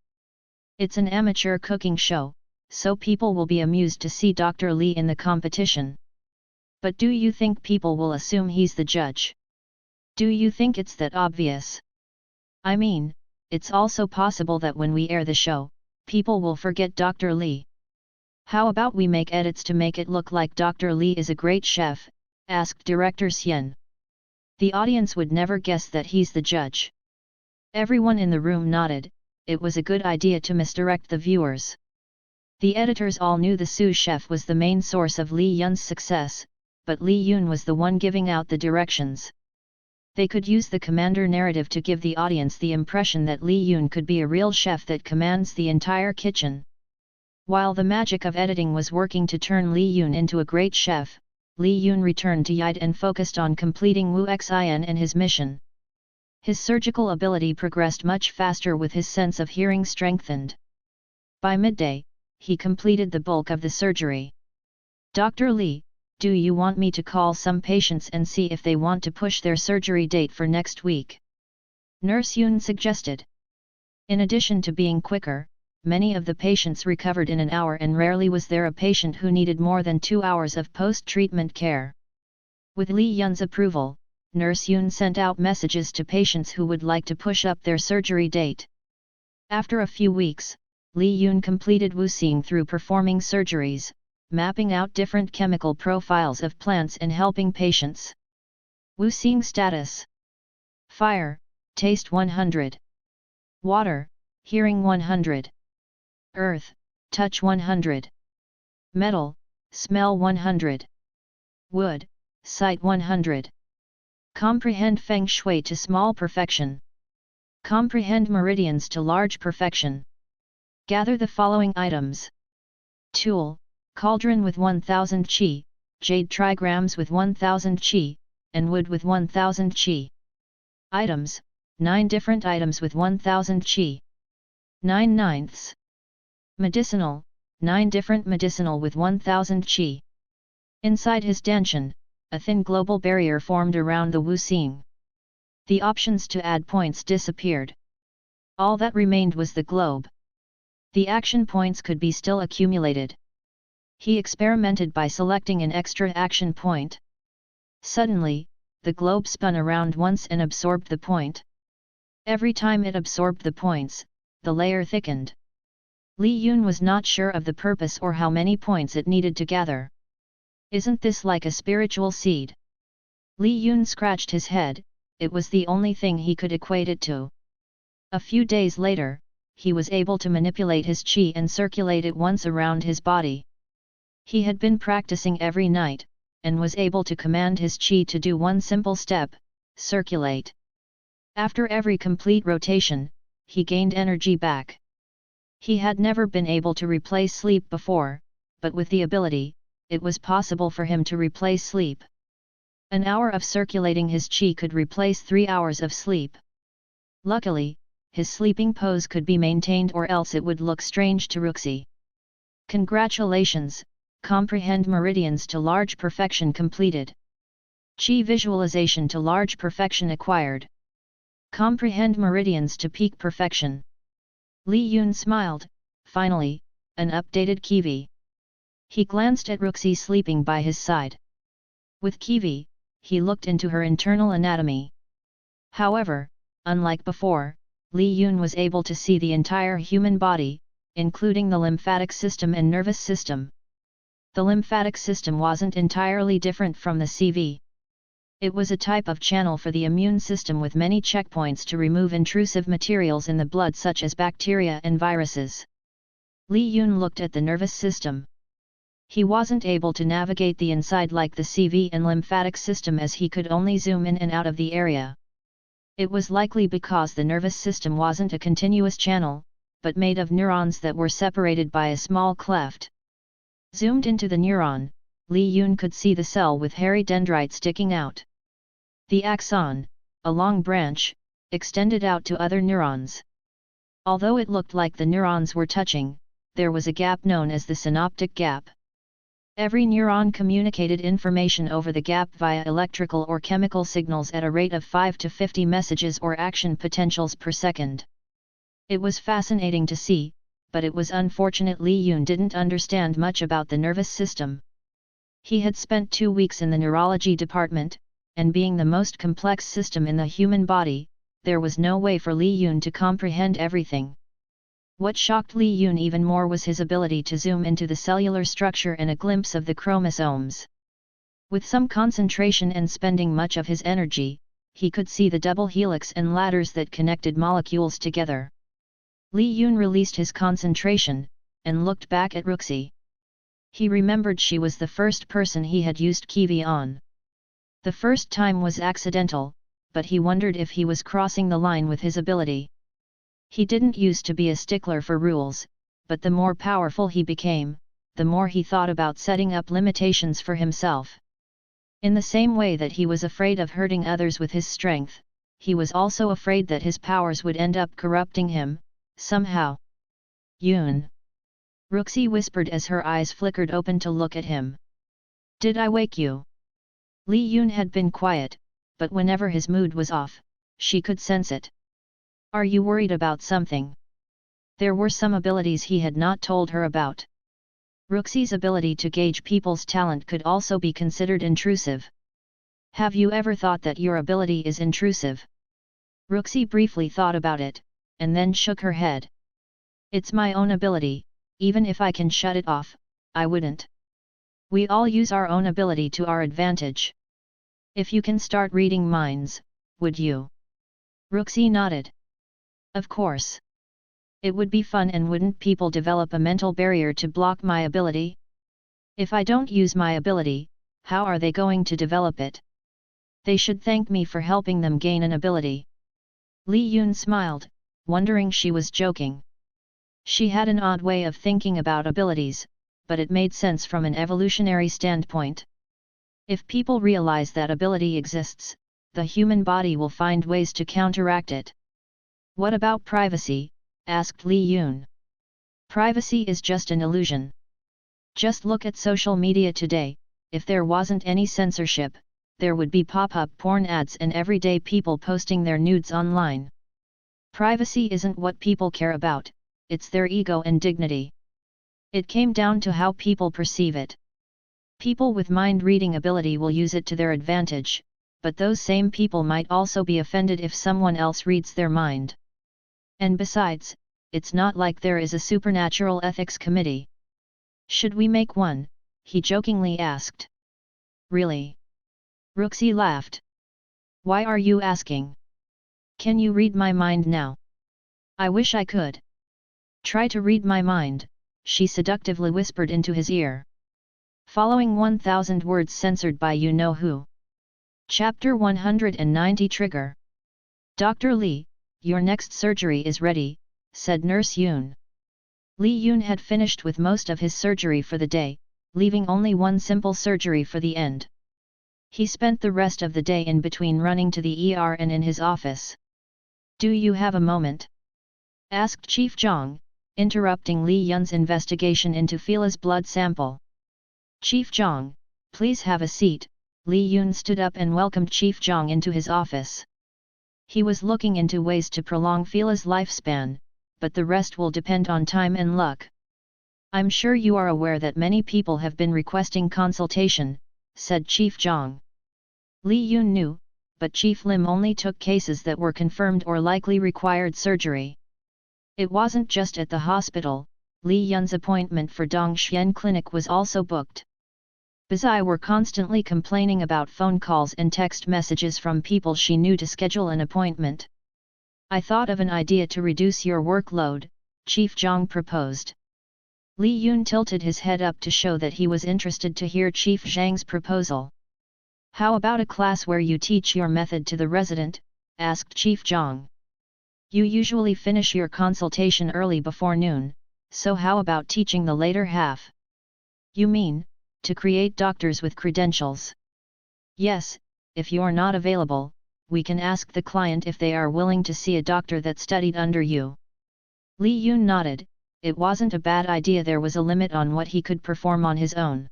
It's an amateur cooking show, so people will be amused to see Dr. Li in the competition. But do you think people will assume he's the judge? Do you think it's that obvious? I mean, it's also possible that when we air the show, people will forget Dr. Li. How about we make edits to make it look like Dr. Li is a great chef? Asked Director Xian. The audience would never guess that he's the judge. Everyone in the room nodded. It was a good idea to misdirect the viewers. The editors all knew the sous chef was the main source of Li Yun's success, but Li Yun was the one giving out the directions. They could use the commander narrative to give the audience the impression that Li Yun could be a real chef that commands the entire kitchen. While the magic of editing was working to turn Li Yun into a great chef, Li Yun returned to Yide and focused on completing Wu Xin and his mission. His surgical ability progressed much faster with his sense of hearing strengthened. By midday, he completed the bulk of the surgery. Dr. Li, do you want me to call some patients and see if they want to push their surgery date for next week? Nurse Yoon suggested. In addition to being quicker, many of the patients recovered in an hour and rarely was there a patient who needed more than 2 hours of post-treatment care. With Li Yun's approval, Nurse Yoon sent out messages to patients who would like to push up their surgery date. After a few weeks, Li Yun completed Wuxing through performing surgeries, mapping out different chemical profiles of plants and helping patients. Wuxing status: Fire, Taste 100. Water, Hearing 100. Earth, Touch 100. Metal, Smell 100. Wood, Sight 100. Comprehend Feng Shui to small perfection. Comprehend meridians to large perfection. Gather the following items. Tool, cauldron with 1000 qi, jade trigrams with 1000 qi, and wood with 1000 qi. Items, 9 different items with 1000 qi. 9/9. Medicinal, 9 different medicinal with 1000 qi. Inside his dantian, a thin global barrier formed around the wuxing. The options to add points disappeared. All that remained was the globe. The action points could be still accumulated. He experimented by selecting an extra action point. Suddenly, the globe spun around once and absorbed the point. Every time it absorbed the points, the layer thickened. Li Yun was not sure of the purpose or how many points it needed to gather. Isn't this like a spiritual seed? Li Yun scratched his head, it was the only thing he could equate it to. A few days later, he was able to manipulate his qi and circulate it once around his body. He had been practicing every night, and was able to command his qi to do one simple step, circulate. After every complete rotation, he gained energy back. He had never been able to replace sleep before, but with the ability, it was possible for him to replace sleep. An hour of circulating his qi could replace 3 hours of sleep. Luckily, his sleeping pose could be maintained or else it would look strange to Ruxi. Congratulations, comprehend meridians to large perfection completed. Qi visualization to large perfection acquired. Comprehend meridians to peak perfection. Li Yun smiled, finally, an updated Kiwi. He glanced at Ruxi sleeping by his side. With Kiwi, he looked into her internal anatomy. However, unlike before, Li Yun was able to see the entire human body, including the lymphatic system and nervous system. The lymphatic system wasn't entirely different from the CV. It was a type of channel for the immune system with many checkpoints to remove intrusive materials in the blood such as bacteria and viruses. Li Yun looked at the nervous system. He wasn't able to navigate the inside like the CV and lymphatic system as he could only zoom in and out of the area. It was likely because the nervous system wasn't a continuous channel, but made of neurons that were separated by a small cleft. Zoomed into the neuron, Li Yun could see the cell with hairy dendrite sticking out. The axon, a long branch, extended out to other neurons. Although it looked like the neurons were touching, there was a gap known as the synaptic gap. Every neuron communicated information over the gap via electrical or chemical signals at a rate of 5 to 50 messages or action potentials per second. It was fascinating to see, but it was unfortunate Li Yun didn't understand much about the nervous system. He had spent 2 weeks in the neurology department, and being the most complex system in the human body, there was no way for Li Yun to comprehend everything. What shocked Li Yun even more was his ability to zoom into the cellular structure and a glimpse of the chromosomes. With some concentration and spending much of his energy, he could see the double helix and ladders that connected molecules together. Li Yun released his concentration, and looked back at Ruxi. He remembered she was the first person he had used Kiwi on. The first time was accidental, but he wondered if he was crossing the line with his ability. He didn't used to be a stickler for rules, but the more powerful he became, the more he thought about setting up limitations for himself. In the same way that he was afraid of hurting others with his strength, he was also afraid that his powers would end up corrupting him, somehow. Yun. Ruxi whispered as her eyes flickered open to look at him. Did I wake you? Li Yun had been quiet, but whenever his mood was off, she could sense it. Are you worried about something? There were some abilities he had not told her about. Ruxi's ability to gauge people's talent could also be considered intrusive. Have you ever thought that your ability is intrusive? Ruxi briefly thought about it, and then shook her head. It's my own ability, even if I can shut it off, I wouldn't. We all use our own ability to our advantage. If you can start reading minds, would you? Ruxi nodded. Of course. It would be fun, and wouldn't people develop a mental barrier to block my ability? If I don't use my ability, how are they going to develop it? They should thank me for helping them gain an ability. Li Yun smiled, wondering she was joking. She had an odd way of thinking about abilities, but it made sense from an evolutionary standpoint. If people realize that ability exists, the human body will find ways to counteract it. What about privacy? Asked Li Yun. Privacy is just an illusion. Just look at social media today. If there wasn't any censorship, there would be pop-up porn ads and everyday people posting their nudes online. Privacy isn't what people care about, it's their ego and dignity. It came down to how people perceive it. People with mind-reading ability will use it to their advantage, but those same people might also be offended if someone else reads their mind. And besides, it's not like there is a supernatural ethics committee. Should we make one? He jokingly asked. Really? Ruxi laughed. Why are you asking? Can you read my mind now? I wish I could. Try to read my mind, she seductively whispered into his ear. Following 1000 words censored by you know who. Chapter 190 Trigger. Dr. Lee, your next surgery is ready, said Nurse Yoon. Lee Yoon had finished with most of his surgery for the day, leaving only one simple surgery for the end. He spent the rest of the day in between running to the ER and in his office. Do you have a moment? Asked Chief Zhang, interrupting Li Yun's investigation into Fila's blood sample. Chief Zhang, please have a seat. Li Yun stood up and welcomed Chief Zhang into his office. He was looking into ways to prolong Fila's lifespan, but the rest will depend on time and luck. I'm sure you are aware that many people have been requesting consultation, said Chief Zhang. Li Yun knew, but Chief Lim only took cases that were confirmed or likely required surgery. It wasn't just at the hospital, Li Yun's appointment for Dongxian Clinic was also booked. Bazai were constantly complaining about phone calls and text messages from people she knew to schedule an appointment. I thought of an idea to reduce your workload, Chief Zhang proposed. Li Yun tilted his head up to show that he was interested to hear Chief Zhang's proposal. How about a class where you teach your method to the resident? Asked Chief Zhang. You usually finish your consultation early before noon, so how about teaching the later half? You mean, to create doctors with credentials? Yes, if you're not available, we can ask the client if they are willing to see a doctor that studied under you. Li Yun nodded. It wasn't a bad idea. There was a limit on what he could perform on his own.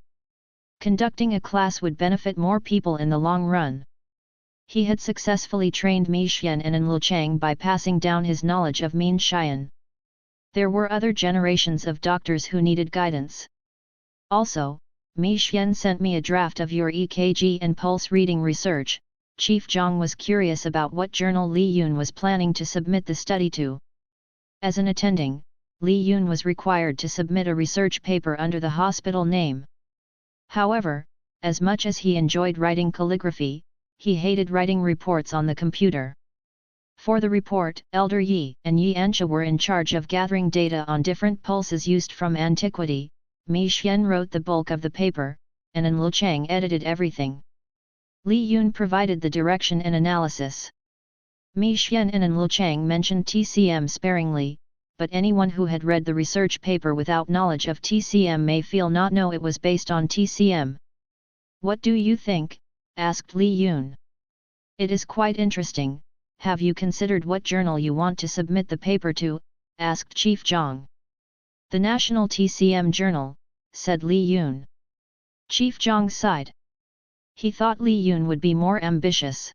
Conducting a class would benefit more people in the long run. He had successfully trained Mi Xian and An Luchang by passing down his knowledge of Min Xian. There were other generations of doctors who needed guidance. Also, Mi Xian sent me a draft of your EKG and pulse reading research. Chief Zhang was curious about what journal Li Yun was planning to submit the study to. As an attending, Li Yun was required to submit a research paper under the hospital name. However, as much as he enjoyed writing calligraphy, he hated writing reports on the computer. For the report, Elder Yi and Yi Ancha were in charge of gathering data on different pulses used from antiquity. Mi Xian wrote the bulk of the paper, and An Luchang edited everything. Li Yun provided the direction and analysis. Mi Xian and An Luchang mentioned TCM sparingly, but anyone who had read the research paper without knowledge of TCM may feel not know it was based on TCM. What do you think? Asked Li Yun. It is quite interesting. Have you considered what journal you want to submit the paper to? Asked Chief Zhang. The National TCM Journal, said Li Yun. Chief Zhang sighed. He thought Li Yun would be more ambitious.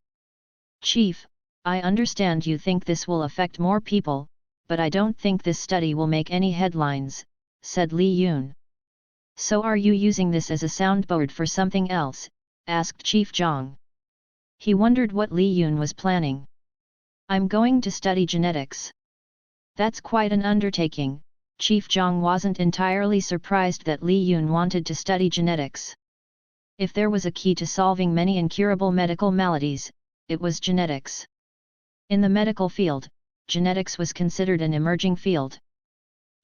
Chief, I understand you think this will affect more people, but I don't think this study will make any headlines, said Li Yun. So are you using this as a soundboard for something else? Asked Chief Zhang. He wondered what Li Yun was planning. I'm going to study genetics. That's quite an undertaking. Chief Zhang wasn't entirely surprised that Li Yun wanted to study genetics. If there was a key to solving many incurable medical maladies, it was genetics. In the medical field, genetics was considered an emerging field.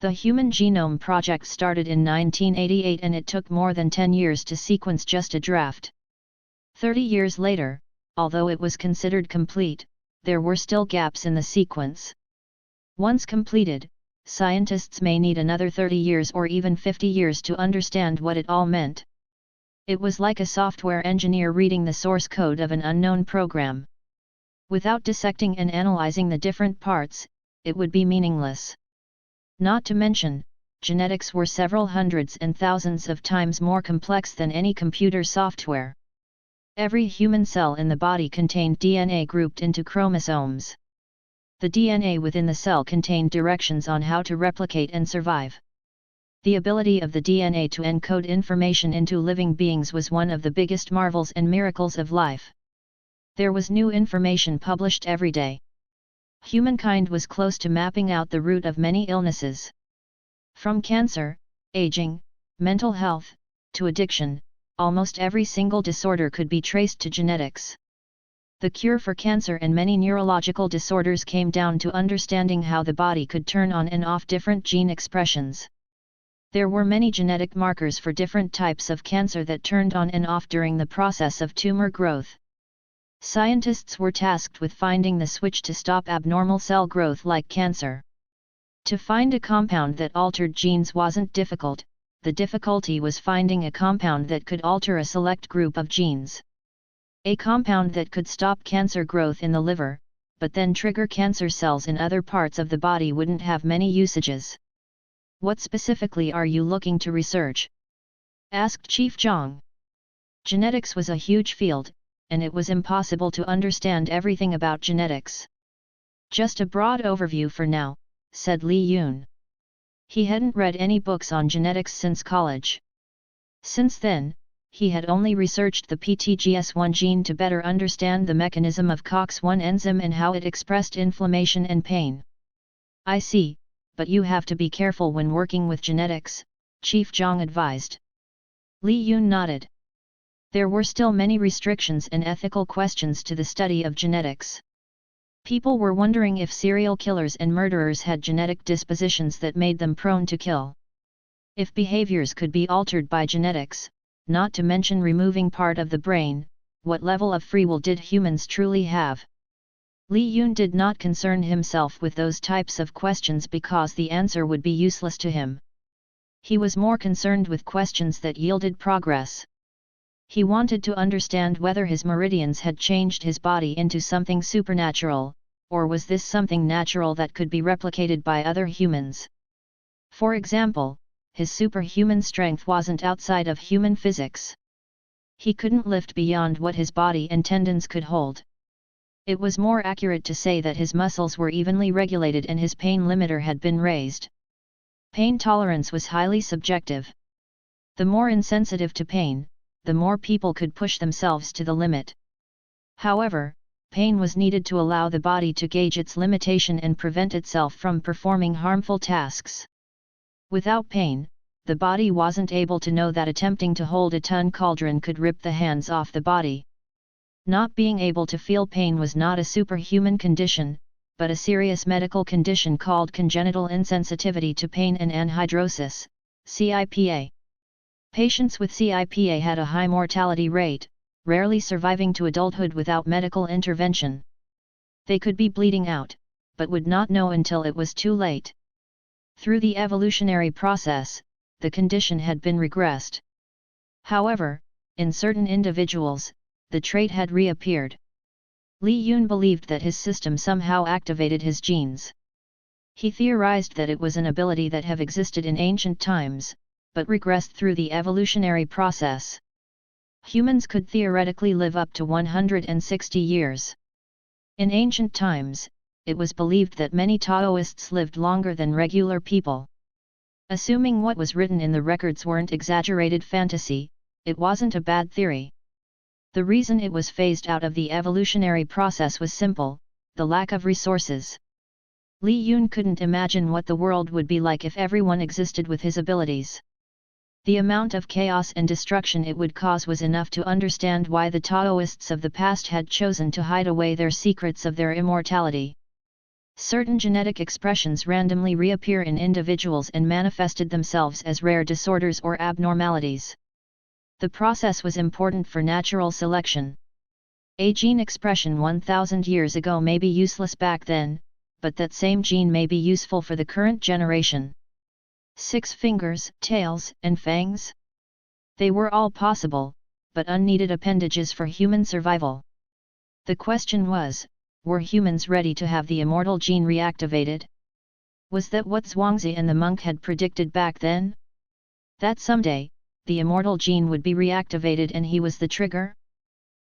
The Human Genome Project started in 1988 and it took more than 10 years to sequence just a draft. 30 years later, although it was considered complete, there were still gaps in the sequence. Once completed, scientists may need another 30 years or even 50 years to understand what it all meant. It was like a software engineer reading the source code of an unknown program. Without dissecting and analyzing the different parts, it would be meaningless. Not to mention, genetics were several hundreds and thousands of times more complex than any computer software. Every human cell in the body contained DNA grouped into chromosomes. The DNA within the cell contained directions on how to replicate and survive. The ability of the DNA to encode information into living beings was one of the biggest marvels and miracles of life. There was new information published every day. Humankind was close to mapping out the root of many illnesses. From cancer, aging, mental health, to addiction, almost every single disorder could be traced to genetics. The cure for cancer and many neurological disorders came down to understanding how the body could turn on and off different gene expressions. There were many genetic markers for different types of cancer that turned on and off during the process of tumor growth. Scientists were tasked with finding the switch to stop abnormal cell growth like cancer. To find a compound that altered genes wasn't difficult, the difficulty was finding a compound that could alter a select group of genes. A compound that could stop cancer growth in the liver, but then trigger cancer cells in other parts of the body wouldn't have many usages. What specifically are you looking to research? Asked Chief Zhang. Genetics was a huge field, and it was impossible to understand everything about genetics. Just a broad overview for now, said Li Yun. He hadn't read any books on genetics since college. Since then, he had only researched the PTGS1 gene to better understand the mechanism of COX-1 enzyme and how it expressed inflammation and pain. I see, but you have to be careful when working with genetics, Chief Zhang advised. Li Yun nodded. There were still many restrictions and ethical questions to the study of genetics. People were wondering if serial killers and murderers had genetic dispositions that made them prone to kill. If behaviors could be altered by genetics, not to mention removing part of the brain, what level of free will did humans truly have? Li Yun did not concern himself with those types of questions because the answer would be useless to him. He was more concerned with questions that yielded progress. He wanted to understand whether his meridians had changed his body into something supernatural, or was this something natural that could be replicated by other humans. For example, his superhuman strength wasn't outside of human physics. He couldn't lift beyond what his body and tendons could hold. It was more accurate to say that his muscles were evenly regulated and his pain limiter had been raised. Pain tolerance was highly subjective. The more insensitive to pain, the more people could push themselves to the limit. However, pain was needed to allow the body to gauge its limitation and prevent itself from performing harmful tasks. Without pain, the body wasn't able to know that attempting to hold a ton cauldron could rip the hands off the body. Not being able to feel pain was not a superhuman condition, but a serious medical condition called congenital insensitivity to pain and anhidrosis, CIPA. Patients with CIPA had a high mortality rate, rarely surviving to adulthood without medical intervention. They could be bleeding out, but would not know until it was too late. Through the evolutionary process, the condition had been regressed. However, in certain individuals, the trait had reappeared. Li Yun believed that his system somehow activated his genes. He theorized that it was an ability that have existed in ancient times, but regressed through the evolutionary process. Humans could theoretically live up to 160 years. In ancient times, it was believed that many Taoists lived longer than regular people. Assuming what was written in the records weren't exaggerated fantasy, it wasn't a bad theory. The reason it was phased out of the evolutionary process was simple: the lack of resources. Li Yun couldn't imagine what the world would be like if everyone existed with his abilities. The amount of chaos and destruction it would cause was enough to understand why the Taoists of the past had chosen to hide away their secrets of their immortality. Certain genetic expressions randomly reappear in individuals and manifested themselves as rare disorders or abnormalities. The process was important for natural selection. A gene expression 1,000 years ago may be useless back then, but that same gene may be useful for the current generation. 6 fingers, tails, and fangs? They were all possible, but unneeded appendages for human survival. The question was, were humans ready to have the immortal gene reactivated? Was that what Zhuangzi and the monk had predicted back then? That someday, the immortal gene would be reactivated and he was the trigger?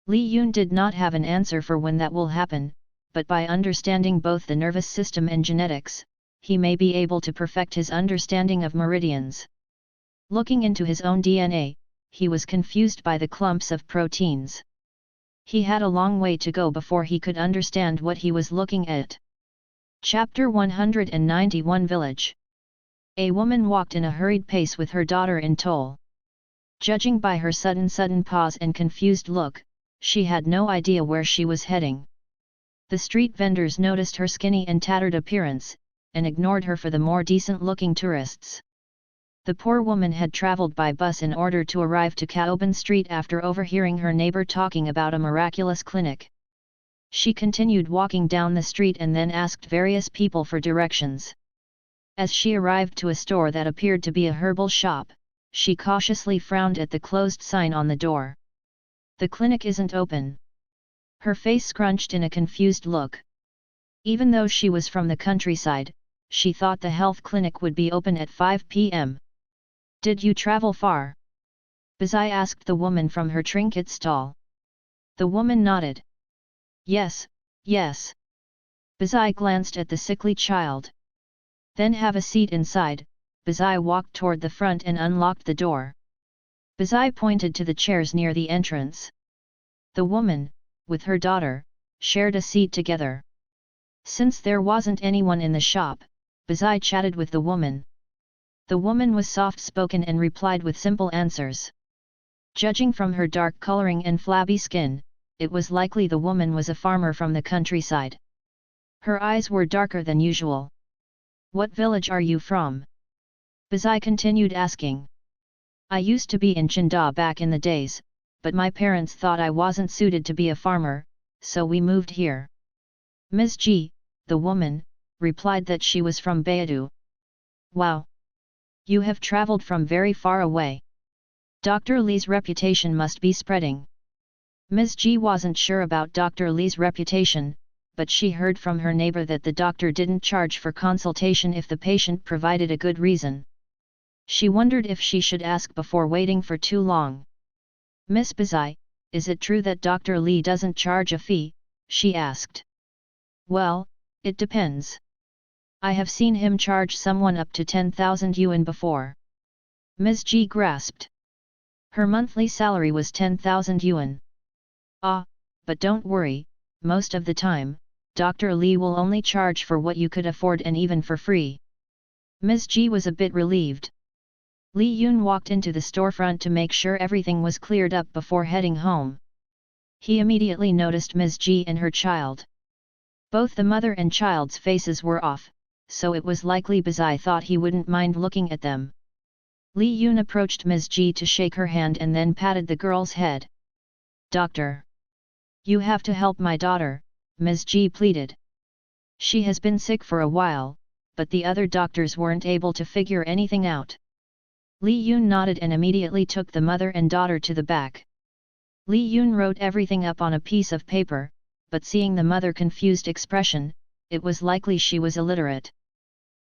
Li Yun did not have an answer for when that will happen, but by understanding both the nervous system and genetics, he may be able to perfect his understanding of meridians. Looking into his own DNA, he was confused by the clumps of proteins. He had a long way to go before he could understand what he was looking at. Chapter 191 Village. A woman walked in a hurried pace with her daughter in tow. Judging by her sudden pause and confused look, she had no idea where she was heading. The street vendors noticed her skinny and tattered appearance, and ignored her for the more decent-looking tourists. The poor woman had traveled by bus in order to arrive to Caoban Street after overhearing her neighbor talking about a miraculous clinic. She continued walking down the street and then asked various people for directions. As she arrived to a store that appeared to be a herbal shop, she cautiously frowned at the closed sign on the door. The clinic isn't open. Her face scrunched in a confused look. Even though she was from the countryside, she thought the health clinic would be open at 5 p.m. Did you travel far? Bazai asked the woman from her trinket stall. The woman nodded. Yes, yes. Bazai glanced at the sickly child. Then have a seat inside. Bazai walked toward the front and unlocked the door. Bazai pointed to the chairs near the entrance. The woman, with her daughter, shared a seat together. Since there wasn't anyone in the shop, Bazai chatted with the woman. The woman was soft-spoken and replied with simple answers. Judging from her dark coloring and flabby skin, it was likely the woman was a farmer from the countryside. Her eyes were darker than usual. What village are you from? Bazai continued asking. I used to be in Chinda back in the days, but my parents thought I wasn't suited to be a farmer, so we moved here. Ms. Ji, the woman, replied that she was from Bayadu. Wow! You have traveled from very far away. Dr. Li's reputation must be spreading. Ms. Ji wasn't sure about Dr. Li's reputation, but she heard from her neighbor that the doctor didn't charge for consultation if the patient provided a good reason. She wondered if she should ask before waiting for too long. Miss Bazai, is it true that Dr. Li doesn't charge a fee? She asked. Well, it depends. I have seen him charge someone up to 10,000 yuan before. Ms. Ji grasped. Her monthly salary was 10,000 yuan. Ah, but don't worry, most of the time, Dr. Li will only charge for what you could afford and even for free. Ms. Ji was a bit relieved. Li Yun walked into the storefront to make sure everything was cleared up before heading home. He immediately noticed Ms. Ji and her child. Both the mother and child's faces were off, so it was likely Bazai thought he wouldn't mind looking at them. Li Yun approached Ms. Ji to shake her hand and then patted the girl's head. Doctor! You have to help my daughter, Ms. Ji pleaded. She has been sick for a while, but the other doctors weren't able to figure anything out. Li Yun nodded and immediately took the mother and daughter to the back. Li Yun wrote everything up on a piece of paper, but seeing the mother confused expression, it was likely she was illiterate.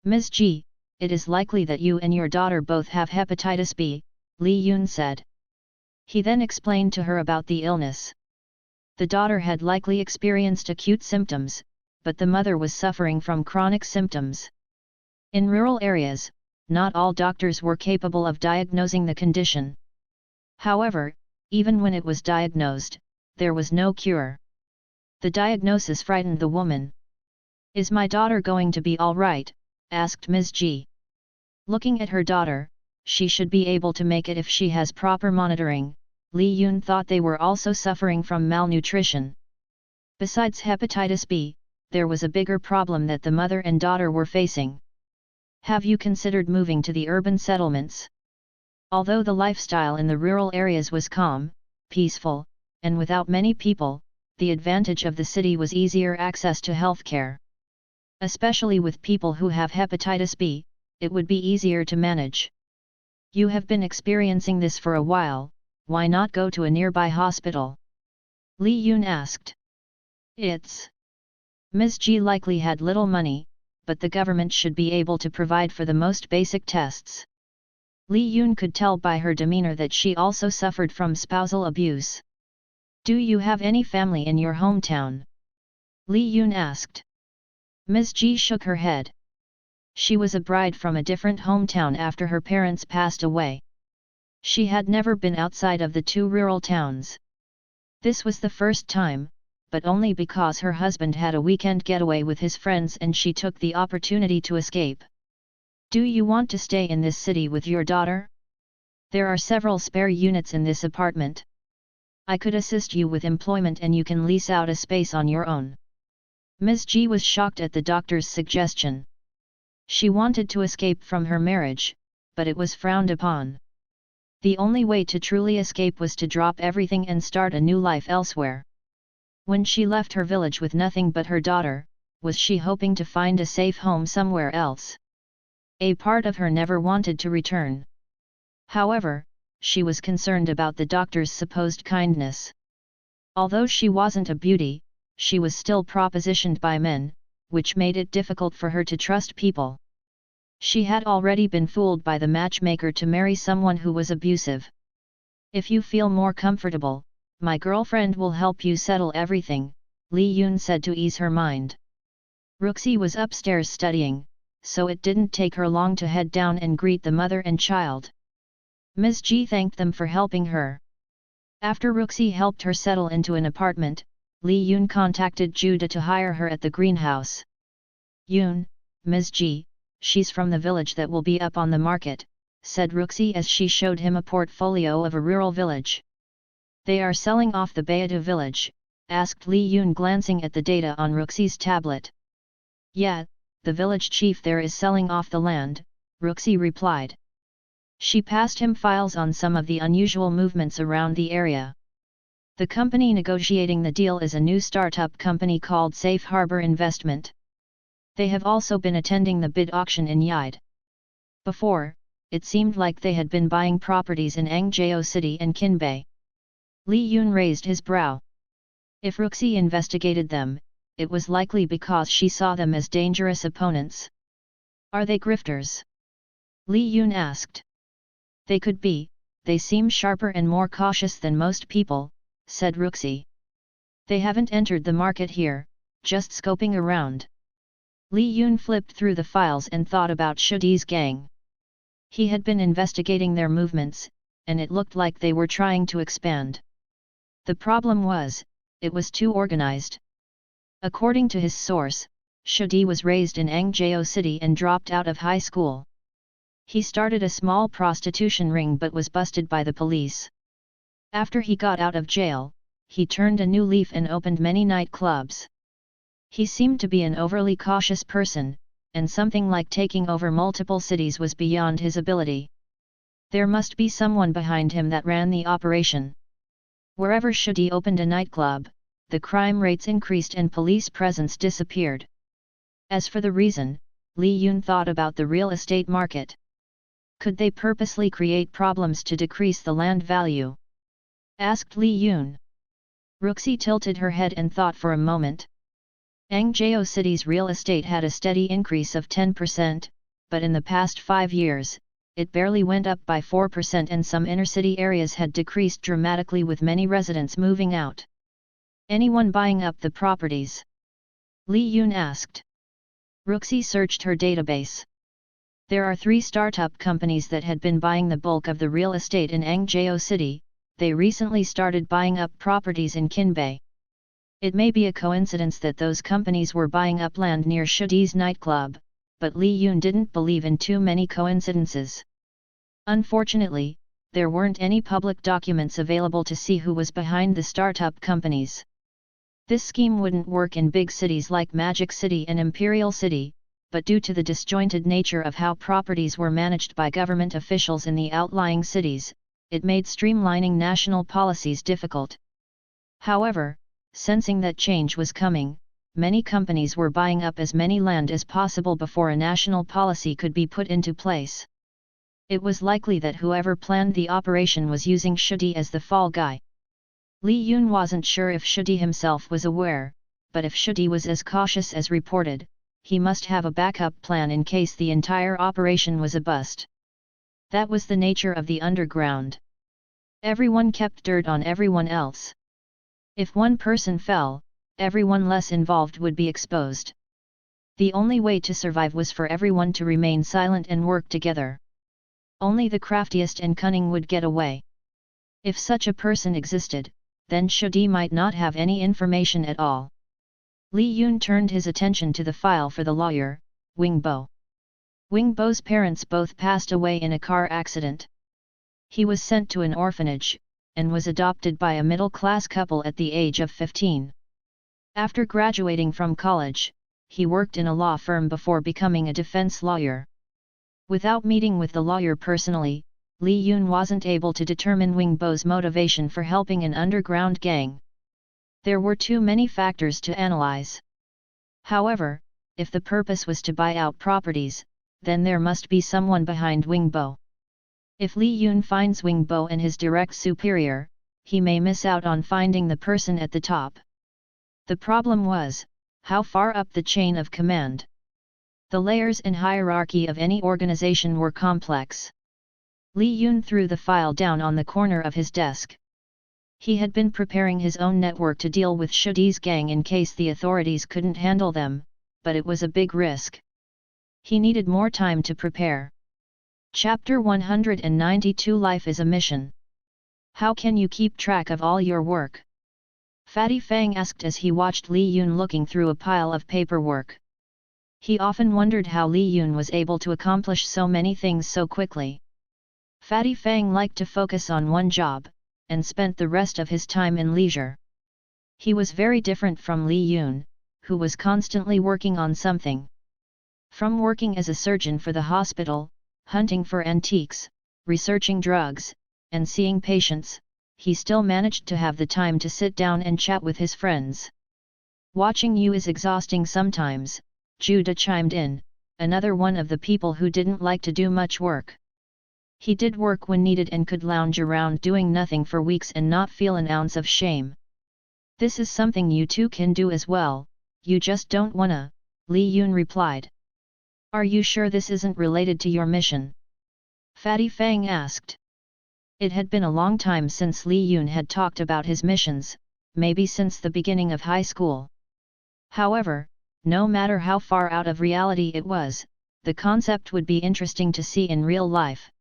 Ms. Ji, it is likely that you and your daughter both have hepatitis B, Li Yun said. He then explained to her about the illness. The daughter had likely experienced acute symptoms, but the mother was suffering from chronic symptoms. In rural areas, not all doctors were capable of diagnosing the condition. However, even when it was diagnosed, there was no cure. The diagnosis frightened the woman. Is my daughter going to be all right? Asked Ms. Ji. Looking at her daughter, she should be able to make it if she has proper monitoring. Li Yun thought they were also suffering from malnutrition. Besides hepatitis B, there was a bigger problem that the mother and daughter were facing. Have you considered moving to the urban settlements? Although the lifestyle in the rural areas was calm, peaceful, and without many people, the advantage of the city was easier access to healthcare. Especially with people who have hepatitis B, it would be easier to manage. You have been experiencing this for a while, why not go to a nearby hospital? Li Yun asked. Ms. Ji likely had little money, but the government should be able to provide for the most basic tests. Li Yun could tell by her demeanor that she also suffered from spousal abuse. Do you have any family in your hometown? Li Yun asked. Ms. Ji shook her head. She was a bride from a different hometown after her parents passed away. She had never been outside of the two rural towns. This was the first time, but only because her husband had a weekend getaway with his friends and she took the opportunity to escape. Do you want to stay in this city with your daughter? There are several spare units in this apartment. I could assist you with employment and you can lease out a space on your own. Ms. Ji was shocked at the doctor's suggestion. She wanted to escape from her marriage, but it was frowned upon. The only way to truly escape was to drop everything and start a new life elsewhere. When she left her village with nothing but her daughter, was she hoping to find a safe home somewhere else? A part of her never wanted to return. However, she was concerned about the doctor's supposed kindness. Although she wasn't a beauty, she was still propositioned by men, which made it difficult for her to trust people. She had already been fooled by the matchmaker to marry someone who was abusive. If you feel more comfortable, my girlfriend will help you settle everything, Li Yun said to ease her mind. Ruxi was upstairs studying, so it didn't take her long to head down and greet the mother and child. Ms. Ji thanked them for helping her. After Ruxi helped her settle into an apartment, Li Yun contacted Judah to hire her at the greenhouse. Yun, Ms. Ji, she's from the village that will be up on the market, said Ruxi as she showed him a portfolio of a rural village. They are selling off the Bayadu village, asked Li Yun glancing at the data on Ruxi's tablet. Yeah, the village chief there is selling off the land, Ruxi replied. She passed him files on some of the unusual movements around the area. The company negotiating the deal is a new startup company called Safe Harbor Investment. They have also been attending the bid auction in Yide. Before, it seemed like they had been buying properties in Angjeo City and Kinbei. Li Yun raised his brow. If Ruxi investigated them, it was likely because she saw them as dangerous opponents. Are they grifters? Li Yun asked. They could be, they seem sharper and more cautious than most people, said Ruxi. They haven't entered the market here, just scoping around. Li Yun flipped through the files and thought about Shudi's gang. He had been investigating their movements, and it looked like they were trying to expand. The problem was, it was too organized. According to his source, Shudi was raised in Angjeo City and dropped out of high school. He started a small prostitution ring but was busted by the police. After he got out of jail, he turned a new leaf and opened many nightclubs. He seemed to be an overly cautious person, and something like taking over multiple cities was beyond his ability. There must be someone behind him that ran the operation. Wherever Shudi opened a nightclub, the crime rates increased and police presence disappeared. As for the reason, Li Yun thought about the real estate market. Could they purposely create problems to decrease the land value? Asked Li Yun. Ruxi tilted her head and thought for a moment. Angjeo City's real estate had a steady increase of 10%, but in the past 5 years, it barely went up by 4% and some inner-city areas had decreased dramatically with many residents moving out. Anyone buying up the properties? Li Yun asked. Ruxi searched her database. There are 3 startup companies that had been buying the bulk of the real estate in Angjeo City. They recently started buying up properties in Kinbei. It may be a coincidence that those companies were buying up land near Shudi's nightclub, but Li Yun didn't believe in too many coincidences. Unfortunately, there weren't any public documents available to see who was behind the startup companies. This scheme wouldn't work in big cities like Magic City and Imperial City, but due to the disjointed nature of how properties were managed by government officials in the outlying cities, it made streamlining national policies difficult. However, sensing that change was coming, many companies were buying up as many land as possible before a national policy could be put into place. It was likely that whoever planned the operation was using Shudi as the fall guy. Li Yun wasn't sure if Shudi himself was aware, but if Shudi was as cautious as reported, he must have a backup plan in case the entire operation was a bust. That was the nature of the underground. Everyone kept dirt on everyone else. If one person fell, everyone less involved would be exposed. The only way to survive was for everyone to remain silent and work together. Only the craftiest and cunning would get away. If such a person existed, then Shudi might not have any information at all. Li Yun turned his attention to the file for the lawyer, Wing Bo. Wing Bo's parents both passed away in a car accident. He was sent to an orphanage, and was adopted by a middle-class couple at the age of 15. After graduating from college, he worked in a law firm before becoming a defense lawyer. Without meeting with the lawyer personally, Li Yun wasn't able to determine Wing Bo's motivation for helping an underground gang. There were too many factors to analyze. However, if the purpose was to buy out properties, then there must be someone behind Wing Bo. If Li Yun finds Wing Bo and his direct superior, he may miss out on finding the person at the top. The problem was, how far up the chain of command? The layers and hierarchy of any organization were complex. Li Yun threw the file down on the corner of his desk. He had been preparing his own network to deal with Shudi's gang in case the authorities couldn't handle them, but it was a big risk. He needed more time to prepare. Chapter 192 Life is a Mission. How can you keep track of all your work? Fatty Fang asked as he watched Li Yun looking through a pile of paperwork. He often wondered how Li Yun was able to accomplish so many things so quickly. Fatty Fang liked to focus on one job, and spent the rest of his time in leisure. He was very different from Li Yun, who was constantly working on something. From working as a surgeon for the hospital, hunting for antiques, researching drugs, and seeing patients, he still managed to have the time to sit down and chat with his friends. Watching you is exhausting sometimes, Judah chimed in, another one of the people who didn't like to do much work. He did work when needed and could lounge around doing nothing for weeks and not feel an ounce of shame. This is something you too can do as well, you just don't wanna, Li Yun replied. Are you sure this isn't related to your mission? Fatty Fang asked. It had been a long time since Li Yun had talked about his missions, maybe since the beginning of high school. However, no matter how far out of reality it was, the concept would be interesting to see in real life.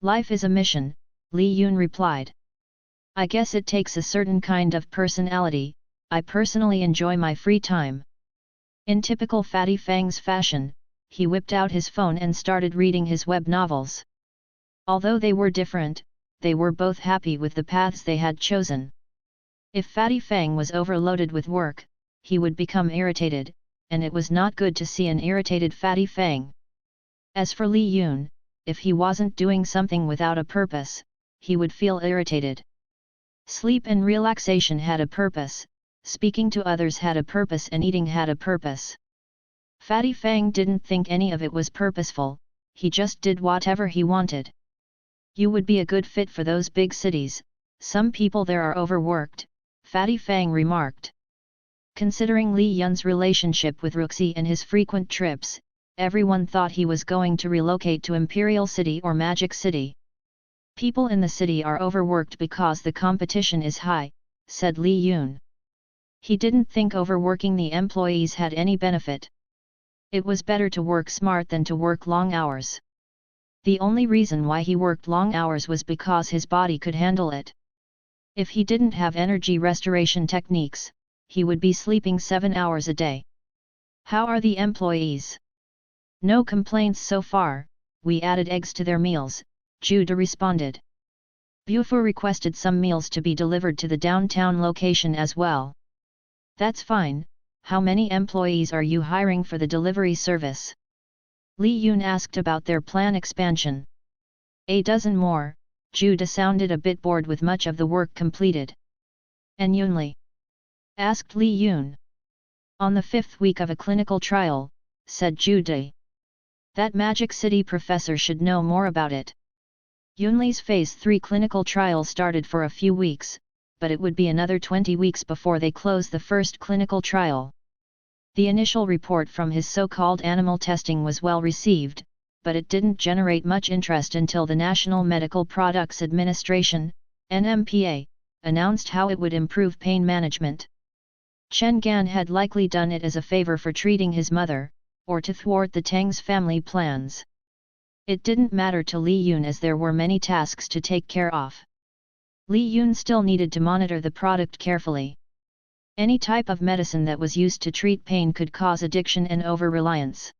Life is a mission, Li Yun replied. I guess it takes a certain kind of personality. I personally enjoy my free time. In typical Fatty Fang's fashion, he whipped out his phone and started reading his web novels. Although they were different, they were both happy with the paths they had chosen. If Fatty Fang was overloaded with work, he would become irritated, and it was not good to see an irritated Fatty Fang. As for Li Yun, if he wasn't doing something without a purpose, he would feel irritated. Sleep and relaxation had a purpose, speaking to others had a purpose, and eating had a purpose. Fatty Fang didn't think any of it was purposeful, he just did whatever he wanted. You would be a good fit for those big cities, some people there are overworked, Fatty Fang remarked. Considering Li Yun's relationship with Ruxi and his frequent trips, everyone thought he was going to relocate to Imperial City or Magic City. People in the city are overworked because the competition is high, said Li Yun. He didn't think overworking the employees had any benefit. It was better to work smart than to work long hours. The only reason why he worked long hours was because his body could handle it. If he didn't have energy restoration techniques, he would be sleeping 7 hours a day. How are the employees? No complaints so far, we added eggs to their meals, Judah responded. Bufo requested some meals to be delivered to the downtown location as well. That's fine, how many employees are you hiring for the delivery service? Li Yun asked about their plan expansion. A dozen more, Judah sounded a bit bored with much of the work completed. And Yunli? Asked Li Yun. On the 5th week of a clinical trial, said Judah. That Magic City professor should know more about it. Yunli's Phase 3 clinical trial started for a few weeks, but it would be another 20 weeks before they close the first clinical trial. The initial report from his so-called animal testing was well received, but it didn't generate much interest until the National Medical Products Administration, NMPA, announced how it would improve pain management. Chen Gan had likely done it as a favor for treating his mother, or to thwart the Tang's family plans. It didn't matter to Li Yun as there were many tasks to take care of. Li Yun still needed to monitor the product carefully. Any type of medicine that was used to treat pain could cause addiction and over-reliance.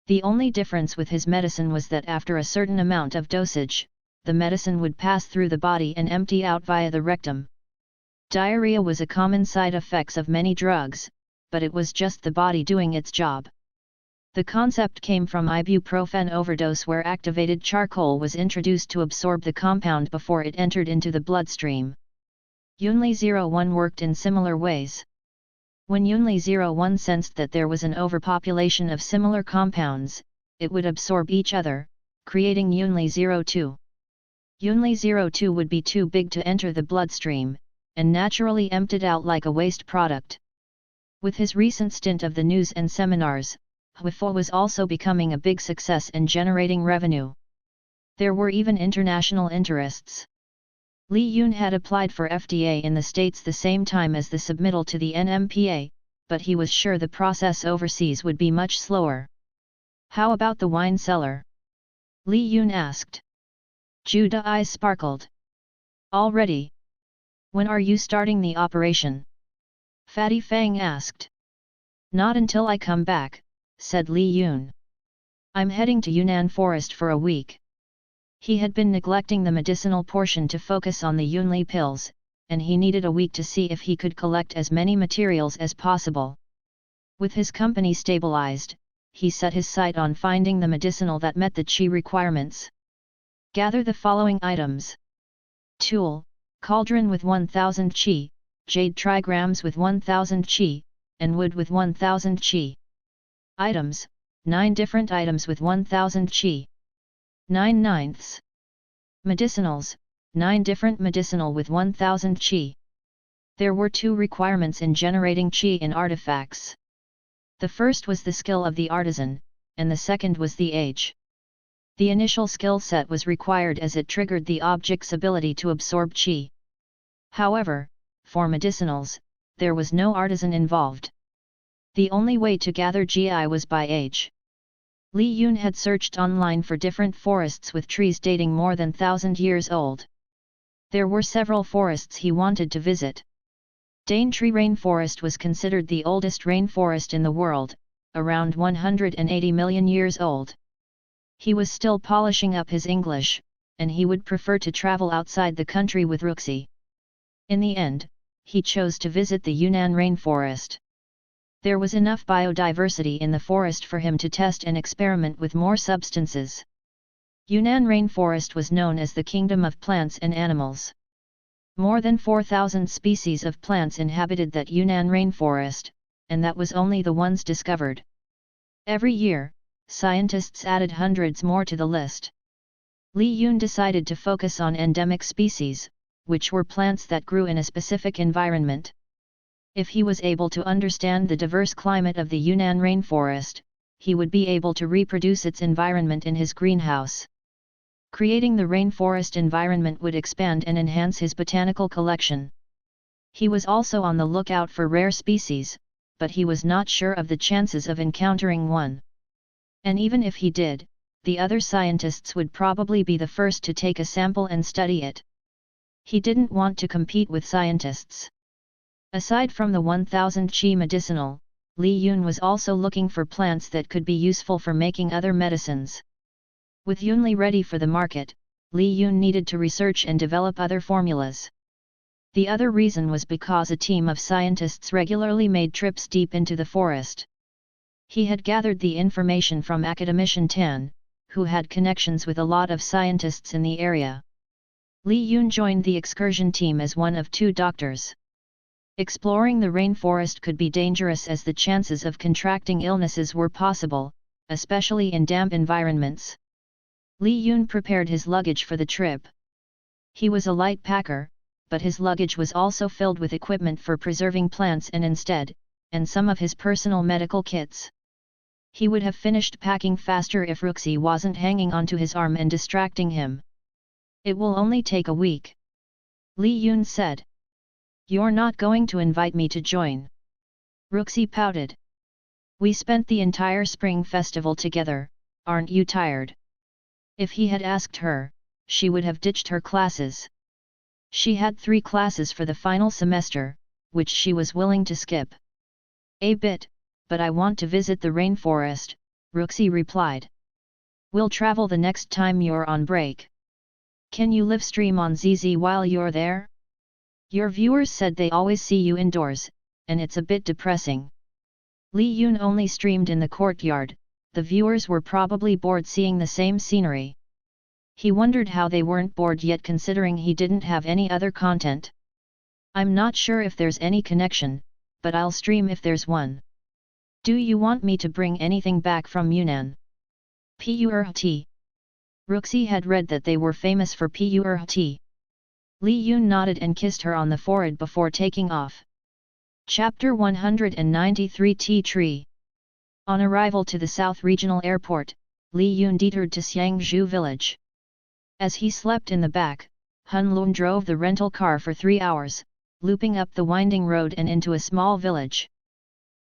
The only difference with his medicine was that after a certain amount of dosage, the medicine would pass through the body and empty out via the rectum. Diarrhea was a common side effect of many drugs, but it was just the body doing its job. The concept came from ibuprofen overdose, where activated charcoal was introduced to absorb the compound before it entered into the bloodstream. Yunli 01 worked in similar ways. When Yunli 01 sensed that there was an overpopulation of similar compounds, it would absorb each other, creating Yunli 02. Yunli 02 would be too big to enter the bloodstream, and naturally emptied out like a waste product. With his recent stint of the news and seminars, Huifo was also becoming a big success and generating revenue. There were even international interests. Li Yun had applied for FDA in the States the same time as the submittal to the NMPA, but he was sure the process overseas would be much slower. How about the wine cellar? Li Yun asked. Jude's eyes sparkled. All ready. When are you starting the operation? Fatty Fang asked. Not until I come back, said Li Yun. I'm heading to Yunnan Forest for a week. He had been neglecting the medicinal portion to focus on the Yunli pills, and he needed a week to see if he could collect as many materials as possible. With his company stabilized, he set his sight on finding the medicinal that met the qi requirements. Gather the following items. Tool, cauldron with 1000 qi, jade trigrams with 1000 qi, and wood with 1000 qi. Items, 9 different items with 1000 qi. 9/9. Medicinals, 9 different medicinal with 1000 qi. There were 2 requirements in generating qi in artifacts. The first was the skill of the artisan, and the second was the age. The initial skill set was required as it triggered the object's ability to absorb qi. However, for medicinals, there was no artisan involved. The only way to gather qi was by age. Li Yun had searched online for different forests with trees dating more than 1,000 years old. There were several forests he wanted to visit. Daintree Rainforest was considered the oldest rainforest in the world, around 180 million years old. He was still polishing up his English, and he would prefer to travel outside the country with Ruxi. In the end, he chose to visit the Yunnan Rainforest. There was enough biodiversity in the forest for him to test and experiment with more substances. Yunnan Rainforest was known as the Kingdom of Plants and Animals. More than 4,000 species of plants inhabited that Yunnan Rainforest, and that was only the ones discovered. Every year, scientists added hundreds more to the list. Li Yun decided to focus on endemic species, which were plants that grew in a specific environment. If he was able to understand the diverse climate of the Yunnan rainforest, he would be able to reproduce its environment in his greenhouse. Creating the rainforest environment would expand and enhance his botanical collection. He was also on the lookout for rare species, but he was not sure of the chances of encountering one. And even if he did, the other scientists would probably be the first to take a sample and study it. He didn't want to compete with scientists. Aside from the 1000 qi medicinal, Li Yun was also looking for plants that could be useful for making other medicines. With Yunli ready for the market, Li Yun needed to research and develop other formulas. The other reason was because a team of scientists regularly made trips deep into the forest. He had gathered the information from academician Tan, who had connections with a lot of scientists in the area. Li Yun joined the excursion team as one of 2 doctors. Exploring the rainforest could be dangerous as the chances of contracting illnesses were possible, especially in damp environments. Li Yun prepared his luggage for the trip. He was a light packer, but his luggage was also filled with equipment for preserving plants, and instead, and some of his personal medical kits. He would have finished packing faster if Ruxi wasn't hanging onto his arm and distracting him. "It will only take a week," Li Yun said. "You're not going to invite me to join?" Ruxi pouted. "We spent the entire spring festival together, aren't you tired?" If he had asked her, she would have ditched her classes. She had 3 classes for the final semester, which she was willing to skip. "A bit, but I want to visit the rainforest," Ruxi replied. "We'll travel the next time you're on break. Can you live stream on ZZ while you're there? Your viewers said they always see you indoors, and it's a bit depressing." Li Yun only streamed in the courtyard. The viewers were probably bored seeing the same scenery. He wondered how they weren't bored yet, considering he didn't have any other content. "I'm not sure if there's any connection, but I'll stream if there's one. Do you want me to bring anything back from Yunnan?" Purrt. Ruxi had read that they were famous for Purrt. Li Yun nodded and kissed her on the forehead before taking off. Chapter 193 Tea Tree. On arrival to the South Regional Airport, Li Yun detoured to Xiangzhou village. As he slept in the back, Hun Lun drove the rental car for 3 hours, looping up the winding road and into a small village.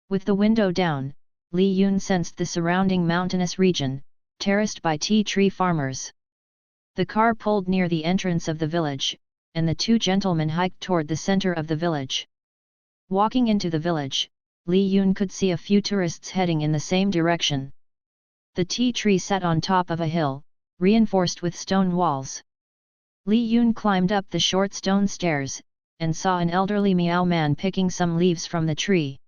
With the window down, Li Yun sensed the surrounding mountainous region, terraced by tea tree farmers. The car pulled near the entrance of the village, and the 2 gentlemen hiked toward the center of the village. Walking into the village, Li Yun could see a few tourists heading in the same direction. The tea tree sat on top of a hill, reinforced with stone walls. Li Yun climbed up the short stone stairs, and saw an elderly Miao man picking some leaves from the tree.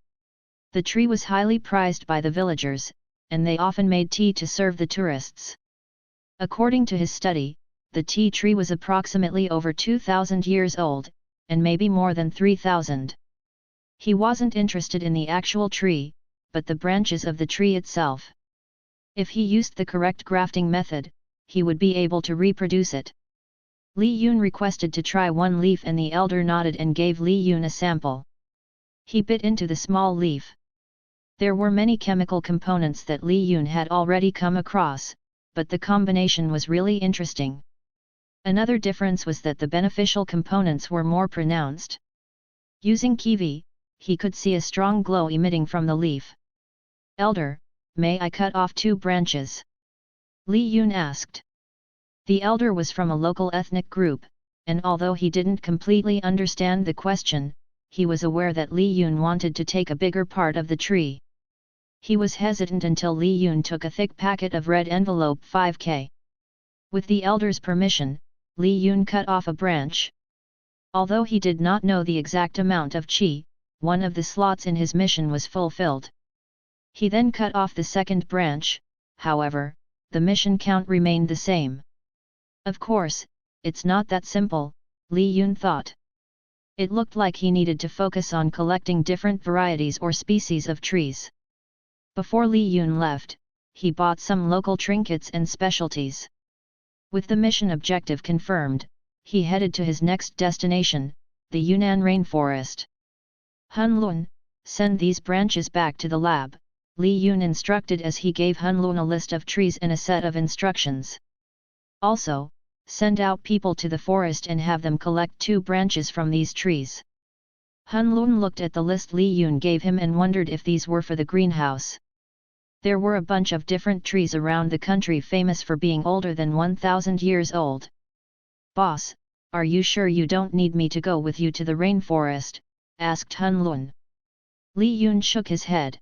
The tree was highly prized by the villagers, and they often made tea to serve the tourists. According to his study, the tea tree was approximately over 2,000 years old, and maybe more than 3,000. He wasn't interested in the actual tree, but the branches of the tree itself. If he used the correct grafting method, he would be able to reproduce it. Li Yun requested to try one leaf and the elder nodded and gave Li Yun a sample. He bit into the small leaf. There were many chemical components that Li Yun had already come across, but the combination was really interesting. Another difference was that the beneficial components were more pronounced. Using kiwi, he could see a strong glow emitting from the leaf. "Elder, may I cut off 2 branches?" Li Yun asked. The elder was from a local ethnic group, and although he didn't completely understand the question, he was aware that Li Yun wanted to take a bigger part of the tree. He was hesitant until Li Yun took a thick packet of red envelope 5K. With the elder's permission, Li Yun cut off a branch. Although he did not know the exact amount of qi, one of the slots in his mission was fulfilled. He then cut off the second branch. However, the mission count remained the same. Of course, it's not that simple, Li Yun thought. It looked like he needed to focus on collecting different varieties or species of trees. Before Li Yun left, he bought some local trinkets and specialties. With the mission objective confirmed, he headed to his next destination, the Yunnan rainforest. "Hun Lun, send these branches back to the lab," Li Yun instructed as he gave Hun Lun a list of trees and a set of instructions. "Also, send out people to the forest and have them collect 2 branches from these trees." Hun Lun looked at the list Li Yun gave him and wondered if these were for the greenhouse. There were a bunch of different trees around the country famous for being older than 1,000 years old. "Boss, are you sure you don't need me to go with you to the rainforest?" asked Hun Lun. Li Yun shook his head.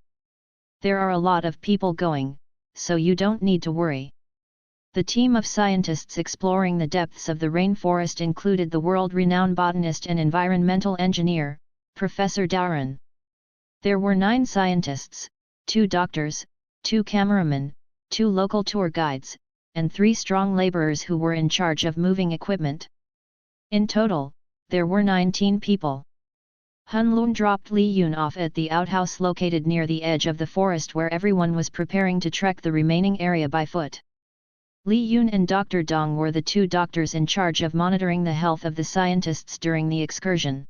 "There are a lot of people going, so you don't need to worry." The team of scientists exploring the depths of the rainforest included the world-renowned botanist and environmental engineer, Professor Darren. There were 9 scientists, 2 doctors, 2 cameramen, 2 local tour guides, and 3 strong laborers who were in charge of moving equipment. In total, there were 19 people. Hun Lun dropped Li Yun off at the outhouse located near the edge of the forest where everyone was preparing to trek the remaining area by foot. Li Yun and Dr. Dong were the 2 doctors in charge of monitoring the health of the scientists during the excursion.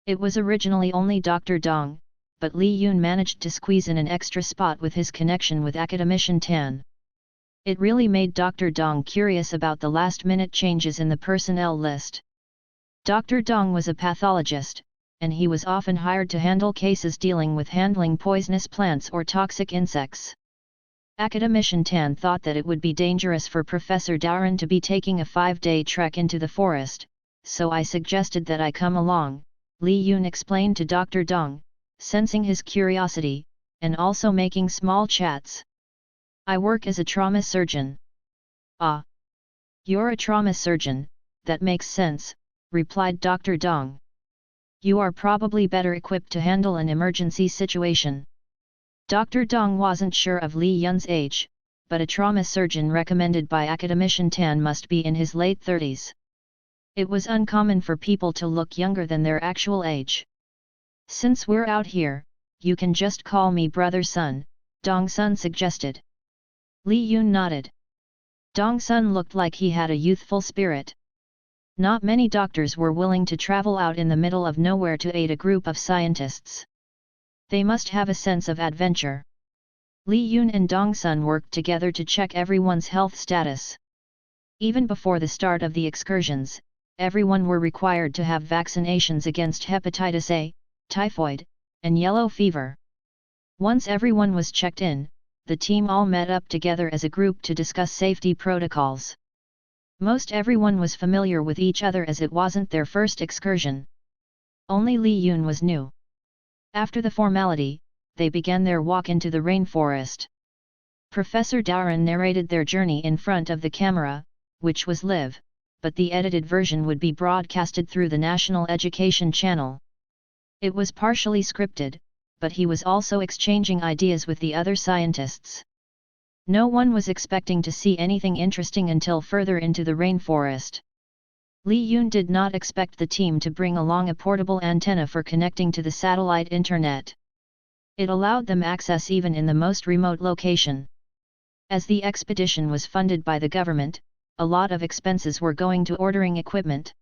It was originally only Dr. Dong, but Li Yun managed to squeeze in an extra spot with his connection with Academician Tan. It really made Dr. Dong curious about the last-minute changes in the personnel list. Dr. Dong was a pathologist, and he was often hired to handle cases dealing with handling poisonous plants or toxic insects. Academician Tan thought that it would be dangerous for Professor Daoren to be taking a 5-day trek into the forest, so I suggested that I come along, Li Yun explained to Dr. Dong, sensing his curiosity, and also making small chats. I work as a trauma surgeon. Ah. You're a trauma surgeon, that makes sense, replied Dr. Dong. You are probably better equipped to handle an emergency situation. Dr. Dong wasn't sure of Li Yun's age, but a trauma surgeon recommended by Academician Tan must be in his late 30s. It was uncommon for people to look younger than their actual age. Since we're out here, you can just call me Brother Sun, Dong Sun suggested. Li Yun nodded. Dong Sun looked like he had a youthful spirit. Not many doctors were willing to travel out in the middle of nowhere to aid a group of scientists. They must have a sense of adventure. Li Yun and Dong Sun worked together to check everyone's health status. Even before the start of the excursions, everyone were required to have vaccinations against hepatitis A, typhoid, and yellow fever. Once everyone was checked in, the team all met up together as a group to discuss safety protocols. Most everyone was familiar with each other as it wasn't their first excursion. Only Li Yun was new. After the formality, they began their walk into the rainforest. Professor Daoren narrated their journey in front of the camera, which was live, but the edited version would be broadcasted through the National Education Channel. It was partially scripted, but he was also exchanging ideas with the other scientists. No one was expecting to see anything interesting until further into the rainforest. Li Yun did not expect the team to bring along a portable antenna for connecting to the satellite internet. It allowed them access even in the most remote location. As the expedition was funded by the government, a lot of expenses were going to ordering equipment.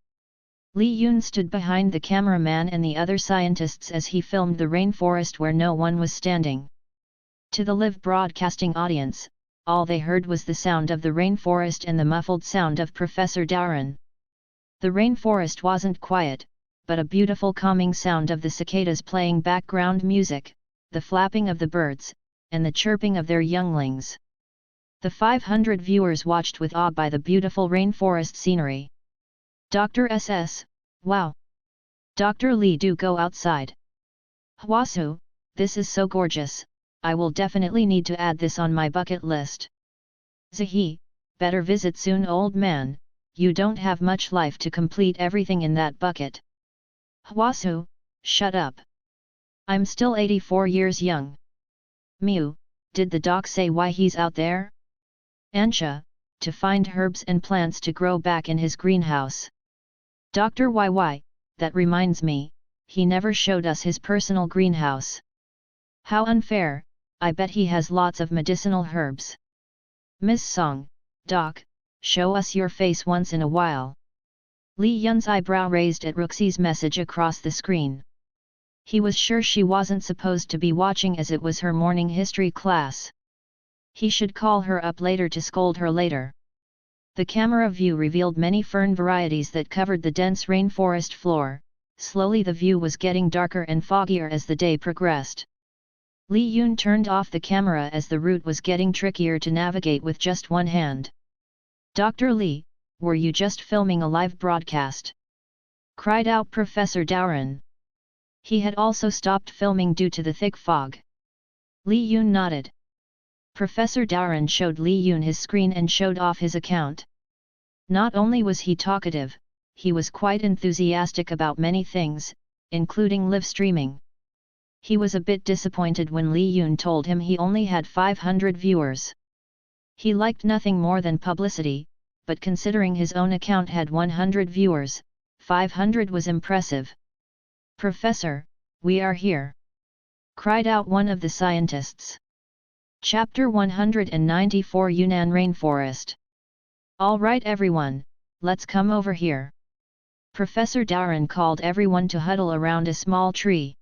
Li Yun stood behind the cameraman and the other scientists as he filmed the rainforest where no one was standing. To the live broadcasting audience, all they heard was the sound of the rainforest and the muffled sound of Professor Daoren. The rainforest wasn't quiet, but a beautiful calming sound of the cicadas playing background music, the flapping of the birds, and the chirping of their younglings. The 500 viewers watched with awe by the beautiful rainforest scenery. Dr. SS, wow! Dr. Li, do go outside. Hwasu, this is so gorgeous, I will definitely need to add this on my bucket list. Zahi, better visit soon, old man. You don't have much life to complete everything in that bucket. Hwasu, shut up. I'm still 84 years young. Mew, did the doc say why he's out there? Ansha, to find herbs and plants to grow back in his greenhouse. Dr. YY, that reminds me, he never showed us his personal greenhouse. How unfair, I bet he has lots of medicinal herbs. Miss Song, Doc, show us your face once in a while. Li Yun's eyebrow raised at Ruxi's message across the screen. He was sure she wasn't supposed to be watching as it was her morning history class. He should call her up later to scold her later. The camera view revealed many fern varieties that covered the dense rainforest floor. Slowly the view was getting darker and foggier as the day progressed. Li Yun turned off the camera as the route was getting trickier to navigate with just one hand. Dr. Li, were you just filming a live broadcast? Cried out Professor Daoren. He had also stopped filming due to the thick fog. Li Yun nodded. Professor Daoren showed Li Yun his screen and showed off his account. Not only was he talkative, he was quite enthusiastic about many things, including live streaming. He was a bit disappointed when Li Yun told him he only had 500 viewers. He liked nothing more than publicity, but considering his own account had 100 viewers, 500 was impressive. Professor, we are here! Cried out one of the scientists. Chapter 194 Yunnan Rainforest. All right everyone, let's come over here. Professor Daoren called everyone to huddle around a small tree.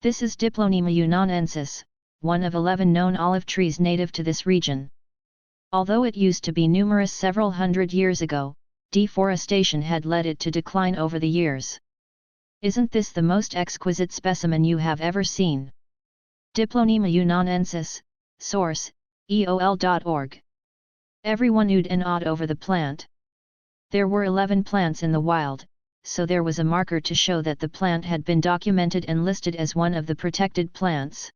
This is Diplonema yunanensis, one of 11 known olive trees native to this region. Although it used to be numerous several hundred years ago, deforestation had led it to decline over the years. Isn't this the most exquisite specimen you have ever seen? Diplonema yunanensis, source, eol.org. Everyone oohed and awed over the plant. There were 11 plants in the wild, so there was a marker to show that the plant had been documented and listed as one of the protected plants.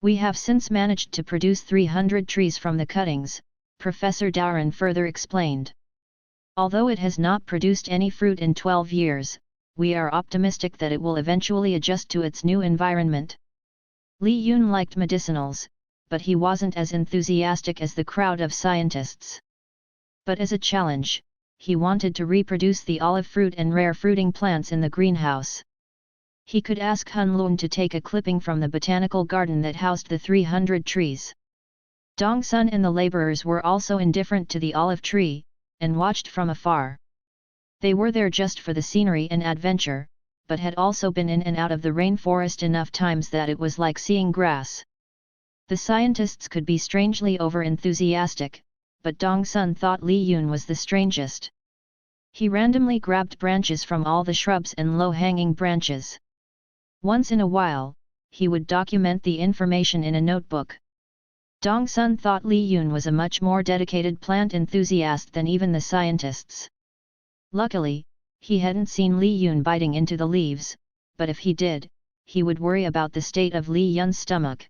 We have since managed to produce 300 trees from the cuttings, Professor Dowran further explained. Although it has not produced any fruit in 12 years, we are optimistic that it will eventually adjust to its new environment. Li Yun liked medicinals, but he wasn't as enthusiastic as the crowd of scientists. But as a challenge, he wanted to reproduce the olive fruit and rare fruiting plants in the greenhouse. He could ask Hun Lun to take a clipping from the botanical garden that housed the 300 trees. Dong Sun and the laborers were also indifferent to the olive tree, and watched from afar. They were there just for the scenery and adventure, but had also been in and out of the rainforest enough times that it was like seeing grass. The scientists could be strangely over-enthusiastic, but Dong Sun thought Li Yun was the strangest. He randomly grabbed branches from all the shrubs and low-hanging branches. Once in a while, he would document the information in a notebook. Dong Sun thought Li Yun was a much more dedicated plant enthusiast than even the scientists. Luckily, he hadn't seen Li Yun biting into the leaves, but if he did, he would worry about the state of Li Yun's stomach.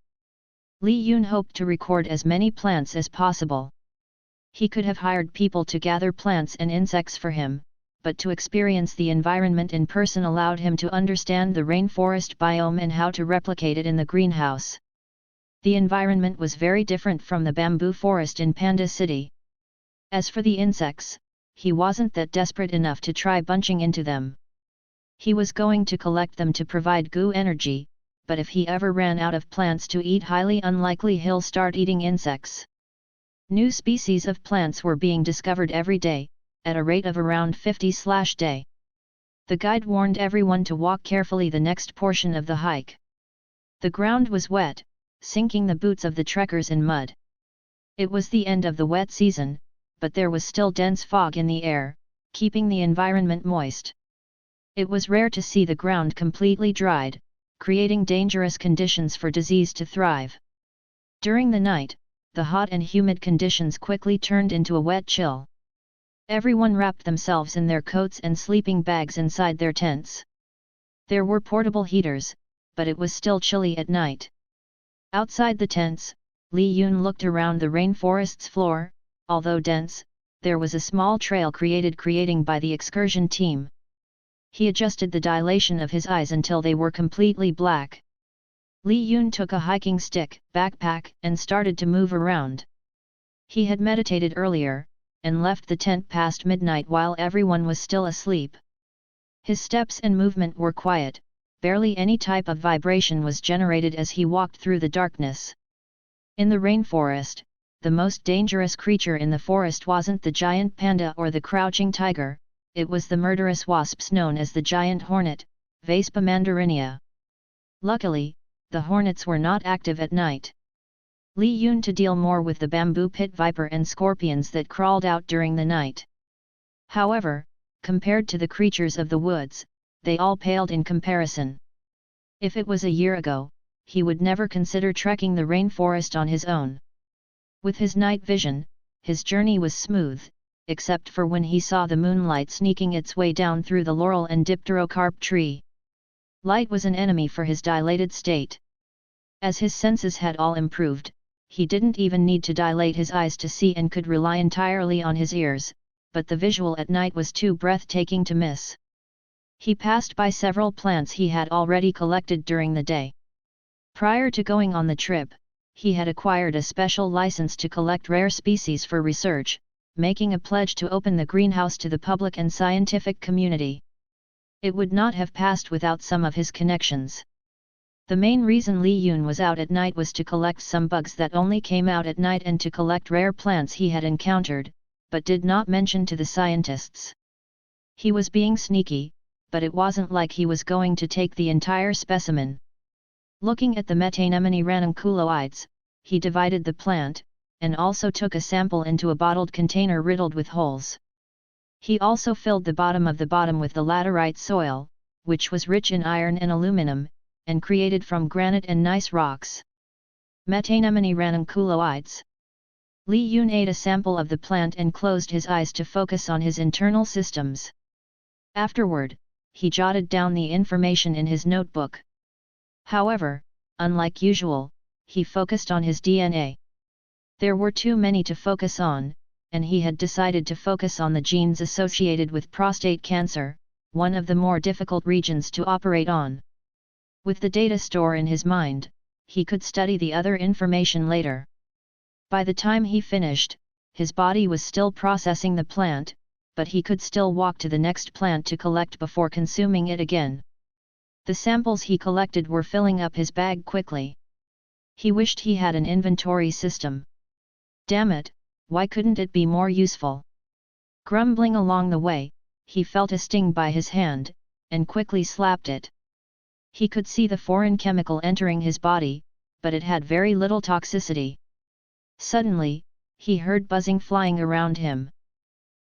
Li Yun hoped to record as many plants as possible. He could have hired people to gather plants and insects for him, but to experience the environment in person allowed him to understand the rainforest biome and how to replicate it in the greenhouse. The environment was very different from the bamboo forest in Panda City. As for the insects, he wasn't that desperate enough to try bunching into them. He was going to collect them to provide goo energy, but if he ever ran out of plants to eat, highly unlikely he'll start eating insects. New species of plants were being discovered every day, at a rate of around 50/day. The guide warned everyone to walk carefully the next portion of the hike. The ground was wet, sinking the boots of the trekkers in mud. It was the end of the wet season, but there was still dense fog in the air, keeping the environment moist. It was rare to see the ground completely dried, creating dangerous conditions for disease to thrive. During the night, the hot and humid conditions quickly turned into a wet chill. Everyone wrapped themselves in their coats and sleeping bags inside their tents. There were portable heaters, but it was still chilly at night. Outside the tents, Li Yun looked around the rainforest's floor. Although dense, there was a small trail creating by the excursion team. He adjusted the dilation of his eyes until they were completely black. Li Yun took a hiking stick, backpack, and started to move around. He had meditated earlier, and left the tent past midnight while everyone was still asleep. His steps and movement were quiet, barely any type of vibration was generated as he walked through the darkness. In the rainforest, the most dangerous creature in the forest wasn't the giant panda or the crouching tiger, it was the murderous wasps known as the giant hornet, Vespa mandarinia. Luckily, the hornets were not active at night. Li Yun to deal more with the bamboo pit viper and scorpions that crawled out during the night. However, compared to the creatures of the woods, they all paled in comparison. If it was a year ago, he would never consider trekking the rainforest on his own. With his night vision, his journey was smooth, except for when he saw the moonlight sneaking its way down through the laurel and dipterocarp tree. Light was an enemy for his dilated state. As his senses had all improved, he didn't even need to dilate his eyes to see and could rely entirely on his ears, but the visual at night was too breathtaking to miss. He passed by several plants he had already collected during the day. Prior to going on the trip, he had acquired a special license to collect rare species for research, making a pledge to open the greenhouse to the public and scientific community. It would not have passed without some of his connections. The main reason Li Yun was out at night was to collect some bugs that only came out at night and to collect rare plants he had encountered, but did not mention to the scientists. He was being sneaky, but it wasn't like he was going to take the entire specimen. Looking at the Metanemone ranunculoides, he divided the plant, and also took a sample into a bottled container riddled with holes. He also filled the bottom with the laterite soil, which was rich in iron and aluminum, and created from granite and gneiss rocks. Metanemone ranunculoides. Li Yun ate a sample of the plant and closed his eyes to focus on his internal systems. Afterward, he jotted down the information in his notebook. However, unlike usual, he focused on his DNA. There were too many to focus on, and he had decided to focus on the genes associated with prostate cancer, one of the more difficult regions to operate on. With the data store in his mind, he could study the other information later. By the time he finished, his body was still processing the plant, but he could still walk to the next plant to collect before consuming it again. The samples he collected were filling up his bag quickly. He wished he had an inventory system. Damn it, why couldn't it be more useful? Grumbling along the way, he felt a sting by his hand, and quickly slapped it. He could see the foreign chemical entering his body, but it had very little toxicity. Suddenly, he heard buzzing flying around him.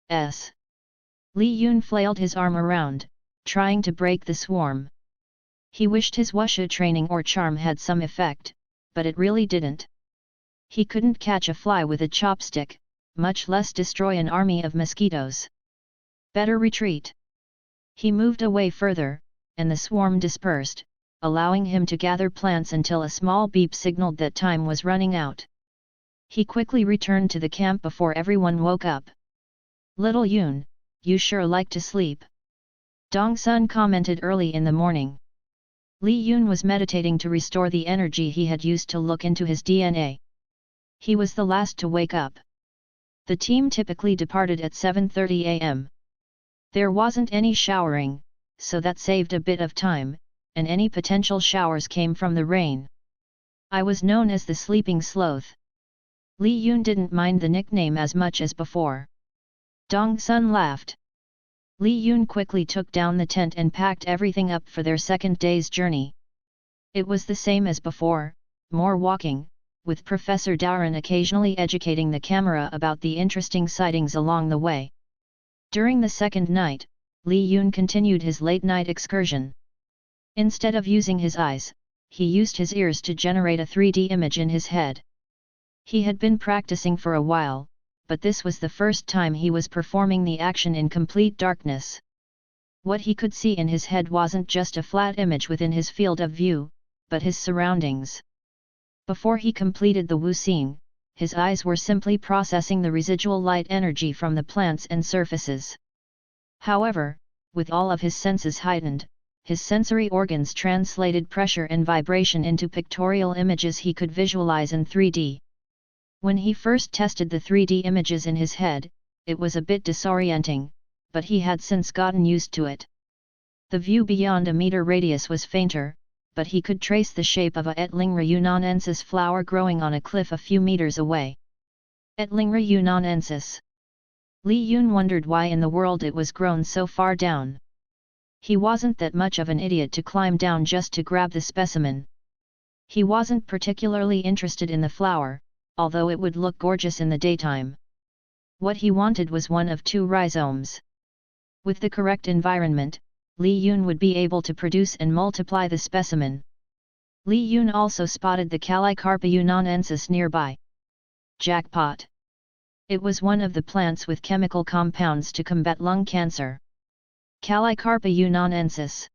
Li Yun flailed his arm around, trying to break the swarm. He wished his wushu training or charm had some effect, but it really didn't. He couldn't catch a fly with a chopstick, much less destroy an army of mosquitoes. Better retreat. He moved away further, and the swarm dispersed, allowing him to gather plants until a small beep signaled that time was running out. He quickly returned to the camp before everyone woke up. "Little Yun, you sure like to sleep," Dong Sun commented early in the morning. Li Yun was meditating to restore the energy he had used to look into his DNA. He was the last to wake up. The team typically departed at 7:30 am. There wasn't any showering, so that saved a bit of time, and any potential showers came from the rain. I was known as the Sleeping Sloth. Li Yun didn't mind the nickname as much as before. Dong Sun laughed. Li Yun quickly took down the tent and packed everything up for their second day's journey. It was the same as before, more walking, with Professor Darren occasionally educating the camera about the interesting sightings along the way. During the second night, Li Yun continued his late-night excursion. Instead of using his eyes, he used his ears to generate a 3D image in his head. He had been practicing for a while, but this was the first time he was performing the action in complete darkness. What he could see in his head wasn't just a flat image within his field of view, but his surroundings. Before he completed the Wu scene, his eyes were simply processing the residual light energy from the plants and surfaces. However, with all of his senses heightened, his sensory organs translated pressure and vibration into pictorial images he could visualize in 3D. When he first tested the 3D images in his head, it was a bit disorienting, but he had since gotten used to it. The view beyond a meter radius was fainter, but he could trace the shape of a Ettlingra yunanensis flower growing on a cliff a few meters away. Ettlingra yunanensis. Li Yun wondered why in the world it was grown so far down. He wasn't that much of an idiot to climb down just to grab the specimen. He wasn't particularly interested in the flower, although it would look gorgeous in the daytime. What he wanted was one of two rhizomes. With the correct environment, Li Yun would be able to produce and multiply the specimen. Li Yun also spotted the Callicarpa yunanensis nearby. Jackpot! It was one of the plants with chemical compounds to combat lung cancer. Callicarpa yunanensis.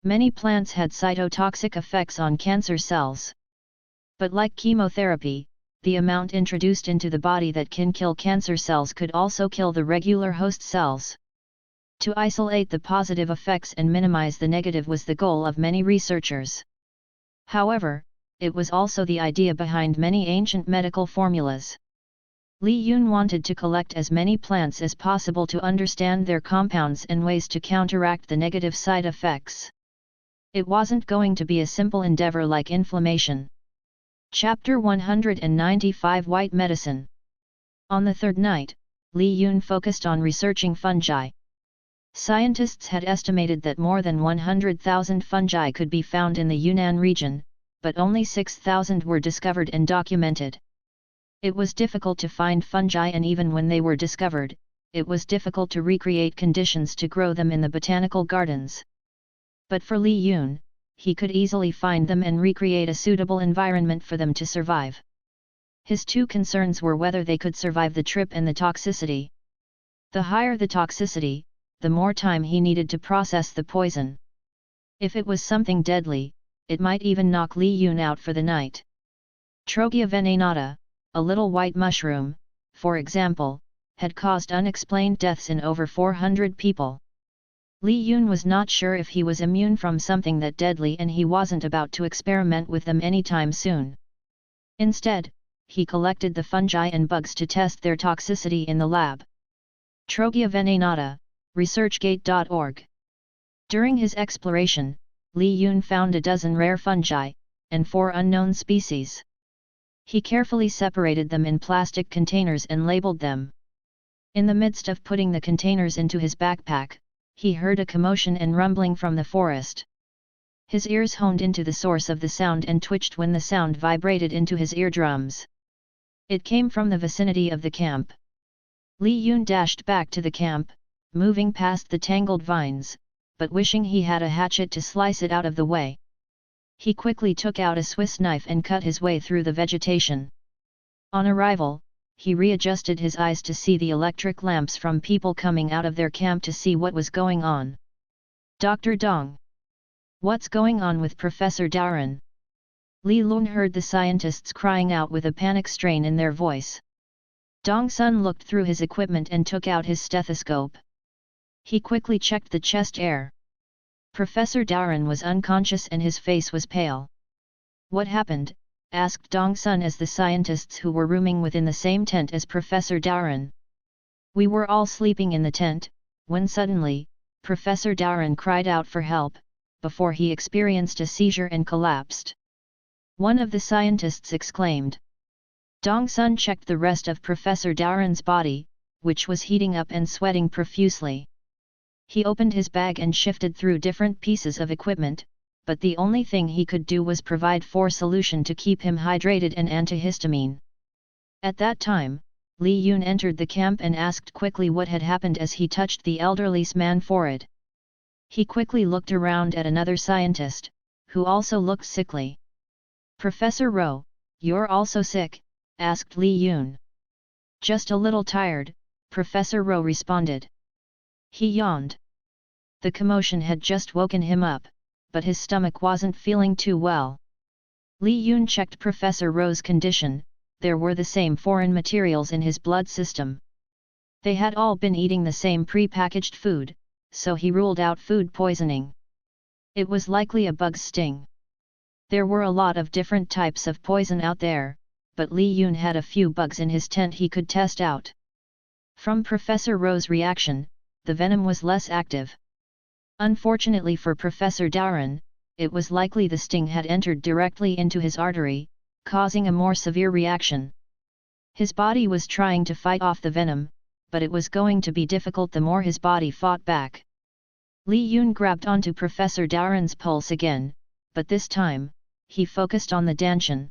Many plants had cytotoxic effects on cancer cells. But like chemotherapy, the amount introduced into the body that can kill cancer cells could also kill the regular host cells. To isolate the positive effects and minimize the negative was the goal of many researchers. However, it was also the idea behind many ancient medical formulas. Li Yun wanted to collect as many plants as possible to understand their compounds and ways to counteract the negative side effects. It wasn't going to be a simple endeavor like inflammation. Chapter 195 White Medicine. On the third night, Li Yun focused on researching fungi. Scientists had estimated that more than 100,000 fungi could be found in the Yunnan region, but only 6,000 were discovered and documented. It was difficult to find fungi, and even when they were discovered, it was difficult to recreate conditions to grow them in the botanical gardens. But for Li Yun, he could easily find them and recreate a suitable environment for them to survive. His two concerns were whether they could survive the trip and the toxicity. The higher the toxicity, the more time he needed to process the poison. If it was something deadly, it might even knock Li Yun out for the night. Trogia venenata, a little white mushroom, for example, had caused unexplained deaths in over 400 people. Li Yun was not sure if he was immune from something that deadly, and he wasn't about to experiment with them anytime soon. Instead, he collected the fungi and bugs to test their toxicity in the lab. Trogia venenata, researchgate.org. During his exploration, Li Yun found a dozen rare fungi, and 4 unknown species. He carefully separated them in plastic containers and labeled them. In the midst of putting the containers into his backpack, he heard a commotion and rumbling from the forest. His ears honed into the source of the sound and twitched when the sound vibrated into his eardrums. It came from the vicinity of the camp. Li Yun dashed back to the camp, moving past the tangled vines, but wishing he had a hatchet to slice it out of the way. He quickly took out a Swiss knife and cut his way through the vegetation. On arrival, he readjusted his eyes to see the electric lamps from people coming out of their camp to see what was going on. Dr. Dong. What's going on with Professor Daoren? Li Yun heard the scientists crying out with a panic strain in their voice. Dong Sun looked through his equipment and took out his stethoscope. He quickly checked the chest air. Professor Daoren was unconscious and his face was pale. What happened? Asked Dong Sun as the scientists who were rooming within the same tent as Professor Daoren. We were all sleeping in the tent, when suddenly, Professor Daoren cried out for help, before he experienced a seizure and collapsed. One of the scientists exclaimed. Dong Sun checked the rest of Professor Daoren's body, which was heating up and sweating profusely. He opened his bag and shifted through different pieces of equipment, but the only thing he could do was provide 4 solution to keep him hydrated and antihistamine. At that time, Li Yun entered the camp and asked quickly what had happened as he touched the elderly man's forehead. He quickly looked around at another scientist, who also looked sickly. Professor Ro, you're also sick? Asked Li Yun. Just a little tired, Professor Ro responded. He yawned. The commotion had just woken him up, but his stomach wasn't feeling too well. Li Yun checked Professor Ro's condition. There were the same foreign materials in his blood system. They had all been eating the same pre-packaged food, so he ruled out food poisoning. It was likely a bug sting. There were a lot of different types of poison out there, but Li Yun had a few bugs in his tent he could test out. From Professor Ro's reaction, the venom was less active. Unfortunately for Professor Daoren, it was likely the sting had entered directly into his artery, causing a more severe reaction. His body was trying to fight off the venom, but it was going to be difficult the more his body fought back. Li Yun grabbed onto Professor Daoren's pulse again, but this time, he focused on the dantian.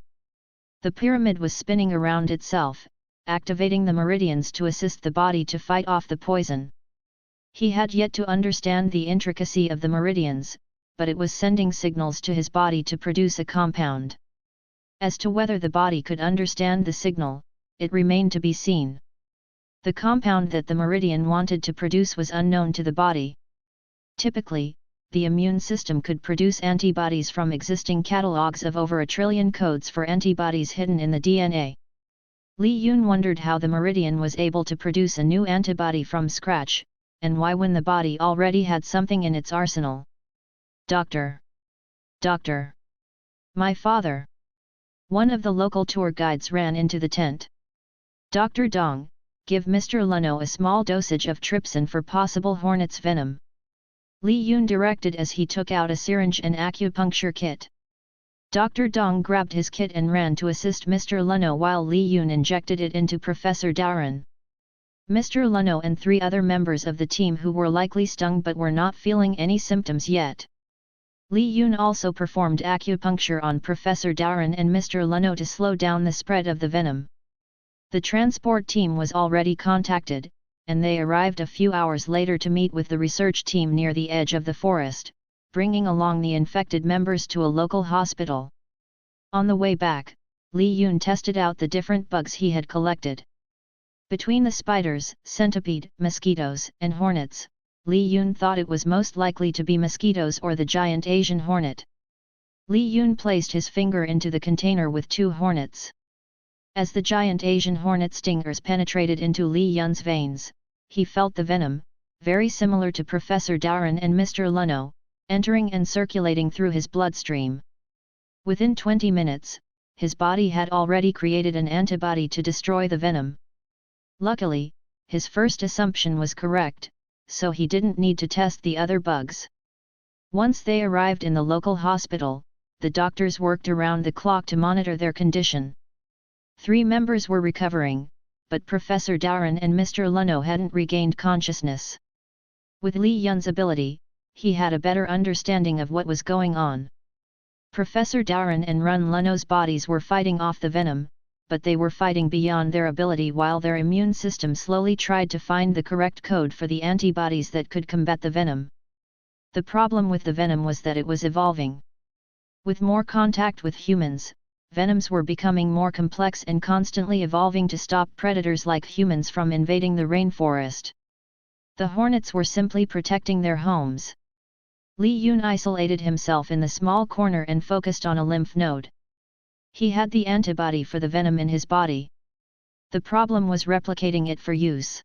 The pyramid was spinning around itself, activating the meridians to assist the body to fight off the poison. He had yet to understand the intricacy of the meridians, but it was sending signals to his body to produce a compound. As to whether the body could understand the signal, it remained to be seen. The compound that the meridian wanted to produce was unknown to the body. Typically, the immune system could produce antibodies from existing catalogs of over 1 trillion codes for antibodies hidden in the DNA. Li Yun wondered how the meridian was able to produce a new antibody from scratch, and why when the body already had something in its arsenal. Doctor! Doctor! My father! One of the local tour guides ran into the tent. Dr. Dong, give Mr. Luno a small dosage of trypsin for possible hornet's venom. Li Yun directed as he took out a syringe and acupuncture kit. Dr. Dong grabbed his kit and ran to assist Mr. Luno while Li Yun injected it into Professor Daoren. Mr. Luno and 3 other members of the team who were likely stung but were not feeling any symptoms yet. Li Yun also performed acupuncture on Professor Darren and Mr. Leno to slow down the spread of the venom. The transport team was already contacted, and they arrived a few hours later to meet with the research team near the edge of the forest, bringing along the infected members to a local hospital. On the way back, Li Yun tested out the different bugs he had collected. Between the spiders, centipede, mosquitoes, and hornets, Li Yun thought it was most likely to be mosquitoes or the giant Asian hornet. Li Yun placed his finger into the container with 2 hornets. As the giant Asian hornet stingers penetrated into Li Yun's veins, he felt the venom, very similar to Professor Darren and Mr. Leno, entering and circulating through his bloodstream. Within 20 minutes, his body had already created an antibody to destroy the venom. Luckily, his first assumption was correct, so he didn't need to test the other bugs. Once they arrived in the local hospital, the doctors worked around the clock to monitor their condition. 3 members were recovering, but Professor Darren and Mr. Leno hadn't regained consciousness. With Li Yun's ability, he had a better understanding of what was going on. Professor Darren and Run Leno's bodies were fighting off the venom, but they were fighting beyond their ability while their immune system slowly tried to find the correct code for the antibodies that could combat the venom. The problem with the venom was that it was evolving. With more contact with humans, venoms were becoming more complex and constantly evolving to stop predators like humans from invading the rainforest. The hornets were simply protecting their homes. Li Yun isolated himself in the small corner and focused on a lymph node. He had the antibody for the venom in his body. The problem was replicating it for use.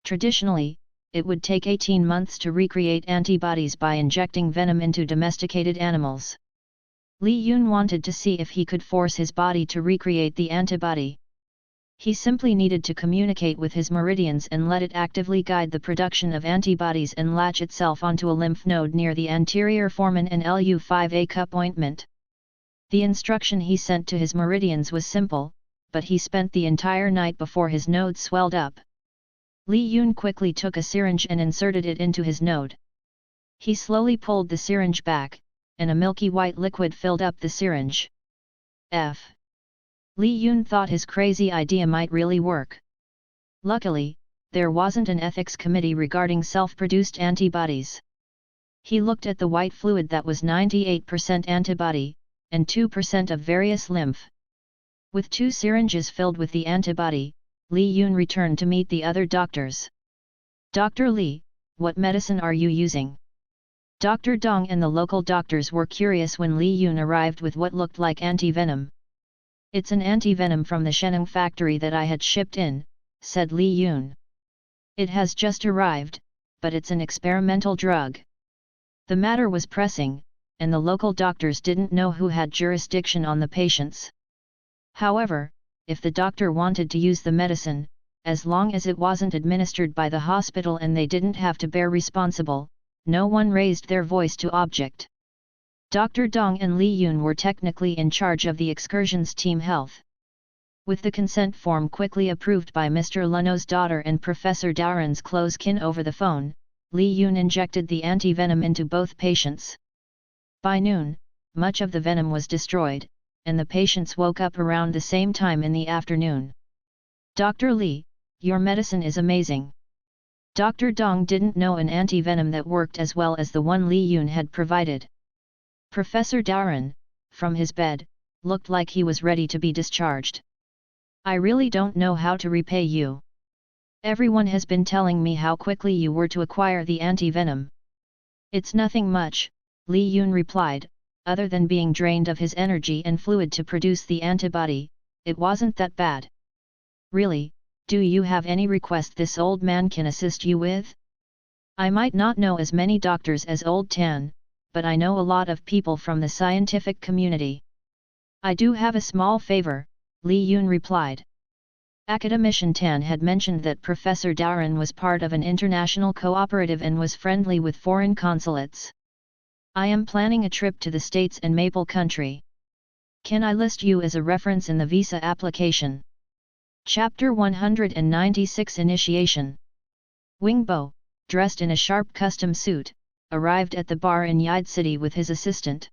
Traditionally, it would take 18 months to recreate antibodies by injecting venom into domesticated animals. Li Yun wanted to see if he could force his body to recreate the antibody. He simply needed to communicate with his meridians and let it actively guide the production of antibodies and latch itself onto a lymph node near the anterior foramen and LU5A cup ointment. The instruction he sent to his meridians was simple, but he spent the entire night before his node swelled up. Li Yun quickly took a syringe and inserted it into his node. He slowly pulled the syringe back, and a milky white liquid filled up the syringe. Li Yun thought his crazy idea might really work. Luckily, there wasn't an ethics committee regarding self-produced antibodies. He looked at the white fluid that was 98% antibody, and 2% of various lymph. With 2 syringes filled with the antibody, Li Yun returned to meet the other doctors. "Dr. Li, what medicine are you using?" Dr. Dong and the local doctors were curious when Li Yun arrived with what looked like anti-venom. "It's an anti-venom from the Sheneng factory that I had shipped in," said Li Yun. "It has just arrived, but it's an experimental drug." The matter was pressing, and the local doctors didn't know who had jurisdiction on the patients. However, if the doctor wanted to use the medicine, as long as it wasn't administered by the hospital and they didn't have to bear responsible, no one raised their voice to object. Dr. Dong and Li Yun were technically in charge of the excursion's team health. With the consent form quickly approved by Mr. Leno's daughter and Professor Darren's close kin over the phone, Li Yun injected the anti-venom into both patients. By noon, much of the venom was destroyed, and the patients woke up around the same time in the afternoon. "Dr. Li, your medicine is amazing." Dr. Dong didn't know an anti-venom that worked as well as the one Li Yun had provided. Professor Darren, from his bed, looked like he was ready to be discharged. "I really don't know how to repay you. Everyone has been telling me how quickly you were to acquire the anti-venom." "It's nothing much," Li Yun replied, "other than being drained of his energy and fluid to produce the antibody. It wasn't that bad." "Really, do you have any request this old man can assist you with?" "I might not know as many doctors as old Tan, but I know a lot of people from the scientific community." "I do have a small favor," Li Yun replied. Academician Tan had mentioned that Professor Darren was part of an international cooperative and was friendly with foreign consulates. "I am planning a trip to the States and Maple Country. Can I list you as a reference in the visa application?" Chapter 196 Initiation. Wingbo, dressed in a sharp custom suit, arrived at the bar in Yide City with his assistant.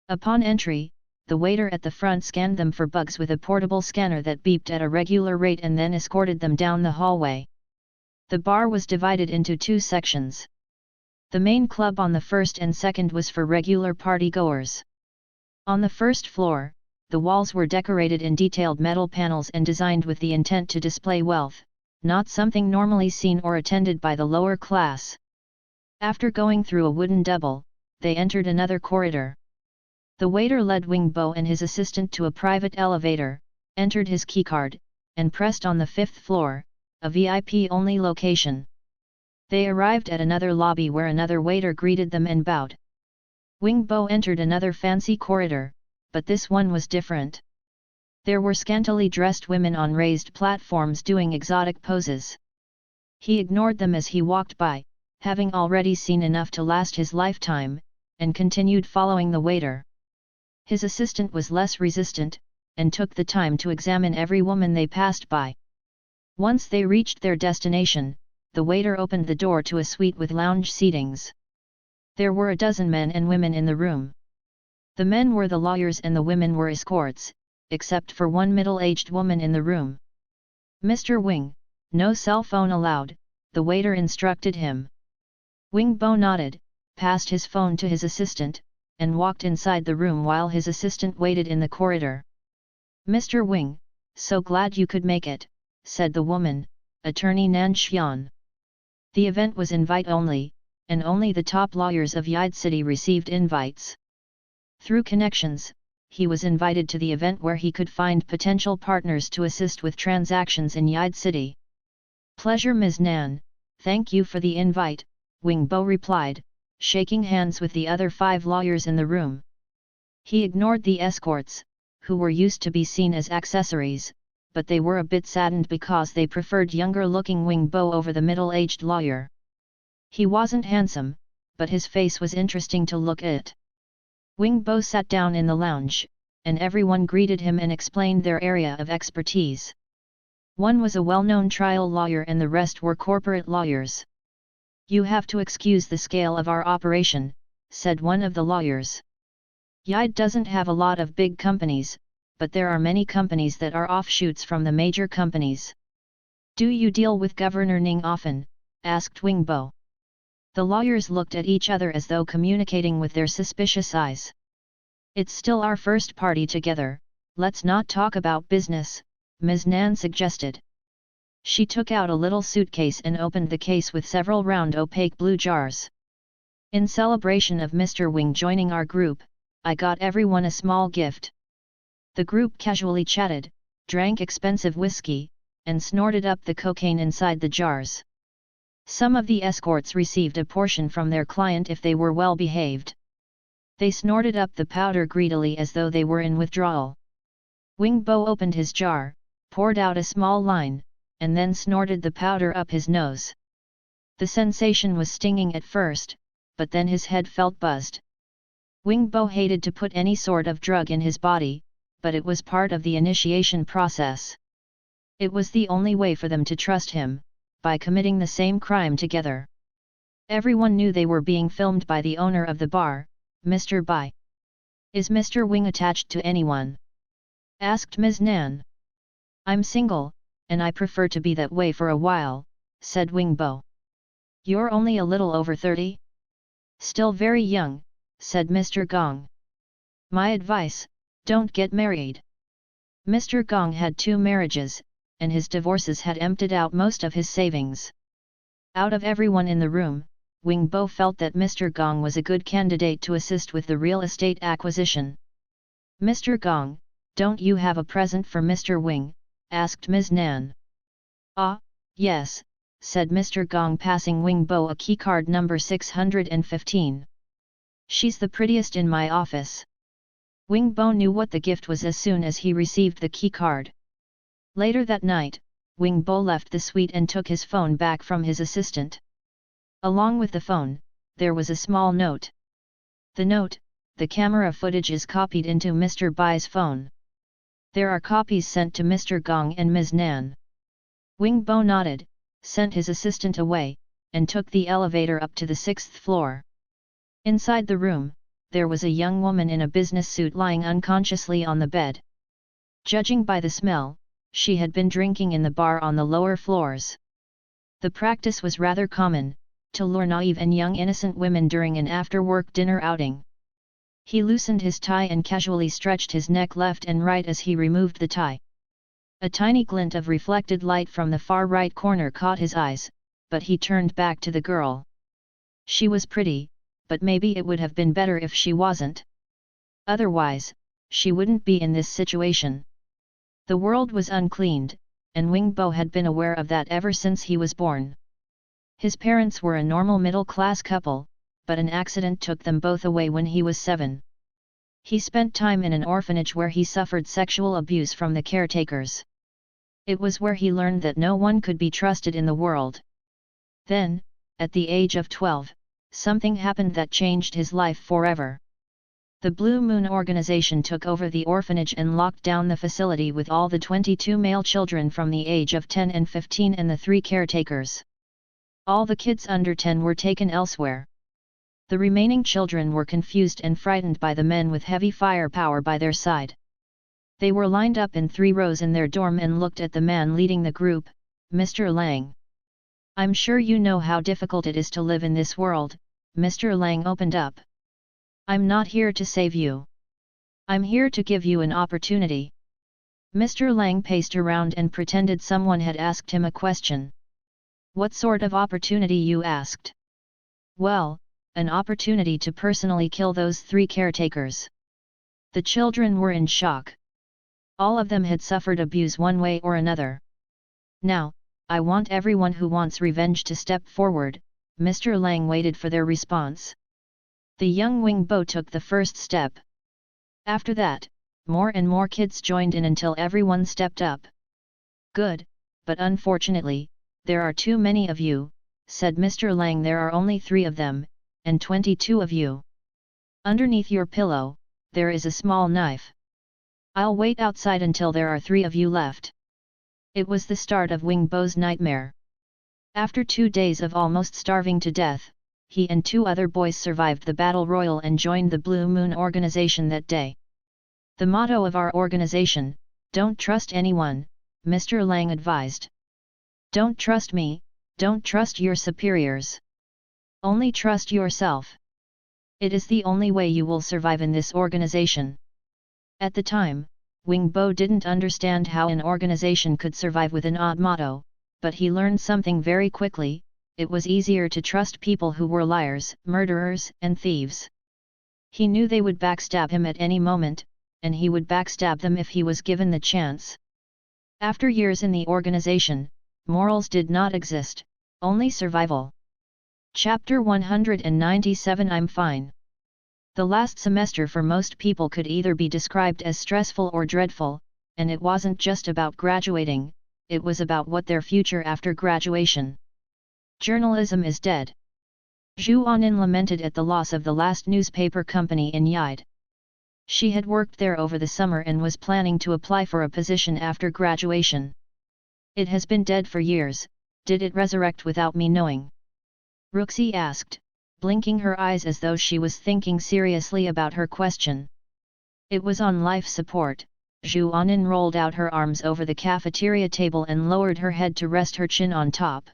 Upon entry, the waiter at the front scanned them for bugs with a portable scanner that beeped at a regular rate and then escorted them down the hallway. The bar was divided into two sections. The main club on the first and second was for regular party-goers. On the first floor, the walls were decorated in detailed metal panels and designed with the intent to display wealth, not something normally seen or attended by the lower class. After going through a wooden double, they entered another corridor. The waiter led Wing Bo and his assistant to a private elevator, entered his keycard, and pressed on the 5th floor, a VIP-only location. They arrived at another lobby where another waiter greeted them and bowed. Wing Bo entered another fancy corridor, but this one was different. There were scantily dressed women on raised platforms doing exotic poses. He ignored them as he walked by, having already seen enough to last his lifetime, and continued following the waiter. His assistant was less resistant, and took the time to examine every woman they passed by. Once they reached their destination, the waiter opened the door to a suite with lounge seatings. There were a dozen men and women in the room. The men were the lawyers and the women were escorts, except for one middle-aged woman in the room. "Mr. Wing, no cell phone allowed," the waiter instructed him. Wing Bo nodded, passed his phone to his assistant, and walked inside the room while his assistant waited in the corridor. "Mr. Wing, so glad you could make it," said the woman, attorney Nan Xian. The event was invite-only, and only the top lawyers of Yide City received invites. Through connections, he was invited to the event where he could find potential partners to assist with transactions in Yide City. "Pleasure, Ms. Nan, thank you for the invite," Wing Bo replied, shaking hands with the other 5 lawyers in the room. He ignored the escorts, who were used to be seen as accessories, but they were a bit saddened because they preferred younger-looking Wing Bo over the middle-aged lawyer. He wasn't handsome, but his face was interesting to look at. Wing Bo sat down in the lounge, and everyone greeted him and explained their area of expertise. One was a well-known trial lawyer and the rest were corporate lawyers. "You have to excuse the scale of our operation," said one of the lawyers. "Yide doesn't have a lot of big companies, but there are many companies that are offshoots from the major companies." "Do you deal with Governor Ning often?" asked Wing Bo. The lawyers looked at each other as though communicating with their suspicious eyes. "It's still our first party together, let's not talk about business," Ms. Nan suggested. She took out a little suitcase and opened the case with several round opaque blue jars. "In celebration of Mr. Wing joining our group, I got everyone a small gift." The group casually chatted, drank expensive whiskey, and snorted up the cocaine inside the jars. Some of the escorts received a portion from their client if they were well behaved. They snorted up the powder greedily as though they were in withdrawal. Wing Bo opened his jar, poured out a small line, and then snorted the powder up his nose. The sensation was stinging at first, but then his head felt buzzed. Wing Bo hated to put any sort of drug in his body, but it was part of the initiation process. It was the only way for them to trust him, by committing the same crime together. Everyone knew they were being filmed by the owner of the bar, Mr. Bai. "Is Mr. Wing attached to anyone?" asked Ms. Nan. "I'm single, and I prefer to be that way for a while," said Wing Bo. "You're only a little over 30? Still very young," said Mr. Gong. "My advice, don't get married." Mr. Gong had 2 marriages, and his divorces had emptied out most of his savings. Out of everyone in the room, Wing Bo felt that Mr. Gong was a good candidate to assist with the real estate acquisition. "Mr. Gong, don't you have a present for Mr. Wing?" asked Ms. Nan. "Ah, yes," said Mr. Gong, passing Wing Bo a keycard number 615. "She's the prettiest in my office." Wing Bo knew what the gift was as soon as he received the keycard. Later that night, Wing Bo left the suite and took his phone back from his assistant. Along with the phone, there was a small note. The note, the camera footage is copied into Mr. Bai's phone. There are copies sent to Mr. Gong and Ms. Nan. Wing Bo nodded, sent his assistant away, and took the elevator up to the 6th floor. Inside the room, there was a young woman in a business suit lying unconsciously on the bed. Judging by the smell, she had been drinking in the bar on the lower floors. The practice was rather common, to lure naive and young innocent women during an after-work dinner outing. He loosened his tie and casually stretched his neck left and right as he removed the tie. A tiny glint of reflected light from the far right corner caught his eyes, but he turned back to the girl. She was pretty, but maybe it would have been better if she wasn't. Otherwise, she wouldn't be in this situation. The world was uncleaned, and Wingbo had been aware of that ever since he was born. His parents were a normal middle-class couple, but an accident took them both away when he was 7. He spent time in an orphanage where he suffered sexual abuse from the caretakers. It was where he learned that no one could be trusted in the world. Then, at the age of 12, something happened that changed his life forever. The Blue Moon organization took over the orphanage and locked down the facility with all the 22 male children from the age of 10 and 15 and the 3 caretakers. All the kids under 10 were taken elsewhere. The remaining children were confused and frightened by the men with heavy firepower by their side. They were lined up in 3 rows in their dorm and looked at the man leading the group, Mr. Lang. "I'm sure you know how difficult it is to live in this world," Mr. Lang opened up. "I'm not here to save you. I'm here to give you an opportunity." Mr. Lang paced around and pretended someone had asked him a question. "What sort of opportunity?" you asked. "Well, an opportunity to personally kill those 3 caretakers." The children were in shock. All of them had suffered abuse one way or another. "Now, I want everyone who wants revenge to step forward." Mr. Lang waited for their response. The young Wingbo took the first step. After that, more and more kids joined in until everyone stepped up. "Good, but unfortunately, there are too many of you," said Mr. Lang. "There are only 3 of them, and 22 of you. Underneath your pillow, there is a small knife. I'll wait outside until there are 3 of you left." It was the start of Wingbo's nightmare. After 2 days of almost starving to death, he and 2 other boys survived the battle royal and joined the Blue Moon organization that day. "The motto of our organization, don't trust anyone," Mr. Lang advised. "Don't trust me, don't trust your superiors. Only trust yourself. It is the only way you will survive in this organization." At the time, Wingbo didn't understand how an organization could survive with an odd motto, but he learned something very quickly: it was easier to trust people who were liars, murderers, and thieves. He knew they would backstab him at any moment, and he would backstab them if he was given the chance. After years in the organization, morals did not exist, only survival. Chapter 197. I'm fine. The last semester for most people could either be described as stressful or dreadful, and it wasn't just about graduating, it was about what their future after graduation. Journalism is dead. Zhu Anin lamented at the loss of the last newspaper company in Yide. She had worked there over the summer and was planning to apply for a position after graduation. "It has been dead for years, did it resurrect without me knowing?" Ruxi asked, blinking her eyes as though she was thinking seriously about her question. "It was on life support." Zhu Anin rolled out her arms over the cafeteria table and lowered her head to rest her chin on top.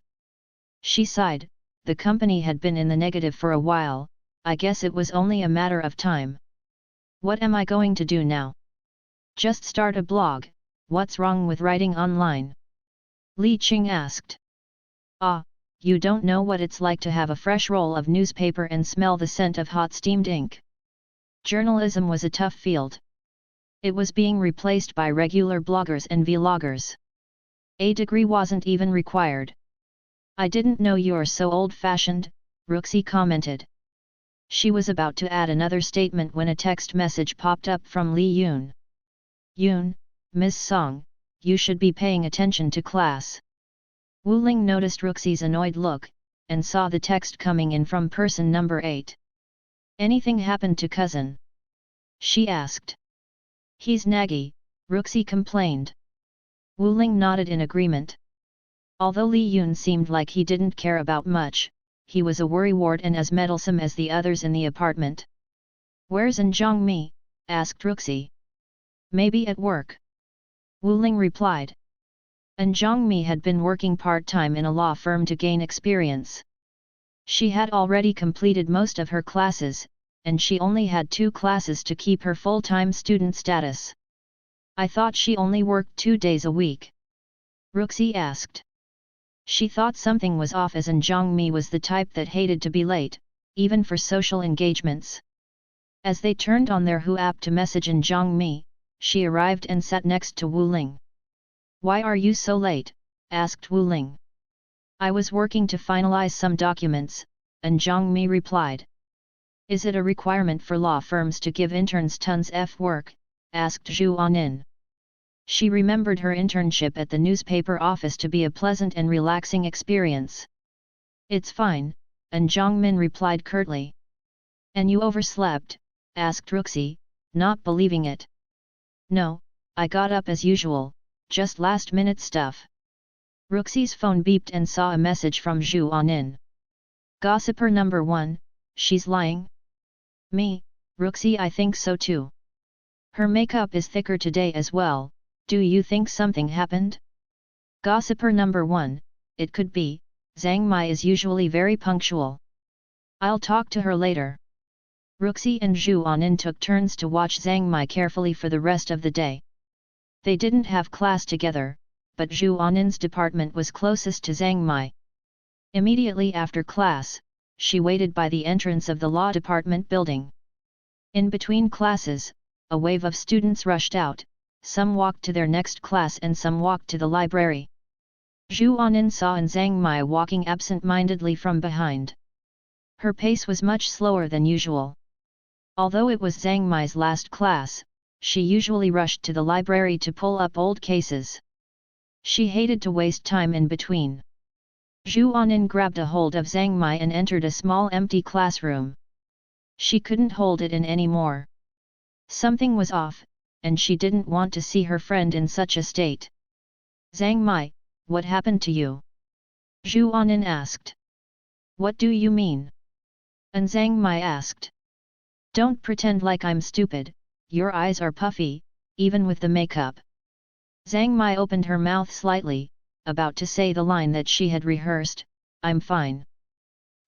She sighed. The company had been in the negative for a while, I guess it was only a matter of time. "What am I going to do now?" "Just start a blog, what's wrong with writing online?" Li Qing asked. "Ah, you don't know what it's like to have a fresh roll of newspaper and smell the scent of hot steamed ink." Journalism was a tough field. It was being replaced by regular bloggers and vloggers. A degree wasn't even required. "I didn't know you're so old-fashioned," Ruxi commented. She was about to add another statement when a text message popped up from Li Yun. "Yun, Ms. Song, you should be paying attention to class." Wu Ling noticed Ruxi's annoyed look, and saw the text coming in from person number 8. "Anything happened to cousin?" she asked. "He's naggy," Ruxi complained. Wu Ling nodded in agreement. Although Li Yun seemed like he didn't care about much, he was a worrywart and as meddlesome as the others in the apartment. "Where's An Zhongmi?" asked Ruxi. "Maybe at work," Wu Ling replied. An Zhongmi had been working part-time in a law firm to gain experience. She had already completed most of her classes, and she only had 2 classes to keep her full-time student status. "I thought she only worked 2 days a week," Ruxi asked. She thought something was off as An Zhongmi was the type that hated to be late, even for social engagements. As they turned on their Hu app to message An Zhongmi, she arrived and sat next to Wu Ling. "Why are you so late?" asked Wu Ling. "I was working to finalize some documents," An Zhongmi replied. "Is it a requirement for law firms to give interns tons of work?" asked Zhu Anin. She remembered her internship at the newspaper office to be a pleasant and relaxing experience. "It's fine," An Zhongmin replied curtly. "And you overslept?" asked Ruxi, not believing it. "No, I got up as usual, just last-minute stuff." Ruxi's phone beeped and saw a message from Zhu Anin. "Gossiper number 1, she's lying?" "Me, Ruxi, I think so too. Her makeup is thicker today as well. Do you think something happened?" "Gossiper number 1, it could be, Zhang Mai is usually very punctual. I'll talk to her later." Ruxi and Zhu Anin took turns to watch Zhang Mai carefully for the rest of the day. They didn't have class together, but Zhu Anin's department was closest to Zhang Mai. Immediately after class, she waited by the entrance of the law department building. In between classes, a wave of students rushed out, some walked to their next class and some walked to the library. Zhu Anin saw Zhang Mai walking absent-mindedly from behind. Her pace was much slower than usual. Although it was Zhang Mai's last class, she usually rushed to the library to pull up old cases. She hated to waste time in between. Zhu Anin grabbed a hold of Zhang Mai and entered a small empty classroom. She couldn't hold it in anymore. Something was off, and she didn't want to see her friend in such a state. "Zhang Mai, what happened to you?" Zhu Anin asked. "What do you mean?" And Zhang Mai asked. "Don't pretend like I'm stupid, your eyes are puffy, even with the makeup." Zhang Mai opened her mouth slightly, about to say the line that she had rehearsed, "I'm fine."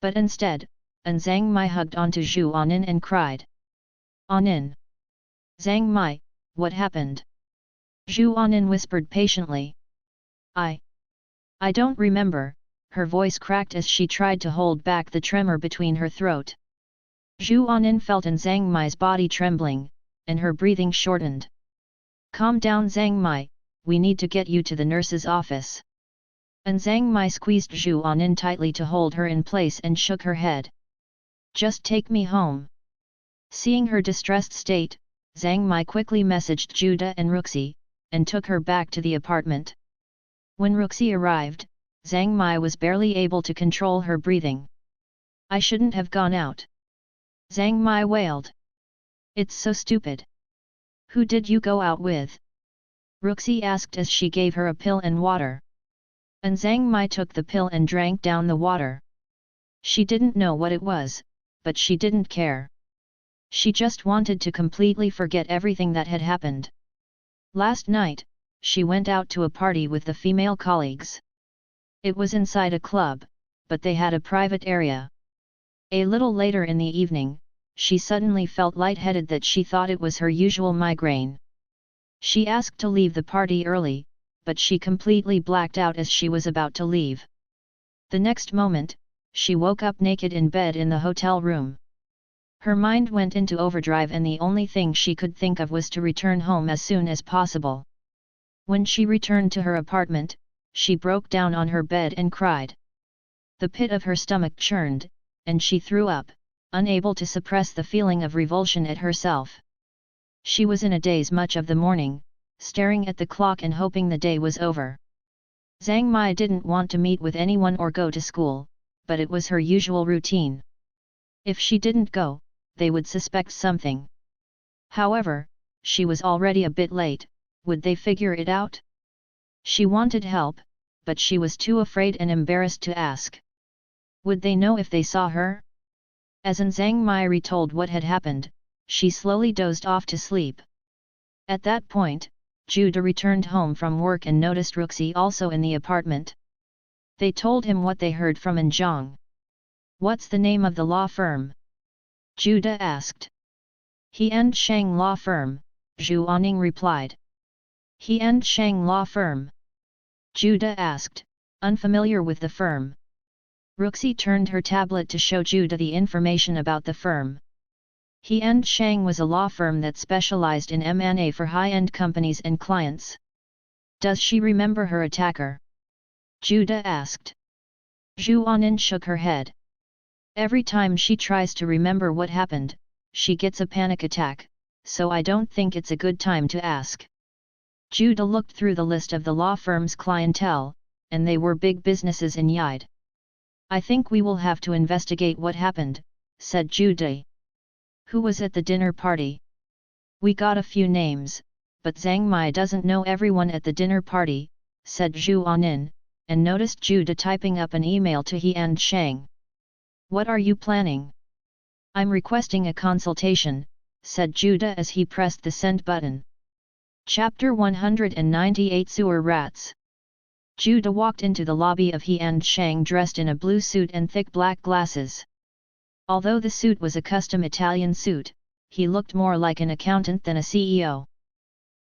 But instead, Zhang Mai hugged onto Zhu Anin and cried. "Anin! Zhang Mai, what happened?" Zhu Anin whispered patiently. I don't remember," her voice cracked as she tried to hold back the tremor between her throat. Zhu Anin felt Zhang Mai's body trembling, and her breathing shortened. "Calm down Zhang Mai, we need to get you to the nurse's office." Zhang Mai squeezed Zhu Anin tightly to hold her in place and shook her head. "Just take me home." Seeing her distressed state, Zhang Mai quickly messaged Juda and Ruxi, and took her back to the apartment. When Ruxi arrived, Zhang Mai was barely able to control her breathing. "I shouldn't have gone out," Zhang Mai wailed. "It's so stupid. Who did you go out with?" Ruxi asked as she gave her a pill and water. And Zhang Mai took the pill and drank down the water. She didn't know what it was, but she didn't care. She just wanted to completely forget everything that had happened. Last night, she went out to a party with the female colleagues. It was inside a club, but they had a private area. A little later in the evening, she suddenly felt lightheaded that she thought it was her usual migraine. She asked to leave the party early, but she completely blacked out as she was about to leave. The next moment, she woke up naked in bed in the hotel room. Her mind went into overdrive and the only thing she could think of was to return home as soon as possible. When she returned to her apartment, she broke down on her bed and cried. The pit of her stomach churned, and she threw up, unable to suppress the feeling of revulsion at herself. She was in a daze much of the morning, staring at the clock and hoping the day was over. Zhang Mai didn't want to meet with anyone or go to school, but it was her usual routine. If she didn't go, they would suspect something. However, she was already a bit late. Would they figure it out? She wanted help, but she was too afraid and embarrassed to ask. Would they know if they saw her? As Zhang Mai retold what had happened, she slowly dozed off to sleep. At that point, Judah returned home from work and noticed Ruxi also in the apartment. They told him what they heard from Zhang. What's the name of the law firm? Judah asked. He and Shang Law Firm, Zhu Aning replied. He and Shang Law Firm? Judah asked, unfamiliar with the firm. Ruxi turned her tablet to show Judah the information about the firm. He and Shang was a law firm that specialized in M&A for high-end companies and clients. Does she remember her attacker? Judah asked. Zhu Anin shook her head. Every time she tries to remember what happened, she gets a panic attack, so I don't think it's a good time to ask. Judah looked through the list of the law firm's clientele, and they were big businesses in Yide. I think we will have to investigate what happened, said Judah. Who was at the dinner party? We got a few names, but Zhang Mai doesn't know everyone at the dinner party, said Zhu Anin, and noticed Judah typing up an email to he and Shang. What are you planning? I'm requesting a consultation, said Judah as he pressed the send button. Chapter 198 Sewer Rats. Judah walked into the lobby of he and Shang dressed in a blue suit and thick black glasses. Although the suit was a custom Italian suit, he looked more like an accountant than a CEO.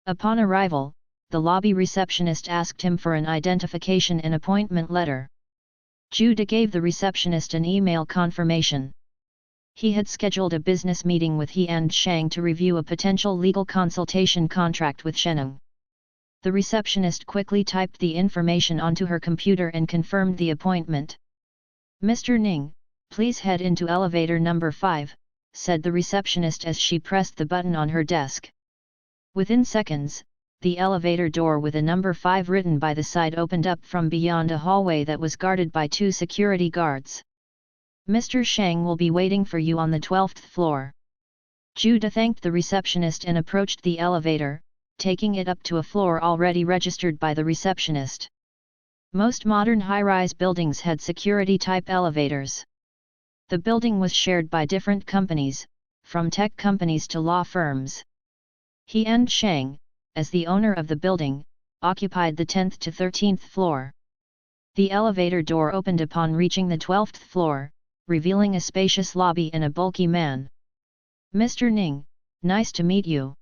Upon arrival, the lobby receptionist asked him for an identification and appointment letter. Judah gave the receptionist an email confirmation. He had scheduled a business meeting with he and Shang to review a potential legal consultation contract with Sheneng. The receptionist quickly typed the information onto her computer and confirmed the appointment. Mr. Ning, please head into elevator number 5, said the receptionist as she pressed the button on her desk. Within seconds, the elevator door with a number 5 written by the side opened up from beyond a hallway that was guarded by 2 security guards. Mr. Shang will be waiting for you on the 12th floor. Judah thanked the receptionist and approached the elevator, taking it up to a floor already registered by the receptionist. Most modern high-rise buildings had security-type elevators. The building was shared by different companies, from tech companies to law firms. He and Shang, as the owner of the building, occupied the 10th to 13th floor. The elevator door opened upon reaching the 12th floor, revealing a spacious lobby and a bulky man. Mr. Ning, nice to meet you.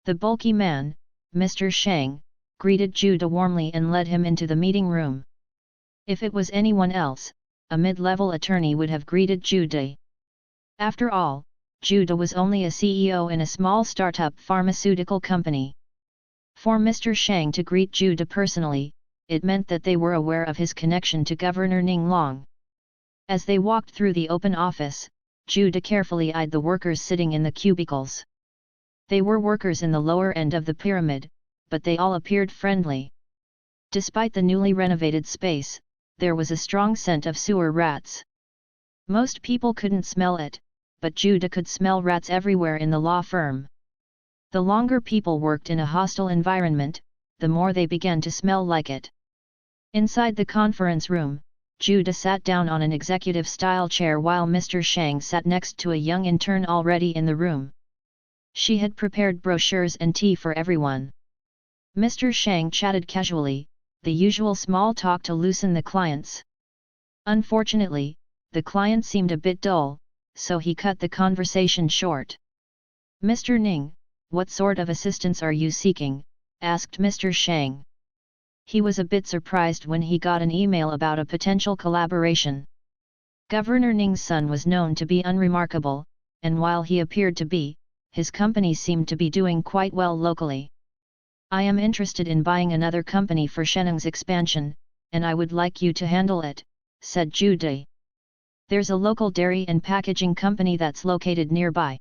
The bulky man, Mr. Shang, greeted Judah warmly and led him into the meeting room. If it was anyone else, a mid-level attorney would have greeted Judah. After all, Judah was only a CEO in a small startup pharmaceutical company. For Mr. Shang to greet Judah personally, it meant that they were aware of his connection to Governor Ning Long. As they walked through the open office, Judah carefully eyed the workers sitting in the cubicles. They were workers in the lower end of the pyramid, but they all appeared friendly. Despite the newly renovated space, there was a strong scent of sewer rats. Most people couldn't smell it, but Judah could smell rats everywhere in the law firm. The longer people worked in a hostile environment, the more they began to smell like it. Inside the conference room, Judah sat down on an executive-style chair while Mr. Shang sat next to a young intern already in the room. She had prepared brochures and tea for everyone. Mr. Shang chatted casually, the usual small talk to loosen the clients. Unfortunately, the client seemed a bit dull, so he cut the conversation short. Mr. Ning, what sort of assistance are you seeking? Asked Mr. Shang. He was a bit surprised when he got an email about a potential collaboration. Governor Ning's son was known to be unremarkable, and while he appeared to be, his company seemed to be doing quite well locally. I am interested in buying another company for Sheneng's expansion, and I would like you to handle it, said Judah. There's a local dairy and packaging company that's located nearby.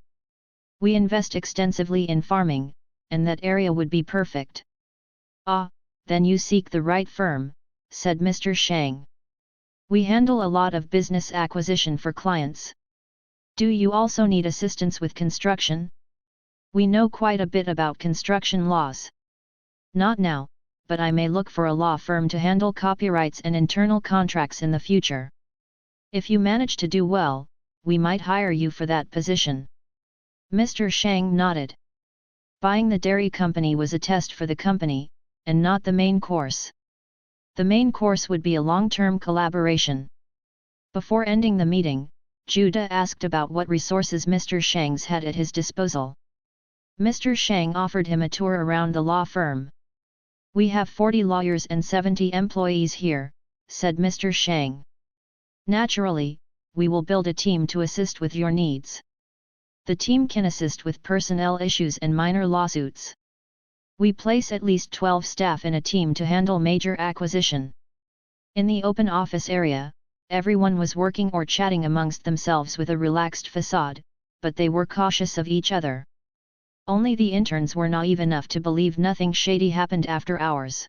We invest extensively in farming, and that area would be perfect. Ah, then you seek the right firm, said Mr. Shang. We handle a lot of business acquisition for clients. Do you also need assistance with construction? We know quite a bit about construction laws. Not now, but I may look for a law firm to handle copyrights and internal contracts in the future. If you manage to do well, we might hire you for that position. Mr. Shang nodded. Buying the dairy company was a test for the company, and not the main course. The main course would be a long-term collaboration. Before ending the meeting, Judah asked about what resources Mr. Shang's had at his disposal. Mr. Shang offered him a tour around the law firm. We have 40 lawyers and 70 employees here, said Mr. Shang. Naturally, we will build a team to assist with your needs. The team can assist with personnel issues and minor lawsuits. We place at least 12 staff in a team to handle major acquisition. In the open office area, everyone was working or chatting amongst themselves with a relaxed facade, but they were cautious of each other. Only the interns were naive enough to believe nothing shady happened after hours.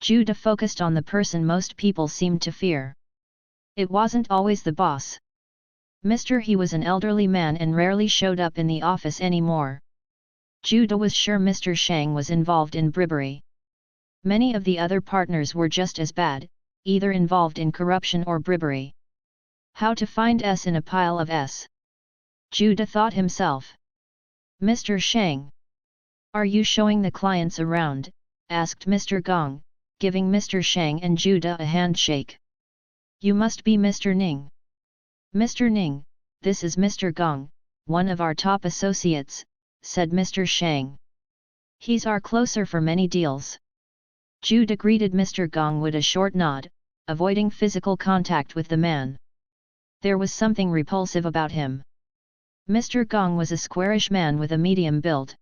Judah focused on the person most people seemed to fear. It wasn't always the boss. Mr. He was an elderly man and rarely showed up in the office anymore. Judah was sure Mr. Shang was involved in bribery. Many of the other partners were just as bad, either involved in corruption or bribery. How to find S in a pile of S? Judah thought himself. Mr. Shang. Are you showing the clients around? Asked Mr. Gong, giving Mr. Shang and Judah a handshake. You must be Mr. Ning. Mr. Ning, this is Mr. Gong, one of our top associates, said Mr. Shang. He's our closer for many deals. Judah greeted Mr. Gong with a short nod, avoiding physical contact with the man. There was something repulsive about him. Mr. Gong was a squarish man with a medium build.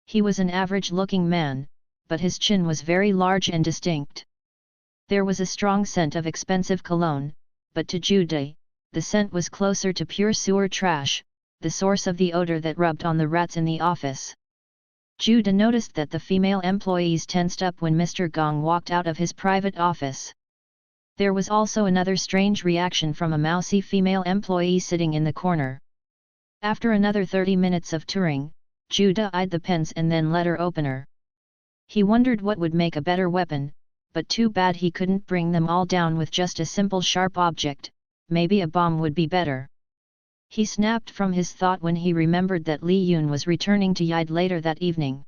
He was an average-looking man, but his chin was very large and distinct. There was a strong scent of expensive cologne, but to Judah, the scent was closer to pure sewer trash, the source of the odor that rubbed on the rats in the office. Judah noticed that the female employees tensed up when Mr. Gong walked out of his private office. There was also another strange reaction from a mousy female employee sitting in the corner. After another 30 minutes of touring, Judah eyed the pens and then letter opener. He wondered what would make a better weapon, but too bad he couldn't bring them all down with just a simple sharp object. Maybe a bomb would be better. He snapped from his thought when he remembered that Li Yun was returning to Yide later that evening.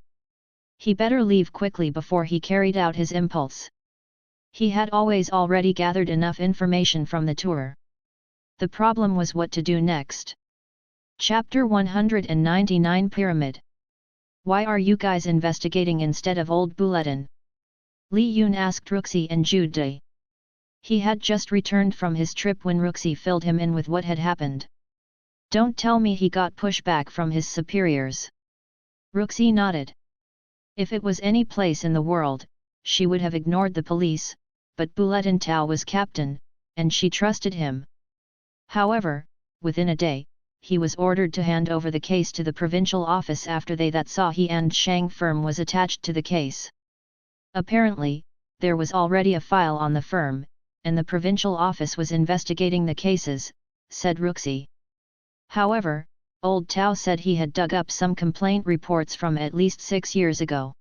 He better leave quickly before he carried out his impulse. He had already gathered enough information from the tour. The problem was what to do next. Chapter 199 Pyramid. Why are you guys investigating instead of old Bulletin? Li Yun asked Ruxi and Judah. He had just returned from his trip when Ruxi filled him in with what had happened. Don't tell me he got pushback from his superiors. Ruxi nodded. If it was any place in the world, she would have ignored the police, but Bulletin Tao was captain, and she trusted him. However, within a day, he was ordered to hand over the case to the provincial office after they that saw he and Shang firm was attached to the case. Apparently, there was already a file on the firm, and the provincial office was investigating the cases, said Ruxi. However, old Tao said he had dug up some complaint reports from at least 6 years ago.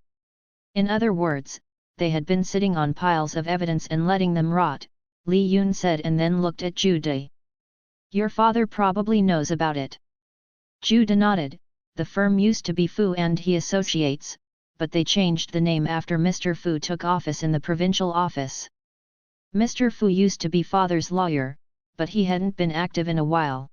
In other words, they had been sitting on piles of evidence and letting them rot, Li Yun said and then looked at Judah. Your father probably knows about it. Judah nodded. The firm used to be Fu and He Associates, but they changed the name after Mr. Fu took office in the provincial office. Mr. Fu used to be father's lawyer, but he hadn't been active in a while.